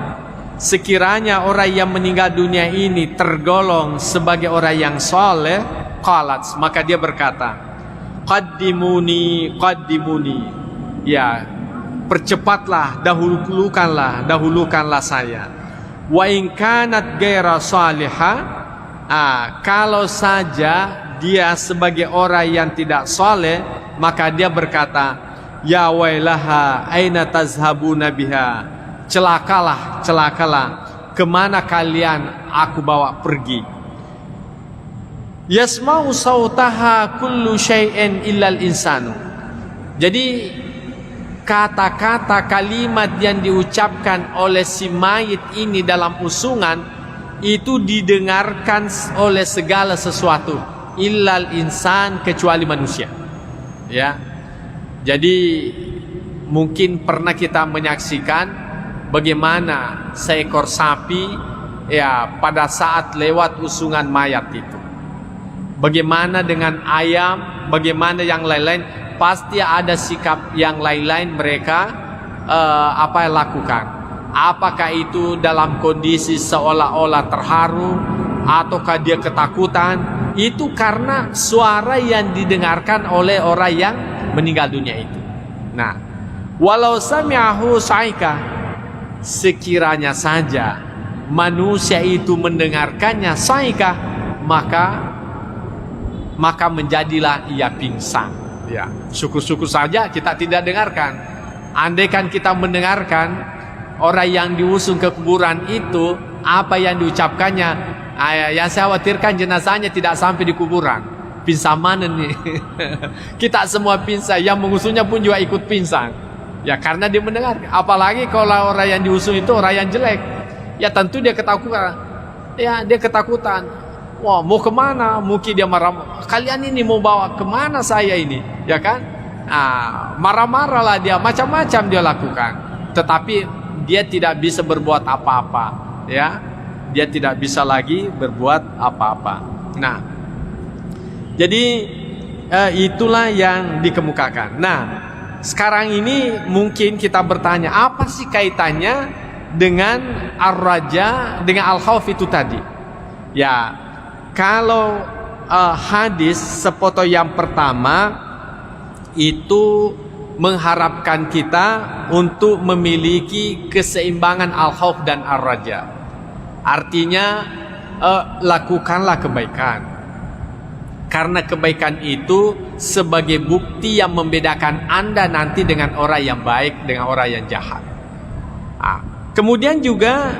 sekiranya orang yang meninggal dunia ini tergolong sebagai orang yang saleh, qalat, maka dia berkata, qaddimuni, ya, percepatlah, dahulukanlah saya. Wa in kanat ghaira salihah, kalau saja dia sebagai orang yang tidak saleh, maka dia berkata, ya wailaha aina tazhabuna biha, celakalah, kemana kalian aku bawa pergi. Yasma'u sautaha kullu syai'in illal insanu. Jadi kata-kata kalimat yang diucapkan oleh si mayit ini dalam usungan itu didengarkan oleh segala sesuatu, illal insan, kecuali manusia. Ya. Jadi mungkin pernah kita menyaksikan bagaimana seekor sapi ya pada saat lewat usungan mayat itu. Bagaimana dengan ayam, bagaimana yang lain-lain, pasti ada sikap yang lain-lain mereka lakukan. Apakah itu dalam kondisi seolah-olah terharu ataukah dia ketakutan? Itu karena suara yang didengarkan oleh orang yang meninggal dunia itu. Nah, walau sami'ahu sa'ika, sekiranya saja manusia itu mendengarkannya sa'ika, maka menjadilah ia pingsan. Ya, syukur-syukur saja kita tidak dengarkan. Andaikan kita mendengarkan orang yang diusung ke kuburan itu, apa yang diucapkannya, yang saya khawatirkan jenazahnya tidak sampai di kuburan. Pingsan mana nih? Kita semua pingsan, yang mengusungnya pun juga ikut pingsan. Ya karena dia mendengar. Apalagi kalau orang yang diusung itu orang yang jelek, ya tentu dia ketakutan. Ya dia ketakutan. Wah, mau kemana? Mungkin dia marah. Kalian ini mau bawa kemana saya ini? Ya kan? Marah-marahlah dia, macam-macam dia lakukan. Tetapi dia tidak bisa berbuat apa-apa. Ya, dia tidak bisa lagi berbuat apa-apa. Nah, jadi itulah yang dikemukakan. Nah, sekarang ini mungkin kita bertanya, apa sih kaitannya dengan ar-raja, dengan al-khauf itu tadi? Ya, kalau hadis sepoto yang pertama itu mengharapkan kita untuk memiliki keseimbangan al-khauf dan ar-raja. Artinya lakukanlah kebaikan, karena kebaikan itu sebagai bukti yang membedakan Anda nanti dengan orang yang baik dengan orang yang jahat. Kemudian juga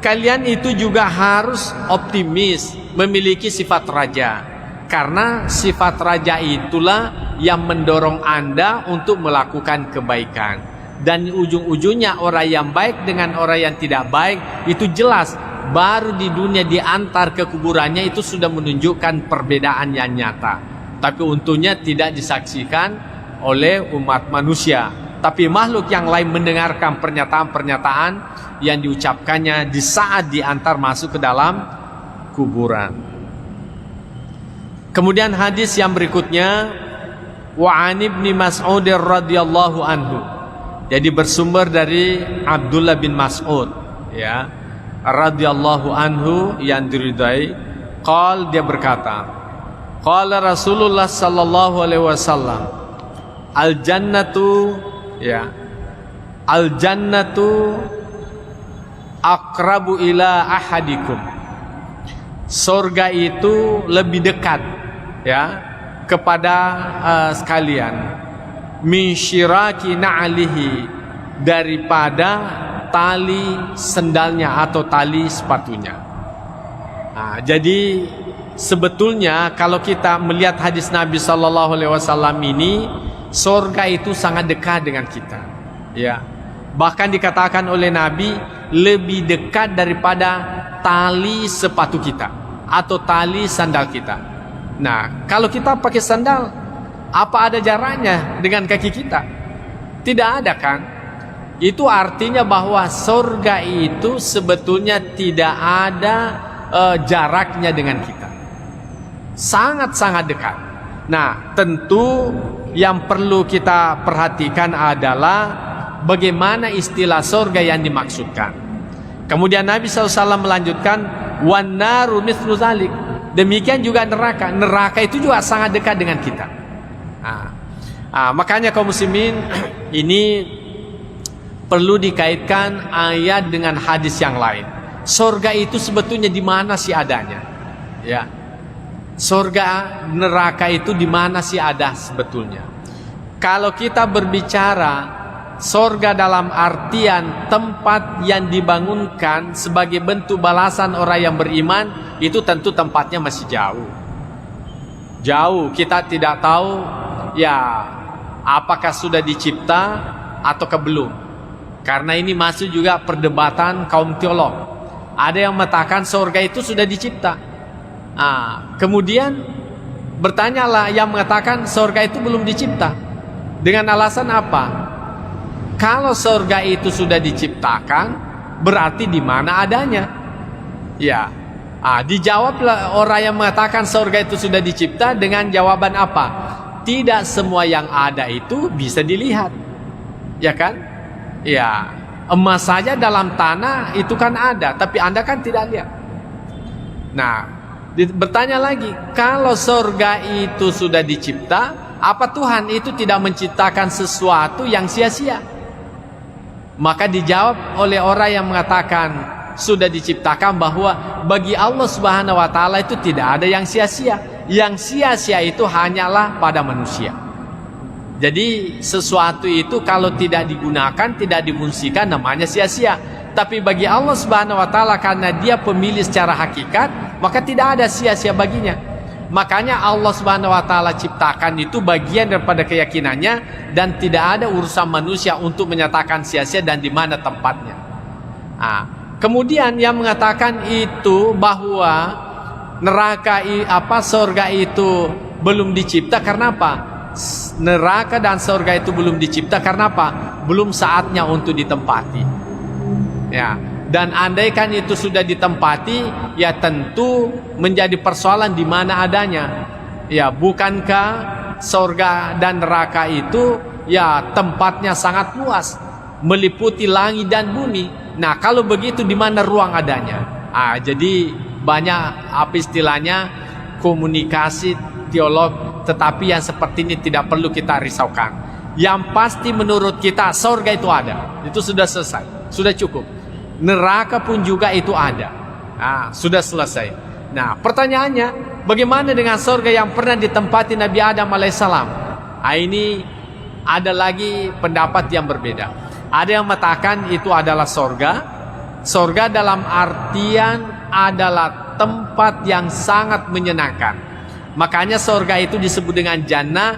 kalian itu juga harus optimis, memiliki sifat raja, karena sifat raja itulah yang mendorong Anda untuk melakukan kebaikan. Dan ujung-ujungnya orang yang baik dengan orang yang tidak baik itu jelas, baru di dunia diantar ke kuburannya itu sudah menunjukkan perbedaan yang nyata. Tapi untungnya tidak disaksikan oleh umat manusia, tapi makhluk yang lain mendengarkan pernyataan-pernyataan yang diucapkannya di saat diantar masuk ke dalam kuburan. Kemudian hadis yang berikutnya, wa an ibni Mas'ud radhiyallahu anhu, Jadi bersumber dari Abdullah bin Mas'ud, ya, radhiyallahu anhu yang diridai. Dia berkata, qala Rasulullah sallallahu alaihi wasallam, al jannatu, ya, al jannatu aqrabu ila ahadikum. Surga itu lebih dekat, ya, kepada sekalian, min syiraki na'alihi, daripada tali sendalnya atau tali sepatunya. Nah, jadi sebetulnya kalau kita melihat hadis Nabi Sallallahu Alaihi Wasallam ini, surga itu sangat dekat dengan kita, ya. Bahkan dikatakan oleh Nabi lebih dekat daripada tali sepatu kita atau tali sandal kita. Nah, kalau kita pakai sandal, apa ada jaraknya dengan kaki kita? Tidak ada, kan? Itu artinya bahwa surga itu sebetulnya tidak ada jaraknya dengan kita. Sangat-sangat dekat. Nah, tentu yang perlu kita perhatikan adalah bagaimana istilah surga yang dimaksudkan. Kemudian Nabi SAW melanjutkan, wan naru mithlu zalik. Demikian juga neraka. Neraka itu juga sangat dekat dengan kita. Makanya kaum muslimin, ini perlu dikaitkan ayat dengan hadis yang lain. Surga itu sebetulnya di mana sih adanya? Ya. Surga, neraka itu di mana sih ada sebetulnya? Kalau kita berbicara surga dalam artian tempat yang dibangunkan sebagai bentuk balasan orang yang beriman, itu tentu tempatnya masih jauh. Jauh, kita tidak tahu ya apakah sudah dicipta ataukah belum. Karena ini masuk juga perdebatan kaum teolog. Ada yang mengatakan surga itu sudah dicipta. Kemudian bertanyalah yang mengatakan surga itu belum dicipta. Dengan alasan apa? Kalau surga itu sudah diciptakan, berarti di mana adanya? Ya, dijawablah orang yang mengatakan surga itu sudah dicipta dengan jawaban apa? Tidak semua yang ada itu bisa dilihat, ya kan? Ya, emas saja dalam tanah itu kan ada, tapi Anda kan tidak lihat. Nah, bertanya lagi, kalau surga itu sudah dicipta, apa Tuhan itu tidak menciptakan sesuatu yang sia-sia? Maka dijawab oleh orang yang mengatakan sudah diciptakan bahwa bagi Allah Subhanahu wa taala itu tidak ada yang sia-sia. Yang sia-sia itu hanyalah pada manusia. Jadi sesuatu itu kalau tidak digunakan, tidak difungsikan, namanya sia-sia. Tapi bagi Allah Subhanahu wa taala, karena Dia pemilik secara hakikat, maka tidak ada sia-sia baginya. Makanya Allah Subhanahu wa taala ciptakan itu bagian daripada keyakinannya, dan tidak ada urusan manusia untuk menyatakan sia-sia dan di mana tempatnya. Kemudian yang mengatakan itu bahwa neraka surga itu belum dicipta karena apa? Neraka dan surga itu belum dicipta karena apa? Belum saatnya untuk ditempati. Ya. Dan andaikan itu sudah ditempati, ya tentu menjadi persoalan di mana adanya. Ya, bukankah surga dan neraka itu ya tempatnya sangat luas, meliputi langit dan bumi. Nah, kalau begitu di mana ruang adanya? Jadi banyak istilahnya komunikasi teolog, tetapi yang seperti ini tidak perlu kita risaukan. Yang pasti menurut kita surga itu ada. Itu sudah selesai, sudah cukup. Neraka pun juga itu ada. Sudah selesai. Nah, pertanyaannya, bagaimana dengan surga yang pernah ditempati Nabi Adam alaihissalam? Ini ada lagi pendapat yang berbeda. Ada yang mengatakan itu adalah surga. Surga dalam artian adalah tempat yang sangat menyenangkan. Makanya surga itu disebut dengan jannah.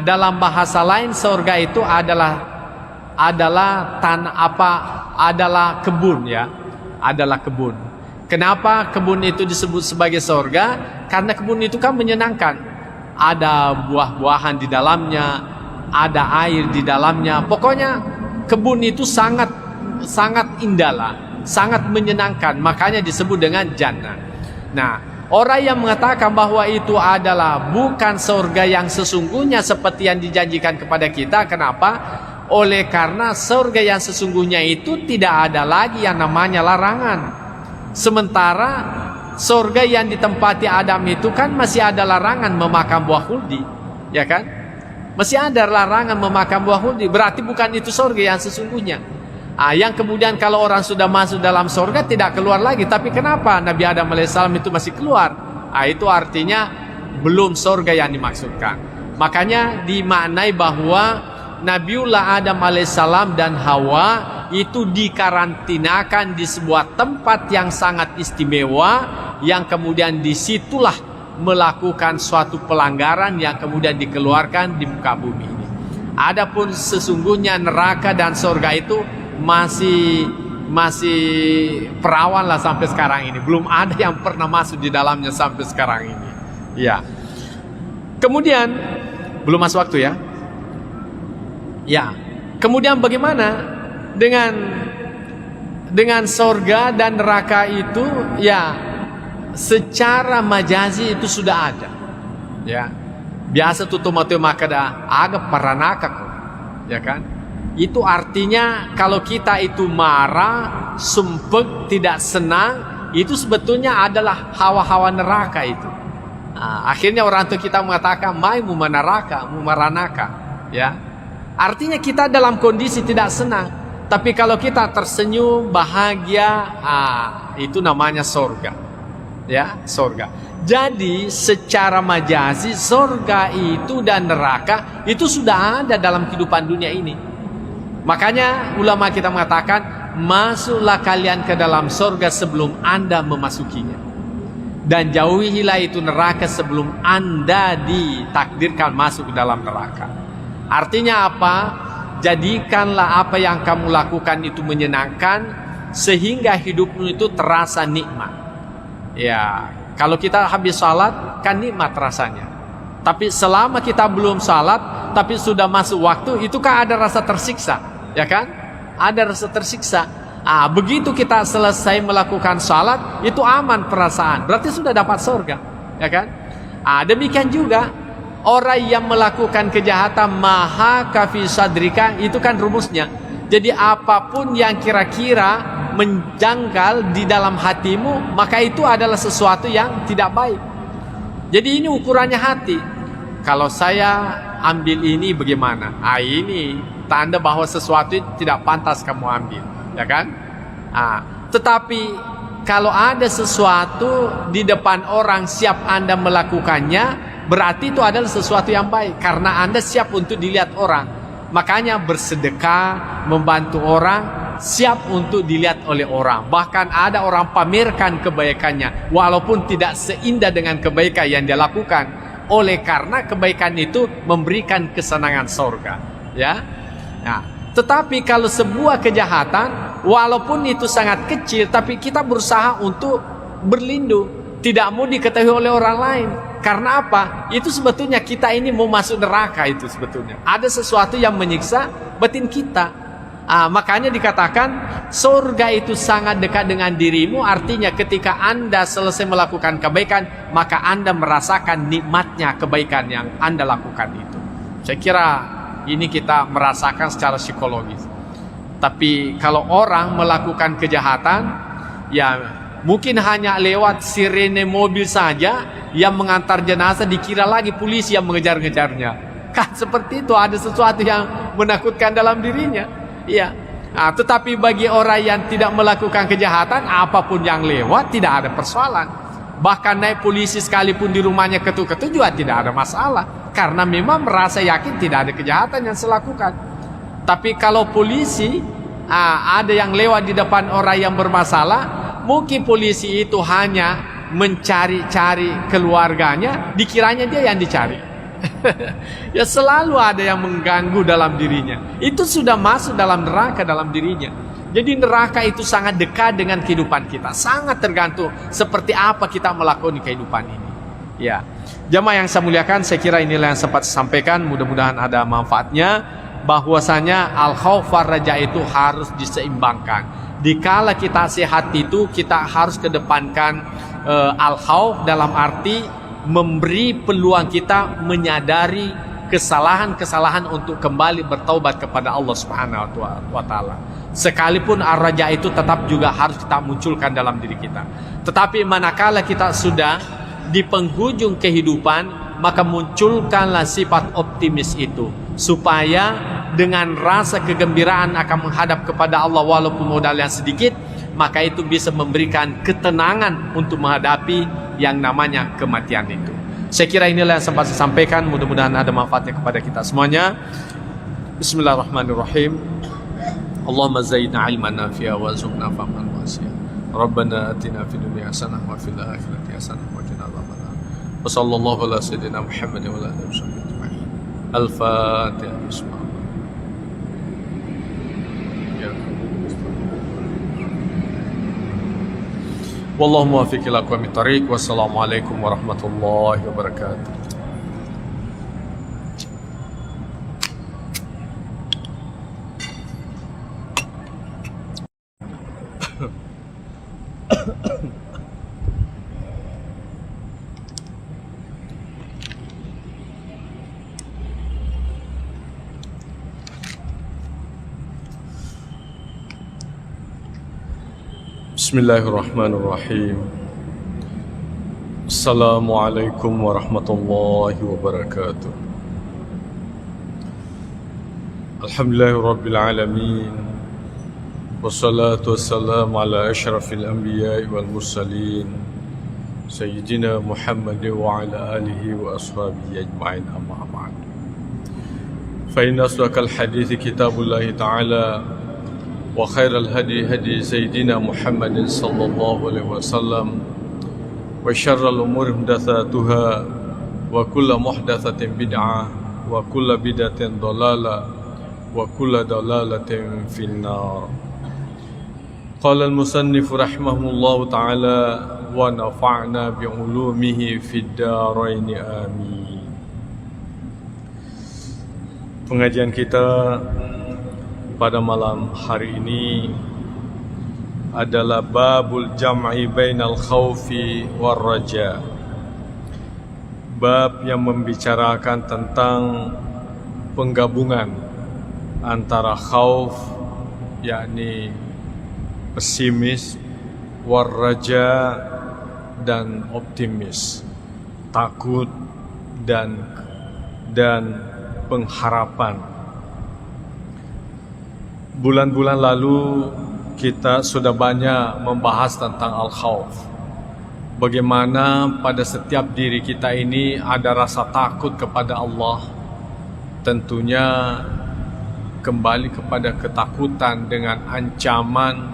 Dalam bahasa lain surga itu adalah adalah kebun, ya, adalah kebun. Kenapa kebun itu disebut sebagai surga? Karena kebun itu kan menyenangkan. Ada buah-buahan di dalamnya, ada air di dalamnya. Pokoknya kebun itu sangat indah lah, sangat menyenangkan. Makanya disebut dengan jannah. Nah, orang yang mengatakan bahwa itu adalah bukan surga yang sesungguhnya seperti yang dijanjikan kepada kita. Kenapa? Oleh karena surga yang sesungguhnya itu tidak ada lagi yang namanya larangan. Sementara surga yang ditempati Adam itu kan masih ada larangan memakan buah khuldi, ya kan? Masih ada larangan memakan buah khuldi. Berarti bukan itu surga yang sesungguhnya. Yang kemudian kalau orang sudah masuk dalam surga tidak keluar lagi. Tapi kenapa Nabi Adam alaihissalam itu masih keluar? Itu artinya belum surga yang dimaksudkan. Makanya dimaknai bahwa Nabiullah Adam alaihissalam dan Hawa itu dikarantinakan di sebuah tempat yang sangat istimewa, yang kemudian disitulah melakukan suatu pelanggaran yang kemudian dikeluarkan di muka bumi ini. Adapun sesungguhnya neraka dan surga itu masih perawan lah sampai sekarang ini. Belum ada yang pernah masuk di dalamnya sampai sekarang ini. Ya. Kemudian belum masuk waktu ya. Ya, kemudian bagaimana dengan surga dan neraka itu? Ya, secara majazi itu sudah ada. Ya, biasa tuh tomato makada agak paranaka kok, ya kan? Itu artinya kalau kita itu marah, sumpek, tidak senang, itu sebetulnya adalah hawa-hawa neraka itu. Akhirnya orang tua kita mengatakan, "Mai mu manaraka, mu maranaka." Ya. Artinya kita dalam kondisi tidak senang. Tapi kalau kita tersenyum, bahagia, itu namanya surga. Ya, surga. Jadi secara majazi surga itu dan neraka itu sudah ada dalam kehidupan dunia ini. Makanya ulama kita mengatakan, masuklah kalian ke dalam surga sebelum Anda memasukinya. Dan jauhilah itu neraka sebelum Anda ditakdirkan masuk ke dalam neraka. Artinya apa? Jadikanlah apa yang kamu lakukan itu menyenangkan, sehingga hidupmu itu terasa nikmat. Ya, kalau kita habis salat kan nikmat rasanya. Tapi selama kita belum salat, tapi sudah masuk waktu, itu kan ada rasa tersiksa, ya kan? Ada rasa tersiksa. Begitu kita selesai melakukan salat, itu aman perasaan. Berarti sudah dapat surga, ya kan? Demikian juga orang yang melakukan kejahatan, maha kafi sadrika, itu kan rumusnya. Jadi apapun yang kira-kira menjangkal di dalam hatimu, maka itu adalah sesuatu yang tidak baik. Jadi ini ukurannya hati. Kalau saya ambil ini bagaimana? Ini tanda bahwa sesuatu tidak pantas kamu ambil, ya kan? Tetapi kalau ada sesuatu di depan orang siap Anda melakukannya, berarti itu adalah sesuatu yang baik, karena Anda siap untuk dilihat orang. Makanya bersedekah, membantu orang, siap untuk dilihat oleh orang. Bahkan ada orang pamerkan kebaikannya, walaupun tidak seindah dengan kebaikan yang dia lakukan. Oleh karena kebaikan itu memberikan kesenangan surga. Ya. Nah, tetapi kalau sebuah kejahatan, walaupun itu sangat kecil, tapi kita berusaha untuk berlindung, tidak mau diketahui oleh orang lain. Karena apa? Itu sebetulnya kita ini mau masuk neraka itu sebetulnya. Ada sesuatu yang menyiksa batin kita. Makanya dikatakan surga itu sangat dekat dengan dirimu. Artinya ketika Anda selesai melakukan kebaikan, maka Anda merasakan nikmatnya kebaikan yang Anda lakukan itu. Saya kira ini kita merasakan secara psikologis. Tapi kalau orang melakukan kejahatan, ya mungkin hanya lewat sirene mobil saja yang mengantar jenazah, dikira lagi polisi yang mengejar-ngejarnya. Kan seperti itu, ada sesuatu yang menakutkan dalam dirinya. Iya. Tetapi bagi orang yang tidak melakukan kejahatan, apapun yang lewat tidak ada persoalan. Bahkan naik polisi sekalipun di rumahnya ketuk-ketuk juga tidak ada masalah, karena memang merasa yakin tidak ada kejahatan yang saya lakukan. Tapi kalau polisi ada yang lewat di depan orang yang bermasalah, mungkin polisi itu hanya mencari-cari keluarganya, dikiranya dia yang dicari. Ya selalu ada yang mengganggu dalam dirinya. Itu sudah masuk dalam neraka dalam dirinya. Jadi neraka itu sangat dekat dengan kehidupan kita. Sangat tergantung seperti apa kita melakukan kehidupan ini. Ya, jamaah yang saya muliakan, saya kira inilah yang sempat saya sampaikan. Mudah-mudahan ada manfaatnya. Bahwasanya al-khauf war raja itu harus diseimbangkan. Dikala kita sehat itu, kita harus kedepankan al-khauf dalam arti memberi peluang kita menyadari kesalahan-kesalahan untuk kembali bertaubat kepada Allah Subhanahu wa taala. Sekalipun ar-raja itu tetap juga harus kita munculkan dalam diri kita. Tetapi manakala kita sudah di penghujung kehidupan, maka munculkanlah sifat optimis itu, supaya dengan rasa kegembiraan akan menghadap kepada Allah walaupun modal yang sedikit, maka itu bisa memberikan ketenangan untuk menghadapi yang namanya kematian itu. Saya kira inilah yang sempat saya sampaikan, mudah-mudahan ada manfaatnya kepada kita semuanya. Bismillahirrahmanirrahim. Allahumma zaidna ilman nafi'a wa zuqna fahman wasi'a. Rabbana atina fid dunya hasanah wa fil akhirati hasanah wa qina adzabannar. Wa sallallahu ala sayyidina Muhammad wa ala alihi wasallam ajma'in. Al-Fatihah. Bismillah. Wallahu muwaffiq ila aqwamit thariq. Wassalamualaikum warahmatullahi wabarakatuh. Bismillahirrahmanirrahim. Assalamualaikum warahmatullahi wabarakatuh. Alhamdulillahirabbil alamin. Wassalatu wassalamu ala asyrafil anbiya'i wal mursalin sayyidina Muhammad wa ala alihi wa ashabihi ajma'in, amma ba'd. Fa inna asdaqal hadithi kitabullahi ta'ala wa khairal hadi hadi sayyidina Muhammadin sallallahu alaihi wasallam wa syarral umuri muhdatsatuha wa kullu muhdatsatin bid'ah wa kullu bid'atin dhalalah wa kullu dhalalatin finnar. Qala al-musannif rahimahullahu ta'ala wa nafa'na bi ulumihi fid dharain amin. Pengajian kita pada malam hari ini adalah babul jam'i bainal khaufi war raja. Bab yang membicarakan tentang penggabungan antara khauf, yakni pesimis, war raja dan optimis, takut dan pengharapan. Bulan-bulan lalu kita sudah banyak membahas tentang al-khawf. Bagaimana pada setiap diri kita ini ada rasa takut kepada Allah. Tentunya kembali kepada ketakutan dengan ancaman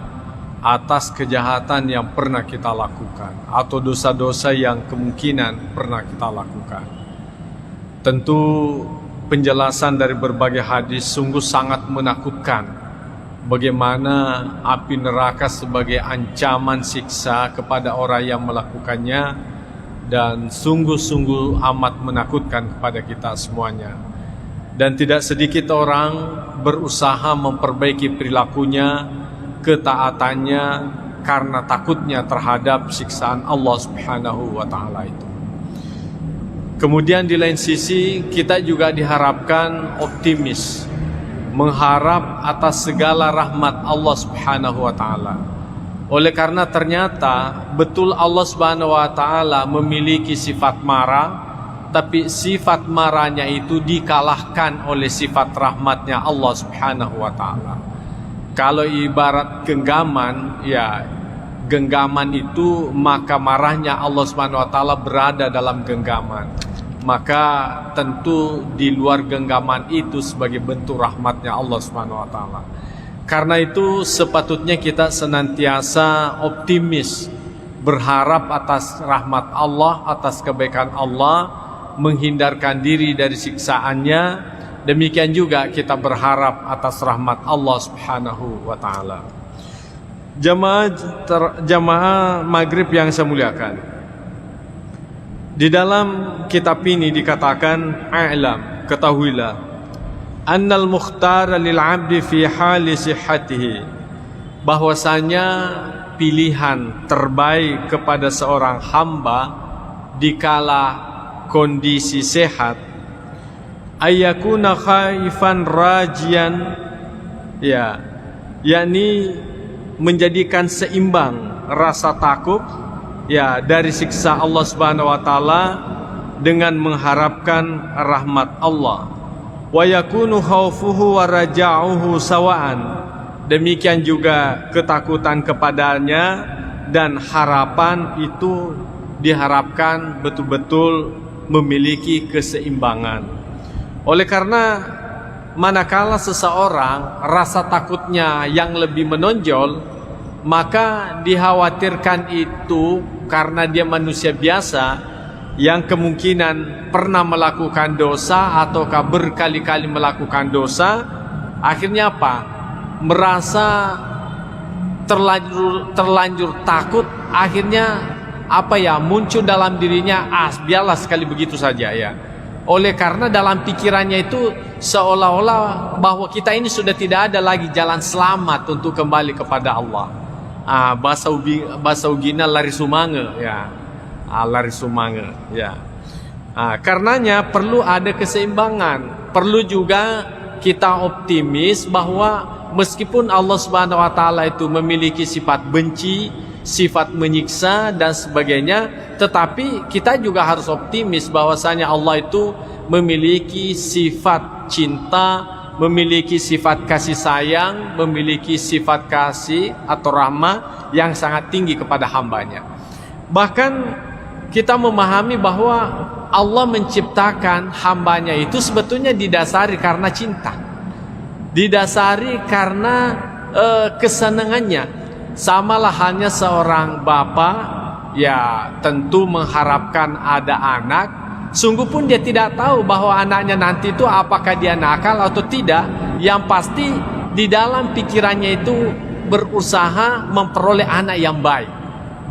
atas kejahatan yang pernah kita lakukan atau dosa-dosa yang kemungkinan pernah kita lakukan. Tentu penjelasan dari berbagai hadis sungguh sangat menakutkan. Bagaimana api neraka sebagai ancaman siksa kepada orang yang melakukannya, dan sungguh-sungguh amat menakutkan kepada kita semuanya. Dan tidak sedikit orang berusaha memperbaiki perilakunya, ketaatannya, karena takutnya terhadap siksaan Allah Subhanahu wa ta'ala itu. Kemudian di lain sisi kita juga diharapkan optimis, mengharap atas segala rahmat Allah Subhanahu wa ta'ala. Oleh karena ternyata betul Allah Subhanahu wa ta'ala memiliki sifat marah, tapi sifat marahnya itu dikalahkan oleh sifat rahmatnya Allah Subhanahu wa ta'ala. Kalau ibarat genggaman, ya genggaman itu, maka marahnya Allah Subhanahu wa ta'ala berada dalam genggaman. Maka tentu di luar genggaman itu sebagai bentuk rahmatnya Allah Subhanahu wa ta'ala. Karena itu sepatutnya kita senantiasa optimis, berharap atas rahmat Allah, atas kebaikan Allah, menghindarkan diri dari siksaannya. Demikian juga kita berharap atas rahmat Allah Subhanahu wa ta'ala. Jamaah maghrib yang saya muliakan, di dalam kitab ini dikatakan, a'lam, ketahuilah, annal mukhtara lil 'abdi fi hali sihhatihi, bahwasanya pilihan terbaik kepada seorang hamba dikala kondisi sehat, ayyakuna khaifan rajian, ya, yakni menjadikan seimbang rasa takut, ya, dari siksa Allah Subhanahu wa taala dengan mengharapkan rahmat Allah. Wa yakunu khaufuhu wa raja'uhu sawa'an, demikian juga ketakutan kepadanya dan harapan itu diharapkan betul-betul memiliki keseimbangan. Oleh karena manakala seseorang rasa takutnya yang lebih menonjol, maka dikhawatirkan itu karena dia manusia biasa yang kemungkinan pernah melakukan dosa ataukah berkali-kali melakukan dosa. Akhirnya apa? Merasa terlanjur takut, akhirnya apa ya, muncul dalam dirinya, biarlah sekali begitu saja, ya. Oleh karena dalam pikirannya itu seolah-olah bahwa kita ini sudah tidak ada lagi jalan selamat untuk kembali kepada Allah. Bahasa ugina lari sumange, ya. Lari sumange, ya. Karenanya perlu ada keseimbangan. Perlu juga kita optimis bahwa meskipun Allah Subhanahu wa taala itu memiliki sifat benci, sifat menyiksa dan sebagainya, tetapi kita juga harus optimis bahwasanya Allah itu memiliki sifat cinta, memiliki sifat kasih sayang, memiliki sifat kasih atau rahmah yang sangat tinggi kepada hambanya. Bahkan kita memahami bahwa Allah menciptakan hambanya itu sebetulnya didasari karena cinta, didasari karena kesenangannya. Samalah halnya seorang bapak, ya tentu mengharapkan ada anak. Sungguh pun dia tidak tahu bahwa anaknya nanti itu apakah dia nakal atau tidak. Yang pasti di dalam pikirannya itu berusaha memperoleh anak yang baik.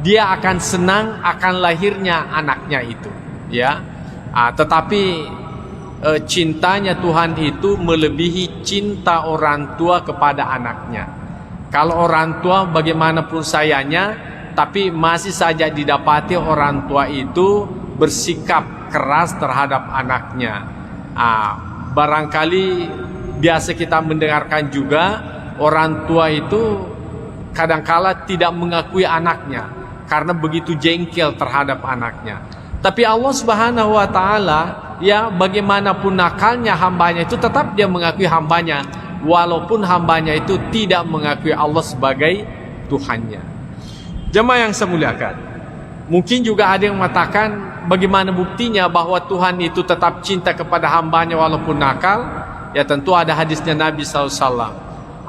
Dia akan senang akan lahirnya anaknya itu, ya. Tetapi cintanya Tuhan itu melebihi cinta orang tua kepada anaknya. Kalau orang tua bagaimanapun sayangnya, tapi masih saja didapati orang tua itu bersikap keras terhadap anaknya. Barangkali biasa kita mendengarkan juga orang tua itu kadangkala tidak mengakui anaknya karena begitu jengkel terhadap anaknya. Tapi Allah Subhanahu wa taala, ya, bagaimanapun nakalnya hambanya itu tetap dia mengakui hambanya, walaupun hambanya itu tidak mengakui Allah sebagai Tuhannya. Jemaah yang saya muliakan, mungkin juga ada yang mengatakan bagaimana buktinya bahwa Tuhan itu tetap cinta kepada hambanya walaupun nakal. Ya tentu ada hadisnya Nabi SAW.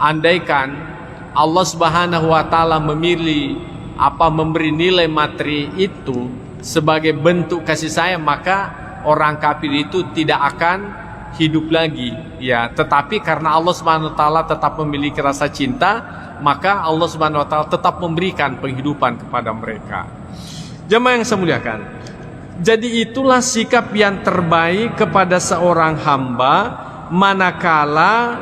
Andaikan Allah Subhanahu wa taala memberi nilai materi itu sebagai bentuk kasih sayang, maka orang kafir itu tidak akan hidup lagi, ya. Tetapi karena Allah Subhanahu wa taala tetap memiliki rasa cinta, maka Allah Subhanahu wa taala tetap memberikan penghidupan kepada mereka. Jemaah yang saya muliakan, jadi itulah sikap yang terbaik kepada seorang hamba manakala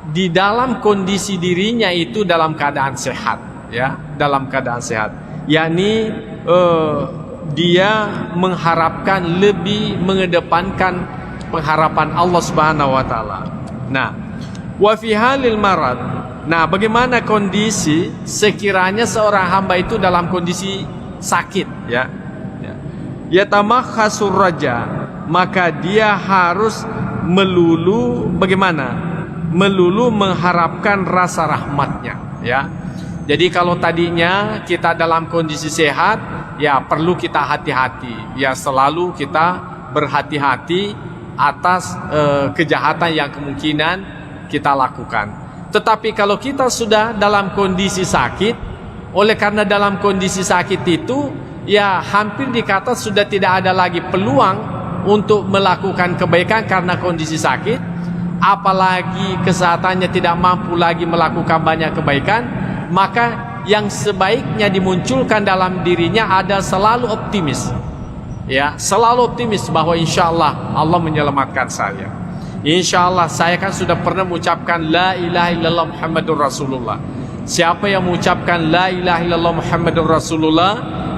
di dalam kondisi dirinya itu dalam keadaan sehat, ya, dalam keadaan sehat, yakni dia mengharapkan, lebih mengedepankan pengharapan Allah Subhanahu wa taala. Nah, wa fi halil marad. Nah, bagaimana kondisi sekiranya seorang hamba itu dalam kondisi sakit, ya. Yatamakhasur raja, maka dia harus melulu bagaimana? Melulu mengharapkan rasa rahmatnya, ya. Jadi kalau tadinya kita dalam kondisi sehat, ya perlu kita hati-hati, ya selalu kita berhati-hati atas kejahatan yang kemungkinan kita lakukan. Tetapi kalau kita sudah dalam kondisi sakit, oleh karena dalam kondisi sakit itu, ya hampir dikata sudah tidak ada lagi peluang untuk melakukan kebaikan karena kondisi sakit, apalagi kesehatannya tidak mampu lagi melakukan banyak kebaikan. Maka yang sebaiknya dimunculkan dalam dirinya ada selalu optimis, ya, selalu optimis bahwa insya Allah Allah menyelamatkan saya. Insya Allah saya kan sudah pernah mengucapkan la ilaha illallah Muhammadur Rasulullah. Siapa yang mengucapkan la ilaha illallah Muhammadur Rasulullah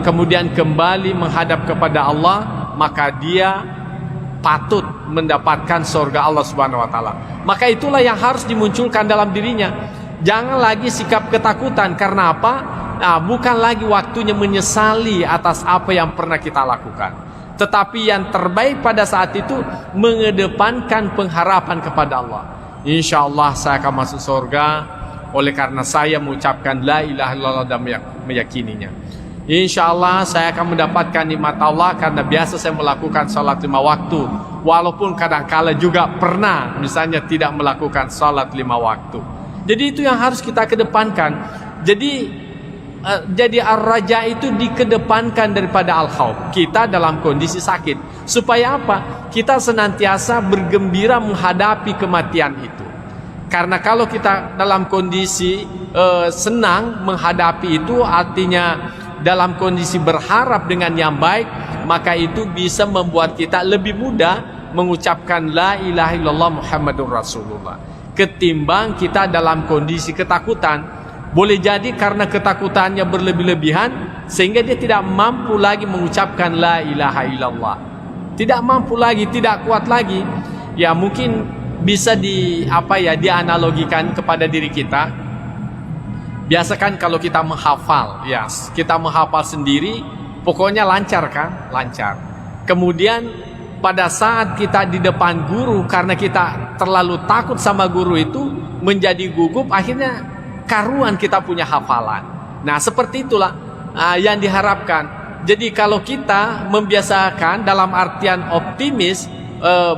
kemudian kembali menghadap kepada Allah, maka dia patut mendapatkan surga Allah Subhanahu wa taala. Maka itulah yang harus dimunculkan dalam dirinya. Jangan lagi sikap ketakutan. Karena apa? Nah, bukan lagi waktunya menyesali atas apa yang pernah kita lakukan. Tetapi yang terbaik pada saat itu mengedepankan pengharapan kepada Allah. Insya Allah saya akan masuk surga oleh karena saya mengucapkan la ilaha illallah dan meyakininya. Insya Allah saya akan mendapatkan nikmat Allah karena biasa saya melakukan salat 5 waktu. Walaupun kadang-kala juga pernah misalnya tidak melakukan salat 5 waktu. Jadi itu yang harus kita kedepankan. Jadi ar-raja itu dikedepankan daripada al-khauf. Kita dalam kondisi sakit. Supaya apa? Kita senantiasa bergembira menghadapi kematian itu. Karena kalau kita dalam kondisi senang menghadapi itu, artinya dalam kondisi berharap dengan yang baik, maka itu bisa membuat kita lebih mudah mengucapkan la ilaha illallah Muhammadur Rasulullah ketimbang kita dalam kondisi ketakutan. Boleh jadi karena ketakutannya berlebih-lebihan sehingga dia tidak mampu lagi mengucapkan la ilaha illallah. Tidak mampu lagi, tidak kuat lagi. Ya mungkin bisa dianalogikan kepada diri kita. Biasa kan kalau kita menghafal, ya kita menghafal sendiri, pokoknya lancar kan? Lancar. Kemudian pada saat kita di depan guru karena kita terlalu takut sama guru itu menjadi gugup, akhirnya karuan kita punya hafalan. Nah seperti itulah yang diharapkan. Jadi kalau kita membiasakan dalam artian optimis,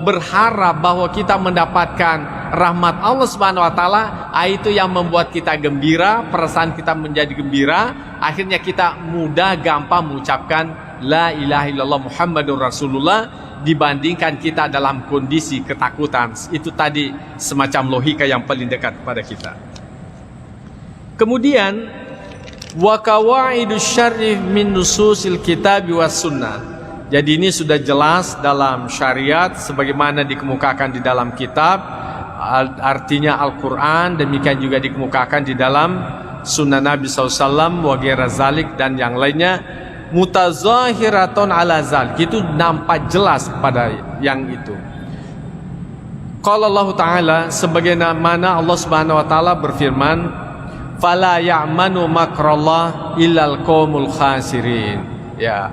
berharap bahwa kita mendapatkan rahmat Allah Subhanahu wa taala, itu yang membuat kita gembira, perasaan kita menjadi gembira, akhirnya kita mudah gampang mengucapkan la ilaha illallah Muhammadur Rasulullah dibandingkan kita dalam kondisi ketakutan. Itu tadi semacam logika yang paling dekat kepada kita. Kemudian wa qawaidus syar'i min nususil kitab was sunnah. Jadi ini sudah jelas dalam syariat sebagaimana dikemukakan di dalam kitab, artinya Al-Quran, demikian juga dikemukakan di dalam sunnah Nabi SAW wa ghaira zalik dan yang lainnya, mutazahiratun ala zalik, itu nampak jelas pada yang itu. Qala Allah Ta'ala, sebagaimana Allah Subhanahu wa taala berfirman, fala ya'manu makrallah illal qaumul khasirin. Ya,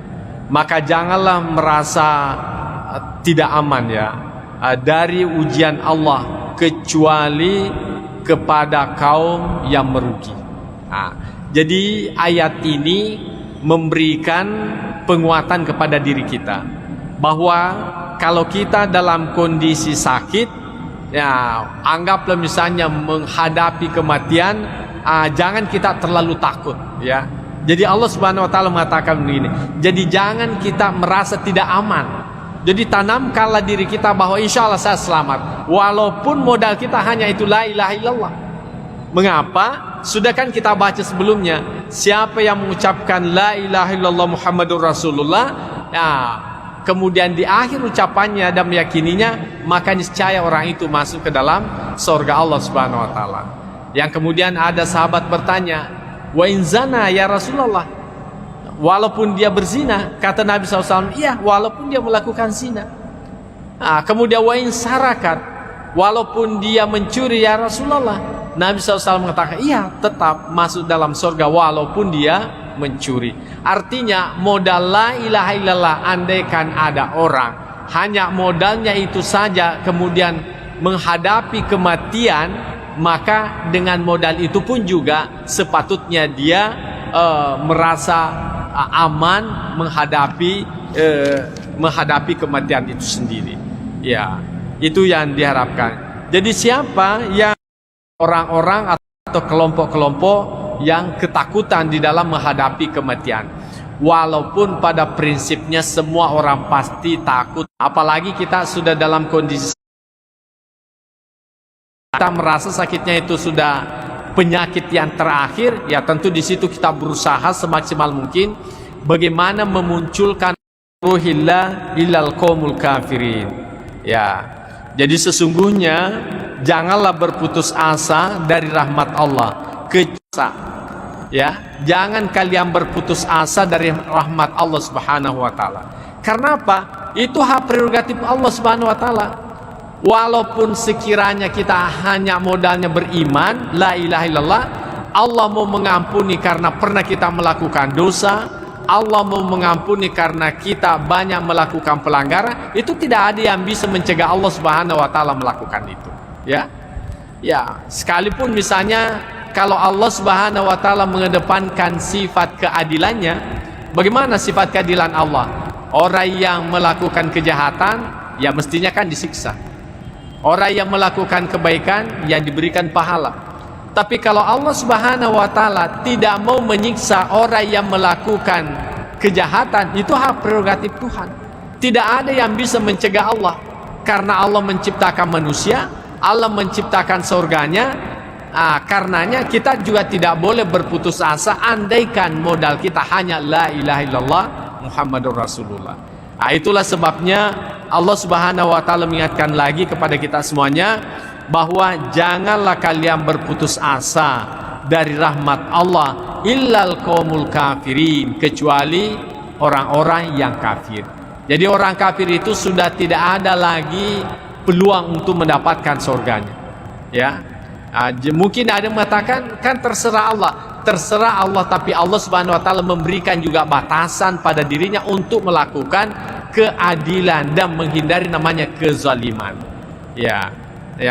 maka janganlah merasa tidak aman ya dari ujian Allah kecuali kepada kaum yang merugi. Jadi ayat ini memberikan penguatan kepada diri kita bahwa kalau kita dalam kondisi sakit, ya anggaplah misalnya menghadapi kematian, jangan kita terlalu takut ya. Jadi Allah Subhanahu wa taala mengatakan begini, jadi jangan kita merasa tidak aman. Jadi tanamkanlah diri kita bahwa insya Allah saya selamat, walaupun modal kita hanya itu la ilaha illallah. Mengapa? Sudah kan kita baca sebelumnya, siapa yang mengucapkan la ilaha illallah Muhammadur Rasulullah, ya, kemudian di akhir ucapannya dan meyakininya, maka niscaya orang itu masuk ke dalam surga Allah Subhanahu wa taala. Yang kemudian ada sahabat bertanya, wa in zana ya Rasulullah, walaupun dia berzina, kata Nabi SAW, iya walaupun dia melakukan zina. Kemudian wa in sarakat, walaupun dia mencuri ya Rasulullah, Nabi SAW mengatakan iya tetap masuk dalam surga walaupun dia mencuri. Artinya modal la ilaha illallah, andaikan ada orang hanya modalnya itu saja kemudian menghadapi kematian, maka dengan modal itu pun juga sepatutnya dia merasa aman menghadapi kematian itu sendiri. Ya, itu yang diharapkan. Jadi siapa yang orang-orang atau kelompok-kelompok yang ketakutan di dalam menghadapi kematian, walaupun pada prinsipnya semua orang pasti takut, apalagi kita sudah dalam kondisi kita merasa sakitnya itu sudah penyakit yang terakhir, ya tentu di situ kita berusaha semaksimal mungkin bagaimana memunculkan ruhillah ilal qaumul kafirin. Ya, jadi sesungguhnya janganlah berputus asa dari rahmat Allah. Ya, jangan kalian berputus asa dari rahmat Allah Subhanahu wa taala. Karena apa? Itu hak prerogatif Allah Subhanahu wa taala. Walaupun sekiranya kita hanya modalnya beriman, la ilaha illallah, Allah mau mengampuni karena pernah kita melakukan dosa, Allah mau mengampuni karena kita banyak melakukan pelanggaran, itu tidak ada yang bisa mencegah Allah Subhanahu wa taala melakukan itu. Ya. Ya, sekalipun misalnya kalau Allah Subhanahu wa taala mengedepankan sifat keadilannya, bagaimana sifat keadilan Allah? Orang yang melakukan kejahatan ya mestinya kan disiksa. Orang yang melakukan kebaikan yang diberikan pahala. Tapi kalau Allah Subhanahu wa taala tidak mau menyiksa orang yang melakukan kejahatan, itu hak prerogatif Tuhan. Tidak ada yang bisa mencegah Allah. Karena Allah menciptakan manusia, Allah menciptakan surganya. Karenanya kita juga tidak boleh berputus asa andaikan modal kita hanya la ilaha illallah Muhammadur Rasulullah. Itulah sebabnya Allah Subhanahu wa taala mengingatkan lagi kepada kita semuanya bahwa janganlah kalian berputus asa dari rahmat Allah illal qaumul kafirin, kecuali orang-orang yang kafir. Jadi orang kafir itu sudah tidak ada lagi peluang untuk mendapatkan surganya. Ya. Mungkin ada yang mengatakan kan terserah Allah, tapi Allah Subhanahu wa taala memberikan juga batasan pada dirinya untuk melakukan keadilan dan menghindari namanya kezaliman. Ya,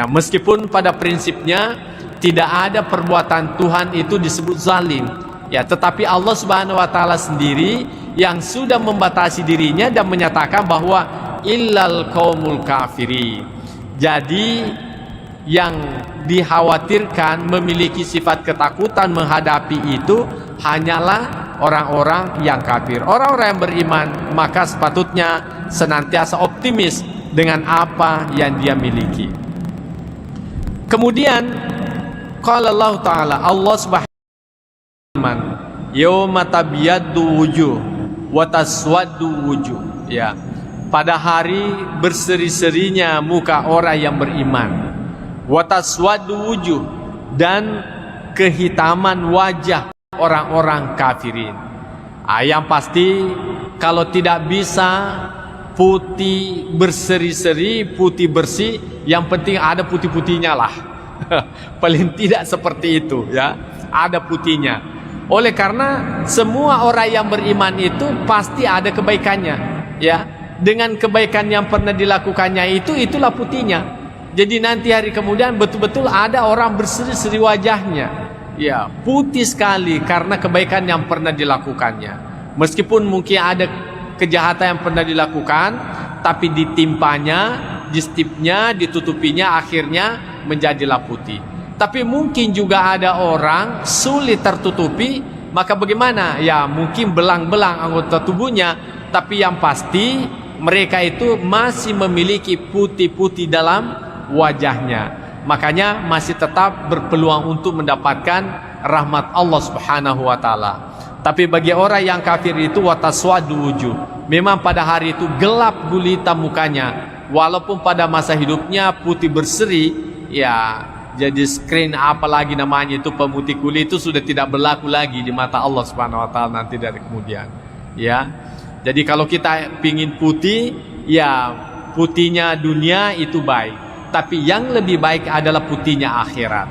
meskipun pada prinsipnya tidak ada perbuatan Tuhan itu disebut zalim. Ya, tetapi Allah Subhanahu wa taala sendiri yang sudah membatasi dirinya dan menyatakan bahwa illal qaumul kafirin. Jadi yang dikhawatirkan memiliki sifat ketakutan menghadapi itu hanyalah orang-orang yang kafir. Orang-orang yang beriman maka sepatutnya senantiasa optimis dengan apa yang dia miliki. Kemudian qala Allah taala, Allah Subhanahu wa taala, yauma tabyaddu wujuh wa taswaddu wujuh. Ya, pada hari berseri-serinya muka orang yang beriman, wataswadu wujuh, dan kehitaman wajah orang-orang kafirin. Yang pasti kalau tidak bisa putih berseri-seri, putih bersih, yang penting ada putih-putihnya lah. Paling tidak seperti itu ya, ada putihnya. Oleh karena semua orang yang beriman itu pasti ada kebaikannya ya. Dengan kebaikan yang pernah dilakukannya itulah putihnya. Jadi nanti hari kemudian betul-betul ada orang berseri-seri wajahnya. Ya, putih sekali karena kebaikan yang pernah dilakukannya. Meskipun mungkin ada kejahatan yang pernah dilakukan, tapi ditimpanya, distipnya, ditutupinya, akhirnya menjadilah putih. Tapi mungkin juga ada orang sulit tertutupi, maka bagaimana? Ya, mungkin belang-belang anggota tubuhnya, tapi yang pasti mereka itu masih memiliki putih-putih dalam wajahnya, makanya masih tetap berpeluang untuk mendapatkan rahmat Allah Subhanahu wa taala. Tapi bagi orang yang kafir itu wataswadu wujuh, memang pada hari itu gelap gulita mukanya, walaupun pada masa hidupnya putih berseri. Ya, jadi screen apalagi namanya itu pemutih kulit itu sudah tidak berlaku lagi di mata Allah Subhanahu wa taala nanti dari kemudian. Ya, jadi kalau kita pingin putih, ya putihnya dunia itu baik, tapi yang lebih baik adalah putihnya akhirat.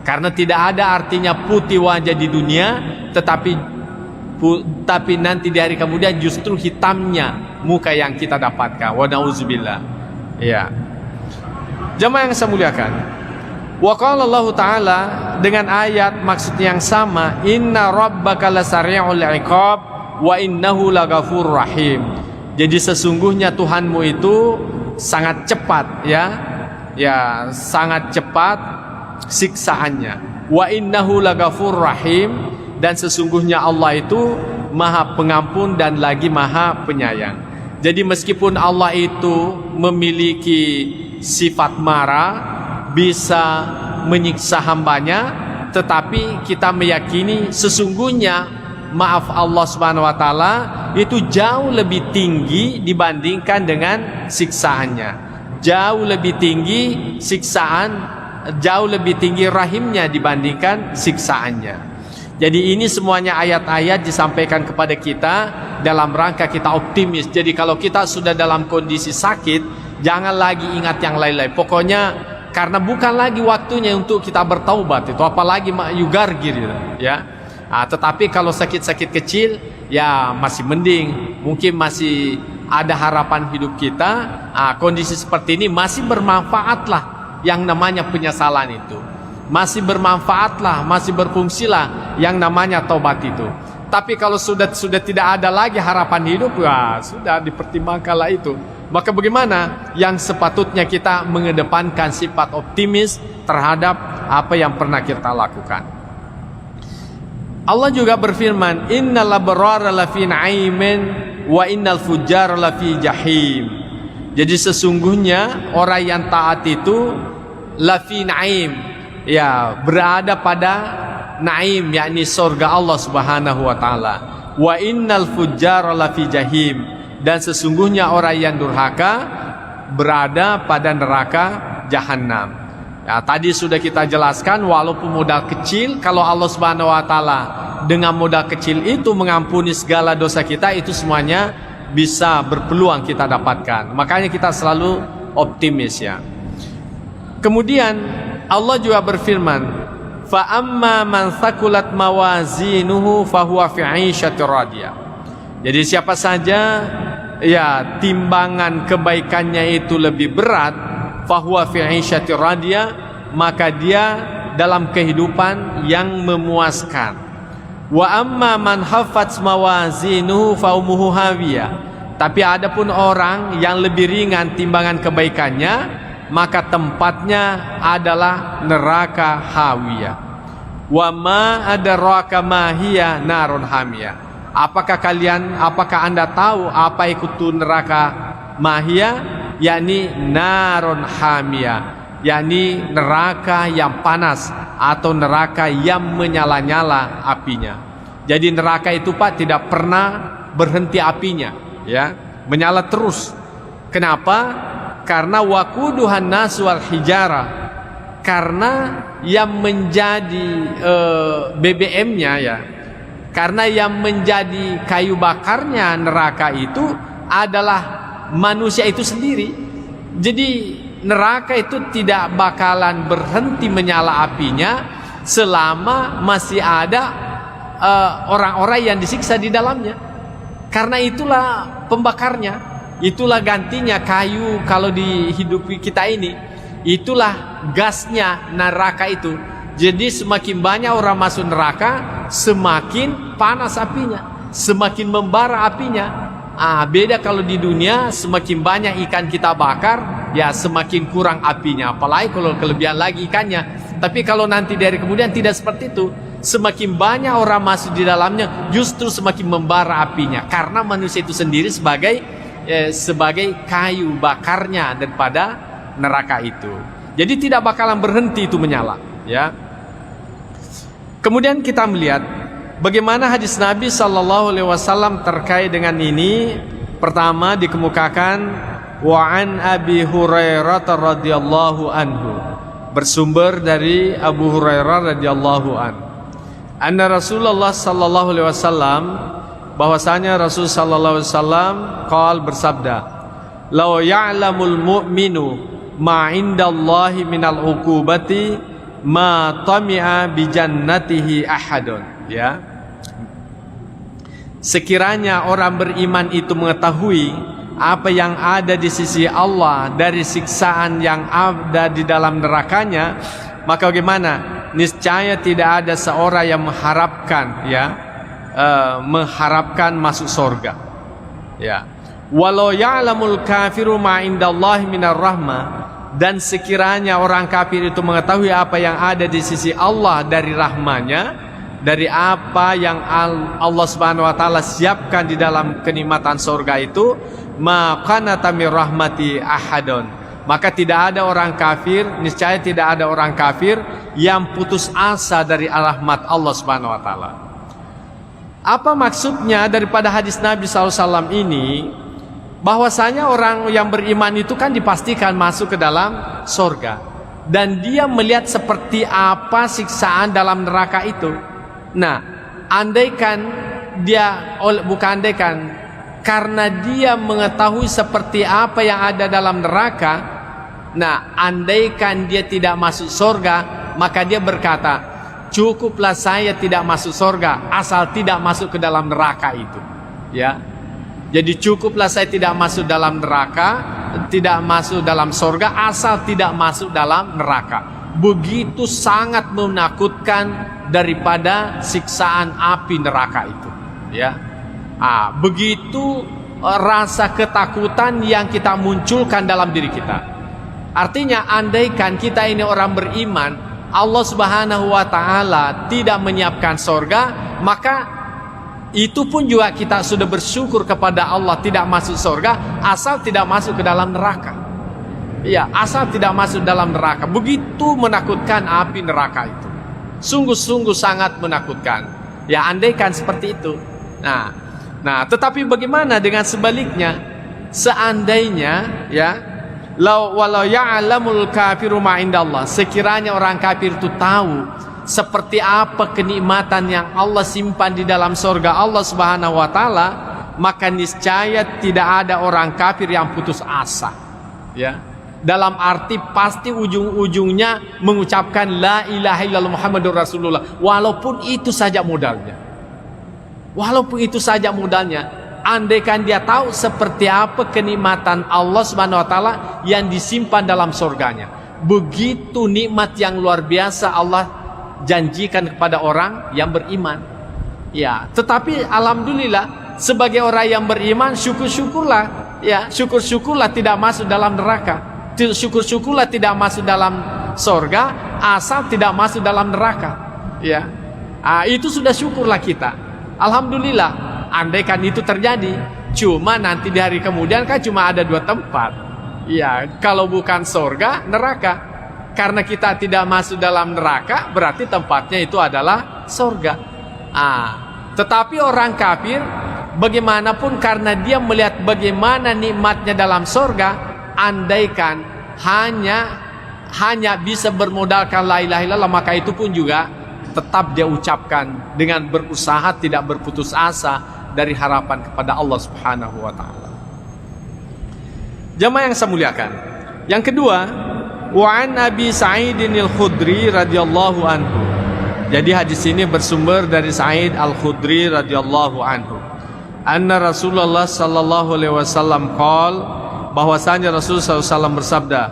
Karena tidak ada artinya putih wajah di dunia, tapi nanti di hari kemudian justru hitamnya muka yang kita dapatkan. Wa nauzubillah. Ya. Jamaah yang saya muliakan. Wa qala Allah taala dengan ayat maksud yang sama, inna rabbaka lasari'ul iqab wa innahu laghafurur rahim. Jadi sesungguhnya Tuhanmu itu sangat cepat ya sangat cepat siksaannya. Wa innahu laghafurur rahim, dan sesungguhnya Allah itu Maha Pengampun dan lagi Maha Penyayang. Jadi meskipun Allah itu memiliki sifat marah, bisa menyiksa hambanya, tetapi kita meyakini sesungguhnya maaf Allah Subhanahu wa taala itu jauh lebih tinggi dibandingkan dengan siksaannya. Jauh lebih tinggi siksaan, jauh lebih tinggi rahimnya dibandingkan siksaannya. Jadi ini semuanya ayat-ayat disampaikan kepada kita dalam rangka kita optimis. Jadi kalau kita sudah dalam kondisi sakit, jangan lagi ingat yang lain-lain. Pokoknya karena bukan lagi waktunya untuk kita bertaubat itu, apalagi yugargir gitu, ya. Tetapi kalau sakit-sakit kecil, ya masih mending, mungkin masih ada harapan hidup kita. Kondisi seperti ini masih bermanfaatlah yang namanya penyesalan itu. Masih bermanfaatlah, masih berfungsilah yang namanya taubat itu. Tapi kalau sudah tidak ada lagi harapan hidup, ya sudah dipertimbangkanlah itu. Maka bagaimana? Yang sepatutnya kita mengedepankan sifat optimis terhadap apa yang pernah kita lakukan. Allah juga berfirman, innal abrara lafi na'imin wa innal fujjara lafi jahim. Jadi sesungguhnya orang yang taat itu lafi na'im, ya berada pada naim, yakni surga Allah Subhanahu wa taala. Wa innal fujjara lafi jahim, dan sesungguhnya orang yang durhaka berada pada neraka jahanam. Ya, tadi sudah kita jelaskan, walaupun modal kecil, kalau Allah Subhanahu wa taala dengan modal kecil itu mengampuni segala dosa kita, itu semuanya bisa berpeluang kita dapatkan. Makanya kita selalu optimis, ya. Kemudian Allah juga berfirman, fa amma man thaqulat mawazinuhu fahuwa fi 'ishatir radiyah. Jadi siapa saja ya timbangan kebaikannya itu lebih berat, fahuwa fi 'ishatir radiyah, maka dia dalam kehidupan yang memuaskan. Wa amma man haffat mawazinuhu fa ummuhu hawiyah. Tapi adapun orang yang lebih ringan timbangan kebaikannya, maka tempatnya adalah neraka hawiyah. Wa ma adraka ma hiya narun hamiyah. Apakah Anda tahu apa itu neraka mahiyah? Yakni narun hamiyah, yakni neraka yang panas atau neraka yang menyala-nyala apinya. Jadi neraka itu Pak tidak pernah berhenti apinya, ya, menyala terus. Kenapa? Karena waquduhan nas wal hijara. Karena yang menjadi BBM-nya, ya, karena yang menjadi kayu bakarnya neraka itu adalah manusia itu sendiri. Jadi neraka itu tidak bakalan berhenti menyala apinya selama masih ada orang-orang yang disiksa di dalamnya. Karena itulah pembakarnya, itulah gantinya kayu kalau di hidup kita ini. Itulah gasnya neraka itu. Jadi semakin banyak orang masuk neraka, semakin panas apinya, semakin membara apinya. Beda kalau di dunia, semakin banyak ikan kita bakar, ya semakin kurang apinya. Apalagi kalau kelebihan lagi ikannya. Tapi kalau nanti dari kemudian tidak seperti itu. Semakin banyak orang masuk di dalamnya, justru semakin membara apinya. Karena manusia itu sendiri sebagai kayu bakarnya daripada neraka itu. Jadi tidak bakalan berhenti itu menyala, ya. Kemudian kita melihat bagaimana hadis Nabi Sallallahu Alaihi Wasallam terkait dengan ini. Pertama dikemukakan wa an Abi Hurairah radhiyallahu anhu, bersumber dari Abu Hurairah radhiyallahu anhu, anna Rasulullah Sallallahu Alaihi Wasallam, bahwasanya Rasul Sallallahu Alaihi Wasallam qal bersabda, law ya'lamul mu'minu ma indallahi minal uqubati ma tami'a bi jannatihi ahadun, ya. Sekiranya orang beriman itu mengetahui apa yang ada di sisi Allah dari siksaan yang ada di dalam nerakanya, maka bagaimana? Niscaya tidak ada seorang yang mengharapkan, ya, mengharapkan masuk surga, ya. Walau ya'lamul kafiru ma indallahi minar rahmah, dan sekiranya orang kafir itu mengetahui apa yang ada di sisi Allah dari rahmanya, dari apa yang Allah Subhanahu wa taala siapkan di dalam kenikmatan surga itu, maka natamir rahmati ahadun, maka tidak ada orang kafir, niscaya tidak ada orang kafir yang putus asa dari rahmat Allah Subhanahu wa taala. Apa maksudnya daripada hadis Nabi SAW ini? Bahwasanya orang yang beriman itu kan dipastikan masuk ke dalam surga, dan dia melihat seperti apa siksaan dalam neraka itu. Nah, karena dia mengetahui seperti apa yang ada dalam neraka. Nah, andaikan dia tidak masuk surga, maka dia berkata, cukuplah saya tidak masuk surga asal tidak masuk ke dalam neraka itu. Ya, jadi cukuplah saya tidak masuk dalam neraka, tidak masuk dalam surga asal tidak masuk dalam neraka. Begitu sangat menakutkan daripada siksaan api neraka itu. Ya, begitu rasa ketakutan yang kita munculkan dalam diri kita. Artinya, andaikan kita ini orang beriman, Allah Subhanahu wa Ta'ala tidak menyiapkan surga, maka itu pun juga kita sudah bersyukur kepada Allah tidak masuk surga asal tidak masuk ke dalam neraka. Ya, asal tidak masuk dalam neraka. Begitu menakutkan api neraka itu. Sungguh-sungguh sangat menakutkan. Ya, andaikan seperti itu. Nah, tetapi bagaimana dengan sebaliknya? Seandainya, ya, walau ya'lamul kafiru ma indallah, sekiranya orang kafir itu tahu seperti apa kenikmatan yang Allah simpan di dalam surga Allah Subhanahu wa Ta'ala, maka niscaya tidak ada orang kafir yang putus asa. Ya, dalam arti pasti ujung-ujungnya mengucapkan la ilaha illallah Muhammadur Rasulullah, walaupun itu saja modalnya. Walaupun itu saja modalnya. Andaikan dia tahu seperti apa kenikmatan Allah Subhanahu wa Ta'ala yang disimpan dalam surganya. Begitu nikmat yang luar biasa Allah janjikan kepada orang yang beriman. Ya, tetapi alhamdulillah sebagai orang yang beriman, syukur-syukurlah, ya, syukur-syukurlah tidak masuk dalam neraka. Syukur-syukurlah tidak masuk dalam surga asal tidak masuk dalam neraka. Ya. Itu sudah syukurlah kita. Alhamdulillah, andaikan itu terjadi. Cuma nanti di hari kemudian kan cuma ada 2 tempat. Ya, kalau bukan surga, neraka. Karena kita tidak masuk dalam neraka, berarti tempatnya itu adalah surga. Tetapi orang kafir, bagaimanapun karena dia melihat bagaimana nikmatnya dalam surga, andaikan hanya bisa bermodalkan la ilaha illallah, maka itu pun juga tetap dia ucapkan dengan berusaha tidak berputus asa dari harapan kepada Allah Subhanahu wa Ta'ala. Jamaah yang saya muliakan, yang kedua, wa an Abi Sa'idin al-Khudri radhiyallahu anhu. Jadi hadis ini bersumber dari Sa'id al-Khudri radhiyallahu anhu. Anna Rasulullah sallallahu alaihi wasallam qol, bahwasanya Rasulullah SAW bersabda,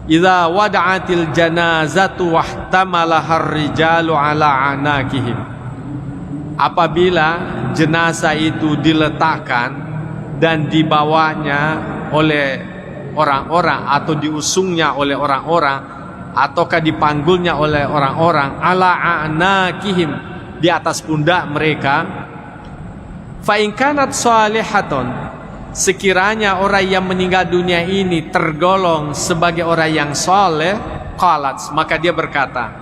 idza wada'atil janazatu wahtamalahar rijalu ala anakihim. Apabila jenazah itu diletakkan dan dibawanya oleh orang-orang atau diusungnya oleh orang-orang ataukah dipanggulnya oleh orang-orang ala anakihim, di atas pundak mereka, fa in kanat salihatun, sekiranya orang yang meninggal dunia ini tergolong sebagai orang yang saleh, qalat, maka dia berkata,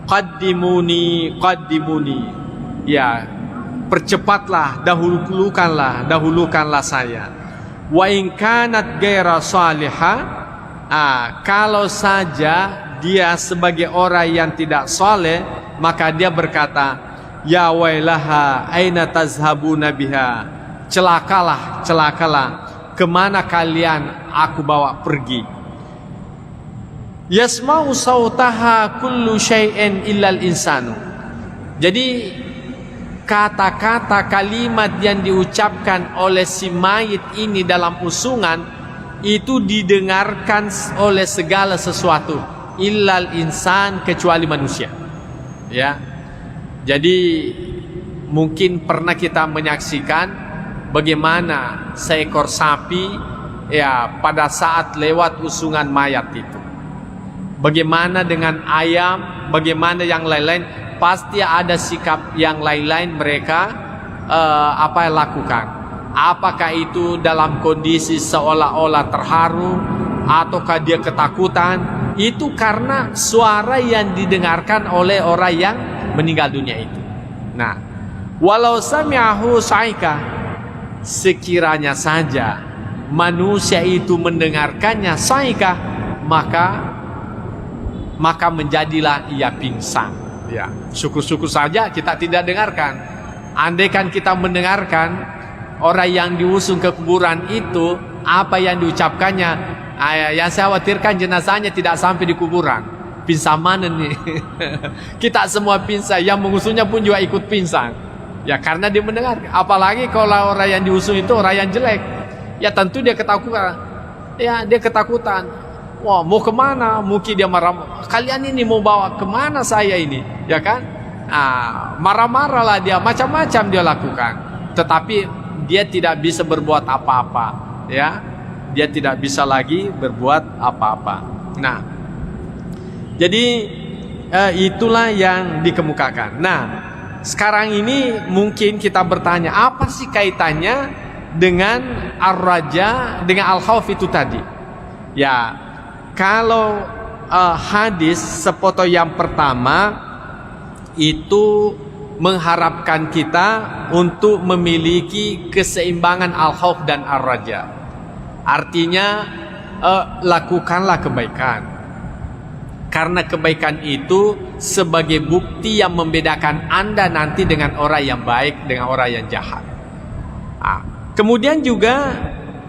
qaddimuni, ya, percepatlah, dahulukanlah saya. Wa in kanat ghaira salihah, kalau saja dia sebagai orang yang tidak saleh, maka dia berkata, ya wailaha aina tazhabuna biha, celakalah, kemana kalian aku bawa pergi. Yasma'u sautaha kullu syai'in illal insanu. Jadi kata-kata kalimat yang diucapkan oleh si mayit ini dalam usungan itu didengarkan oleh segala sesuatu, illal insan, kecuali manusia. Ya. Jadi mungkin pernah kita menyaksikan bagaimana seekor sapi, ya, pada saat lewat usungan mayat itu. Bagaimana dengan ayam, bagaimana yang lain-lain, pasti ada sikap yang lain-lain mereka lakukan. Apakah itu dalam kondisi seolah-olah terharu ataukah dia ketakutan? Itu karena suara yang didengarkan oleh orang yang meninggal dunia itu. Nah, walau sami'ahu sa'ika, sekiranya saja manusia itu mendengarkannya sa'ika, maka menjadilah ia pingsan. Ya, syukur-syukur saja kita tidak dengarkan. Andaikan kita mendengarkan orang yang diusung ke kuburan itu, apa yang diucapkannya, yang saya khawatirkan jenazahnya tidak sampai di kuburan. Pingsan mana nih? Kita semua pingsan, yang mengusungnya pun juga ikut pingsan. Ya karena dia mendengar. Apalagi kalau orang yang diusung itu orang yang jelek, ya tentu dia ketakutan. Ya dia ketakutan. Wah, mau kemana? Mungkin dia marah. Kalian ini mau bawa kemana saya ini? Ya kan? Marah-marahlah dia, macam-macam dia lakukan. Tetapi dia tidak bisa berbuat apa-apa. Ya, dia tidak bisa lagi berbuat apa-apa. Nah, jadi itulah yang dikemukakan. Nah, sekarang ini mungkin kita bertanya, apa sih kaitannya dengan ar-raja, dengan al-khauf itu tadi? Ya, kalau hadis sepoto yang pertama itu mengharapkan kita untuk memiliki keseimbangan al-khauf dan ar-raja. Artinya lakukanlah kebaikan, karena kebaikan itu sebagai bukti yang membedakan Anda nanti dengan orang yang baik dengan orang yang jahat. Kemudian juga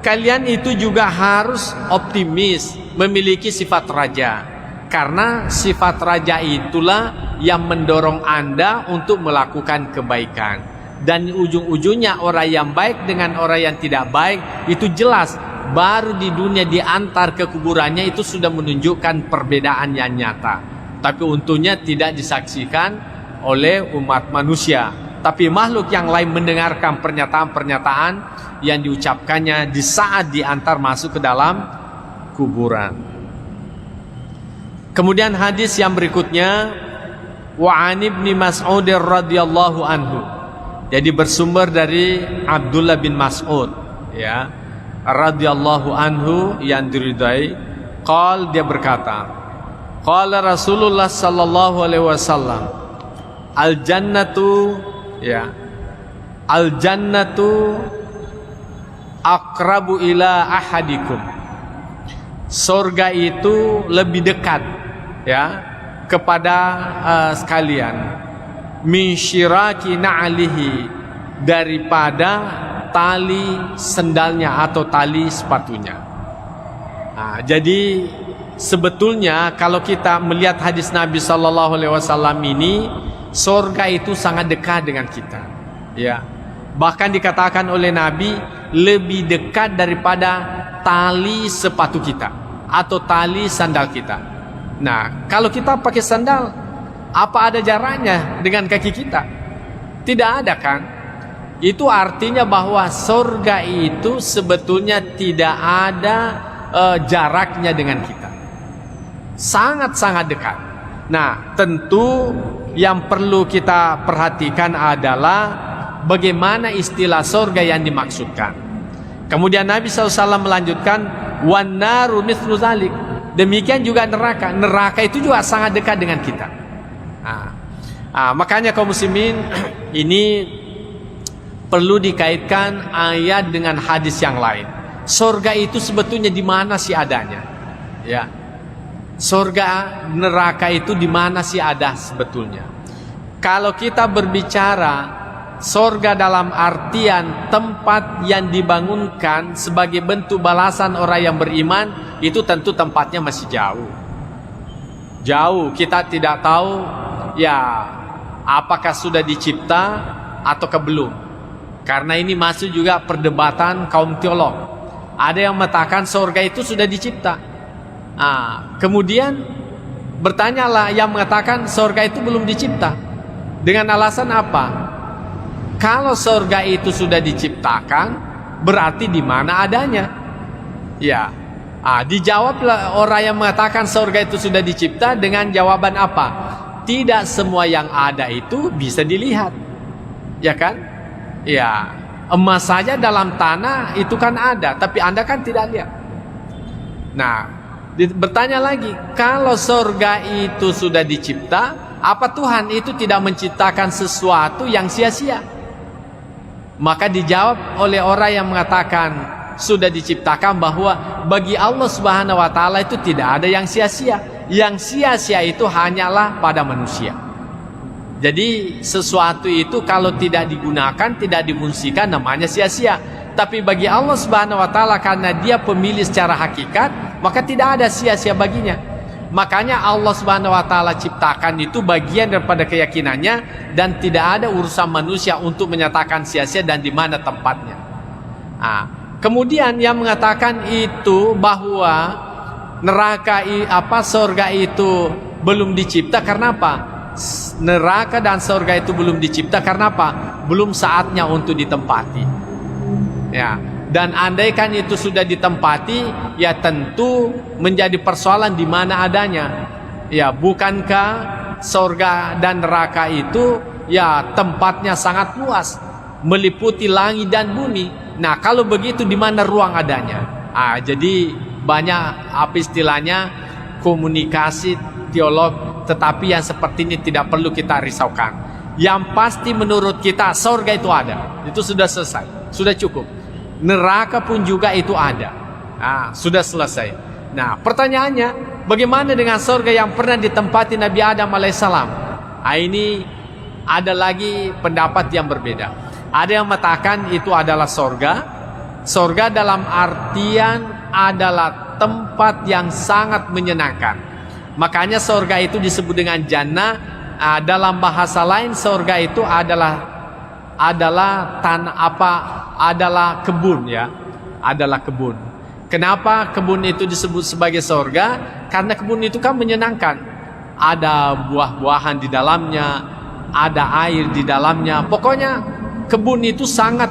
kalian itu juga harus optimis, memiliki sifat raja, karena sifat raja itulah yang mendorong Anda untuk melakukan kebaikan. Dan ujung-ujungnya orang yang baik dengan orang yang tidak baik itu jelas, baru di dunia diantar ke kuburannya itu sudah menunjukkan perbedaan yang nyata. Tapi untungnya tidak disaksikan oleh umat manusia, tapi makhluk yang lain mendengarkan pernyataan-pernyataan yang diucapkannya di saat diantar masuk ke dalam kuburan. Kemudian hadis yang berikutnya, wa an ibni Mas'ud radhiyallahu anhu. Jadi bersumber dari Abdullah bin Mas'ud, ya, radhiyallahu anhu, yang diridai. Dia berkata, qala Rasulullah sallallahu alaihi wasallam, al jannatu, ya, al jannatu aqrabu ila ahadikum. Surga itu lebih dekat, ya, kepada sekalian, min syiraki na'alihi, daripada tali sendalnya atau tali sepatunya. Jadi sebetulnya kalau kita melihat hadis Nabi Sallallahu Alaihi Wasallam ini, surga itu sangat dekat dengan kita, ya. Bahkan dikatakan oleh Nabi lebih dekat daripada tali sepatu kita atau tali sandal kita. Nah, kalau kita pakai sandal, apa ada jaraknya dengan kaki kita? Tidak ada, kan? Itu artinya bahwa surga itu sebetulnya tidak ada jaraknya dengan kita, sangat-sangat dekat. Nah, tentu yang perlu kita perhatikan adalah bagaimana istilah surga yang dimaksudkan. Kemudian Nabi SAW melanjutkan, wan naru mithlu zalik. Demikian juga neraka. Neraka itu juga sangat dekat dengan kita. Makanya kaum muslimin, ini perlu dikaitkan ayat dengan hadis yang lain. Surga itu sebetulnya di mana sih adanya? Ya. Surga, neraka itu di mana sih ada sebetulnya? Kalau kita berbicara surga dalam artian tempat yang dibangunkan sebagai bentuk balasan orang yang beriman, itu tentu tempatnya masih jauh. Jauh, kita tidak tahu ya apakah sudah dicipta ataukah belum. Karena ini masuk juga perdebatan kaum teolog. Ada yang mengatakan surga itu sudah dicipta. Kemudian bertanyalah yang mengatakan surga itu belum dicipta. Dengan alasan apa? Kalau surga itu sudah diciptakan, berarti di mana adanya? Ya, dijawablah orang yang mengatakan surga itu sudah dicipta dengan jawaban apa? Tidak semua yang ada itu bisa dilihat, ya kan? Ya, emas saja dalam tanah itu kan ada, tapi Anda kan tidak lihat. Nah, bertanya lagi, kalau surga itu sudah dicipta, apa Tuhan itu tidak menciptakan sesuatu yang sia-sia? Maka dijawab oleh orang yang mengatakan sudah diciptakan bahwa bagi Allah Subhanahu wa taala itu tidak ada yang sia-sia. Yang sia-sia itu hanyalah pada manusia. Jadi sesuatu itu kalau tidak digunakan, tidak difungsikan, namanya sia-sia. Tapi bagi Allah Subhanahu wa taala, karena Dia pemilih secara hakikat, maka tidak ada sia-sia baginya. Makanya Allah Subhanahu wa taala ciptakan itu bagian daripada keyakinannya, dan tidak ada urusan manusia untuk menyatakan sia-sia dan di mana tempatnya. Kemudian yang mengatakan itu bahwa neraka surga itu belum dicipta karena apa? Neraka dan surga itu belum dicipta karena apa? Belum saatnya untuk ditempati. Ya, dan andaikan itu sudah ditempati, ya tentu menjadi persoalan di mana adanya. Ya, bukankah surga dan neraka itu ya tempatnya sangat luas, meliputi langit dan bumi. Nah, kalau begitu di mana ruang adanya? Jadi banyak istilahnya komunikasi teolog, tetapi yang seperti ini tidak perlu kita risaukan. Yang pasti menurut kita surga itu ada, itu sudah selesai, sudah cukup. Neraka pun juga itu ada, sudah selesai. Nah, pertanyaannya, bagaimana dengan surga yang pernah ditempati Nabi Adam alaihissalam? Ini ada lagi pendapat yang berbeda. Ada yang mengatakan itu adalah surga. Surga dalam artian adalah tempat yang sangat menyenangkan. Makanya surga itu disebut dengan jannah. Dalam bahasa lain surga itu adalah tanah adalah kebun, ya. Adalah kebun. Kenapa kebun itu disebut sebagai surga? Karena kebun itu kan menyenangkan. Ada buah-buahan di dalamnya, ada air di dalamnya. Pokoknya kebun itu sangat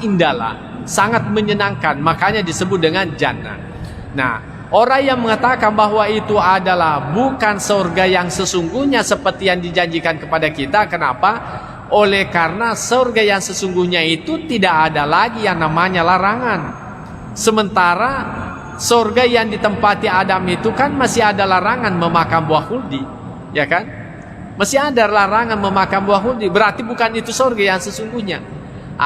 indah lah, sangat menyenangkan. Makanya disebut dengan jannah. Nah, orang yang mengatakan bahwa itu adalah bukan surga yang sesungguhnya seperti yang dijanjikan kepada kita. Kenapa? Oleh karena surga yang sesungguhnya itu tidak ada lagi yang namanya larangan. Sementara surga yang ditempati Adam itu kan masih ada larangan memakan buah khuldi, ya kan? Masih ada larangan memakan buah khuldi. Berarti bukan itu surga yang sesungguhnya.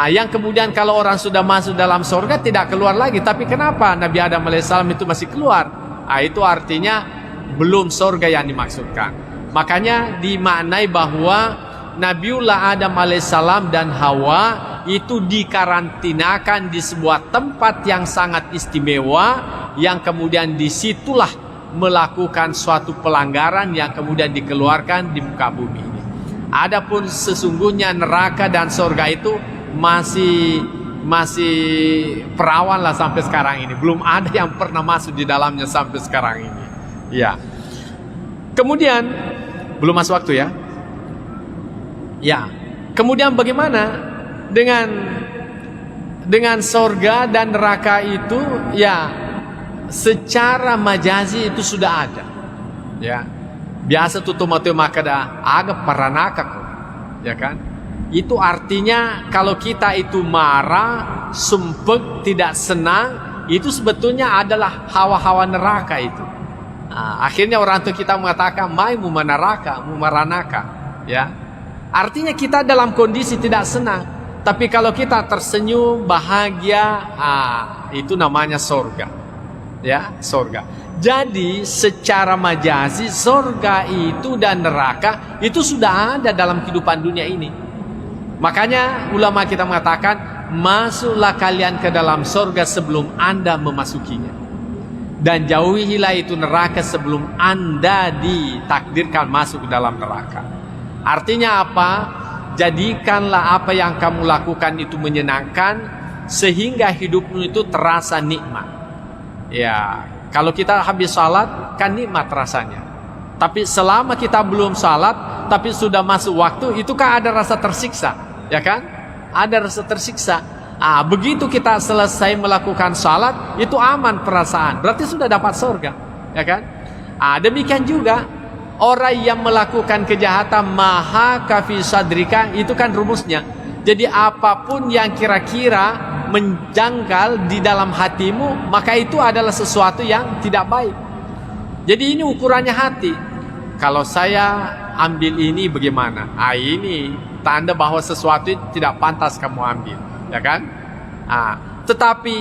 Yang kemudian kalau orang sudah masuk dalam surga tidak keluar lagi. Tapi kenapa Nabi Adam alaihissalam itu masih keluar? Itu artinya belum surga yang dimaksudkan. Makanya dimaknai bahwa Nabiullah Adam alaihissalam dan Hawa itu dikarantinakan di sebuah tempat yang sangat istimewa, yang kemudian disitulah melakukan suatu pelanggaran yang kemudian dikeluarkan di muka bumi ini. Adapun sesungguhnya neraka dan surga itu masih perawan lah sampai sekarang ini. Belum ada yang pernah masuk di dalamnya sampai sekarang ini. Ya. Kemudian belum masuk waktu ya. Ya. Kemudian bagaimana dengan surga dan neraka itu? Ya, secara majazi itu sudah ada. Ya. Biasa tuh tomato makada agak paranaka kok. Ya kan? Itu artinya kalau kita itu marah, sumpek, tidak senang, itu sebetulnya adalah hawa-hawa neraka itu. Akhirnya orang tua kita mengatakan mai mumanaraka, mumaranaka, ya. Artinya kita dalam kondisi tidak senang. Tapi kalau kita tersenyum, bahagia, itu namanya surga. Ya, surga. Jadi secara majazi surga itu dan neraka itu sudah ada dalam kehidupan dunia ini. Makanya ulama kita mengatakan, masuklah kalian ke dalam surga sebelum Anda memasukinya, dan jauhilah itu neraka sebelum Anda ditakdirkan masuk ke dalam neraka. Artinya apa? Jadikanlah apa yang kamu lakukan itu menyenangkan, sehingga hidupmu itu terasa nikmat. Ya, kalau kita habis salat kan nikmat rasanya. Tapi selama kita belum salat, tapi sudah masuk waktu, itu kan ada rasa tersiksa, ya kan? Ada rasa tersiksa. Begitu kita selesai melakukan salat, itu aman perasaan. Berarti sudah dapat surga, ya kan? Demikian juga orang yang melakukan kejahatan, maha kafi sadrika, itu kan rumusnya. Jadi apapun yang kira-kira menjangkal di dalam hatimu, maka itu adalah sesuatu yang tidak baik. Jadi ini ukurannya hati. Kalau saya ambil ini bagaimana? Ini tanda bahwa sesuatu tidak pantas kamu ambil, ya kan? Tetapi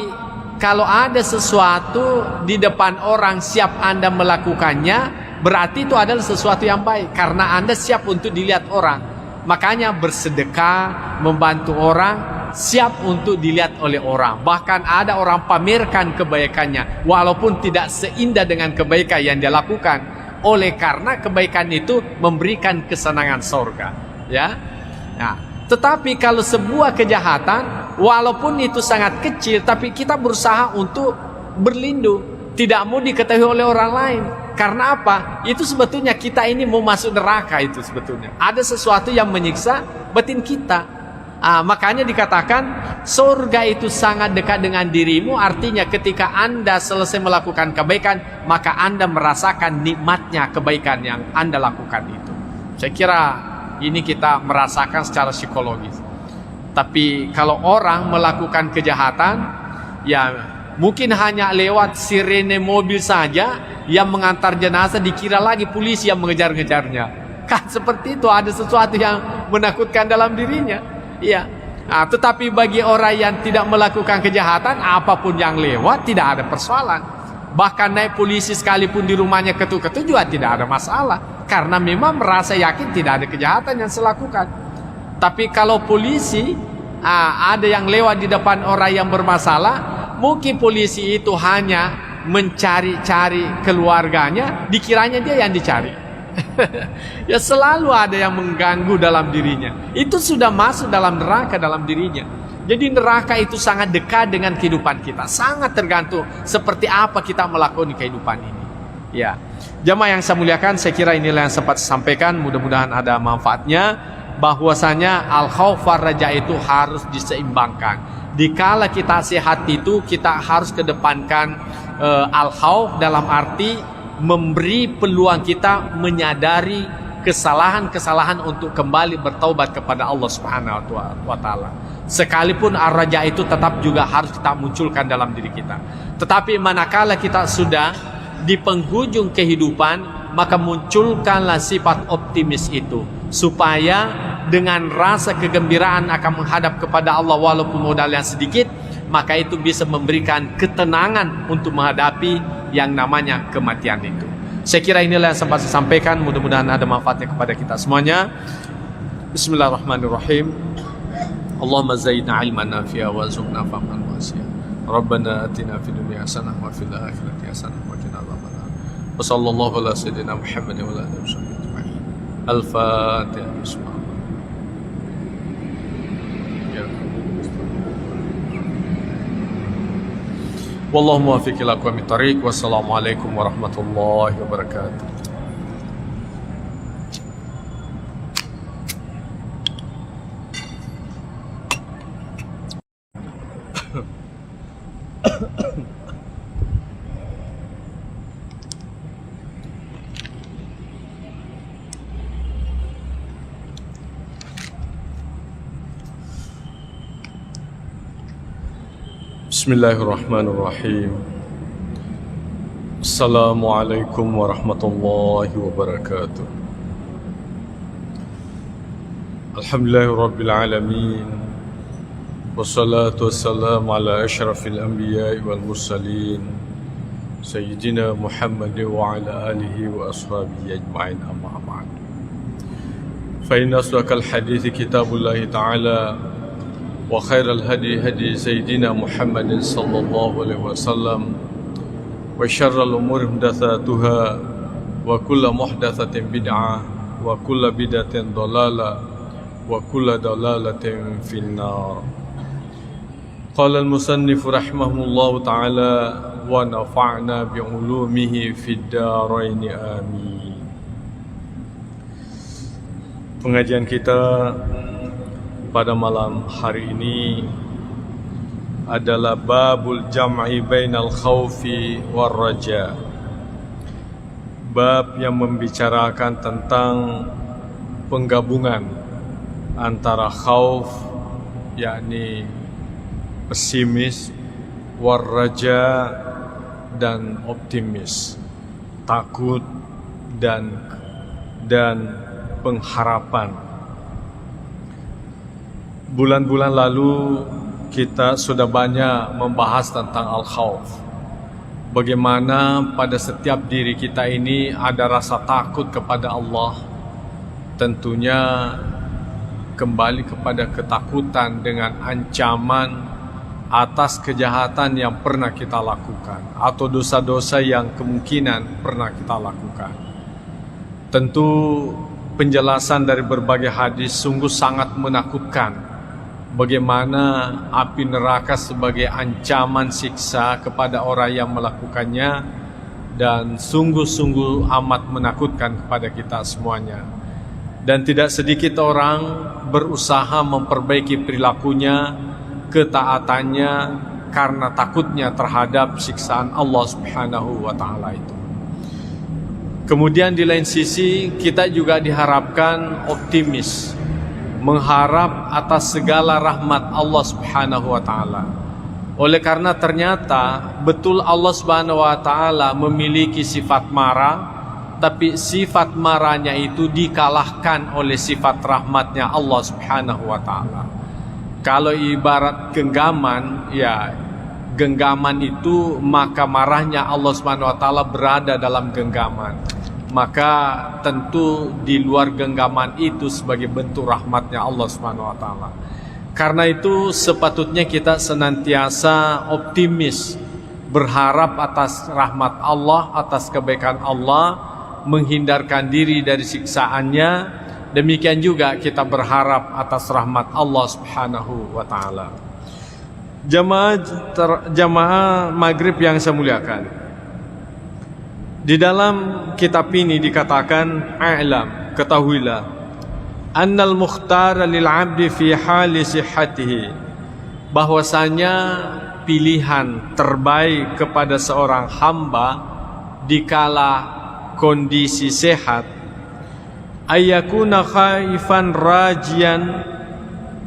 kalau ada sesuatu di depan orang siap Anda melakukannya, berarti itu adalah sesuatu yang baik karena Anda siap untuk dilihat orang. Makanya bersedekah, membantu orang, siap untuk dilihat oleh orang. Bahkan ada orang pamerkan kebaikannya walaupun tidak seindah dengan kebaikan yang dia lakukan, oleh karena kebaikan itu memberikan kesenangan surga, ya. Nah, tetapi kalau sebuah kejahatan walaupun itu sangat kecil tapi kita berusaha untuk berlindung, tidak mau diketahui oleh orang lain. Karena apa? Itu sebetulnya kita ini mau masuk neraka. Itu sebetulnya ada sesuatu yang menyiksa batin kita. Makanya dikatakan surga itu sangat dekat dengan dirimu. Artinya ketika Anda selesai melakukan kebaikan, maka Anda merasakan nikmatnya kebaikan yang Anda lakukan itu. Saya kira ini kita merasakan secara psikologis. Tapi kalau orang melakukan kejahatan, ya mungkin hanya lewat sirene mobil saja yang mengantar jenazah, dikira lagi polisi yang mengejar-ngejarnya. Kan seperti itu, ada sesuatu yang menakutkan dalam dirinya. Iya. Nah, tetapi bagi orang yang tidak melakukan kejahatan, apapun yang lewat tidak ada persoalan. Bahkan naik polisi sekalipun di rumahnya ketuk-ketuk juga tidak ada masalah, karena memang merasa yakin tidak ada kejahatan yang saya lakukan. Tapi kalau polisi ada yang lewat di depan orang yang bermasalah, mungkin polisi itu hanya mencari-cari keluarganya, dikiranya dia yang dicari. Ya selalu ada yang mengganggu dalam dirinya. Itu sudah masuk dalam neraka dalam dirinya. Jadi neraka itu sangat dekat dengan kehidupan kita. Sangat tergantung seperti apa kita melakukan kehidupan ini. Ya, jamaah yang saya muliakan, saya kira inilah yang sempat saya sampaikan. Mudah-mudahan ada manfaatnya. Bahwasanya al-khauf war raja itu harus diseimbangkan. Dikala kita sehat itu kita harus kedepankan al-khauf dalam arti memberi peluang kita menyadari kesalahan-kesalahan untuk kembali bertaubat kepada Allah Subhanahu wa taala. Sekalipun ar-raja itu tetap juga harus kita munculkan dalam diri kita. Tetapi manakala kita sudah di penghujung kehidupan, maka munculkanlah sifat optimis itu, supaya dengan rasa kegembiraan akan menghadap kepada Allah walaupun modal yang sedikit, maka itu bisa memberikan ketenangan untuk menghadapi yang namanya kematian itu. Saya kira inilah yang sempat saya sampaikan. Mudah-mudahan ada manfaatnya kepada kita semuanya. Bismillahirrahmanirrahim. Allahumma zaidna ilman nafi'a wa zuqna fahman wasi'a. Rabbana atina fid dunya hasanah wa fil akhirati hasanah wa qina adzabannar. Wa sallallahu ala sayyidina Muhammadin wa ala alihi wasallam ajma'in. Al-Fatihah. Bismillah. Wallahu muwaffiq ila aqwamit thariq. Wassalamualaikum warahmatullahi wabarakatuh. Bismillahirrahmanirrahim. Assalamualaikum warahmatullahi wabarakatuh. Alhamdulillahirabbil alamin. Wassalatu wassalamu ala asyrafil anbiya'i wal mursalin sayyidina Muhammad wa ala alihi wa ashabihi ajma'in, amma ba'd. Fa inna asdaqal hadithi kitabullahi ta'ala wa khairal hadi hadi sayyidina Muhammadin sallallahu alaihi wasallam wa syarral umuri muhdatsatuha wa kullu muhdatsatin bid'ah wa kullu bid'atin dhalalah wa kullu dhalalatin finnar. Qala al-musannif rahimahullahu ta'ala wa nafa'na bi ulumihi fid dharain amin. Pengajian kita pada malam hari ini adalah babul jam'i bainal khaufi war raja. Bab yang membicarakan tentang penggabungan antara khauf, yakni pesimis, war raja dan optimis, takut dan pengharapan. Bulan-bulan lalu kita sudah banyak membahas tentang al-khauf. bagaimana pada setiap diri kita ini ada rasa takut kepada Allah. Tentunya kembali kepada ketakutan dengan ancaman atas kejahatan yang pernah kita lakukan atau dosa-dosa yang kemungkinan pernah kita lakukan. Tentu penjelasan dari berbagai hadis sungguh sangat menakutkan, bagaimana api neraka sebagai ancaman siksa kepada orang yang melakukannya, dan sungguh-sungguh amat menakutkan kepada kita semuanya. Dan tidak sedikit orang berusaha memperbaiki perilakunya, ketaatannya, karena takutnya terhadap siksaan Allah Subhanahu wa Ta'ala itu. Kemudian di lain sisi kita juga diharapkan optimis, mengharap atas segala rahmat Allah Subhanahu wa Ta'ala. Oleh karena ternyata betul Allah Subhanahu wa Ta'ala memiliki sifat marah, tapi sifat marahnya itu dikalahkan oleh sifat rahmatnya Allah Subhanahu wa Ta'ala. Kalau ibarat genggaman, ya genggaman itu, maka marahnya Allah Subhanahu wa Ta'ala berada dalam genggaman. Maka tentu di luar genggaman itu sebagai bentuk rahmatnya Allah Subhanahu wa Ta'ala. Karena itu sepatutnya kita senantiasa optimis, berharap atas rahmat Allah, atas kebaikan Allah, menghindarkan diri dari siksaannya. Demikian juga kita berharap atas rahmat Allah Subhanahu wa Ta'ala. Jamaah maghrib yang saya muliakan, di dalam kitab ini dikatakan, a'lam, ketahuilah, annal mukhtara lil abdi fi hali sihhatihi, bahwasanya pilihan terbaik kepada seorang hamba dikala kondisi sehat, ayyakuna khaifan rajian,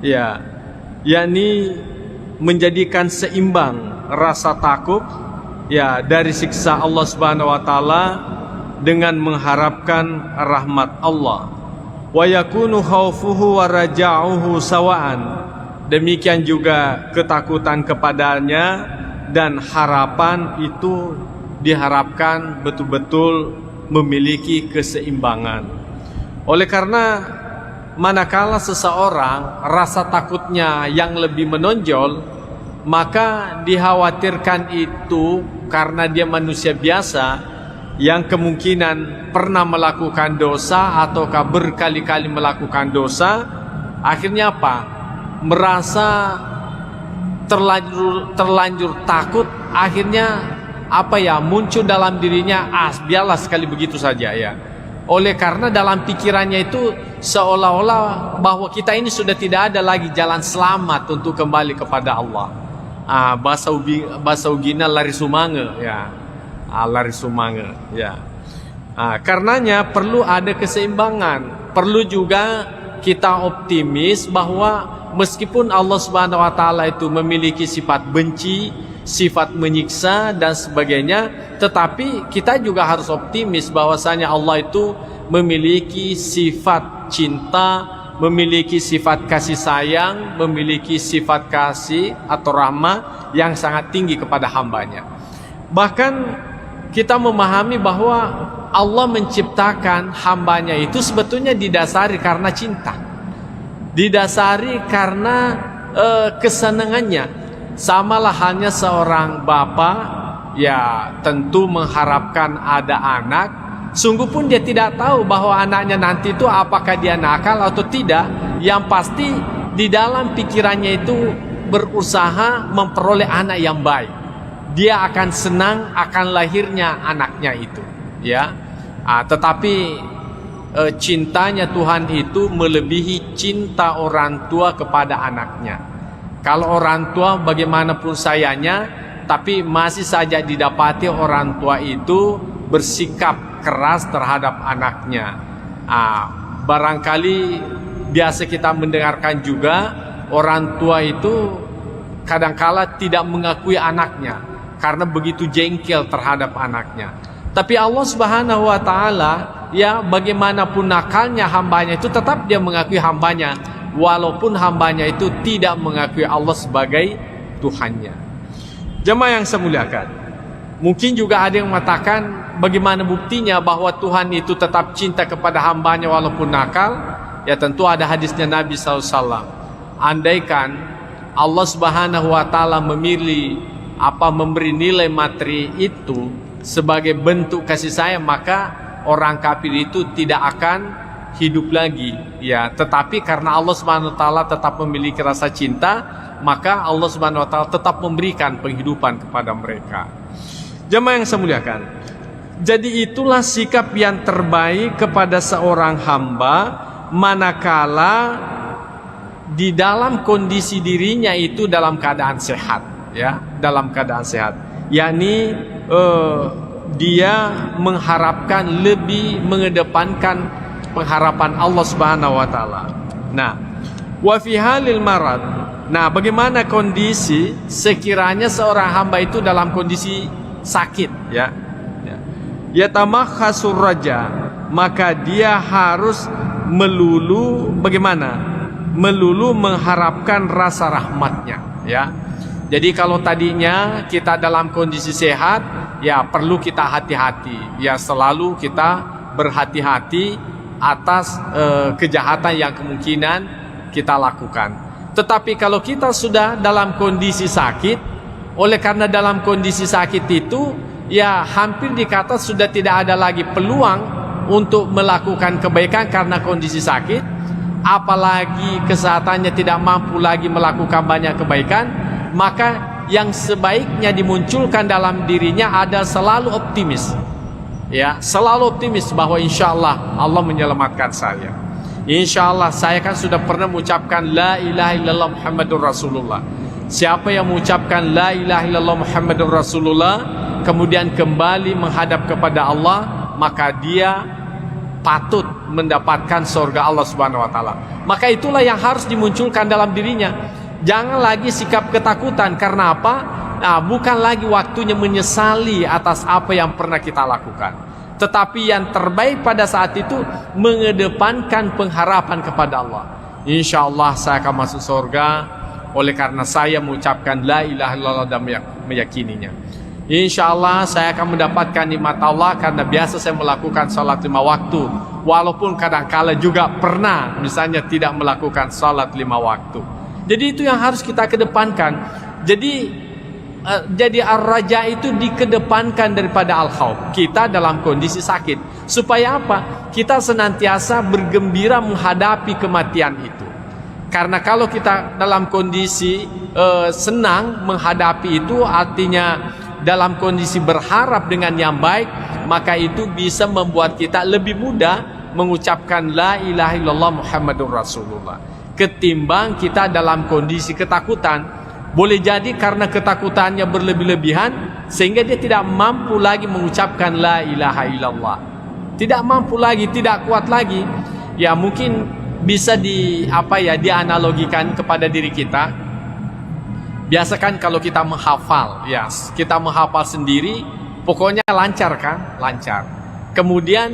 ya, yakni menjadikan seimbang rasa takut, ya, dari siksa Allah Subhanahu wa Ta'ala dengan mengharapkan rahmat Allah. Wa yakunu khaufuhu wa raja'uhu sawa'an, demikian juga ketakutan kepadanya dan harapan itu diharapkan betul-betul memiliki keseimbangan. Oleh karena manakala seseorang rasa takutnya yang lebih menonjol, maka dikhawatirkan itu karena dia manusia biasa yang kemungkinan pernah melakukan dosa ataukah berkali-kali melakukan dosa. Akhirnya apa? Merasa terlanjur takut, akhirnya apa ya, muncul dalam dirinya, biarlah sekali begitu saja, ya. Oleh karena dalam pikirannya itu seolah-olah bahwa kita ini sudah tidak ada lagi jalan selamat untuk kembali kepada Allah. Bahasa ugina lari sumange, ya. Lari sumange, ya. Karenanya perlu ada keseimbangan. Perlu juga kita optimis bahwa meskipun Allah Subhanahu wa Ta'ala itu memiliki sifat benci, sifat menyiksa dan sebagainya, tetapi kita juga harus optimis bahwasanya Allah itu memiliki sifat cinta, memiliki sifat kasih sayang, memiliki sifat kasih atau rahmah yang sangat tinggi kepada hambanya. Bahkan kita memahami bahwa Allah menciptakan hambanya itu sebetulnya didasari karena cinta, didasari karena kesenangannya. Samalah halnya seorang bapak, ya tentu mengharapkan ada anak. Sungguh pun dia tidak tahu bahwa anaknya nanti itu apakah dia nakal atau tidak. Yang pasti di dalam pikirannya itu berusaha memperoleh anak yang baik. Dia akan senang akan lahirnya anaknya itu, ya. Tetapi cintanya Tuhan itu melebihi cinta orang tua kepada anaknya. Kalau orang tua bagaimanapun sayangnya, tapi masih saja didapati orang tua itu bersikap keras terhadap anaknya. Barangkali biasa kita mendengarkan juga orang tua itu kadangkala tidak mengakui anaknya karena begitu jengkel terhadap anaknya. Tapi Allah Subhanahu wa Ta'ala, ya bagaimanapun nakalnya hambanya itu tetap dia mengakui hambanya, walaupun hambanya itu tidak mengakui Allah sebagai Tuhannya. Jemaah yang saya muliakan, Mungkin juga ada yang mengatakan bagaimana buktinya bahwa Tuhan itu tetap cinta kepada hambanya walaupun nakal. Ya tentu ada hadisnya Nabi SAW. Andaikan Allah Subhanahu wa Ta'ala memberi nilai materi itu sebagai bentuk kasih sayang, maka orang kafir itu tidak akan hidup lagi. Ya, tetapi karena Allah Subhanahu wa Ta'ala tetap memiliki rasa cinta, maka Allah Subhanahu wa Ta'ala tetap memberikan penghidupan kepada mereka. Jemaah yang saya muliakan, jadi itulah sikap yang terbaik kepada seorang hamba manakala di dalam kondisi dirinya itu dalam keadaan sehat, ya, dalam keadaan sehat, yakni dia mengharapkan, lebih mengedepankan pengharapan Allah Subhanahu wa Ta'ala. Nah, wa fi halil marad, nah bagaimana kondisi sekiranya seorang hamba itu dalam kondisi sakit, ya, yatamakhasur raja, maka dia harus melulu bagaimana? Melulu mengharapkan rasa rahmatnya, ya. Jadi kalau tadinya kita dalam kondisi sehat, ya perlu kita hati-hati, ya selalu kita berhati-hati atas kejahatan yang kemungkinan kita lakukan. Tetapi kalau kita sudah dalam kondisi sakit, oleh karena dalam kondisi sakit itu, ya hampir dikata sudah tidak ada lagi peluang untuk melakukan kebaikan karena kondisi sakit, apalagi kesehatannya tidak mampu lagi melakukan banyak kebaikan, maka yang sebaiknya dimunculkan dalam dirinya ada selalu optimis, ya, selalu optimis bahwa insya Allah Allah menyelamatkan saya. Insya Allah saya kan sudah pernah mengucapkan la ilaha illallah Muhammadur Rasulullah. Siapa yang mengucapkan la ilaha illallah Muhammadur Rasulullah kemudian kembali menghadap kepada Allah, maka dia patut mendapatkan surga Allah Subhanahu wa Ta'ala. Maka itulah yang harus dimunculkan dalam dirinya. Jangan lagi sikap ketakutan. Karena apa? Nah, bukan lagi waktunya menyesali atas apa yang pernah kita lakukan, tetapi yang terbaik pada saat itu mengedepankan pengharapan kepada Allah. Insya Allah saya akan masuk surga oleh karena saya mengucapkan la ilaha illallah dan meyakininya. Insya Allah saya akan mendapatkan nikmat Allah karena biasa saya melakukan salat 5 waktu, walaupun kadang-kala juga pernah misalnya tidak melakukan salat 5 waktu. Jadi itu yang harus kita kedepankan. Jadi ar-raja itu dikedepankan daripada al-khauf. Kita dalam kondisi sakit, supaya apa? Kita senantiasa bergembira menghadapi kematian itu. Karena kalau kita dalam kondisi senang menghadapi itu, artinya dalam kondisi berharap dengan yang baik, maka itu bisa membuat kita lebih mudah mengucapkan la ilaha illallah Muhammadur Rasulullah ketimbang kita dalam kondisi ketakutan. Boleh jadi karena ketakutannya berlebih-lebihan sehingga dia tidak mampu lagi mengucapkan la ilaha illallah, tidak mampu lagi, tidak kuat lagi. Ya mungkin bisa dianalogikan kepada diri kita. Biasa kan kalau kita menghafal, ya kita menghafal sendiri, pokoknya lancar kan, lancar. Kemudian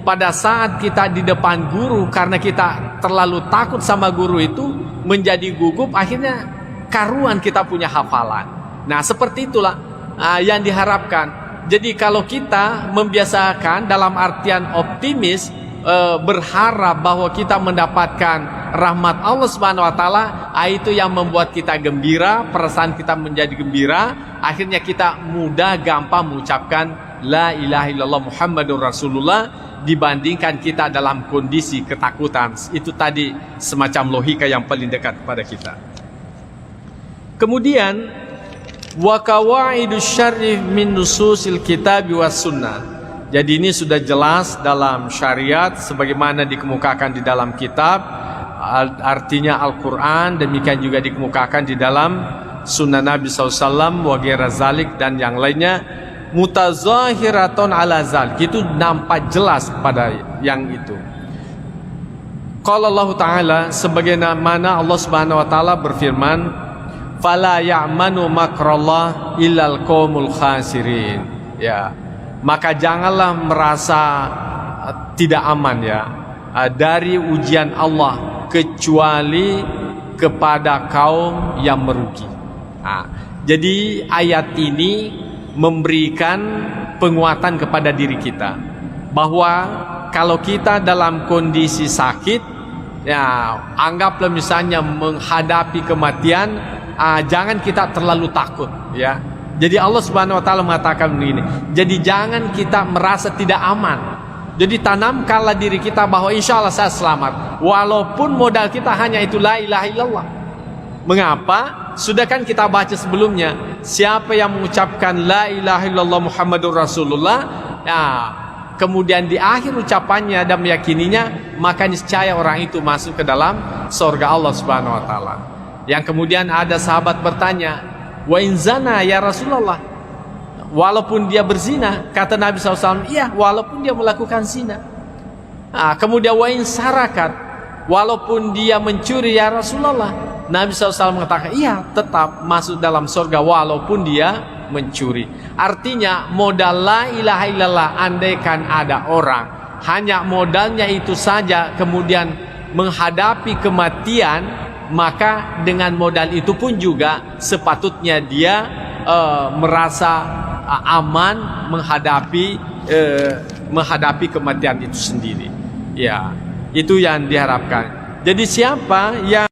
pada saat kita di depan guru, karena kita terlalu takut sama guru itu, menjadi gugup, akhirnya karuan kita punya hafalan. Nah seperti itulah yang diharapkan. Jadi kalau kita membiasakan dalam artian optimis, berharap bahwa kita mendapatkan rahmat Allah Subhanahu wa Ta'ala, itu yang membuat kita gembira, perasaan kita menjadi gembira, akhirnya kita mudah gampang mengucapkan la ilaha illallah Muhammadur Rasulullah dibandingkan kita dalam kondisi ketakutan. Itu tadi semacam logika yang paling dekat kepada kita. Kemudian wa qawaidus syar'i min nususil kitab was sunnah. Jadi ini sudah jelas dalam syariat sebagaimana dikemukakan di dalam kitab, artinya Al-Quran, demikian juga dikemukakan di dalam sunnah Nabi SAW wa ghaira zalik dan yang lainnya, mutazahiratun ala zalik, itu nampak jelas pada yang itu. Qala Allah Ta'ala, sebagaimana Allah Subhanahu wa Ta'ala berfirman, fala ya'manu makrallah illal qaumul khasirin. Ya, maka janganlah merasa tidak aman ya dari ujian Allah kecuali kepada kaum yang merugi. Jadi ayat ini memberikan penguatan kepada diri kita, bahwa kalau kita dalam kondisi sakit, ya anggaplah misalnya menghadapi kematian, jangan kita terlalu takut, ya. Jadi Allah Subhanahu wa taala mengatakan begini, jadi jangan kita merasa tidak aman. Jadi tanamkanlah diri kita bahwa insya Allah saya selamat, walaupun modal kita hanya itu la ilaha illallah. Mengapa? Sudah kan kita baca sebelumnya, siapa yang mengucapkan la ilaha illallah Muhammadur Rasulullah, ya, kemudian di akhir ucapannya dan meyakininya, maka niscaya orang itu masuk ke dalam surga Allah Subhanahu wa taala. Yang kemudian ada sahabat bertanya, wa in zana ya Rasulullah, walaupun dia berzina, kata Nabi SAW, iya walaupun dia melakukan zina. Kemudian wa in sarakat, walaupun dia mencuri ya Rasulullah, Nabi SAW mengatakan, iya tetap masuk dalam surga walaupun dia mencuri. Artinya modal la ilaha illallah, andaikan ada orang hanya modalnya itu saja kemudian menghadapi kematian, maka dengan modal itu pun juga sepatutnya dia merasa aman menghadapi kematian itu sendiri. Ya, itu yang diharapkan. Jadi siapa yang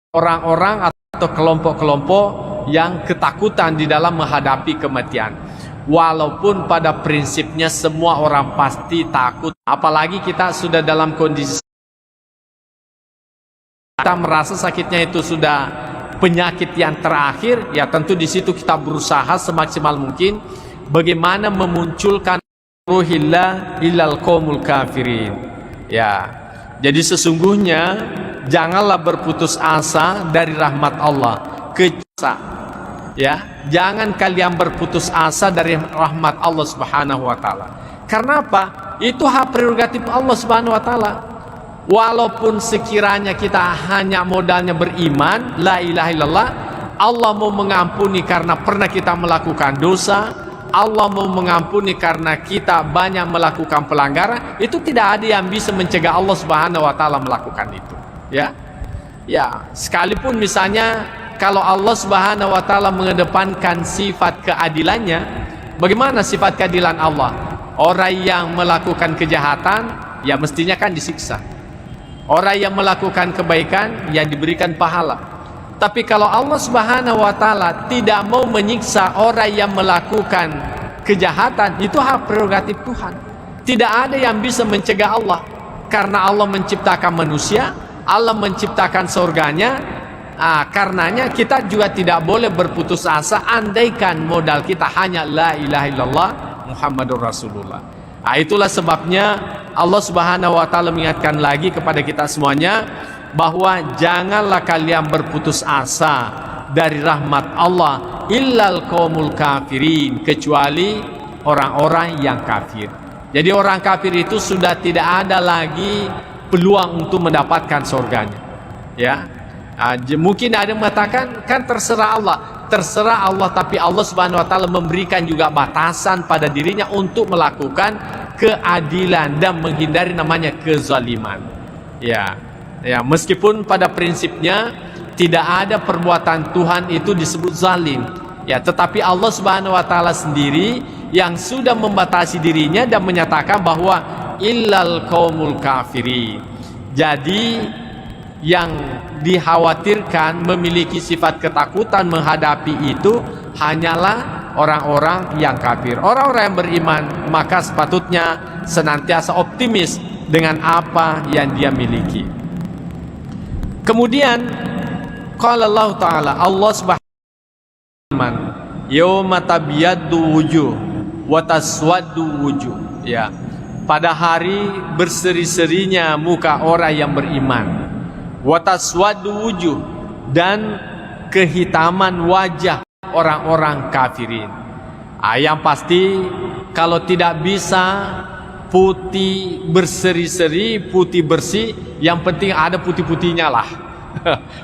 orang-orang atau kelompok-kelompok yang ketakutan di dalam menghadapi kematian, walaupun pada prinsipnya semua orang pasti takut, apalagi kita sudah dalam kondisi kita merasa sakitnya itu sudah penyakit yang terakhir, ya tentu di situ kita berusaha semaksimal mungkin bagaimana memunculkan ruhillah ilal qaumul kafirin. Ya, jadi sesungguhnya janganlah berputus asa dari rahmat Allah. Ya, jangan kalian berputus asa dari rahmat Allah Subhanahu wa taala. Karena apa? Itu hak prerogatif Allah Subhanahu wa taala. Walaupun sekiranya kita hanya modalnya beriman, la ilaha illallah, Allah mau mengampuni karena pernah kita melakukan dosa, Allah mau mengampuni karena kita banyak melakukan pelanggaran, itu tidak ada yang bisa mencegah Allah Subhanahu wa taala melakukan itu. Ya. Ya, sekalipun misalnya kalau Allah Subhanahu wa taala mengedepankan sifat keadilannya, bagaimana sifat keadilan Allah? Orang yang melakukan kejahatan ya mestinya kan disiksa. Orang yang melakukan kebaikan ya diberikan pahala. Tapi kalau Allah Subhanahu wa taala tidak mau menyiksa orang yang melakukan kejahatan, itu hak prerogatif Tuhan. Tidak ada yang bisa mencegah Allah. Karena Allah menciptakan manusia, Allah menciptakan surganya. Karenanya kita juga tidak boleh berputus asa andaikan modal kita hanya la ilaha illallah Muhammadur Rasulullah. Itulah sebabnya Allah Subhanahu wa taala mengingatkan lagi kepada kita semuanya bahwa janganlah kalian berputus asa dari rahmat Allah illal qaumul kafirin, kecuali orang-orang yang kafir. Jadi orang kafir itu sudah tidak ada lagi peluang untuk mendapatkan surganya. Ya. Mungkin ada yang mengatakan kan terserah Allah, tapi Allah Subhanahu wa taala memberikan juga batasan pada dirinya untuk melakukan keadilan dan menghindari namanya kezaliman. Ya, meskipun pada prinsipnya tidak ada perbuatan Tuhan itu disebut zalim. Ya, tetapi Allah Subhanahu wa taala sendiri yang sudah membatasi dirinya dan menyatakan bahwa illal qaumul kafirin. Jadi yang dikhawatirkan memiliki sifat ketakutan menghadapi itu hanyalah orang-orang yang kafir. Orang-orang yang beriman maka sepatutnya senantiasa optimis dengan apa yang dia miliki. Kemudian qala Allah taala, Allah Subhanahu wa taala, yauma tabyaddu wujuh wa taswaddu wujuh. Ya, pada hari berseri-serinya muka orang yang beriman, wataswadu wujuh, dan kehitaman wajah orang-orang kafirin. Yang pasti kalau tidak bisa putih berseri-seri, putih bersih, yang penting ada putih-putihnya lah.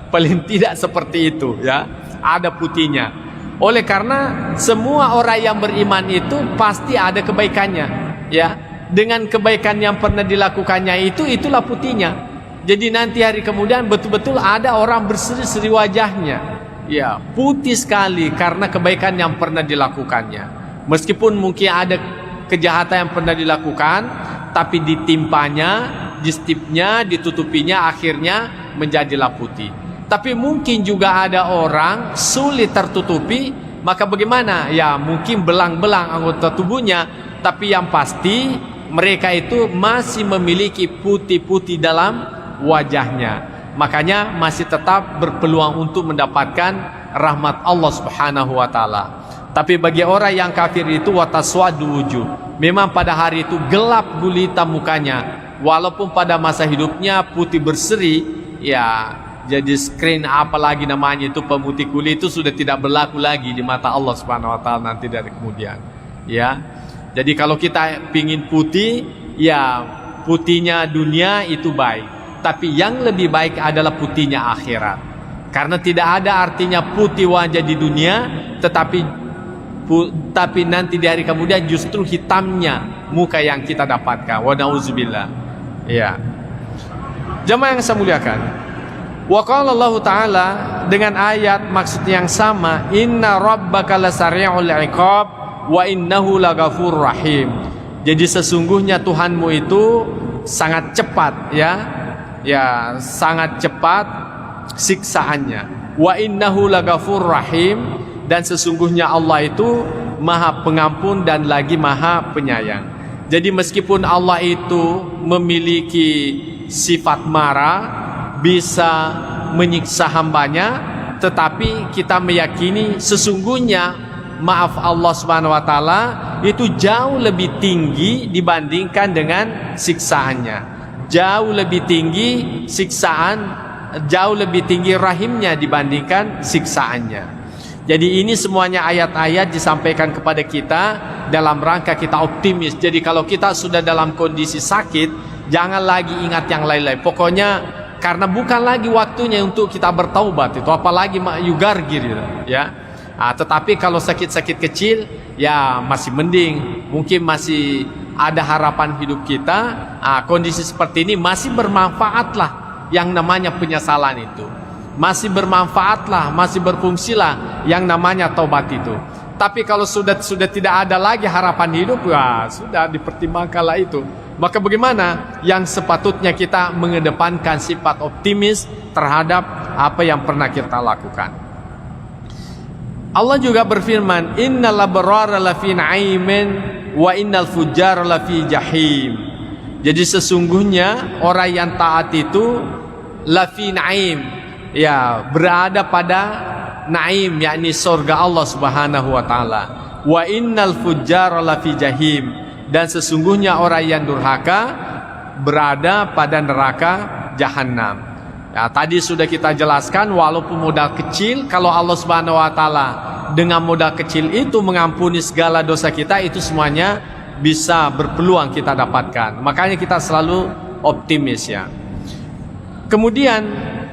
Paling tidak seperti itu ya, ada putihnya. Oleh karena semua orang yang beriman itu pasti ada kebaikannya ya. Dengan kebaikan yang pernah dilakukannya itulah putihnya. Jadi nanti hari kemudian betul-betul ada orang berseri-seri wajahnya, ya putih sekali karena kebaikan yang pernah dilakukannya. Meskipun mungkin ada kejahatan yang pernah dilakukan, tapi ditimpanya, distipnya, ditutupinya, akhirnya menjadilah putih. Tapi mungkin juga ada orang sulit tertutupi, maka bagaimana? Ya mungkin belang-belang anggota tubuhnya, tapi yang pasti mereka itu masih memiliki putih-putih dalam wajahnya. Makanya masih tetap berpeluang untuk mendapatkan rahmat Allah Subhanahu wa taala. Tapi bagi orang yang kafir itu wataswadu wujuh, memang pada hari itu gelap gulita mukanya. Walaupun pada masa hidupnya putih berseri, ya jadi screen apalagi namanya itu pemutih kulit itu sudah tidak berlaku lagi di mata Allah Subhanahu wa taala nanti dari kemudian. Ya. Jadi kalau kita pingin putih, ya putihnya dunia itu baik. Tapi yang lebih baik adalah putihnya akhirat. Karena tidak ada artinya putih wajah di dunia, tapi nanti di hari kemudian justru hitamnya muka yang kita dapatkan. Wa na'udzubillah. Ya. Jemaah yang saya muliakan. Wa qala Allah Ta'ala dengan ayat maksud yang sama, inna rabbaka lasari'ul iqab wa innahu laghafurur rahim. Jadi sesungguhnya Tuhanmu itu sangat cepat, ya sangat cepat siksaannya. Wa innahu laghafurur rahim, dan sesungguhnya Allah itu Maha Pengampun dan lagi Maha Penyayang. Jadi meskipun Allah itu memiliki sifat marah, bisa menyiksa hambanya, tetapi kita meyakini sesungguhnya maaf Allah Subhanahu wa taala itu jauh lebih tinggi dibandingkan dengan siksaannya. Jauh lebih tinggi siksaan, jauh lebih tinggi rahimnya dibandingkan siksaannya. Jadi ini semuanya ayat-ayat disampaikan kepada kita dalam rangka kita optimis. Jadi kalau kita sudah dalam kondisi sakit, jangan lagi ingat yang lain-lain. Pokoknya karena bukan lagi waktunya untuk kita bertaubat itu, apalagi yugargir gitu, ya. Tetapi kalau sakit-sakit kecil, ya masih mending, mungkin masih ada harapan hidup kita. Kondisi seperti ini masih bermanfaatlah yang namanya penyesalan itu. Masih bermanfaatlah, masih berfungsilah yang namanya taubat itu. Tapi kalau sudah tidak ada lagi harapan hidup, ya sudah dipertimbangkanlah itu. Maka bagaimana? Yang sepatutnya kita mengedepankan sifat optimis terhadap apa yang pernah kita lakukan. Allah juga berfirman, innal abrara lafi na'imin wa innal fujjara lafi jahim. Jadi sesungguhnya orang yang taat itu lafi na'im, ya berada pada naim, yakni surga Allah Subhanahu wa taala. Wa innal fujjara lafi jahim, dan sesungguhnya orang yang durhaka berada pada neraka jahanam. Ya, tadi sudah kita jelaskan, walaupun modal kecil, kalau Allah Subhanahu wa taala dengan modal kecil itu mengampuni segala dosa kita, itu semuanya bisa berpeluang kita dapatkan. Makanya kita selalu optimis, ya. Kemudian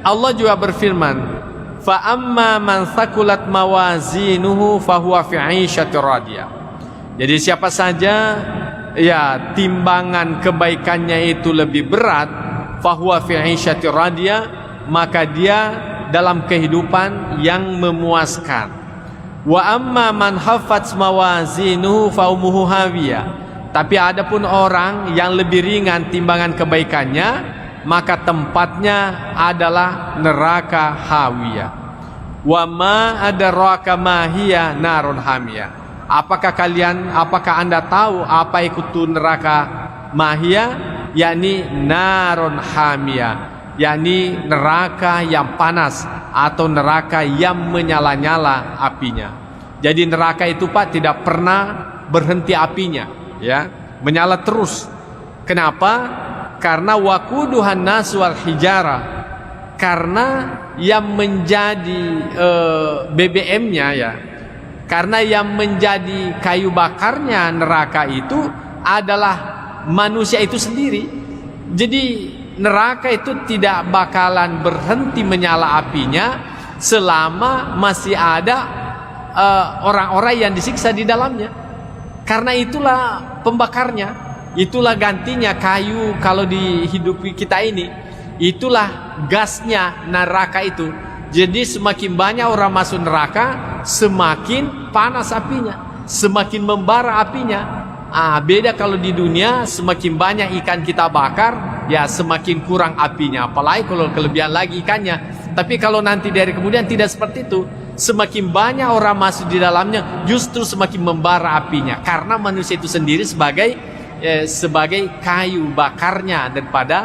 Allah juga berfirman, fa amma man thaqulat mawazinuhu fahuwa fi 'ishatir radiyah. Jadi siapa saja ya timbangan kebaikannya itu lebih berat, fahuwa fi 'ishatir radiyah, maka dia dalam kehidupan yang memuaskan. Wa amma man haffat mawazinuhu fa ummuhu hawiyah. Tapi adapun orang yang lebih ringan timbangan kebaikannya, maka tempatnya adalah neraka hawiyah. Wa ma adraka ma hiya narun hamiyah. Apakah Anda tahu apa itu neraka mahiyah? Yakni narun hamiyah, yakni neraka yang panas atau neraka yang menyala-nyala apinya. Jadi neraka itu Pak tidak pernah berhenti apinya, ya, menyala terus. Kenapa? Karena waquduhan nas wal hijara, karena yang menjadi BBM-nya, ya, karena yang menjadi kayu bakarnya neraka itu adalah manusia itu sendiri. Jadi neraka itu tidak bakalan berhenti menyala apinya selama masih ada orang-orang yang disiksa di dalamnya. Karena itulah pembakarnya, itulah gantinya kayu kalau di hidup kita ini. Itulah gasnya neraka itu. Jadi semakin banyak orang masuk neraka, semakin panas apinya. semakin membara apinya. Beda kalau di dunia, semakin banyak ikan kita bakar, ya semakin kurang apinya. Apalagi kalau kelebihan lagi ikannya. Tapi kalau nanti dari kemudian tidak seperti itu, semakin banyak orang masuk di dalamnya, justru semakin membara apinya. Karena manusia itu sendiri sebagai kayu bakarnya daripada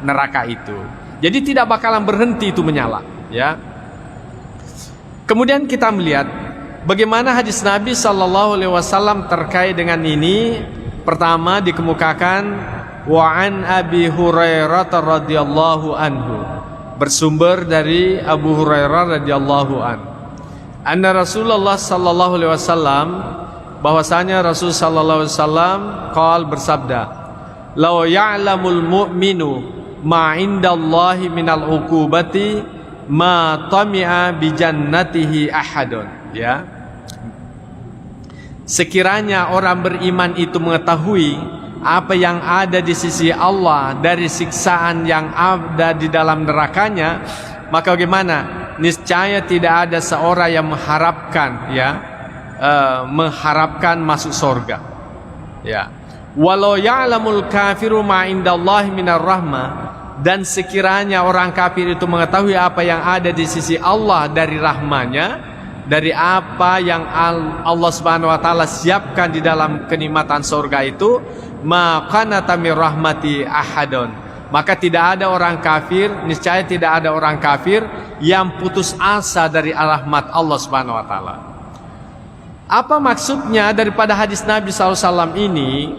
neraka itu. Jadi tidak bakalan berhenti itu menyala. Ya. Kemudian kita melihat bagaimana hadis Nabi SAW terkait dengan ini. Pertama dikemukakan wa an Abi Hurairah radhiyallahu anhu, bersumber dari Abu Hurairah radhiyallahu anhu, anna Rasulullah SAW, bahwasanya Rasul sallallahu alaihi wasallam qala, bersabda, law ya'lamul mu'minu ma indallahi minal uqubati ma tami'a bi jannatihi ahadun. Ya, sekiranya orang beriman itu mengetahui apa yang ada di sisi Allah dari siksaan yang ada di dalam nerakanya, maka bagaimana? Niscaya tidak ada seorang yang mengharapkan masuk surga. Ya, walau ya'lamul kafiru ma indallahi minar rahmah, dan sekiranya orang kafir itu mengetahui apa yang ada di sisi Allah dari rahmanya, dari apa yang Allah Subhanahu wa taala siapkan di dalam kenikmatan surga itu, maka natamir rahmati ahadun, maka tidak ada orang kafir, niscaya tidak ada orang kafir yang putus asa dari rahmat Allah Subhanahu wa taala. Apa maksudnya daripada hadis Nabi SAW ini?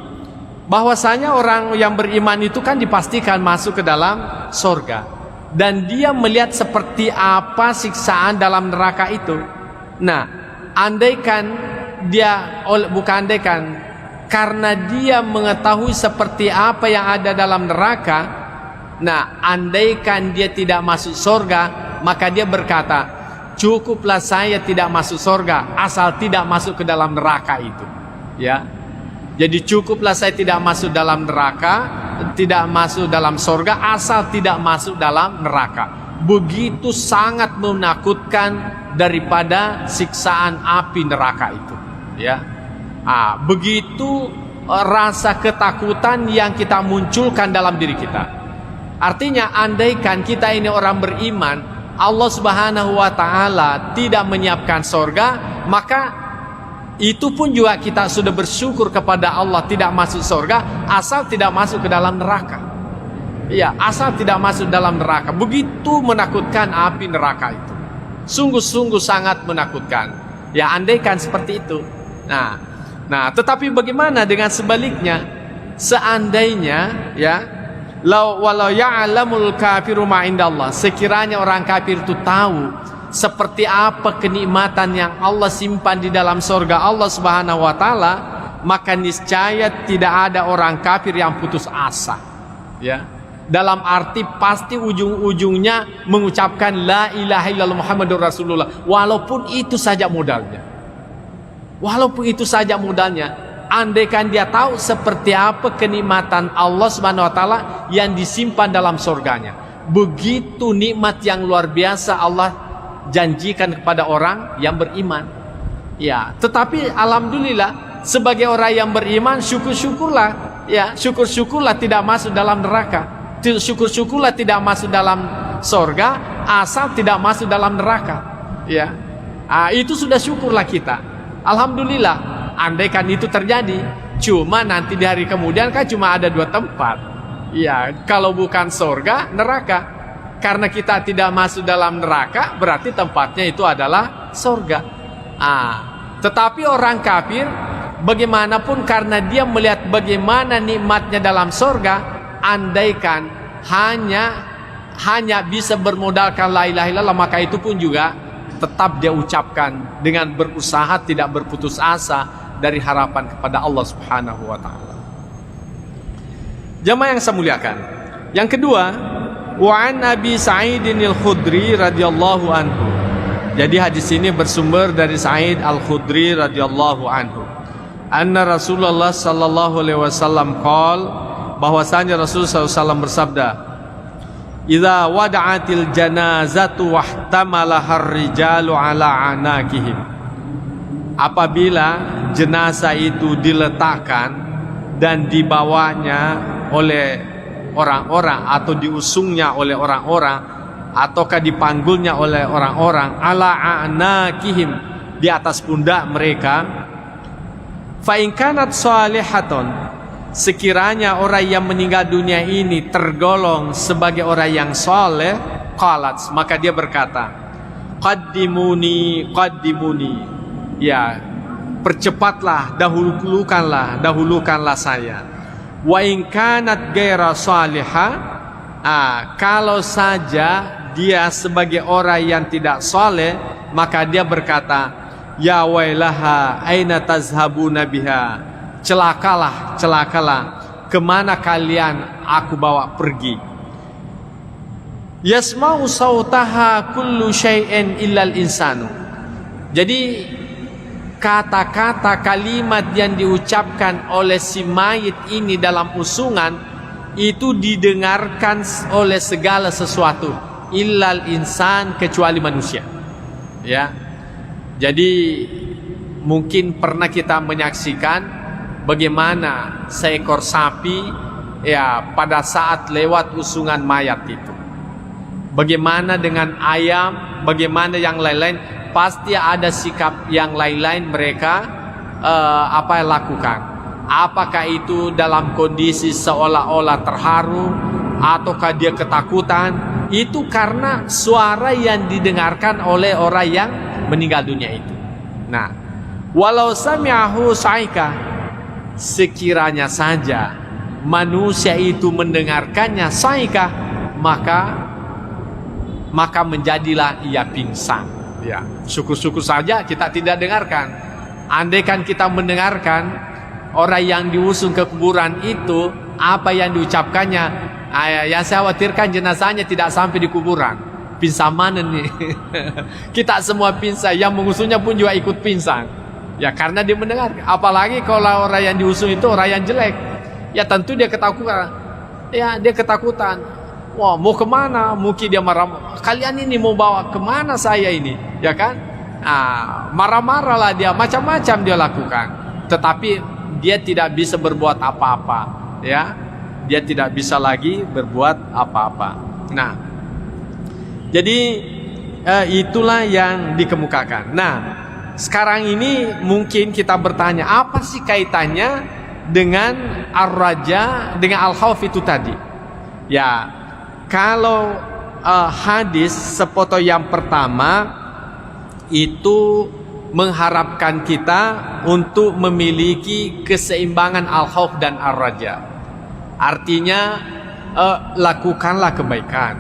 Bahwasanya orang yang beriman itu kan dipastikan masuk ke dalam surga, dan dia melihat seperti apa siksaan dalam neraka itu. Nah, andaikan dia, bukan andaikan, karena dia mengetahui seperti apa yang ada dalam neraka, nah andaikan dia tidak masuk surga, maka dia berkata, cukuplah saya tidak masuk surga asal tidak masuk ke dalam neraka itu. Ya, jadi cukuplah saya tidak masuk dalam neraka, tidak masuk dalam surga asal tidak masuk dalam neraka. Begitu sangat menakutkan daripada siksaan api neraka itu. Ya, begitu rasa ketakutan yang kita munculkan dalam diri kita. Artinya andaikan kita ini orang beriman, Allah Subhanahu wa taala tidak menyiapkan surga, maka itu pun juga kita sudah bersyukur kepada Allah tidak masuk surga asal tidak masuk ke dalam neraka. Ya, asal tidak masuk dalam neraka. Begitu menakutkan api neraka itu. Sungguh-sungguh sangat menakutkan. Ya, andaikan seperti itu. Nah, tetapi bagaimana dengan sebaliknya? Seandainya, ya, walau ya'lamul kafiru ma indallah, sekiranya orang kafir itu tahu seperti apa kenikmatan yang Allah simpan di dalam surga Allah Subhanahu wa taala, maka niscaya tidak ada orang kafir yang putus asa. Ya, dalam arti pasti ujung-ujungnya mengucapkan la ilaha illallah Muhammadur Rasulullah, walaupun itu saja modalnya. Walaupun itu saja modalnya, andaikan dia tahu seperti apa kenikmatan Allah Subhanahu wa taala yang disimpan dalam surganya. Begitu nikmat yang luar biasa Allah janjikan kepada orang yang beriman. Ya, tetapi alhamdulillah sebagai orang yang beriman, syukur-syukurlah, ya, syukur-syukurlah tidak masuk dalam neraka. Syukur-syukurlah tidak masuk dalam surga asal tidak masuk dalam neraka. Ya, itu sudah syukurlah kita. Alhamdulillah, andaikan itu terjadi. Cuma nanti di hari kemudian kan cuma ada dua tempat. Ya, kalau bukan surga, neraka. Karena kita tidak masuk dalam neraka, berarti tempatnya itu adalah surga. Tetapi orang kafir, bagaimanapun karena dia melihat bagaimana nikmatnya dalam surga, andaikan hanya bisa bermodalkan la ilaha illallah, maka itu pun juga tetap dia ucapkan dengan berusaha tidak berputus asa dari harapan kepada Allah Subhanahu wa taala. Jamaah yang saya muliakan. Yang kedua, wa an Abi Sa'idin al-Khudri radhiyallahu anhu. Jadi hadis ini bersumber dari Sa'id al-Khudri radhiyallahu anhu. Anna Rasulullah sallallahu alaihi wasallam qala, bahwasanya Rasulullah SAW bersabda, idza wada'atil janazatu wahtamalahar rijalu ala anakihim apabila jenazah itu diletakkan dan dibawanya oleh orang-orang atau diusungnya oleh orang-orang ataukah dipanggulnya oleh orang-orang ala a'naqihim, di atas pundak mereka, fa in kanat salihaton, sekiranya orang yang meninggal dunia ini tergolong sebagai orang yang saleh, qalat, maka dia berkata, qaddimuni qaddimuni, ya percepatlah, dahulukanlah saya. Wa in kanat ghaira salihah, kalau saja dia sebagai orang yang tidak saleh, maka dia berkata, ya wailaha aina tazhabuna biha, celakalah, kemana kalian aku bawa pergi. Yasma'u sautaha kullu syai'in illal insanu. Jadi kata-kata kalimat yang diucapkan oleh si mayit ini dalam usungan itu didengarkan oleh segala sesuatu, illal insan, kecuali manusia. Ya. Jadi mungkin pernah kita menyaksikan bagaimana seekor sapi ya pada saat lewat usungan mayat itu. Bagaimana dengan ayam, bagaimana yang lain-lain, pasti ada sikap yang lain-lain mereka lakukan. Apakah itu dalam kondisi seolah-olah terharu ataukah dia ketakutan? Itu karena suara yang didengarkan oleh orang yang meninggal dunia itu. Nah, walau sami'ahu saika, sekiranya saja manusia itu mendengarkannya saika, maka menjadilah ia pingsan. Ya, syukur-syukur saja kita tidak dengarkan. Andaikan kita mendengarkan orang yang diusung ke kuburan itu, apa yang diucapkannya, yang saya khawatirkan jenazahnya tidak sampai di kuburan. Pingsan mana nih? Kita semua pingsan, yang mengusungnya pun juga ikut pingsan. Ya, karena dia mendengar. Apalagi kalau orang yang diusung itu orang yang jelek, ya tentu dia ketakutan. Ya, dia ketakutan. Wah, mau kemana? Mungkin dia marah. Kalian ini mau bawa kemana saya ini? Ya kan? Marah-marahlah dia, macam-macam dia lakukan. Tetapi dia tidak bisa berbuat apa-apa. Ya, dia tidak bisa lagi berbuat apa-apa. Nah, jadi itulah yang dikemukakan. Nah, sekarang ini mungkin kita bertanya, apa sih kaitannya dengan ar-raja, dengan al-khauf itu tadi? Ya, kalau hadis sepotong yang pertama itu mengharapkan kita untuk memiliki keseimbangan al-khauf dan ar-raja. Artinya lakukanlah kebaikan,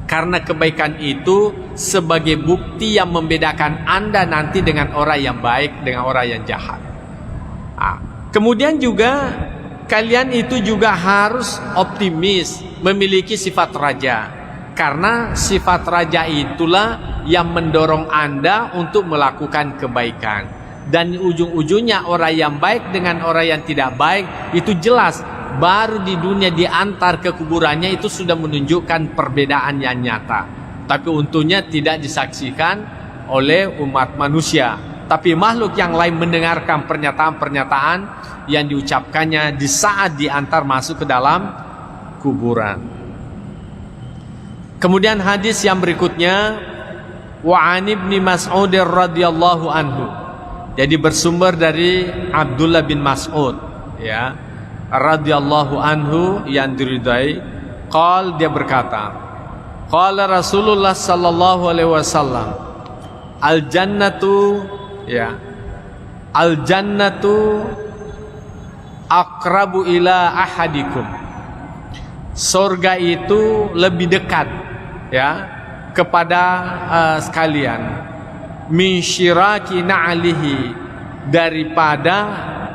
karena kebaikan itu sebagai bukti yang membedakan Anda nanti dengan orang yang baik dengan orang yang jahat. Kemudian juga kalian itu juga harus optimis, memiliki sifat raja, karena sifat raja itulah yang mendorong Anda untuk melakukan kebaikan. Dan ujung-ujungnya orang yang baik dengan orang yang tidak baik itu jelas, baru di dunia diantar ke kuburannya itu sudah menunjukkan perbedaan yang nyata. Tapi untungnya tidak disaksikan oleh umat manusia, tapi makhluk yang lain mendengarkan pernyataan-pernyataan yang diucapkannya di saat diantar masuk ke dalam kuburan. Kemudian hadis yang berikutnya, wa an ibni Mas'ud radhiyallahu anhu. Jadi bersumber dari Abdullah bin Mas'ud, ya, radhiyallahu anhu, yang diridai. Dia berkata, qala Rasulullah sallallahu alaihi wasallam, al jannatu, ya, al jannatu aqrabu ila ahadikum. Surga itu lebih dekat, ya, kepada sekalian, min syiraki na'alihi, daripada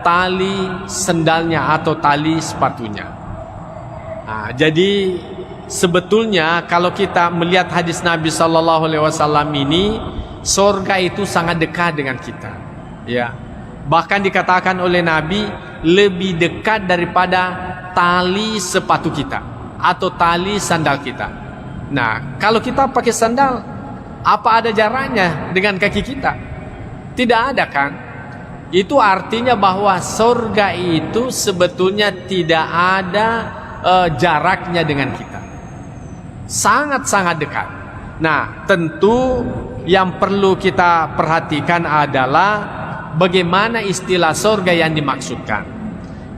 tali sendalnya atau tali sepatunya. Jadi sebetulnya kalau kita melihat hadis Nabi sallallahu alaihi wasallam ini, surga itu sangat dekat dengan kita, ya. Bahkan dikatakan oleh Nabi lebih dekat daripada tali sepatu kita atau tali sandal kita. Nah, kalau kita pakai sandal, apa ada jaraknya dengan kaki kita? Tidak ada kan? Itu artinya bahwa surga itu sebetulnya tidak ada jaraknya dengan kita. Sangat-sangat dekat. Nah, tentu yang perlu kita perhatikan adalah bagaimana istilah surga yang dimaksudkan.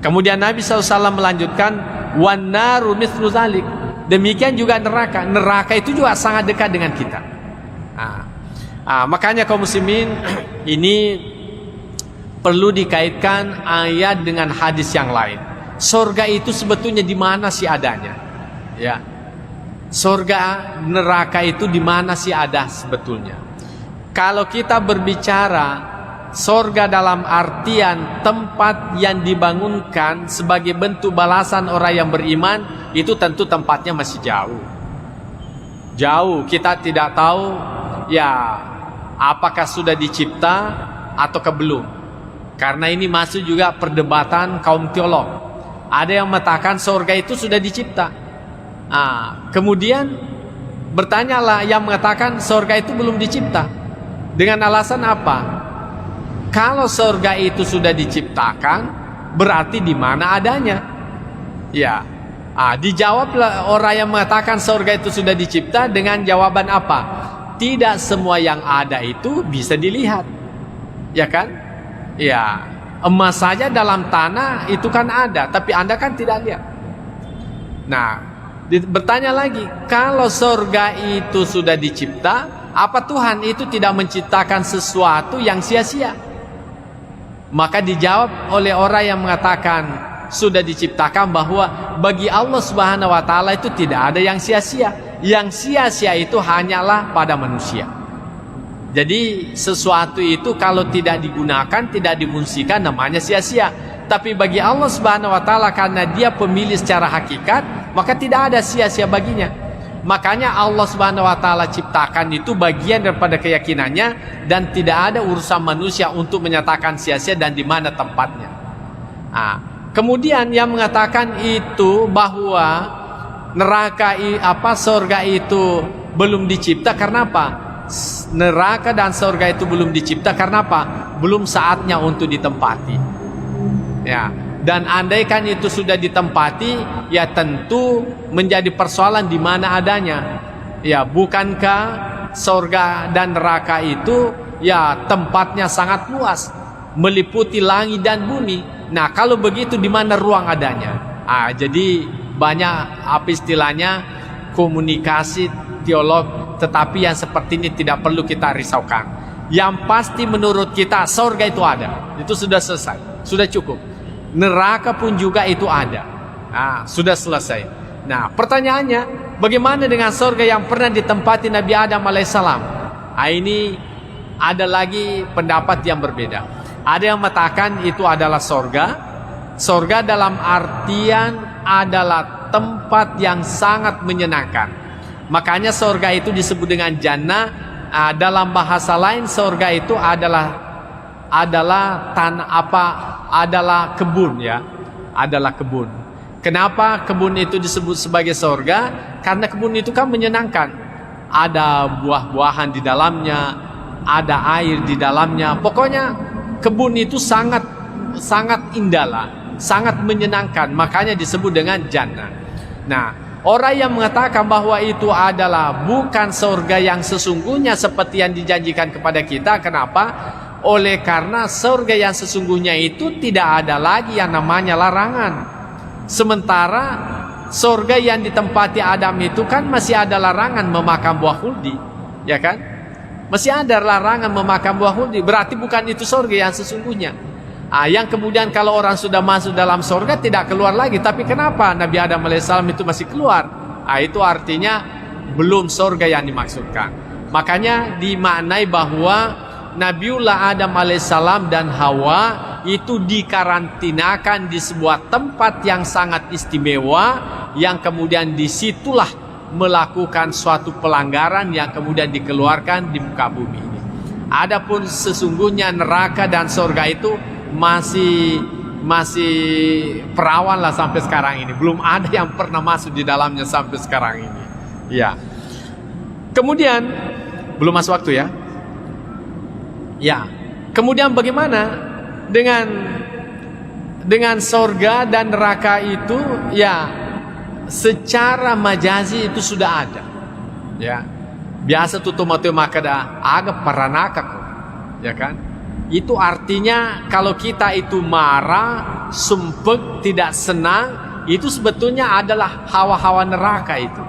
Kemudian Nabi SAW melanjutkan, wan naru mithlu dzalik. Demikian juga neraka. Neraka itu juga sangat dekat dengan kita. Makanya kaum muslimin, ini perlu dikaitkan ayat dengan hadis yang lain. Surga itu sebetulnya di mana sih adanya? Ya. Surga, neraka itu di mana sih ada sebetulnya? Kalau kita berbicara surga dalam artian tempat yang dibangunkan sebagai bentuk balasan orang yang beriman, itu tentu tempatnya masih jauh. Jauh, kita tidak tahu ya apakah sudah dicipta atau belum. Karena ini masuk juga perdebatan kaum teolog. Ada yang mengatakan surga itu sudah dicipta. Kemudian bertanyalah yang mengatakan surga itu belum dicipta. Dengan alasan apa? Kalau surga itu sudah diciptakan, berarti di mana adanya? Ya. Dijawablah orang yang mengatakan surga itu sudah dicipta dengan jawaban apa? Tidak semua yang ada itu bisa dilihat. Ya kan? Ya, emas saja dalam tanah itu kan ada, tapi Anda kan tidak lihat. Nah, bertanya lagi, kalau surga itu sudah dicipta, apa Tuhan itu tidak menciptakan sesuatu yang sia-sia? Maka dijawab oleh orang yang mengatakan sudah diciptakan bahwa bagi Allah Subhanahu wa taala itu tidak ada yang sia-sia. Yang sia-sia itu hanyalah pada manusia. Jadi sesuatu itu kalau tidak digunakan, tidak difungsikan, namanya sia-sia. Tapi bagi Allah Subhanahu wa taala, karena Dia pemilik secara hakikat, maka tidak ada sia-sia baginya. Makanya Allah Subhanahu wa taala ciptakan itu bagian daripada keyakinannya, dan tidak ada urusan manusia untuk menyatakan sia-sia dan di mana tempatnya. Kemudian yang mengatakan itu bahwa neraka surga itu belum dicipta karena apa? Neraka dan surga itu belum dicipta karena apa? Belum saatnya untuk ditempati. Ya, dan andaikan itu sudah ditempati, ya tentu menjadi persoalan di mana adanya. Ya, bukankah surga dan neraka itu ya tempatnya sangat luas, meliputi langit dan bumi. Nah, kalau begitu di mana ruang adanya? Jadi banyak istilahnya komunikasi teolog. Tetapi yang seperti ini tidak perlu kita risaukan. Yang pasti menurut kita surga itu ada. Itu sudah selesai, sudah cukup. Neraka pun juga itu ada. Sudah selesai. Nah, pertanyaannya, bagaimana dengan surga yang pernah ditempati Nabi Adam alaihissalam? Ini ada lagi pendapat yang berbeda. Ada yang mengatakan itu adalah surga. Surga dalam artian adalah tempat yang sangat menyenangkan. Makanya surga itu disebut dengan jannah. Dalam bahasa lain surga itu adalah adalah kebun, ya. Adalah kebun. Kenapa kebun itu disebut sebagai surga? Karena kebun itu kan menyenangkan. Ada buah-buahan di dalamnya, ada air di dalamnya. Pokoknya kebun itu sangat indah lah, sangat menyenangkan. Makanya disebut dengan jannah. Nah, orang yang mengatakan bahwa itu adalah bukan surga yang sesungguhnya seperti yang dijanjikan kepada kita. Kenapa? Oleh karena surga yang sesungguhnya itu tidak ada lagi yang namanya larangan. Sementara surga yang ditempati Adam itu kan masih ada larangan memakan buah khuldi, ya kan? Masih ada larangan memakan buah khuldi. Berarti bukan itu surga yang sesungguhnya. Yang kemudian kalau orang sudah masuk dalam surga tidak keluar lagi. Tapi kenapa Nabi Adam alaihissalam itu masih keluar? Itu artinya belum surga yang dimaksudkan. Makanya dimaknai bahwa Nabiullah Adam alaihissalam dan Hawa itu dikarantinakan di sebuah tempat yang sangat istimewa, yang kemudian disitulah melakukan suatu pelanggaran yang kemudian dikeluarkan di muka bumi ini. Adapun sesungguhnya neraka dan surga itu masih perawan lah sampai sekarang ini. Belum ada yang pernah masuk di dalamnya sampai sekarang ini. Ya. Kemudian belum masuk waktu ya. Ya. Kemudian bagaimana dengan sorga dan neraka itu? Ya, secara majazi itu sudah ada. Ya, biasa tuh tomato makada agak paranaka kok, ya kan? Itu artinya kalau kita itu marah, sumpek, tidak senang, itu sebetulnya adalah hawa-hawa neraka itu.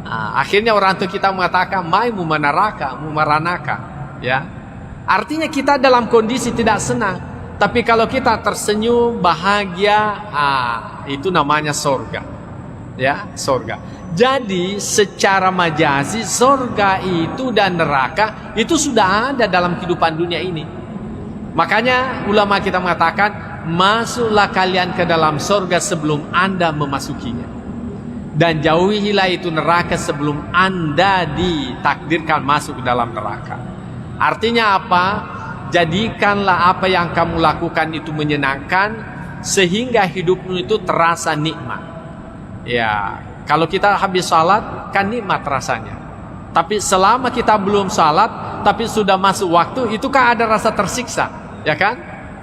Nah, akhirnya orang tua kita mengatakan mai mumanaraka, mumaranaka, ya. Artinya kita dalam kondisi tidak senang. Tapi kalau kita tersenyum, bahagia, itu namanya sorga. Ya, sorga. Jadi secara majazi sorga itu dan neraka itu sudah ada dalam kehidupan dunia ini. Makanya ulama kita mengatakan, masuklah kalian ke dalam sorga sebelum Anda memasukinya. Dan jauhilah itu neraka sebelum Anda ditakdirkan masuk ke dalam neraka. Artinya apa? Jadikanlah apa yang kamu lakukan itu menyenangkan, sehingga hidupmu itu terasa nikmat. Ya, kalau kita habis salat kan nikmat rasanya. Tapi selama kita belum salat, tapi sudah masuk waktu, itu kan ada rasa tersiksa, ya kan?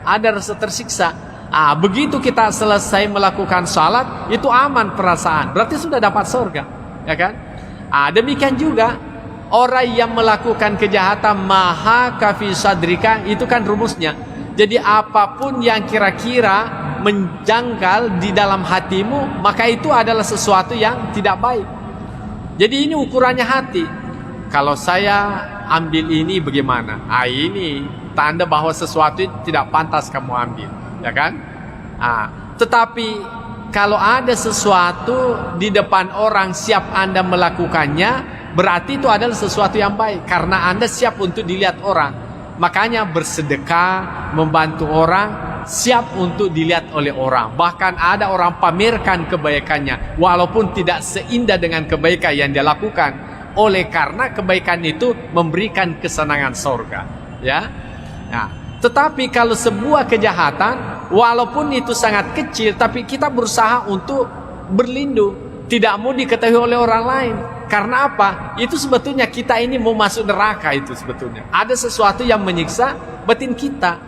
Ada rasa tersiksa. Begitu kita selesai melakukan salat, itu aman perasaan, berarti sudah dapat surga, ya kan? Demikian juga orang yang melakukan kejahatan, maha kafi sadrika, itu kan rumusnya. Jadi apapun yang kira-kira menjangkal di dalam hatimu, maka itu adalah sesuatu yang tidak baik. Jadi ini ukurannya hati. Kalau saya ambil ini bagaimana? Ini tanda bahwa sesuatu tidak pantas kamu ambil, ya kan? Tetapi kalau ada sesuatu di depan orang siap Anda melakukannya, berarti itu adalah sesuatu yang baik, karena Anda siap untuk dilihat orang. Makanya bersedekah, membantu orang, siap untuk dilihat oleh orang. Bahkan ada orang pamerkan kebaikannya, walaupun tidak seindah dengan kebaikan yang dia lakukan, oleh karena kebaikan itu memberikan kesenangan surga, ya. Nah, tetapi kalau sebuah kejahatan, walaupun itu sangat kecil, tapi kita berusaha untuk berlindung, tidak mau diketahui oleh orang lain. Karena apa? Itu sebetulnya kita ini mau masuk neraka. Itu sebetulnya ada sesuatu yang menyiksa batin kita.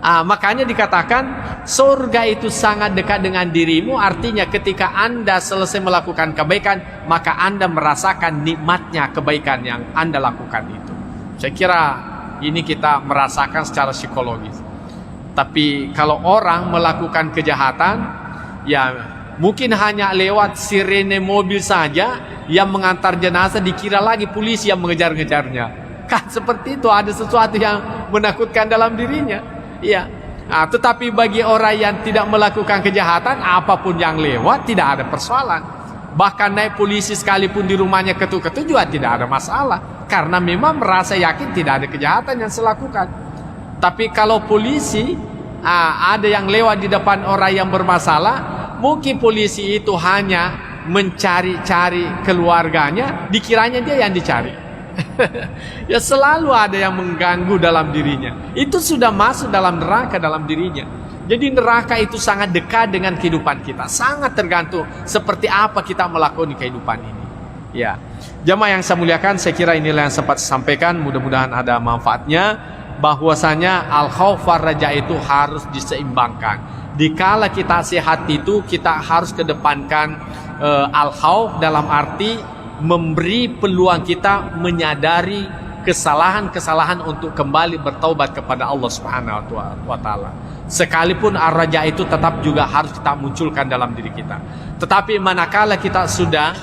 Makanya dikatakan surga itu sangat dekat dengan dirimu. Artinya ketika Anda selesai melakukan kebaikan, maka Anda merasakan nikmatnya kebaikan yang Anda lakukan itu. Saya kira ini kita merasakan secara psikologis. Tapi kalau orang melakukan kejahatan, ya mungkin hanya lewat sirene mobil saja yang mengantar jenazah, dikira lagi polisi yang mengejar-ngejarnya. Kan seperti itu, ada sesuatu yang menakutkan dalam dirinya. Iya. Tetapi bagi orang yang tidak melakukan kejahatan, apapun yang lewat tidak ada persoalan. Bahkan naik polisi sekalipun di rumahnya ketuk-ketuk juga tidak ada masalah, karena memang merasa yakin tidak ada kejahatan yang saya lakukan. Tapi kalau polisi ada yang lewat di depan orang yang bermasalah, mungkin polisi itu hanya mencari-cari keluarganya, dikiranya dia yang dicari. Ya selalu ada yang mengganggu dalam dirinya. Itu sudah masuk dalam neraka dalam dirinya. Jadi neraka itu sangat dekat dengan kehidupan kita. Sangat tergantung seperti apa kita melakukan di kehidupan ini. Ya, jamaah yang saya muliakan, saya kira inilah yang sempat saya sampaikan. Mudah-mudahan ada manfaatnya. Bahwasanya al-khauf war raja itu harus diseimbangkan. Dikala kita sehat itu, kita harus kedepankan al-khauf dalam arti memberi peluang kita menyadari kesalahan-kesalahan untuk kembali bertaubat kepada Allah Subhanahu wa taala. Sekalipun ar-raja itu tetap juga harus kita munculkan dalam diri kita. Tetapi manakala kita sudah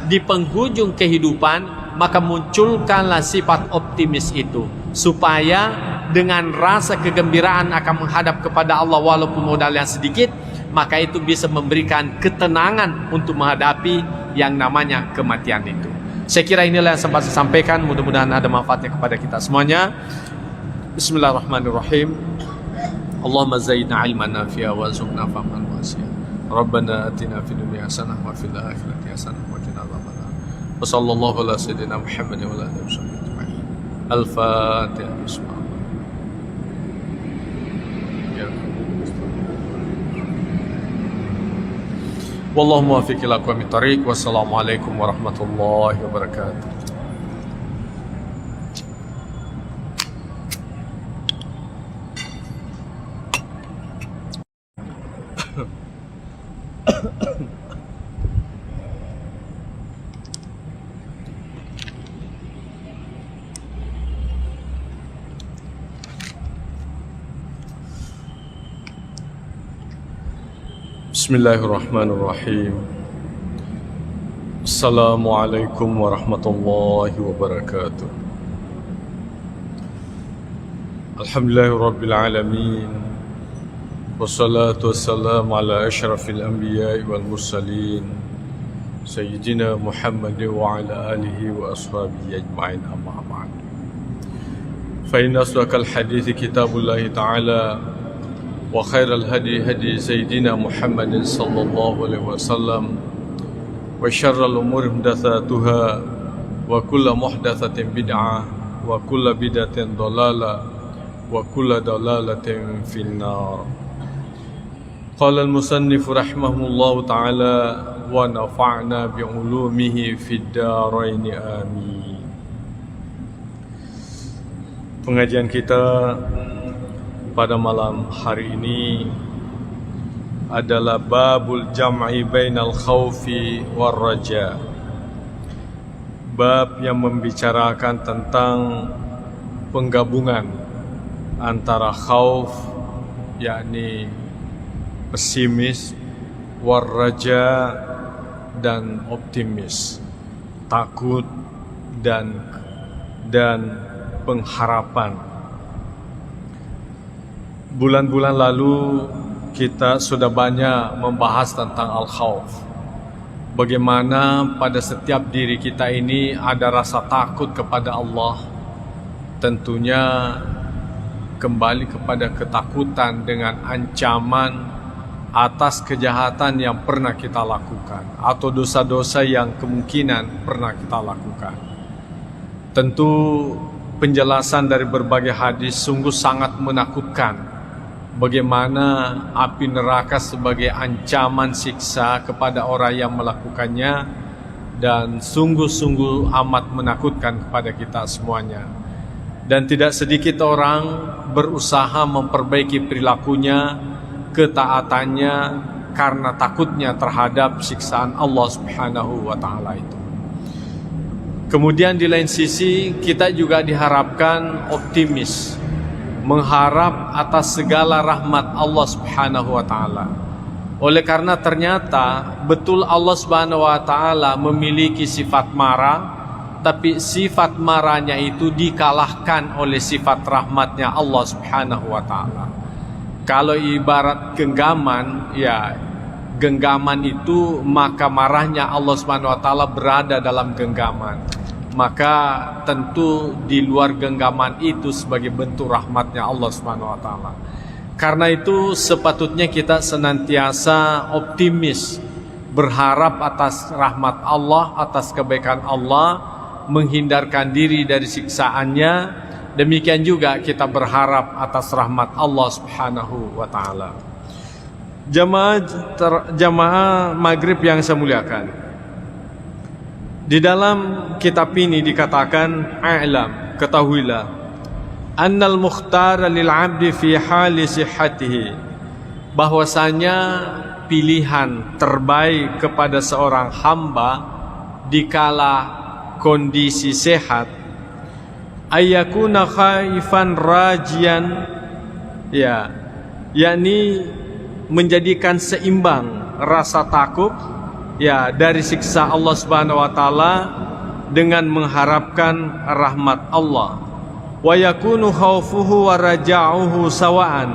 di penghujung kehidupan, maka munculkanlah sifat optimis itu, supaya dengan rasa kegembiraan akan menghadap kepada Allah walaupun modalnya sedikit, maka itu bisa memberikan ketenangan untuk menghadapi yang namanya kematian itu. Saya kira inilah yang sempat saya sampaikan. Mudah-mudahan ada manfaatnya kepada kita semuanya. Bismillahirrahmanirrahim. Allahumma zaidna ilman nafi'a wa zukna fahman wasi'a. Rabbana atina fid dunya hasanah wa fil akhirati hasanah wa qina adzabannar. Wa sallallahu ala sayyidina Muhammad wa ala alihi wasallam. Al-Fatihah. Bismillah. Wallahu muwaffiq ila aqwamit thariq. Wassalamualaikum warahmatullahi wabarakatuh. Bismillahirrahmanirrahim. Assalamualaikum warahmatullahi wabarakatuh. Alhamdulillahirabbil alamin. Wassalatu wassalamu ala asyrafil anbiya'i wal mursalin Sayyidina Muhammad wa ala alihi wa ashabihi ajma'in, amma ba'd. Fa inna asdaqal hadithi kitabullahi ta'ala wa khairal hadi hadi Sayyidina Muhammad sallallahu alaihi wasallam wa syarral umuri muhdatsatuha wa kullu muhdatsatin bid'ah wa kullu bid'atin dhalalah wa kullu dhalalatin finnar. Qala al-musannif rahimahullahu ta'ala wa nafa'na bi'ulumihi fid dharain amin. Pengajian kita pada malam hari ini adalah babul jam'i bainal khaufi war raja. Bab yang membicarakan tentang penggabungan antara khauf yakni pesimis, war raja dan optimis, takut dan pengharapan. Bulan-bulan lalu kita sudah banyak membahas tentang al-khauf. Bagaimana pada setiap diri kita ini ada rasa takut kepada Allah. Tentunya kembali kepada ketakutan dengan ancaman atas kejahatan yang pernah kita lakukan atau dosa-dosa yang kemungkinan pernah kita lakukan. Tentu penjelasan dari berbagai hadis sungguh sangat menakutkan. Bagaimana api neraka sebagai ancaman siksa kepada orang yang melakukannya, dan sungguh-sungguh amat menakutkan kepada kita semuanya. Dan tidak sedikit orang berusaha memperbaiki perilakunya, ketaatannya, karena takutnya terhadap siksaan Allah Subhanahu wa ta'ala itu. Kemudian di lain sisi kita juga diharapkan optimis, mengharap atas segala rahmat Allah Subhanahu wa ta'ala. Oleh karena ternyata betul Allah Subhanahu wa ta'ala memiliki sifat marah, tapi sifat marahnya itu dikalahkan oleh sifat rahmatnya Allah Subhanahu wa ta'ala. Kalau ibarat genggaman, ya genggaman itu maka marahnya Allah Subhanahu wa ta'ala berada dalam genggaman. Maka tentu di luar genggaman itu sebagai bentuk rahmatnya Allah Subhanahu wa ta'ala. Karena itu sepatutnya kita senantiasa optimis, berharap atas rahmat Allah, atas kebaikan Allah, menghindarkan diri dari siksaannya. Demikian juga kita berharap atas rahmat Allah Subhanahu wa ta'ala. Jamaah maghrib yang saya muliakan, di dalam kitab ini dikatakan, a'lam, ketahuilah, annal mukhtara lil 'abdi fi hali sihhatihi, bahwasanya pilihan terbaik kepada seorang hamba dikala kondisi sehat, ayyakuna khaifan rajian, ya, yakni menjadikan seimbang rasa takut, ya, dari siksa Allah Subhanahu wa ta'ala dengan mengharapkan rahmat Allah. Wa yakunu khaufuhu wa raja'uhu sawa'an,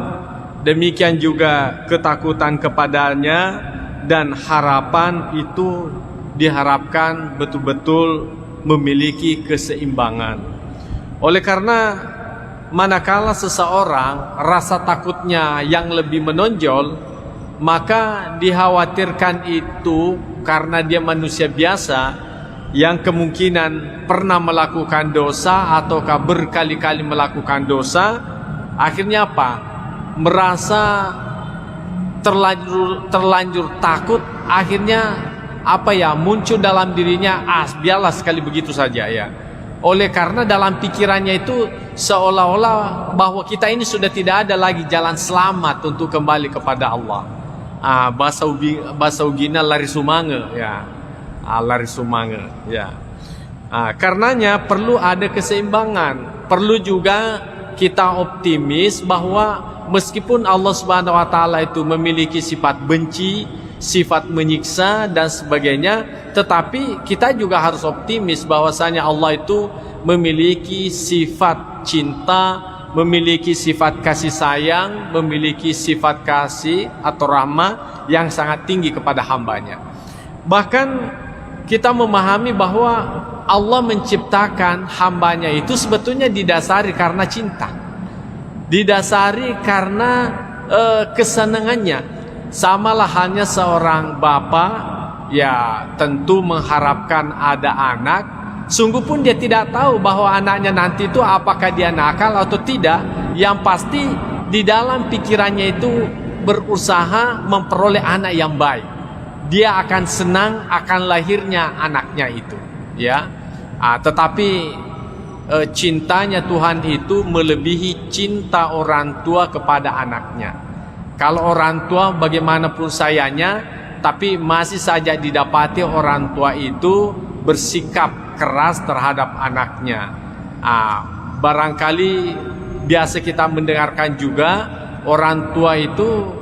demikian juga ketakutan kepadanya dan harapan itu diharapkan betul-betul memiliki keseimbangan. Oleh karena manakala seseorang rasa takutnya yang lebih menonjol, maka dikhawatirkan itu karena dia manusia biasa yang kemungkinan pernah melakukan dosa ataukah berkali-kali melakukan dosa. Akhirnya apa? Merasa terlanjur takut. Akhirnya apa ya? Muncul dalam dirinya, biarlah sekali begitu saja ya. Oleh karena dalam pikirannya itu seolah-olah bahwa kita ini sudah tidak ada lagi jalan selamat untuk kembali kepada Allah. Bahasa ugina lari sumange ya, lari sumange ya. Karenanya perlu ada keseimbangan, perlu juga kita optimis bahwa meskipun Allah Subhanahu wa taala itu memiliki sifat benci, sifat menyiksa dan sebagainya, tetapi kita juga harus optimis bahwasanya Allah itu memiliki sifat cinta, memiliki sifat kasih sayang, memiliki sifat kasih atau rahmah yang sangat tinggi kepada hambanya. Bahkan kita memahami bahwa Allah menciptakan hambanya itu sebetulnya didasari karena cinta, didasari karena kesenangannya. Samalah halnya seorang bapak, ya tentu mengharapkan ada anak, sungguh pun dia tidak tahu bahwa anaknya nanti itu apakah dia nakal atau tidak. Yang pasti di dalam pikirannya itu berusaha memperoleh anak yang baik. Dia akan senang akan lahirnya anaknya itu, ya. Tetapi cintanya Tuhan itu melebihi cinta orang tua kepada anaknya. Kalau orang tua bagaimanapun sayangnya, tapi masih saja didapati orang tua itu bersikap keras terhadap anaknya. Barangkali biasa kita mendengarkan juga orang tua itu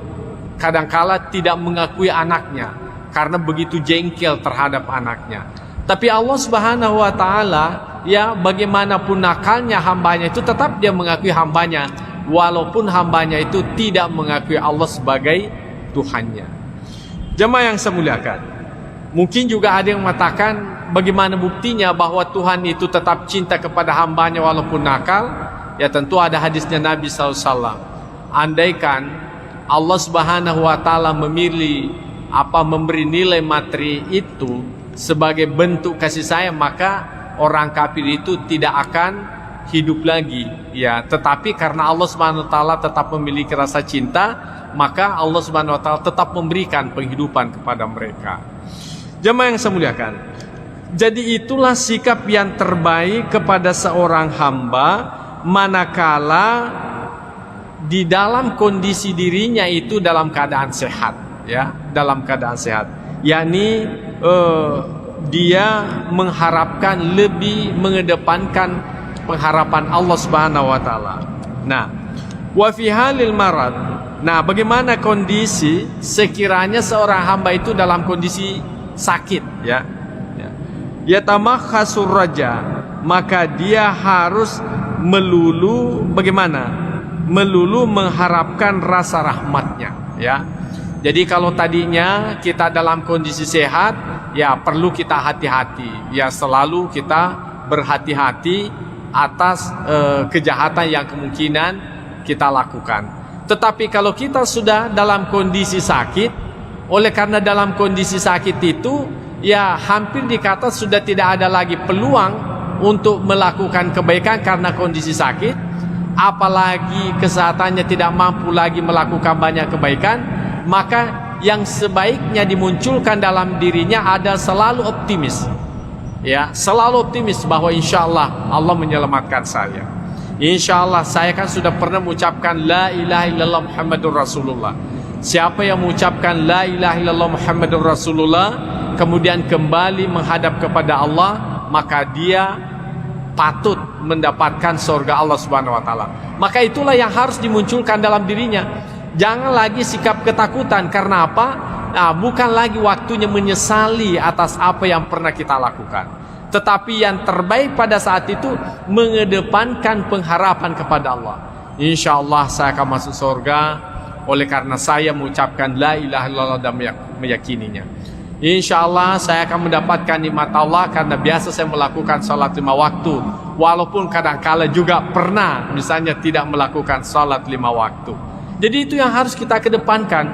kadangkala tidak mengakui anaknya karena begitu jengkel terhadap anaknya. Tapi Allah Subhanahu wa taala, ya bagaimanapun nakalnya hambanya itu tetap dia mengakui hambanya, walaupun hambanya itu tidak mengakui Allah sebagai Tuhannya. Jemaah yang saya muliakan, mungkin juga ada yang mengatakan bagaimana buktinya bahwa Tuhan itu tetap cinta kepada hambanya walaupun nakal. Ya tentu ada hadisnya Nabi SAW. Andaikan Allah Subhanahu wa taala memberi nilai materi itu sebagai bentuk kasih sayang, maka orang kafir itu tidak akan hidup lagi, ya. Tetapi karena Allah Subhanahu wa taala tetap memiliki rasa cinta, maka Allah Subhanahu wa taala tetap memberikan penghidupan kepada mereka. Jemaah yang saya muliakan, jadi itulah sikap yang terbaik kepada seorang hamba manakala di dalam kondisi dirinya itu dalam keadaan sehat, ya, dalam keadaan sehat, yakni dia mengharapkan, lebih mengedepankan pengharapan Allah Subhanahu wa taala. Nah, wa fi halil marad. Nah, bagaimana kondisi sekiranya seorang hamba itu dalam kondisi sakit, ya. Yatamakhasur raja, maka dia harus melulu bagaimana? Melulu mengharapkan rasa rahmatnya, ya. Jadi kalau tadinya kita dalam kondisi sehat, ya perlu kita hati-hati, ya selalu kita berhati-hati atas kejahatan yang kemungkinan kita lakukan. Tetapi kalau kita sudah dalam kondisi sakit, oleh karena dalam kondisi sakit itu, ya hampir dikata sudah tidak ada lagi peluang untuk melakukan kebaikan karena kondisi sakit, apalagi kesehatannya tidak mampu lagi melakukan banyak kebaikan, maka yang sebaiknya dimunculkan dalam dirinya ada selalu optimis. Ya, selalu optimis bahwa insya Allah Allah menyelamatkan saya. Insya Allah saya kan sudah pernah mengucapkan la ilaha illallah Muhammadur Rasulullah. Siapa yang mengucapkan la ilaha illallah Muhammadur Rasulullah kemudian kembali menghadap kepada Allah, maka dia patut mendapatkan surga Allah Subhanahu wa taala. Maka itulah yang harus dimunculkan dalam dirinya. Jangan lagi sikap ketakutan. Karena apa? Bukan lagi waktunya menyesali atas apa yang pernah kita lakukan, tetapi yang terbaik pada saat itu mengedepankan pengharapan kepada Allah. Insya Allah saya akan masuk surga oleh karena saya mengucapkan la ilaha illallah dan meyakininya. Insya Allah saya akan mendapatkan nikmat Allah karena biasa saya melakukan salat 5 waktu, walaupun kadang-kala juga pernah misalnya tidak melakukan salat 5 waktu. Jadi itu yang harus kita kedepankan.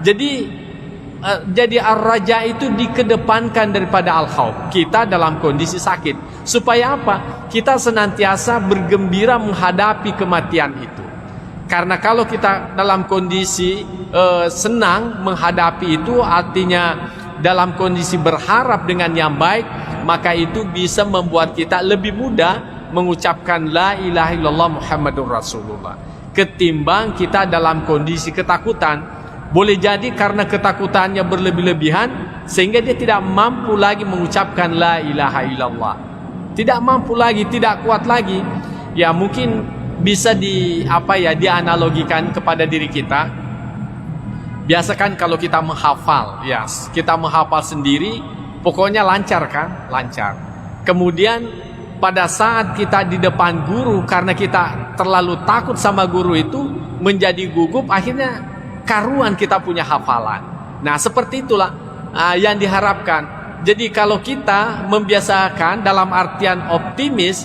Jadi ar-raja itu dikedepankan daripada al-khauf. Kita dalam kondisi sakit, supaya apa? Kita senantiasa bergembira menghadapi kematian itu. Karena kalau kita dalam kondisi senang menghadapi itu, artinya dalam kondisi berharap dengan yang baik, maka itu bisa membuat kita lebih mudah mengucapkan la ilaha illallah Muhammadur Rasulullah ketimbang kita dalam kondisi ketakutan. Boleh jadi karena ketakutannya berlebih-lebihan sehingga dia tidak mampu lagi mengucapkan la ilaha illallah. Tidak mampu lagi, tidak kuat lagi. Ya mungkin bisa dianalogikan kepada diri kita. Biasakan kalau kita menghafal, ya, kita menghafal sendiri, pokoknya lancar kan? Lancar. Kemudian pada saat kita di depan guru, karena kita terlalu takut sama guru itu, menjadi gugup, akhirnya karuan kita punya hafalan. Nah, seperti itulah yang diharapkan. Jadi kalau kita membiasakan dalam artian optimis,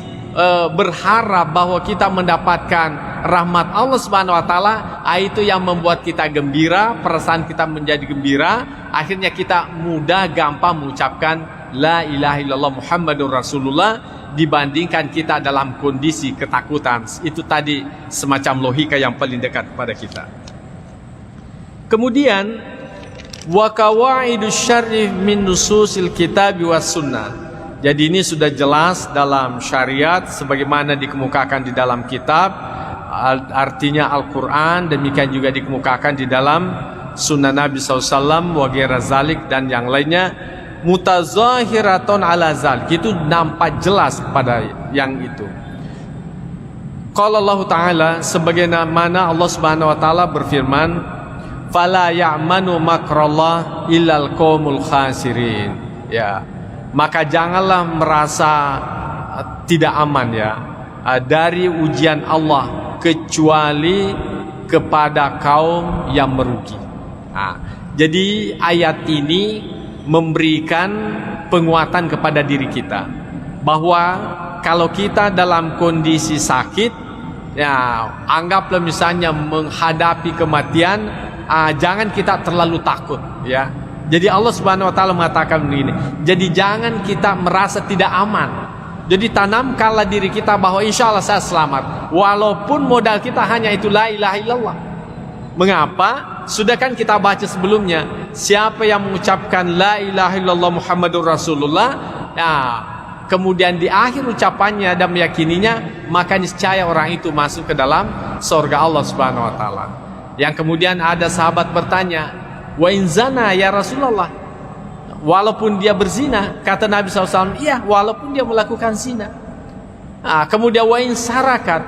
berharap bahwa kita mendapatkan rahmat Allah Subhanahu wa taala, itu yang membuat kita gembira, perasaan kita menjadi gembira, akhirnya kita mudah gampang mengucapkan la ilaha illallah Muhammadur Rasulullah dibandingkan kita dalam kondisi ketakutan. Itu tadi semacam logika yang paling dekat pada kita. Kemudian wa qawaidus syar'i min nususil kitab was sunnah. Jadi ini sudah jelas dalam syariat sebagaimana dikemukakan di dalam kitab, artinya Al-Quran, demikian juga dikemukakan di dalam sunnah Nabi SAW wa ghaira zalik dan yang lainnya, mutazahiratun ala zalik, itu nampak jelas pada yang itu. Qala Allah Ta'ala, sebagaimana Allah Subhanahu wa taala berfirman, fala ya'manu makrallah illal qaumul khasirin. Ya, maka janganlah merasa tidak aman ya dari ujian Allah kecuali kepada kaum yang merugi. Jadi ayat ini memberikan penguatan kepada diri kita bahwa kalau kita dalam kondisi sakit, ya anggaplah misalnya menghadapi kematian, jangan kita terlalu takut ya. Jadi Allah Subhanahu wa taala mengatakan begini, jadi jangan kita merasa tidak aman. Jadi tanamkanlah diri kita bahwa insya Allah saya selamat, walaupun modal kita hanya itu la ilaha illallah. Mengapa? Sudah kan kita baca sebelumnya, siapa yang mengucapkan la ilaha illallah Muhammadur Rasulullah, ya, kemudian di akhir ucapannya dan meyakininya, maka niscaya orang itu masuk ke dalam surga Allah Subhanahu wa taala. Yang kemudian ada sahabat bertanya, wa in zana ya Rasulullah, walaupun dia berzina, kata Nabi SAW, iya walaupun dia melakukan zina. Kemudian wa in sarakat,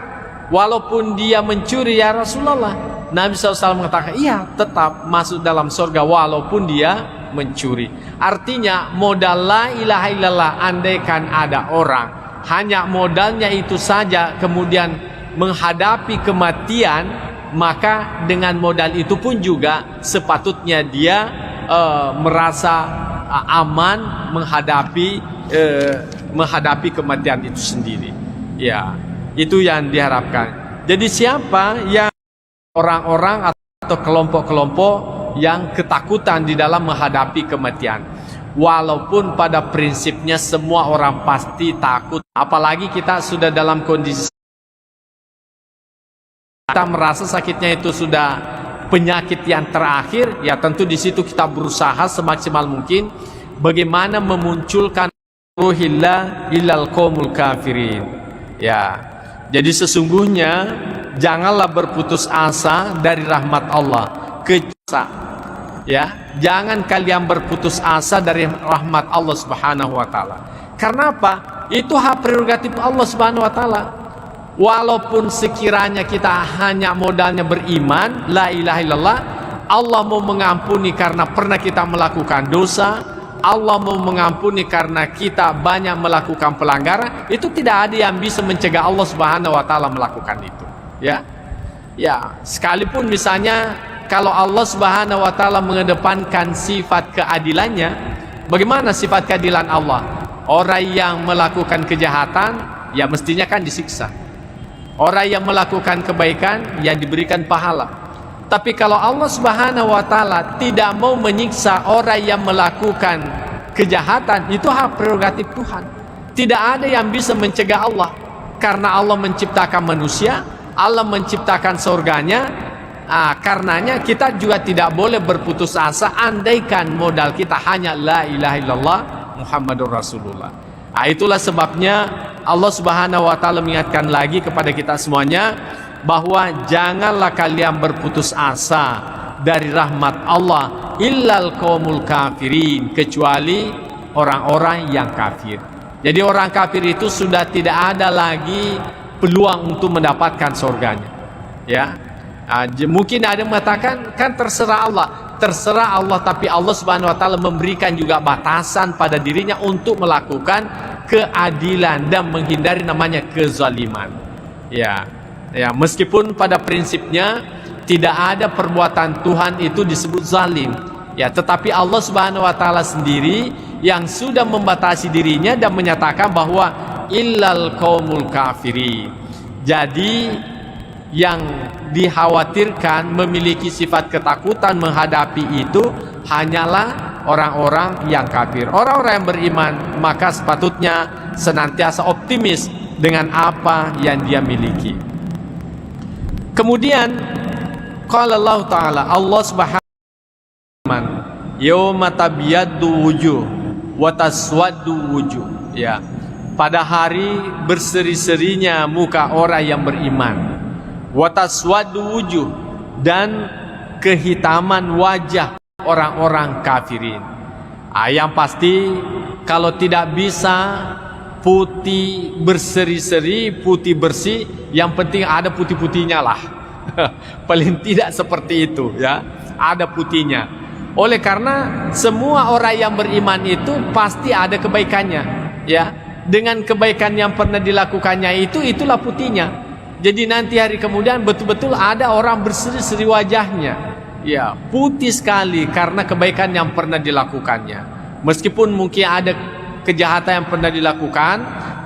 walaupun dia mencuri ya Rasulullah, Nabi SAW mengatakan, iya tetap masuk dalam surga walaupun dia mencuri. Artinya modal la ilaha illallah, andaikan ada orang hanya modalnya itu saja kemudian menghadapi kematian, maka dengan modal itu pun juga sepatutnya dia merasa aman menghadapi kematian itu sendiri. Ya, itu yang diharapkan. Jadi siapa yang orang-orang atau kelompok-kelompok yang ketakutan di dalam menghadapi kematian, walaupun pada prinsipnya semua orang pasti takut, apalagi kita sudah dalam kondisi kita merasa sakitnya itu sudah penyakit yang terakhir, ya tentu di situ kita berusaha semaksimal mungkin bagaimana memunculkan ruhillah ilal qaumul kafirin. Ya, jadi sesungguhnya janganlah berputus asa dari rahmat Allah. Ya, jangan kalian berputus asa dari rahmat Allah Subhanahu wa taala. Karena apa? Itu hak prerogatif Allah Subhanahu wa taala. Walaupun sekiranya kita hanya modalnya beriman, la ilaha illallah, Allah mau mengampuni karena pernah kita melakukan dosa, Allah mau mengampuni karena kita banyak melakukan pelanggaran, itu tidak ada yang bisa mencegah Allah Subhanahu wa taala melakukan itu. Ya. Ya, sekalipun misalnya kalau Allah Subhanahu wa taala mengedepankan sifat keadilannya, bagaimana sifat keadilan Allah? Orang yang melakukan kejahatan ya mestinya kan disiksa. Orang yang melakukan kebaikan yang diberikan pahala. Tapi kalau Allah Subhanahu wa taala tidak mau menyiksa orang yang melakukan kejahatan, itu hak prerogatif Tuhan. Tidak ada yang bisa mencegah Allah, karena Allah menciptakan manusia, Allah menciptakan surganya. Karenanya kita juga tidak boleh berputus asa andaikan modal kita hanya la ilaha illallah Muhammadur Rasulullah. Itulah sebabnya Allah Subhanahu wa taala mengingatkan lagi kepada kita semuanya bahwa janganlah kalian berputus asa dari rahmat Allah illal qaumul kafirin, kecuali orang-orang yang kafir. Jadi orang kafir itu sudah tidak ada lagi peluang untuk mendapatkan surganya. Ya, mungkin ada yang mengatakan kan terserah Allah, tapi Allah Subhanahu wa taala memberikan juga batasan pada dirinya untuk melakukan keadilan dan menghindari namanya kezaliman. Ya, meskipun pada prinsipnya tidak ada perbuatan Tuhan itu disebut zalim. Ya, tetapi Allah Subhanahu wa taala sendiri yang sudah membatasi dirinya dan menyatakan bahwa illal qaumul kafirin. Jadi yang dikhawatirkan memiliki sifat ketakutan menghadapi itu hanyalah orang-orang yang kafir. Orang-orang yang beriman maka sepatutnya senantiasa optimis dengan apa yang dia miliki. Kemudian qala Allah Ta'ala, Allah Subhanahu yauma tabyaddu wujuh wa taswaddu wujuh. Ya, pada hari berseri-serinya muka orang yang beriman, wa taswaddu wujuh, dan kehitaman wajah orang-orang kafirin. Yang pasti kalau tidak bisa putih berseri-seri, putih bersih, yang penting ada putih-putihnya lah. Paling tidak seperti itu, ya, ada putihnya. Oleh karena semua orang yang beriman itu pasti ada kebaikannya, ya. Dengan kebaikan yang pernah dilakukannya itulah putihnya. Jadi nanti hari kemudian betul-betul ada orang berseri-seri wajahnya, ya, putih sekali karena kebaikan yang pernah dilakukannya. Meskipun mungkin ada kejahatan yang pernah dilakukan,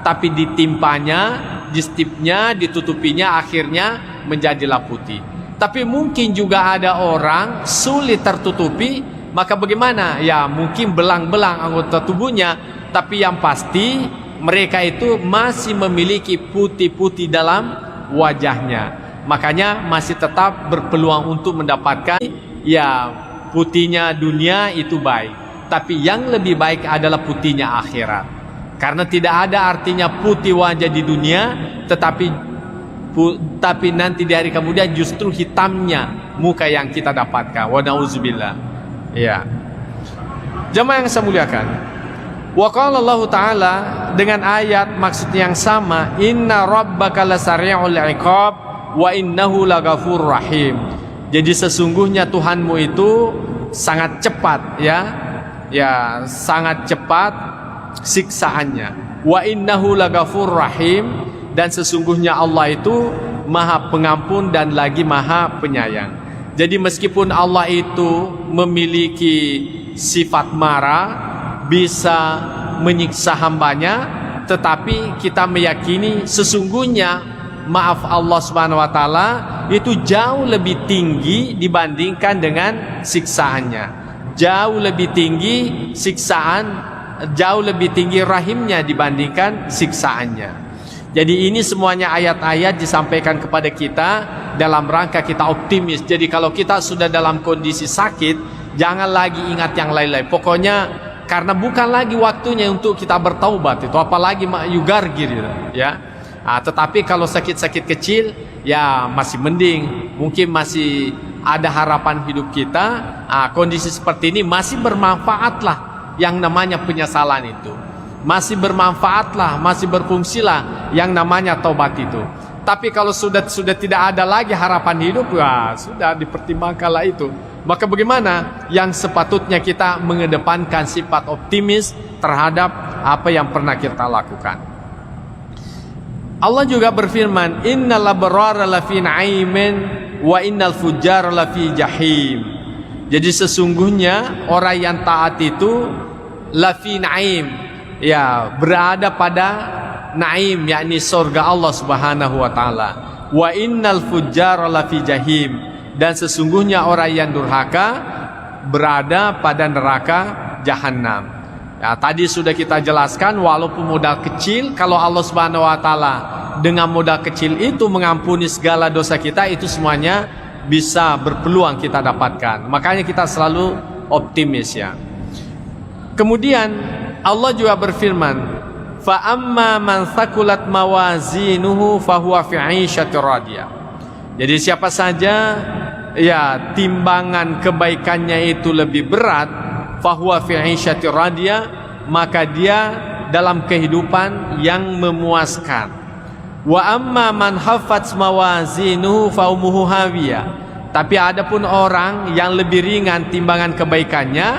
tapi ditimpanya, distipnya, ditutupinya, akhirnya menjadilah putih. Tapi mungkin juga ada orang sulit tertutupi, maka bagaimana? Ya, mungkin belang-belang anggota tubuhnya, tapi yang pasti mereka itu masih memiliki putih-putih dalam wajahnya. Makanya masih tetap berpeluang untuk mendapatkan, ya, putihnya dunia itu baik, tapi yang lebih baik adalah putihnya akhirat. Karena tidak ada artinya putih wajah di dunia, tapi nanti di hari kemudian justru hitamnya muka yang kita dapatkan. Wa na'udzubillah. Ya. Jemaah yang saya muliakan, wa qala Allah Ta'ala dengan ayat maksud yang sama, inna rabbaka lasari'ul iqab wa innahu laghafurur rahim. Jadi sesungguhnya Tuhanmu itu sangat cepat, ya, sangat cepat siksaannya. Wa innahu laghafurur rahim, dan sesungguhnya Allah itu Maha Pengampun dan lagi Maha Penyayang. Jadi meskipun Allah itu memiliki sifat marah, bisa menyiksa hambanya, tetapi kita meyakini sesungguhnya maaf Allah Subhanahu wa taala itu jauh lebih tinggi dibandingkan dengan siksaannya. Jauh lebih tinggi siksaan, jauh lebih tinggi rahimnya dibandingkan siksaannya. Jadi ini semuanya ayat-ayat disampaikan kepada kita dalam rangka kita optimis. Jadi kalau kita sudah dalam kondisi sakit, jangan lagi ingat yang lain-lain. Pokoknya karena bukan lagi waktunya untuk kita bertaubat itu, apalagi yugargir, ya. Tetapi kalau sakit-sakit kecil, ya masih mending. Mungkin masih ada harapan hidup kita. Kondisi seperti ini masih bermanfaatlah yang namanya penyesalan itu. Masih bermanfaatlah, masih berfungsilah yang namanya taubat itu. Tapi kalau sudah tidak ada lagi harapan hidup, ya sudah dipertimbangkanlah itu. Maka bagaimana? Yang sepatutnya kita mengedepankan sifat optimis terhadap apa yang pernah kita lakukan. Allah juga berfirman, innal abrara lafi na'imin wa innal fujjara lafi jahim. Jadi sesungguhnya orang yang taat itu lafi na'im, ya, berada pada naim, yakni surga Allah Subhanahu wa taala. Wa innal fujjara lafi jahim, dan sesungguhnya orang yang durhaka berada pada neraka jahanam. Ya, tadi sudah kita jelaskan, walaupun modal kecil, kalau Allah Subhanahu wa taala dengan modal kecil itu mengampuni segala dosa kita, itu semuanya bisa berpeluang kita dapatkan. Makanya kita selalu optimis, ya. Kemudian Allah juga berfirman, fa amma man thaqulat mawazinuhu fahuwa fi 'ishatir radiyah. Jadi siapa saja, ya, timbangan kebaikannya itu lebih berat, fahuwa fi 'ishatir radiyah, maka dia dalam kehidupan yang memuaskan. Wa amma man haffat mawazinuhu fa ummuhu hawiyah. Tapi adapun orang yang lebih ringan timbangan kebaikannya,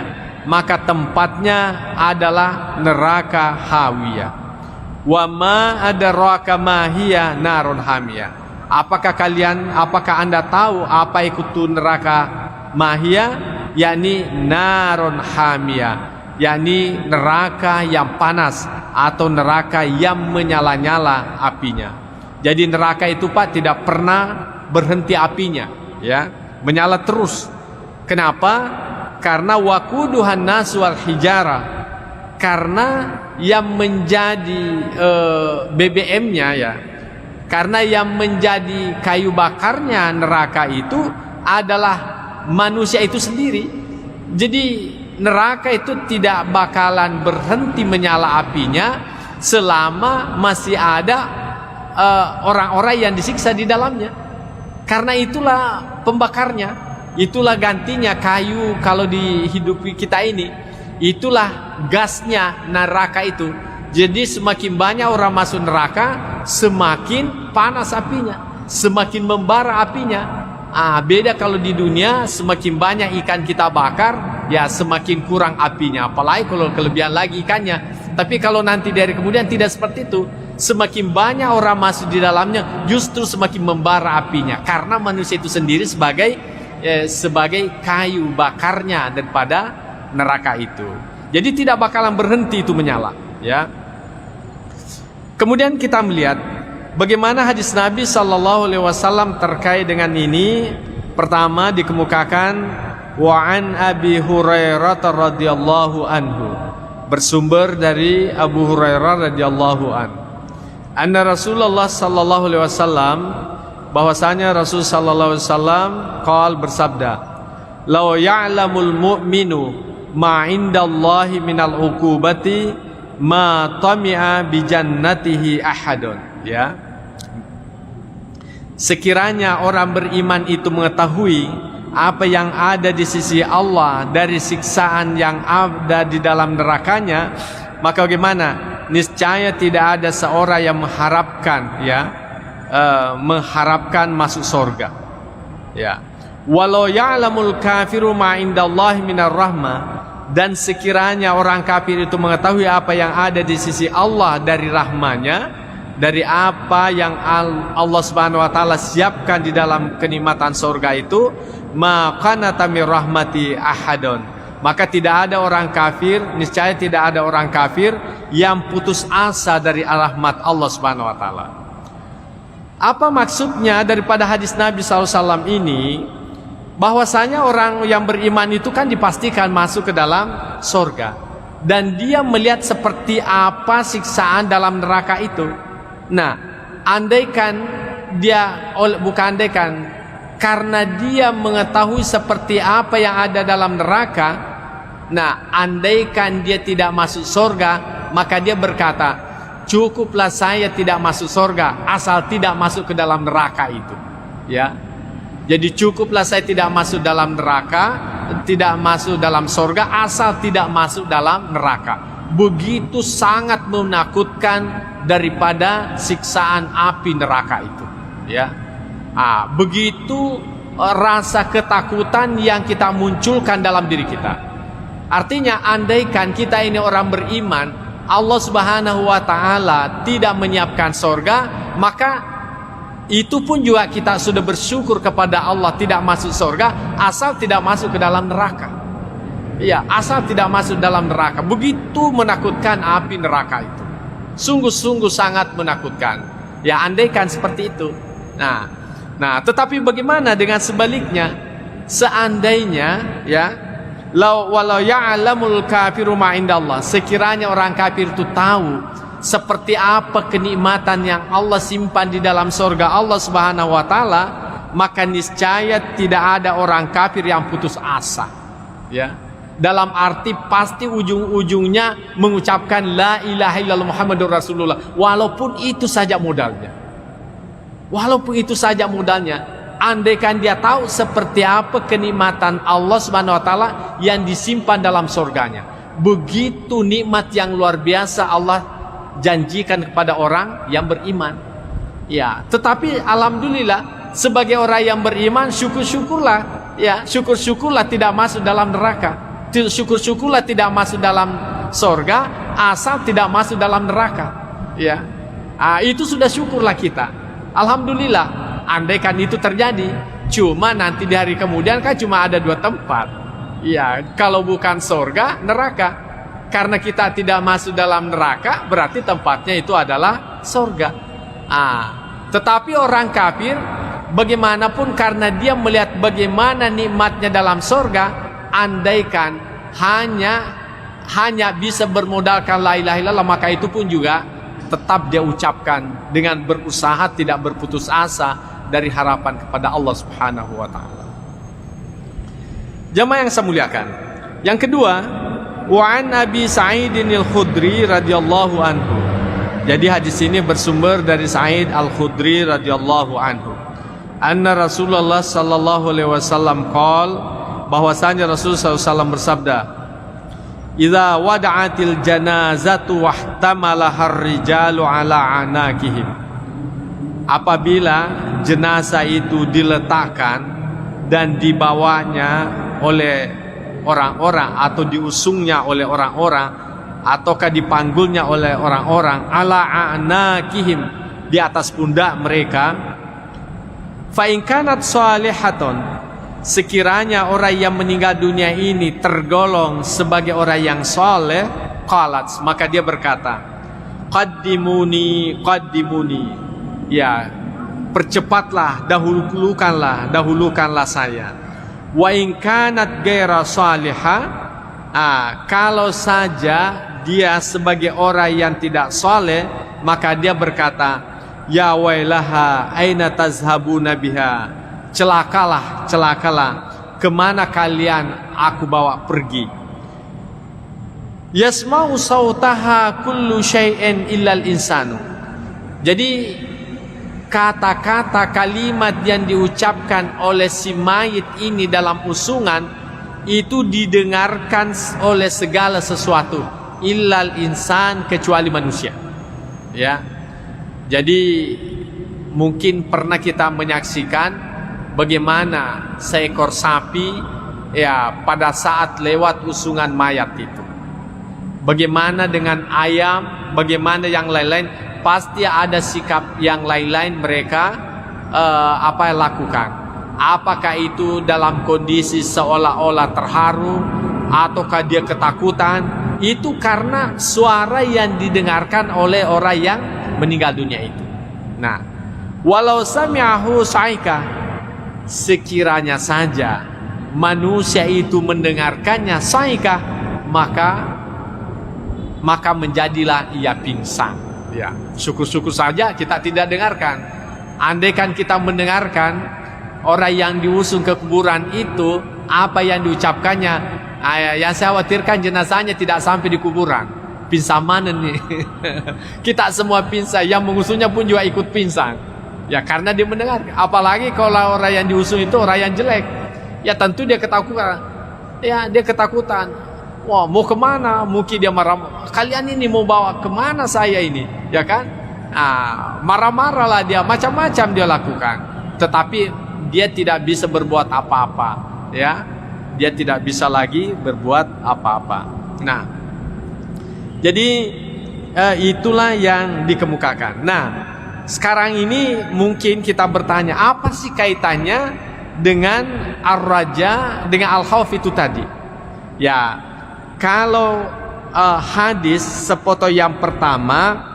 maka tempatnya adalah neraka hawiyah. Wa ma adraka ma hiya narun hamiyah. Apakah Anda tahu apa itu neraka mahiyah? Yakni narun hamiyah, yakni neraka yang panas atau neraka yang menyala-nyala apinya. Jadi neraka itu Pak tidak pernah berhenti apinya, ya, menyala terus. Kenapa? Karena waquduhan nas wal hijara. Karena yang menjadi BBM-nya, ya, karena yang menjadi kayu bakarnya neraka itu adalah manusia itu sendiri. Jadi neraka itu tidak bakalan berhenti menyala apinya selama masih ada orang-orang yang disiksa di dalamnya. Karena itulah pembakarnya, itulah gantinya kayu kalau di hidup kita ini. Itulah gasnya neraka itu. Jadi semakin banyak orang masuk neraka, semakin panas apinya, semakin membara apinya. Beda kalau di dunia, semakin banyak ikan kita bakar, ya semakin kurang apinya. Apalagi kalau kelebihan lagi ikannya. Tapi kalau nanti dari kemudian tidak seperti itu. Semakin banyak orang masuk di dalamnya, justru semakin membara apinya. Karena manusia itu sendiri sebagai kayu bakarnya daripada neraka itu. Jadi tidak bakalan berhenti itu menyala, ya. Kemudian kita melihat bagaimana hadis Nabi SAW terkait dengan ini. Pertama dikemukakan wa an Abi Hurairah radhiyallahu anhu, bersumber dari Abu Hurairah radhiyallahu anhu, anna Rasulullah SAW, bahwasanya Rasul sallallahu alaihi wasallam qol bersabda, law ya'lamul mu'minu ma indallahi minal uqubati ma tami'a bi jannatihi ahadun, ya. Sekiranya orang beriman itu mengetahui apa yang ada di sisi Allah dari siksaan yang ada di dalam nerakanya, maka bagaimana? Niscaya tidak ada seorang yang mengharapkan, ya, mengharapkan masuk surga, ya. Walau ya'lamul kafiru ma indallahi minar rahmah, dan sekiranya orang kafir itu mengetahui apa yang ada di sisi Allah dari rahmanya, dari apa yang Allah Subhanahu wa taala siapkan di dalam kenikmatan surga itu, maka natamir rahmati ahadun, maka tidak ada orang kafir, niscaya tidak ada orang kafir yang putus asa dari rahmat Allah Subhanahu wa taala. Apa maksudnya daripada hadis Nabi SAW ini? Bahwasanya orang yang beriman itu kan dipastikan masuk ke dalam surga, dan dia melihat seperti apa siksaan dalam neraka itu. Nah, andaikan dia, bukan andaikan, karena dia mengetahui seperti apa yang ada dalam neraka, nah, andaikan dia tidak masuk surga, maka dia berkata, cukuplah saya tidak masuk surga asal tidak masuk ke dalam neraka itu, ya. Jadi cukuplah saya tidak masuk dalam neraka, tidak masuk dalam surga asal tidak masuk dalam neraka. Begitu sangat menakutkan daripada siksaan api neraka itu, ya. Begitu rasa ketakutan yang kita munculkan dalam diri kita. Artinya andaikan kita ini orang beriman, Allah Subhanahu wa taala tidak menyiapkan surga, maka itu pun juga kita sudah bersyukur kepada Allah tidak masuk surga asal tidak masuk ke dalam neraka. Ya, asal tidak masuk dalam neraka. Begitu menakutkan api neraka itu. Sungguh-sungguh sangat menakutkan. Ya, andaikan seperti itu. Nah, tetapi bagaimana dengan sebaliknya? Seandainya, ya, walau ya'lamul kafiru ma indallah, sekiranya orang kafir itu tahu seperti apa kenikmatan yang Allah simpan di dalam surga Allah Subhanahu wa taala, maka niscaya tidak ada orang kafir yang putus asa, ya. Dalam arti pasti ujung-ujungnya mengucapkan la ilaha illallah Muhammadur Rasulullah, walaupun itu saja modalnya. Walaupun itu saja modalnya. Andaikan dia tahu seperti apa kenikmatan Allah Subhanahu wa taala yang disimpan dalam surganya. Begitu nikmat yang luar biasa Allah janjikan kepada orang yang beriman. Ya, tetapi alhamdulillah sebagai orang yang beriman, syukur-syukurlah. Ya, syukur-syukurlah tidak masuk dalam neraka. Syukur-syukurlah tidak masuk dalam sorga, asal tidak masuk dalam neraka. Ya, itu sudah syukurlah kita. Alhamdulillah. Andaikan itu terjadi, cuma nanti di hari kemudian kan cuma ada 2 tempat. Ya, kalau bukan sorga, neraka. Karena kita tidak masuk dalam neraka, berarti tempatnya itu adalah sorga. Tetapi orang kafir, bagaimanapun karena dia melihat bagaimana nikmatnya dalam sorga, andaikan hanya bisa bermodalkan la ilaha illallah, maka itu pun juga tetap dia ucapkan dengan berusaha, tidak berputus asa dari harapan kepada Allah Subhanahu wa taala. Jamaah yang saya muliakan. Yang kedua, wa an Abi Sa'idin al-Khudri radhiyallahu anhu. Jadi hadis ini bersumber dari Sa'id al-Khudri radhiyallahu anhu. Anna Rasulullah sallallahu alaihi wasallam qaal, bahwasanya Rasulullah sallallahu alaihi wasallam bersabda, "Idza wada'atil janazatu wahtamalaha ar-rijalu ala anakihim." Apabila jenazah itu diletakkan dan dibawanya oleh orang-orang atau diusungnya oleh orang-orang ataukah dipanggulnya oleh orang-orang ala anakihim, di atas pundak mereka, fa in kanat salihaton, sekiranya orang yang meninggal dunia ini tergolong sebagai orang yang saleh, qalat, maka dia berkata, qaddimuni qaddimuni, ya percepatlah, dahulukanlah saya. Wa in kanat ghaira salihah, kalau saja dia sebagai orang yang tidak saleh, maka dia berkata, ya wailaha aina tazhabuna biha, celakalah, kemana kalian aku bawa pergi. Yasma'u sautaha kullu syai'in illal insanu. Jadi kata-kata kalimat yang diucapkan oleh si mayit ini dalam usungan itu didengarkan oleh segala sesuatu, illal insan, kecuali manusia. Ya. Jadi mungkin pernah kita menyaksikan bagaimana seekor sapi ya pada saat lewat usungan mayat itu. Bagaimana dengan ayam, bagaimana yang lain-lain, pasti ada sikap yang lain-lain mereka lakukan. Apakah itu dalam kondisi seolah-olah terharu ataukah dia ketakutan? Itu karena suara yang didengarkan oleh orang yang meninggal dunia itu. Nah, walau sami'ahu saika, sekiranya saja manusia itu mendengarkannya saika, maka menjadilah ia pingsan. Ya, syukur-syukur saja kita tidak dengarkan. Andaikan kita mendengarkan orang yang diusung ke kuburan itu, apa yang diucapkannya, yang saya khawatirkan jenazahnya tidak sampai di kuburan. Pingsan mana nih? Kita semua pingsan, yang mengusungnya pun juga ikut pingsan. Ya karena dia mendengar. Apalagi kalau orang yang diusung itu orang yang jelek, ya tentu dia ketakutan. Ya dia ketakutan. Wah, mau kemana? Mungkin dia marah. Kalian ini mau bawa kemana saya ini? Ya kan? Marah-marahlah dia, macam-macam dia lakukan. Tetapi dia tidak bisa berbuat apa-apa. Ya, dia tidak bisa lagi berbuat apa-apa. Nah, jadi itulah yang dikemukakan. Nah, sekarang ini mungkin kita bertanya, apa sih kaitannya dengan ar-raja, dengan al-khauf itu tadi? Ya, kalau hadis sepoto yang pertama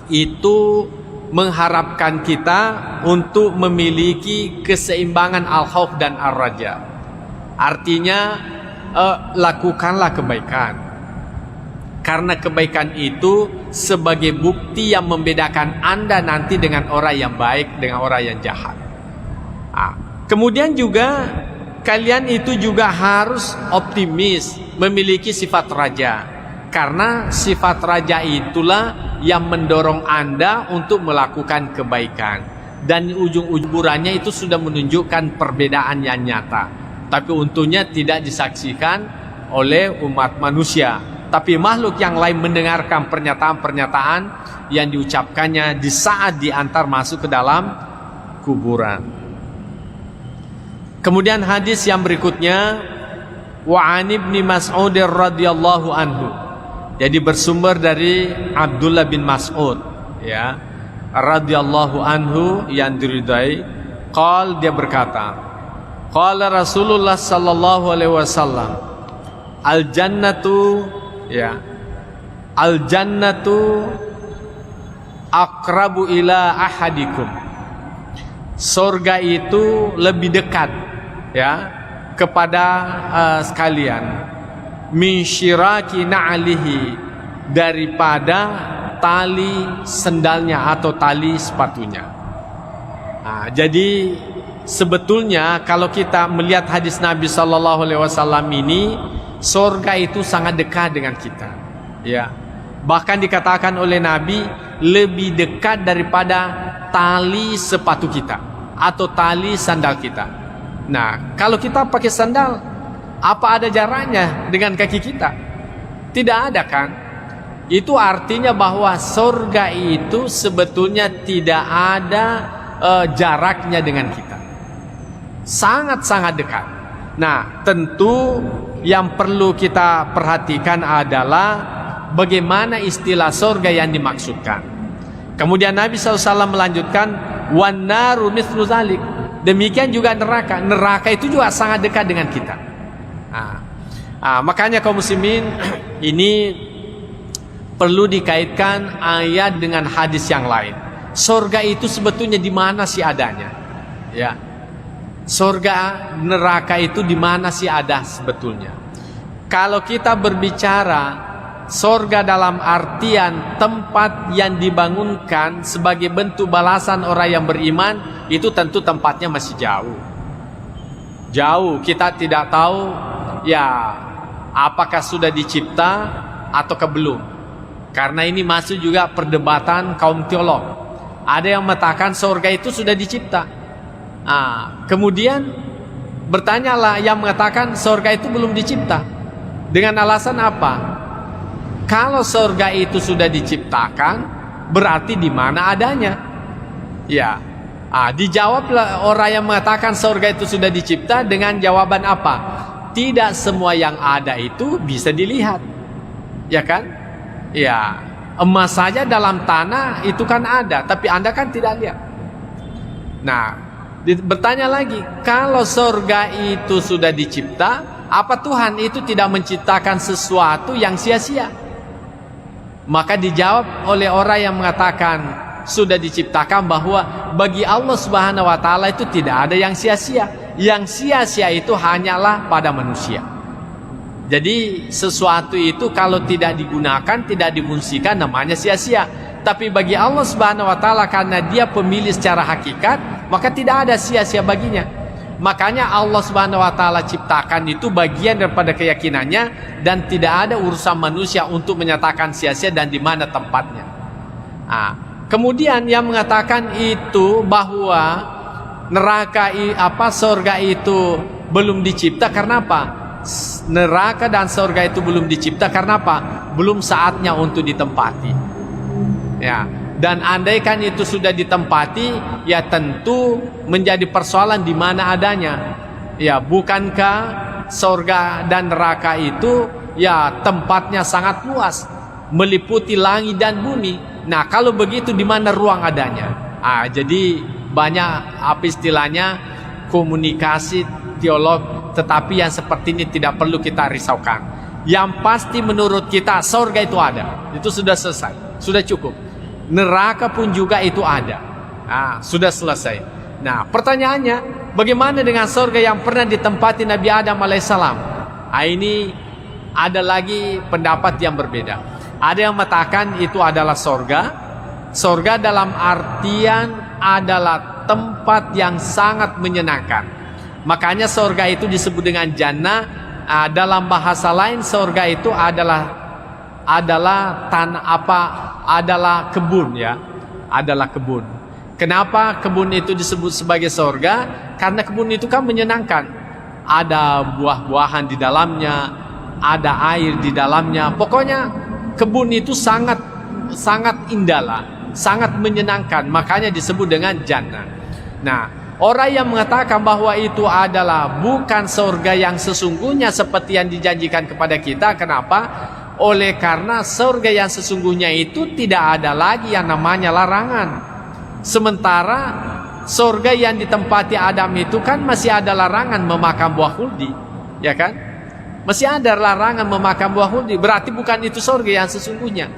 itu mengharapkan kita untuk memiliki keseimbangan al-khauf dan ar-raja. Artinya lakukanlah kebaikan, karena kebaikan itu sebagai bukti yang membedakan Anda nanti dengan orang yang baik dengan orang yang jahat. Kemudian juga kalian itu juga harus optimis, memiliki sifat raja, karena sifat raja itulah yang mendorong Anda untuk melakukan kebaikan, dan ujung-ujungnya itu sudah menunjukkan perbedaan yang nyata, tapi untungnya tidak disaksikan oleh umat manusia, tapi makhluk yang lain mendengarkan pernyataan-pernyataan yang diucapkannya di saat diantar masuk ke dalam kuburan. Kemudian hadis yang berikutnya, wa an ibni Mas'ud radhiyallahu anhu. Jadi bersumber dari Abdullah bin Mas'ud, ya, radhiyallahu anhu, yang diridai. Dia berkata, qala Rasulullah sallallahu alaihi wasallam, al jannatu, ya, al jannatu aqrabu ila ahadikum. Surga itu lebih dekat, ya, kepada sekalian, min syiraki na'alihi, daripada tali sendalnya atau tali sepatunya. Nah, jadi sebetulnya kalau kita melihat hadis Nabi Sallallahu Alaihi Wasallam ini, surga itu sangat dekat dengan kita, ya. Bahkan dikatakan oleh Nabi lebih dekat daripada tali sepatu kita atau tali sandal kita. Nah, kalau kita pakai sandal, apa ada jaraknya dengan kaki kita? Tidak ada, kan? Itu artinya bahwa surga itu sebetulnya tidak ada jaraknya dengan kita. Sangat-sangat dekat. Nah, tentu yang perlu kita perhatikan adalah bagaimana istilah surga yang dimaksudkan. Kemudian Nabi SAW melanjutkan, wan naru mithlu zalik. Demikian juga neraka. Neraka itu juga sangat dekat dengan kita. Makanya kaum muslimin, ini perlu dikaitkan ayat dengan hadis yang lain. Surga itu sebetulnya di mana sih adanya? Ya. Surga, neraka itu di mana sih ada sebetulnya? Kalau kita berbicara surga dalam artian tempat yang dibangunkan sebagai bentuk balasan orang yang beriman, itu tentu tempatnya masih jauh. Jauh, kita tidak tahu ya apakah sudah dicipta ataukah belum. Karena ini masuk juga perdebatan kaum teolog. Ada yang mengatakan surga itu sudah dicipta. Kemudian bertanyalah yang mengatakan surga itu belum dicipta. Dengan alasan apa? Kalau surga itu sudah diciptakan, berarti di mana adanya? Ya, dijawablah orang yang mengatakan surga itu sudah dicipta dengan jawaban apa? Tidak semua yang ada itu bisa dilihat, ya kan? Ya, emas saja dalam tanah itu kan ada, tapi Anda kan tidak lihat. Nah, bertanya lagi, kalau surga itu sudah dicipta, apa Tuhan itu tidak menciptakan sesuatu yang sia-sia? Maka dijawab oleh orang yang mengatakan sudah diciptakan bahwa bagi Allah Subhanahu wa taala itu tidak ada yang sia-sia. Yang sia-sia itu hanyalah pada manusia. Jadi sesuatu itu kalau tidak digunakan, tidak difungsikan, namanya sia-sia. Tapi bagi Allah Subhanahu wa taala, karena Dia pemilik secara hakikat, maka tidak ada sia-sia baginya. Makanya Allah Subhanahu wa taala ciptakan itu bagian daripada keyakinannya, dan tidak ada urusan manusia untuk menyatakan sia-sia dan di mana tempatnya. Kemudian yang mengatakan itu bahwa neraka surga itu belum dicipta karena apa? Neraka dan surga itu belum dicipta karena apa? Belum saatnya untuk ditempati. Ya, dan andaikan itu sudah ditempati, ya tentu menjadi persoalan di mana adanya. Ya, bukankah surga dan neraka itu ya tempatnya sangat luas, meliputi langit dan bumi. Nah, kalau begitu di mana ruang adanya? Jadi banyak istilahnya komunikasi teolog, tetapi yang seperti ini tidak perlu kita risaukan. Yang pasti menurut kita surga itu ada, itu sudah selesai, sudah cukup. Neraka pun juga itu ada, sudah selesai. Nah, pertanyaannya, bagaimana dengan surga yang pernah ditempati Nabi Adam alaihissalam? Ini ada lagi pendapat yang berbeda. Ada yang mengatakan itu adalah surga. Surga dalam artian adalah tempat yang sangat menyenangkan. Makanya surga itu disebut dengan jannah. Dalam bahasa lain surga itu adalah tanah adalah kebun, ya. Adalah kebun. Kenapa kebun itu disebut sebagai surga? Karena kebun itu kan menyenangkan. Ada buah-buahan di dalamnya, ada air di dalamnya. Pokoknya kebun itu sangat indah lah, sangat menyenangkan, makanya disebut dengan jannah. Nah, orang yang mengatakan bahwa itu adalah bukan surga yang sesungguhnya seperti yang dijanjikan kepada kita. Kenapa? Oleh karena surga yang sesungguhnya itu tidak ada lagi yang namanya larangan. Sementara surga yang ditempati Adam itu kan masih ada larangan memakan buah khuldi, ya kan? Masih ada larangan memakan buah khuldi. Berarti bukan itu surga yang sesungguhnya.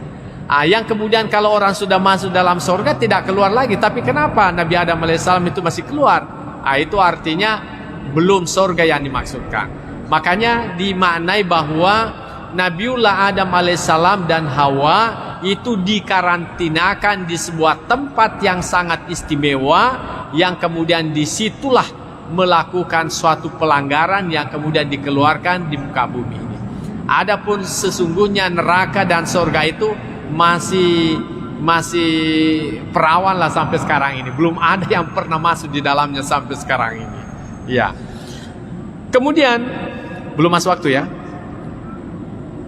Yang kemudian kalau orang sudah masuk dalam surga tidak keluar lagi. Tapi kenapa Nabi Adam alaihissalam itu masih keluar? Itu artinya belum surga yang dimaksudkan. Makanya dimaknai bahwa Nabiullah Adam alaihissalam dan Hawa itu dikarantinakan di sebuah tempat yang sangat istimewa, yang kemudian disitulah melakukan suatu pelanggaran yang kemudian dikeluarkan di muka bumi ini. Adapun sesungguhnya neraka dan surga itu masih perawan lah sampai sekarang ini. Belum ada yang pernah masuk di dalamnya sampai sekarang ini. Ya. Kemudian belum masuk waktu ya.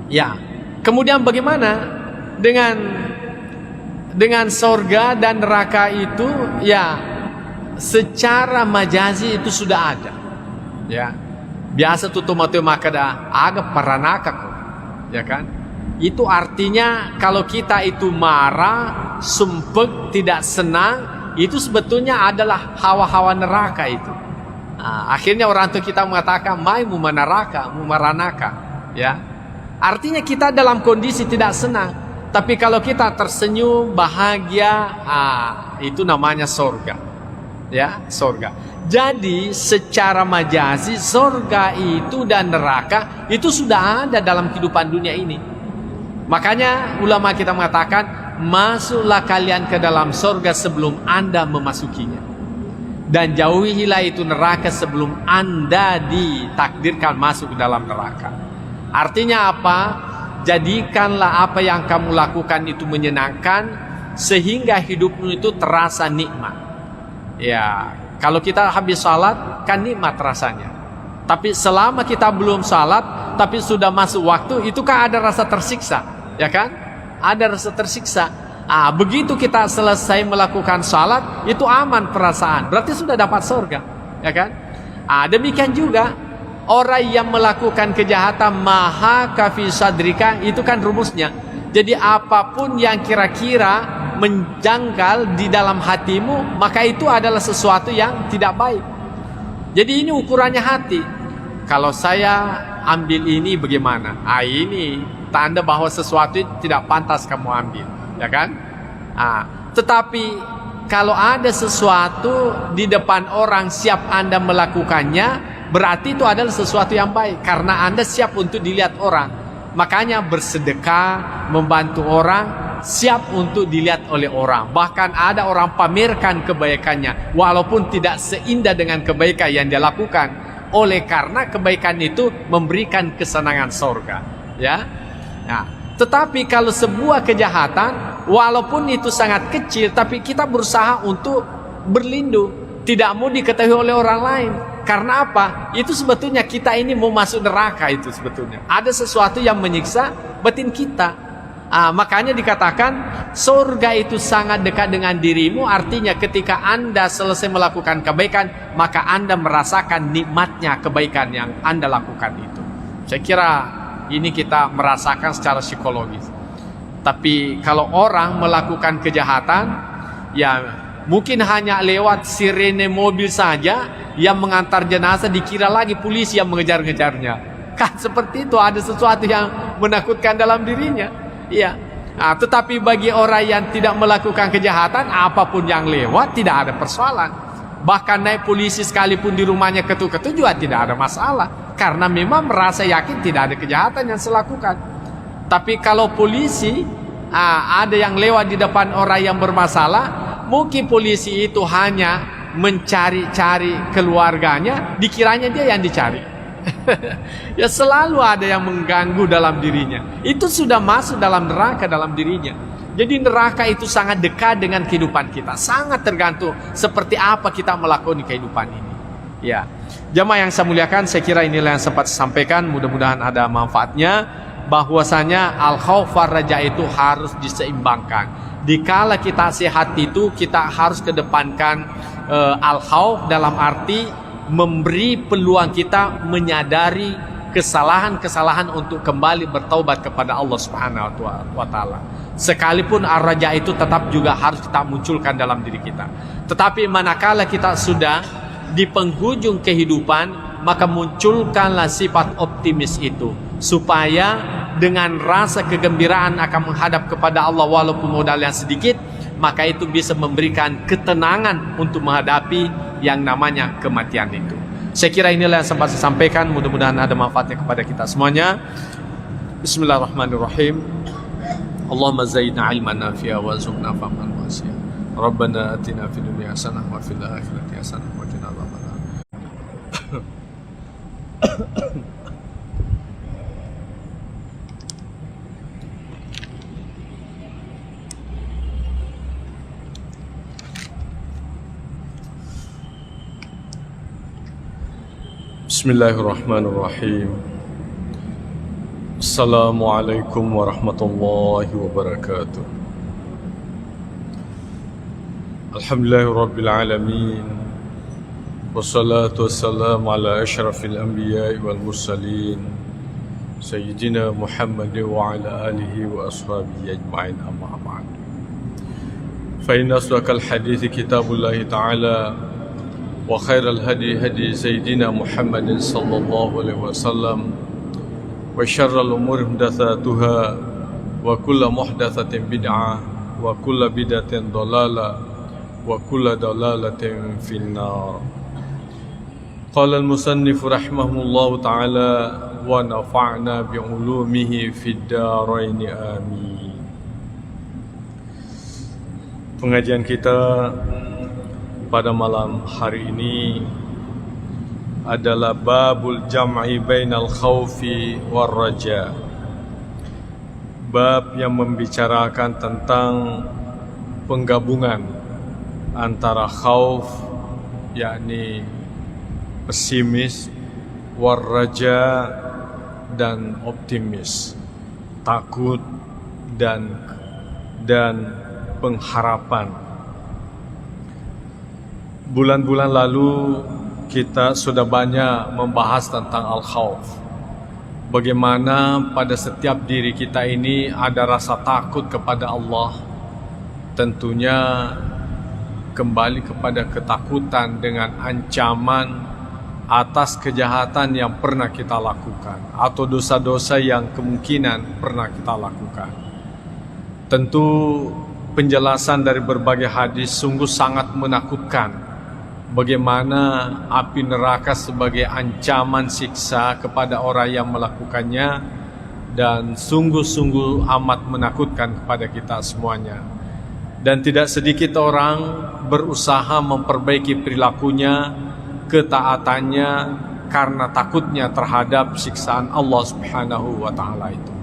Ya. Kemudian bagaimana dengan surga dan neraka itu? Ya, secara majazi itu sudah ada. Ya. Biasa tuh tomato makada agak paranaka kok. Ya kan? Itu artinya kalau kita itu marah, sumpek, tidak senang, itu sebetulnya adalah hawa-hawa neraka itu. Akhirnya orang tua kita mengatakan mai mumanaraka, mumaranaka, ya. Artinya kita dalam kondisi tidak senang. Tapi kalau kita tersenyum, bahagia, itu namanya surga. Ya, surga. Jadi secara majazi surga itu dan neraka itu sudah ada dalam kehidupan dunia ini. Makanya ulama kita mengatakan, masuklah kalian ke dalam surga sebelum Anda memasukinya. Dan jauhilah itu neraka sebelum Anda ditakdirkan masuk ke dalam neraka. Artinya apa? Jadikanlah apa yang kamu lakukan itu menyenangkan, sehingga hidupmu itu terasa nikmat. Ya, kalau kita habis salat kan nikmat rasanya. Tapi selama kita belum salat, tapi sudah masuk waktu, itu kan ada rasa tersiksa, ya kan? Ada rasa tersiksa. Begitu kita selesai melakukan salat, itu aman perasaan. Berarti sudah dapat surga, ya kan? Demikian juga orang yang melakukan kejahatan maha kafi sadrika, itu kan rumusnya. Jadi apapun yang kira-kira menjanggal di dalam hatimu, maka itu adalah sesuatu yang tidak baik. Jadi ini ukurannya hati. Kalau saya ambil ini bagaimana? Ini tanda bahwa sesuatu tidak pantas kamu ambil, ya kan? Tetapi kalau ada sesuatu di depan orang siap Anda melakukannya, berarti itu adalah sesuatu yang baik, karena Anda siap untuk dilihat orang. Makanya bersedekah, membantu orang, siap untuk dilihat oleh orang. Bahkan ada orang pamerkan kebaikannya, walaupun tidak seindah dengan kebaikan yang dia lakukan. Oleh karena kebaikan itu memberikan kesenangan surga, ya. Tetapi kalau sebuah kejahatan, walaupun itu sangat kecil, tapi kita berusaha untuk berlindung, tidak mau diketahui oleh orang lain. Karena apa? Itu sebetulnya kita ini mau masuk neraka itu sebetulnya. Ada sesuatu yang menyiksa batin kita. Makanya dikatakan surga itu sangat dekat dengan dirimu. Artinya ketika Anda selesai melakukan kebaikan, maka Anda merasakan nikmatnya kebaikan yang Anda lakukan itu. Saya kira ini kita merasakan secara psikologis. Tapi kalau orang melakukan kejahatan, ya mungkin hanya lewat sirene mobil saja yang mengantar jenazah, dikira lagi polisi yang mengejar-ngejarnya. Kan seperti itu, ada sesuatu yang menakutkan dalam dirinya. Iya. Tetapi bagi orang yang tidak melakukan kejahatan, apapun yang lewat tidak ada persoalan. Bahkan naik polisi sekalipun di rumahnya ketuk-ketuk juga tidak ada masalah, karena memang merasa yakin tidak ada kejahatan yang saya lakukan. Tapi kalau polisi ada yang lewat di depan orang yang bermasalah, mungkin polisi itu hanya mencari-cari keluarganya, dikiranya dia yang dicari. Ya selalu ada yang mengganggu dalam dirinya. Itu sudah masuk dalam neraka dalam dirinya. Jadi neraka itu sangat dekat dengan kehidupan kita. Sangat tergantung seperti apa kita melakukan kehidupan ini. Ya, jamaah yang saya muliakan, saya kira inilah yang sempat saya sampaikan. Mudah-mudahan ada manfaatnya. Bahwasanya al-khauf war raja itu harus diseimbangkan. Dikala kita sehat itu, kita harus kedepankan al-khauf dalam arti memberi peluang kita menyadari kesalahan-kesalahan untuk kembali bertaubat kepada Allah Subhanahu wa taala. Sekalipun ar-raja itu tetap juga harus kita munculkan dalam diri kita. Tetapi manakala kita sudah di penghujung kehidupan, maka munculkanlah sifat optimis itu, supaya dengan rasa kegembiraan akan menghadap kepada Allah walaupun modal yang sedikit, maka itu bisa memberikan ketenangan untuk menghadapi yang namanya kematian itu. Saya kira inilah yang sempat saya sampaikan. Mudah-mudahan ada manfaatnya kepada kita semuanya. Bismillahirrahmanirrahim. Allahumma zaidna ilman nafi'a wa zukna fahman wasi'a. Rabbana atina fid dunya hasanah wa fil akhirati hasanah wa qina adzabannar. Bismillahirrahmanirrahim. Assalamualaikum warahmatullahi wabarakatuh. Alhamdulillahirabbil alamin. Wassalatu wassalamu ala asyrafil anbiya'i wal mursalin sayyidina Muhammad wa ala alihi wa ashabihi ajma'in, amma ba'd. Fa inna asdaqal hadithi kitabullahi ta'ala wa khairal hadi hadi sayyidina Muhammadin sallallahu alaihi wasallam wa syarral umuri muhdatsatuha wa kullu muhdatsatin bid'ah wa kullu bid'atin dhalalah wa kullu dhalalatin finnar. Qala al-musannif rahimahullahu ta'ala wa nafa'na bi ulumihi fid dharain amin. Pengajian kita pada malam hari ini adalah babul jam'i bainal khaufi war raja. Bab yang membicarakan tentang penggabungan antara khauf, yakni pesimis, war raja dan optimis, takut dan pengharapan. Bulan-bulan lalu kita sudah banyak membahas tentang al-khauf. Bagaimana pada setiap diri kita ini ada rasa takut kepada Allah. Tentunya kembali kepada ketakutan dengan ancaman atas kejahatan yang pernah kita lakukan atau dosa-dosa yang kemungkinan pernah kita lakukan. Tentu penjelasan dari berbagai hadis sungguh sangat menakutkan. Bagaimana api neraka sebagai ancaman siksa kepada orang yang melakukannya, dan sungguh-sungguh amat menakutkan kepada kita semuanya. Dan tidak sedikit orang berusaha memperbaiki perilakunya, ketaatannya, karena takutnya terhadap siksaan Allah Subhanahu wa ta'ala itu.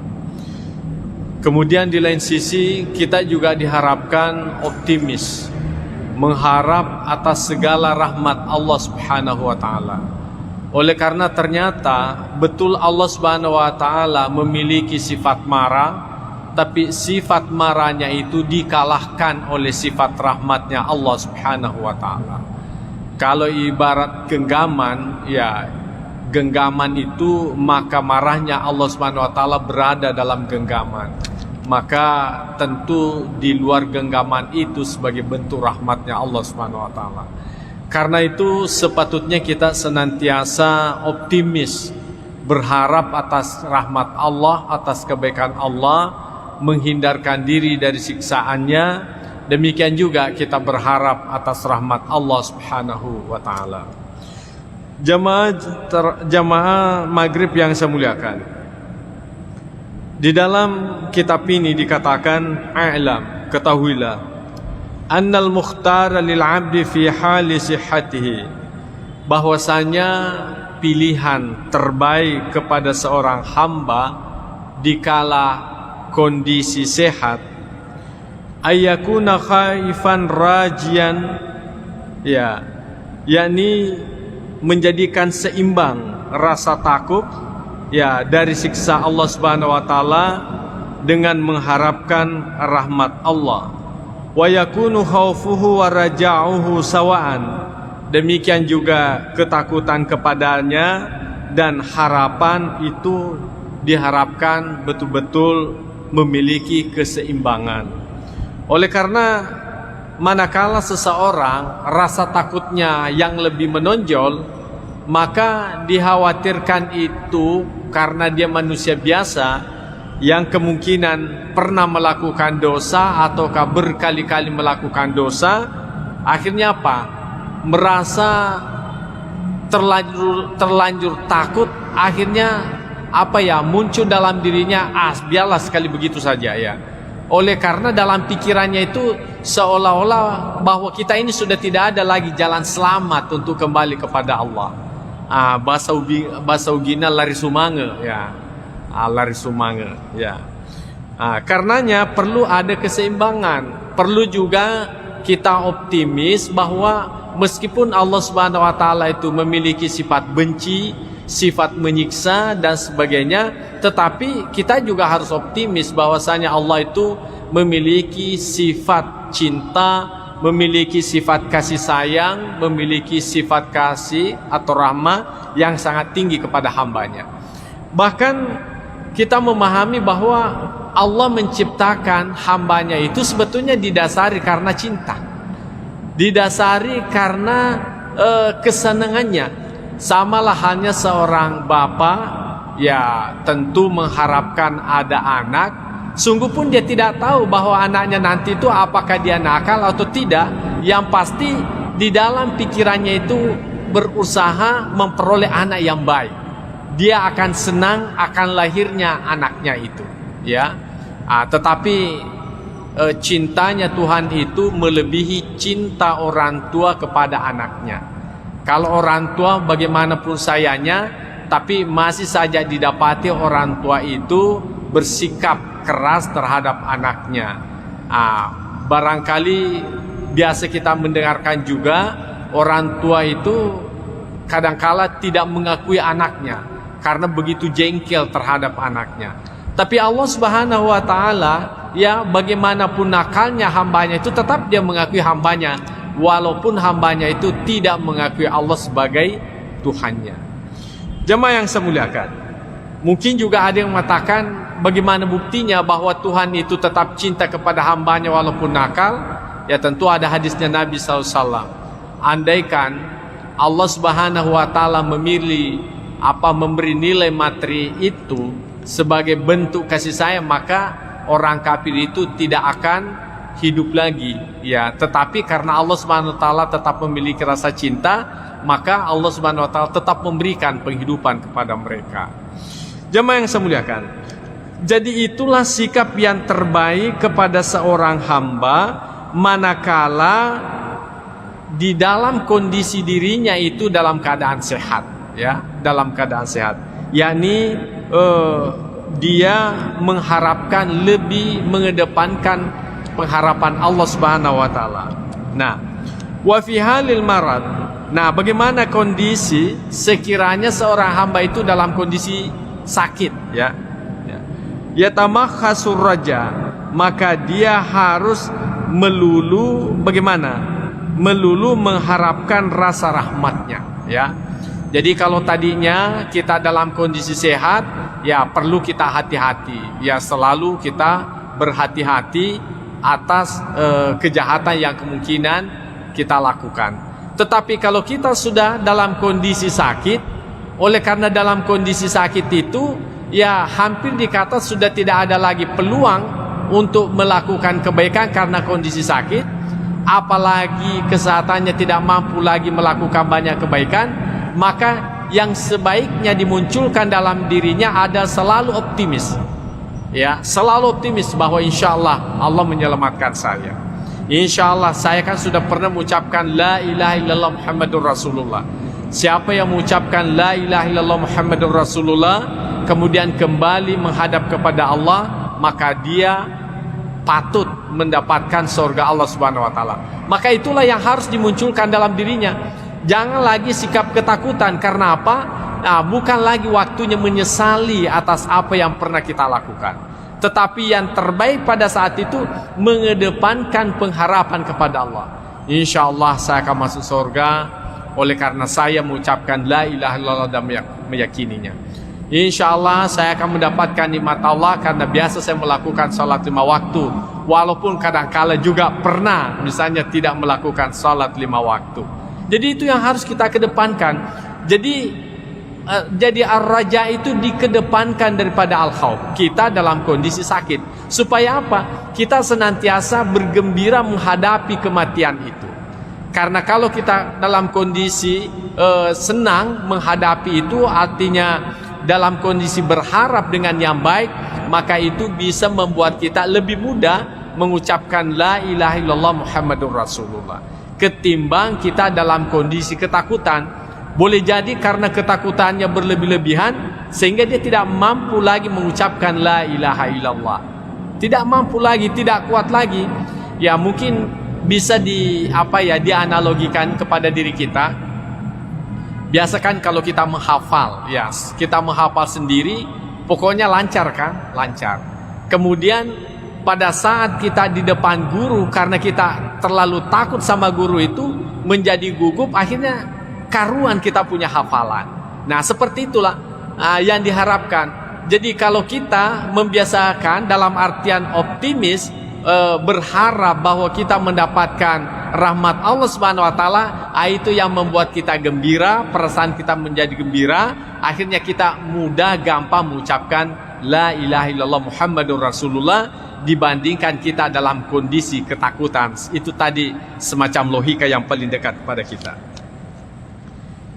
Kemudian di lain sisi kita juga diharapkan optimis, mengharap atas segala rahmat Allah Subhanahu wa ta'ala. Oleh karena ternyata betul Allah Subhanahu wa ta'ala memiliki sifat marah, tapi sifat marahnya itu dikalahkan oleh sifat rahmatnya Allah Subhanahu wa ta'ala. Kalau ibarat genggaman, ya genggaman itu, maka marahnya Allah Subhanahu wa ta'ala berada dalam genggaman. Maka tentu di luar genggaman itu sebagai bentuk rahmatnya Allah Subhanahu wa ta'ala. Karena itu sepatutnya kita senantiasa optimis, berharap atas rahmat Allah, atas kebaikan Allah, menghindarkan diri dari siksaannya. Demikian juga kita berharap atas rahmat Allah Subhanahu wa ta'ala. Jamaah maghrib yang saya muliakan, di dalam kitab ini dikatakan, a'lam, ketahuilah, annal mukhtar lil 'abdi fi hali sihhatihi, bahwasanya pilihan terbaik kepada seorang hamba dikala kondisi sehat, ayyakuna khaifan rajian, ya, yakni menjadikan seimbang rasa takut ya dari siksa Allah Subhanahu wa taala dengan mengharapkan rahmat Allah. Wa yakunu khaufuhu wa raja'uhu sawa'an. Demikian juga ketakutan kepadanya dan harapan itu diharapkan betul-betul memiliki keseimbangan. Oleh karena manakala seseorang rasa takutnya yang lebih menonjol, maka dikhawatirkan itu karena dia manusia biasa yang kemungkinan pernah melakukan dosa ataukah berkali-kali melakukan dosa, akhirnya apa? Merasa terlanjur takut, akhirnya apa ya, muncul dalam dirinya, biarlah sekali begitu saja ya. Oleh karena dalam pikirannya itu seolah-olah bahwa kita ini sudah tidak ada lagi jalan selamat untuk kembali kepada Allah. Bahasa ugina lari sumange ya. Lari sumange ya. Karenanya perlu ada keseimbangan. Perlu juga kita optimis bahwa meskipun Allah Subhanahu wa taala itu memiliki sifat benci, sifat menyiksa dan sebagainya, tetapi kita juga harus optimis bahwasanya Allah itu memiliki sifat cinta, memiliki sifat kasih sayang, memiliki sifat kasih atau rahmah yang sangat tinggi kepada hambanya. Bahkan kita memahami bahwa Allah menciptakan hambanya itu sebetulnya didasari karena cinta, didasari karena kesenangannya. Samalah halnya seorang bapak ya tentu mengharapkan ada anak, sungguh pun dia tidak tahu bahwa anaknya nanti itu apakah dia nakal atau tidak. Yang pasti di dalam pikirannya itu berusaha memperoleh anak yang baik. Dia akan senang akan lahirnya anaknya itu ya. Tetapi cintanya Tuhan itu melebihi cinta orang tua kepada anaknya. Kalau orang tua bagaimanapun sayangnya, tapi masih saja didapati orang tua itu bersikap keras terhadap anaknya. Barangkali biasa kita mendengarkan juga orang tua itu kadangkala tidak mengakui anaknya karena begitu jengkel terhadap anaknya. Tapi Allah Subhanahu wa taala ya, bagaimanapun nakalnya hambanya itu tetap dia mengakui hambanya, walaupun hambanya itu tidak mengakui Allah sebagai Tuhannya. Jemaah yang saya muliakan, mungkin juga ada yang mengatakan bagaimana buktinya bahwa Tuhan itu tetap cinta kepada hambanya walaupun nakal? Ya tentu ada hadisnya Nabi SAW. Andaikan Allah Subhanahu wa taala memberi nilai materi itu sebagai bentuk kasih sayang, maka orang kafir itu tidak akan hidup lagi ya. Tetapi karena Allah Subhanahu wa taala tetap memiliki rasa cinta, maka Allah Subhanahu wa taala tetap memberikan penghidupan kepada mereka. Jemaah yang saya muliakan, jadi itulah sikap yang terbaik kepada seorang hamba manakala di dalam kondisi dirinya itu dalam keadaan sehat ya, dalam keadaan sehat, yakni dia mengharapkan, lebih mengedepankan pengharapan Allah Subhanahu wa taala. Nah, wa fi halil marad. Nah, bagaimana kondisi sekiranya seorang hamba itu dalam kondisi sakit ya? Yatamakhasur raja, maka dia harus melulu bagaimana? Melulu mengharapkan rasa rahmatnya ya. Jadi kalau tadinya kita dalam kondisi sehat, ya perlu kita hati-hati. Ya selalu kita berhati-hati atas kejahatan yang kemungkinan kita lakukan. Tetapi kalau kita sudah dalam kondisi sakit, oleh karena dalam kondisi sakit itu, ya hampir dikata sudah tidak ada lagi peluang untuk melakukan kebaikan karena kondisi sakit. Apalagi kesehatannya tidak mampu lagi melakukan banyak kebaikan, maka yang sebaiknya dimunculkan dalam dirinya ada selalu optimis ya, selalu optimis bahwa insya Allah Allah menyelamatkan saya, insya Allah saya kan sudah pernah mengucapkan la ilaha illallah Muhammadur Rasulullah. Siapa yang mengucapkan la ilaha illallah Muhammadur Rasulullah kemudian kembali menghadap kepada Allah, maka dia patut mendapatkan surga Allah Subhanahu wa taala. Maka itulah yang harus dimunculkan dalam dirinya. Jangan lagi sikap ketakutan. Karena apa? Nah, bukan lagi waktunya menyesali atas apa yang pernah kita lakukan. Tetapi yang terbaik pada saat itu mengedepankan pengharapan kepada Allah. Insya Allah saya akan masuk surga oleh karena saya mengucapkan la ilaha illallah dan meyakininya. Insya Allah saya akan mendapatkan nikmat Allah karena biasa saya melakukan salat 5 waktu. Walaupun kadang-kala juga pernah misalnya tidak melakukan salat 5 waktu. Jadi itu yang harus kita kedepankan. Jadi ar-raja itu dikedepankan daripada al-khauf. Kita dalam kondisi sakit. Supaya apa? Kita senantiasa bergembira menghadapi kematian itu. Karena kalau kita dalam kondisi senang menghadapi itu, artinya dalam kondisi berharap dengan yang baik, maka itu bisa membuat kita lebih mudah mengucapkan la ilaha illallah Muhammadur Rasulullah ketimbang kita dalam kondisi ketakutan. Boleh jadi karena ketakutannya berlebih-lebihan sehingga dia tidak mampu lagi mengucapkan la ilaha illallah, tidak mampu lagi, tidak kuat lagi. Ya mungkin bisa dianalogikan kepada diri kita. Biasa kan kalau kita menghafal, ya kita menghafal sendiri, pokoknya lancar kan, lancar. Kemudian pada saat kita di depan guru, karena kita terlalu takut sama guru itu, menjadi gugup, akhirnya karuan kita punya hafalan. Nah seperti itulah yang diharapkan. Jadi kalau kita membiasakan dalam artian optimis, berharap bahwa kita mendapatkan rahmat Allah Subhanahu wa taala, itu yang membuat kita gembira, perasaan kita menjadi gembira, akhirnya kita mudah gampang mengucapkan la ilaha illallah Muhammadur Rasulullah dibandingkan kita dalam kondisi ketakutan. Itu tadi semacam logika yang paling dekat kepada kita.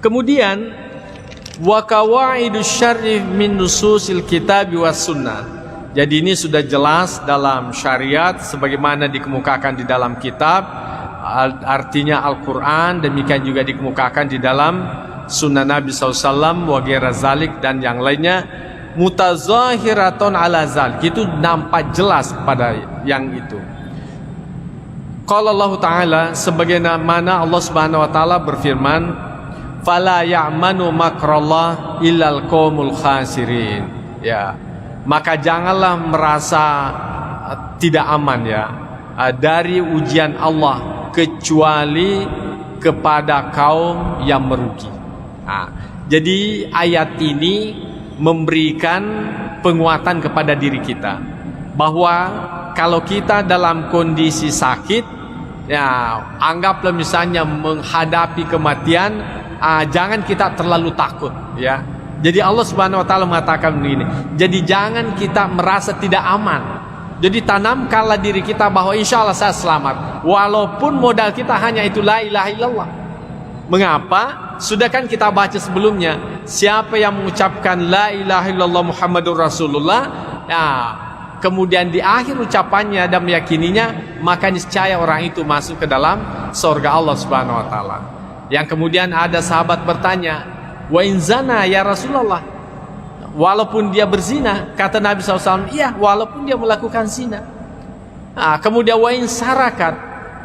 Kemudian wa qawaidus syar'i min nususil kitab was sunnah. Jadi ini sudah jelas dalam syariat sebagaimana dikemukakan di dalam kitab, artinya Al-Quran, demikian juga dikemukakan di dalam sunnah Nabi SAW wa ghaira zalik dan yang lainnya, mutazahiratun ala zalik, itu nampak jelas pada yang itu. Qala Allah Ta'ala, sebagaimana Allah Subhanahu wa taala berfirman, fala ya'manu makrallah illal qaumul khasirin. Ya, maka janganlah merasa tidak aman ya dari ujian Allah kecuali kepada kaum yang merugi. Jadi ayat ini memberikan penguatan kepada diri kita bahwa kalau kita dalam kondisi sakit, ya anggaplah misalnya menghadapi kematian, jangan kita terlalu takut ya. Jadi Allah Subhanahu wa taala mengatakan begini, jadi jangan kita merasa tidak aman. Jadi tanamkanlah diri kita bahwa insya Allah saya selamat, walaupun modal kita hanya itu la ilaha illallah. Mengapa? Sudah kan kita baca sebelumnya, siapa yang mengucapkan la ilaha illallah Muhammadur Rasulullah, kemudian di akhir ucapannya dan meyakininya, maka niscaya orang itu masuk ke dalam surga Allah Subhanahu wa taala. Yang kemudian ada sahabat bertanya, wa in zana ya Rasulullah, walaupun dia berzina, kata Nabi SAW, iya walaupun dia melakukan zina. Kemudian wa in sarakat,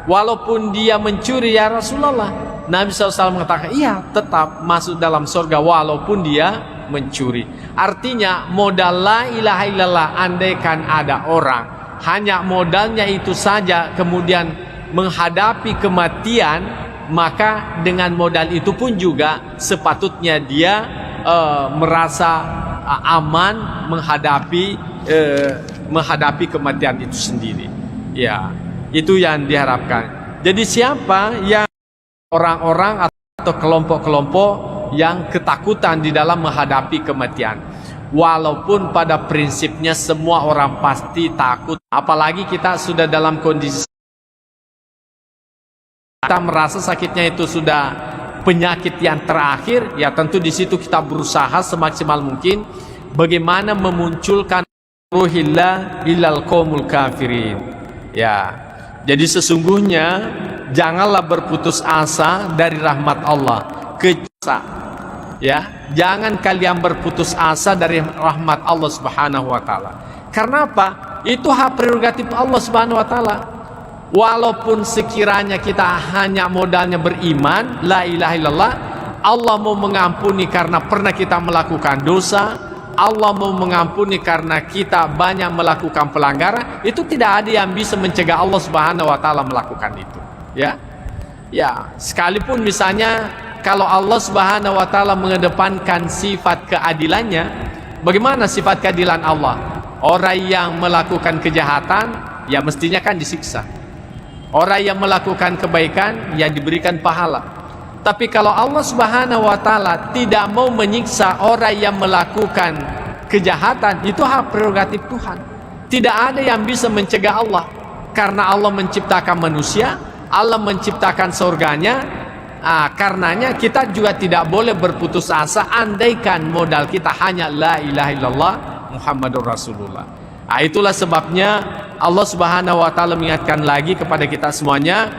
walaupun dia mencuri ya Rasulullah, Nabi SAW mengatakan iya tetap masuk dalam surga walaupun dia mencuri. Artinya modal la ilaha illallah, andaikan ada orang hanya modalnya itu saja kemudian menghadapi kematian, maka dengan modal itu pun juga sepatutnya dia merasa aman menghadapi kematian itu sendiri. Ya, itu yang diharapkan. Jadi siapa yang orang-orang atau kelompok-kelompok yang ketakutan di dalam menghadapi kematian, walaupun pada prinsipnya semua orang pasti takut, apalagi kita sudah dalam kondisi kita merasa sakitnya itu sudah penyakit yang terakhir, ya tentu di situ kita berusaha semaksimal mungkin bagaimana memunculkan ruhillah ilal qaumul kafirin. Ya, jadi sesungguhnya janganlah berputus asa dari rahmat Allah. Ya, jangan kalian berputus asa dari rahmat Allah Subhanahu wa taala. Karena apa? Itu hak prerogatif Allah Subhanahu wa taala. Walaupun sekiranya kita hanya modalnya beriman, la ilaha illallah, Allah mau mengampuni karena pernah kita melakukan dosa, Allah mau mengampuni karena kita banyak melakukan pelanggaran, itu tidak ada yang bisa mencegah Allah Subhanahu wa taala melakukan itu. Ya. Ya, sekalipun misalnya kalau Allah Subhanahu wa taala mengedepankan sifat keadilannya, bagaimana sifat keadilan Allah? Orang yang melakukan kejahatan ya mestinya kan disiksa. Orang yang melakukan kebaikan ya diberikan pahala. Tapi kalau Allah Subhanahu wa taala tidak mau menyiksa orang yang melakukan kejahatan, itu hak prerogatif Tuhan. Tidak ada yang bisa mencegah Allah, karena Allah menciptakan manusia, Allah menciptakan surganya. Karenanya kita juga tidak boleh berputus asa andaikan modal kita hanya la ilaha illallah Muhammadur Rasulullah. Itulah sebabnya Allah Subhanahu wa taala mengingatkan lagi kepada kita semuanya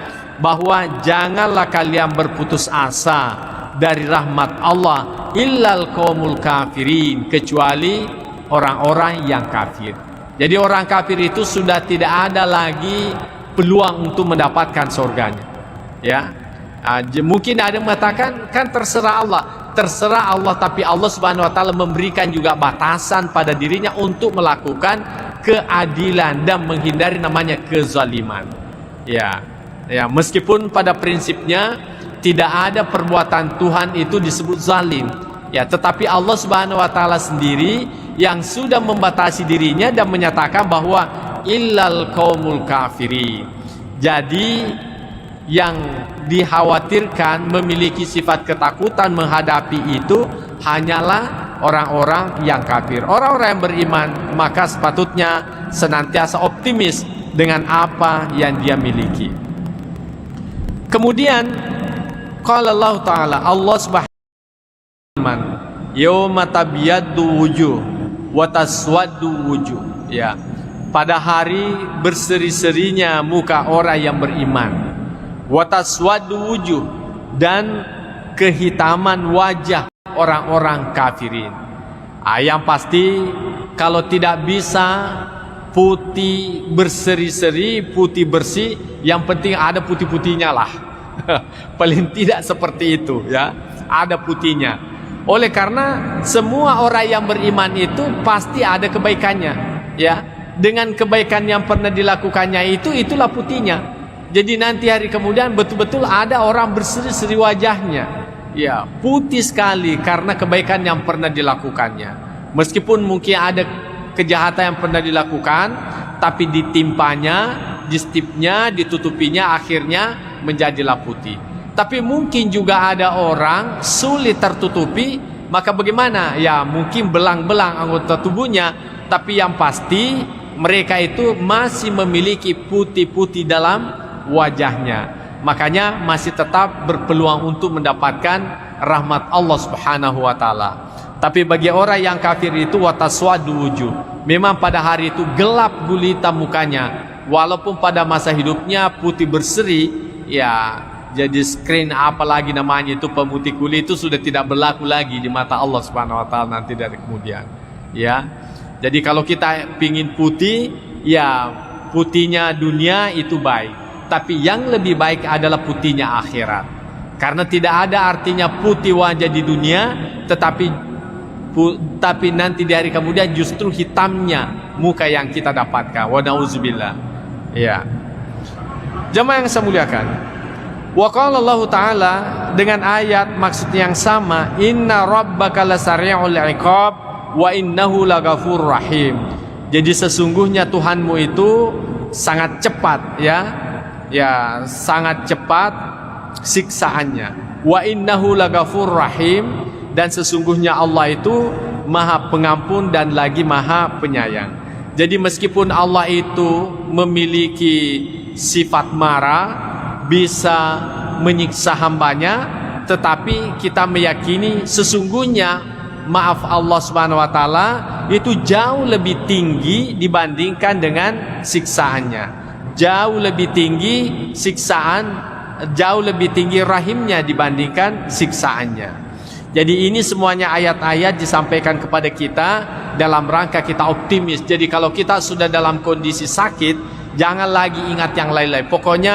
bahwa janganlah kalian berputus asa dari rahmat Allah illal qaumul kafirin, kecuali orang-orang yang kafir. Jadi orang kafir itu sudah tidak ada lagi peluang untuk mendapatkan surganya. Ya. Mungkin ada yang mengatakan kan terserah Allah, tapi Allah Subhanahu wa taala memberikan juga batasan pada dirinya untuk melakukan keadilan dan menghindari namanya kezaliman. Ya, meskipun pada prinsipnya tidak ada perbuatan Tuhan itu disebut zalim. Ya, tetapi Allah Subhanahu wa taala sendiri yang sudah membatasi dirinya dan menyatakan bahwa illal qaumul kafirin. Jadi yang dikhawatirkan memiliki sifat ketakutan menghadapi itu hanyalah orang-orang yang kafir. Orang-orang yang beriman maka sepatutnya senantiasa optimis dengan apa yang dia miliki. Kemudian qala Allah taala, Allah Subhanahu wa taala, yauma tabyaddu wujuh wa taswaddu wujuh. Ya, pada hari berseri-serinya muka orang yang beriman, wa taswaddu wujuh, dan kehitaman wajah orang-orang kafirin. Yang pasti kalau tidak bisa putih berseri-seri, putih bersih, yang penting ada putih-putihnya lah. Paling tidak seperti itu ya, ada putihnya. Oleh karena semua orang yang beriman itu pasti ada kebaikannya ya. Dengan kebaikan yang pernah dilakukannya itulah putihnya. Jadi nanti hari kemudian betul-betul ada orang berseri-seri wajahnya. Ya, putih sekali karena kebaikan yang pernah dilakukannya. Meskipun mungkin ada kejahatan yang pernah dilakukan, tapi ditimpanya, distipnya, ditutupinya, akhirnya menjadilah putih. Tapi mungkin juga ada orang sulit tertutupi, maka bagaimana? Ya mungkin belang-belang anggota tubuhnya, tapi yang pasti mereka itu masih memiliki putih-putih dalam wajahnya. Makanya masih tetap berpeluang untuk mendapatkan rahmat Allah Subhanahu wa taala. Tapi bagi orang yang kafir itu wataswadu wujuh, memang pada hari itu gelap gulita mukanya. Walaupun pada masa hidupnya putih berseri, ya jadi screen apalagi namanya itu pemutih kulit itu sudah tidak berlaku lagi di mata Allah Subhanahu wa taala nanti dari kemudian. Ya. Jadi kalau kita pingin putih, ya putihnya dunia itu baik, tapi yang lebih baik adalah putihnya akhirat. Karena tidak ada artinya putih wajah di dunia, tapi nanti di hari kemudian justru hitamnya muka yang kita dapatkan. Wa nauzubillah. Ya. Jemaah yang saya muliakan. Wa qala Allah taala dengan ayat maksudnya yang sama, inna rabbaka lasari'ul iqab wa innahu laghafurur rahim. Jadi sesungguhnya Tuhanmu itu sangat cepat ya. Ya, sangat cepat siksaannya. Wa innahu laghafurur rahim, dan sesungguhnya Allah itu Maha Pengampun dan lagi Maha Penyayang. Jadi meskipun Allah itu memiliki sifat marah, bisa menyiksa hambanya, tetapi kita meyakini sesungguhnya maaf Allah Subhanahu wa taala itu jauh lebih tinggi dibandingkan dengan siksaannya. Jauh lebih tinggi siksaan, jauh lebih tinggi rahimnya dibandingkan siksaannya. Jadi ini semuanya ayat-ayat disampaikan kepada kita dalam rangka kita optimis. Jadi kalau kita sudah dalam kondisi sakit, Jangan lagi ingat yang lain-lain. Pokoknya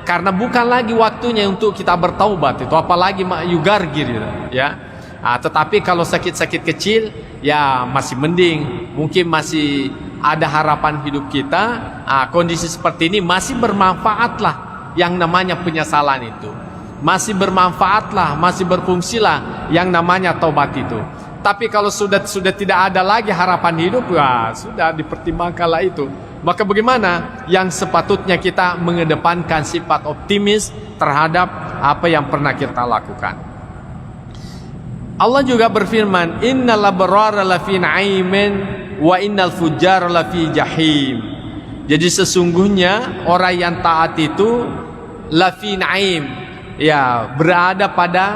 karena bukan lagi waktunya untuk kita bertaubat itu, apalagi yugargir gitu, ya. Tetapi kalau sakit-sakit kecil ya masih mending, mungkin masih ada harapan hidup kita. Kondisi seperti ini masih bermanfaatlah yang namanya penyesalan itu. Masih bermanfaatlah, masih berfungsilah yang namanya taubat itu. Tapi kalau sudah tidak ada lagi harapan hidup, ya sudah dipertimbangkanlah itu. Maka bagaimana? Yang sepatutnya kita mengedepankan sifat optimis terhadap apa yang pernah kita lakukan. Allah juga berfirman, innal abrara lafi na'imin wa innal fujjara lafi jahim. Jadi sesungguhnya orang yang taat itu lafi na'im, ya berada pada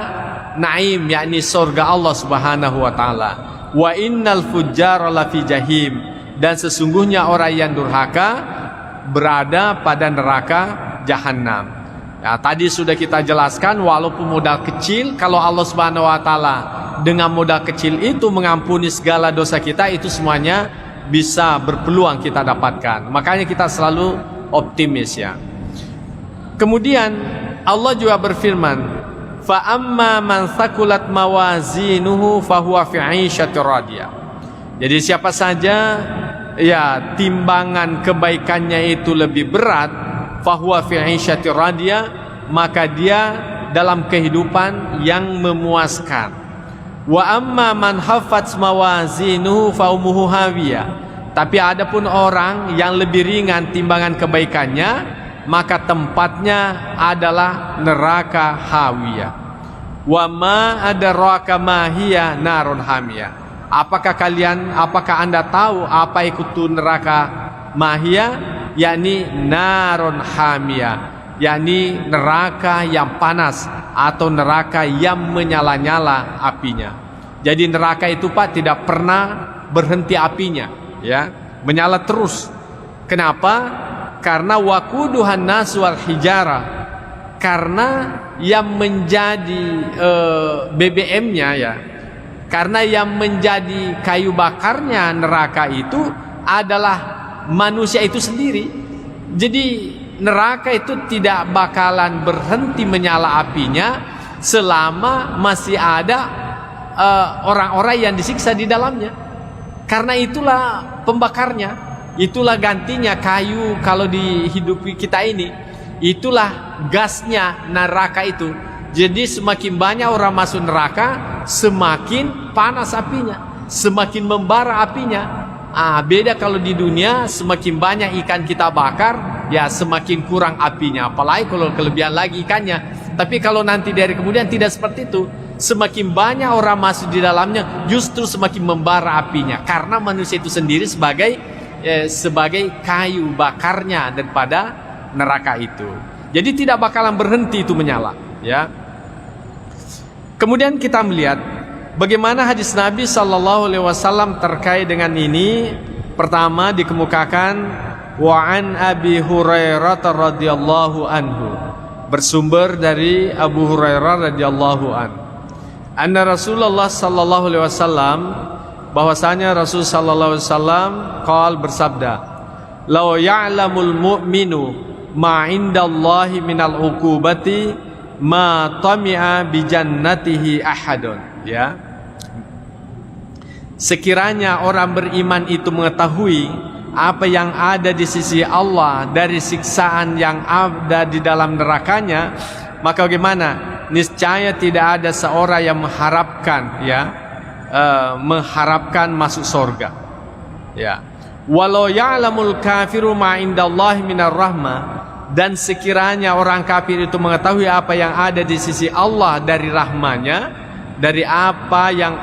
naim, yakni surga Allah Subhanahu wa taala. Wa innal fujjara lafi jahim. Dan sesungguhnya orang yang durhaka berada pada neraka jahanam. Ya, tadi sudah kita jelaskan, walaupun modal kecil, kalau Allah Subhanahu wa taala dengan modal kecil itu mengampuni segala dosa kita, itu semuanya bisa berpeluang kita dapatkan. Makanya kita selalu optimis, ya. Kemudian Allah juga berfirman, fa amma man thaqulat mawazinuhu fahuwa fi 'ishatir radiyah. Jadi siapa saja ya timbangan kebaikannya itu lebih berat, fahuwa fi 'ishatir radiyah, maka dia dalam kehidupan yang memuaskan. Wa amma man haffat mawazinuhu fa ummuhu hawiyah. Tapi adapun orang yang lebih ringan timbangan kebaikannya, maka tempatnya adalah neraka hawiyah. Wa ma adraka ma hiya narun hamiyah. Apakah Anda tahu apa itu neraka mahia? Yakni narun hamia, yakni neraka yang panas atau neraka yang menyala-nyala apinya. Jadi neraka itu Pak tidak pernah berhenti apinya, ya, menyala terus. Kenapa? Karena waquduhan nas wal hijara. Karena yang menjadi BBM-nya, ya, karena yang menjadi kayu bakarnya neraka itu adalah manusia itu sendiri. Jadi neraka itu tidak bakalan berhenti menyala apinya selama masih ada orang-orang yang disiksa di dalamnya. Karena itulah pembakarnya, itulah gantinya kayu kalau di hidup kita ini. Itulah gasnya neraka itu. Jadi semakin banyak orang masuk neraka, semakin panas apinya, semakin membara apinya. Beda kalau di dunia, semakin banyak ikan kita bakar, ya semakin kurang apinya. Apalagi kalau kelebihan lagi ikannya. Tapi kalau nanti dari kemudian tidak seperti itu. Semakin banyak orang masuk di dalamnya, justru semakin membara apinya. Karena manusia itu sendiri sebagai kayu bakarnya daripada neraka itu. Jadi tidak bakalan berhenti itu menyala, ya. Kemudian kita melihat bagaimana hadis Nabi SAW terkait dengan ini. Pertama dikemukakan wa an Abi Hurairah radhiyallahu anhu, bersumber dari Abu Hurairah radhiyallahu anhu, anna Rasulullah SAW, bahwasanya Rasul SAW qal, bersabda, law ya'lamul mu'minu ma indallahi minal uqubati ma tami'a bi jannatihi ahadun, ya. Sekiranya orang beriman itu mengetahui apa yang ada di sisi Allah dari siksaan yang ada di dalam nerakanya, maka bagaimana? Niscaya tidak ada seorang yang mengharapkan, ya, mengharapkan masuk surga, ya. Walau ya'lamul kafiru ma indallahi minar rahmah, dan sekiranya orang kafir itu mengetahui apa yang ada di sisi Allah dari rahmanya, dari apa yang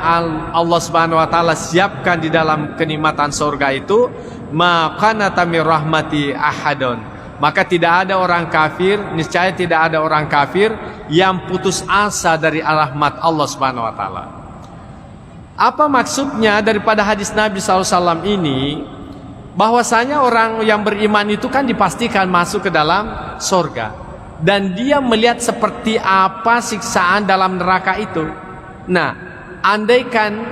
Allah Subhanahu wa taala siapkan di dalam kenikmatan surga itu, maka natamir rahmati ahadun, maka tidak ada orang kafir, niscaya tidak ada orang kafir yang putus asa dari rahmat Allah Subhanahu wa taala. Apa maksudnya daripada hadis Nabi SAW ini? Bahwasanya orang yang beriman itu kan dipastikan masuk ke dalam surga, dan dia melihat seperti apa siksaan dalam neraka itu. Nah, andaikan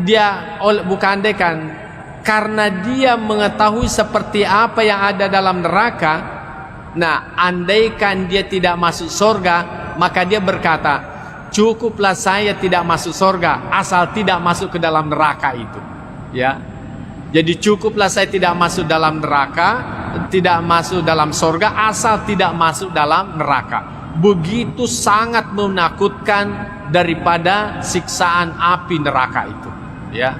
dia, bukan andaikan, karena dia mengetahui seperti apa yang ada dalam neraka. Nah, andaikan dia tidak masuk surga, maka dia berkata, cukuplah saya tidak masuk surga asal tidak masuk ke dalam neraka itu. Ya, jadi cukuplah saya tidak masuk dalam neraka, tidak masuk dalam surga asal tidak masuk dalam neraka. Begitu sangat menakutkan daripada siksaan api neraka itu. Ya,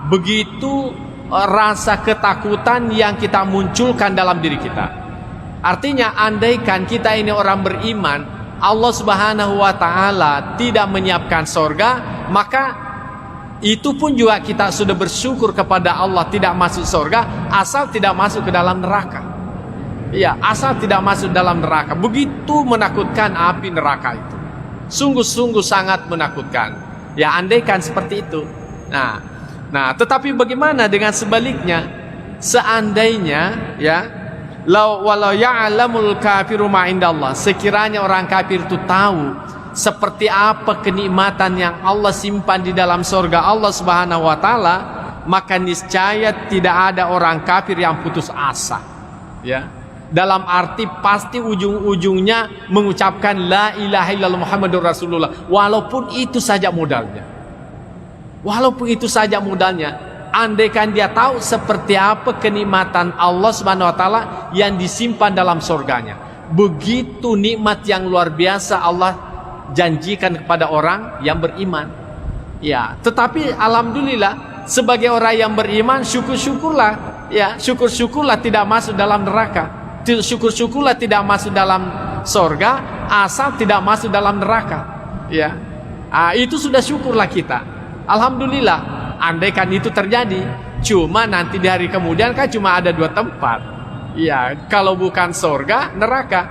begitu rasa ketakutan yang kita munculkan dalam diri kita. Artinya, andaikan kita ini orang beriman, Allah Subhanahu wa Ta'ala tidak menyiapkan surga, maka itu pun juga kita sudah bersyukur kepada Allah tidak masuk surga asal tidak masuk ke dalam neraka. Ya, asal tidak masuk dalam neraka. Begitu menakutkan api neraka itu. Sungguh-sungguh sangat menakutkan. Ya, andaikan seperti itu. Nah, tetapi bagaimana dengan sebaliknya? Seandainya, ya, walau ya'lamul kafiru ma indallah, sekiranya orang kafir itu tahu seperti apa kenikmatan yang Allah simpan di dalam surga Allah Subhanahu wa Ta'ala, maka niscaya tidak ada orang kafir yang putus asa. Ya, dalam arti pasti ujung-ujungnya mengucapkan la ilaha illallah Muhammadur Rasulullah, walaupun itu saja modalnya. Walaupun itu saja modalnya. Andaikan dia tahu seperti apa kenikmatan Allah Subhanahu wa Ta'ala yang disimpan dalam surganya. Begitu nikmat yang luar biasa Allah janjikan kepada orang yang beriman. Ya, tetapi alhamdulillah sebagai orang yang beriman, syukur-syukurlah, ya, syukur-syukurlah tidak masuk dalam neraka. Syukur-syukurlah tidak masuk dalam surga asal tidak masuk dalam neraka. Ya, itu sudah syukurlah kita. Alhamdulillah. Andaikan itu terjadi, cuma nanti di hari kemudian kan cuma ada dua tempat. Ya, kalau bukan surga, neraka.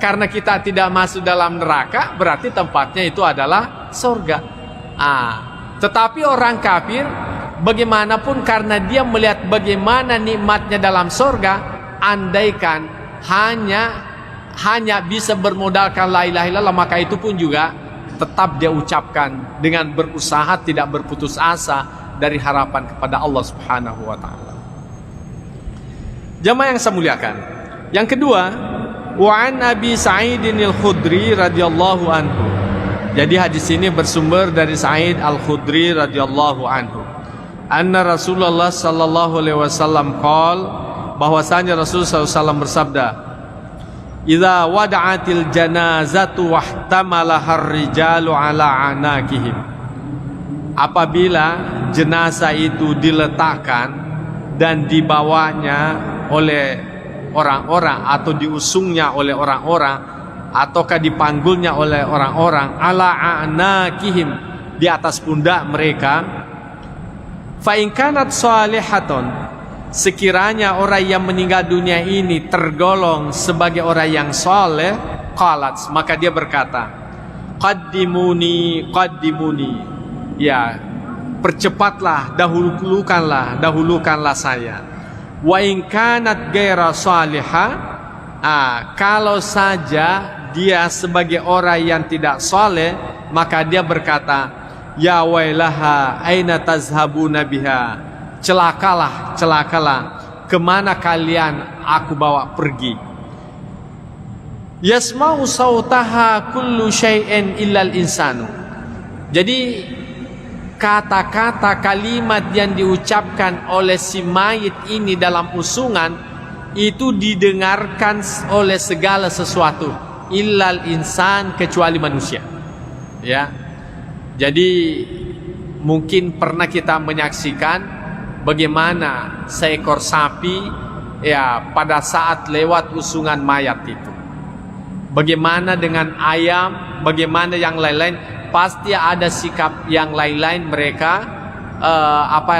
Karena kita tidak masuk dalam neraka, berarti tempatnya itu adalah surga. Tetapi orang kafir, bagaimanapun karena dia melihat bagaimana nikmatnya dalam surga, andaikan hanya bisa bermodalkan la ilaha illallah, maka itu pun juga tetap dia ucapkan dengan berusaha tidak berputus asa dari harapan kepada Allah Subhanahu wa Ta'ala. Jamaah yang saya muliakan, yang kedua, wa an Abi Sa'idin al-Khudri radhiyallahu anhu. Jadi hadis ini bersumber dari Sa'id al-Khudri radhiyallahu anhu. Anna Rasulullah sallallahu alaihi wasallam qala, bahwasanya Rasulullah sallallahu alaihi wasallam bersabda, "Idza wada'atil janazatu wahtamalaha ar-rijalu ala anakihim." Apabila jenazah itu diletakkan dan dibawanya oleh orang-orang atau diusungnya oleh orang-orang ataukah dipanggulnya oleh orang-orang ala anakihim, di atas pundak mereka, fa in kanat salihatun, sekiranya orang yang meninggal dunia ini tergolong sebagai orang yang saleh, qalat, maka dia berkata, qaddimuni qaddimuni, ya, percepatlah, dahulukanlah saya. Wa in kanat ghaira salihah, kalau saja dia sebagai orang yang tidak saleh, maka dia berkata, ya wailaha aina tazhabuna biha, celakalah, kemana kalian aku bawa pergi. Yasma'u sautaha kullu syai'in illal insanu. Jadi kata-kata kalimat yang diucapkan oleh si mayit ini dalam usungan itu didengarkan oleh segala sesuatu, illal insan, kecuali manusia. Ya, jadi mungkin pernah kita menyaksikan bagaimana seekor sapi, ya, pada saat lewat usungan mayat itu. Bagaimana dengan ayam, bagaimana yang lain-lain, pasti ada sikap yang lain-lain mereka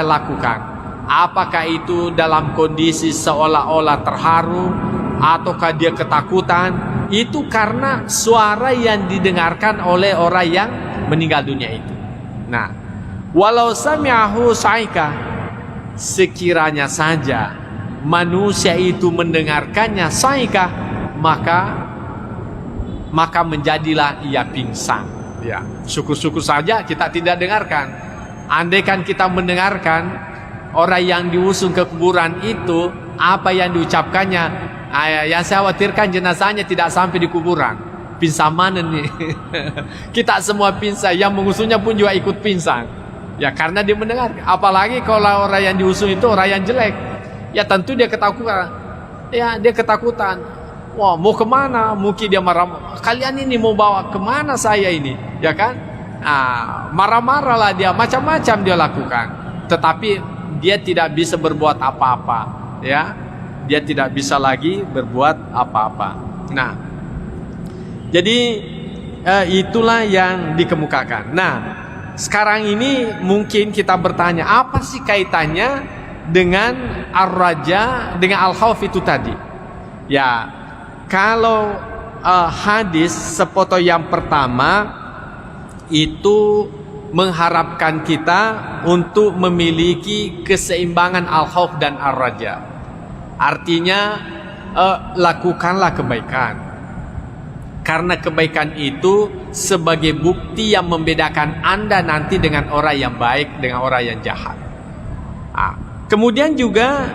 lakukan. Apakah itu dalam kondisi seolah-olah terharu ataukah dia ketakutan? Itu karena suara yang didengarkan oleh orang yang meninggal dunia itu. Nah, walau sami'ahu saika, sekiranya saja manusia itu mendengarkannya saika, maka menjadilah ia pingsan. Ya, syukur-syukur saja kita tidak dengarkan. Andaikan kita mendengarkan orang yang diusung ke kuburan itu, apa yang diucapkannya, yang saya khawatirkan jenazahnya tidak sampai di kuburan. Pinsamanan nih. Kita semua pingsan, yang mengusungnya pun juga ikut pingsan. Ya karena dia mendengar. Apalagi kalau orang yang diusung itu orang yang jelek, ya tentu dia ketakutan. Ya dia ketakutan. Wah, mau kemana? Mungkin dia marah. Kalian ini mau bawa kemana saya ini? Ya kan? Marah-marahlah dia, macam-macam dia lakukan. Tetapi dia tidak bisa berbuat apa-apa. Ya, dia tidak bisa lagi berbuat apa-apa. Nah, jadi itulah yang dikemukakan. Nah, sekarang ini mungkin kita bertanya, apa sih kaitannya dengan ar-raja, dengan al-khauf itu tadi? Ya, kalau hadis sepoto yang pertama itu mengharapkan kita untuk memiliki keseimbangan al-khauf dan ar-raja. Artinya lakukanlah kebaikan, karena kebaikan itu sebagai bukti yang membedakan Anda nanti dengan orang yang baik dengan orang yang jahat. Kemudian juga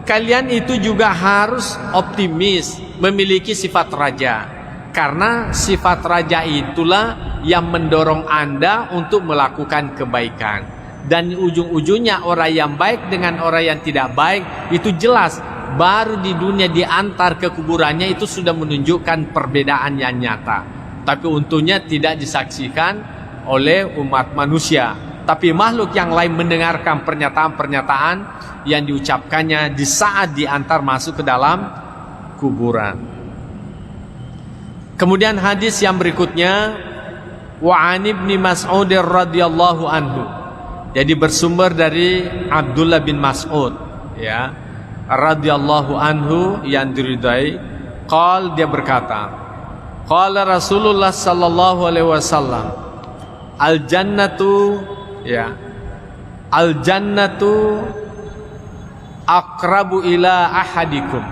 kalian itu juga harus optimis, memiliki sifat raja, karena sifat raja itulah yang mendorong Anda untuk melakukan kebaikan. Dan ujung-ujungnya orang yang baik dengan orang yang tidak baik itu jelas, baru di dunia diantar ke kuburannya itu sudah menunjukkan perbedaan yang nyata. Tapi untungnya tidak disaksikan oleh umat manusia, tapi makhluk yang lain mendengarkan pernyataan-pernyataan yang diucapkannya di saat diantar masuk ke dalam kuburan. Kemudian hadis yang berikutnya, wa an ibni Mas'ud radhiyallahu anhu. Jadi bersumber dari Abdullah bin Mas'ud, ya, radhiyallahu anhu, yang diridai. Dia berkata, qala Rasulullah sallallahu alaihi wasallam, al jannatu, ya, al jannatu aqrabu ila ahadikum.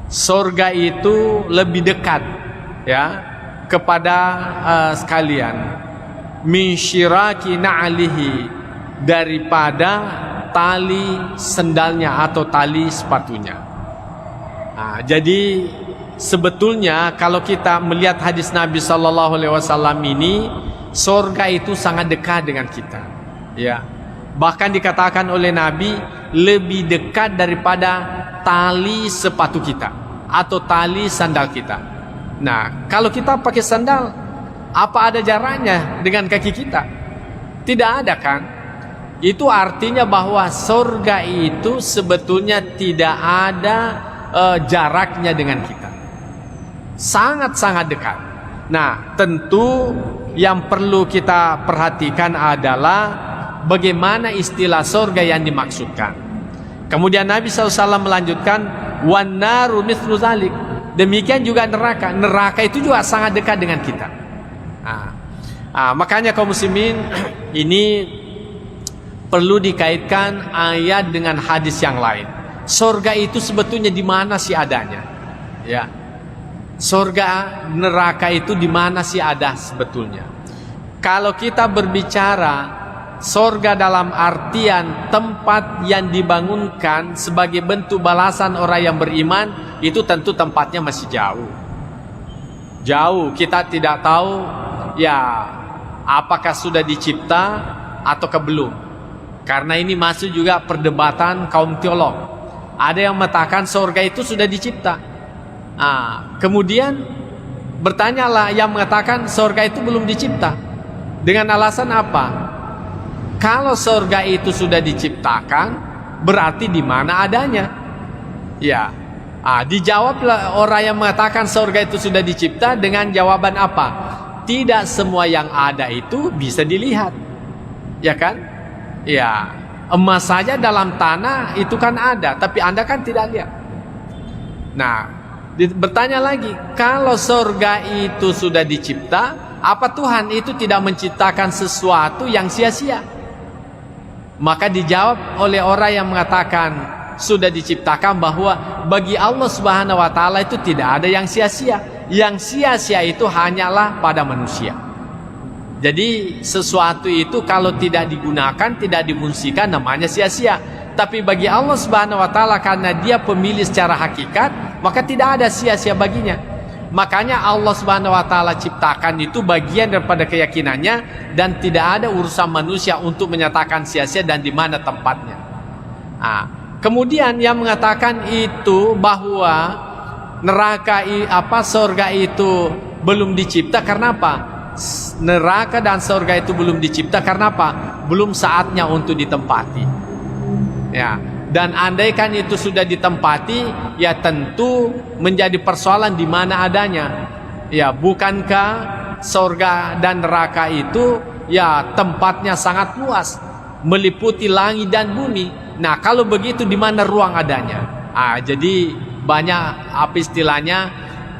Surga itu lebih dekat, ya, kepada sekalian, min syiraki na'alihi, daripada tali sendalnya atau tali sepatunya. Jadi sebetulnya kalau kita melihat hadis Nabi Sallallahu Alaihi Wasallam ini, surga itu sangat dekat dengan kita, ya. Bahkan dikatakan oleh Nabi lebih dekat daripada tali sepatu kita atau tali sandal kita. Nah, kalau kita pakai sandal, apa ada jaraknya dengan kaki kita? Tidak ada, kan? Itu artinya bahwa surga itu sebetulnya tidak ada jaraknya dengan kita. Sangat-sangat dekat. Nah, tentu yang perlu kita perhatikan adalah bagaimana istilah surga yang dimaksudkan. Kemudian Nabi SAW melanjutkan, wan naru mithlu dzalik. Demikian juga neraka. Neraka itu juga sangat dekat dengan kita. Makanya kaum muslimin, ini perlu dikaitkan ayat dengan hadis yang lain. Surga itu sebetulnya di mana sih adanya? Ya. Surga, neraka itu di mana sih ada sebetulnya? Kalau kita berbicara surga dalam artian tempat yang dibangunkan sebagai bentuk balasan orang yang beriman, itu tentu tempatnya masih jauh. Jauh, kita tidak tahu ya apakah sudah dicipta ataukah belum. Karena ini masih juga perdebatan kaum teolog. Ada yang mengatakan surga itu sudah dicipta. Kemudian bertanyalah yang mengatakan surga itu belum dicipta. Dengan alasan apa? Kalau surga itu sudah diciptakan, berarti di mana adanya? Ya. Dijawablah orang yang mengatakan surga itu sudah dicipta dengan jawaban apa? Tidak semua yang ada itu bisa dilihat. Ya kan? Ya. Emas saja dalam tanah itu kan ada, tapi Anda kan tidak lihat. Nah, bertanya lagi, kalau surga itu sudah dicipta, apa Tuhan itu tidak menciptakan sesuatu yang sia-sia? Maka dijawab oleh orang yang mengatakan sudah diciptakan bahwa bagi Allah Subhanahu wa taala itu tidak ada yang sia-sia. Yang sia-sia itu hanyalah pada manusia. Jadi sesuatu itu kalau tidak digunakan, tidak difungsikan, namanya sia-sia. Tapi bagi Allah Subhanahu wa taala, karena Dia pemilih secara hakikat, maka tidak ada sia-sia baginya. Makanya Allah Subhanahu wa taala ciptakan itu bagian daripada keyakinannya, dan tidak ada urusan manusia untuk menyatakan sia-sia dan di mana tempatnya. Kemudian yang mengatakan itu bahwa surga itu belum dicipta karena apa? Neraka dan surga itu belum dicipta karena apa? Belum saatnya untuk ditempati. Ya, dan andaikan itu sudah ditempati, ya tentu menjadi persoalan di mana adanya. Ya, bukankah surga dan neraka itu ya tempatnya sangat luas, meliputi langit dan bumi. Nah, kalau begitu di mana ruang adanya? Jadi banyak istilahnya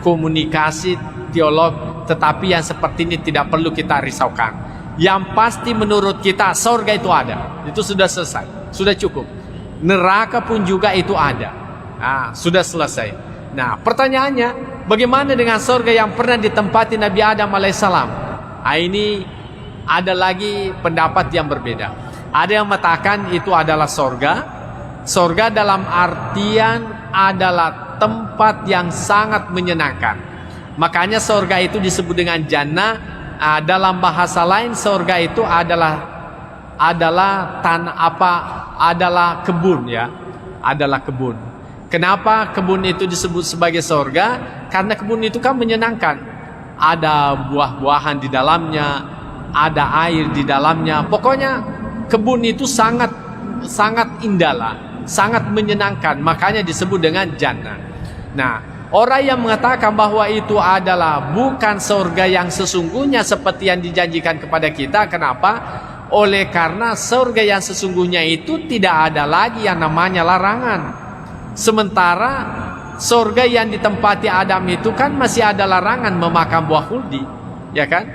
komunikasi teolog, tetapi yang seperti ini tidak perlu kita risaukan. Yang pasti menurut kita surga itu ada, itu sudah selesai, sudah cukup. Neraka pun juga itu ada, sudah selesai. Nah, pertanyaannya, bagaimana dengan surga yang pernah ditempati Nabi Adam alaihissalam? Ini ada lagi pendapat yang berbeda. Ada yang mengatakan itu adalah surga. Surga dalam artian adalah tempat yang sangat menyenangkan. Makanya surga itu disebut dengan jannah. Dalam bahasa lain surga itu adalah adalah kebun, ya, adalah kebun. Kenapa kebun itu disebut sebagai surga? Karena kebun itu kan menyenangkan. Ada buah-buahan di dalamnya, ada air di dalamnya. Pokoknya kebun itu sangat indah lah, sangat menyenangkan. Makanya disebut dengan jannah. Nah, orang yang mengatakan bahwa itu adalah bukan surga yang sesungguhnya seperti yang dijanjikan kepada kita. Kenapa? Oleh karena surga yang sesungguhnya itu tidak ada lagi yang namanya larangan. Sementara surga yang ditempati Adam itu kan masih ada larangan memakan buah khuldi, ya kan?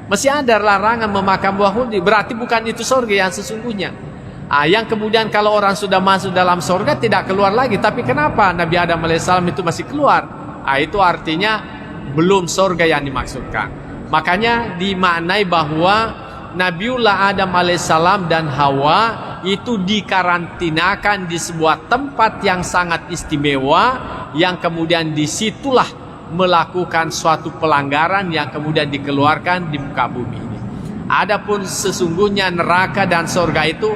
Masih ada larangan memakan buah khuldi. Berarti bukan itu surga yang sesungguhnya. Yang kemudian kalau orang sudah masuk dalam surga tidak keluar lagi. Tapi kenapa Nabi Adam alaihissalam itu masih keluar? Itu artinya belum surga yang dimaksudkan. Makanya dimaknai bahwa Nabiullah Adam alaihissalam dan Hawa itu dikarantinakan di sebuah tempat yang sangat istimewa, yang kemudian disitulah melakukan suatu pelanggaran yang kemudian dikeluarkan di muka bumi ini. Adapun sesungguhnya neraka dan surga itu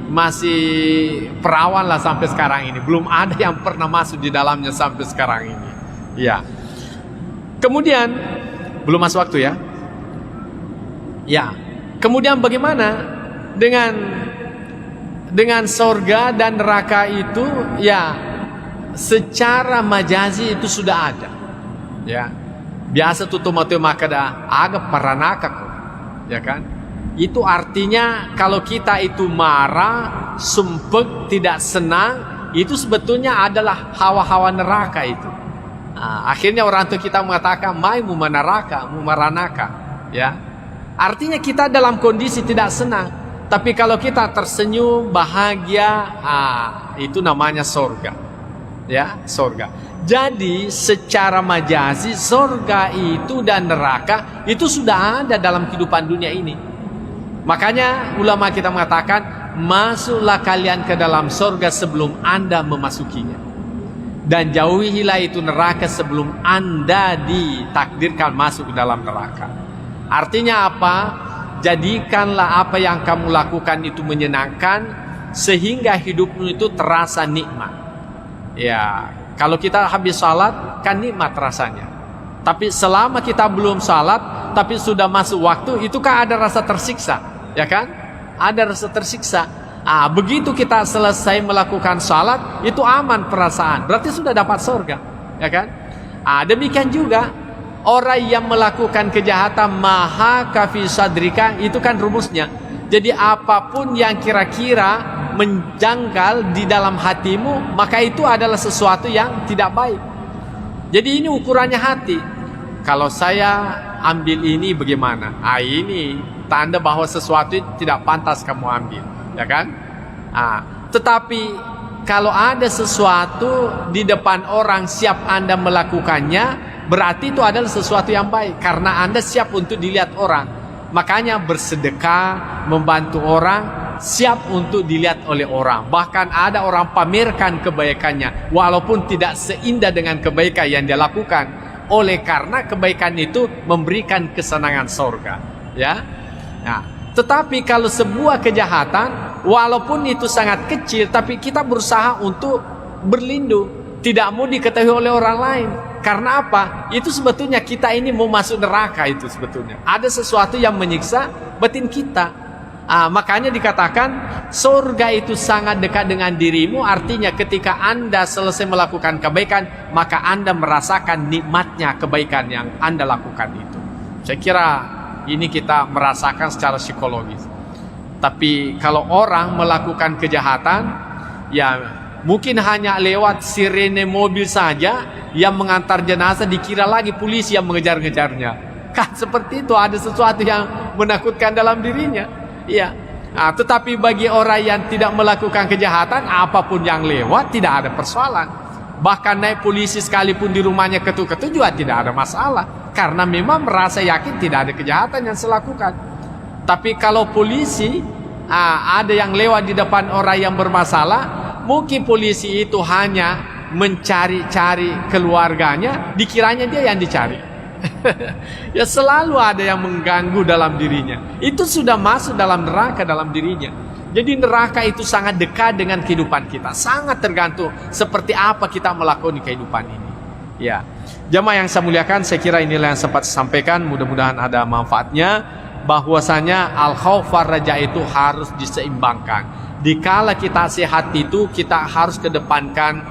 masih perawan lah sampai sekarang ini. Belum ada yang pernah masuk di dalamnya sampai sekarang ini. Ya. Kemudian belum masuk waktu ya. Ya, kemudian bagaimana dengan surga dan neraka itu? Ya, secara majazi itu sudah ada. Ya, biasa tuh tomato makada agak paranaka kok, ya kan? Itu artinya kalau kita itu marah, sumpek, tidak senang, itu sebetulnya adalah hawa-hawa neraka itu. Akhirnya orang tua kita mengatakan, "Mai mumanaraka, mumaranaka," ya. Artinya kita dalam kondisi tidak senang. Tapi kalau kita tersenyum, bahagia, itu namanya surga. Ya, surga. Jadi secara majazi surga itu dan neraka itu sudah ada dalam kehidupan dunia ini. Makanya ulama kita mengatakan, masuklah kalian ke dalam surga sebelum Anda memasukinya. Dan jauhilah itu neraka sebelum Anda ditakdirkan masuk ke dalam neraka. Artinya apa? Jadikanlah apa yang kamu lakukan itu menyenangkan, sehingga hidupmu itu terasa nikmat. Ya, kalau kita habis salat kan nikmat rasanya. Tapi selama kita belum salat, tapi sudah masuk waktu, itu kan ada rasa tersiksa, ya kan? Ada rasa tersiksa. Begitu kita selesai melakukan salat, itu aman perasaan. Berarti sudah dapat surga, ya kan? Demikian juga orang yang melakukan kejahatan, maha kafi sadrika, itu kan rumusnya. Jadi apapun yang kira-kira menjangkal di dalam hatimu, maka itu adalah sesuatu yang tidak baik. Jadi ini ukurannya hati. Kalau saya ambil ini bagaimana? Ini tanda bahwa sesuatu tidak pantas kamu ambil, ya kan? Tetapi kalau ada sesuatu di depan orang siap Anda melakukannya, berarti itu adalah sesuatu yang baik karena Anda siap untuk dilihat orang. Makanya bersedekah, membantu orang, siap untuk dilihat oleh orang. Bahkan ada orang pamerkan kebaikannya walaupun tidak seindah dengan kebaikan yang dia lakukan. Oleh karena kebaikan itu memberikan kesenangan surga, ya. Nah, tetapi kalau sebuah kejahatan walaupun itu sangat kecil tapi kita berusaha untuk berlindung, tidak mau diketahui oleh orang lain. Karena apa? Itu sebetulnya kita ini mau masuk neraka itu sebetulnya. Ada sesuatu yang menyiksa batin kita. Makanya dikatakan surga itu sangat dekat dengan dirimu. Artinya ketika Anda selesai melakukan kebaikan, maka Anda merasakan nikmatnya kebaikan yang Anda lakukan itu. Saya kira ini kita merasakan secara psikologis. Tapi kalau orang melakukan kejahatan, ya mungkin hanya lewat sirene mobil saja yang mengantar jenazah dikira lagi polisi yang mengejar-ngejarnya. Kan seperti itu, ada sesuatu yang menakutkan dalam dirinya. Iya. Tetapi bagi orang yang tidak melakukan kejahatan, apapun yang lewat tidak ada persoalan. Bahkan naik polisi sekalipun di rumahnya ketuk-ketuk juga tidak ada masalah, karena memang merasa yakin tidak ada kejahatan yang saya lakukan. Tapi kalau polisi ada yang lewat di depan orang yang bermasalah, mungkin polisi itu hanya mencari-cari keluarganya, dikiranya dia yang dicari. Ya selalu ada yang mengganggu dalam dirinya. Itu sudah masuk dalam neraka dalam dirinya. Jadi neraka itu sangat dekat dengan kehidupan kita. Sangat tergantung seperti apa kita melakukan kehidupan ini. Ya, jamaah yang saya muliakan, saya kira inilah yang sempat saya sampaikan. Mudah-mudahan ada manfaatnya. Bahwasanya al-khauf war raja itu harus diseimbangkan. Dikala kita sehat itu kita harus kedepankan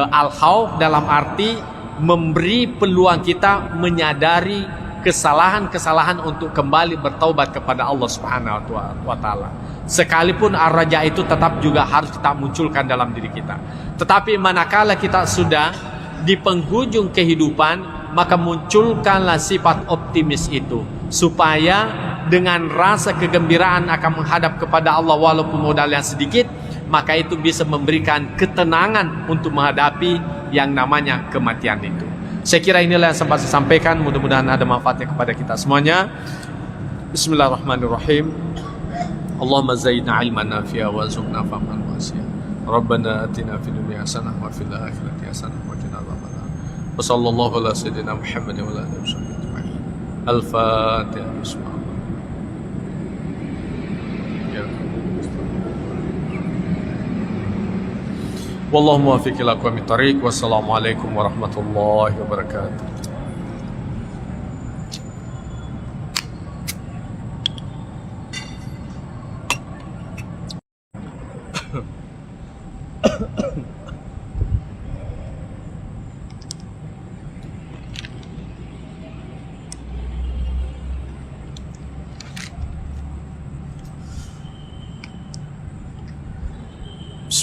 al-khauf dalam arti memberi peluang kita menyadari kesalahan-kesalahan untuk kembali bertaubat kepada Allah Subhanahu wa taala. Sekalipun ar-raja itu tetap juga harus kita munculkan dalam diri kita. Tetapi manakala kita sudah di penghujung kehidupan, maka munculkanlah sifat optimis itu supaya dengan rasa kegembiraan akan menghadap kepada Allah walaupun modal yang sedikit, maka itu bisa memberikan ketenangan untuk menghadapi yang namanya kematian itu. Saya kira inilah yang sempat saya sampaikan. Mudah-mudahan ada manfaatnya kepada kita semuanya. Bismillahirrahmanirrahim. Allahumma zaidna ilman nafi'a wa zumna fahman wasi'a. Rabbana atina fid dunya hasanah wa fil akhirati hasanah wa qina adzabannar. Wa sallallahu ala sayyidina Muhammadin wa ala alihi wasallam ajma'in. Al-Fatihah. Bismillah. Wallahu muwaffiq ila aqwamit thariq. Wassalamualaikum warahmatullahi wabarakatuh.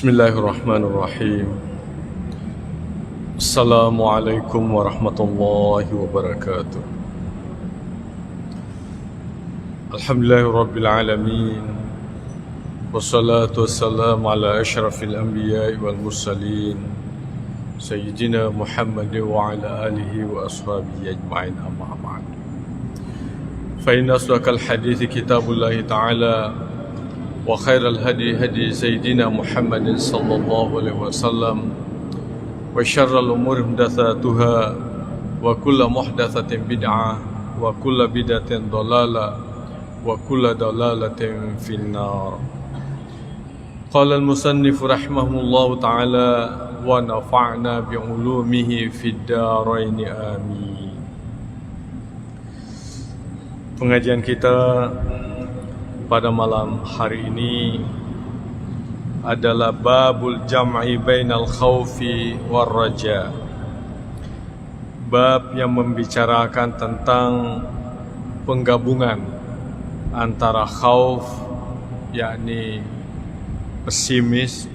Bismillahirrahmanirrahim. Assalamualaikum warahmatullahi wabarakatuh. Alhamdulillahirabbil alamin. Wassalatu wassalamu ala asyrafil anbiya'i wal mursalin sayyidina Muhammad wa ala alihi wa ashabihi ajma'in, amma ba'd. Fa inna asdaqal hadithi kitabullahi ta'ala wa khairal hadi hadi sayyidina Muhammadin sallallahu alaihi wasallam wa syarral umuri muhdatsatuha wa kullu muhdatsatin bid'ah wa kullu bid'atin dhalalah wa kullu dhalalatin finnar. Qala al-musannif rahimahullahu ta'ala wa nafa'na bi ulumihi fid dharain amin. Pengajian kita pada malam hari ini adalah babul jam'i bainal khaufi war raja. Bab yang membicarakan tentang penggabungan antara khauf yakni pesimis,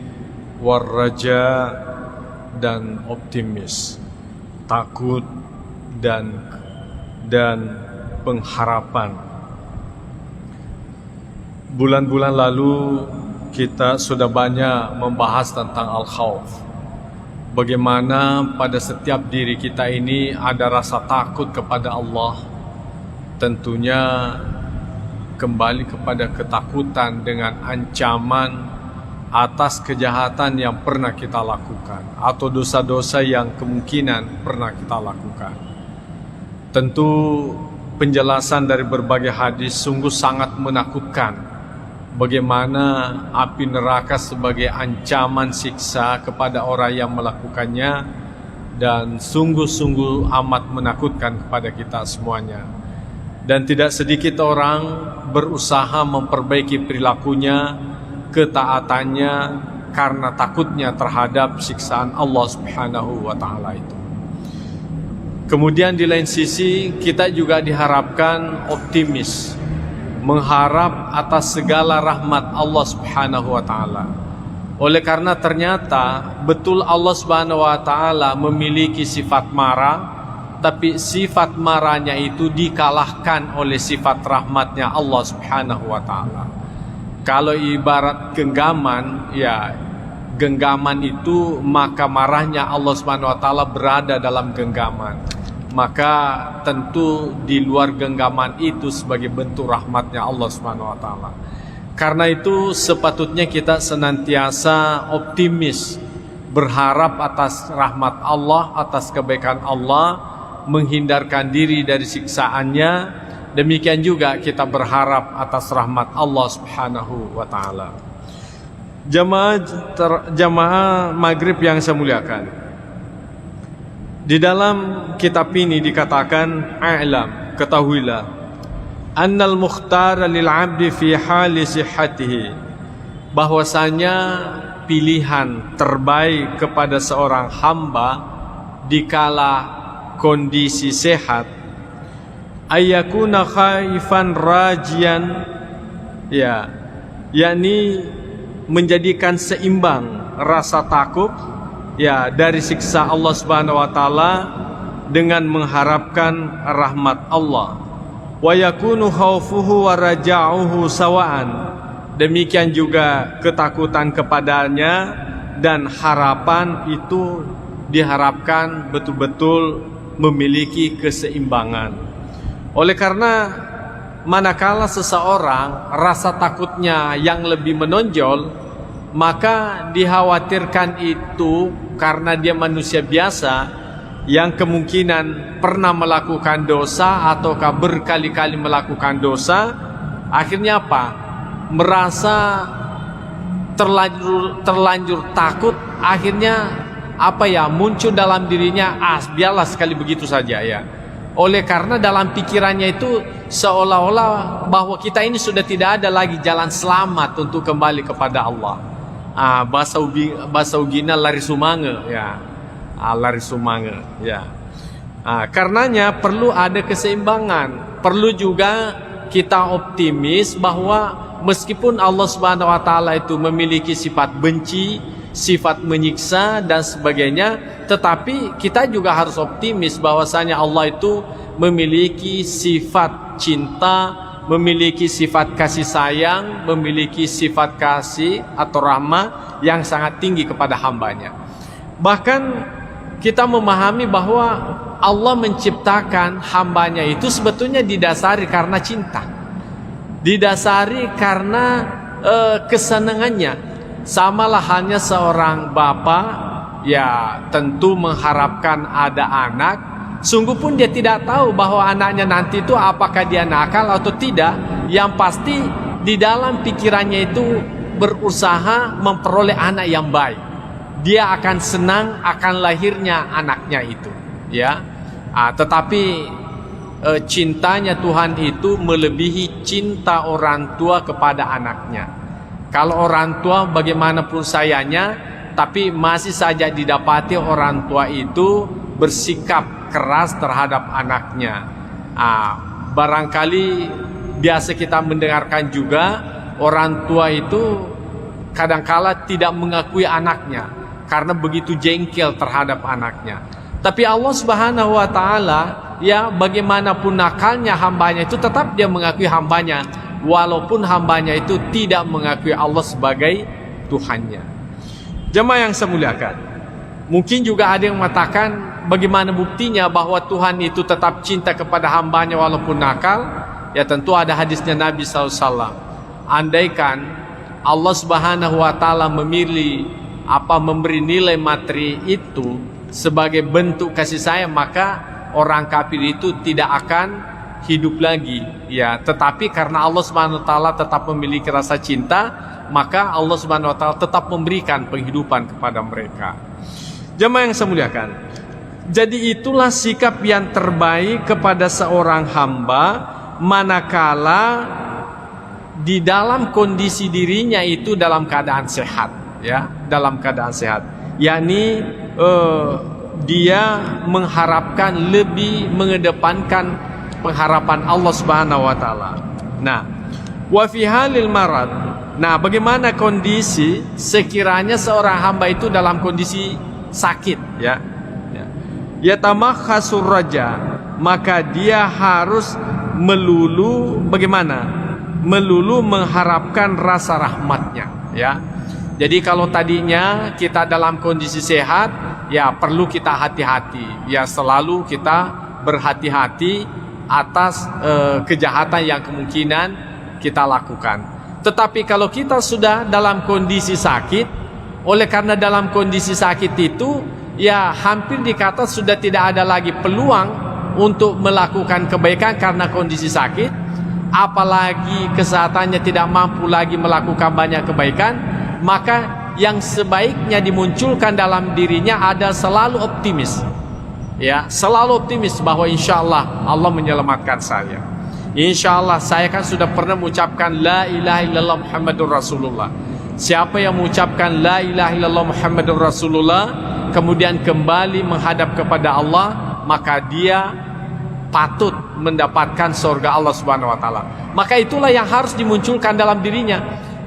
war raja dan optimis, takut dan pengharapan. Bulan-bulan lalu kita sudah banyak membahas tentang al-khauf. bagaimana pada setiap diri kita ini ada rasa takut kepada Allah. Tentunya kembali kepada ketakutan dengan ancaman atas kejahatan yang pernah kita lakukan atau dosa-dosa yang kemungkinan pernah kita lakukan. Tentu penjelasan dari berbagai hadis sungguh sangat menakutkan, bagaimana api neraka sebagai ancaman siksa kepada orang yang melakukannya, dan sungguh-sungguh amat menakutkan kepada kita semuanya. Dan tidak sedikit orang berusaha memperbaiki perilakunya, ketaatannya, karena takutnya terhadap siksaan Allah Subhanahu wa Ta'ala itu. Kemudian di lain sisi kita juga diharapkan optimis, mengharap atas segala rahmat Allah Subhanahu wa Ta'ala. Oleh karena ternyata betul Allah Subhanahu wa Ta'ala memiliki sifat marah, tapi sifat marahnya itu dikalahkan oleh sifat rahmatnya Allah Subhanahu wa Ta'ala. Kalau ibarat genggaman, ya genggaman itu, maka marahnya Allah Subhanahu wa Ta'ala berada dalam genggaman. Maka tentu di luar genggaman itu sebagai bentuk rahmatnya Allah Subhanahu wa Ta'ala. Karena itu sepatutnya kita senantiasa optimis, berharap atas rahmat Allah, atas kebaikan Allah, menghindarkan diri dari siksaannya. Demikian juga kita berharap atas rahmat Allah Subhanahu wa Ta'ala. Jamaah maghrib yang saya muliakan, di dalam kitab ini dikatakan, a'lam, ketahuilah, annal mukhtara lil abdi fi hali sihhatihi, bahwasanya pilihan terbaik kepada seorang hamba dikala kondisi sehat, ayyakuna khaifan rajian, ya, yakni menjadikan seimbang rasa takut, ya, dari siksa Allah Subhanahu wa Ta'ala dengan mengharapkan rahmat Allah. Wa yakunu khaufuhu wa raja'uhu sawa'an, demikian juga ketakutan kepadanya dan harapan itu diharapkan betul-betul memiliki keseimbangan. Oleh karena manakala seseorang rasa takutnya yang lebih menonjol, maka dikhawatirkan itu karena dia manusia biasa yang kemungkinan pernah melakukan dosa ataukah berkali-kali melakukan dosa. Akhirnya apa? Merasa terlanjur takut, akhirnya apa ya, muncul dalam dirinya, biarlah sekali begitu saja ya. Oleh karena dalam pikirannya itu seolah-olah bahwa kita ini sudah tidak ada lagi jalan selamat untuk kembali kepada Allah. Bahasa ugina lari sumange ya. Lari sumange ya. Karenanya perlu ada keseimbangan. Perlu juga kita optimis bahwa meskipun Allah Subhanahu wa Ta'ala itu memiliki sifat benci, sifat menyiksa dan sebagainya, tetapi kita juga harus optimis bahwasanya Allah itu memiliki sifat cinta, memiliki sifat kasih sayang, memiliki sifat kasih atau rahmah yang sangat tinggi kepada hambanya. Bahkan kita memahami bahwa Allah menciptakan hambanya itu sebetulnya didasari karena cinta, didasari karena kesenangannya. Samalah halnya seorang bapak, ya tentu mengharapkan ada anak. Sungguh pun dia tidak tahu bahwa anaknya nanti itu apakah dia nakal atau tidak. Yang pasti di dalam pikirannya itu berusaha memperoleh anak yang baik. Dia akan senang akan lahirnya anaknya itu, ya. Tetapi cintanya Tuhan itu melebihi cinta orang tua kepada anaknya. Kalau orang tua bagaimanapun sayangnya, tapi masih saja didapati orang tua itu bersikap keras terhadap anaknya. Barangkali biasa kita mendengarkan juga orang tua itu kadangkala tidak mengakui anaknya karena begitu jengkel terhadap anaknya. Tapi Allah Subhanahu wa Ta'ala, ya bagaimanapun nakalnya hambanya itu tetap dia mengakui hambanya, walaupun hambanya itu tidak mengakui Allah sebagai Tuhannya. Jemaah yang saya muliakan, Mungkin juga ada yang mengatakan bagaimana buktinya bahwa Tuhan itu tetap cinta kepada hambanya walaupun nakal. Ya tentu ada hadisnya Nabi SAW. Andaikan Allah Subhanahu wa Ta'ala memberi nilai materi itu sebagai bentuk kasih sayang, maka orang kafir itu tidak akan hidup lagi. Ya, tetapi karena Allah Subhanahu wa Ta'ala tetap memiliki rasa cinta, maka Allah Subhanahu wa Ta'ala tetap memberikan penghidupan kepada mereka. Jemaah yang saya muliakan, jadi itulah sikap yang terbaik kepada seorang hamba manakala di dalam kondisi dirinya itu dalam keadaan sehat, ya, dalam keadaan sehat, yakni dia mengharapkan, lebih mengedepankan pengharapan Allah Subhanahu wa Ta'ala. Nah, wa fi halil marad, nah bagaimana kondisi sekiranya seorang hamba itu dalam kondisi sakit, ya, yatamakhasur raja, maka dia harus melulu bagaimana? Melulu mengharapkan rasa rahmatnya, ya. Jadi kalau tadinya kita dalam kondisi sehat, ya perlu kita hati-hati, ya selalu kita berhati-hati atas kejahatan yang kemungkinan kita lakukan. Tetapi kalau kita sudah dalam kondisi sakit, oleh karena dalam kondisi sakit itu, ya hampir dikata sudah tidak ada lagi peluang untuk melakukan kebaikan karena kondisi sakit, apalagi kesehatannya tidak mampu lagi melakukan banyak kebaikan, maka yang sebaiknya dimunculkan dalam dirinya ada selalu optimis, ya, selalu optimis bahwa insya Allah Allah menyelamatkan saya. Insya Allah saya kan sudah pernah mengucapkan la ilaha illallah Muhammadur Rasulullah. Siapa yang mengucapkan la ilaha illallah Muhammadur Rasulullah kemudian kembali menghadap kepada Allah, maka dia patut mendapatkan surga Allah Subhanahu wa Ta'ala. Maka itulah yang harus dimunculkan dalam dirinya.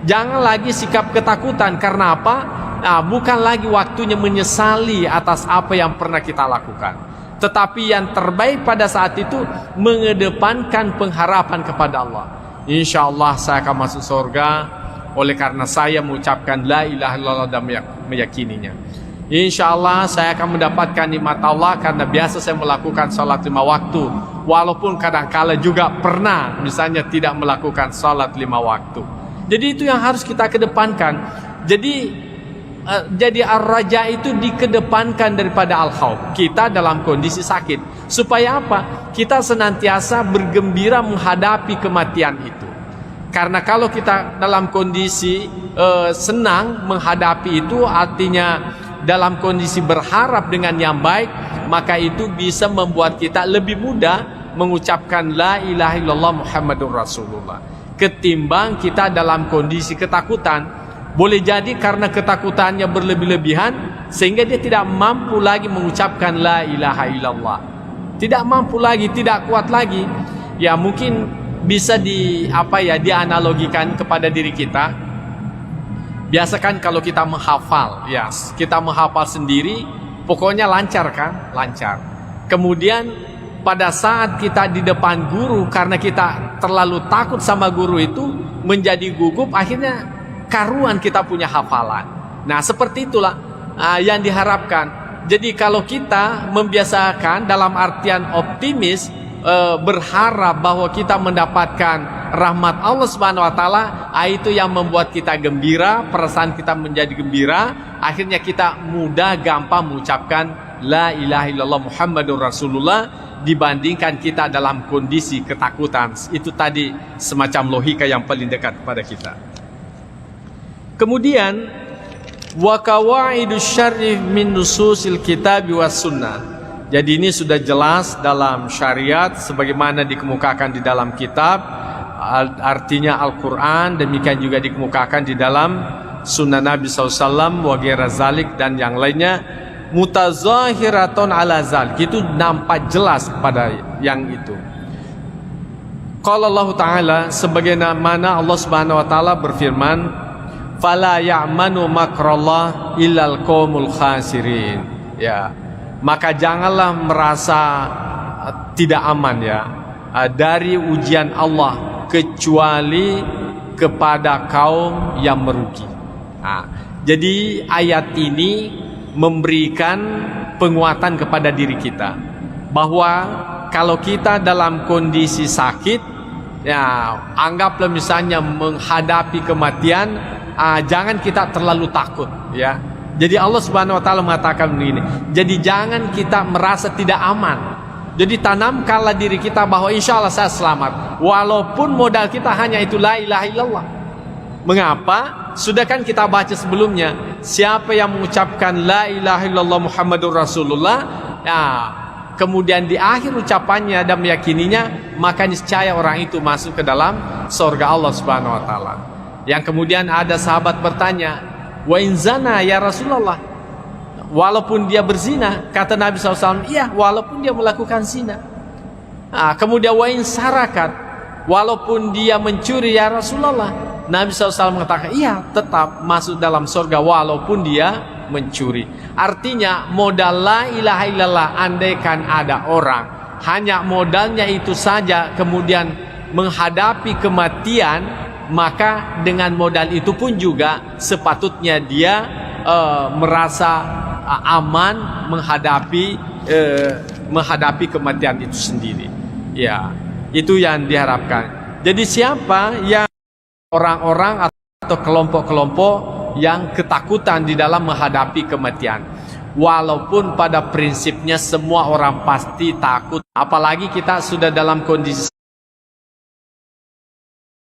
Jangan lagi sikap ketakutan. Karena apa? Nah, bukan lagi waktunya menyesali atas apa yang pernah kita lakukan, tetapi yang terbaik pada saat itu mengedepankan pengharapan kepada Allah. Insya Allah saya akan masuk surga oleh karena saya mengucapkan la ilaha illallah dan meyakininya. Insya Allah saya akan mendapatkan nikmat Allah karena biasa saya melakukan salat 5 waktu, walaupun kadang-kala juga pernah misalnya tidak melakukan salat 5 waktu. Jadi itu yang harus kita kedepankan. Jadi ar-raja itu dikedepankan daripada al-khauf. Kita dalam kondisi sakit, supaya apa? Kita senantiasa bergembira menghadapi kematian itu. Karena kalau kita dalam kondisi senang menghadapi itu, artinya dalam kondisi berharap dengan yang baik, maka itu bisa membuat kita lebih mudah mengucapkan la ilaha illallah Muhammadur Rasulullah ketimbang kita dalam kondisi ketakutan. Boleh jadi karena ketakutannya berlebih-lebihan sehingga dia tidak mampu lagi mengucapkan la ilaha illallah, tidak mampu lagi, tidak kuat lagi. Ya mungkin bisa dianalogikan kepada diri kita. Biasa kan kalau kita menghafal, ya kita menghafal sendiri, pokoknya lancar kan, lancar. Kemudian pada saat kita di depan guru, karena kita terlalu takut sama guru itu, menjadi gugup, akhirnya karuan kita punya hafalan. Nah seperti itulah yang diharapkan. Jadi kalau kita membiasakan dalam artian optimis, berharap bahwa kita mendapatkan rahmat Allah Subhanahu wa Ta'ala, itu yang membuat kita gembira, perasaan kita menjadi gembira, akhirnya kita mudah gampang mengucapkan la ilaha illallah Muhammadur Rasulullah dibandingkan kita dalam kondisi ketakutan. Itu tadi semacam logika yang paling dekat kepada kita. Kemudian wa qawaidus syar'i min nususil kitab was sunnah. Jadi ini sudah jelas dalam syariat sebagaimana dikemukakan di dalam kitab, artinya Al-Quran, demikian juga dikemukakan di dalam sunnah Nabi SAW wa ghaira zalik dan yang lainnya, mutazahiratun ala zalik, itu nampak jelas kepada yang itu. Qala Allah Ta'ala, sebagaimana Allah Subhanahu wa Ta'ala berfirman, fala ya'manu makrallah illal qaumul khasirin. Ya, maka janganlah merasa tidak aman ya dari ujian Allah kecuali kepada kaum yang merugi. Nah, jadi ayat ini memberikan penguatan kepada diri kita, bahwa kalau kita dalam kondisi sakit, ya anggaplah misalnya menghadapi kematian, jangan kita terlalu takut, ya. Jadi Allah Subhanahu wa taala mengatakan begini, jadi jangan kita merasa tidak aman. Jadi tanamkanlah diri kita bahwa insya Allah saya selamat, walaupun modal kita hanya itu la ilaha illallah. Mengapa? Sudah kan kita baca sebelumnya, siapa yang mengucapkan la ilaha illallah Muhammadur Rasulullah, ya, kemudian di akhir ucapannya dan meyakininya, maka niscaya orang itu masuk ke dalam surga Allah Subhanahu wa taala. Yang kemudian ada sahabat bertanya, wa in zana ya Rasulullah, walaupun dia berzina, kata Nabi SAW, iya walaupun dia melakukan zina. Kemudian wa in sarakat, walaupun dia mencuri ya Rasulullah, Nabi SAW mengatakan, iya tetap masuk dalam surga walaupun dia mencuri. Artinya modal la ilaha illallah, andaikan ada orang hanya modalnya itu saja kemudian menghadapi kematian, maka dengan modal itu pun juga sepatutnya dia merasa aman menghadapi kematian itu sendiri. Ya, itu yang diharapkan. Jadi siapa yang orang-orang atau kelompok-kelompok yang ketakutan di dalam menghadapi kematian, walaupun pada prinsipnya semua orang pasti takut, apalagi kita sudah dalam kondisi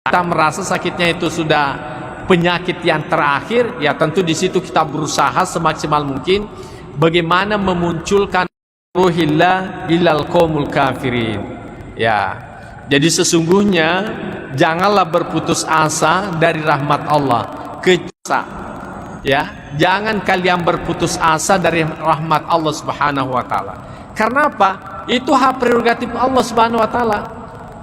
kita merasa sakitnya itu sudah penyakit yang terakhir, ya tentu di situ kita berusaha semaksimal mungkin bagaimana memunculkan ruhillah ilal qaumul kafirin. Ya, jadi sesungguhnya janganlah berputus asa dari rahmat Allah. Ya, jangan kalian berputus asa dari rahmat Allah Subhanahu wa taala. Karena apa? Itu hak prerogatif Allah Subhanahu wa taala.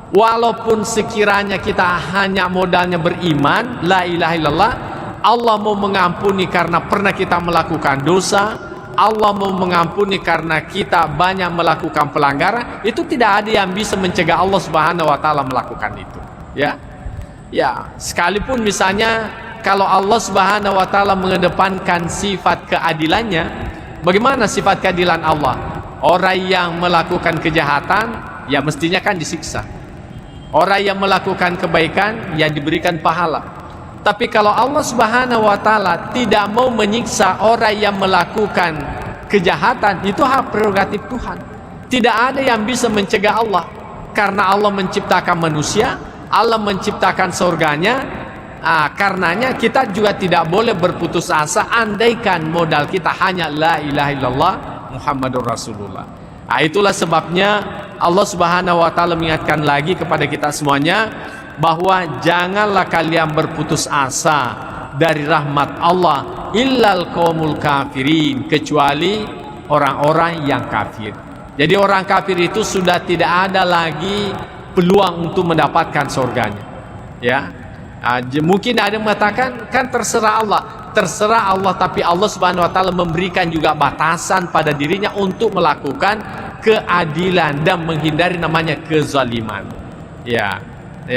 Walaupun sekiranya kita hanya modalnya beriman, la ilaha illallah, Allah mau mengampuni karena pernah kita melakukan dosa, Allah mau mengampuni karena kita banyak melakukan pelanggaran, itu tidak ada yang bisa mencegah Allah Subhanahu wa taala melakukan itu. Ya. Ya, sekalipun misalnya kalau Allah Subhanahu wa taala mengedepankan sifat keadilannya, bagaimana sifat keadilan Allah? Orang yang melakukan kejahatan ya mestinya kan disiksa. Orang yang melakukan kebaikan ya diberikan pahala. Tapi kalau Allah Subhanahu wa taala tidak mau menyiksa orang yang melakukan kejahatan, itu hak prerogatif Tuhan. Tidak ada yang bisa mencegah Allah, karena Allah menciptakan manusia, Allah menciptakan surganya. Karenanya kita juga tidak boleh berputus asa andaikan modal kita hanya la ilaha illallah Muhammadur Rasulullah. Itulah sebabnya Allah Subhanahu wa taala mengingatkan lagi kepada kita semuanya bahwa janganlah kalian berputus asa dari rahmat Allah illal qaumul kafirin, kecuali orang-orang yang kafir. Jadi orang kafir itu sudah tidak ada lagi peluang untuk mendapatkan surganya. Ya. Mungkin ada yang mengatakan kan terserah Allah, tapi Allah Subhanahu wa taala memberikan juga batasan pada dirinya untuk melakukan keadilan dan menghindari namanya kezaliman. Ya,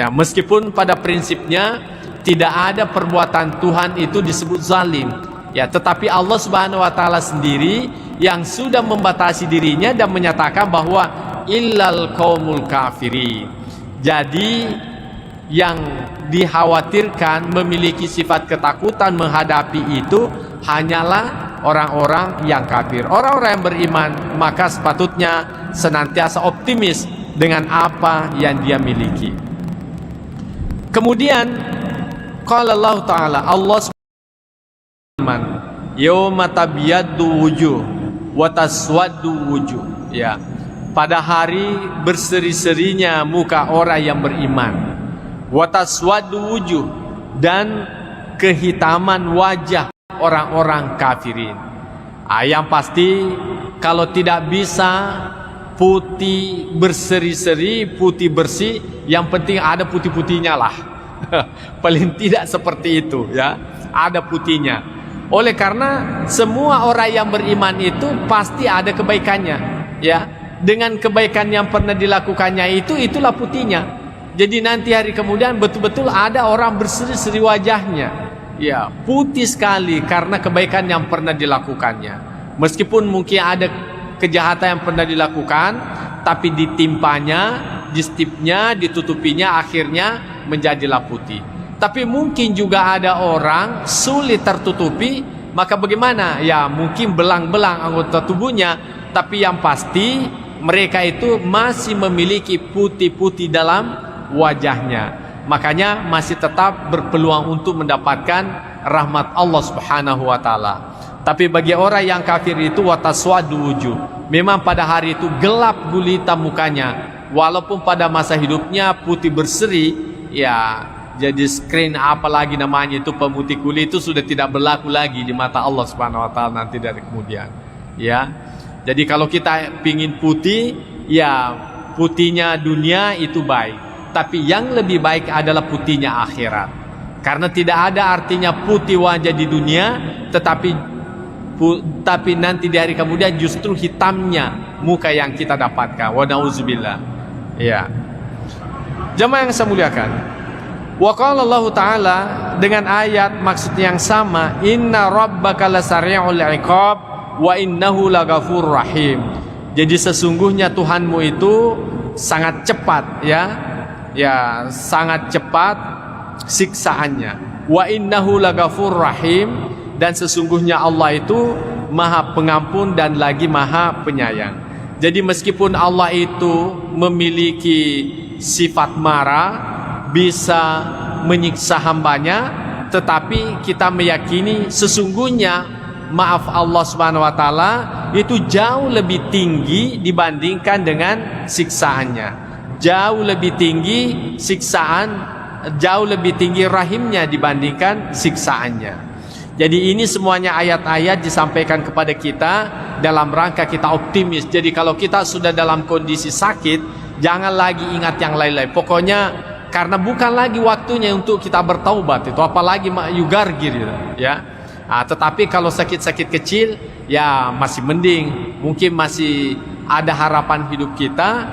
meskipun pada prinsipnya tidak ada perbuatan Tuhan itu disebut zalim. Ya, tetapi Allah Subhanahu wa taala sendiri yang sudah membatasi dirinya dan menyatakan bahwa illal qaumul kafirin. Jadi yang dikhawatirkan memiliki sifat ketakutan menghadapi itu hanyalah orang-orang yang kafir. Orang-orang yang beriman maka sepatutnya senantiasa optimis dengan apa yang dia miliki. Kemudian qala Allah taala, Allah subhanahu yauma tabyaddu wujuh wa taswaddu wujuh. Ya, pada hari berseri-serinya muka orang yang beriman, wataswadu wujuh, dan kehitaman wajah orang-orang kafirin. Yang pasti kalau tidak bisa putih berseri-seri, putih bersih, yang penting ada putih-putihnya lah. Paling tidak seperti itu, ya, ada putihnya. Oleh karena semua orang yang beriman itu pasti ada kebaikannya, ya. Dengan kebaikan yang pernah dilakukannya itulah putihnya. Jadi nanti hari kemudian betul-betul ada orang berseri-seri wajahnya, ya, putih sekali karena kebaikan yang pernah dilakukannya. Meskipun mungkin ada kejahatan yang pernah dilakukan, tapi ditimpanya, distipnya, ditutupinya, akhirnya menjadilah putih. Tapi mungkin juga ada orang sulit tertutupi, maka bagaimana? Ya mungkin belang-belang anggota tubuhnya, tapi yang pasti mereka itu masih memiliki putih-putih dalam wajahnya. Makanya masih tetap berpeluang untuk mendapatkan rahmat Allah Subhanahu wa taala. Tapi bagi orang yang kafir itu wataswadu wujuh. Memang pada hari itu gelap gulita mukanya. Walaupun pada masa hidupnya putih berseri, ya jadi screen apalagi namanya itu pemutih kulit itu sudah tidak berlaku lagi di mata Allah Subhanahu wa taala nanti dari kemudian. Ya. Jadi kalau kita pingin putih, ya putihnya dunia itu baik. Tapi yang lebih baik adalah putihnya akhirat. Karena tidak ada artinya putih wajah di dunia, tapi nanti di hari kemudian justru hitamnya muka yang kita dapatkan. Wa nauzubillah. Ya. Jamaah yang saya muliakan. Wa qala Allah Ta'ala dengan ayat maksudnya yang sama, inna rabbaka lasari'ul iqab wa innahu laghafurur rahim. Jadi sesungguhnya Tuhanmu itu sangat cepat, ya sangat cepat siksaannya. Wa innahu laghafurur rahim, dan sesungguhnya Allah itu Maha Pengampun dan lagi Maha Penyayang. Jadi meskipun Allah itu memiliki sifat marah, bisa menyiksa hambanya, tetapi kita meyakini sesungguhnya maaf Allah Subhanahu wa taala itu jauh lebih tinggi dibandingkan dengan siksaannya. Jauh lebih tinggi siksaan, jauh lebih tinggi rahimnya dibandingkan siksaannya. Jadi ini semuanya ayat-ayat disampaikan kepada kita dalam rangka kita optimis. Jadi kalau kita sudah dalam kondisi sakit, jangan lagi ingat yang lain-lain. Pokoknya karena bukan lagi waktunya untuk kita bertaubat itu, apalagi yugargir gitu, ya. Tetapi kalau sakit-sakit kecil, ya masih mending, mungkin masih ada harapan hidup kita.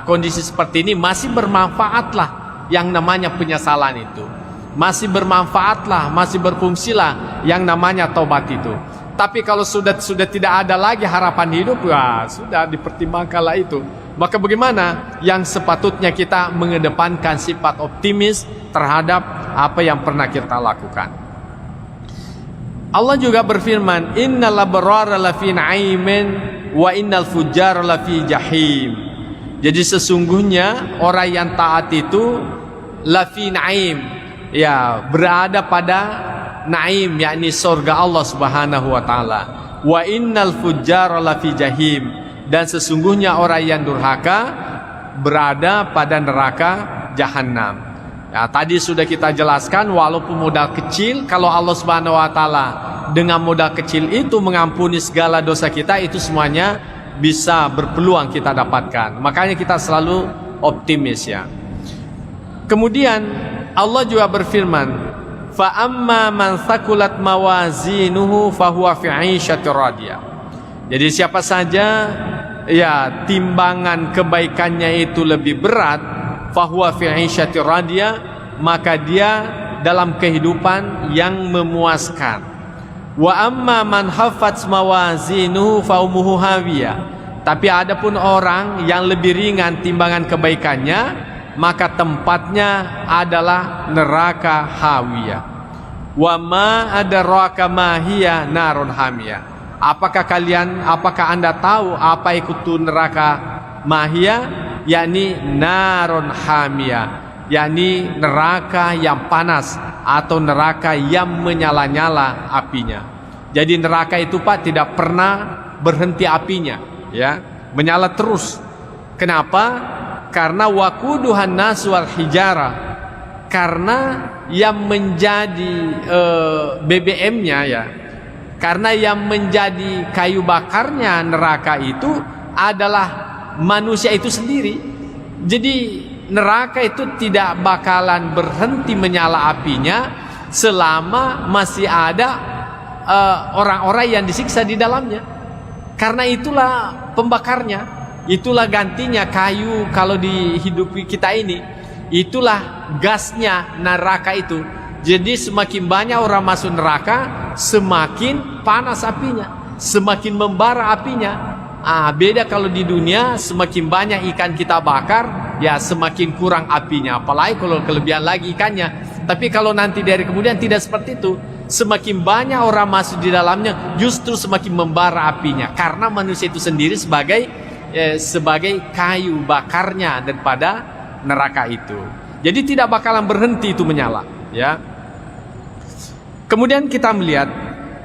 Kondisi seperti ini masih bermanfaatlah yang namanya penyesalan itu. Masih bermanfaatlah, masih berfungsilah yang namanya taubat itu. Tapi kalau sudah tidak ada lagi harapan hidup, ya sudah dipertimbangkanlah itu. Maka bagaimana? Yang sepatutnya kita mengedepankan sifat optimis terhadap apa yang pernah kita lakukan. Allah juga berfirman, innal abrara lafi na'imin wa innal fujjara lafi jahim. Jadi sesungguhnya orang yang taat itu lafi na'im, ya berada pada naim, yakni surga Allah Subhanahu wa taala. Wa innal fujjara lafi jahim, dan sesungguhnya orang yang durhaka berada pada neraka jahanam. Ya, tadi sudah kita jelaskan, walaupun modal kecil, kalau Allah Subhanahu wa taala dengan modal kecil itu mengampuni segala dosa kita, itu semuanya bisa berpeluang kita dapatkan. Makanya kita selalu optimis, ya. Kemudian Allah juga berfirman, fa amma man thaqulat mawazinuhu fahuwa fi 'ishatir radiyah. Jadi siapa saja ya timbangan kebaikannya itu lebih berat, fahuwa fi 'ishatir radiyah, maka dia dalam kehidupan yang memuaskan. Wa amma man haffat mawazinuhu fa ummuhu hawiyah. Tapi adapun orang yang lebih ringan timbangan kebaikannya, maka tempatnya adalah neraka hawiyah. Wa ma adraka ma hiya narun hamiyah. Apakah Anda tahu apa itu neraka mahiyah? Yakni narun hamiyah, yakni neraka yang panas atau neraka yang menyala-nyala apinya. Jadi neraka itu Pak tidak pernah berhenti apinya, ya, menyala terus. Kenapa? Karena waquduhan nas wal hijara, karena yang menjadi BBM-nya, ya, karena yang menjadi kayu bakarnya neraka itu adalah manusia itu sendiri. Jadi neraka itu tidak bakalan berhenti menyala apinya selama masih ada orang-orang yang disiksa di dalamnya. Karena itulah pembakarnya, itulah gantinya kayu kalau di hidup kita ini. Itulah gasnya neraka itu. Jadi semakin banyak orang masuk neraka, semakin panas apinya. semakin membara apinya. Beda kalau di dunia semakin banyak ikan kita bakar, ya semakin kurang apinya. Apalagi kalau kelebihan lagi ikannya. Tapi kalau nanti dari kemudian tidak seperti itu. Semakin banyak orang masuk di dalamnya, justru semakin membara apinya. Karena manusia itu sendiri sebagai kayu bakarnya daripada neraka itu. Jadi tidak bakalan berhenti itu menyala. Ya. Kemudian kita melihat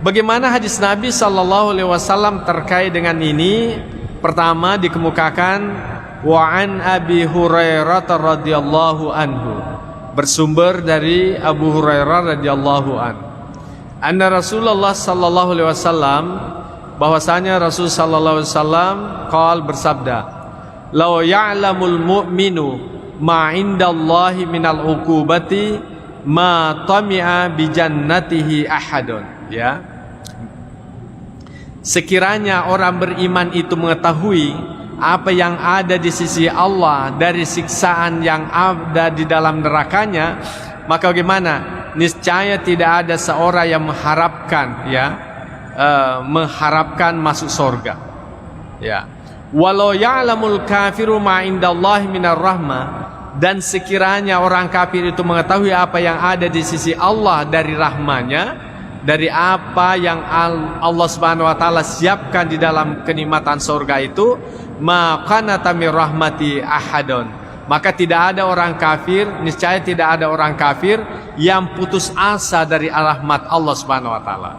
bagaimana hadis Nabi SAW terkait dengan ini. Pertama dikemukakan wa an Abi Hurairah radhiyallahu anhu, bersumber dari Abu Hurairah radhiyallahu anhu, anna Rasulullah SAW, bahwasanya Rasul SAW qal, bersabda, law ya'lamul mu'minu ma indallahi minal uqubati ma tami'a bi jannatihi ahadun. Ya, sekiranya orang beriman itu mengetahui apa yang ada di sisi Allah dari siksaan yang ada di dalam nerakanya, maka bagaimana? Niscaya tidak ada seorang yang mengharapkan, mengharapkan masuk surga. Ya, walau ya'lamul kafiru ma indallahi minar rahmah, dan sekiranya orang kafir itu mengetahui apa yang ada di sisi Allah dari rahmanya, dari apa yang Allah Subhanahu wa taala siapkan di dalam kenikmatan surga itu, maka natamir rahmati ahadun, maka tidak ada orang kafir, niscaya tidak ada orang kafir yang putus asa dari rahmat Allah Subhanahu wa taala.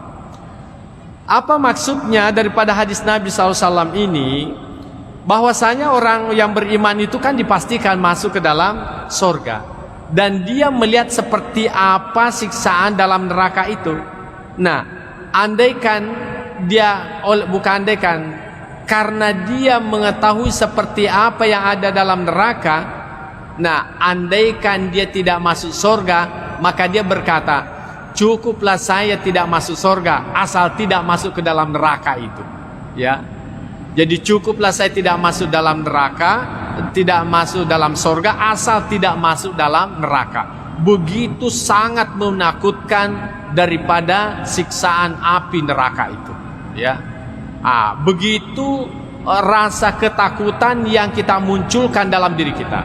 Apa maksudnya daripada hadis Nabi SAW ini? Bahwasanya orang yang beriman itu kan dipastikan masuk ke dalam surga, dan dia melihat seperti apa siksaan dalam neraka itu. Nah, andaikan dia, bukan andaikan, karena dia mengetahui seperti apa yang ada dalam neraka, nah andaikan dia tidak masuk surga, maka dia berkata, cukuplah saya tidak masuk surga asal tidak masuk ke dalam neraka itu. Ya, jadi cukuplah saya tidak masuk dalam neraka, tidak masuk dalam surga asal tidak masuk dalam neraka. Begitu sangat menakutkan daripada siksaan api neraka itu. Ya, begitu rasa ketakutan yang kita munculkan dalam diri kita.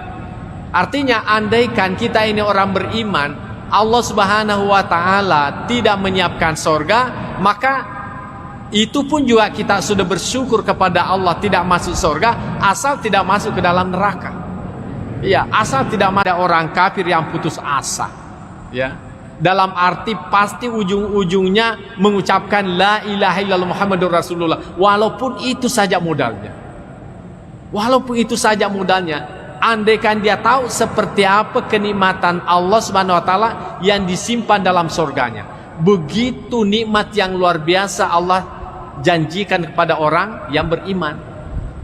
Artinya andaikan kita ini orang beriman, Allah Subhanahu wa taala tidak menyiapkan surga, maka itu pun juga kita sudah bersyukur kepada Allah tidak masuk surga asal tidak masuk ke dalam neraka. Ya, asal tidak ada orang kafir yang putus asa. Ya, dalam arti pasti ujung-ujungnya mengucapkan la ilaha illallah Muhammadur Rasulullah, walaupun itu saja modalnya. Walaupun itu saja modalnya. Andaikan dia tahu seperti apa kenikmatan Allah Subhanahu wa taala yang disimpan dalam surganya. Begitu nikmat yang luar biasa Allah janjikan kepada orang yang beriman.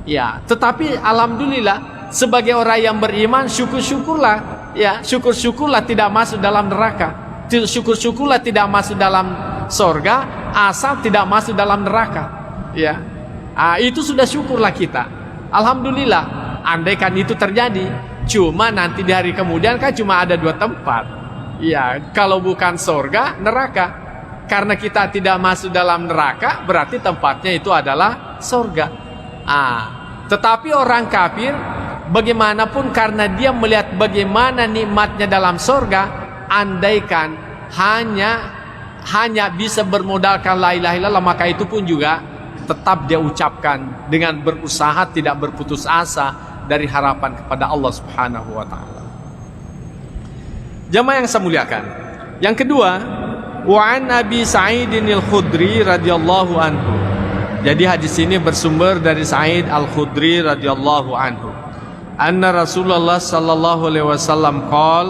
Ya, tetapi alhamdulillah sebagai orang yang beriman, syukur-syukurlah, ya, syukur-syukurlah tidak masuk dalam neraka. Syukur-syukurlah tidak masuk dalam surga asal tidak masuk dalam neraka. Ya, itu sudah syukurlah kita. Alhamdulillah. Andaikan itu terjadi, cuma nanti di hari kemudian kan cuma ada dua tempat. Ya, kalau bukan surga, neraka. Karena kita tidak masuk dalam neraka, berarti tempatnya itu adalah surga. Tetapi orang kafir, bagaimanapun karena dia melihat bagaimana nikmatnya dalam surga, andaikan hanya bisa bermodalkan la ilaha illallah, maka itu pun juga tetap dia ucapkan dengan berusaha tidak berputus asa dari harapan kepada Allah Subhanahu wa taala. Jamaah yang saya muliakan. Yang kedua, wa an Abi Sa'id al-Khudri radhiyallahu anhu. Jadi hadis ini bersumber dari Sa'id al-Khudri radhiyallahu anhu. Anna Rasulullah sallallahu alaihi wasallam qaal,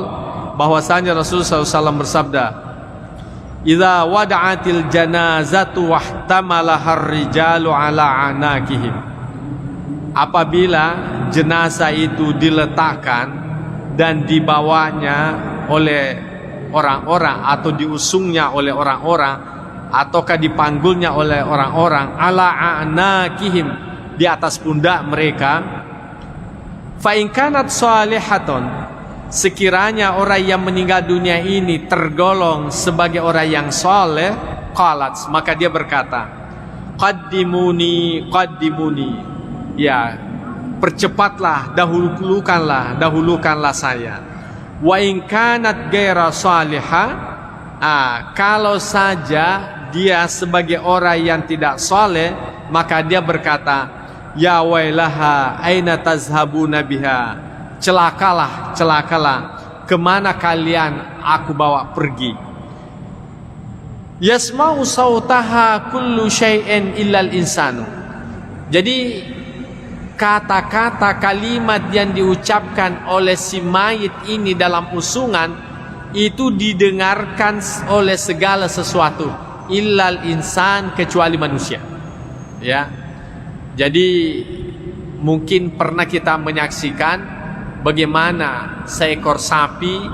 bahwasanya Rasulullah SAW bersabda, "Idza wada'atil janazatu wahtamalaha ar-rijalu ala anakihim." Apabila jenazah itu diletakkan dan dibawanya oleh orang-orang atau diusungnya oleh orang-orang ataukah dipanggulnya oleh orang-orang ala anakihim, di atas pundak mereka, fa in kanat salihatun, sekiranya orang yang meninggal dunia ini tergolong sebagai orang yang saleh, qalat, maka dia berkata, qaddimuni, qaddimuni. Ya, percepatlah, dahulukanlah saya. Wa in kanat ghaira salihah, kalau saja dia sebagai orang yang tidak saleh, maka dia berkata, ya wailaha aina tazhabuna biha, celakalah, kemana kalian aku bawa pergi. Yasma'u sautaha kullu syai'in illal insanu. Jadi kata-kata kalimat yang diucapkan oleh si mayit ini dalam usungan itu didengarkan oleh segala sesuatu, illal insan, kecuali manusia. Ya. Jadi mungkin pernah kita menyaksikan bagaimana seekor sapi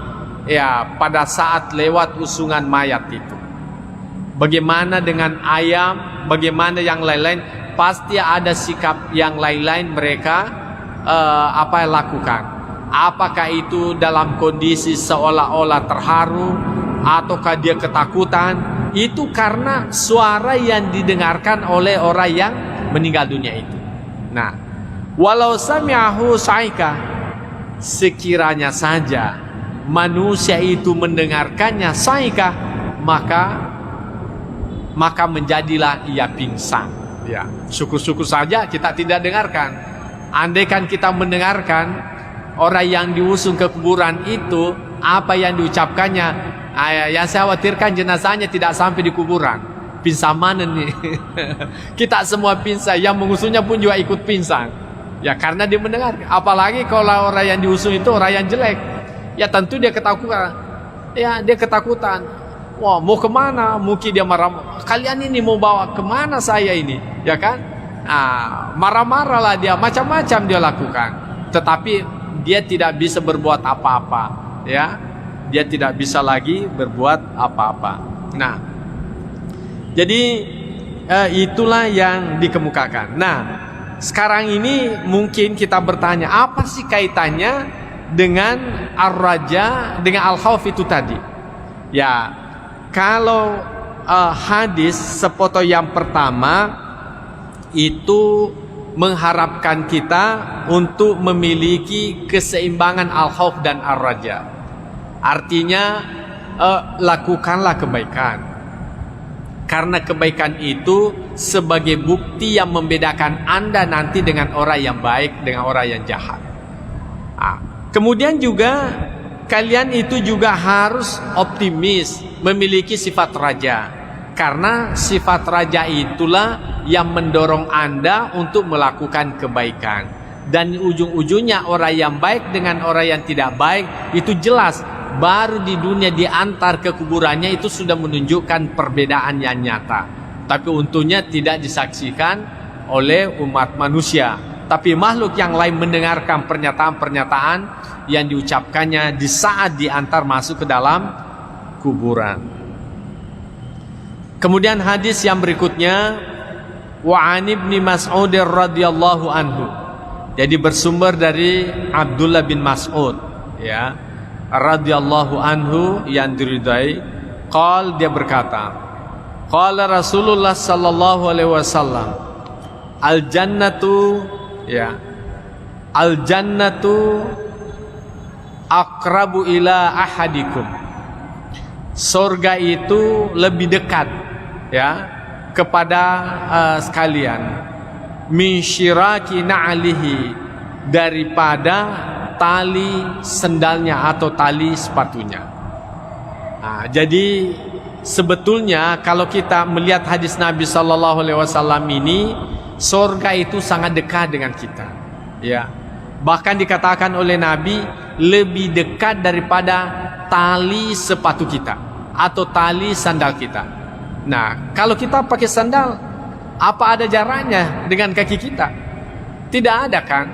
ya pada saat lewat usungan mayat itu. Bagaimana dengan ayam, bagaimana yang lain-lain, pasti ada sikap yang lain-lain mereka lakukan. Apakah itu dalam kondisi seolah-olah terharu ataukah dia ketakutan? Itu karena suara yang didengarkan oleh orang yang meninggal dunia itu. Nah, walau sami'ahu saika, sekiranya saja manusia itu mendengarkannya saika, maka menjadilah ia pingsan. Ya, syukur-syukur saja kita tidak dengarkan. Andaikan kita mendengarkan orang yang diusung ke kuburan itu, apa yang diucapkannya, yang saya khawatirkan jenazahnya tidak sampai di kuburan. Pingsan mana nih? Kita semua pingsan, yang mengusungnya pun juga ikut pingsan. Ya karena dia mendengar. Apalagi kalau orang yang diusung itu orang yang jelek, ya tentu dia ketakutan. Ya dia ketakutan. Wah, mau kemana? Mungkin dia marah. Kalian ini mau bawa kemana saya ini? Ya kan? Marah-marahlah dia, macam-macam dia lakukan. Tetapi dia tidak bisa berbuat apa-apa. Ya, dia tidak bisa lagi berbuat apa-apa. Nah, jadi itulah yang dikemukakan. Nah, sekarang ini mungkin kita bertanya, apa sih kaitannya dengan ar-raja, dengan al-khauf itu tadi? Ya, kalau hadis sepoto yang pertama itu mengharapkan kita untuk memiliki keseimbangan al-khauf dan ar-raja. Artinya lakukanlah kebaikan, karena kebaikan itu sebagai bukti yang membedakan Anda nanti dengan orang yang baik dengan orang yang jahat. Kemudian juga kalian itu juga harus optimis, memiliki sifat raja, karena sifat raja itulah yang mendorong Anda untuk melakukan kebaikan. Dan ujung-ujungnya orang yang baik dengan orang yang tidak baik itu jelas, baru di dunia diantar ke kuburannya itu sudah menunjukkan perbedaan yang nyata. Tapi untungnya tidak disaksikan oleh umat manusia, tapi makhluk yang lain mendengarkan pernyataan-pernyataan yang diucapkannya di saat diantar masuk ke dalam kuburan. Kemudian hadis yang berikutnya, wa an ibni Mas'ud radhiyallahu anhu. Jadi bersumber dari Abdullah bin Mas'ud, ya, radhiyallahu anhu yang diridai. Dia berkata, qala Rasulullah sallallahu alaihi wasallam, al jannatu, ya, al jannatu aqrabu ila ahadikum. Surga itu lebih dekat, ya, kepada sekalian, min syiraki na'lihi, daripada tali sendalnya atau tali sepatunya. Jadi sebetulnya kalau kita melihat hadis Nabi sallallahu alaihi wasallam ini, surga itu sangat dekat dengan kita, ya. Bahkan dikatakan oleh Nabi lebih dekat daripada tali sepatu kita atau tali sandal kita. Nah, kalau kita pakai sandal, apa ada jaraknya dengan kaki kita? Tidak ada kan?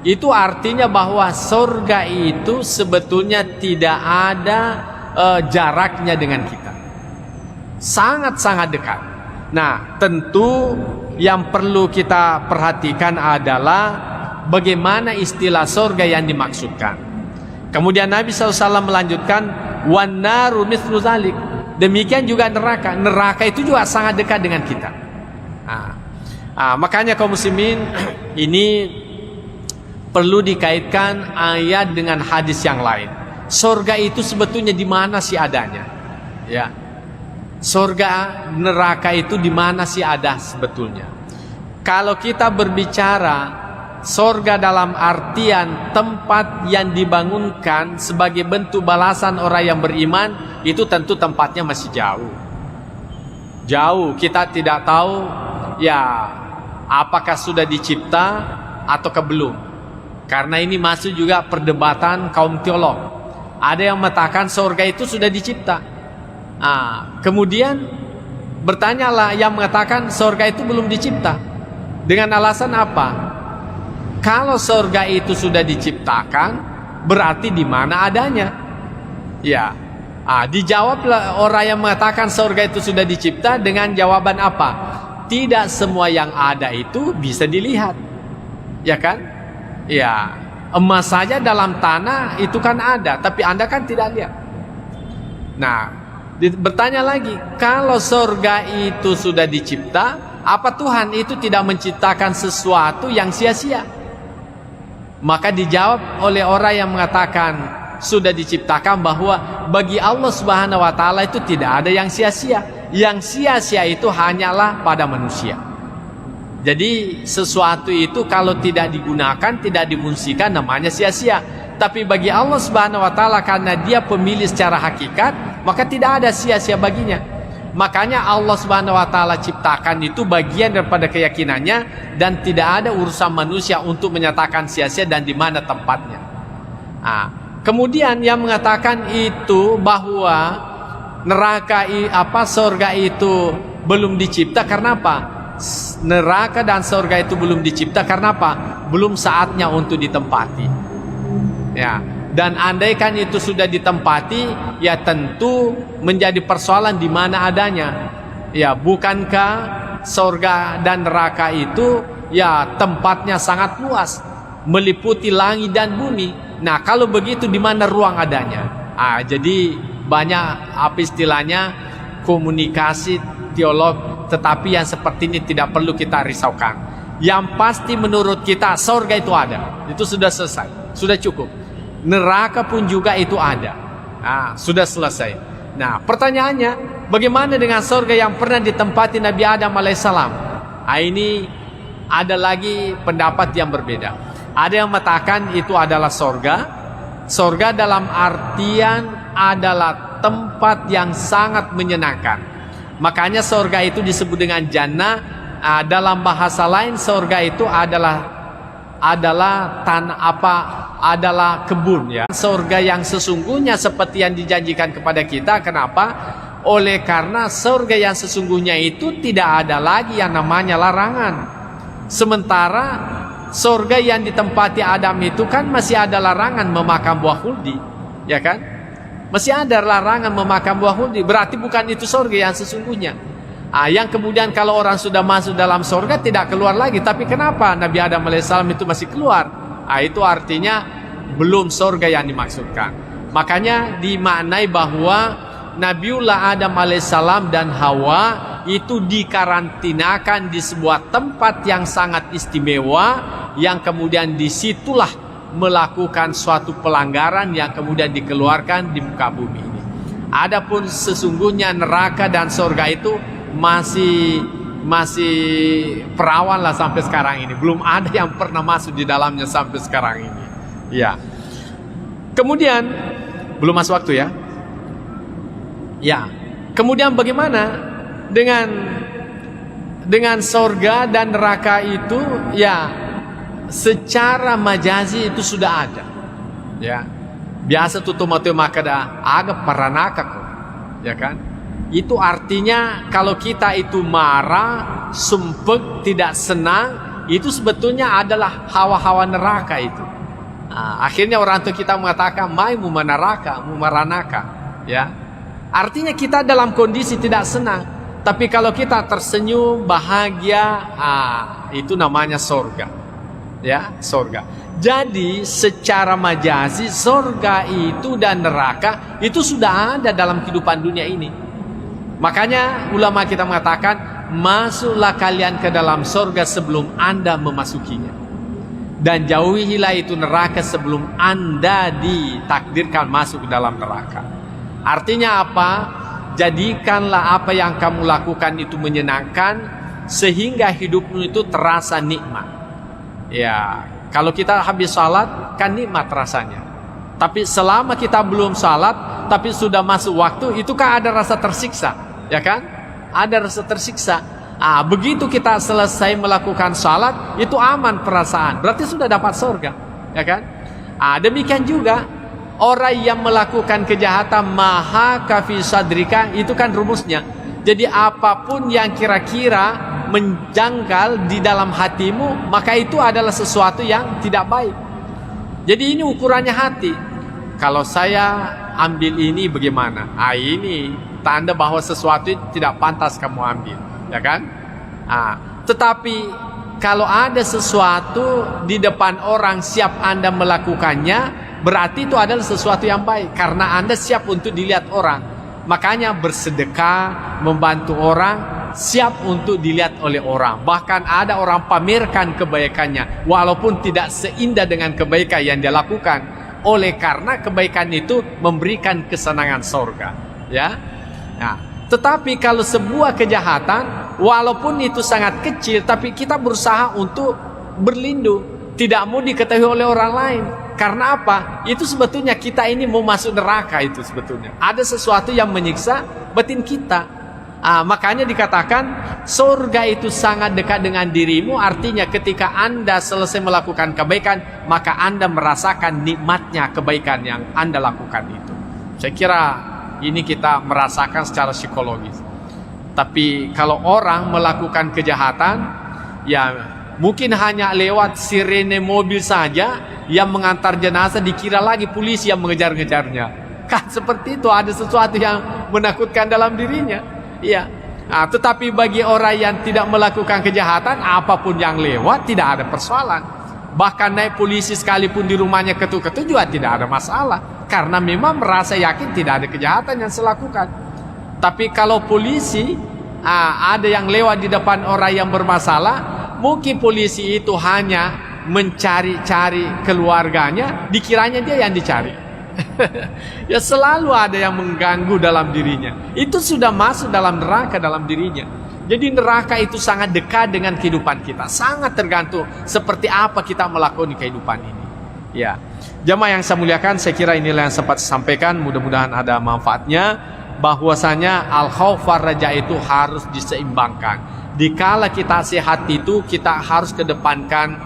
Itu artinya bahwa surga itu sebetulnya tidak ada jaraknya dengan kita. Sangat-sangat dekat. Nah, tentu yang perlu kita perhatikan adalah bagaimana istilah surga yang dimaksudkan. Kemudian Nabi SAW melanjutkan, wan naru mithlu zalik. Demikian juga neraka. Neraka itu juga sangat dekat dengan kita. Makanya kaum muslimin, ini perlu dikaitkan ayat dengan hadis yang lain. Surga itu sebetulnya di mana sih adanya? Ya. Surga, neraka itu di mana sih ada sebetulnya? Kalau kita berbicara surga dalam artian tempat yang dibangunkan sebagai bentuk balasan orang yang beriman, itu tentu tempatnya masih jauh. Jauh, kita tidak tahu ya apakah sudah dicipta ataukah belum. Karena ini masuk juga perdebatan kaum teolog. Ada yang mengatakan surga itu sudah dicipta. Kemudian bertanyalah yang mengatakan surga itu belum dicipta. Dengan alasan apa? Kalau surga itu sudah diciptakan, berarti di mana adanya? Ya. Dijawablah orang yang mengatakan surga itu sudah dicipta dengan jawaban apa? Tidak semua yang ada itu bisa dilihat. Ya kan? Ya, emas saja dalam tanah itu kan ada, tapi Anda kan tidak lihat. Nah, bertanya lagi, kalau surga itu sudah dicipta, apa Tuhan itu tidak menciptakan sesuatu yang sia-sia? Maka dijawab oleh orang yang mengatakan sudah diciptakan bahwa bagi Allah Subhanahu wa taala itu tidak ada yang sia-sia. Yang sia-sia itu hanyalah pada manusia. Jadi sesuatu itu kalau tidak digunakan, tidak difungsikan, namanya sia-sia. Tapi bagi Allah Subhanahu wa taala, karena Dia pemilih secara hakikat, maka tidak ada sia-sia baginya. Makanya Allah Subhanahu wa taala ciptakan itu bagian daripada keyakinannya, dan tidak ada urusan manusia untuk menyatakan sia-sia dan di mana tempatnya. Kemudian yang mengatakan itu bahwa neraka surga itu belum dicipta karena apa? Neraka dan surga itu belum dicipta karena apa? Belum saatnya untuk ditempati. Ya, dan andaikan itu sudah ditempati, ya tentu menjadi persoalan di mana adanya. Ya, bukankah surga dan neraka itu ya tempatnya sangat luas, meliputi langit dan bumi. Nah, kalau begitu di mana ruang adanya? Jadi banyak istilahnya komunikasi teolog, tetapi yang seperti ini tidak perlu kita risaukan. Yang pasti menurut kita surga itu ada, itu sudah selesai, sudah cukup. Neraka pun juga itu ada, sudah selesai. Nah, pertanyaannya, bagaimana dengan surga yang pernah ditempati Nabi Adam alaihissalam? Ini ada lagi pendapat yang berbeda. Ada yang mengatakan itu adalah surga. Surga dalam artian adalah tempat yang sangat menyenangkan. Makanya surga itu disebut dengan jannah. Dalam bahasa lain surga itu adalah tanah adalah kebun, ya. Surga yang sesungguhnya seperti yang dijanjikan kepada kita. Kenapa? Oleh karena surga yang sesungguhnya itu tidak ada lagi yang namanya larangan. Sementara surga yang ditempati Adam itu kan masih ada larangan memakan buah khuldi, ya kan? Masih ada larangan memakan buah khuldi. Berarti bukan itu surga yang sesungguhnya. Yang kemudian kalau orang sudah masuk dalam surga tidak keluar lagi. Tapi kenapa Nabi Adam alaihissalam itu masih keluar? Itu artinya belum surga yang dimaksudkan. Makanya dimaknai bahwa Nabiullah Adam alaihissalam dan Hawa itu dikarantinakan di sebuah tempat yang sangat istimewa, yang kemudian disitulah melakukan suatu pelanggaran yang kemudian dikeluarkan di muka bumi ini. Adapun sesungguhnya neraka dan surga itu masih perawan lah sampai sekarang ini. Belum ada yang pernah masuk di dalamnya sampai sekarang ini. Ya. Kemudian belum masuk waktu ya. Ya. Kemudian bagaimana dengan surga dan neraka itu? Ya, secara majazi itu sudah ada. Ya. Biasa tuh tomato makada agak paranaka kok. Ya kan? Itu artinya kalau kita itu marah, sumpek, tidak senang, itu sebetulnya adalah hawa-hawa neraka itu. Akhirnya orang tua kita mengatakan mai mumanaraka, mumaranaka, ya. Artinya kita dalam kondisi tidak senang, tapi kalau kita tersenyum, bahagia, itu namanya surga. Ya, surga. Jadi secara majazi surga itu dan neraka itu sudah ada dalam kehidupan dunia ini. Makanya ulama kita mengatakan masuklah kalian ke dalam surga sebelum Anda memasukinya, dan jauhilah itu neraka sebelum Anda ditakdirkan masuk ke dalam neraka. Artinya apa? Jadikanlah apa yang kamu lakukan itu menyenangkan, sehingga hidupmu itu terasa nikmat. Ya, kalau kita habis salat kan nikmat rasanya. Tapi selama kita belum salat tapi sudah masuk waktu, itu kan ada rasa tersiksa, ya kan? Ada rasa tersiksa. Begitu kita selesai melakukan salat, itu aman perasaan, berarti sudah dapat surga, ya kan? Demikian juga orang yang melakukan kejahatan, maha kafi sadrika, itu kan rumusnya. Jadi apapun yang kira-kira menjanggal di dalam hatimu, maka itu adalah sesuatu yang tidak baik. Jadi ini ukurannya hati. Kalau saya ambil ini bagaimana? Ini tanda bahwa sesuatu tidak pantas kamu ambil, ya kan? Tetapi kalau ada sesuatu di depan orang siap Anda melakukannya, berarti itu adalah sesuatu yang baik, karena Anda siap untuk dilihat orang. Makanya bersedekah, membantu orang, siap untuk dilihat oleh orang. Bahkan ada orang pamerkan kebaikannya, walaupun tidak seindah dengan kebaikan yang dia lakukan. Oleh karena kebaikan itu memberikan kesenangan surga, ya. Tetapi kalau sebuah kejahatan, walaupun itu sangat kecil, tapi kita berusaha untuk berlindung, tidak mau diketahui oleh orang lain. Karena apa? Itu sebetulnya kita ini mau masuk neraka, itu sebetulnya ada sesuatu yang menyiksa batin kita. Makanya dikatakan surga itu sangat dekat dengan dirimu. Artinya ketika Anda selesai melakukan kebaikan, maka Anda merasakan nikmatnya kebaikan yang Anda lakukan itu. Saya kira ini kita merasakan secara psikologis. Tapi kalau orang melakukan kejahatan, ya mungkin hanya lewat sirene mobil saja yang mengantar jenazah, dikira lagi polisi yang mengejar-ngejarnya. Kan seperti itu, ada sesuatu yang menakutkan dalam dirinya. Iya. Tetapi bagi orang yang tidak melakukan kejahatan, apapun yang lewat tidak ada persoalan. Bahkan naik polisi sekalipun di rumahnya ketuk-ketuk juga tidak ada masalah, karena memang merasa yakin tidak ada kejahatan yang saya lakukan. Tapi kalau polisi ada yang lewat di depan orang yang bermasalah, mungkin polisi itu hanya mencari-cari keluarganya, dikiranya dia yang dicari. Ya selalu ada yang mengganggu dalam dirinya. Itu sudah masuk dalam neraka dalam dirinya. Jadi neraka itu sangat dekat dengan kehidupan kita, sangat tergantung seperti apa kita melakukan kehidupan ini. Ya, jamaah yang saya muliakan, saya kira inilah yang sempat saya sampaikan. Mudah-mudahan ada manfaatnya. Bahwasanya al-khauf war raja itu harus diseimbangkan. Dikala kita sehat itu, kita harus kedepankan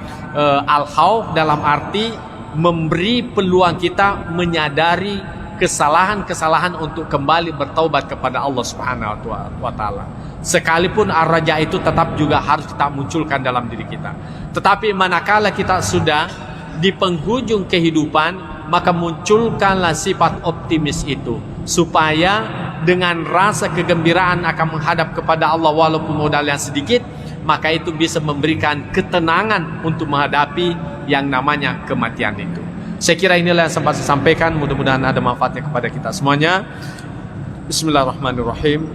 al-khauf dalam arti memberi peluang kita menyadari kesalahan-kesalahan untuk kembali bertaubat kepada Allah Subhanahu wa taala. Sekalipun ar-raja itu tetap juga harus kita munculkan dalam diri kita. Tetapi manakala kita sudah di penghujung kehidupan, maka munculkanlah sifat optimis itu, supaya dengan rasa kegembiraan akan menghadap kepada Allah walaupun modal yang sedikit, maka itu bisa memberikan ketenangan untuk menghadapi yang namanya kematian itu. Saya kira inilah yang sempat saya sampaikan. Mudah-mudahan ada manfaatnya kepada kita semuanya. Bismillahirrahmanirrahim.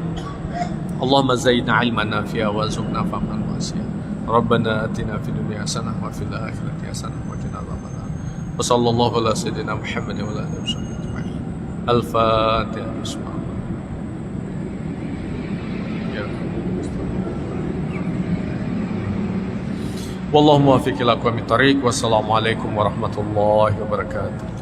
Allahumma zaidna ilman nafi'a wa zuqna fahman wasi'a. Rabbana atina fid dunya hasanah wa fil akhirati hasanah wa qina adzabannar. Wa sallallahu ala sayyidina Muhammadin wa ala alihi wasallam ajma'in. Al-Fatihah. Bismillah. Wallahu muwaffiq ila aqwamit thariq. Wassalamualaikum warahmatullahi wabarakatuh.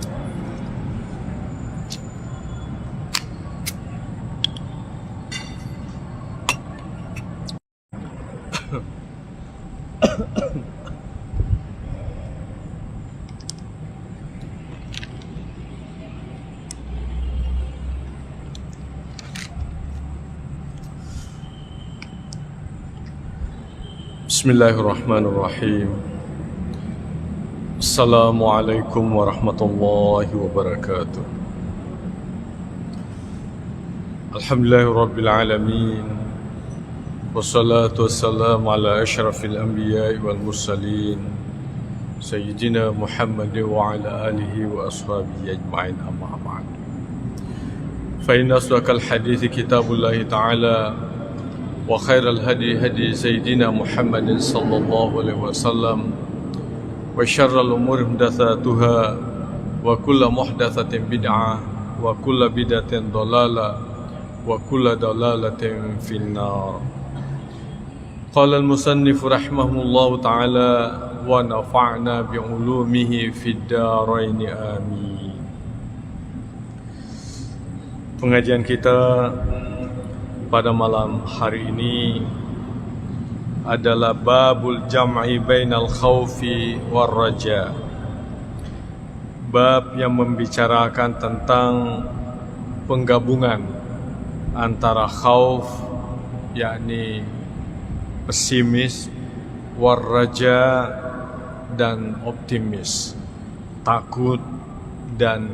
Bismillahirrahmanirrahim. Assalamualaikum warahmatullahi wabarakatuh. Alhamdulillahirabbil alamin. Wassalatu wassalamu ala asyrafil anbiya'i wal mursalin sayyidina Muhammad wa ala alihi wa ashabihi ajma'in, amma ba'd. Fa inna asdaqal hadithi kitabullahi ta'ala وخير الهدي هدي سيدنا محمد صلى الله عليه وسلم وشر الأمور محدثاتها وكل محدثة بدعة وكل بدعة ضلالة وكل ضلالة في النار. قال المصنف رحمه الله تعالى ونفعنا بعلومه في الدارين آمين. Pengajian kita pada malam hari ini adalah babul jam'i bainal khaufi war raja. Bab yang membicarakan tentang penggabungan antara khauf yakni pesimis, war raja dan optimis, takut dan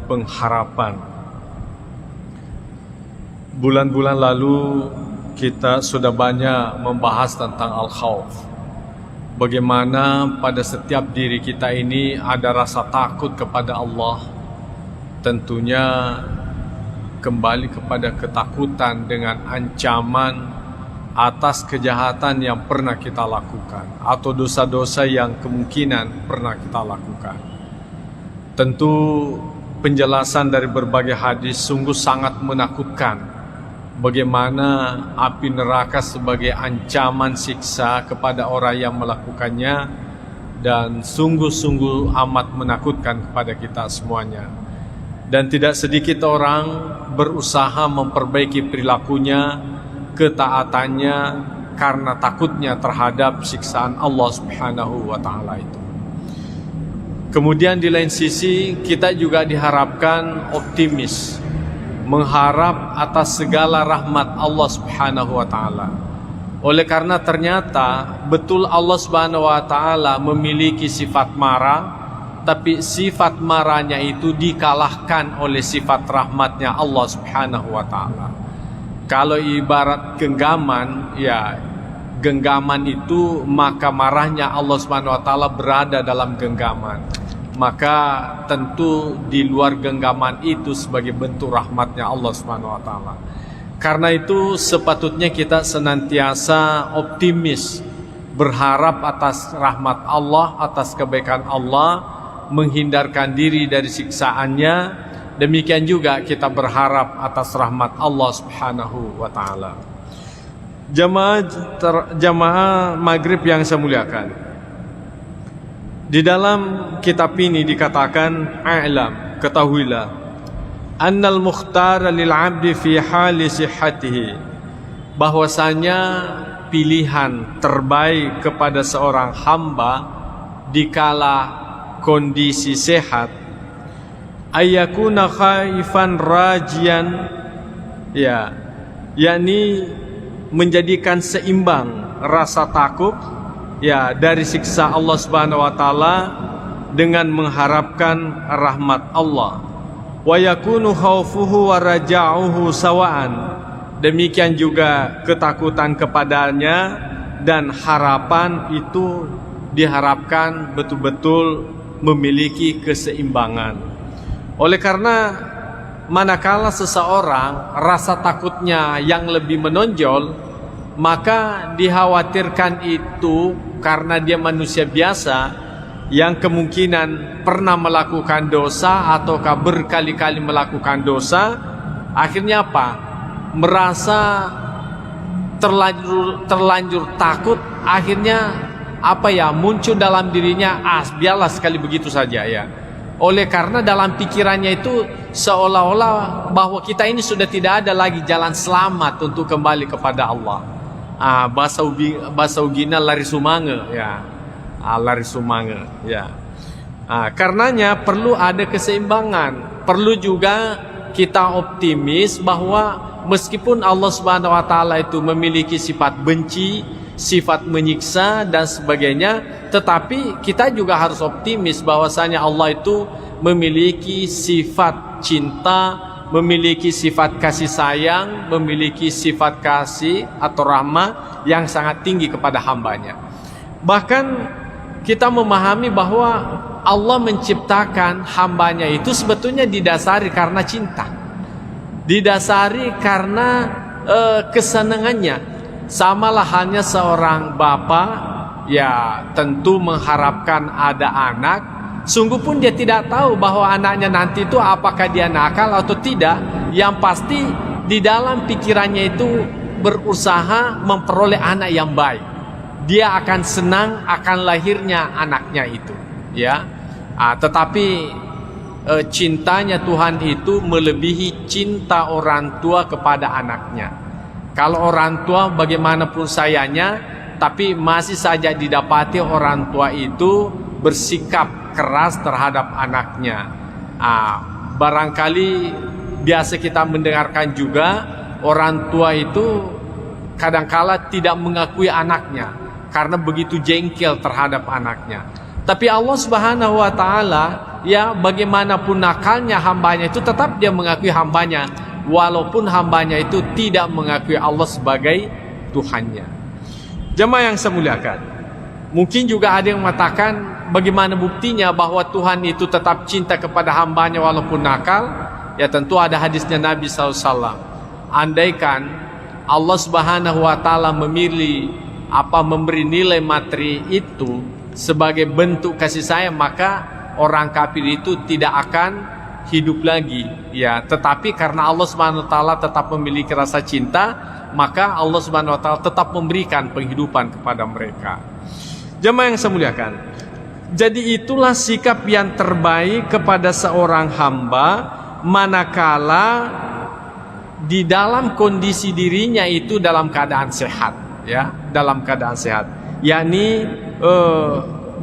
pengharapan. Bulan-bulan lalu kita sudah banyak membahas tentang al-khauf. Bagaimana pada setiap diri kita ini ada rasa takut kepada Allah. Tentunya kembali kepada ketakutan dengan ancaman atas kejahatan yang pernah kita lakukan atau dosa-dosa yang kemungkinan pernah kita lakukan. Tentu penjelasan dari berbagai hadis sungguh sangat menakutkan. Bagaimana api neraka sebagai ancaman siksa kepada orang yang melakukannya, dan sungguh-sungguh amat menakutkan kepada kita semuanya. Dan tidak sedikit orang berusaha memperbaiki perilakunya, ketaatannya karena takutnya terhadap siksaan Allah Subhanahu wa taala itu. Kemudian di lain sisi kita juga diharapkan optimis, mengharap atas segala rahmat Allah Subhanahu wa taala. Oleh karena ternyata betul Allah Subhanahu wa taala memiliki sifat marah, tapi sifat marahnya itu dikalahkan oleh sifat rahmatnya Allah Subhanahu wa taala. Kalau ibarat genggaman, ya genggaman itu maka marahnya Allah Subhanahu wa taala berada dalam genggaman. Maka tentu di luar genggaman itu sebagai bentuk rahmatnya Allah Subhanahu wa taala. Karena itu sepatutnya kita senantiasa optimis, berharap atas rahmat Allah, atas kebaikan Allah, menghindarkan diri dari siksaannya. Demikian juga kita berharap atas rahmat Allah Subhanahu wa taala. Jamaah maghrib yang saya muliakan, di dalam kitab ini dikatakan, a'lam, ketahuilah, annal mukhtara lil 'abdi fi hali sihhatihi, bahwasanya pilihan terbaik kepada seorang hamba dikala kondisi sehat, ayyakuna khaifan rajian, ya, yakni menjadikan seimbang rasa takut, ya, dari siksa Allah Subhanahu wa taala dengan mengharapkan rahmat Allah. Wa yakunu khaufuhu wa raja'uhu sawa'an. Demikian juga ketakutan kepadanya dan harapan itu diharapkan betul-betul memiliki keseimbangan. Oleh karena manakala seseorang rasa takutnya yang lebih menonjol, maka dikhawatirkan itu karena dia manusia biasa yang kemungkinan pernah melakukan dosa ataukah berkali-kali melakukan dosa. Akhirnya apa? Merasa terlanjur takut. Akhirnya apa ya? Muncul dalam dirinya, biarlah sekali begitu saja ya. Oleh karena dalam pikirannya itu seolah-olah bahwa kita ini sudah tidak ada lagi jalan selamat untuk kembali kepada Allah. Bahasa ugina lari sumange ya. Lari sumange ya. Karenanya perlu ada keseimbangan. Perlu juga kita optimis bahwa meskipun Allah Subhanahu wa taala itu memiliki sifat benci, sifat menyiksa dan sebagainya, tetapi kita juga harus optimis bahwasanya Allah itu memiliki sifat cinta, memiliki sifat kasih sayang, memiliki sifat kasih atau rahmah yang sangat tinggi kepada hambanya. Bahkan kita memahami bahwa Allah menciptakan hambanya itu sebetulnya didasari karena cinta, didasari karena kesenangannya. Samalah halnya seorang bapak, ya tentu mengharapkan ada anak. Sungguh pun dia tidak tahu bahwa anaknya nanti itu apakah dia nakal atau tidak. Yang pasti di dalam pikirannya itu berusaha memperoleh anak yang baik. Dia akan senang akan lahirnya anaknya itu, ya. Tetapi cintanya Tuhan itu melebihi cinta orang tua kepada anaknya. Kalau orang tua bagaimanapun sayangnya, tapi masih saja didapati orang tua itu bersikap keras terhadap anaknya. Barangkali biasa kita mendengarkan juga orang tua itu kadangkala tidak mengakui anaknya karena begitu jengkel terhadap anaknya. Tapi Allah Subhanahu wa taala, ya bagaimanapun nakalnya hambanya itu tetap dia mengakui hambanya, walaupun hambanya itu tidak mengakui Allah sebagai Tuhannya. Jemaah yang saya muliakan, mungkin juga ada yang mengatakan bagaimana buktinya bahwa Tuhan itu tetap cinta kepada hambanya walaupun nakal? Ya tentu ada hadisnya Nabi SAW. Andaikan Allah Subhanahu wa taala memberi nilai materi itu sebagai bentuk kasih sayang, maka orang kafir itu tidak akan hidup lagi, ya. Tetapi karena Allah Subhanahu wa taala tetap memiliki rasa cinta, maka Allah Subhanahu wa taala tetap memberikan penghidupan kepada mereka. Jemaah yang saya muliakan, jadi itulah sikap yang terbaik kepada seorang hamba manakala di dalam kondisi dirinya itu dalam keadaan sehat, ya, dalam keadaan sehat, yakni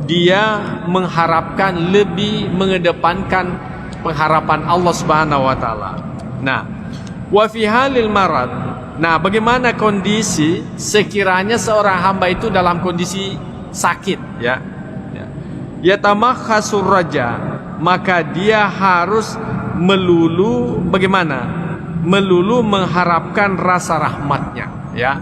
dia mengharapkan, lebih mengedepankan pengharapan Allah Subhanahu wa taala. Nah, wa fi halil marad. Nah, bagaimana kondisi sekiranya seorang hamba itu dalam kondisi sakit, ya. Yatamakhasur raja, maka dia harus melulu bagaimana? Melulu mengharapkan rasa rahmatnya, ya.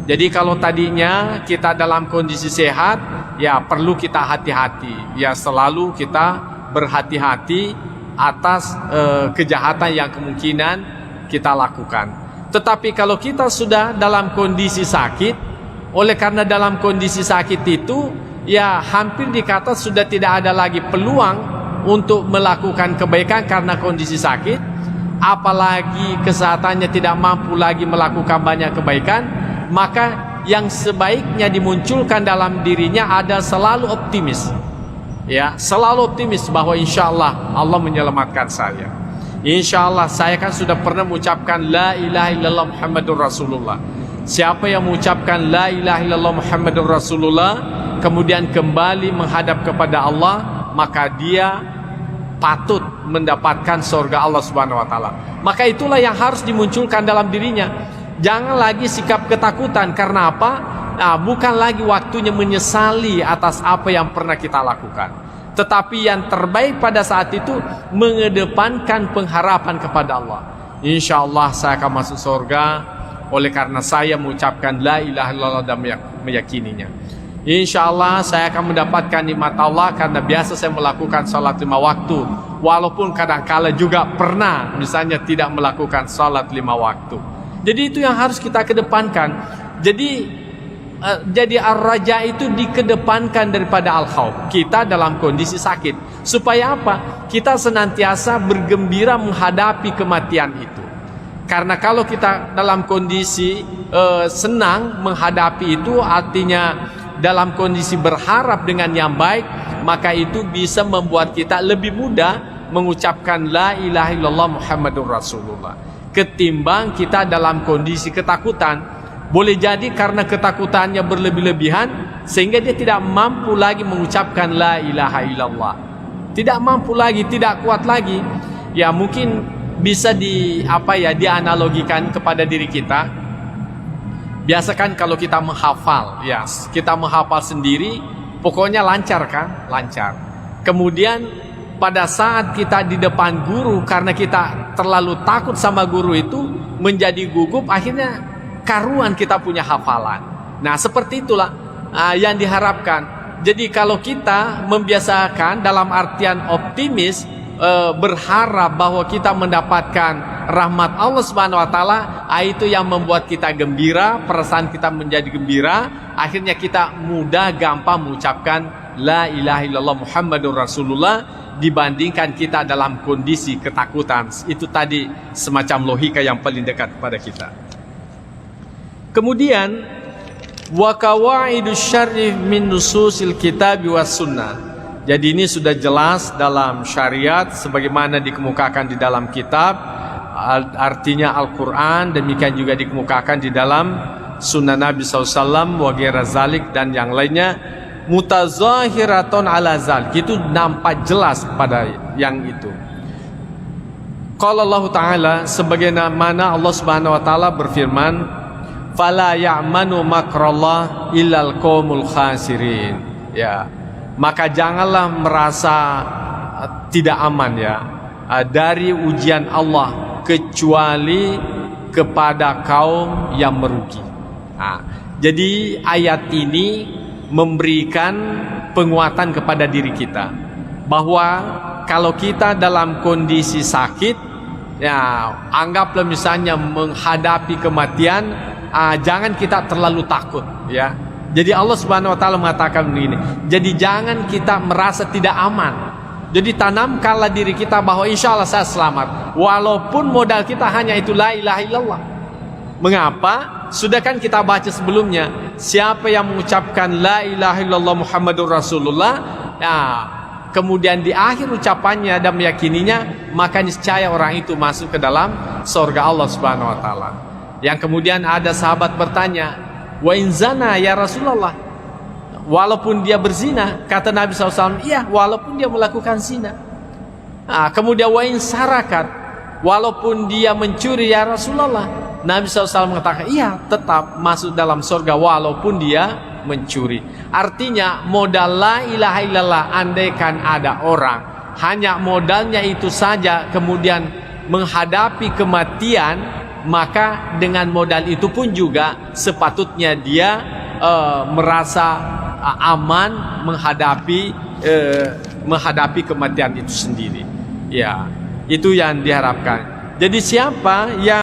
Jadi kalau tadinya kita dalam kondisi sehat, ya perlu kita hati-hati, ya selalu kita berhati-hati atas kejahatan yang kemungkinan kita lakukan. Tetapi kalau kita sudah dalam kondisi sakit, oleh karena dalam kondisi sakit itu, ya hampir dikata sudah tidak ada lagi peluang untuk melakukan kebaikan karena kondisi sakit, apalagi kesehatannya tidak mampu lagi melakukan banyak kebaikan. Maka yang sebaiknya dimunculkan dalam dirinya ada selalu optimis, ya selalu optimis bahwa insya Allah Allah menyelamatkan saya. Insya Allah saya kan sudah pernah mengucapkan la ilaha illallah Muhammadur Rasulullah. Siapa yang mengucapkan la ilaha illallah Muhammadur Rasulullah kemudian kembali menghadap kepada Allah, maka dia patut mendapatkan surga Allah Subhanahu wa taala. Maka itulah yang harus dimunculkan dalam dirinya. Jangan lagi sikap ketakutan. Karena apa? Nah, bukan lagi waktunya menyesali atas apa yang pernah kita lakukan, tetapi yang terbaik pada saat itu mengedepankan pengharapan kepada Allah. Insya Allah saya akan masuk surga oleh karena saya mengucapkan la ilaha illallah dan meyakininya. Insya Allah saya akan mendapatkan nikmat Allah karena biasa saya melakukan salat 5 waktu, walaupun kadang-kala juga pernah misalnya tidak melakukan salat 5 waktu. Jadi itu yang harus kita kedepankan. Jadi ar-raja itu dikedepankan daripada al-khauf. Kita dalam kondisi sakit, supaya apa? Kita senantiasa bergembira menghadapi kematian itu. Karena kalau kita dalam kondisi senang menghadapi itu, artinya dalam kondisi berharap dengan yang baik, maka itu bisa membuat kita lebih mudah mengucapkan la ilaha illallah Muhammadur Rasulullah ketimbang kita dalam kondisi ketakutan. Boleh jadi karena ketakutannya berlebih-lebihan sehingga dia tidak mampu lagi mengucapkan la ilaha illallah, tidak mampu lagi, tidak kuat lagi. Ya mungkin bisa dianalogikan kepada diri kita. Biasa kan kalau kita menghafal, ya kita menghafal sendiri, pokoknya lancar kan, lancar. Kemudian pada saat kita di depan guru, karena kita terlalu takut sama guru itu, menjadi gugup, akhirnya karuan kita punya hafalan. Nah seperti itulah yang diharapkan. Jadi kalau kita membiasakan dalam artian optimis, berharap bahwa kita mendapatkan rahmat Allah Subhanahu wa taala, itu yang membuat kita gembira, perasaan kita menjadi gembira, akhirnya kita mudah gampang mengucapkan la ilaha illallah Muhammadur Rasulullah dibandingkan kita dalam kondisi ketakutan. Itu tadi semacam logika yang paling dekat kepada kita. Kemudian wa qawaidus syar'i min nususil kitab was sunnah. Jadi ini sudah jelas dalam syariat sebagaimana dikemukakan di dalam kitab, artinya Al-Quran, demikian juga dikemukakan di dalam sunnah Nabi SAW wa ghaira zalik dan yang lainnya, mutazahiratun ala zalik, itu nampak jelas pada yang itu. Qala Allah Ta'ala, sebagaimana Allah Subhanahu wa taala berfirman, fala ya'manu makrallah illal qaumul khasirin. Ya, maka janganlah merasa tidak aman ya dari ujian Allah kecuali kepada kaum yang merugi. Jadi ayat ini memberikan penguatan kepada diri kita bahwa kalau kita dalam kondisi sakit, ya anggaplah misalnya menghadapi kematian, jangan kita terlalu takut ya. Jadi Allah Subhanahu wa taala mengatakan begini, jadi jangan kita merasa tidak aman. Jadi tanamkanlah diri kita bahwa insya Allah saya selamat, walaupun modal kita hanya itu la ilaha illallah. Mengapa? Sudah kan kita baca sebelumnya, siapa yang mengucapkan la ilaha illallah Muhammadur Rasulullah, kemudian di akhir ucapannya dan meyakininya, maka niscaya orang itu masuk ke dalam surga Allah Subhanahu wa taala. Yang kemudian ada sahabat bertanya, wa in zana ya Rasulullah, walaupun dia berzina, kata Nabi SAW, iya walaupun dia melakukan zina. Kemudian wa in sarakat, walaupun dia mencuri ya Rasulullah, Nabi SAW mengatakan iya tetap masuk dalam surga walaupun dia mencuri. Artinya modal la ilaha illallah, andaikan ada orang hanya modalnya itu saja kemudian menghadapi kematian, maka dengan modal itu pun juga sepatutnya dia merasa aman menghadapi kematian itu sendiri. Ya, itu yang diharapkan. Jadi siapa yang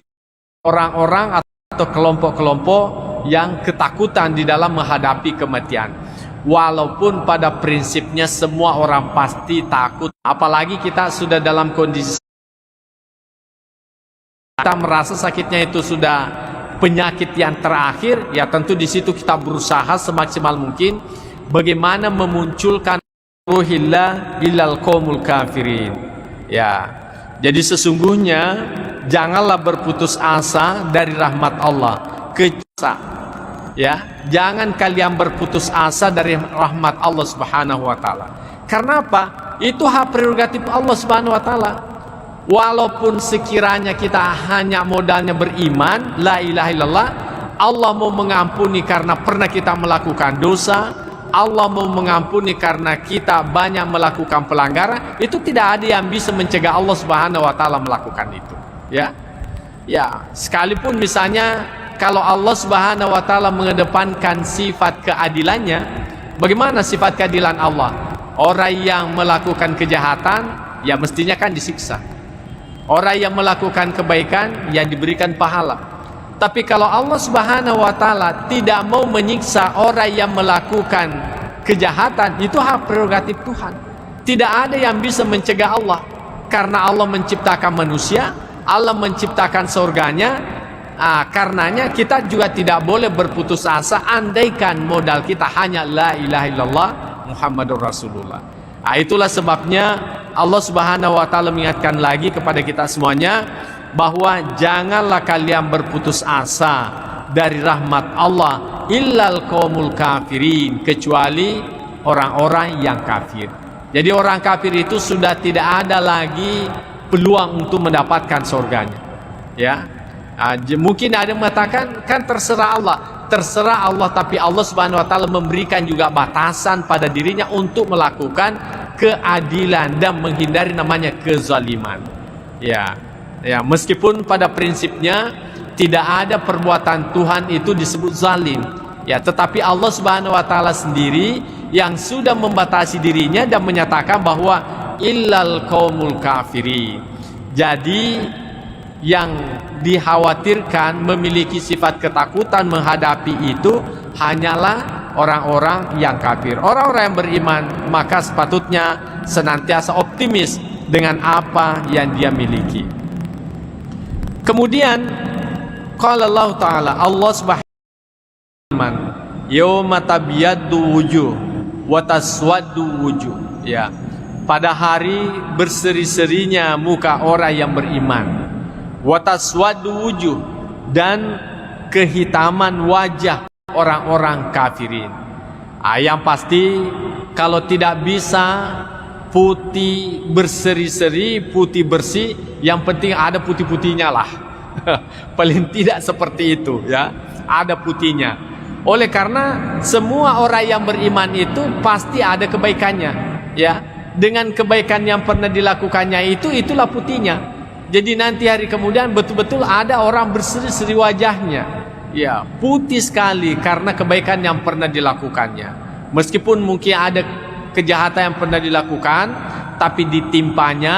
orang-orang atau kelompok-kelompok yang ketakutan di dalam menghadapi kematian, walaupun pada prinsipnya semua orang pasti takut, apalagi kita sudah dalam kondisi kita merasa sakitnya itu sudah penyakit yang terakhir, ya tentu di situ kita berusaha semaksimal mungkin bagaimana memunculkan ruhillah ilal qaumul kafirin. Ya, jadi sesungguhnya janganlah berputus asa dari rahmat Allah. Ya, jangan kalian berputus asa dari rahmat Allah Subhanahu wa taala. Karena apa? Itu hak prerogatif Allah Subhanahu wa taala. Walaupun sekiranya kita hanya modalnya beriman, la ilaha illallah, Allah mau mengampuni karena pernah kita melakukan dosa, Allah mau mengampuni karena kita banyak melakukan pelanggaran, itu tidak ada yang bisa mencegah Allah Subhanahu wa taala melakukan itu. Ya, sekalipun misalnya kalau Allah Subhanahu wa taala mengedepankan sifat keadilannya, bagaimana sifat keadilan Allah? Orang yang melakukan kejahatan ya mestinya kan disiksa. Orang yang melakukan kebaikan yang diberikan pahala. Tapi kalau Allah Subhanahu wa taala tidak mau menyiksa orang yang melakukan kejahatan, itu hak prerogatif Tuhan. Tidak ada yang bisa mencegah Allah. Karena Allah menciptakan manusia, Allah menciptakan surganya. Karenanya kita juga tidak boleh berputus asa andaikan modal kita hanya la ilaha illallah Muhammadur Rasulullah. Itulah sebabnya Allah Subhanahu wa taala mengingatkan lagi kepada kita semuanya bahwa janganlah kalian berputus asa dari rahmat Allah illal qaumul kafirin, kecuali orang-orang yang kafir. Jadi orang kafir itu sudah tidak ada lagi peluang untuk mendapatkan surganya. Ya. Mungkin ada yang mengatakan kan terserah Allah, tapi Allah Subhanahu wa taala memberikan juga batasan pada dirinya untuk melakukan keadilan dan menghindari namanya kezaliman. Ya, meskipun pada prinsipnya tidak ada perbuatan Tuhan itu disebut zalim. Ya, tetapi Allah Subhanahu wa taala sendiri yang sudah membatasi dirinya dan menyatakan bahwa illal qaumul kafirin. Jadi yang dikhawatirkan memiliki sifat ketakutan menghadapi itu hanyalah orang-orang yang kafir. Orang-orang yang beriman maka sepatutnya senantiasa optimis dengan apa yang dia miliki. Kemudian qala Allah Ta'ala, Allah Subhanahu wa ta'ala, yauma tabyaddu wujuh wa taswaddu wujuh. Ya, pada hari berseri-serinya muka orang yang beriman, wa taswaddu wujuh, dan kehitaman wajah orang-orang kafirin. Yang pasti kalau tidak bisa putih berseri-seri, putih bersih, yang penting ada putih-putihnya lah. Paling tidak seperti itu ya, ada putihnya. Oleh karena semua orang yang beriman itu pasti ada kebaikannya ya. Dengan kebaikan yang pernah dilakukannya itulah putihnya. Jadi nanti hari kemudian betul-betul ada orang berseri-seri wajahnya, ya, putih sekali karena kebaikan yang pernah dilakukannya. Meskipun mungkin ada kejahatan yang pernah dilakukan, tapi ditimpanya,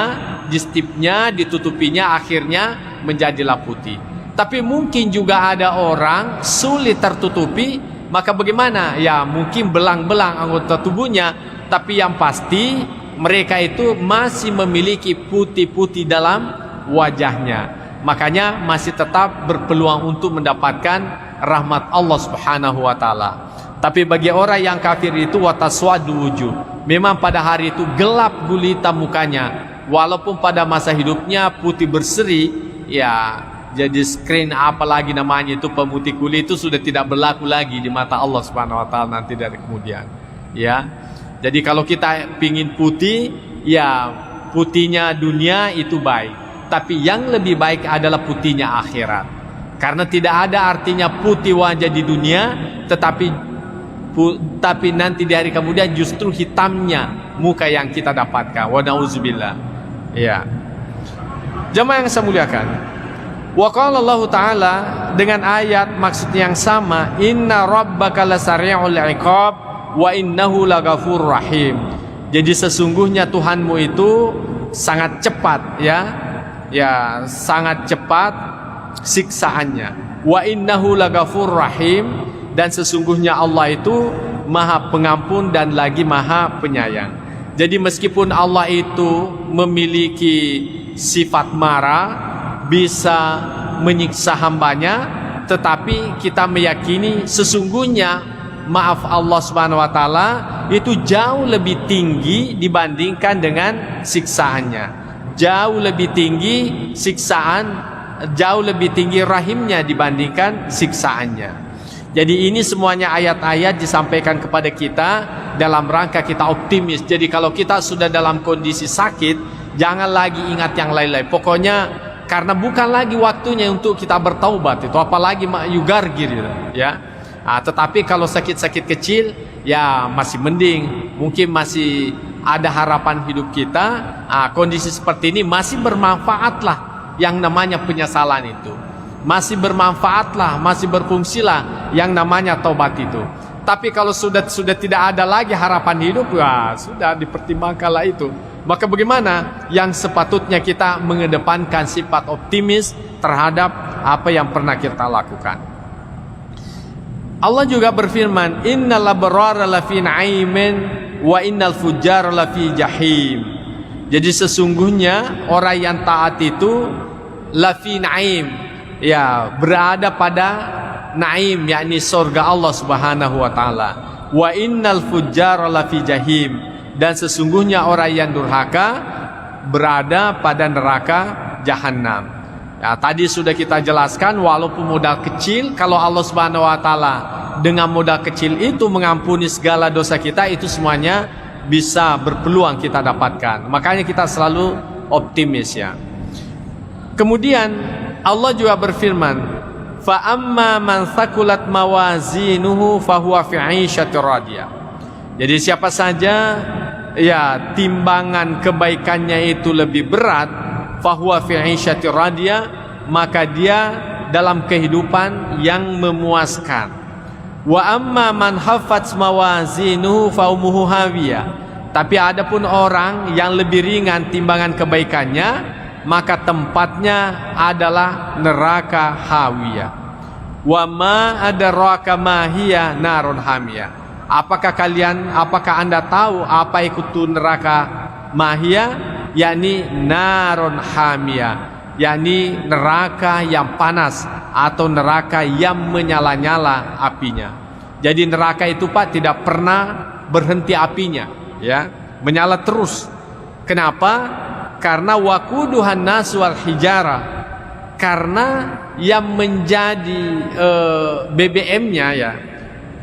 distipnya, ditutupinya, akhirnya menjadilah putih. Tapi mungkin juga ada orang sulit tertutupi, maka bagaimana? Ya mungkin belang-belang anggota tubuhnya, tapi yang pasti mereka itu masih memiliki putih-putih dalam wajahnya. Makanya masih tetap berpeluang untuk mendapatkan rahmat Allah Subhanahu wa ta'ala. Tapi bagi orang yang kafir itu wataswadu wujuh, memang pada hari itu gelap gulita mukanya. Walaupun pada masa hidupnya putih berseri, ya jadi screen apalagi namanya itu pemutih kulit itu sudah tidak berlaku lagi di mata Allah Subhanahu wa ta'ala nanti dari kemudian. Ya. Jadi kalau kita pingin putih, ya putihnya dunia itu baik, tapi yang lebih baik adalah putihnya akhirat. Karena tidak ada artinya putih wajah di dunia, tetapi nanti di hari kemudian justru hitamnya muka yang kita dapatkan. Wa na'udzubillah. Ya. Jamaah yang saya muliakan. Wa qala Allah Ta'ala dengan ayat maksudnya yang sama, inna rabbaka lasari'ul iqab wa innahu laghafurur rahim. Jadi sesungguhnya Tuhanmu itu sangat cepat ya. Ya, sangat cepat siksaannya. Wa innahu laghafurur rahim, dan sesungguhnya Allah itu Maha Pengampun dan lagi Maha Penyayang. Jadi meskipun Allah itu memiliki sifat marah, bisa menyiksa hambanya, tetapi kita meyakini sesungguhnya maaf Allah Subhanahu wa ta'ala itu jauh lebih tinggi dibandingkan dengan siksaannya. Jauh lebih tinggi siksaan, jauh lebih tinggi rahimnya dibandingkan siksaannya. Jadi ini semuanya ayat-ayat disampaikan kepada kita dalam rangka kita optimis. Jadi kalau kita sudah dalam kondisi sakit, jangan lagi ingat yang lain-lain. Pokoknya karena bukan lagi waktunya untuk kita bertaubat itu, apalagi yugargir gitu, ya. Tetapi kalau sakit-sakit kecil, ya masih mending, mungkin masih ada harapan hidup kita. Kondisi seperti ini masih bermanfaatlah yang namanya penyesalan itu. Masih bermanfaatlah, masih berfungsilah yang namanya taubat itu. Tapi kalau sudah tidak ada lagi harapan hidup, ya sudah dipertimbangkanlah itu. Maka bagaimana? Yang sepatutnya kita mengedepankan sifat optimis terhadap apa yang pernah kita lakukan. Allah juga berfirman, innal abrara lafi na'imin wa innal fujjara lafi jahim. Jadi sesungguhnya orang yang taat itu lafi na'im, ya berada pada naim, yakni surga Allah Subhanahu wa taala. Wa innal fujjara lafi jahim, dan sesungguhnya orang yang durhaka berada pada neraka jahanam. Ya, tadi sudah kita jelaskan, walaupun modal kecil, kalau Allah Subhanahu wa taala dengan modal kecil itu mengampuni segala dosa kita, itu semuanya bisa berpeluang kita dapatkan. Makanya kita selalu optimis ya. Kemudian Allah juga berfirman, fa amma man thaqulat mawazinuhu fahuwa fi 'ishatir radiyah. Jadi siapa saja ya timbangan kebaikannya itu lebih berat, fahuwa fi 'ishatir radiyah, maka dia dalam kehidupan yang memuaskan. Wa amma man haffat mawazinuhu fa ummuhu hawiyah. Tapi adapun orang yang lebih ringan timbangan kebaikannya, maka tempatnya adalah neraka hawiyah. Wa ma adraka ma hiya narun hamiyah. Apakah Anda tahu apa itu neraka mahiyah? Yakni narun hamiyah, yakni neraka yang panas atau neraka yang menyala-nyala apinya. Jadi neraka itu Pak tidak pernah berhenti apinya, ya, menyala terus. Kenapa? Karena waquduhan nas wal hijara. Karena yang menjadi BBM-nya, ya,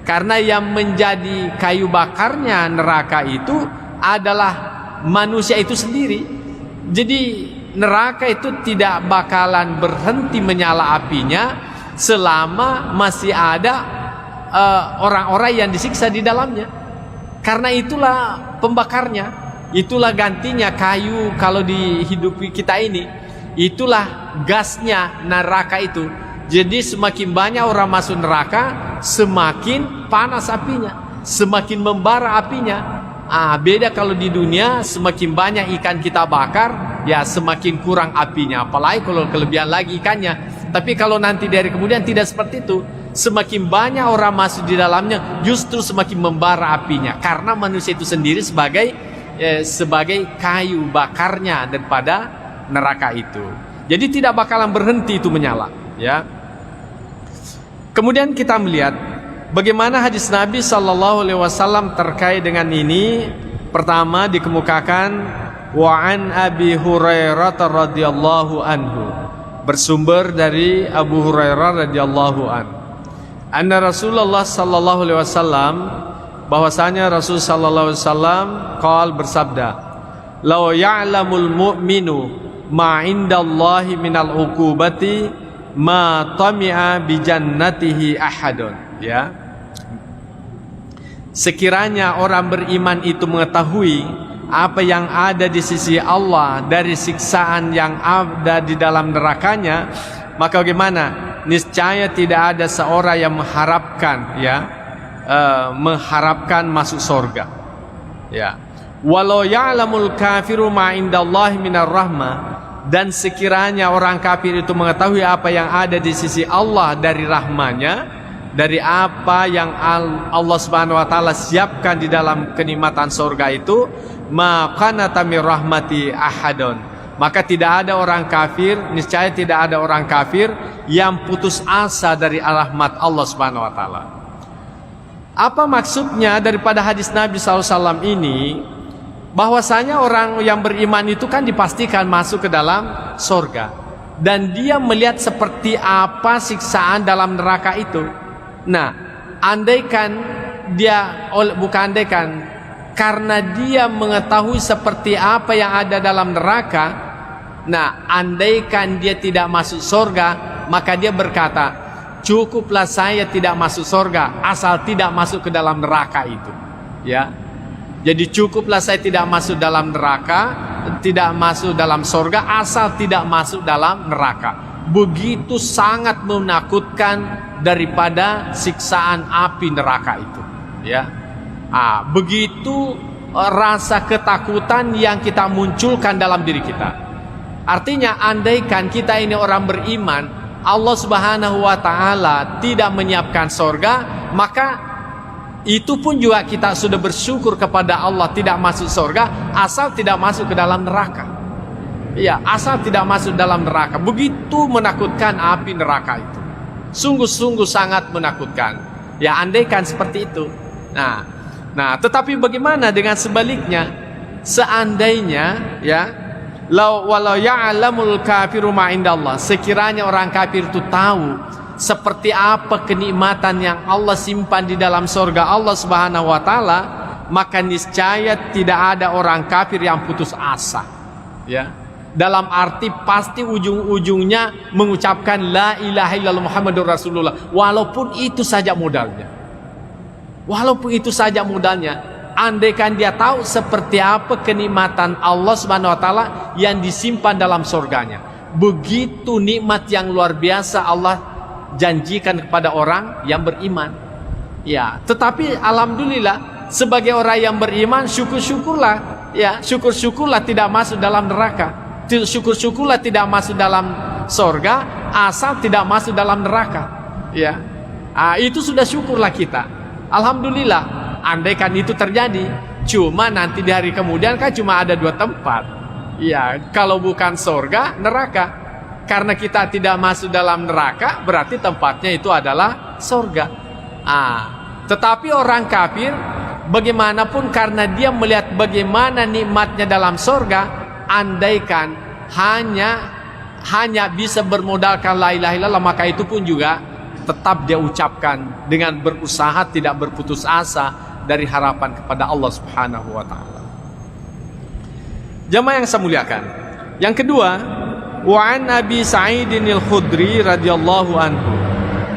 karena yang menjadi kayu bakarnya neraka itu adalah manusia itu sendiri. Jadi neraka itu tidak bakalan berhenti menyala apinya selama masih ada orang-orang yang disiksa di dalamnya. Karena itulah pembakarnya, itulah gantinya kayu kalau di hidup kita ini. Itulah gasnya neraka itu. Jadi semakin banyak orang masuk neraka, semakin panas apinya, semakin membara apinya. Beda kalau di dunia, semakin banyak ikan kita bakar, ya semakin kurang apinya. Apalagi kalau kelebihan lagi ikannya. Tapi kalau nanti dari kemudian tidak seperti itu. Semakin banyak orang masuk di dalamnya, justru semakin membara apinya. Karena manusia itu sendiri sebagai kayu bakarnya daripada neraka itu. Jadi tidak bakalan berhenti itu menyala, ya. Kemudian kita melihat bagaimana hadis Nabi SAW terkait dengan ini. Pertama dikemukakan wa an Abi Hurairah radhiyallahu anhu, bersumber dari Abu Hurairah radhiyallahu anhu, anna Rasulullah SAW, bahwasanya Rasul SAW bersabda, law ya'lamul mu'minu ma indallahi minal uqubati ma tami'a bi jannatihi ahadun, ya. Sekiranya orang beriman itu mengetahui apa yang ada di sisi Allah dari siksaan yang ada di dalam nerakanya, maka bagaimana? Niscaya tidak ada seorang yang mengharapkan, ya, mengharapkan masuk surga, ya. Walau ya'lamul kafiru ma indallahi minar rahmah, dan sekiranya orang kafir itu mengetahui apa yang ada di sisi Allah dari rahmanya, dari apa yang Allah Subhanahu wa taala siapkan di dalam kenikmatan surga itu, maka natamir rahmati ahadun, maka tidak ada orang kafir, niscaya tidak ada orang kafir yang putus asa dari rahmat Allah Subhanahu wa taala. Apa maksudnya daripada hadis Nabi SAW ini? Bahwasanya orang yang beriman itu kan dipastikan masuk ke dalam surga, dan dia melihat seperti apa siksaan dalam neraka itu. Nah, andaikan dia, bukan andaikan, karena dia mengetahui seperti apa yang ada dalam neraka, nah, andaikan dia tidak masuk surga, maka dia berkata, cukuplah saya tidak masuk surga asal tidak masuk ke dalam neraka itu, ya. Jadi cukuplah saya tidak masuk dalam neraka, tidak masuk dalam surga asal tidak masuk dalam neraka. Begitu sangat menakutkan daripada siksaan api neraka itu, ya. Begitu rasa ketakutan yang kita munculkan dalam diri kita. Artinya andaikan kita ini orang beriman, Allah Subhanahu wa taala tidak menyiapkan surga, maka itu pun juga kita sudah bersyukur kepada Allah tidak masuk surga asal tidak masuk ke dalam neraka. Ya, asal tidak masuk dalam neraka. Begitu menakutkan api neraka itu. Sungguh-sungguh sangat menakutkan. Ya, andaikan seperti itu. Nah, tetapi bagaimana dengan sebaliknya? Seandainya, ya, walau ya'lamul kafiru ma indallah, sekiranya orang kafir itu tahu seperti apa kenikmatan yang Allah simpan di dalam surga Allah Subhanahu wa taala, maka niscaya tidak ada orang kafir yang putus asa, ya. Dalam arti pasti ujung-ujungnya mengucapkan la ilaha illallah Muhammadur Rasulullah, walaupun itu saja modalnya. Walaupun itu saja modalnya. Andaikan dia tahu seperti apa kenikmatan Allah Subhanahu wa taala yang disimpan dalam surganya. Begitu nikmat yang luar biasa Allah janjikan kepada orang yang beriman. Ya, tetapi alhamdulillah sebagai orang yang beriman syukur-syukurlah, ya, syukur-syukurlah tidak masuk dalam neraka. Syukur-syukurlah tidak masuk dalam sorga, asal tidak masuk dalam neraka. Ya, itu sudah syukurlah kita. Alhamdulillah. Andaikan itu terjadi, cuma nanti di hari kemudian kan cuma ada 2 tempat. Ya, kalau bukan sorga, neraka. Karena kita tidak masuk dalam neraka, berarti tempatnya itu adalah sorga. Tetapi orang kafir, bagaimanapun karena dia melihat bagaimana nikmatnya dalam sorga, andaikan hanya bisa bermodalkan la ilaha illallah, maka itu pun juga tetap dia ucapkan dengan berusaha, tidak berputus asa dari harapan kepada Allah Subhanahu wa taala. Jamaah yang saya muliakan. Yang kedua, wa an Abi Sa'idin al-Khudri radhiyallahu anhu.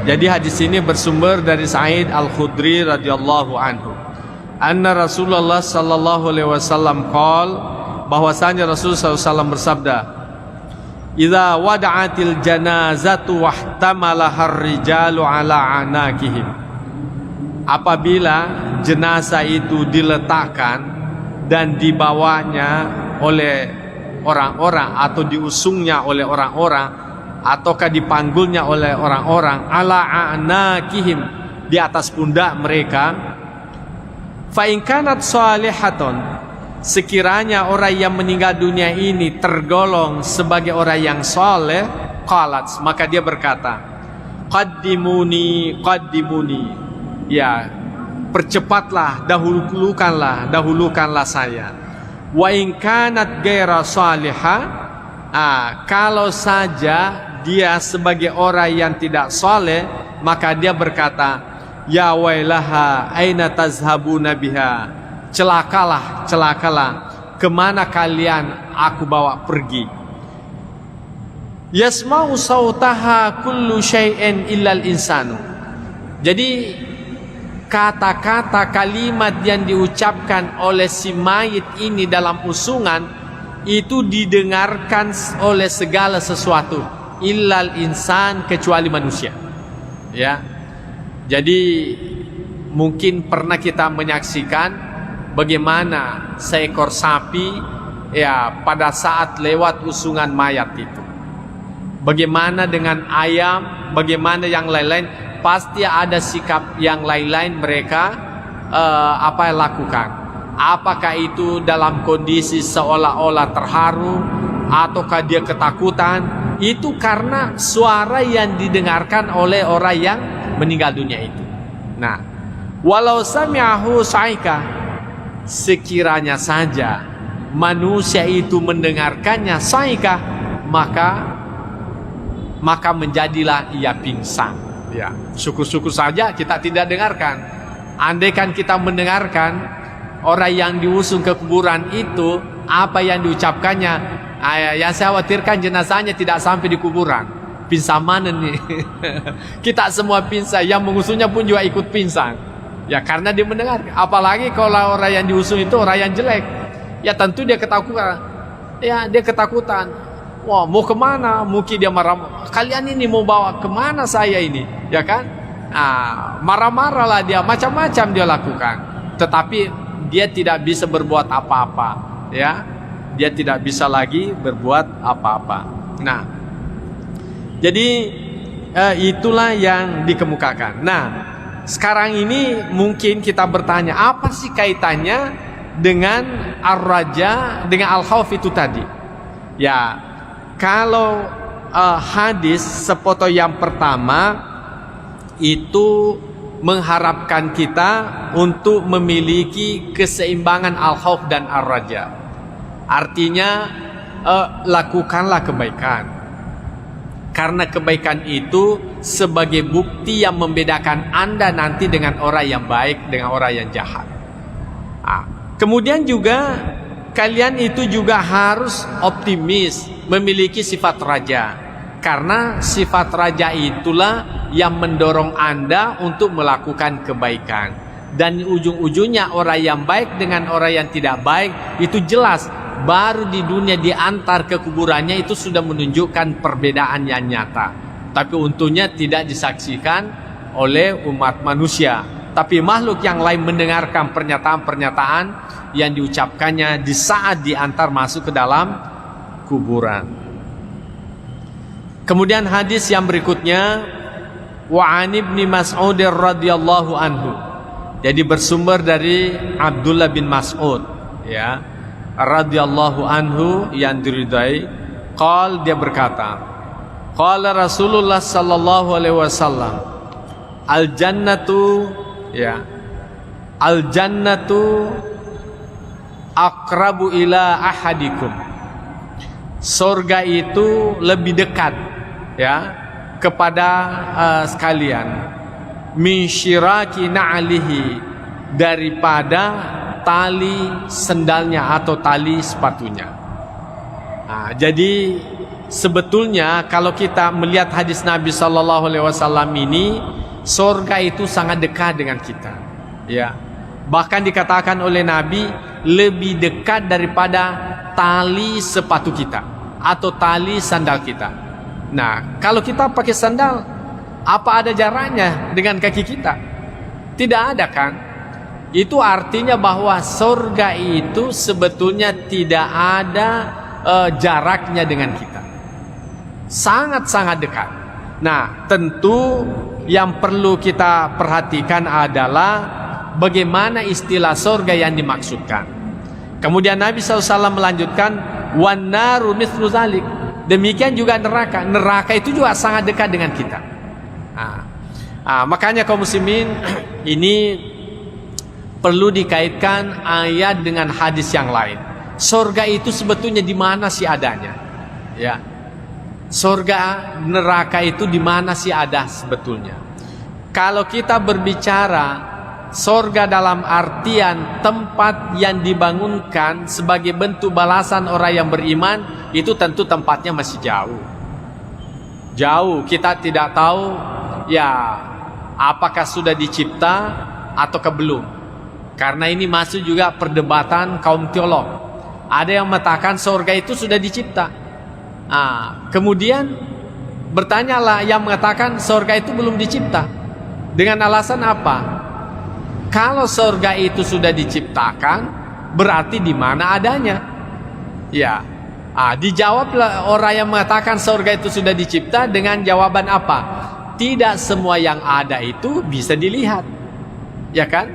Jadi hadis ini bersumber dari Sa'id al-Khudri radhiyallahu anhu. Anna Rasulullah sallallahu alaihi wasallam qala, bahwasanya Rasulullah SAW bersabda, "Idza wada'atil janazatu wahtamalaha ar-rijalu ala anakihim." Apabila jenazah itu diletakkan dan dibawanya oleh orang-orang atau diusungnya oleh orang-orang ataukah dipanggulnya oleh orang-orang ala anakihim, di atas pundak mereka, fa in kanat salihatun, sekiranya orang yang meninggal dunia ini tergolong sebagai orang yang saleh, qalat, maka dia berkata, qaddimuni, ya, percepatlah, dahulukanlah saya. Wa in kanat ghaira salihah, kalau saja dia sebagai orang yang tidak saleh, maka dia berkata, ya wailaha aina tazhabuna biha, celakalah, kemana kalian aku bawa pergi. Yasma'u sautaha kullu syai'in illal insanu. Jadi kata-kata kalimat yang diucapkan oleh si mayit ini dalam usungan itu didengarkan oleh segala sesuatu, illal insan, kecuali manusia. Ya. Jadi mungkin pernah kita menyaksikan bagaimana seekor sapi ya pada saat lewat usungan mayat itu. Bagaimana dengan ayam, bagaimana yang lain-lain, pasti ada sikap yang lain-lain mereka lakukan. Apakah itu dalam kondisi seolah-olah terharu ataukah dia ketakutan? Itu karena suara yang didengarkan oleh orang yang meninggal dunia itu. Nah, walau sami'ahu sa'ika, sekiranya saja manusia itu mendengarkannya sa'ika, maka menjadilah ia pingsan. Ya, syukur-syukur saja kita tidak dengarkan. Andaikan kita mendengarkan orang yang diusung ke kuburan itu, apa yang diucapkannya, yang saya khawatirkan jenazahnya tidak sampai di kuburan. Pingsan mana nih? Kita semua pingsan, yang mengusungnya pun juga ikut pingsan. Ya karena dia mendengar. Apalagi kalau orang yang diusung itu orang yang jelek, ya tentu dia ketakutan. Ya dia ketakutan. Wah, mau kemana? Mungkin dia marah. Kalian ini mau bawa kemana saya ini? Ya kan? Marah-marahlah dia, macam-macam dia lakukan. Tetapi dia tidak bisa berbuat apa-apa. Ya, dia tidak bisa lagi berbuat apa-apa. Nah, jadi itulah yang dikemukakan. Nah, sekarang ini mungkin kita bertanya, apa sih kaitannya dengan ar-raja, dengan al-khauf itu tadi? Ya, kalau hadis sepotong yang pertama itu mengharapkan kita untuk memiliki keseimbangan al-khauf dan ar-raja. Artinya lakukanlah kebaikan, karena kebaikan itu sebagai bukti yang membedakan Anda nanti dengan orang yang baik dengan orang yang jahat. Kemudian juga kalian itu juga harus optimis, memiliki sifat raja, karena sifat raja itulah yang mendorong Anda untuk melakukan kebaikan. Dan ujung-ujungnya orang yang baik dengan orang yang tidak baik itu jelas, baru di dunia diantar ke kuburannya itu sudah menunjukkan perbedaan yang nyata. Tapi untungnya tidak disaksikan oleh umat manusia, tapi makhluk yang lain mendengarkan pernyataan-pernyataan yang diucapkannya di saat diantar masuk ke dalam kuburan. Kemudian hadis yang berikutnya, wa an ibni Mas'ud radhiyallahu anhu. Jadi bersumber dari Abdullah bin Mas'ud, ya, radhiyallahu anhu, yang diridai. Dia berkata, qala Rasulullah sallallahu alaihi wasallam, al jannatu, ya, al jannatu aqrabu ila ahadikum. Surga itu lebih dekat, ya, kepada sekalian, min syiraki na'lihi, daripada tali sendalnya atau tali sepatunya. Nah, jadi sebetulnya kalau kita melihat hadis Nabi Sallallahu Alaihi Wasallam ini, surga itu sangat dekat dengan kita, ya. Bahkan dikatakan oleh Nabi lebih dekat daripada tali sepatu kita atau tali sandal kita. Nah, kalau kita pakai sandal, apa ada jaraknya dengan kaki kita? Tidak ada, kan? Itu artinya bahwa surga itu sebetulnya tidak ada jaraknya dengan kita. Sangat-sangat dekat. Nah, tentu yang perlu kita perhatikan adalah bagaimana istilah surga yang dimaksudkan. Kemudian Nabi SAW melanjutkan, wan naru mithlu dzalik. Demikian juga neraka. Neraka itu juga sangat dekat dengan kita. Makanya kaum muslimin, ini perlu dikaitkan ayat dengan hadis yang lain. Surga itu sebetulnya di mana sih adanya? Ya. Surga, neraka itu di mana sih ada sebetulnya? Kalau kita berbicara surga dalam artian tempat yang dibangunkan sebagai bentuk balasan orang yang beriman, itu tentu tempatnya masih jauh. Jauh, kita tidak tahu ya apakah sudah dicipta atau belum. Karena ini masuk juga perdebatan kaum teolog. Ada yang mengatakan surga itu sudah dicipta. Kemudian bertanyalah yang mengatakan surga itu belum dicipta. Dengan alasan apa? Kalau surga itu sudah diciptakan, berarti di mana adanya? Ya. Dijawablah orang yang mengatakan surga itu sudah dicipta dengan jawaban apa? Tidak semua yang ada itu bisa dilihat. Ya kan?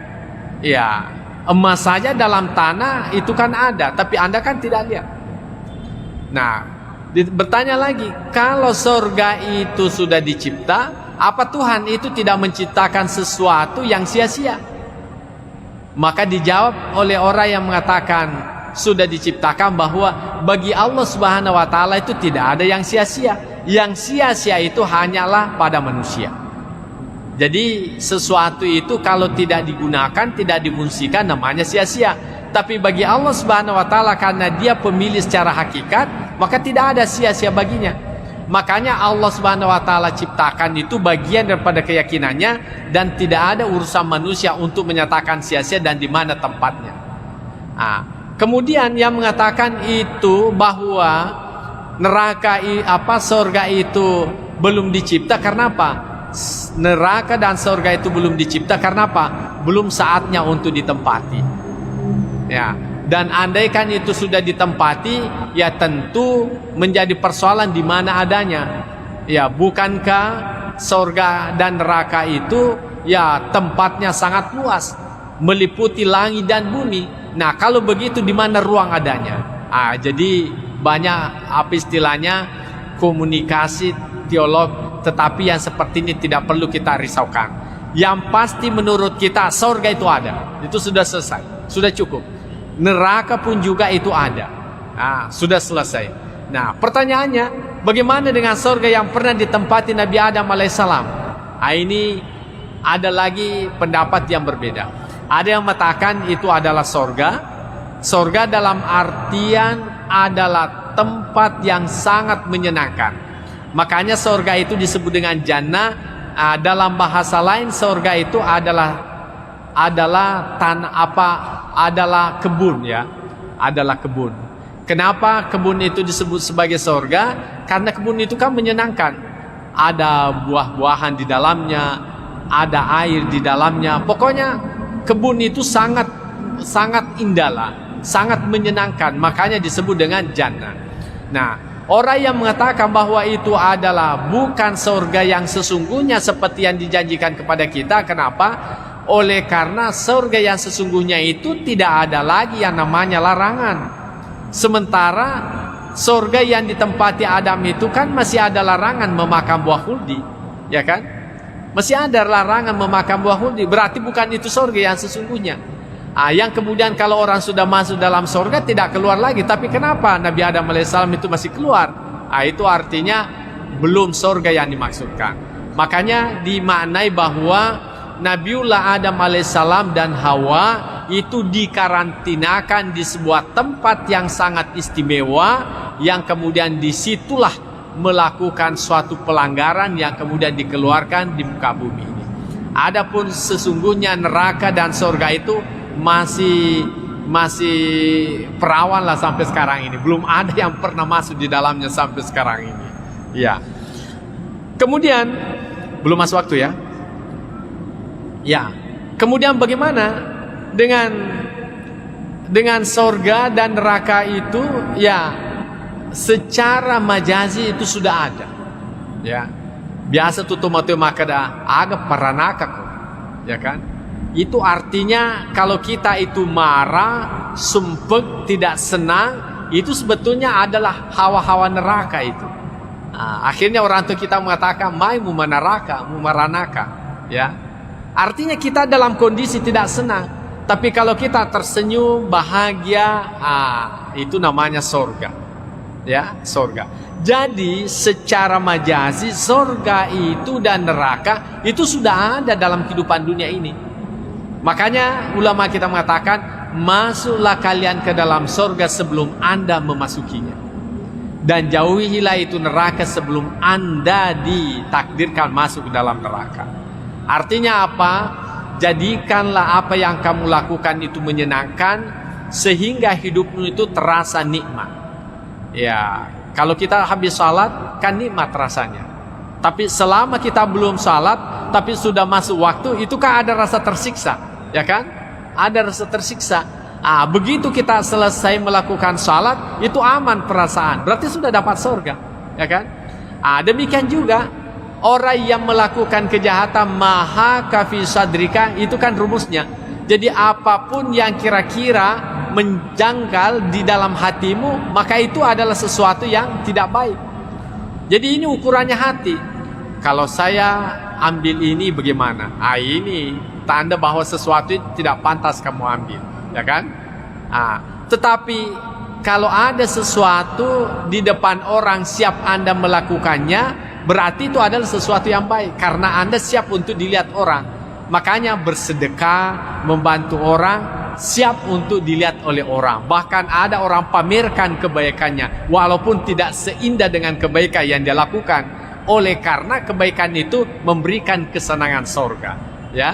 Ya. Emas saja dalam tanah itu kan ada, tapi Anda kan tidak lihat. Nah, bertanya lagi, kalau surga itu sudah dicipta, apa Tuhan itu tidak menciptakan sesuatu yang sia-sia? Maka dijawab oleh orang yang mengatakan sudah diciptakan bahwa bagi Allah Subhanahu wa taala itu tidak ada yang sia-sia. Yang sia-sia itu hanyalah pada manusia. Jadi sesuatu itu kalau tidak digunakan, tidak difungsikan, namanya sia-sia. Tapi bagi Allah Subhanahu wa taala, karena Dia pemilih secara hakikat, maka tidak ada sia-sia baginya. Makanya Allah Subhanahu wa taala ciptakan itu bagian daripada keyakinannya, dan tidak ada urusan manusia untuk menyatakan sia-sia dan di mana tempatnya. Kemudian yang mengatakan itu bahwa neraka surga itu belum dicipta, karena apa? Neraka dan surga itu belum dicipta karena apa? Belum saatnya untuk ditempati. Ya, dan andaikan itu sudah ditempati, ya tentu menjadi persoalan di mana adanya. Ya, bukankah surga dan neraka itu ya tempatnya sangat luas, meliputi langit dan bumi. Nah, kalau begitu di mana ruang adanya? Jadi banyak istilahnya komunikasi teolog. Tetapi yang seperti ini tidak perlu kita risaukan. Yang pasti menurut kita surga itu ada. Itu sudah selesai, sudah cukup. Neraka pun juga itu ada. Sudah selesai. Nah, pertanyaannya, bagaimana dengan surga yang pernah ditempati Nabi Adam alaihissalam? Ini ada lagi pendapat yang berbeda. Ada yang mengatakan itu adalah surga. Surga dalam artian adalah tempat yang sangat menyenangkan. Makanya surga itu disebut dengan jannah. Dalam bahasa lain surga itu adalah adalah kebun, ya. Adalah kebun. Kenapa kebun itu disebut sebagai surga? Karena kebun itu kan menyenangkan. Ada buah-buahan di dalamnya, ada air di dalamnya. Pokoknya kebun itu sangat indah lah, sangat menyenangkan. Makanya disebut dengan jannah. Nah, orang yang mengatakan bahwa itu adalah bukan surga yang sesungguhnya seperti yang dijanjikan kepada kita. Kenapa? Oleh karena surga yang sesungguhnya itu tidak ada lagi yang namanya larangan. Sementara surga yang ditempati Adam itu kan masih ada larangan memakan buah khuldi, ya kan? Masih ada larangan memakan buah khuldi. Berarti bukan itu surga yang sesungguhnya. Yang kemudian kalau orang sudah masuk dalam surga tidak keluar lagi. Tapi kenapa Nabi Adam alaihissalam itu masih keluar? Itu artinya belum surga yang dimaksudkan. Makanya dimaknai bahwa Nabiullah Adam alaihissalam dan Hawa itu dikarantinakan di sebuah tempat yang sangat istimewa, yang kemudian disitulah melakukan suatu pelanggaran yang kemudian dikeluarkan di muka bumi ini. Adapun sesungguhnya neraka dan surga itu masih perawan lah sampai sekarang ini. Belum ada yang pernah masuk di dalamnya sampai sekarang ini. Ya. Kemudian belum masuk waktu ya. Ya. Kemudian bagaimana dengan surga dan neraka itu? Ya, secara majazi itu sudah ada. Ya. Biasa tuh tomato makada agak paranaka kok. Ya kan? Itu artinya kalau kita itu marah, sumpek, tidak senang, itu sebetulnya adalah hawa-hawa neraka itu. Akhirnya orang tua kita mengatakan mai mumanaraka, mumaranaka, ya. Artinya kita dalam kondisi tidak senang. Tapi kalau kita tersenyum, bahagia, itu namanya surga. Ya, surga. Jadi secara majazi surga itu dan neraka itu sudah ada dalam kehidupan dunia ini. Makanya ulama kita mengatakan, masuklah kalian ke dalam surga sebelum Anda memasukinya, dan jauhilah itu neraka sebelum Anda ditakdirkan masuk ke dalam neraka. Artinya apa? Jadikanlah apa yang kamu lakukan itu menyenangkan, sehingga hidupmu itu terasa nikmat. Ya, kalau kita habis salat kan nikmat rasanya. Tapi selama kita belum salat, tapi sudah masuk waktu, itu kan ada rasa tersiksa. Ya kan? Ada rasa tersiksa. Begitu kita selesai melakukan salat, itu aman perasaan. Berarti sudah dapat surga. Ya kan? Demikian juga orang yang melakukan kejahatan, maha kafi sadrika, itu kan rumusnya. Jadi apapun yang kira-kira menjanggal di dalam hatimu, maka itu adalah sesuatu yang tidak baik. Jadi ini ukurannya hati. Kalau saya ambil ini bagaimana? Ini tanda bahwa sesuatu tidak pantas kamu ambil, ya kan? Tetapi kalau ada sesuatu di depan orang siap Anda melakukannya, berarti itu adalah sesuatu yang baik, karena Anda siap untuk dilihat orang. Makanya bersedekah, membantu orang, siap untuk dilihat oleh orang. Bahkan ada orang pamerkan kebaikannya, walaupun tidak seindah dengan kebaikan yang dia lakukan, oleh karena kebaikan itu memberikan kesenangan surga, ya.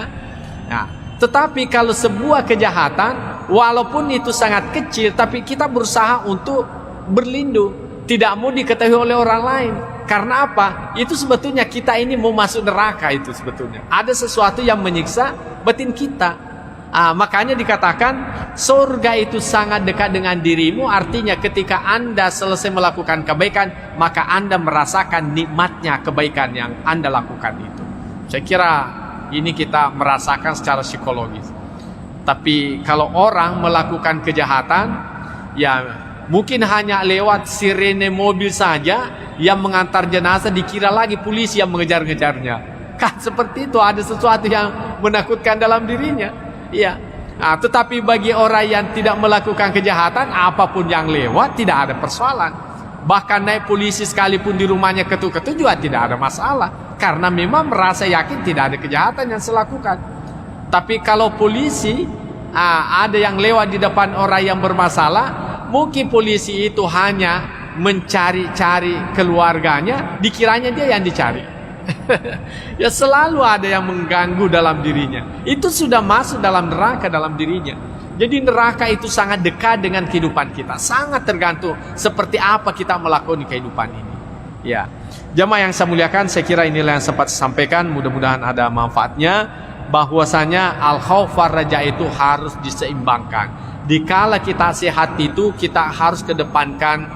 Nah, tetapi kalau sebuah kejahatan, walaupun itu sangat kecil, tapi kita berusaha untuk berlindung, tidak mau diketahui oleh orang lain. Karena apa? Itu sebetulnya kita ini mau masuk neraka itu sebetulnya. Ada sesuatu yang menyiksa batin kita. Makanya dikatakan surga itu sangat dekat dengan dirimu. Artinya ketika Anda selesai melakukan kebaikan, maka Anda merasakan nikmatnya kebaikan yang Anda lakukan itu. Saya kira ini kita merasakan secara psikologis. Tapi kalau orang melakukan kejahatan, ya mungkin hanya lewat sirene mobil saja yang mengantar jenazah, dikira lagi polisi yang mengejar-ngejarnya. Kan seperti itu, ada sesuatu yang menakutkan dalam dirinya. Iya. Tetapi bagi orang yang tidak melakukan kejahatan, apapun yang lewat tidak ada persoalan. Bahkan naik polisi sekalipun di rumahnya ketuk-ketuk juga tidak ada masalah, karena memang merasa yakin tidak ada kejahatan yang saya lakukan. Tapi kalau polisi ada yang lewat di depan orang yang bermasalah, mungkin polisi itu hanya mencari-cari keluarganya, dikiranya dia yang dicari. Ya selalu ada yang mengganggu dalam dirinya. Itu sudah masuk dalam neraka dalam dirinya. Jadi neraka itu sangat dekat dengan kehidupan kita, sangat tergantung seperti apa kita melakukan kehidupan ini. Ya, jamaah yang saya muliakan, saya kira inilah yang sempat saya sampaikan. Mudah-mudahan ada manfaatnya. Bahwasanya al-khauf war raja itu harus diseimbangkan. Dikala kita sehat itu kita harus kedepankan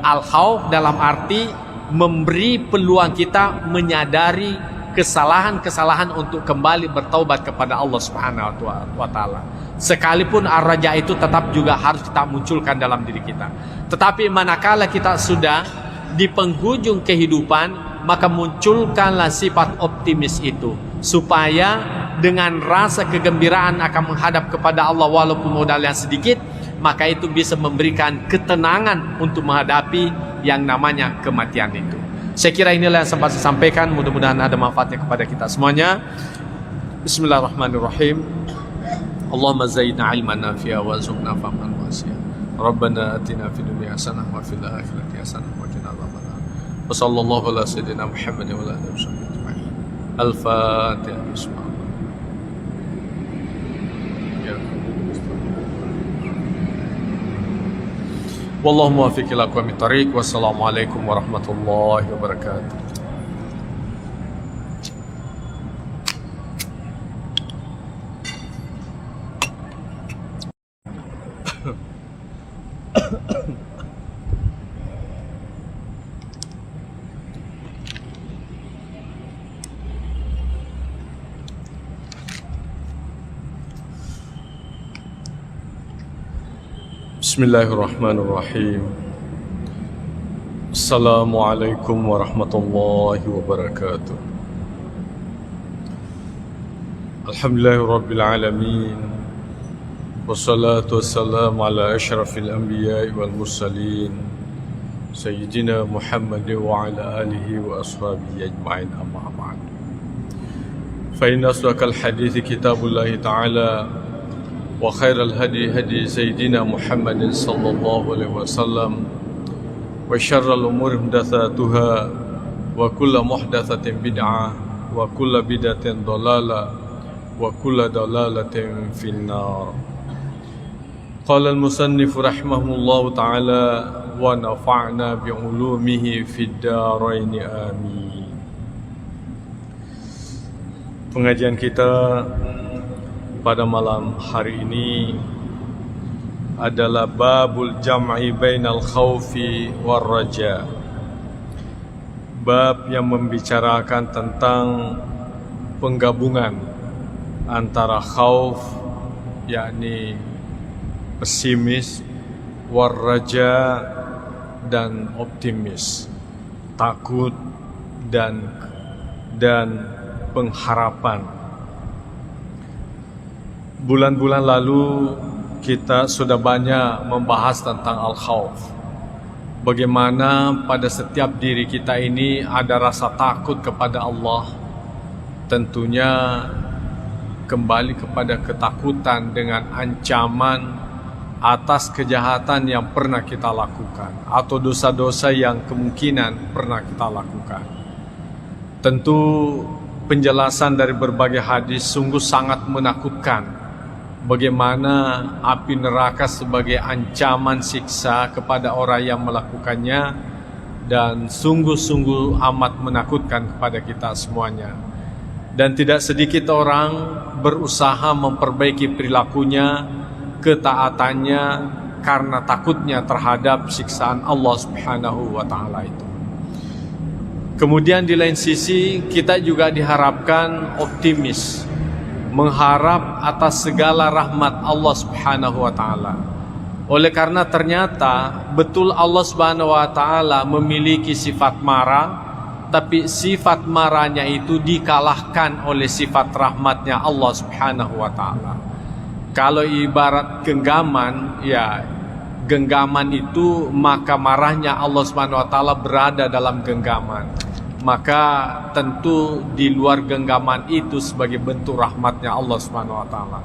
al-khauf dalam arti memberi peluang kita menyadari kesalahan-kesalahan untuk kembali bertaubat kepada Allah Subhanahu wa taala. Sekalipun ar-raja itu tetap juga harus kita munculkan dalam diri kita. Tetapi manakala kita sudah di penghujung kehidupan, maka munculkanlah sifat optimis itu, supaya dengan rasa kegembiraan akan menghadap kepada Allah walaupun modal yang sedikit, maka itu bisa memberikan ketenangan untuk menghadapi yang namanya kematian itu. Saya kira inilah yang sempat saya sampaikan, mudah-mudahan ada manfaatnya kepada kita semuanya. Bismillahirrahmanirrahim. Allahumma zaidna ilman nafi'a wa zuqna fahman wasi'a. Rabbana atina fid dunya hasanah wa fil akhirati hasanah wa qina adzabannar. Wa sallallahu ala sayyidina Muhammadin wa ala alihi wasallam ajma'in. Al-Fatihah. Bismillah. Wallahu muwaffiq ila aqwamit thariq. Wassalamualaikum warahmatullahi wabarakatuh. Bismillahirrahmanirrahim. Assalamualaikum warahmatullahi wabarakatuh. Alhamdulillahirabbil alamin. Wassalatu wassalamu ala asyrafil anbiya'i wal mursalin sayyidina Muhammad wa ala alihi wa ashabihi ajma'in, amma ba'd. Fa inna asdaqal hadithi kitabullahi ta'ala wa khairal hadi hadi sayyidina Muhammadin sallallahu alaihi wasallam wa syarral umuri muhdatsatuha wa kullu muhdatsatin bid'ah wa kullu bid'atin dhalalah wa kullu dhalalatin finnar. Qala al-musannif rahimahullahu ta'ala wa nafa'na bi'ulumihi fid dharain amin. Pengajian kita pada malam hari ini adalah babul jam'i bainal khaufi war raja. Bab yang membicarakan tentang penggabungan antara khauf yakni pesimis, war raja dan optimis, takut dan pengharapan. Bulan-bulan lalu kita sudah banyak membahas tentang al-khauf. Bagaimana pada setiap diri kita ini ada rasa takut kepada Allah. Tentunya kembali kepada ketakutan dengan ancaman atas kejahatan yang pernah kita lakukan atau dosa-dosa yang kemungkinan pernah kita lakukan. Tentu penjelasan dari berbagai hadis sungguh sangat menakutkan. Bagaimana api neraka sebagai ancaman siksa kepada orang yang melakukannya, dan sungguh-sungguh amat menakutkan kepada kita semuanya. Dan tidak sedikit orang berusaha memperbaiki perilakunya, ketaatannya, karena takutnya terhadap siksaan Allah Subhanahu wa ta'ala itu. Kemudian di lain sisi kita juga diharapkan optimis, mengharap atas segala rahmat Allah Subhanahu wa ta'ala. Oleh karena ternyata betul Allah Subhanahu wa ta'ala memiliki sifat marah, tapi sifat marahnya itu dikalahkan oleh sifat rahmatnya Allah Subhanahu wa ta'ala. Kalau ibarat genggaman, ya genggaman itu, maka marahnya Allah Subhanahu wa ta'ala berada dalam genggaman. Maka tentu di luar genggaman itu sebagai bentuk rahmatnya Allah Subhanahu wa ta'ala.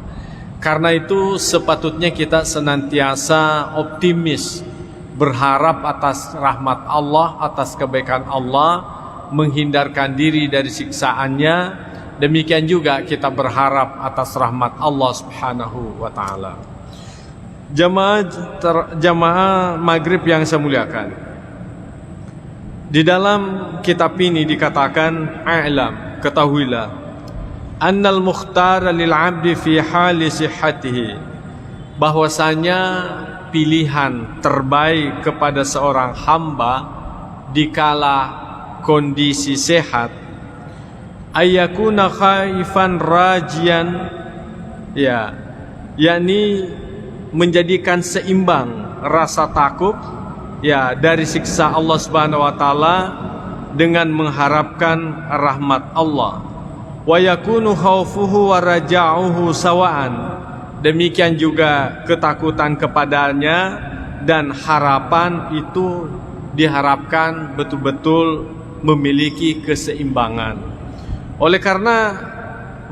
Karena itu sepatutnya kita senantiasa optimis, berharap atas rahmat Allah, atas kebaikan Allah, menghindarkan diri dari siksaannya. Demikian juga kita berharap atas rahmat Allah Subhanahu wa ta'ala. Jamaah maghrib yang saya muliakan, di dalam kitab ini dikatakan, a'lam, ketahuilah, annal mukhtara lil abdi fi hali sihhatihi, bahwasanya pilihan terbaik kepada seorang hamba dikala kondisi sehat, ayyakuna khaifan rajian, ya, yakni menjadikan seimbang rasa takut, ya, dari siksa Allah Subhanahu wa taala dengan mengharapkan rahmat Allah. Wa yakunu khaufuhu wa raja'uhu sawa'an. Demikian juga ketakutan kepadanya dan harapan itu diharapkan betul-betul memiliki keseimbangan. Oleh karena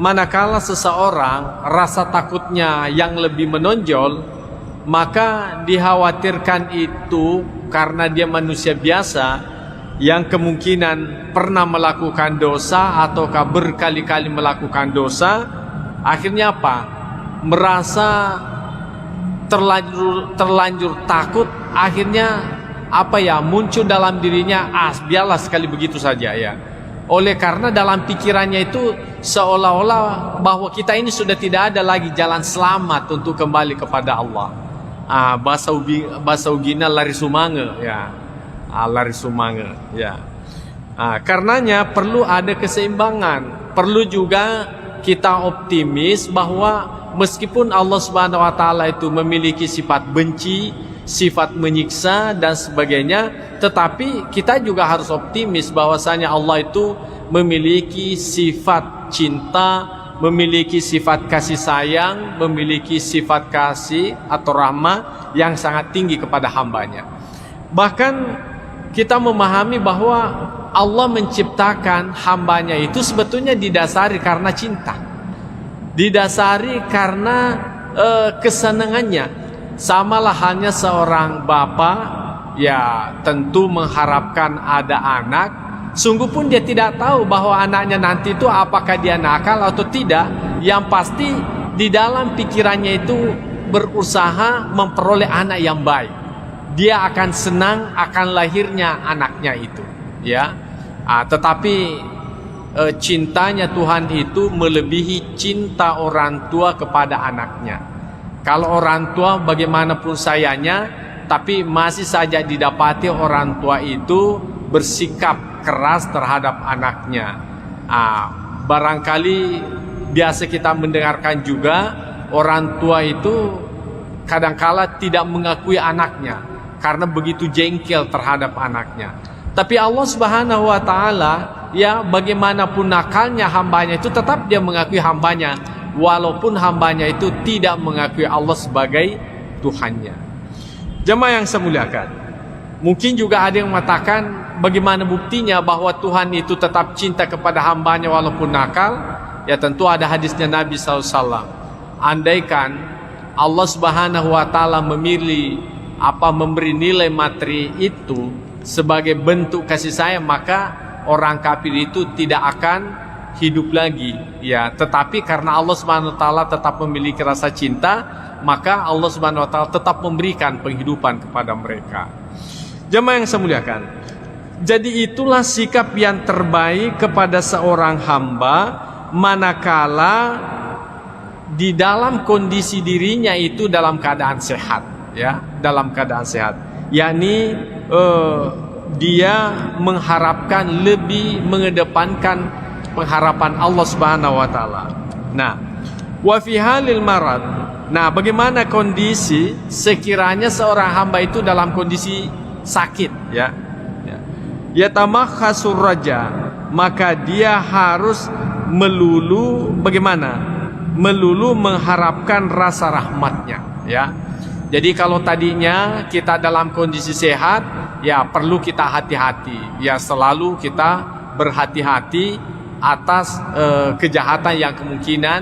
manakala seseorang rasa takutnya yang lebih menonjol, maka dikhawatirkan itu karena dia manusia biasa yang kemungkinan pernah melakukan dosa ataukah berkali-kali melakukan dosa. Akhirnya apa? Merasa terlanjur takut, akhirnya apa ya, muncul dalam dirinya, biarlah sekali begitu saja, ya. Oleh karena dalam pikirannya itu seolah-olah bahwa kita ini sudah tidak ada lagi jalan selamat untuk kembali kepada Allah. Bahasa ugina lari sumange, ya. Lari sumange, ya. Karenanya perlu ada keseimbangan. Perlu juga kita optimis bahwa meskipun Allah Subhanahu wa taala itu memiliki sifat benci, sifat menyiksa dan sebagainya, tetapi kita juga harus optimis bahwasanya Allah itu memiliki sifat cinta, memiliki sifat kasih sayang, memiliki sifat kasih atau rahmah yang sangat tinggi kepada hambanya. Bahkan kita memahami bahwa Allah menciptakan hambanya itu sebetulnya didasari karena cinta, didasari karena kesenangannya. Samalah halnya seorang bapak, ya tentu mengharapkan ada anak. Sungguh pun dia tidak tahu bahwa anaknya nanti itu apakah dia nakal atau tidak. Yang pasti di dalam pikirannya itu berusaha memperoleh anak yang baik. Dia akan senang akan lahirnya anaknya itu, ya. Tetapi cintanya Tuhan itu melebihi cinta orang tua kepada anaknya. Kalau orang tua bagaimanapun sayangnya, tapi masih saja didapati orang tua itu bersikap keras terhadap anaknya. Barangkali biasa kita mendengarkan juga orang tua itu kadangkala tidak mengakui anaknya karena begitu jengkel terhadap anaknya. Tapi Allah Subhanahu wa taala, ya bagaimanapun nakalnya hambanya itu tetap dia mengakui hambanya, walaupun hambanya itu tidak mengakui Allah sebagai Tuhannya. Jemaah yang saya muliakan, mungkin juga ada yang mengatakan bagaimana buktinya bahwa Tuhan itu tetap cinta kepada hambanya walaupun nakal? Ya tentu ada hadisnya Nabi SAW. Andaikan Allah Subhanahu wa taala memberi nilai materi itu sebagai bentuk kasih sayang, maka orang kafir itu tidak akan hidup lagi, ya. Tetapi karena Allah Subhanahu wa taala tetap memiliki rasa cinta, maka Allah Subhanahu wa taala tetap memberikan penghidupan kepada mereka. Jemaah yang saya muliakan, jadi itulah sikap yang terbaik kepada seorang hamba manakala di dalam kondisi dirinya itu dalam keadaan sehat, ya, dalam keadaan sehat, yakni dia mengharapkan, lebih mengedepankan pengharapan Allah Subhanahu wa taala. Nah, wa fi halil marad. Nah, bagaimana kondisi sekiranya seorang hamba itu dalam kondisi sakit, ya. Yatamakhasur raja, maka dia harus melulu bagaimana? Melulu mengharapkan rasa rahmatnya, ya. Jadi kalau tadinya kita dalam kondisi sehat, ya perlu kita hati-hati, ya selalu kita berhati-hati atas kejahatan yang kemungkinan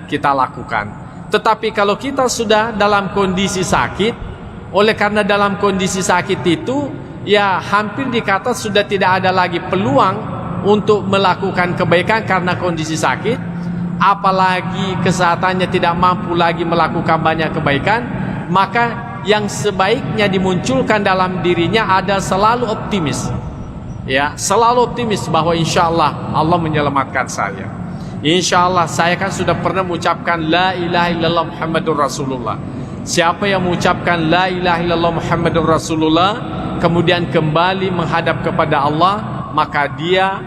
kita lakukan. Tetapi kalau kita sudah dalam kondisi sakit, oleh karena dalam kondisi sakit itu, ya hampir dikata sudah tidak ada lagi peluang untuk melakukan kebaikan karena kondisi sakit, apalagi kesehatannya tidak mampu lagi melakukan banyak kebaikan, maka yang sebaiknya dimunculkan dalam dirinya ada selalu optimis, ya selalu optimis bahwa insya Allah Allah menyelamatkan saya. Insya Allah saya kan sudah pernah mengucapkan la ilaha illallah Muhammadur Rasulullah. Siapa yang mengucapkan la ilaha illallah Muhammadur Rasulullah kemudian kembali menghadap kepada Allah, maka dia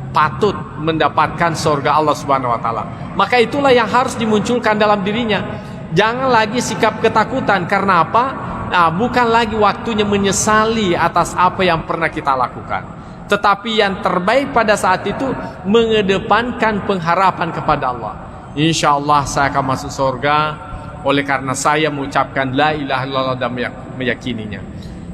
patut mendapatkan surga Allah Subhanahu wa taala. Maka itulah yang harus dimunculkan dalam dirinya. Jangan lagi sikap ketakutan. Karena apa? Nah, bukan lagi waktunya menyesali atas apa yang pernah kita lakukan, tetapi yang terbaik pada saat itu mengedepankan pengharapan kepada Allah. Insya Allah saya akan masuk surga oleh karena saya mengucapkan la ilaha illallah dan meyakininya.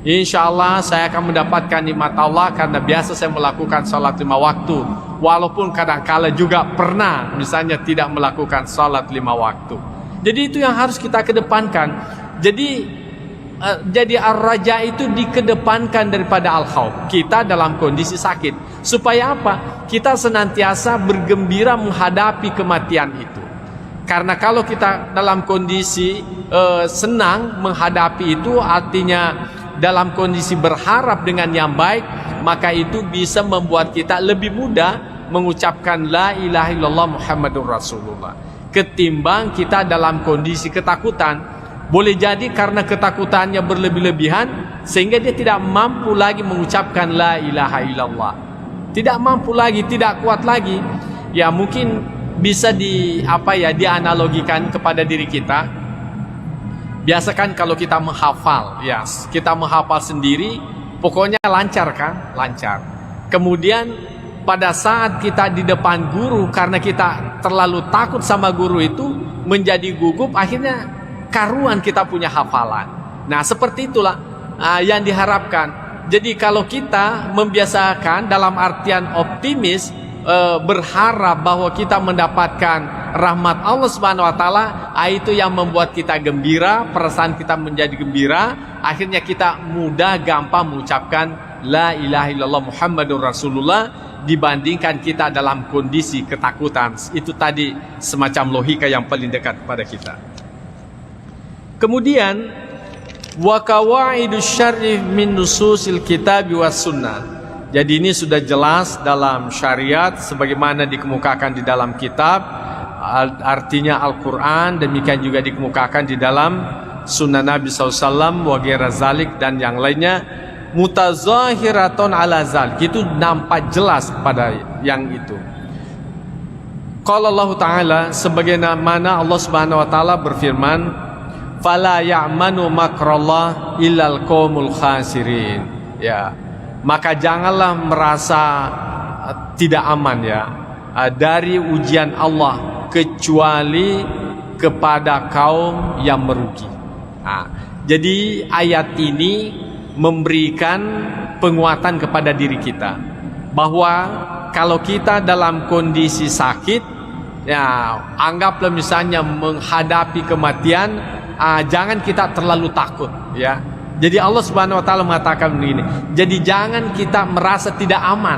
Insya Allah saya akan mendapatkan nikmat Allah karena biasa saya melakukan salat 5 waktu, walaupun kadang-kala juga pernah misalnya tidak melakukan salat 5 waktu. Jadi itu yang harus kita kedepankan. Jadi ar-raja itu dikedepankan daripada al-khauf. Kita dalam kondisi sakit, supaya apa? Kita senantiasa bergembira menghadapi kematian itu. Karena kalau kita dalam kondisi senang menghadapi itu, artinya dalam kondisi berharap dengan yang baik, maka itu bisa membuat kita lebih mudah mengucapkan la ilaha illallah Muhammadur Rasulullah ketimbang kita dalam kondisi ketakutan. Boleh jadi karena ketakutannya berlebih-lebihan sehingga dia tidak mampu lagi mengucapkan la ilaha illallah, tidak mampu lagi, tidak kuat lagi. Ya mungkin bisa dianalogikan kepada diri kita. Biasa kan kalau kita menghafal, ya kita menghafal sendiri, pokoknya lancar kan, lancar. Kemudian pada saat kita di depan guru, karena kita terlalu takut sama guru itu, menjadi gugup, akhirnya karuan kita punya hafalan. Nah seperti itulah yang diharapkan. Jadi kalau kita membiasakan dalam artian optimis, berharap bahwa kita mendapatkan rahmat Allah Subhanahu wa taala, itu yang membuat kita gembira, perasaan kita menjadi gembira, akhirnya kita mudah gampang mengucapkan la ilaha illallah Muhammadur Rasulullah dibandingkan kita dalam kondisi ketakutan. Itu tadi semacam logika yang paling dekat kepada kita. Kemudian wa qawaidus syar'i min nususil kitab was sunnah. Jadi ini sudah jelas dalam syariat sebagaimana dikemukakan di dalam kitab, artinya Al-Quran, demikian juga dikemukakan di dalam sunnah Nabi SAW wa ghaira zalik dan yang lainnya, mutazahiratun ala zalik, itu nampak jelas pada yang itu. Qala Allah Ta'ala, sebagaimana Allah Subhanahu wa taala berfirman, fala ya'manu makrallah illal qaumul khasirin. Ya, maka janganlah merasa tidak aman ya dari ujian Allah kecuali kepada kaum yang merugi. Jadi ayat ini memberikan penguatan kepada diri kita bahwa kalau kita dalam kondisi sakit, ya anggaplah misalnya menghadapi kematian, jangan kita terlalu takut ya. Jadi Allah Subhanahu wa taala mengatakan begini, jadi jangan kita merasa tidak aman.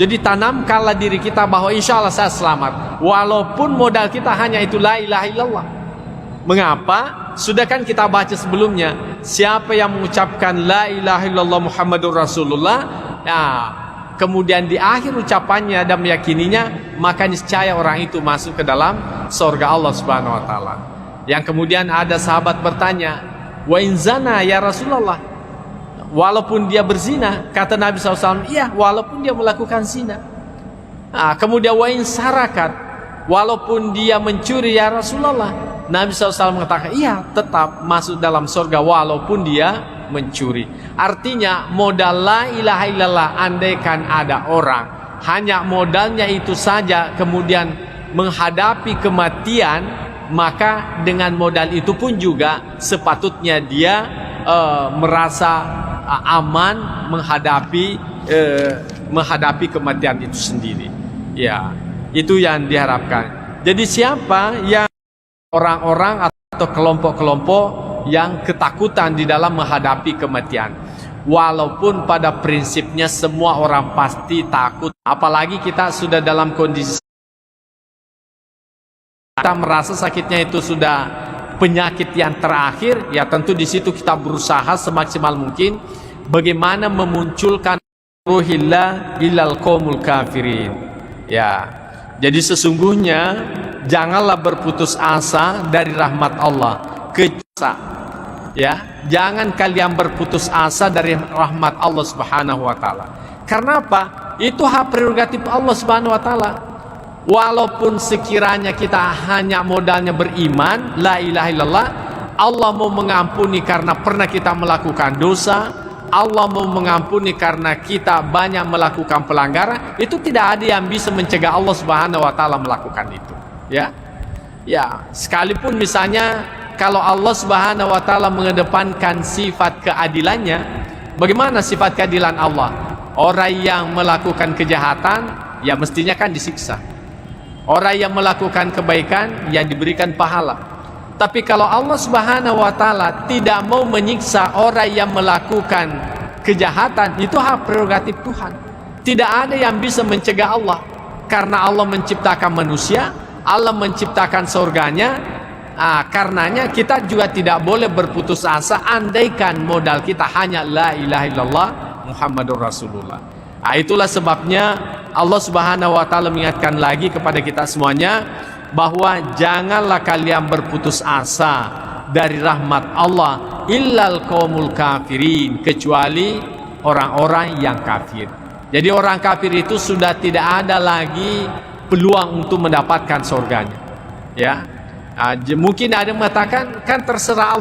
Jadi tanamkanlah diri kita bahwa insya Allah saya selamat, walaupun modal kita hanya itu la ilaha illallah. Mengapa? Sudah kan kita baca sebelumnya, siapa yang mengucapkan la ilaha illallah Muhammadur Rasulullah, kemudian di akhir ucapannya dan meyakininya, maka niscaya orang itu masuk ke dalam surga Allah Subhanahu wa taala. Yang kemudian ada sahabat bertanya, wa in zana ya Rasulullah, walaupun dia berzina, kata Nabi SAW, iya walaupun dia melakukan zina. Kemudian wa in sarakat, walaupun dia mencuri ya Rasulullah, Nabi SAW mengatakan iya tetap masuk dalam surga walaupun dia mencuri. Artinya modal la ilaha illallah, andaikan ada orang hanya modalnya itu saja kemudian menghadapi kematian, maka dengan modal itu pun juga sepatutnya dia merasa aman menghadapi kematian itu sendiri. Ya, itu yang diharapkan. Jadi siapa yang orang-orang atau kelompok-kelompok yang ketakutan di dalam menghadapi kematian, walaupun pada prinsipnya semua orang pasti takut, apalagi kita sudah dalam kondisi kita merasa sakitnya itu sudah penyakit yang terakhir, ya tentu di situ kita berusaha semaksimal mungkin bagaimana memunculkan ruhillah ilal qaumul kafirin. Ya, jadi sesungguhnya janganlah berputus asa dari rahmat Allah Ya, jangan kalian berputus asa dari rahmat Allah Subhanahu wa taala. Karena apa? Itu hak prerogatif Allah Subhanahu wa taala. Walaupun sekiranya kita hanya modalnya beriman, la ilaha illallah, Allah mau mengampuni karena pernah kita melakukan dosa, Allah mau mengampuni karena kita banyak melakukan pelanggaran, itu tidak ada yang bisa mencegah Allah Subhanahu wa taala melakukan itu. Ya. Ya, sekalipun misalnya kalau Allah Subhanahu wa taala mengedepankan sifat keadilannya, bagaimana sifat keadilan Allah? Orang yang melakukan kejahatan ya mestinya kan disiksa. Orang yang melakukan kebaikan yang diberikan pahala. Tapi kalau Allah Subhanahu wa taala tidak mau menyiksa orang yang melakukan kejahatan, itu hak prerogatif Tuhan. Tidak ada yang bisa mencegah Allah. Karena Allah menciptakan manusia, Allah menciptakan surganya. Karenanya kita juga tidak boleh berputus asa andaikan modal kita hanya la ilaha illallah Muhammadur Rasulullah. Itulah sebabnya Allah Subhanahu wa taala mengingatkan lagi kepada kita semuanya bahwa janganlah kalian berputus asa dari rahmat Allah illal qaumul kafirin, kecuali orang-orang yang kafir. Jadi orang kafir itu sudah tidak ada lagi peluang untuk mendapatkan surganya. Ya. Mungkin ada yang mengatakan kan terserah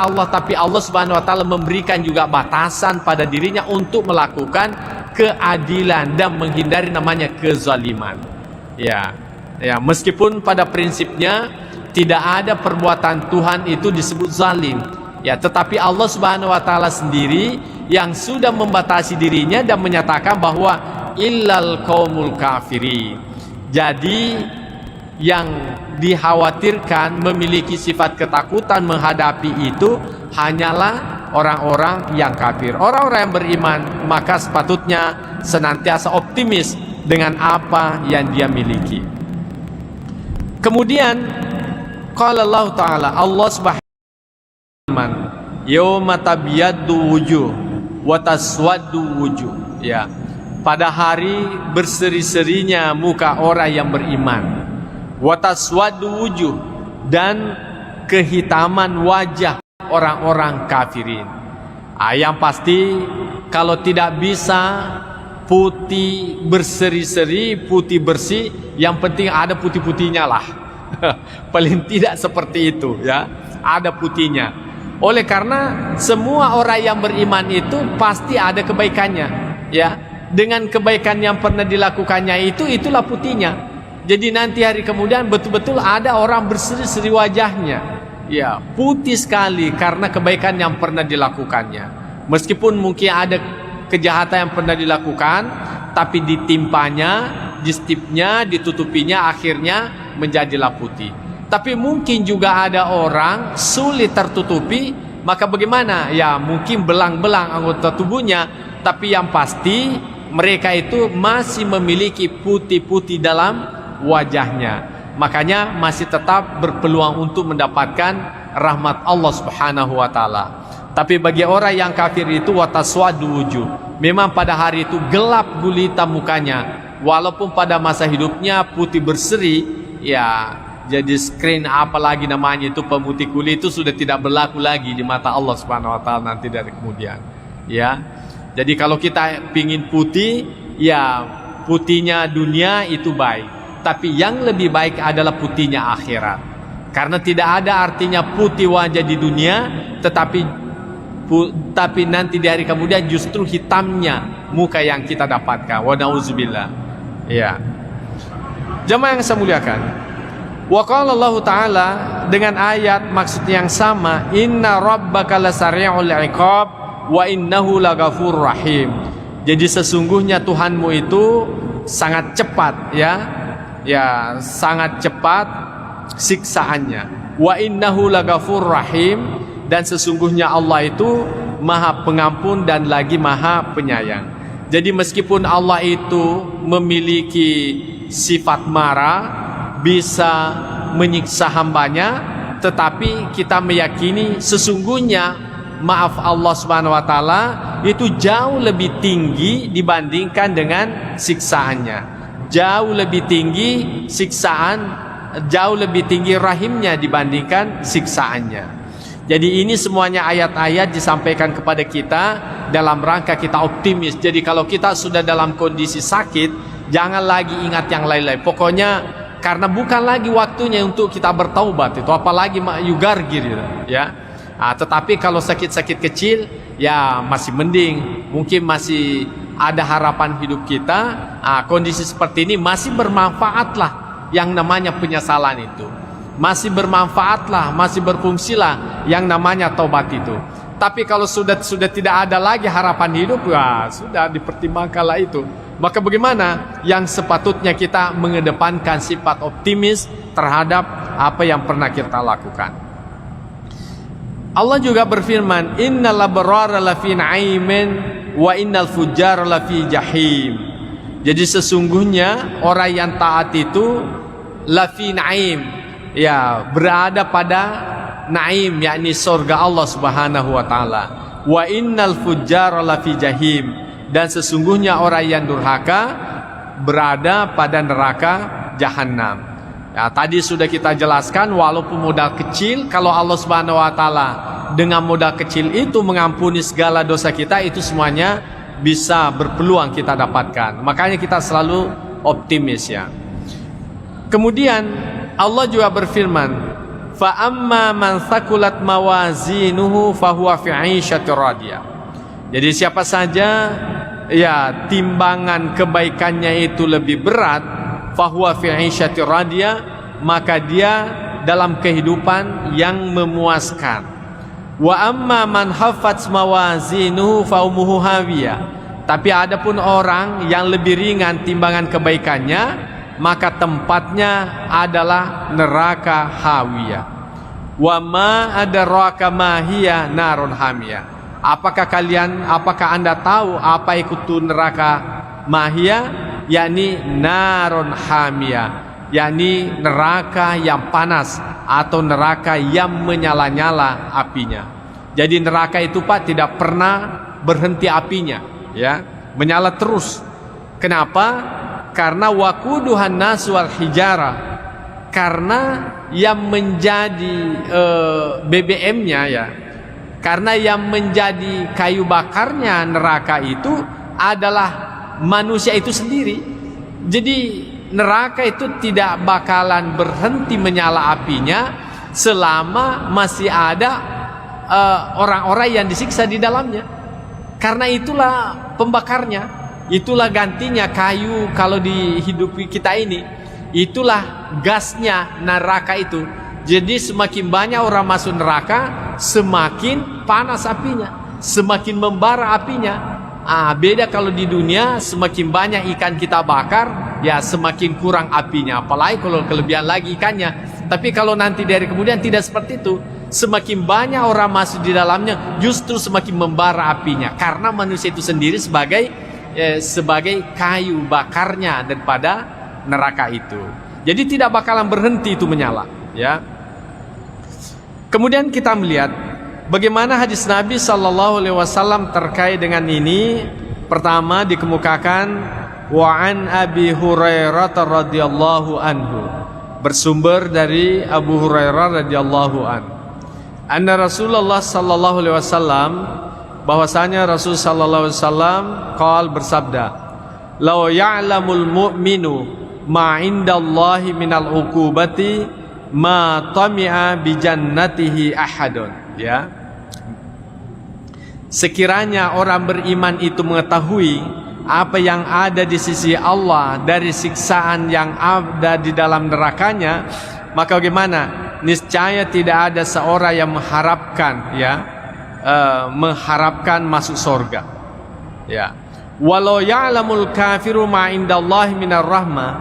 Allah, tapi Allah Subhanahu wa taala memberikan juga batasan pada dirinya untuk melakukan keadilan dan menghindari namanya kezaliman. Ya, meskipun pada prinsipnya tidak ada perbuatan Tuhan itu disebut zalim. Ya, tetapi Allah Subhanahu wa taala sendiri yang sudah membatasi dirinya dan menyatakan bahwa illal qaumul kafirin. Jadi yang dikhawatirkan memiliki sifat ketakutan menghadapi itu hanyalah orang-orang yang kafir. Orang-orang yang beriman maka sepatutnya senantiasa optimis dengan apa yang dia miliki. Kemudian qala Allah taala, Allah Subhanahu wa taala, yauma tabyaddu wujuh wa taswaddu wujuh. Ya, pada hari berseri-serinya muka orang yang beriman, wa taswaddu wujuh, dan kehitaman wajah orang-orang kafirin. Yang pasti kalau tidak bisa putih berseri-seri, putih bersih, yang penting ada putih-putihnya lah. Paling tidak seperti itu ya, ada putihnya. Oleh karena semua orang yang beriman itu pasti ada kebaikannya ya. Dengan kebaikan yang pernah dilakukannya itulah putihnya. Jadi nanti hari kemudian betul-betul ada orang berseri-seri wajahnya. Ya, putih sekali karena kebaikan yang pernah dilakukannya. Meskipun mungkin ada kejahatan yang pernah dilakukan, tapi ditimpanya, distipnya, ditutupinya, akhirnya menjadilah putih. Tapi mungkin juga ada orang sulit tertutupi, maka bagaimana? Ya, mungkin belang-belang anggota tubuhnya, tapi yang pasti mereka itu masih memiliki putih-putih dalam wajahnya. Makanya masih tetap berpeluang untuk mendapatkan rahmat Allah Subhanahu wa taala. Tapi bagi orang yang kafir itu wataswadu wujuh, memang pada hari itu gelap gulita mukanya. Walaupun pada masa hidupnya putih berseri, ya jadi screen apalagi namanya itu pemutih kulit itu sudah tidak berlaku lagi di mata Allah Subhanahu wa taala nanti dari kemudian. Ya. Jadi kalau kita pingin putih, ya putihnya dunia itu baik. Tapi yang lebih baik adalah putihnya akhirat. Karena tidak ada artinya putih wajah di dunia, tapi nanti di hari kemudian justru hitamnya muka yang kita dapatkan. Wa na'udzubillah. Ya. Jemaah yang saya muliakan. Wa qala Allah taala dengan ayat maksud yang sama, inna rabbaka lasari'ul iqab wa innahu laghafurur rahim. Jadi sesungguhnya Tuhanmu itu sangat cepat ya sangat cepat siksaannya. Wa innahu laghafurur rahim, dan sesungguhnya Allah itu Maha Pengampun dan lagi Maha Penyayang. Jadi meskipun Allah itu memiliki sifat marah, bisa menyiksa hambanya, tetapi kita meyakini sesungguhnya maaf Allah Subhanahu wa taala itu jauh lebih tinggi dibandingkan dengan siksaannya. Jauh lebih tinggi siksaan, jauh lebih tinggi rahimnya dibandingkan siksaannya. Jadi ini semuanya ayat-ayat disampaikan kepada kita dalam rangka kita optimis. Jadi kalau kita sudah dalam kondisi sakit, jangan lagi ingat yang lain-lain. Pokoknya karena bukan lagi waktunya untuk kita bertaubat itu, apalagi yugargir gitu, ya. Tetapi kalau sakit-sakit kecil, ya masih mending, mungkin masih ada harapan hidup kita. Kondisi seperti ini masih bermanfaatlah yang namanya penyesalan itu. Masih bermanfaatlah, masih berfungsilah yang namanya taubat itu. Tapi kalau sudah tidak ada lagi harapan hidup, ya sudah dipertimbangkanlah itu. Maka bagaimana? Yang sepatutnya kita mengedepankan sifat optimis terhadap apa yang pernah kita lakukan. Allah juga berfirman, innal abrara lafi na'imin wa innal fujjara lafi jahim. Jadi sesungguhnya orang yang taat itu lafi na'im, ya berada pada naim, yakni surga Allah Subhanahu wa taala. Wa innal fujjara lafi jahim, dan sesungguhnya orang yang durhaka berada pada neraka jahanam. Ya, tadi sudah kita jelaskan, walaupun modal kecil, kalau Allah Subhanahu wa taala dengan modal kecil itu mengampuni segala dosa kita, itu semuanya bisa berpeluang kita dapatkan. Makanya kita selalu optimis, ya. Kemudian Allah juga berfirman, fa amma man thaqulat mawazinuhu fahuwa fi 'ishatir radiyah. Jadi siapa saja ya timbangan kebaikannya itu lebih berat, fahuwa fi 'ishatir radiyah, maka dia dalam kehidupan yang memuaskan. Wa amma man haffat mawazinuhu fa ummuhu hawiyah. Tapi adapun orang yang lebih ringan timbangan kebaikannya, maka tempatnya adalah neraka hawiyah. Wa ma adraka ma hiya narun hamiyah. Apakah Anda tahu apa itu neraka mahiyah? Yakni narun hamiyah, yakni neraka yang panas atau neraka yang menyala-nyala apinya. Jadi neraka itu Pak tidak pernah berhenti apinya, ya, menyala terus. Kenapa? Karena waquduhan nas wal hijara, karena yang menjadi BBM-nya, ya, karena yang menjadi kayu bakarnya neraka itu adalah manusia itu sendiri. Jadi neraka itu tidak bakalan berhenti menyala apinya selama masih ada orang-orang yang disiksa di dalamnya. Karena itulah pembakarnya, itulah gantinya kayu kalau di hidup kita ini. Itulah gasnya neraka itu. Jadi semakin banyak orang masuk neraka, semakin panas apinya, semakin membara apinya. Beda kalau di dunia, semakin banyak ikan kita bakar, ya semakin kurang apinya. Apalagi kalau kelebihan lagi ikannya. Tapi kalau nanti dari kemudian tidak seperti itu, semakin banyak orang masuk di dalamnya, justru semakin membara apinya. Karena manusia itu sendiri sebagai kayu bakarnya daripada neraka itu. Jadi tidak bakalan berhenti itu menyala, ya. Kemudian kita melihat bagaimana hadis Nabi SAW terkait dengan ini. Pertama dikemukakan wa an Abi Hurairah radhiyallahu anhu, bersumber dari Abu Hurairah radhiyallahu anhu, anna Rasulullah SAW, bahwasanya Rasul SAW qal, bersabda, law ya'lamul mu'minu ma indallahi minal uqubati ma tami'a bi jannatihi ahadun, ya. Sekiranya orang beriman itu mengetahui apa yang ada di sisi Allah dari siksaan yang ada di dalam nerakanya, maka bagaimana? Niscaya tidak ada seorang yang mengharapkan, ya, mengharapkan masuk surga, ya. Walau ya'lamul kafiru ma indallahi minar rahmah,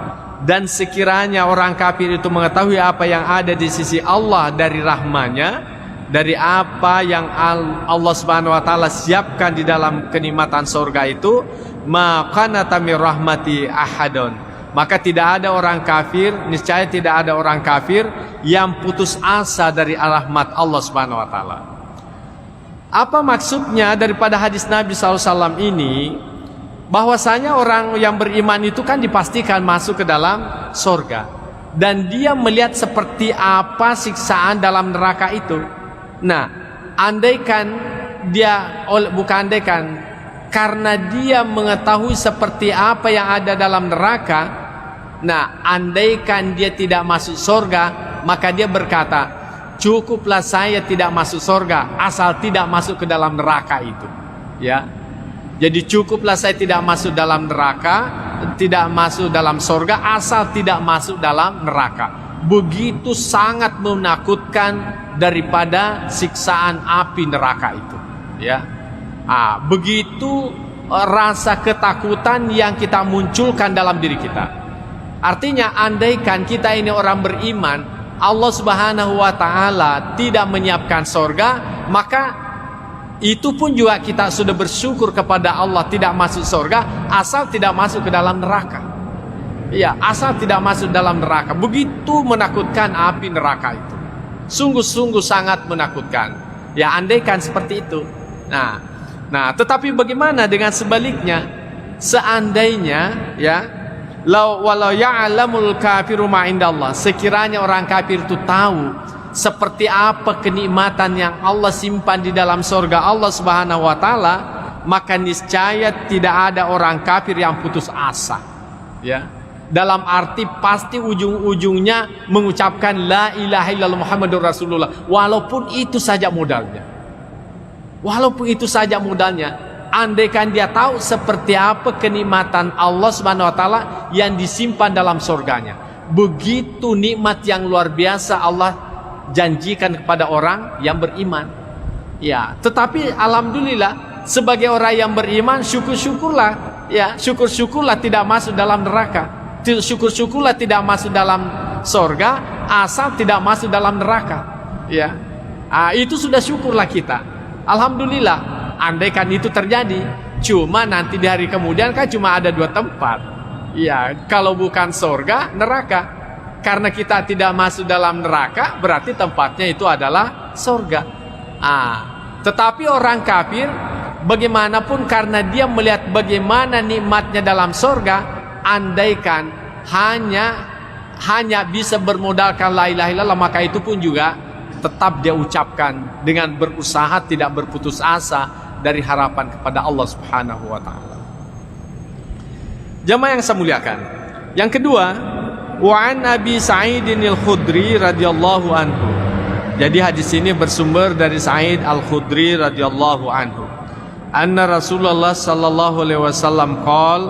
dan sekiranya orang kafir itu mengetahui apa yang ada di sisi Allah dari rahmanya, dari apa yang Allah Subhanahu wa taala siapkan di dalam kenikmatan surga itu, maka natamir rahmati ahadun, maka tidak ada orang kafir, niscaya tidak ada orang kafir yang putus asa dari rahmat Allah Subhanahu wa taala. Apa maksudnya daripada hadis Nabi SAW ini? Bahwasanya orang yang beriman itu kan dipastikan masuk ke dalam surga, dan dia melihat seperti apa siksaan dalam neraka itu. Nah, karena dia mengetahui seperti apa yang ada dalam neraka. Nah, andaikan dia tidak masuk surga, maka dia berkata, cukuplah saya tidak masuk surga asal tidak masuk ke dalam neraka itu. Ya. Jadi cukuplah saya tidak masuk dalam neraka, tidak masuk dalam surga asal tidak masuk dalam neraka. Begitu sangat menakutkan daripada siksaan api neraka itu, ya. Begitu rasa ketakutan yang kita munculkan dalam diri kita. Artinya andaikan kita ini orang beriman, Allah Subhanahu wa taala tidak menyiapkan surga, maka itu pun juga kita sudah bersyukur kepada Allah tidak masuk surga asal tidak masuk ke dalam neraka. Ya, asal tidak masuk dalam neraka. Begitu menakutkan api neraka itu. Sungguh-sungguh sangat menakutkan. Ya, andaikan seperti itu. Nah, tetapi bagaimana dengan sebaliknya? Seandainya, ya, walau ya'lamul kafiru ma indallah, sekiranya orang kafir itu tahu seperti apa kenikmatan yang Allah simpan di dalam surga Allah Subhanahu wa taala, maka niscaya tidak ada orang kafir yang putus asa. Ya. Dalam arti pasti ujung-ujungnya mengucapkan la ilaha illallah Muhammadur Rasulullah, walaupun itu saja modalnya. Walaupun itu saja modalnya, andaikan dia tahu seperti apa kenikmatan Allah Subhanahu wa taala yang disimpan dalam surganya. Begitu nikmat yang luar biasa Allah janjikan kepada orang yang beriman. Ya, tetapi alhamdulillah sebagai orang yang beriman, syukur-syukurlah, ya, syukur-syukurlah tidak masuk dalam neraka. Syukur-syukurlah tidak masuk dalam surga asal tidak masuk dalam neraka. Ya, itu sudah syukurlah kita. Alhamdulillah. Andaikan itu terjadi, cuma nanti di hari kemudian kan cuma ada dua tempat. Ya, kalau bukan surga, neraka. Karena kita tidak masuk dalam neraka, berarti tempatnya itu adalah surga. Tetapi orang kafir, bagaimanapun karena dia melihat bagaimana nikmatnya dalam surga, andaikan hanya bisa bermodalkan la ilaha illallah, maka itu pun juga tetap dia ucapkan dengan berusaha tidak berputus asa dari harapan kepada Allah Subhanahu wa taala. Jamaah yang saya muliakan. Yang kedua, wa an Abi Sa'idin al-Khudri radhiyallahu anhu. Jadi hadis ini bersumber dari Sa'id al-Khudri radhiyallahu anhu. Anna Rasulullah sallallahu alaihi wasallam qala,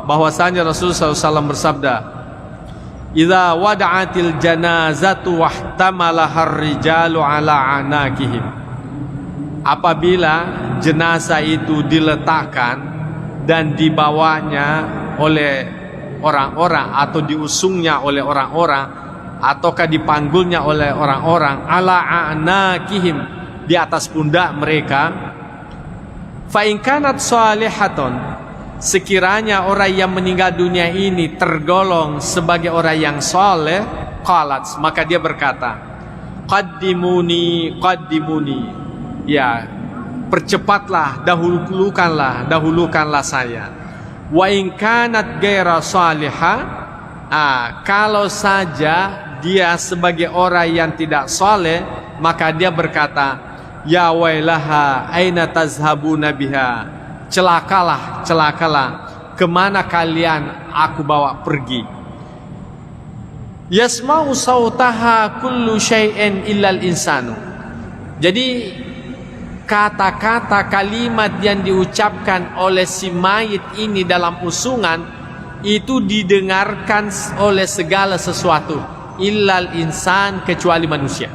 bahwasanya Rasulullah SAW bersabda, idza wada'atil janazatu wahtamalahar rijalu ala anakihim, apabila jenazah itu diletakkan dan dibawanya oleh orang-orang atau diusungnya oleh orang-orang ataukah dipanggulnya oleh orang-orang, ala anakihim, di atas pundak mereka, fa in kanat salihatun, sekiranya orang yang meninggal dunia ini tergolong sebagai orang yang soleh, qalat, maka dia berkata, qaddimuni, ya, percepatlah, dahulukanlah saya. Wa in kanat ghaira salihah, kalau saja dia sebagai orang yang tidak soleh, maka dia berkata, ya wailaha aina tazhabuna biha, celakalah, kemana kalian aku bawa pergi. Yasma'u sautaha kullu syai'in illal insanu. Jadi kata-kata kalimat yang diucapkan oleh si mayit ini dalam usungan itu didengarkan oleh segala sesuatu, illal insan, kecuali manusia.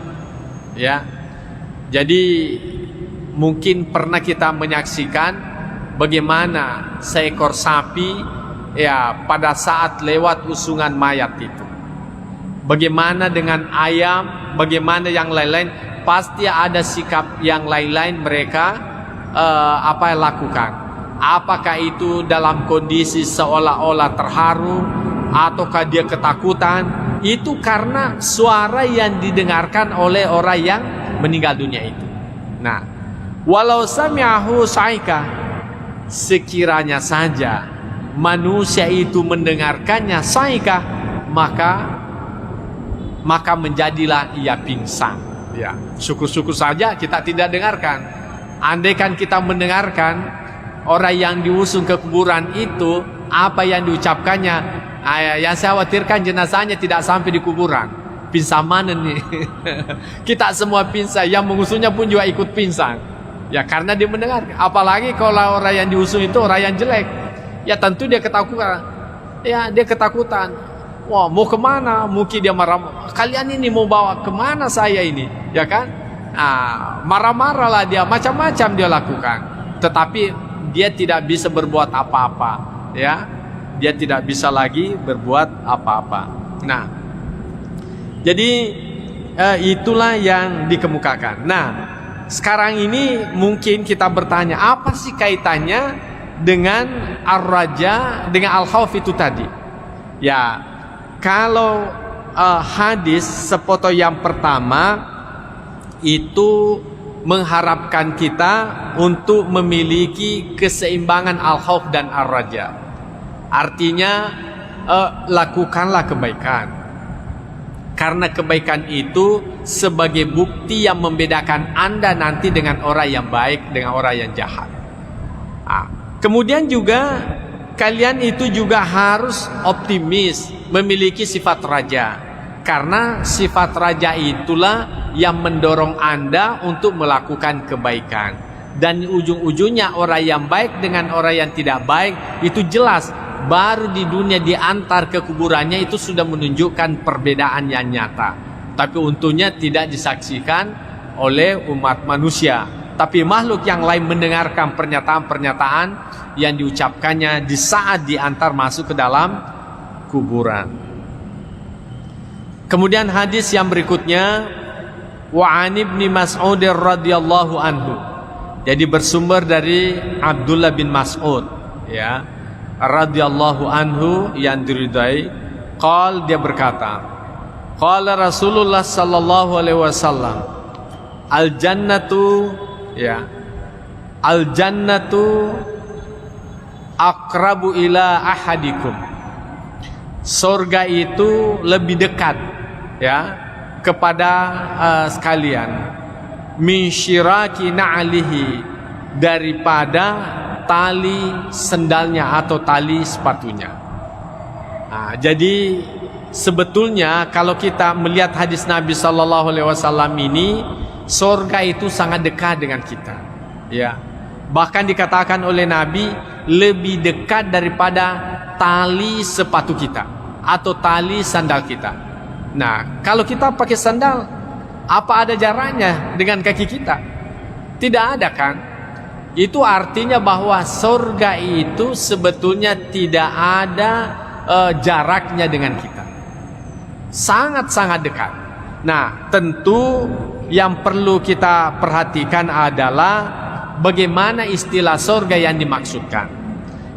Ya. Jadi mungkin pernah kita menyaksikan bagaimana seekor sapi, ya, pada saat lewat usungan mayat itu. Bagaimana dengan ayam, bagaimana yang lain-lain, pasti ada sikap yang lain-lain mereka lakukan. Apakah itu dalam kondisi seolah-olah terharu ataukah dia ketakutan? Itu karena suara yang didengarkan oleh orang yang meninggal dunia itu. Nah, walau sami'ahu sa'ika, sekiranya saja manusia itu mendengarkannya saika, maka menjadilah ia pingsan. Ya, syukur-syukur saja kita tidak dengarkan. Andaikan kita mendengarkan orang yang diusung ke kuburan itu, apa yang diucapkannya, yang saya khawatirkan jenazahnya tidak sampai di kuburan. Pinsamanan nih. Kita semua pingsan, yang mengusungnya pun juga ikut pingsan. Ya, karena dia mendengar. Apalagi kalau orang yang diusung itu orang yang jelek, ya tentu dia ketakutan. Ya, dia ketakutan. Wah, mau kemana? Mungkin dia marah. Kalian ini mau bawa kemana saya ini? Ya kan? Marah-marahlah dia, macam-macam dia lakukan. Tetapi dia tidak bisa berbuat apa-apa. Ya, dia tidak bisa lagi berbuat apa-apa. Nah, jadi itulah yang dikemukakan. Nah, sekarang ini mungkin kita bertanya, apa sih kaitannya dengan ar-raja, dengan al-khauf itu tadi? Ya, kalau hadis sepoto yang pertama itu mengharapkan kita untuk memiliki keseimbangan al-khauf dan ar-raja. Artinya lakukanlah kebaikan, karena kebaikan itu sebagai bukti yang membedakan Anda nanti dengan orang yang baik dengan orang yang jahat. Kemudian juga kalian itu juga harus optimis, memiliki sifat raja, karena sifat raja itulah yang mendorong Anda untuk melakukan kebaikan. Dan ujung-ujungnya orang yang baik dengan orang yang tidak baik itu jelas, baru di dunia diantar ke kuburannya itu sudah menunjukkan perbedaan yang nyata. Tapi untungnya tidak disaksikan oleh umat manusia, tapi makhluk yang lain mendengarkan pernyataan-pernyataan yang diucapkannya di saat diantar masuk ke dalam kuburan. Kemudian hadis yang berikutnya, wa an ibni Mas'ud radhiyallahu anhu. Jadi bersumber dari Abdullah bin Mas'ud, ya, radhiyallahu anhu, yang diridai. Dia berkata, qala Rasulullah sallallahu alaihi wasallam, al jannatu, ya, al jannatu aqrabu ila ahadikum. Surga itu lebih dekat, ya, kepada sekalian, min syiraki na'alihi, daripada tali sendalnya atau tali sepatunya. Jadi sebetulnya kalau kita melihat hadis Nabi Sallallahu Alaihi Wasallam ini, surga itu sangat dekat dengan kita, ya. Bahkan dikatakan oleh Nabi lebih dekat daripada tali sepatu kita atau tali sandal kita. Nah, kalau kita pakai sandal, apa ada jaraknya dengan kaki kita? Tidak ada, kan? Itu artinya bahwa surga itu sebetulnya tidak ada jaraknya dengan kita, sangat-sangat dekat. Nah, tentu yang perlu kita perhatikan adalah bagaimana istilah surga yang dimaksudkan.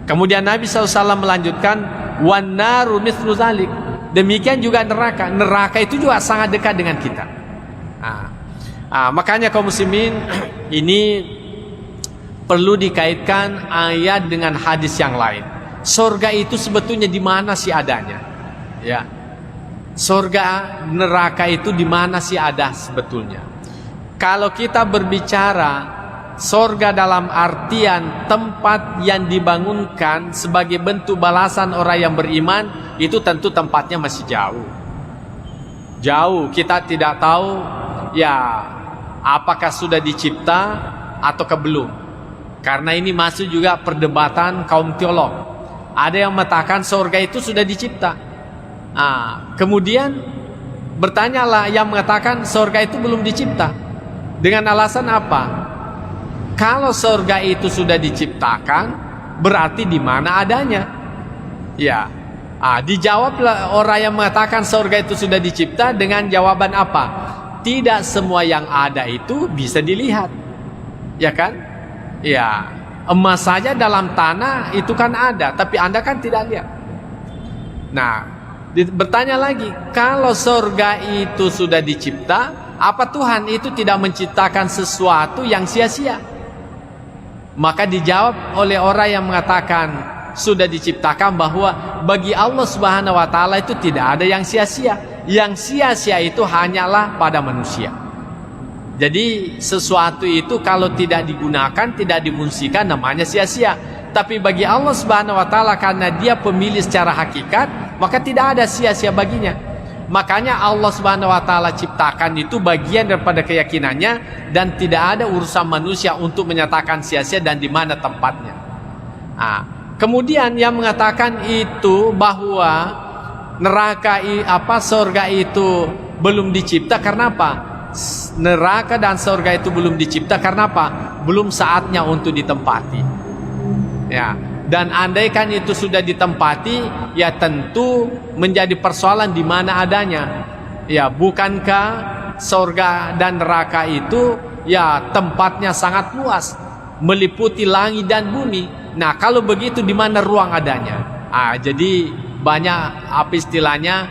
Kemudian Nabi SAW melanjutkan, wan naru mithlu zalik. Demikian juga neraka. Neraka itu juga sangat dekat dengan kita. Makanya kaum muslimin, ini perlu dikaitkan ayat dengan hadis yang lain. Surga itu sebetulnya di mana sih adanya? Ya. Surga, neraka itu di mana sih ada sebetulnya? Kalau kita berbicara surga dalam artian tempat yang dibangunkan sebagai bentuk balasan orang yang beriman, itu tentu tempatnya masih jauh. Jauh, kita tidak tahu ya apakah sudah dicipta ataukah belum. Karena ini masuk juga perdebatan kaum teolog. Ada yang mengatakan surga itu sudah dicipta. Kemudian bertanyalah yang mengatakan surga itu belum dicipta. Dengan alasan apa? Kalau surga itu sudah diciptakan, berarti di mana adanya? Ya, dijawablah orang yang mengatakan surga itu sudah dicipta dengan jawaban apa? Tidak semua yang ada itu bisa dilihat, ya kan? Ya, emas saja dalam tanah itu kan ada, tapi Anda kan tidak lihat. Nah, bertanya lagi, kalau surga itu sudah dicipta, apa Tuhan itu tidak menciptakan sesuatu yang sia-sia? Maka dijawab oleh orang yang mengatakan sudah diciptakan bahwa bagi Allah Subhanahu wa taala itu tidak ada yang sia-sia. Yang sia-sia itu hanyalah pada manusia. Jadi sesuatu itu kalau tidak digunakan, tidak dimunsikan, namanya sia-sia. Tapi bagi Allah Subhanahu wa taala, karena Dia pemilih secara hakikat, maka tidak ada sia-sia baginya. Makanya Allah Subhanahu wa taala ciptakan itu bagian daripada keyakinannya, dan tidak ada urusan manusia untuk menyatakan sia-sia dan di mana tempatnya. Kemudian yang mengatakan itu bahwa neraka surga itu belum dicipta, karena apa? Neraka dan surga itu belum dicipta karena apa? Belum saatnya untuk ditempati. Ya, dan andaikan itu sudah ditempati, ya tentu menjadi persoalan di mana adanya. Ya, bukankah surga dan neraka itu ya tempatnya sangat luas, meliputi langit dan bumi. Nah, kalau begitu di mana ruang adanya? Jadi banyak istilahnya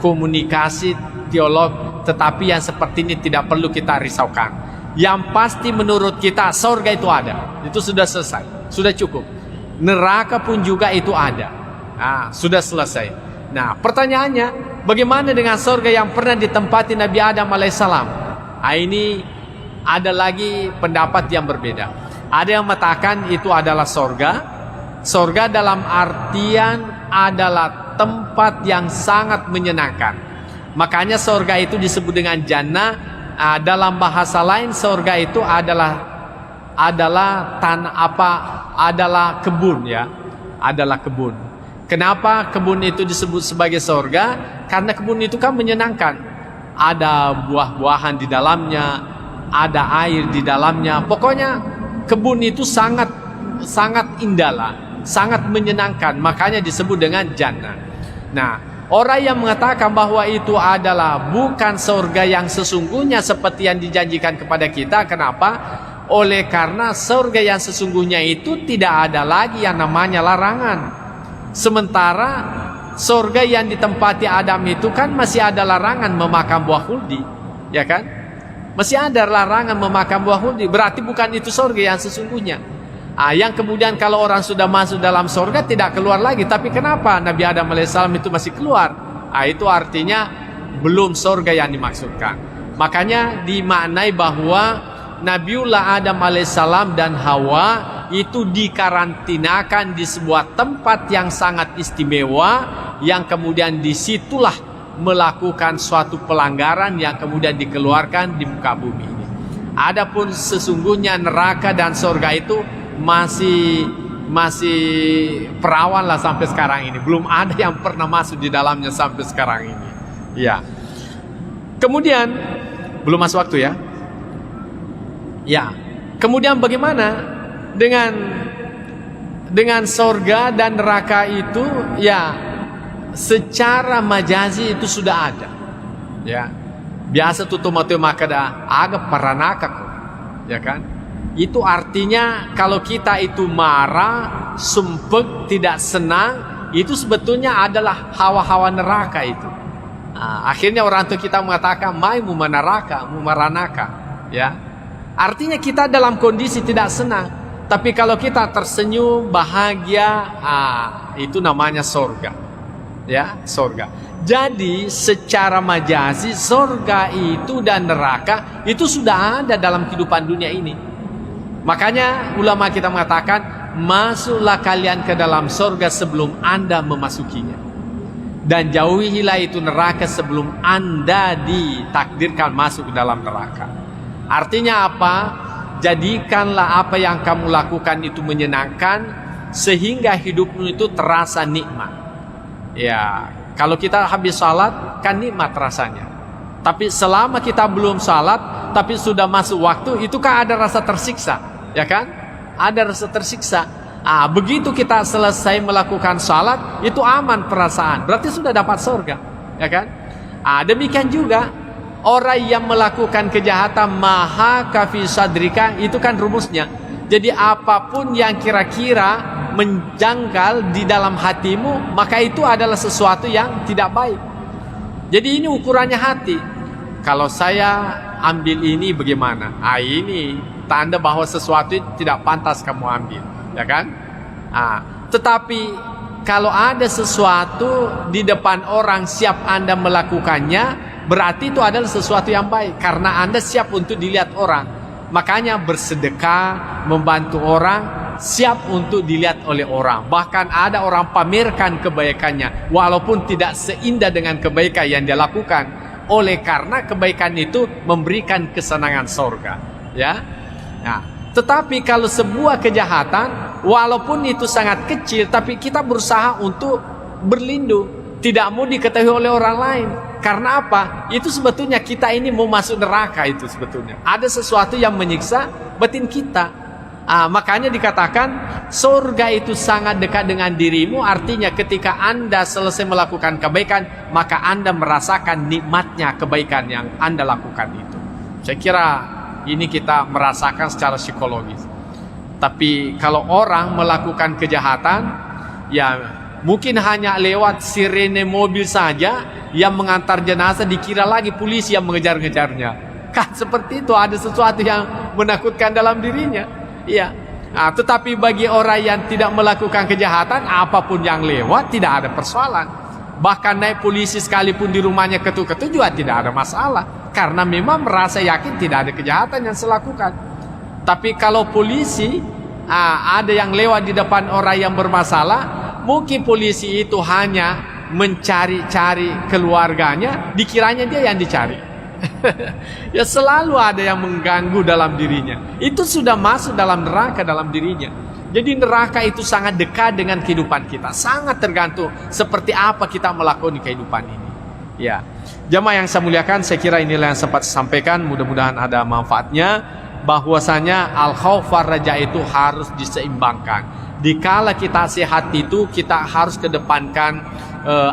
komunikasi teolog, tetapi yang seperti ini tidak perlu kita risaukan. Yang pasti menurut kita surga itu ada, itu sudah selesai, sudah cukup. Neraka pun juga itu ada, sudah selesai. Nah, pertanyaannya, bagaimana dengan surga yang pernah ditempati Nabi Adam alaihissalam? Ini ada lagi pendapat yang berbeda. Ada yang mengatakan itu adalah surga. Surga dalam artian adalah tempat yang sangat menyenangkan. Makanya surga itu disebut dengan jannah. Dalam bahasa lain surga itu adalah adalah kebun, ya. Adalah kebun. Kenapa kebun itu disebut sebagai surga? Karena kebun itu kan menyenangkan. Ada buah-buahan di dalamnya, ada air di dalamnya. Pokoknya kebun itu sangat indah lah, sangat menyenangkan. Makanya disebut dengan jannah. Nah, orang yang mengatakan bahwa itu adalah bukan surga yang sesungguhnya seperti yang dijanjikan kepada kita. Kenapa? Oleh karena surga yang sesungguhnya itu tidak ada lagi yang namanya larangan. Sementara surga yang ditempati Adam itu kan masih ada larangan memakan buah huldi, ya kan? Masih ada larangan memakan buah huldi. Berarti bukan itu surga yang sesungguhnya. Yang kemudian kalau orang sudah masuk dalam surga tidak keluar lagi. Tapi kenapa Nabi Adam alaihissalam itu masih keluar? Itu artinya belum surga yang dimaksudkan. Makanya dimaknai bahwa Nabiullah Adam alaihissalam dan Hawa itu dikarantinakan di sebuah tempat yang sangat istimewa, yang kemudian disitulah melakukan suatu pelanggaran yang kemudian dikeluarkan di muka bumi ini. Adapun sesungguhnya neraka dan surga itu masih perawan lah sampai sekarang ini. Belum ada yang pernah masuk di dalamnya sampai sekarang ini. Ya. Kemudian belum masuk waktu ya. Ya. Kemudian bagaimana dengan surga dan neraka itu? Ya, secara majazi itu sudah ada. Ya. Biasa tuh tomato makada agak paranaka, ya kan? Itu artinya kalau kita itu marah, sumpek, tidak senang, itu sebetulnya adalah hawa-hawa neraka itu. Akhirnya orang tua kita mengatakan mai mumanaraka, mumaranaka, ya. Artinya kita dalam kondisi tidak senang. Tapi kalau kita tersenyum, bahagia, itu namanya surga. Ya, surga. Jadi secara majazi surga itu dan neraka itu sudah ada dalam kehidupan dunia ini. Makanya ulama kita mengatakan, masuklah kalian ke dalam surga sebelum Anda memasukinya, dan jauhilah itu neraka sebelum Anda ditakdirkan masuk ke dalam neraka. Artinya apa? Jadikanlah apa yang kamu lakukan itu menyenangkan, sehingga hidupmu itu terasa nikmat. Ya, kalau kita habis salat kan nikmat rasanya. Tapi selama kita belum salat, tapi sudah masuk waktu, itu kan ada rasa tersiksa, ya kan? Ada rasa tersiksa. Begitu kita selesai melakukan salat, itu aman perasaan. Berarti sudah dapat surga, ya kan? Demikian juga orang yang melakukan kejahatan, maha kafi sadrika, itu kan rumusnya. Jadi apapun yang kira-kira menjangkal di dalam hatimu, maka itu adalah sesuatu yang tidak baik. Jadi ini ukurannya hati. Kalau saya ambil ini bagaimana? Ini tanda bahwa sesuatu tidak pantas kamu ambil, ya kan? Tetapi kalau ada sesuatu di depan orang siap Anda melakukannya, berarti itu adalah sesuatu yang baik, karena Anda siap untuk dilihat orang. Makanya bersedekah, membantu orang, siap untuk dilihat oleh orang. Bahkan ada orang pamerkan kebaikannya, walaupun tidak seindah dengan kebaikan yang dia lakukan, oleh karena kebaikan itu memberikan kesenangan surga, ya. Nah, tetapi kalau sebuah kejahatan, walaupun itu sangat kecil, tapi kita berusaha untuk berlindung, tidak mau diketahui oleh orang lain. Karena apa? Itu sebetulnya kita ini mau masuk neraka. Itu sebetulnya ada sesuatu yang menyiksa batin kita. Makanya dikatakan surga itu sangat dekat dengan dirimu. Artinya ketika Anda selesai melakukan kebaikan, maka Anda merasakan nikmatnya kebaikan yang Anda lakukan itu. Saya kira ini kita merasakan secara psikologis. Tapi kalau orang melakukan kejahatan, ya mungkin hanya lewat sirene mobil saja yang mengantar jenazah, dikira lagi polisi yang mengejar-ngejarnya. Kan seperti itu, ada sesuatu yang menakutkan dalam dirinya. Iya. Nah, tetapi bagi orang yang tidak melakukan kejahatan, apapun yang lewat tidak ada persoalan. Bahkan naik polisi sekalipun di rumahnya ketuk-ketuk juga tidak ada masalah, karena memang merasa yakin tidak ada kejahatan yang saya lakukan. Tapi kalau polisi ada yang lewat di depan orang yang bermasalah, mungkin polisi itu hanya mencari-cari keluarganya, dikiranya dia yang dicari. Ya selalu ada yang mengganggu dalam dirinya. Itu sudah masuk dalam neraka dalam dirinya. Jadi neraka itu sangat dekat dengan kehidupan kita. Sangat tergantung seperti apa kita melakukan kehidupan ini. Ya, jamaah yang saya muliakan, saya kira inilah yang sempat saya sampaikan. Mudah-mudahan ada manfaatnya. Bahwasanya al-khauf war raja itu harus diseimbangkan. Dikala kita sehat itu, kita harus kedepankan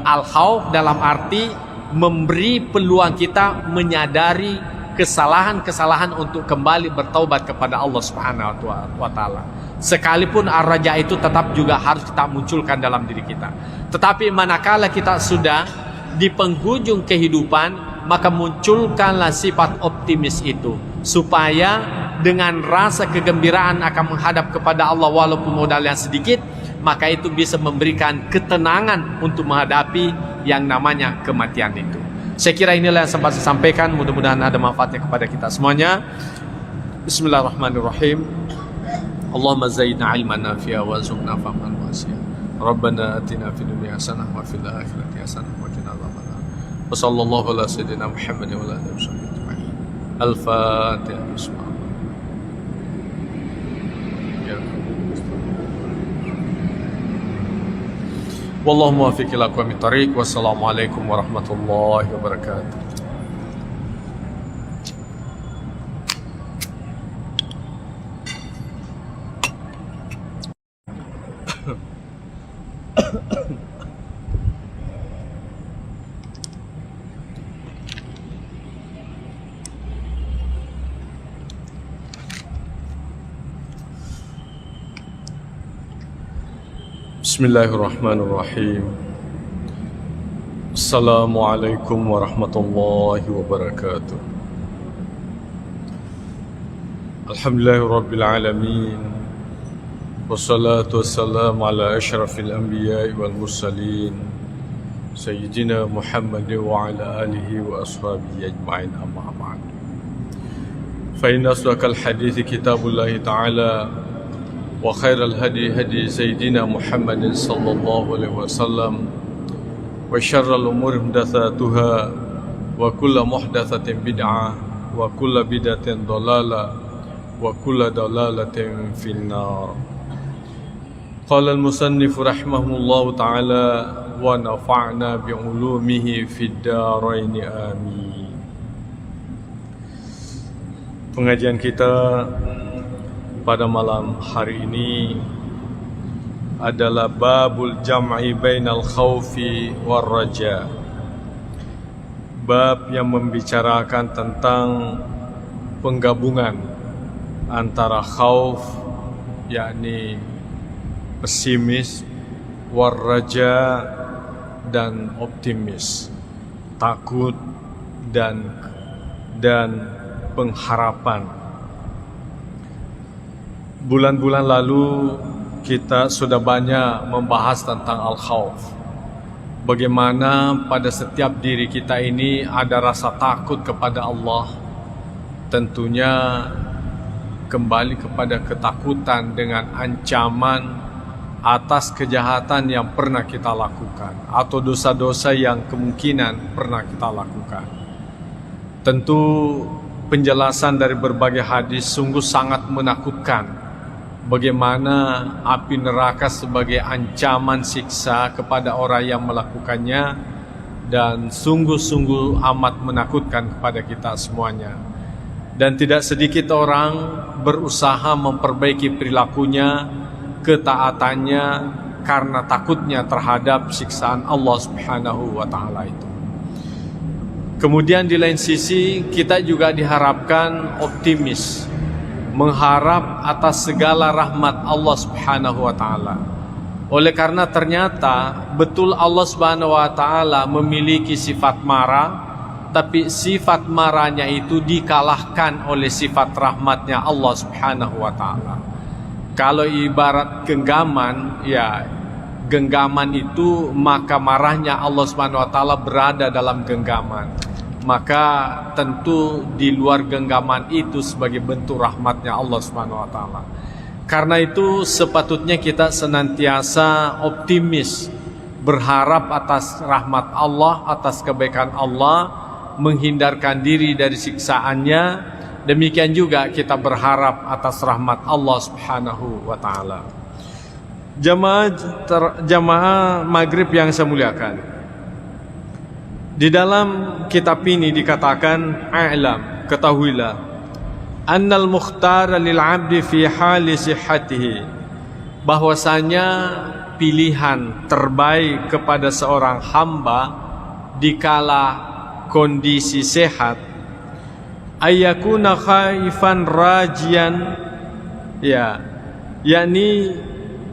al-khauf dalam arti memberi peluang kita menyadari kesalahan-kesalahan untuk kembali bertaubat kepada Allah Subhanahu wa taala. Sekalipun ar-raja itu tetap juga harus kita munculkan dalam diri kita. Tetapi manakala kita sudah di penghujung kehidupan, maka munculkanlah sifat optimis itu, supaya dengan rasa kegembiraan akan menghadap kepada Allah walaupun modal yang sedikit, maka itu bisa memberikan ketenangan untuk menghadapi yang namanya kematian itu. Saya kira inilah yang sempat saya sampaikan. Mudah-mudahan ada manfaatnya kepada kita semuanya. Bismillahirrahmanirrahim. Allahumma zaidna ilman nafi'a wa zukna fahman wasi'a. Rabbana atina fid dunya hasanah wa fil akhirati hasanah wa qina adzabannar. Wa sallallahu ala sayyidina Muhammad wa ala alihi wasallam ajma'in. Al-Fatihah. Bismillah. Wallahu muwaffiq ila aqwamit thariq. Wassalamualaikum warahmatullahi wabarakatuh. Bismillahirrahmanirrahim. Assalamualaikum warahmatullahi wabarakatuh. Alhamdulillahirabbil alamin. Wassalatu wassalamu ala asyrafil anbiya'i wal mursalin sayyidina Muhammad wa ala alihi wa ashabihi ajma'in, amma ba'd. Fa inna asdaqal hadithi kitabullahi ta'ala wa khairal hadi hadi sayyidina Muhammadin sallallahu alaihi wasallam wa syarral umuri muhdatsatuha wa kullu muhdatsatin bid'ah wa kullu bid'atin dhalalah wa kullu dhalalatin finnar. Qala al-musannif rahimahullahu ta'ala wa nafa'na bi ulumihi fid dharain amin. Pengajian kita pada malam hari ini adalah babul jam'i bainal khaufi war raja. Bab yang membicarakan tentang penggabungan antara khauf, yakni pesimis, war raja dan optimis, takut dan pengharapan. Bulan-bulan lalu kita sudah banyak membahas tentang al-khawf. Bagaimana pada setiap diri kita ini ada rasa takut kepada Allah. Tentunya kembali kepada ketakutan dengan ancaman atas kejahatan yang pernah kita lakukan atau dosa-dosa yang kemungkinan pernah kita lakukan. Tentu penjelasan dari berbagai hadis sungguh sangat menakutkan. Bagaimana api neraka sebagai ancaman siksa kepada orang yang melakukannya, dan sungguh-sungguh amat menakutkan kepada kita semuanya. Dan tidak sedikit orang berusaha memperbaiki perilakunya, ketaatannya, karena takutnya terhadap siksaan Allah Subhanahu wa Ta'ala itu. Kemudian di lain sisi kita juga diharapkan optimis, mengharap atas segala rahmat Allah Subhanahu wa Ta'ala. Oleh karena ternyata betul Allah Subhanahu wa Ta'ala memiliki sifat marah, tapi sifat marahnya itu dikalahkan oleh sifat rahmatnya Allah Subhanahu wa Ta'ala. Kalau ibarat genggaman, ya genggaman itu, maka marahnya Allah Subhanahu wa Ta'ala berada dalam genggaman. Maka tentu di luar genggaman itu sebagai bentuk rahmatnya Allah Subhanahu wa Ta'ala. Karena itu sepatutnya kita senantiasa optimis, berharap atas rahmat Allah, atas kebaikan Allah, menghindarkan diri dari siksaannya. Demikian juga kita berharap atas rahmat Allah Subhanahu wa Ta'ala. Jamaah maghrib yang saya muliakan, di dalam kitab ini dikatakan, a'lam, ketahuilah, annal mukhtar lil 'abdi fi hali sihhatihi, bahwasanya pilihan terbaik kepada seorang hamba dikala kondisi sehat, ayyakuna khaifan rajian, ya, yakni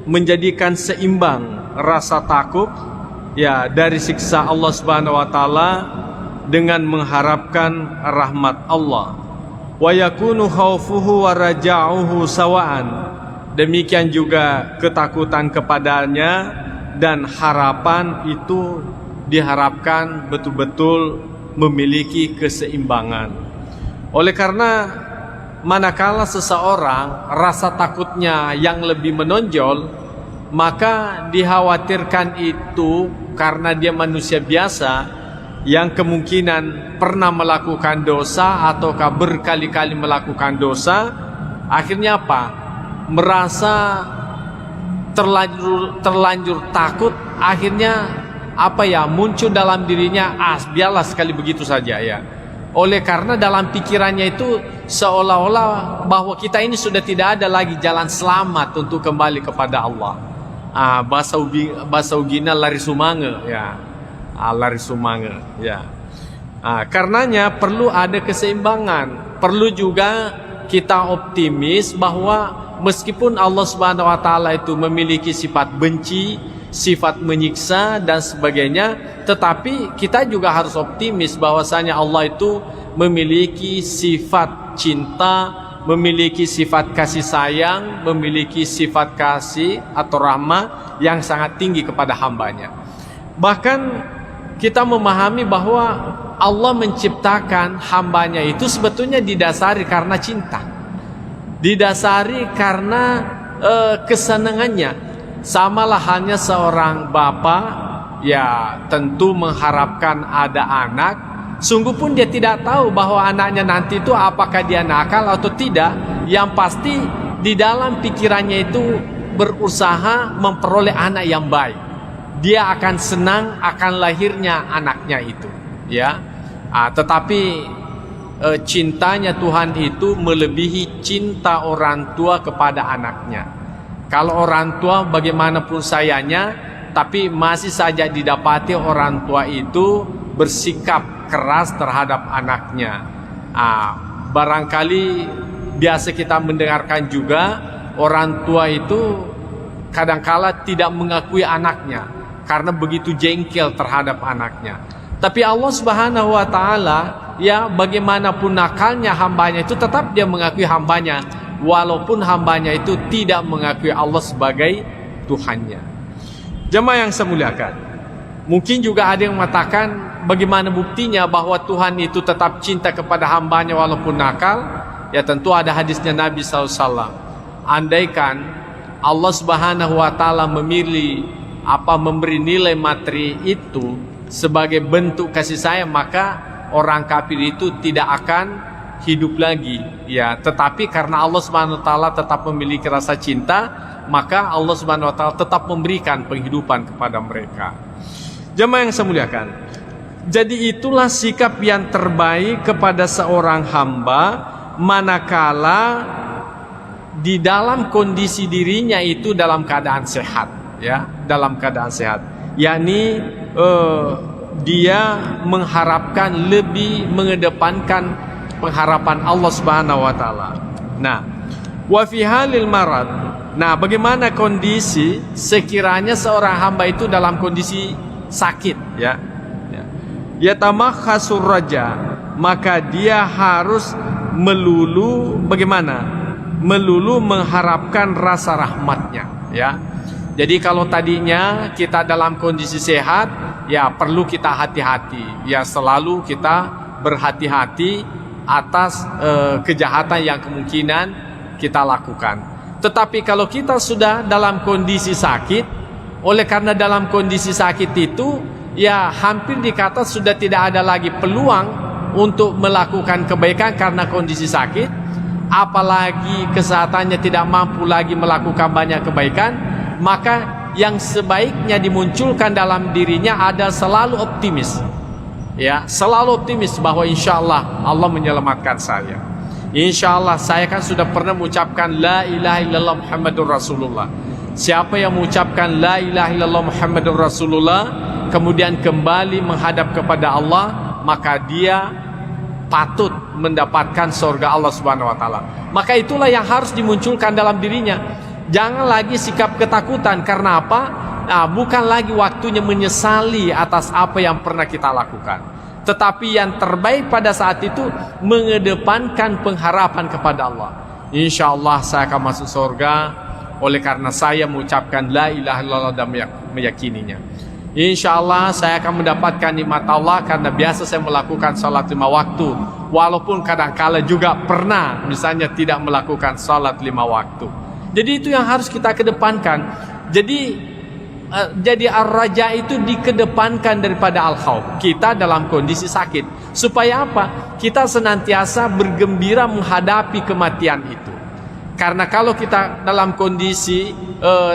menjadikan seimbang rasa takut, ya, dari siksa Allah Subhanahu wa Ta'ala dengan mengharapkan rahmat Allah. Wa yakunu khaufuhu wa raja'uhu sawa'an, demikian juga ketakutan kepadanya dan harapan itu diharapkan betul-betul memiliki keseimbangan. Oleh karena manakala seseorang rasa takutnya yang lebih menonjol, maka dikhawatirkan itu karena dia manusia biasa yang kemungkinan pernah melakukan dosa ataukah berkali-kali melakukan dosa. Akhirnya apa? Merasa terlanjur takut. Akhirnya apa ya, muncul dalam dirinya, biarlah sekali begitu saja ya. Oleh karena dalam pikirannya itu seolah-olah bahwa kita ini sudah tidak ada lagi jalan selamat untuk kembali kepada Allah. Bahasa ugina lari sumange ya, lari sumange ya. Karenanya perlu ada keseimbangan. Perlu juga kita optimis bahwa meskipun Allah Subhanahu wa Ta'ala itu memiliki sifat benci, sifat menyiksa dan sebagainya, tetapi kita juga harus optimis bahwasanya Allah itu memiliki sifat cinta, memiliki sifat kasih sayang, memiliki sifat kasih atau rahmah yang sangat tinggi kepada hambanya. Bahkan kita memahami bahwa Allah menciptakan hambanya itu sebetulnya didasari karena cinta, didasari karena kesenangannya. Samalah halnya seorang bapak, ya tentu mengharapkan ada anak. Sungguh pun dia tidak tahu bahwa anaknya nanti itu apakah dia nakal atau tidak. Yang pasti di dalam pikirannya itu berusaha memperoleh anak yang baik. Dia akan senang akan lahirnya anaknya itu, ya. Tetapi cintanya Tuhan itu melebihi cinta orang tua kepada anaknya. Kalau orang tua bagaimanapun sayangnya, tapi masih saja didapati orang tua itu bersikap keras terhadap anaknya. Barangkali biasa kita mendengarkan juga orang tua itu kadangkala tidak mengakui anaknya karena begitu jengkel terhadap anaknya. Tapi Allah Subhanahu wa Ta'ala, ya bagaimanapun nakalnya hambanya itu tetap dia mengakui hambanya. walaupun hambanya itu tidak mengakui Allah sebagai Tuhannya. Jemaah yang saya muliakan, mungkin juga ada yang mengatakan, bagaimana buktinya bahwa Tuhan itu tetap cinta kepada hambanya walaupun nakal? Ya tentu ada hadisnya Nabi SAW. Andaikan Allah Subhanahu wa Ta'ala memberi nilai materi itu sebagai bentuk kasih sayang, maka orang kafir itu tidak akan hidup lagi, ya. Tetapi karena Allah Subhanahu wa Ta'ala tetap memiliki rasa cinta, maka Allah Subhanahu wa Ta'ala tetap memberikan penghidupan kepada mereka. Jemaah yang saya muliakan, jadi itulah sikap yang terbaik kepada seorang hamba manakala di dalam kondisi dirinya itu dalam keadaan sehat, ya, dalam keadaan sehat, yakni dia mengharapkan, lebih mengedepankan pengharapan Allah Subhanahu wa Ta'ala. Nah, wa fi halil marad. Nah, bagaimana kondisi sekiranya seorang hamba itu dalam kondisi sakit, ya. Yatamakhasur raja, maka dia harus melulu bagaimana? Melulu mengharapkan rasa rahmatnya, ya. Jadi kalau tadinya kita dalam kondisi sehat, ya perlu kita hati-hati, ya selalu kita berhati-hati atas kejahatan yang kemungkinan kita lakukan. Tetapi kalau kita sudah dalam kondisi sakit, oleh karena dalam kondisi sakit itu, ya hampir dikata sudah tidak ada lagi peluang untuk melakukan kebaikan karena kondisi sakit, apalagi kesehatannya tidak mampu lagi melakukan banyak kebaikan, maka yang sebaiknya dimunculkan dalam dirinya ada selalu optimis. Ya, selalu optimis bahwa insya Allah Allah menyelamatkan saya. Insya Allah saya kan sudah pernah mengucapkan la ilaha illallah Muhammadur Rasulullah. Siapa yang mengucapkan la ilaha illallah Muhammadur Rasulullah kemudian kembali menghadap kepada Allah, maka dia patut mendapatkan surga Allah Subhanahu wa Ta'ala. Maka itulah yang harus dimunculkan dalam dirinya. Jangan lagi sikap ketakutan. Karena apa? Nah, bukan lagi waktunya menyesali atas apa yang pernah kita lakukan, tetapi yang terbaik pada saat itu mengedepankan pengharapan kepada Allah. Insya Allah saya akan masuk surga oleh karena saya mengucapkan la ilaha illallah dan meyakininya. Insya Allah saya akan mendapatkan nikmat Allah karena biasa saya melakukan salat 5 waktu, walaupun kadang-kala juga pernah misalnya tidak melakukan salat 5 waktu. Jadi itu yang harus kita kedepankan. Jadi ar-raja itu dikedepankan daripada al-khauf. Kita dalam kondisi sakit, supaya apa? Kita senantiasa bergembira menghadapi kematian itu. Karena kalau kita dalam kondisi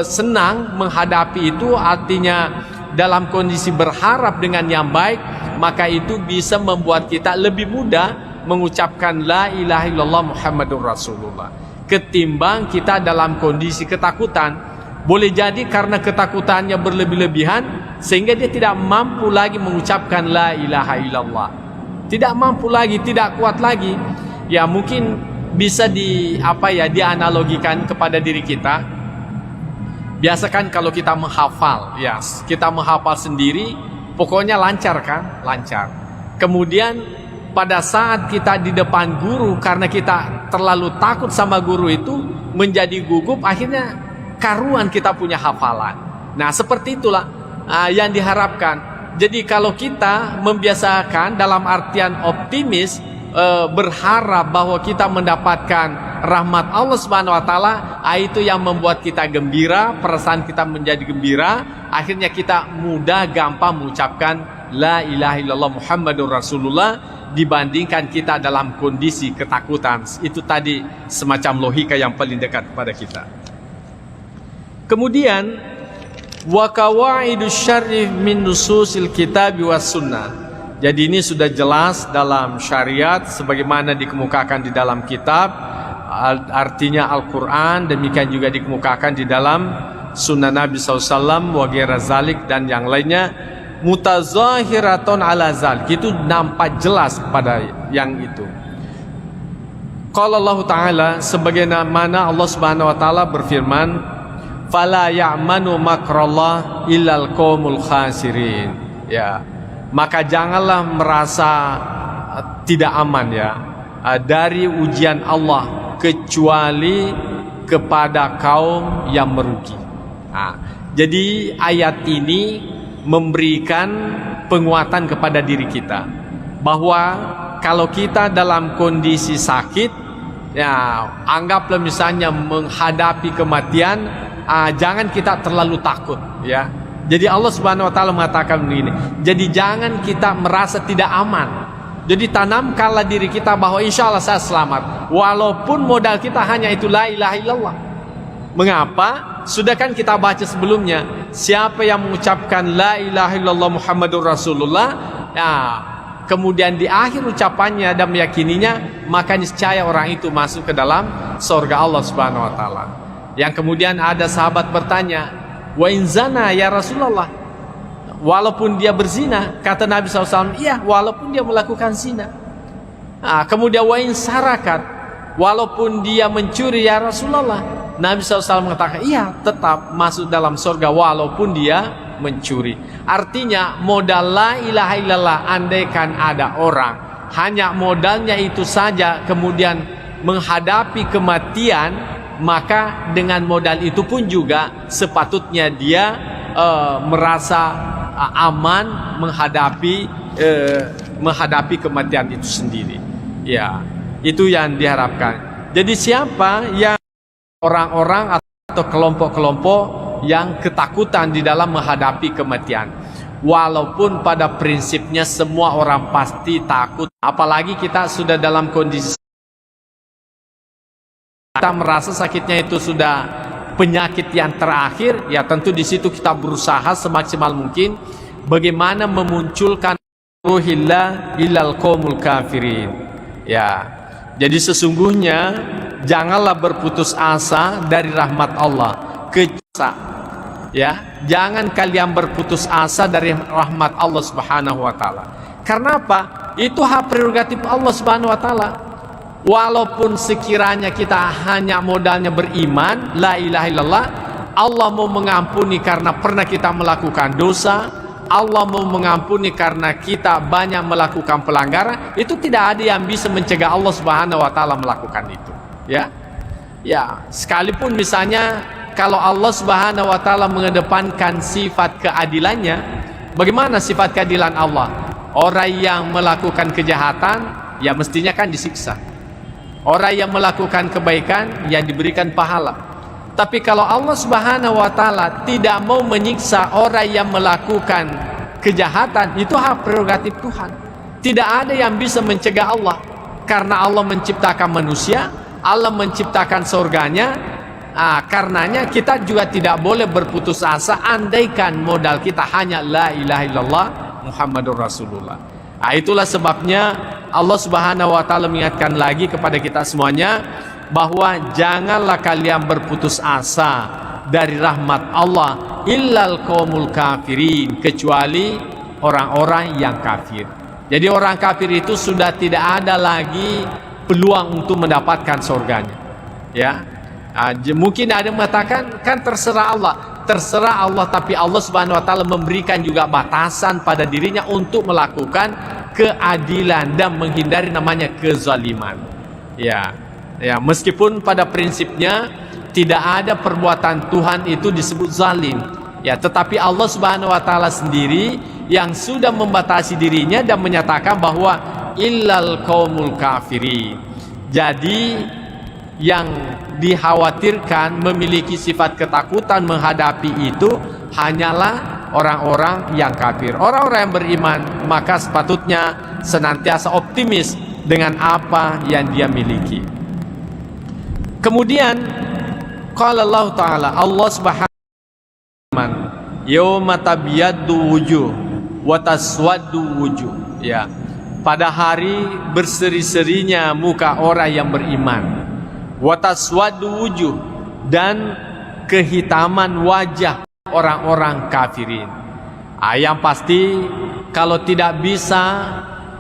senang menghadapi itu, artinya dalam kondisi berharap dengan yang baik, maka itu bisa membuat kita lebih mudah mengucapkan la ilaha illallah Muhammadur Rasulullah, ketimbang kita dalam kondisi ketakutan. Boleh jadi karena ketakutannya berlebih-lebihan sehingga dia tidak mampu lagi mengucapkan la ilaha illallah. Tidak mampu lagi, tidak kuat lagi. Ya mungkin bisa dianalogikan kepada diri kita. Biasakan kalau kita menghafal, ya, kita menghafal sendiri, pokoknya lancar kan? Lancar. Kemudian pada saat kita di depan guru, karena kita terlalu takut sama guru itu, menjadi gugup, akhirnya karuan kita punya hafalan. Nah seperti itulah yang diharapkan. Jadi kalau kita membiasakan dalam artian optimis, berharap bahwa kita mendapatkan rahmat Allah Subhanahu wa Ta'ala, itu yang membuat kita gembira, perasaan kita menjadi gembira, akhirnya kita mudah gampang mengucapkan la ilaha illallah Muhammadur Rasulullah dibandingkan kita dalam kondisi ketakutan. Itu tadi semacam logika yang paling dekat kepada kita. Kemudian wa qawaidus syar'i min nususil kitab was sunnah. Jadi ini sudah jelas dalam syariat sebagaimana dikemukakan di dalam kitab, artinya Al-Quran, demikian juga dikemukakan di dalam sunnah Nabi SAW wa ghaira zalik dan yang lainnya, mutazahiratun ala zalik, itu nampak jelas pada yang itu. Qala Allah Ta'ala, sebagaimana Allah Subhanahu wa Ta'ala berfirman, fala ya'manu makrallah illal qaumul khasirin. Ya, maka janganlah merasa tidak aman, ya, dari ujian Allah kecuali kepada kaum yang merugi. Jadi ayat ini memberikan penguatan kepada diri kita bahwa kalau kita dalam kondisi sakit, ya anggaplah misalnya menghadapi kematian, jangan kita terlalu takut, ya. Jadi Allah Subhanahu wa taala mengatakan begini, jadi jangan kita merasa tidak aman. Jadi tanamkanlah diri kita bahwa insya Allah saya selamat, walaupun modal kita hanya itu la ilaha illallah. Mengapa? Sudah kan kita baca sebelumnya, siapa yang mengucapkan la ilaha illallah Muhammadur Rasulullah, ya, kemudian di akhir ucapannya dan meyakininya, maka niscaya orang itu masuk ke dalam surga Allah Subhanahu wa taala. Yang kemudian ada sahabat bertanya, wa in zana ya Rasulullah, walaupun dia berzina, kata Nabi SAW, iya walaupun dia melakukan zina. Kemudian wa in sarakat, walaupun dia mencuri ya Rasulullah, Nabi SAW mengatakan, iya tetap masuk dalam surga walaupun dia mencuri. Artinya modal la ilaha illallah, andaikan ada orang hanya modalnya itu saja kemudian menghadapi kematian, maka dengan modal itu pun juga sepatutnya dia merasa aman menghadapi kematian itu sendiri. Ya, itu yang diharapkan. Jadi siapa yang orang-orang atau kelompok-kelompok yang ketakutan di dalam menghadapi kematian, walaupun pada prinsipnya semua orang pasti takut, apalagi kita sudah dalam kondisi kita merasa sakitnya itu sudah penyakit yang terakhir, ya tentu di situ kita berusaha semaksimal mungkin bagaimana memunculkan ruhillah ilal qaumul kafirin. Ya, jadi sesungguhnya janganlah berputus asa dari rahmat Allah. Ya, jangan kalian berputus asa dari rahmat Allah Subhanahu wa taala. Karena apa? Itu hak prerogatif Allah Subhanahu wa taala. Walaupun sekiranya kita hanya modalnya beriman, la ilaha illallah, Allah mau mengampuni karena pernah kita melakukan dosa, Allah mau mengampuni karena kita banyak melakukan pelanggaran, itu tidak ada yang bisa mencegah Allah Subhanahu wa taala melakukan itu. Ya. Ya, sekalipun misalnya kalau Allah Subhanahu wa taala mengedepankan sifat keadilannya, bagaimana sifat keadilan Allah? Orang yang melakukan kejahatan ya mestinya kan disiksa. Orang yang melakukan kebaikan ya diberikan pahala. Tapi kalau Allah Subhanahu wa taala tidak mau menyiksa orang yang melakukan kejahatan, itu hak prerogatif Tuhan. Tidak ada yang bisa mencegah Allah. Karena Allah menciptakan manusia, Allah menciptakan surganya. Karenanya kita juga tidak boleh berputus asa andaikan modal kita hanya la ilaha illallah Muhammadur Rasulullah. Itulah sebabnya Allah Subhanahu wa taala mengingatkan lagi kepada kita semuanya bahwa janganlah kalian berputus asa dari rahmat Allah illal qaumul kafirin, kecuali orang-orang yang kafir. Jadi orang kafir itu sudah tidak ada lagi peluang untuk mendapatkan surganya. Ya. Mungkin ada yang mengatakan kan terserah Allah, tapi Allah Subhanahu wa taala memberikan juga batasan pada dirinya untuk melakukan keadilan dan menghindari namanya kezaliman. Ya, meskipun pada prinsipnya tidak ada perbuatan Tuhan itu disebut zalim. Ya, tetapi Allah Subhanahu wa taala sendiri yang sudah membatasi dirinya dan menyatakan bahwa illal qaumul kafirin. Jadi yang dikhawatirkan memiliki sifat ketakutan menghadapi itu hanyalah orang-orang yang kafir. Orang-orang yang beriman maka sepatutnya senantiasa optimis dengan apa yang dia miliki. Kemudian qala Allah taala, Allah Subhanahu wa taala, yauma tabyaddu wujuh wa taswaddu wujuh. Ya, pada hari berseri-serinya muka orang yang beriman, wataswadu wujuh, dan kehitaman wajah orang-orang kafirin. Yang pasti kalau tidak bisa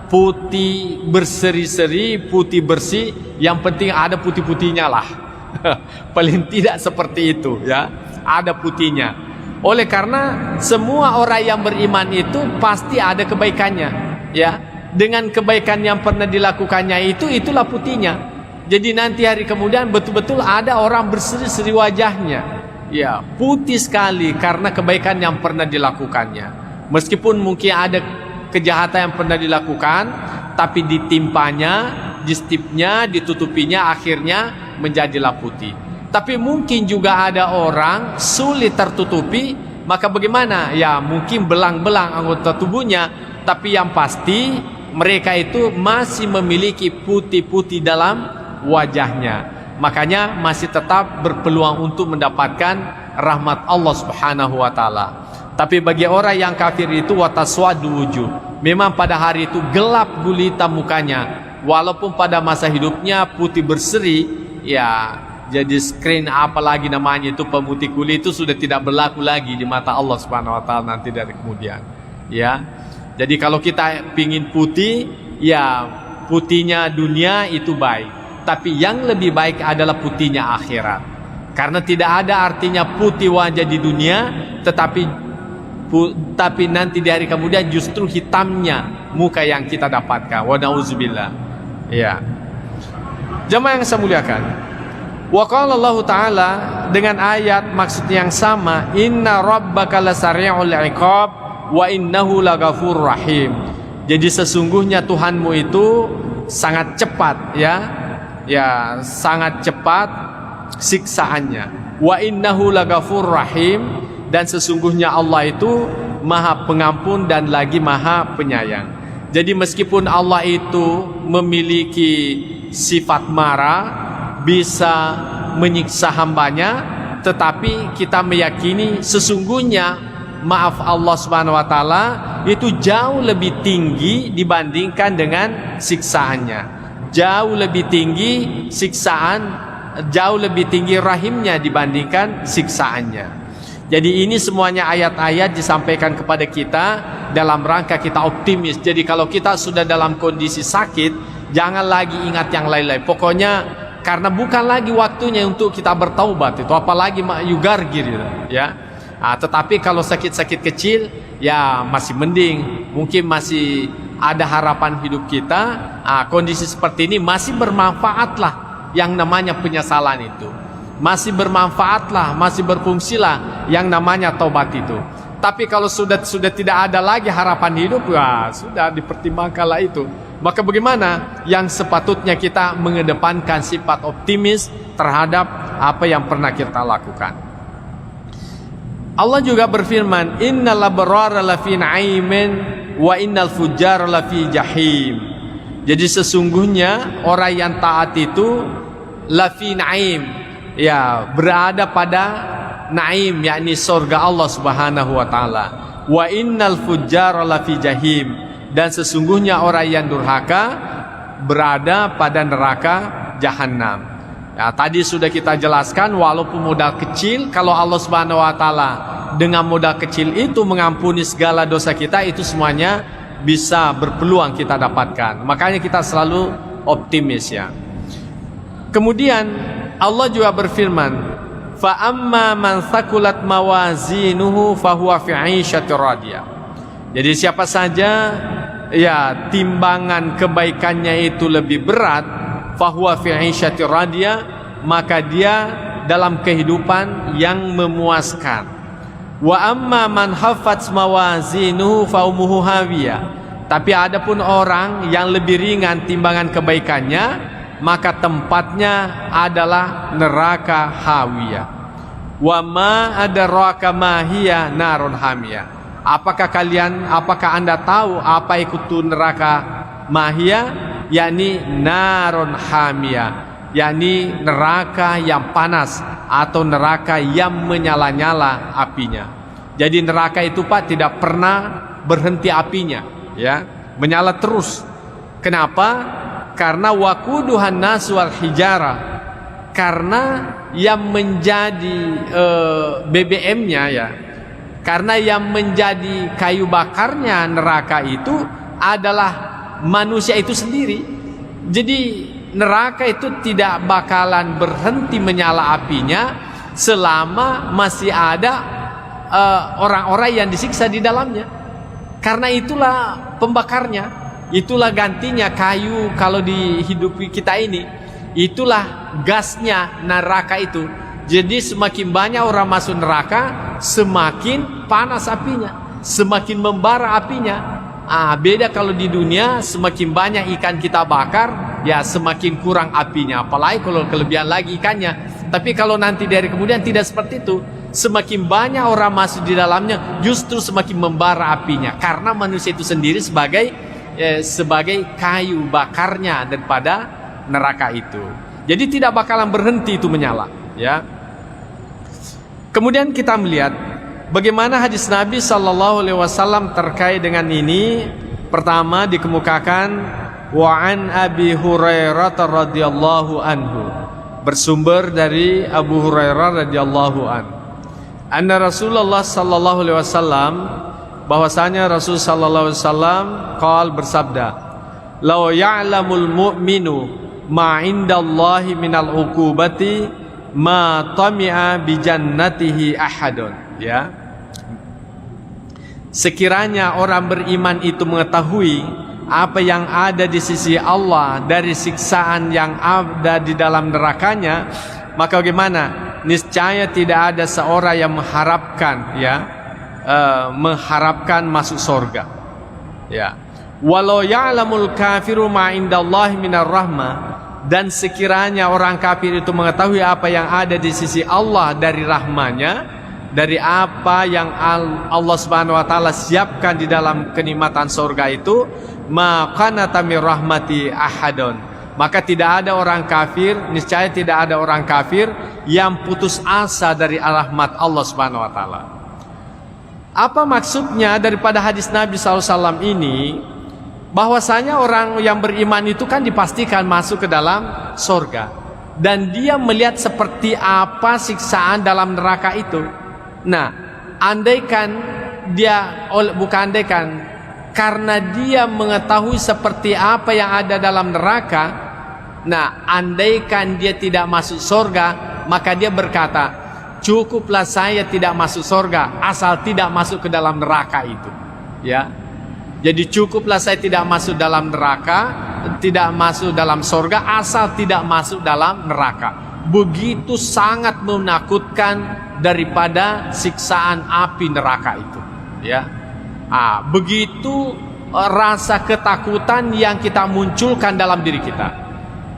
putih berseri-seri, putih bersih, yang penting ada putih-putihnya lah. Paling tidak seperti itu, ya, ada putihnya. Oleh karena semua orang yang beriman itu pasti ada kebaikannya, ya. Dengan kebaikan yang pernah dilakukannya itulah putihnya. Jadi nanti hari kemudian betul-betul ada orang berseri-seri wajahnya, ya, putih sekali karena kebaikan yang pernah dilakukannya. Meskipun mungkin ada kejahatan yang pernah dilakukan, tapi ditimpanya, distipnya, ditutupinya, akhirnya menjadilah putih. Tapi mungkin juga ada orang sulit tertutupi, maka bagaimana? Ya mungkin belang-belang anggota tubuhnya, tapi yang pasti mereka itu masih memiliki putih-putih dalam wajahnya. Makanya masih tetap berpeluang untuk mendapatkan rahmat Allah Subhanahu wa taala. Tapi bagi orang yang kafir itu wataswadu wujuh, memang pada hari itu gelap gulita mukanya. Walaupun pada masa hidupnya putih berseri, ya jadi screen apalagi namanya itu pemutih kulit itu sudah tidak berlaku lagi di mata Allah Subhanahu wa taala nanti dari kemudian. Ya. Jadi kalau kita pingin putih, ya putihnya dunia itu baik. Tapi yang lebih baik adalah putihnya akhirat. Karena tidak ada artinya putih wajah di dunia, tetapi nanti di hari kemudian justru hitamnya muka yang kita dapatkan. Wa na'udzubillah. Ya. Jemaah yang saya muliakan. Wa qala Allah Ta'ala dengan ayat maksud yang sama, inna rabbaka lasari'ul iqab wa innahu laghafurur rahim. Jadi sesungguhnya Tuhanmu itu sangat cepat, ya sangat cepat siksaannya. Wa innahu laghafurur rahim, dan sesungguhnya Allah itu Maha Pengampun dan lagi Maha Penyayang. Jadi meskipun Allah itu memiliki sifat marah, bisa menyiksa hambanya, tetapi kita meyakini sesungguhnya maaf Allah Subhanahu wa taala itu jauh lebih tinggi dibandingkan dengan siksaannya. Jauh lebih tinggi siksaan, jauh lebih tinggi rahimnya dibandingkan siksaannya. Jadi ini semuanya ayat-ayat disampaikan kepada kita dalam rangka kita optimis. Jadi kalau kita sudah dalam kondisi sakit, jangan lagi ingat yang lain-lain. Pokoknya karena bukan lagi waktunya untuk kita bertaubat itu, apalagi yugargir gitu, ya. Tetapi kalau sakit-sakit kecil, ya masih mending, mungkin masih ada harapan hidup kita. Kondisi seperti ini masih bermanfaatlah yang namanya penyesalan itu, masih bermanfaatlah, masih berfungsilah yang namanya taubat itu. Tapi kalau sudah tidak ada lagi harapan hidup, ya sudah dipertimbangkanlah itu. Maka bagaimana? Yang sepatutnya kita mengedepankan sifat optimis terhadap apa yang pernah kita lakukan. Allah juga berfirman, innal abrara lafi na'imin wa innal fujjara lafi jahim. Jadi sesungguhnya orang yang taat itu lafi na'im, ya berada pada naim, yakni surga Allah Subhanahu wa taala. Wa innal fujjara lafi jahim, dan sesungguhnya orang yang durhaka berada pada neraka jahanam. Ya, tadi sudah kita jelaskan, walaupun modal kecil, kalau Allah Subhanahu wa taala dengan modal kecil itu mengampuni segala dosa kita, itu semuanya bisa berpeluang kita dapatkan. Makanya kita selalu optimis, ya. Kemudian Allah juga berfirman, fa amma man thaqulat mawazinuhu fahuwa fi 'ishatir radiyah. Jadi siapa saja ya timbangan kebaikannya itu lebih berat, fahuwa fi 'ishatir radiyah, maka dia dalam kehidupan yang memuaskan. Wa amma man haffat mawazinuhu fa ummuhu hawiyah. Tapi adapun orang yang lebih ringan timbangan kebaikannya, maka tempatnya adalah neraka hawiyah. Wa ma adraka ma hiya narun hamiyah. Apakah Anda tahu apa itu neraka mahiyah? Yakni narun hamiyah, yakni neraka yang panas atau neraka yang menyala-nyala apinya. Jadi neraka itu Pak tidak pernah berhenti apinya, ya, menyala terus. Kenapa? Karena waquduhan nas wal hijarah. Karena yang menjadi BBM-nya, ya, karena yang menjadi kayu bakarnya neraka itu adalah manusia itu sendiri. Jadi neraka itu tidak bakalan berhenti menyala apinya selama masih ada orang-orang yang disiksa di dalamnya. Karena itulah pembakarnya, itulah gantinya kayu kalau di hidup kita ini. Itulah gasnya neraka itu. Jadi semakin banyak orang masuk neraka, semakin panas apinya, semakin membara apinya. Beda kalau di dunia, semakin banyak ikan kita bakar, ya semakin kurang apinya. Apalagi kalau kelebihan lagi ikannya. Tapi kalau nanti dari kemudian tidak seperti itu. Semakin banyak orang masuk di dalamnya, justru semakin membara apinya. Karena manusia itu sendiri sebagai kayu bakarnya daripada neraka itu. Jadi tidak bakalan berhenti itu menyala, ya. Kemudian kita melihat bagaimana hadis Nabi sallallahu alaihi wasallam terkait dengan ini. Pertama dikemukakan wa an Abi Hurairah radhiyallahu anhu, bersumber dari Abu Hurairah radhiyallahu anhu. Anna Rasulullah sallallahu alaihi wasallam, bahwasanya Rasul sallallahu alaihi wasallam qala, bersabda, "Law ya'lamul mu'minu ma 'indallahi minal 'uqubati ma tami'a bi jannatihi ahadun." Ya. Sekiranya orang beriman itu mengetahui apa yang ada di sisi Allah dari siksaan yang ada di dalam nerakanya, maka bagaimana? Niscaya tidak ada seorang yang mengharapkan, ya, mengharapkan masuk surga. Ya. Walau ya'lamul kafiru ma indallahi minar rahmah, dan sekiranya orang kafir itu mengetahui apa yang ada di sisi Allah dari rahmanya, dari apa yang Allah Subhanahu wa taala siapkan di dalam kenikmatan surga itu, maka natamir rahmati ahadun, maka tidak ada orang kafir, niscaya tidak ada orang kafir yang putus asa dari rahmat Allah Subhanahu wa taala. Apa maksudnya daripada hadis Nabi SAW ini? Bahwasanya orang yang beriman itu kan dipastikan masuk ke dalam surga, dan dia melihat seperti apa siksaan dalam neraka itu. Nah, andaikan dia, bukan andaikan, karena dia mengetahui seperti apa yang ada dalam neraka, nah andaikan dia tidak masuk surga, maka dia berkata, cukuplah saya tidak masuk surga asal tidak masuk ke dalam neraka itu, ya. Jadi cukuplah saya tidak masuk dalam neraka, tidak masuk dalam surga asal tidak masuk dalam neraka. Begitu sangat menakutkan daripada siksaan api neraka itu, ya. Begitu rasa ketakutan yang kita munculkan dalam diri kita.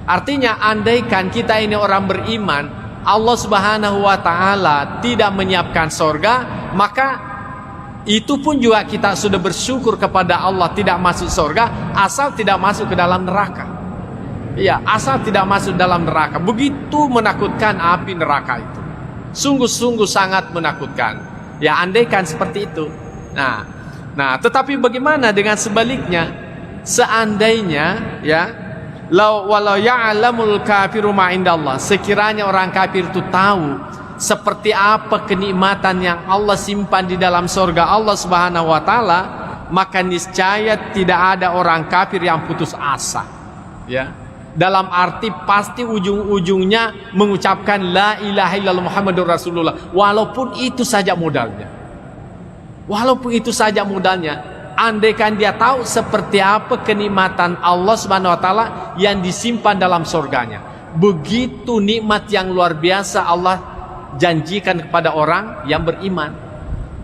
Artinya andaikan kita ini orang beriman, Allah Subhanahu wa taala tidak menyiapkan surga, maka itu pun juga kita sudah bersyukur kepada Allah tidak masuk surga asal tidak masuk ke dalam neraka. Ya, asal tidak masuk dalam neraka. Begitu menakutkan api neraka itu. Sungguh-sungguh sangat menakutkan. Ya, andaikan seperti itu. Nah, tetapi bagaimana dengan sebaliknya? Seandainya, ya, walau ya'lamul kafiru ma indallah, sekiranya orang kafir itu tahu seperti apa kenikmatan yang Allah simpan di dalam surga Allah Subhanahu wa taala, maka niscaya tidak ada orang kafir yang putus asa, ya. Dalam arti pasti ujung-ujungnya mengucapkan la ilaha illallah Muhammadur Rasulullah, walaupun itu saja modalnya. Walaupun itu saja modalnya, andaikan dia tahu seperti apa kenikmatan Allah Subhanahu wa taala yang disimpan dalam surganya. Begitu nikmat yang luar biasa Allah janjikan kepada orang yang beriman.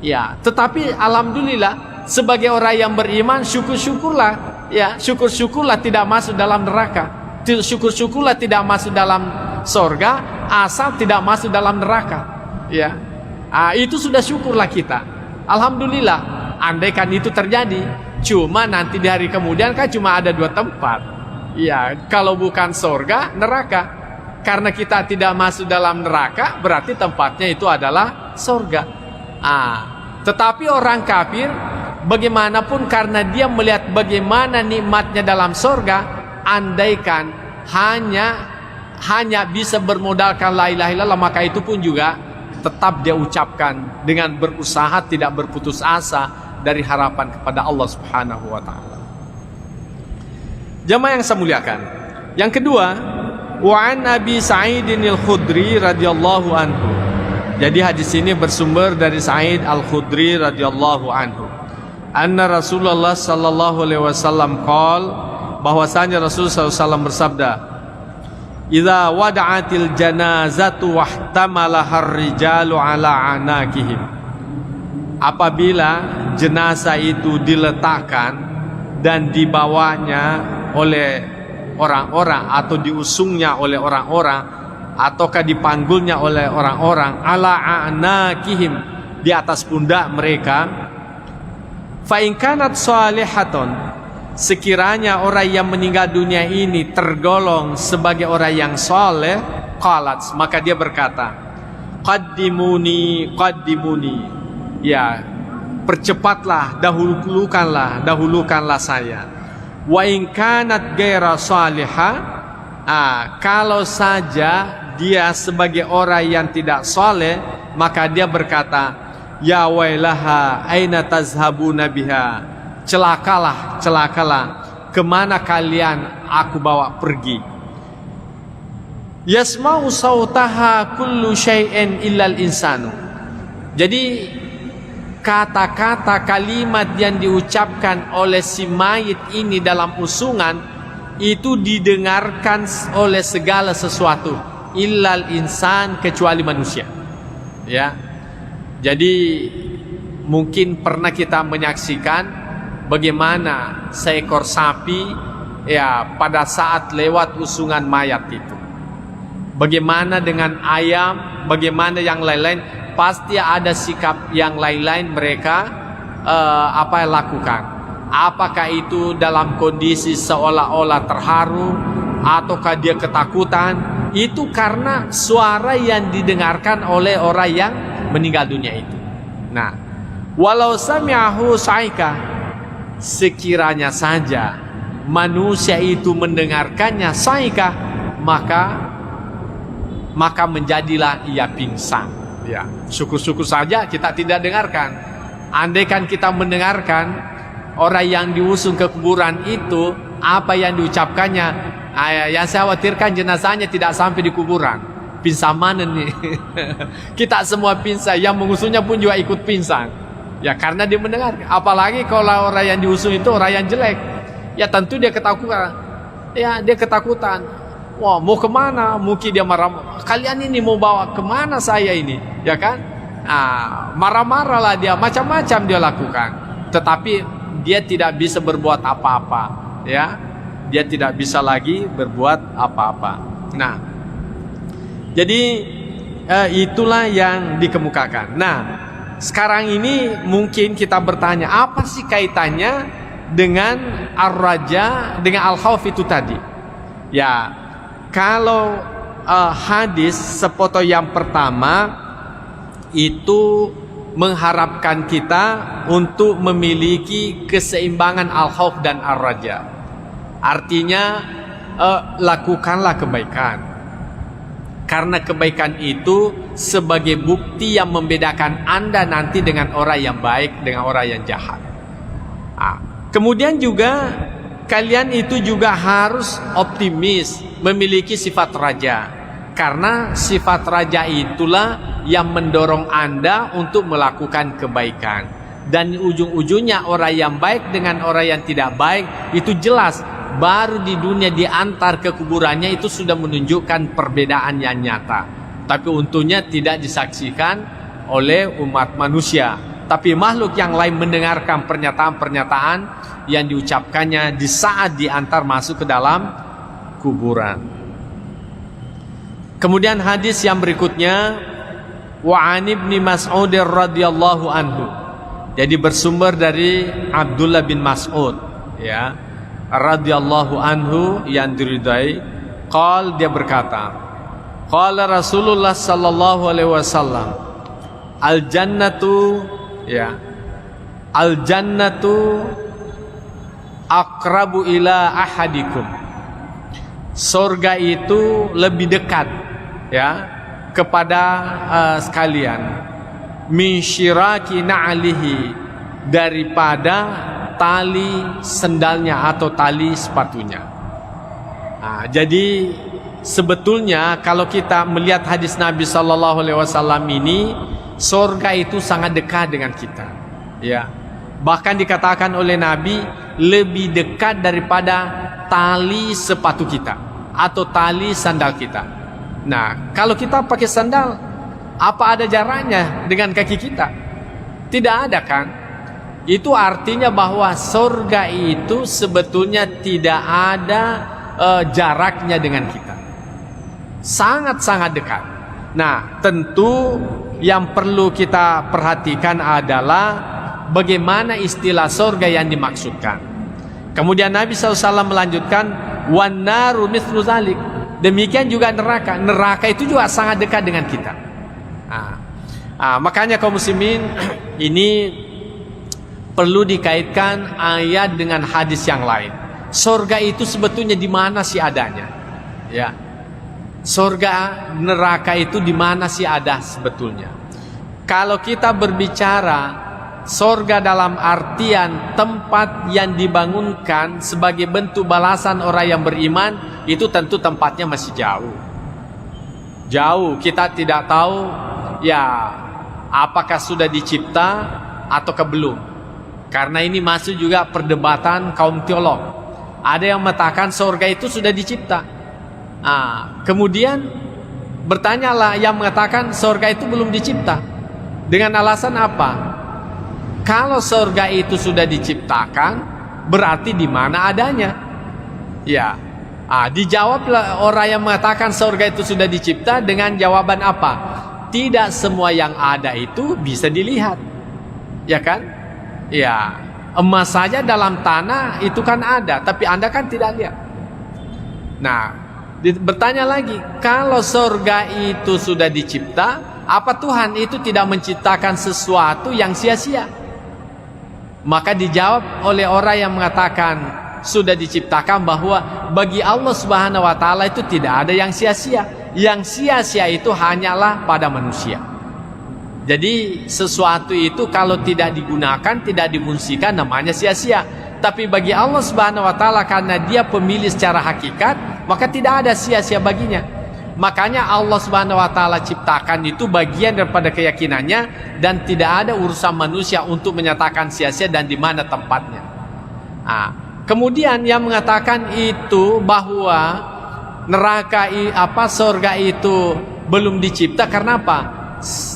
Ya, tetapi alhamdulillah sebagai orang yang beriman, syukur-syukurlah, ya, syukur-syukurlah tidak masuk dalam neraka. Syukur-syukurlah tidak masuk dalam surga asal tidak masuk dalam neraka, ya. Itu sudah syukurlah kita. Alhamdulillah, andaikan itu terjadi. Cuma nanti di hari kemudian kan cuma ada dua tempat, ya, kalau bukan surga, neraka. Karena kita tidak masuk dalam neraka, berarti tempatnya itu adalah surga. Tetapi orang kafir bagaimanapun, karena dia melihat bagaimana nikmatnya dalam surga, andaikan hanya bisa bermodalkan la ilaha illallah, maka itu pun juga tetap dia ucapkan dengan berusaha tidak berputus asa dari harapan kepada Allah Subhanahu wa taala. Jamaah yang saya muliakan, yang kedua, wa an Abi Sa'idin al-Khudri radhiyallahu anhu. Jadi hadis ini bersumber dari Sa'id al-Khudri radhiyallahu anhu. Anna Rasulullah sallallahu alaihi wasallam qala, bahwasanya Rasulullah SAW bersabda, idza wada'atil janazatu wahtamalaha ar-rijalu ala anakihim. Apabila jenazah itu diletakkan dan dibawanya oleh orang-orang atau diusungnya oleh orang-orang ataukah dipanggulnya oleh orang-orang ala anakihim, di atas pundak mereka, fa in kanat salihaton, sekiranya orang yang meninggal dunia ini tergolong sebagai orang yang saleh, qalat, maka dia berkata, qaddimuni ya, percepatlah, dahulukanlah saya. Wa in kanat ghaira salihah, kalau saja dia sebagai orang yang tidak saleh, maka dia berkata, ya wailaha aina tazhabuna biha, celakalah, kemana kalian aku bawa pergi. Yasma'u sautaha kullu syai'in illal insanu. Jadi kata-kata kalimat yang diucapkan oleh si mayit ini dalam usungan itu didengarkan oleh segala sesuatu, illal insan, kecuali manusia. Ya. Jadi mungkin pernah kita menyaksikan bagaimana seekor sapi ya pada saat lewat usungan mayat itu. Bagaimana dengan ayam, bagaimana yang lain-lain, pasti ada sikap yang lain-lain mereka lakukan. Apakah itu dalam kondisi seolah-olah terharu ataukah dia ketakutan? Itu karena suara yang didengarkan oleh orang yang meninggal dunia itu. Nah, walau sami'ahu saika, sekiranya saja manusia itu mendengarkannya saika, maka menjadilah ia pingsan. Ya, syukur-syukur saja kita tidak dengarkan. Andaikan kita mendengarkan orang yang diusung ke kuburan itu, apa yang diucapkannya, yang saya khawatirkan jenazahnya tidak sampai di kuburan. Pingsan mana nih? Kita semua pingsan, yang mengusungnya pun juga ikut pingsan. Ya, karena dia mendengar. Apalagi kalau orang yang diusung itu orang yang jelek, ya tentu dia ketakutan. Ya, dia ketakutan. Wah, mau kemana? Mungkin dia marah. Kalian ini mau bawa kemana saya ini? Ya kan? Marah-marahlah dia, macam-macam dia lakukan. Tetapi dia tidak bisa berbuat apa-apa. Ya, dia tidak bisa lagi berbuat apa-apa. Nah, jadi itulah yang dikemukakan. Nah, sekarang ini mungkin kita bertanya, apa sih kaitannya dengan ar-raja, dengan al-khauf itu tadi? Ya, kalau hadis sepotong yang pertama itu mengharapkan kita untuk memiliki keseimbangan al-khauf dan ar-raja. Artinya lakukanlah kebaikan, karena kebaikan itu sebagai bukti yang membedakan Anda nanti dengan orang yang baik dengan orang yang jahat. Kemudian juga kalian itu juga harus optimis, memiliki sifat raja, karena sifat raja itulah yang mendorong Anda untuk melakukan kebaikan. Dan ujung-ujungnya orang yang baik dengan orang yang tidak baik itu jelas, baru di dunia diantar ke kuburannya itu sudah menunjukkan perbedaan yang nyata. Tapi untungnya tidak disaksikan oleh umat manusia, tapi makhluk yang lain mendengarkan pernyataan-pernyataan yang diucapkannya di saat diantar masuk ke dalam kuburan. Kemudian hadis yang berikutnya, wa an ibni Mas'ud radhiyallahu anhu. Jadi bersumber dari Abdullah bin Mas'ud, ya, radhiyallahu anhu, yang diridai. Dia berkata, qala Rasulullah sallallahu alaihi wasallam, al jannatu, ya, al jannatu aqrabu ila ahadikum. Surga itu lebih dekat, ya, kepada sekalian, min syiraki na'alihi, daripada tali sendalnya atau tali sepatunya. Jadi sebetulnya kalau kita melihat hadis Nabi sallallahu alaihi wasallam ini, surga itu sangat dekat dengan kita, ya. Bahkan dikatakan oleh Nabi lebih dekat daripada tali sepatu kita. atau tali sandal kita. Nah, kalau kita pakai sandal, apa ada jaraknya dengan kaki kita? Tidak ada kan? Itu artinya bahwa surga itu sebetulnya tidak ada jaraknya dengan kita. Sangat-sangat dekat. Nah, tentu yang perlu kita perhatikan adalah bagaimana istilah surga yang dimaksudkan. Kemudian Nabi SAW melanjutkan, wan naru mithlu dzalik. Demikian juga neraka. Neraka itu juga sangat dekat dengan kita. Makanya kaum muslimin, ini perlu dikaitkan ayat dengan hadis yang lain. Surga itu sebetulnya di mana sih adanya? Ya. Surga, neraka itu di mana sih ada sebetulnya? Kalau kita berbicara surga dalam artian tempat yang dibangunkan sebagai bentuk balasan orang yang beriman, itu tentu tempatnya masih jauh. Jauh, kita tidak tahu ya apakah sudah dicipta ataukah belum. Karena ini masuk juga perdebatan kaum teolog. Ada yang mengatakan surga itu sudah dicipta. Kemudian bertanyalah yang mengatakan surga itu belum dicipta. Dengan alasan apa? Kalau surga itu sudah diciptakan, berarti di mana adanya? Ya, dijawablah orang yang mengatakan surga itu sudah dicipta dengan jawaban apa? Tidak semua yang ada itu bisa dilihat, ya kan? Ya, emas saja dalam tanah itu kan ada, tapi Anda kan tidak lihat. Nah, bertanya lagi, kalau surga itu sudah dicipta, apa Tuhan itu tidak menciptakan sesuatu yang sia-sia? Maka dijawab oleh orang yang mengatakan sudah diciptakan bahwa bagi Allah Subhanahu wa taala itu tidak ada yang sia-sia. Yang sia-sia itu hanyalah pada manusia. Jadi sesuatu itu kalau tidak digunakan, tidak dimungsikan, namanya sia-sia. Tapi bagi Allah Subhanahu wa taala, karena Dia pemilik secara hakikat, maka tidak ada sia-sia baginya. Makanya Allah Subhanahu wa taala ciptakan itu bagian daripada keyakinannya, dan tidak ada urusan manusia untuk menyatakan sia-sia dan di mana tempatnya. Kemudian yang mengatakan itu bahwa neraka surga itu belum dicipta karena apa?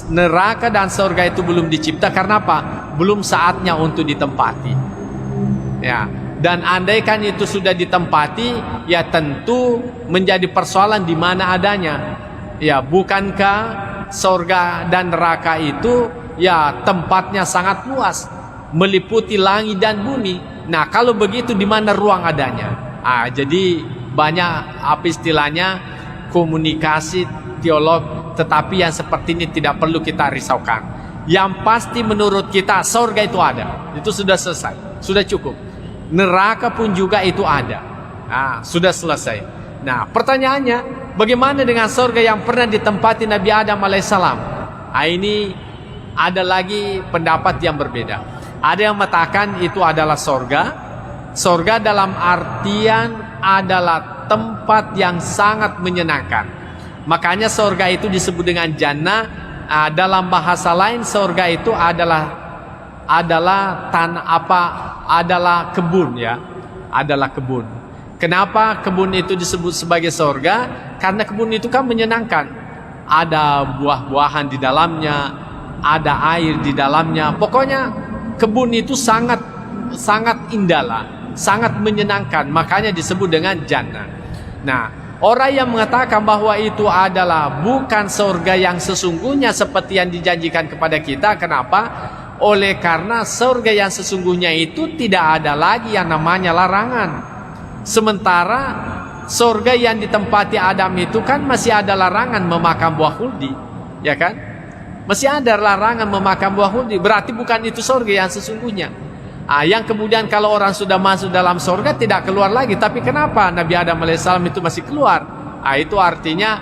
Neraka dan surga itu belum dicipta karena apa? Belum saatnya untuk ditempati. Ya. Dan andaikan itu sudah ditempati, ya tentu menjadi persoalan di mana adanya. Ya, bukankah surga dan neraka itu ya tempatnya sangat luas, meliputi langit dan bumi. Nah, kalau begitu di mana ruang adanya? Jadi banyak istilahnya komunikasi teolog, tetapi yang seperti ini tidak perlu kita risaukan. Yang pasti menurut kita surga itu ada. Itu sudah selesai, sudah cukup. Neraka pun juga itu ada. Sudah selesai. Nah, pertanyaannya, bagaimana dengan surga yang pernah ditempati Nabi Adam alaihissalam? Ini ada lagi pendapat yang berbeda. Ada yang mengatakan itu adalah surga. Surga dalam artian adalah tempat yang sangat menyenangkan. Makanya surga itu disebut dengan jannah. Dalam bahasa lain surga itu adalah adalah kebun, ya, adalah kebun. Kenapa kebun itu disebut sebagai surga? Karena kebun itu kan menyenangkan. Ada buah-buahan di dalamnya, ada air di dalamnya. Pokoknya kebun itu sangat indah lah, sangat menyenangkan. Makanya disebut dengan jannah. Nah, orang yang mengatakan bahwa itu adalah bukan surga yang sesungguhnya seperti yang dijanjikan kepada kita. Kenapa? Oleh karena surga yang sesungguhnya itu tidak ada lagi yang namanya larangan. Sementara surga yang ditempati Adam itu kan masih ada larangan memakan buah khuldi, ya kan? Masih ada larangan memakan buah khuldi. Berarti bukan itu surga yang sesungguhnya. Yang kemudian kalau orang sudah masuk dalam surga tidak keluar lagi. Tapi kenapa Nabi Adam alaihissalam itu masih keluar? Itu artinya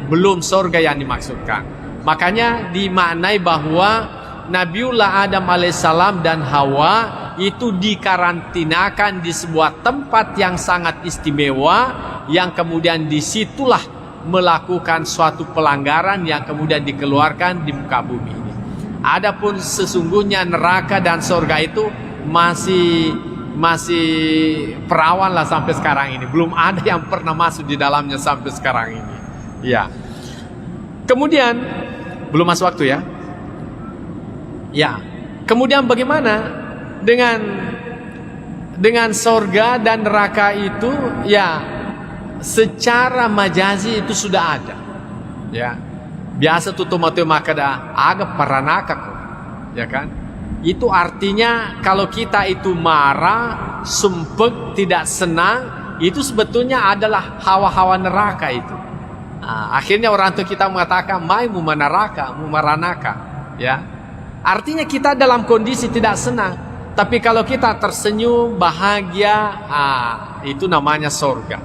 belum surga yang dimaksudkan. Makanya dimaknai bahwa Nabiullah Adam alaihissalam dan Hawa itu dikarantinakan di sebuah tempat yang sangat istimewa, yang kemudian disitulah melakukan suatu pelanggaran yang kemudian dikeluarkan di muka bumi ini. Adapun sesungguhnya neraka dan surga itu masih masih perawan lah sampai sekarang ini. Belum ada yang pernah masuk di dalamnya sampai sekarang ini. Ya. Kemudian belum masuk waktu ya. Ya. Kemudian bagaimana dengan sorga dan neraka itu? Ya, secara majazi itu sudah ada. Ya. Biasa tuh tomato makada agak paranaka kok. Ya kan? Itu artinya kalau kita itu marah, sumpek, tidak senang, itu sebetulnya adalah hawa-hawa neraka itu. Nah, akhirnya orang tua kita mengatakan mai mumanaraka, mumaranaka, ya. Artinya kita dalam kondisi tidak senang, tapi kalau kita tersenyum, bahagia, itu namanya sorga.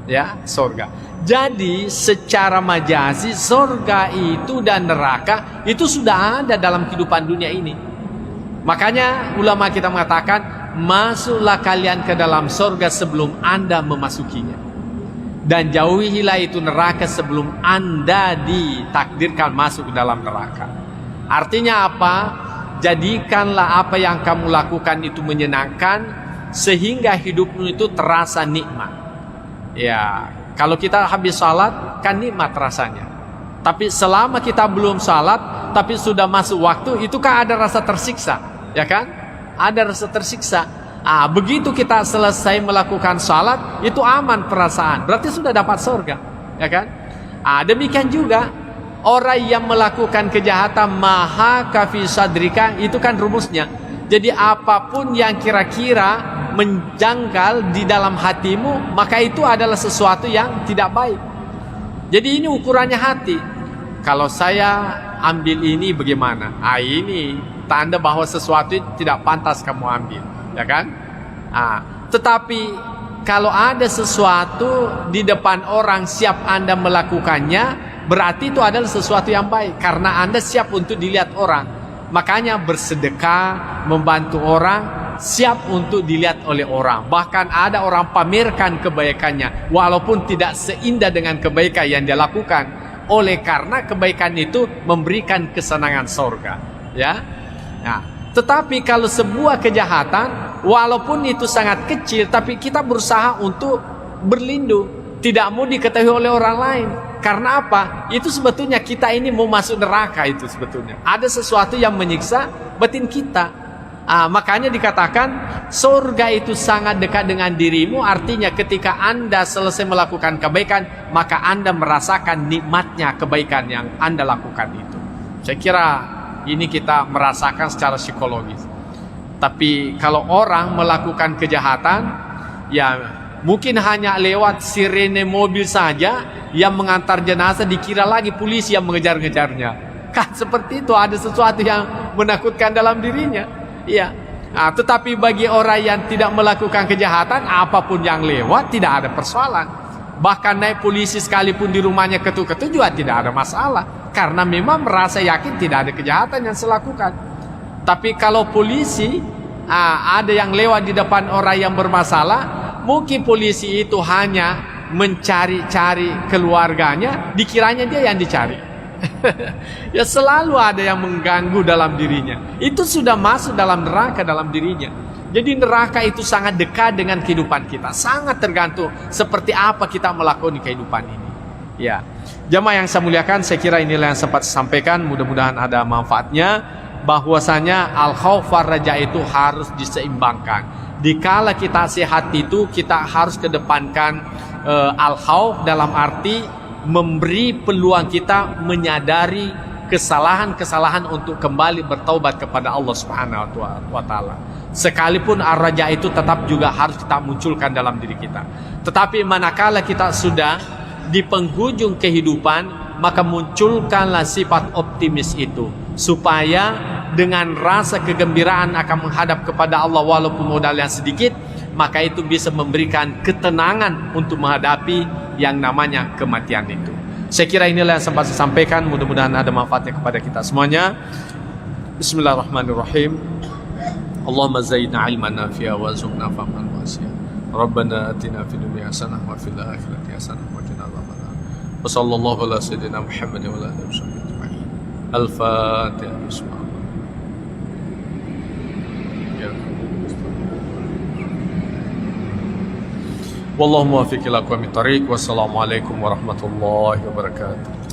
Ya, sorga. Jadi secara majazi sorga itu dan neraka itu sudah ada dalam kehidupan dunia ini. Makanya ulama kita mengatakan, masuklah kalian ke dalam sorga sebelum Anda memasukinya, dan jauhilah itu neraka sebelum Anda ditakdirkan masuk ke dalam neraka. Artinya apa? Jadikanlah apa yang kamu lakukan itu menyenangkan, sehingga hidupmu itu terasa nikmat. Ya, kalau kita habis salat kan nikmat rasanya. Tapi selama kita belum salat, tapi sudah masuk waktu, itu kan ada rasa tersiksa. Ya kan? Ada rasa tersiksa. Begitu kita selesai melakukan salat, itu aman perasaan. Berarti sudah dapat surga. Ya kan? Demikian juga orang yang melakukan kejahatan maha kafi sadrika, itu kan rumusnya. Jadi apapun yang kira-kira menjangkal di dalam hatimu, maka itu adalah sesuatu yang tidak baik. Jadi ini ukurannya hati. Kalau saya ambil ini bagaimana? Ini tanda bahwa sesuatu tidak pantas kamu ambil, ya kan? Tetapi kalau ada sesuatu di depan orang siap Anda melakukannya, berarti itu adalah sesuatu yang baik, karena Anda siap untuk dilihat orang. Makanya bersedekah, membantu orang, siap untuk dilihat oleh orang. Bahkan ada orang pamerkan kebaikannya, walaupun tidak seindah dengan kebaikan yang dia lakukan. Oleh karena kebaikan itu memberikan kesenangan surga, ya. Nah, tetapi kalau sebuah kejahatan, walaupun itu sangat kecil, tapi kita berusaha untuk berlindung, tidak mau diketahui oleh orang lain. Karena apa? Itu sebetulnya kita ini mau masuk neraka itu sebetulnya. Ada sesuatu yang menyiksa batin kita. Makanya dikatakan surga itu sangat dekat dengan dirimu. Artinya ketika Anda selesai melakukan kebaikan, maka Anda merasakan nikmatnya kebaikan yang Anda lakukan itu. Saya kira ini kita merasakan secara psikologis. Tapi kalau orang melakukan kejahatan, ya mungkin hanya lewat sirene mobil saja yang mengantar jenazah, dikira lagi polisi yang mengejar-ngejarnya. Kan seperti itu, ada sesuatu yang menakutkan dalam dirinya. Ya. Tetapi bagi orang yang tidak melakukan kejahatan, apapun yang lewat tidak ada persoalan. Bahkan naik polisi sekalipun di rumahnya ketuk-ketuk juga tidak ada masalah, karena memang merasa yakin tidak ada kejahatan yang saya lakukan. Tapi kalau polisi ada yang lewat di depan orang yang bermasalah, mungkin polisi itu hanya mencari-cari keluarganya, dikiranya dia yang dicari. Ya selalu ada yang mengganggu dalam dirinya. Itu sudah masuk dalam neraka dalam dirinya. Jadi neraka itu sangat dekat dengan kehidupan kita. Sangat tergantung seperti apa kita melakukan kehidupan ini. Ya, jamaah yang saya muliakan, saya kira inilah yang sempat saya sampaikan. Mudah-mudahan ada manfaatnya. Bahwasanya al-khauf war raja itu harus diseimbangkan. Dikala kita sehat itu, kita harus kedepankan al-khauf dalam arti memberi peluang kita menyadari kesalahan-kesalahan untuk kembali bertaubat kepada Allah Subhanahu wa taala. Sekalipun ar-raja itu tetap juga harus kita munculkan dalam diri kita. Tetapi manakala kita sudah di penghujung kehidupan, maka munculkanlah sifat optimis itu, supaya dengan rasa kegembiraan akan menghadap kepada Allah walaupun modalnya sedikit, maka itu bisa memberikan ketenangan untuk menghadapi yang namanya kematian itu. Saya kira inilah yang sempat saya sampaikan. Mudah-mudahan ada manfaatnya kepada kita semuanya. Bismillahirrahmanirrahim. Allahumma zaidna ilman nafi'a wa zukna fahman wasi'a. Rabbana atina fid dunya hasanah wa fil akhirati hasanah wa qina adzabannar. Wa sallallahu ala sayyidina Muhammad wa ala alihi wasallam. Al-Fatihah. Bismillah. Ya. Wallahu muwaffiq ila aqwamit thoriq. Wassalamualaikum warahmatullahi wabarakatuh.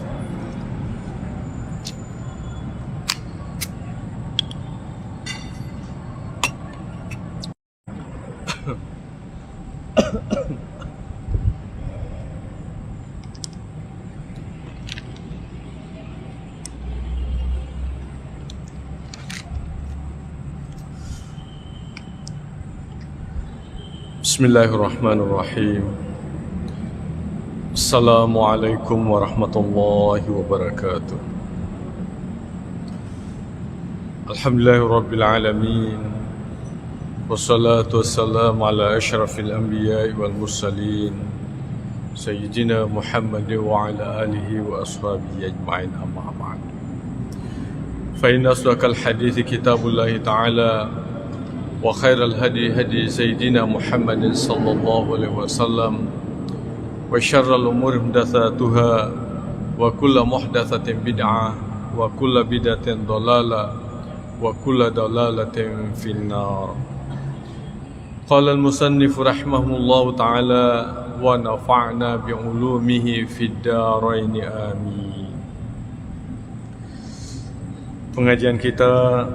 Bismillahirrahmanirrahim. Assalamualaikum warahmatullahi wabarakatuh. Alhamdulillahirabbil alamin. Wassalatu wassalamu ala asyrafil anbiya'i wal mursalin sayyidina Muhammad wa ala alihi wa ashabihi ajma'in, amma ba'd. Fa inna asdaqal hadithi kitabullahi ta'ala wa khairal hadi hadi sayyidina Muhammadin sallallahu alaihi wasallam wa syarral umuri muhdatsatuha wa kullu muhdatsatin bid'ah wa kullu bid'atin dhalalah wa kullu dhalalatin finnar. Qala al-musannif rahimahullahu ta'ala wa nafa'na bi ulumihi fid dharain amin. Pengajian kita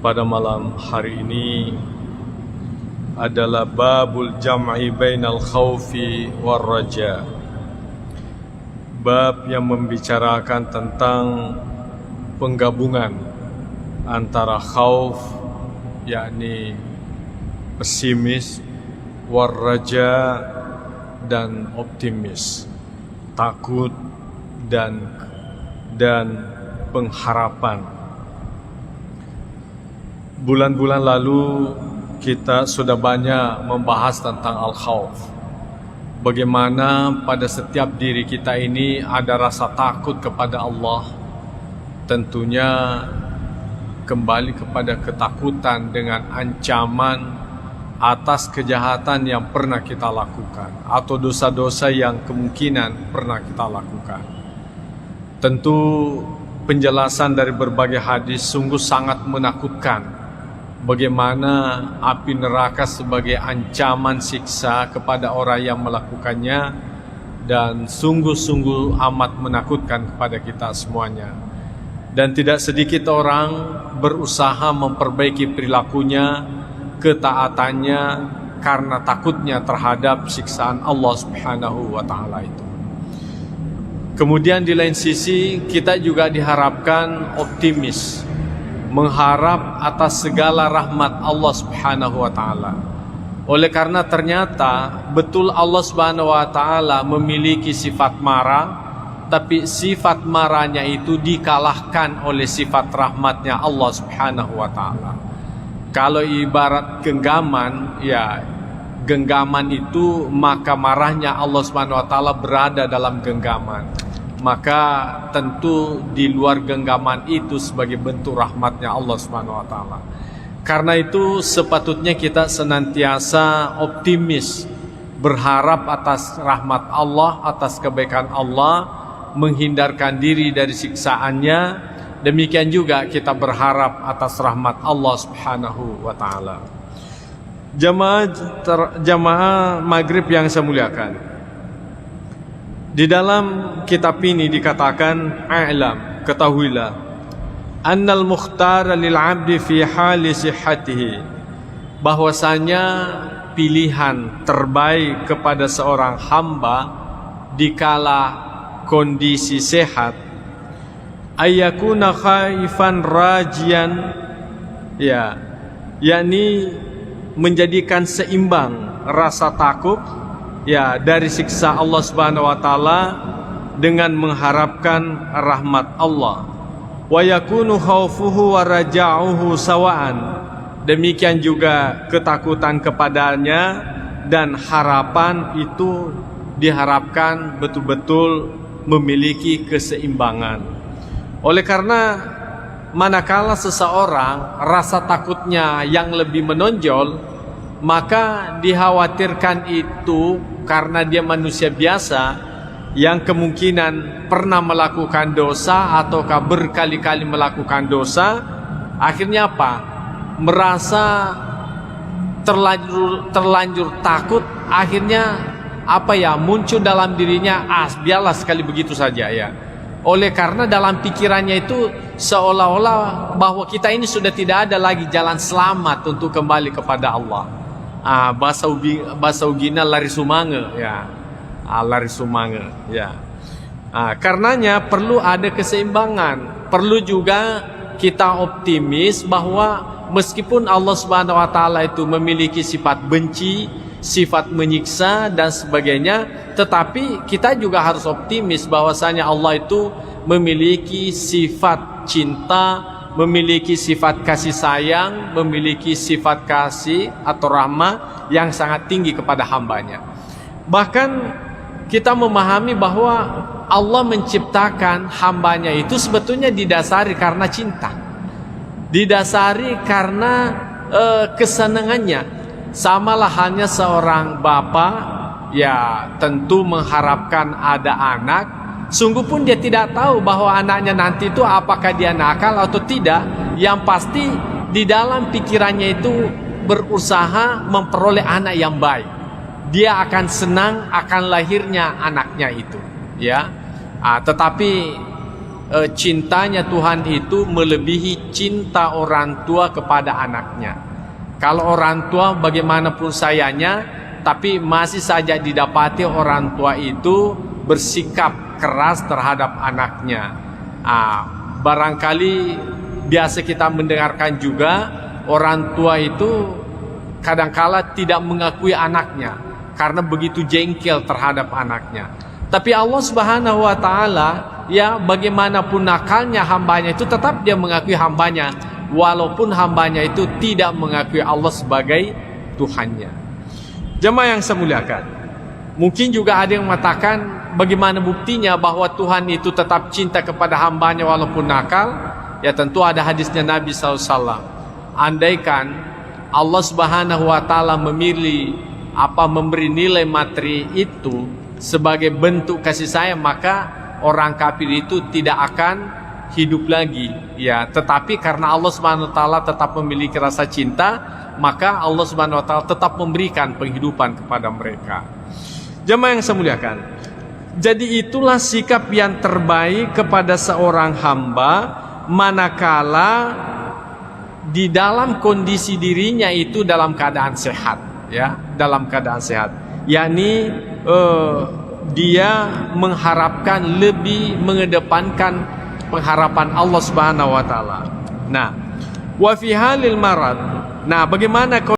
pada malam hari ini adalah babul jam'i bainal khaufi war raja. Bab yang membicarakan tentang penggabungan antara khauf yakni pesimis, war raja dan optimis, takut dan pengharapan. Bulan-bulan lalu kita sudah banyak membahas tentang al-khawf. Bagaimana pada setiap diri kita ini ada rasa takut kepada Allah. Tentunya kembali kepada ketakutan dengan ancaman atas kejahatan yang pernah kita lakukan atau dosa-dosa yang kemungkinan pernah kita lakukan. Tentu penjelasan dari berbagai hadis sungguh sangat menakutkan. Bagaimana api neraka sebagai ancaman siksa kepada orang yang melakukannya, dan sungguh-sungguh amat menakutkan kepada kita semuanya. Dan tidak sedikit orang berusaha memperbaiki perilakunya, ketaatannya, karena takutnya terhadap siksaan Allah Subhanahu wa Ta'ala itu. Kemudian di lain sisi kita juga diharapkan optimis, mengharap atas segala rahmat Allah Subhanahu wa Ta'ala. Oleh karena ternyata betul Allah Subhanahu wa Ta'ala memiliki sifat marah, tapi sifat marahnya itu dikalahkan oleh sifat rahmatnya Allah Subhanahu wa Ta'ala. Kalau ibarat genggaman, ya genggaman itu, maka marahnya Allah Subhanahu wa Ta'ala berada dalam genggaman. Maka tentu di luar genggaman itu sebagai bentuk rahmatnya Allah Subhanahu wa Ta'ala. Karena itu sepatutnya kita senantiasa optimis, berharap atas rahmat Allah, atas kebaikan Allah, menghindarkan diri dari siksaannya. Demikian juga kita berharap atas rahmat Allah Subhanahu wa Ta'ala. Jamaah maghrib yang saya muliakan, di dalam kitab ini dikatakan, a'lam, ketahuilah, annal mukhtara lil 'abdi fi hali sihhatihi, bahwasanya pilihan terbaik kepada seorang hamba dikala kondisi sehat, ayyakuna khaifan rajian, ya, yakni menjadikan seimbang rasa takut, ya, dari siksa Allah Subhanahu wa Ta'ala dengan mengharapkan rahmat Allah. Wa yakunu khaufuhu wa raja'uhu sawa'an, demikian juga ketakutan kepadanya dan harapan itu diharapkan betul-betul memiliki keseimbangan. Oleh karena manakala seseorang rasa takutnya yang lebih menonjol, maka dikhawatirkan itu karena dia manusia biasa yang kemungkinan pernah melakukan dosa ataukah berkali-kali melakukan dosa. Akhirnya apa? Merasa terlanjur takut, akhirnya muncul dalam dirinya, biarlah sekali begitu saja ya. Oleh karena dalam pikirannya itu seolah-olah bahwa kita ini sudah tidak ada lagi jalan selamat untuk kembali kepada Allah. Bahasa ugina lari sumange ya. Lari sumange ya. Karenanya perlu ada keseimbangan. Perlu juga kita optimis bahwa meskipun Allah Subhanahu wa taala itu memiliki sifat benci, sifat menyiksa dan sebagainya, tetapi kita juga harus optimis bahwasanya Allah itu memiliki sifat cinta, memiliki sifat kasih sayang, memiliki sifat kasih atau rahmah yang sangat tinggi kepada hambanya. Bahkan kita memahami bahwa Allah menciptakan hambanya itu sebetulnya didasari karena cinta, didasari karena kesenangannya. Samalah hanya seorang bapak ya tentu mengharapkan ada anak, sungguh pun dia tidak tahu bahwa anaknya nanti itu apakah dia nakal atau tidak. Yang pasti di dalam pikirannya itu berusaha memperoleh anak yang baik. Dia akan senang akan lahirnya anaknya itu ya. Tetapi cintanya Tuhan itu melebihi cinta orang tua kepada anaknya. Kalau orang tua bagaimanapun sayanya, tapi masih saja didapati orang tua itu bersikap keras terhadap anaknya. Barangkali biasa kita mendengarkan juga orang tua itu kadangkala tidak mengakui anaknya karena begitu jengkel terhadap anaknya. Tapi Allah Subhanahu wa taala ya bagaimanapun nakalnya hambanya itu tetap dia mengakui hambanya, walaupun hambanya itu tidak mengakui Allah sebagai Tuhannya. Jemaah yang saya muliakan, mungkin juga ada yang mengatakan bagaimana buktinya bahwa Tuhan itu tetap cinta kepada hambanya walaupun nakal. Ya tentu ada hadisnya Nabi SAW. Andaikan Allah Subhanahu wa taala memberi nilai materi itu sebagai bentuk kasih sayang, maka orang kafir itu tidak akan hidup lagi ya. Tetapi karena Allah Subhanahu wa taala tetap memiliki rasa cinta, maka Allah Subhanahu wa taala tetap memberikan penghidupan kepada mereka. Jemaah yang saya muliakan, jadi itulah sikap yang terbaik kepada seorang hamba manakala di dalam kondisi dirinya itu dalam keadaan sehat ya, dalam keadaan sehat, yakni dia mengharapkan, lebih mengedepankan pengharapan Allah Subhanahu wa taala. Nah, wa fi halil marad. Nah, bagaimana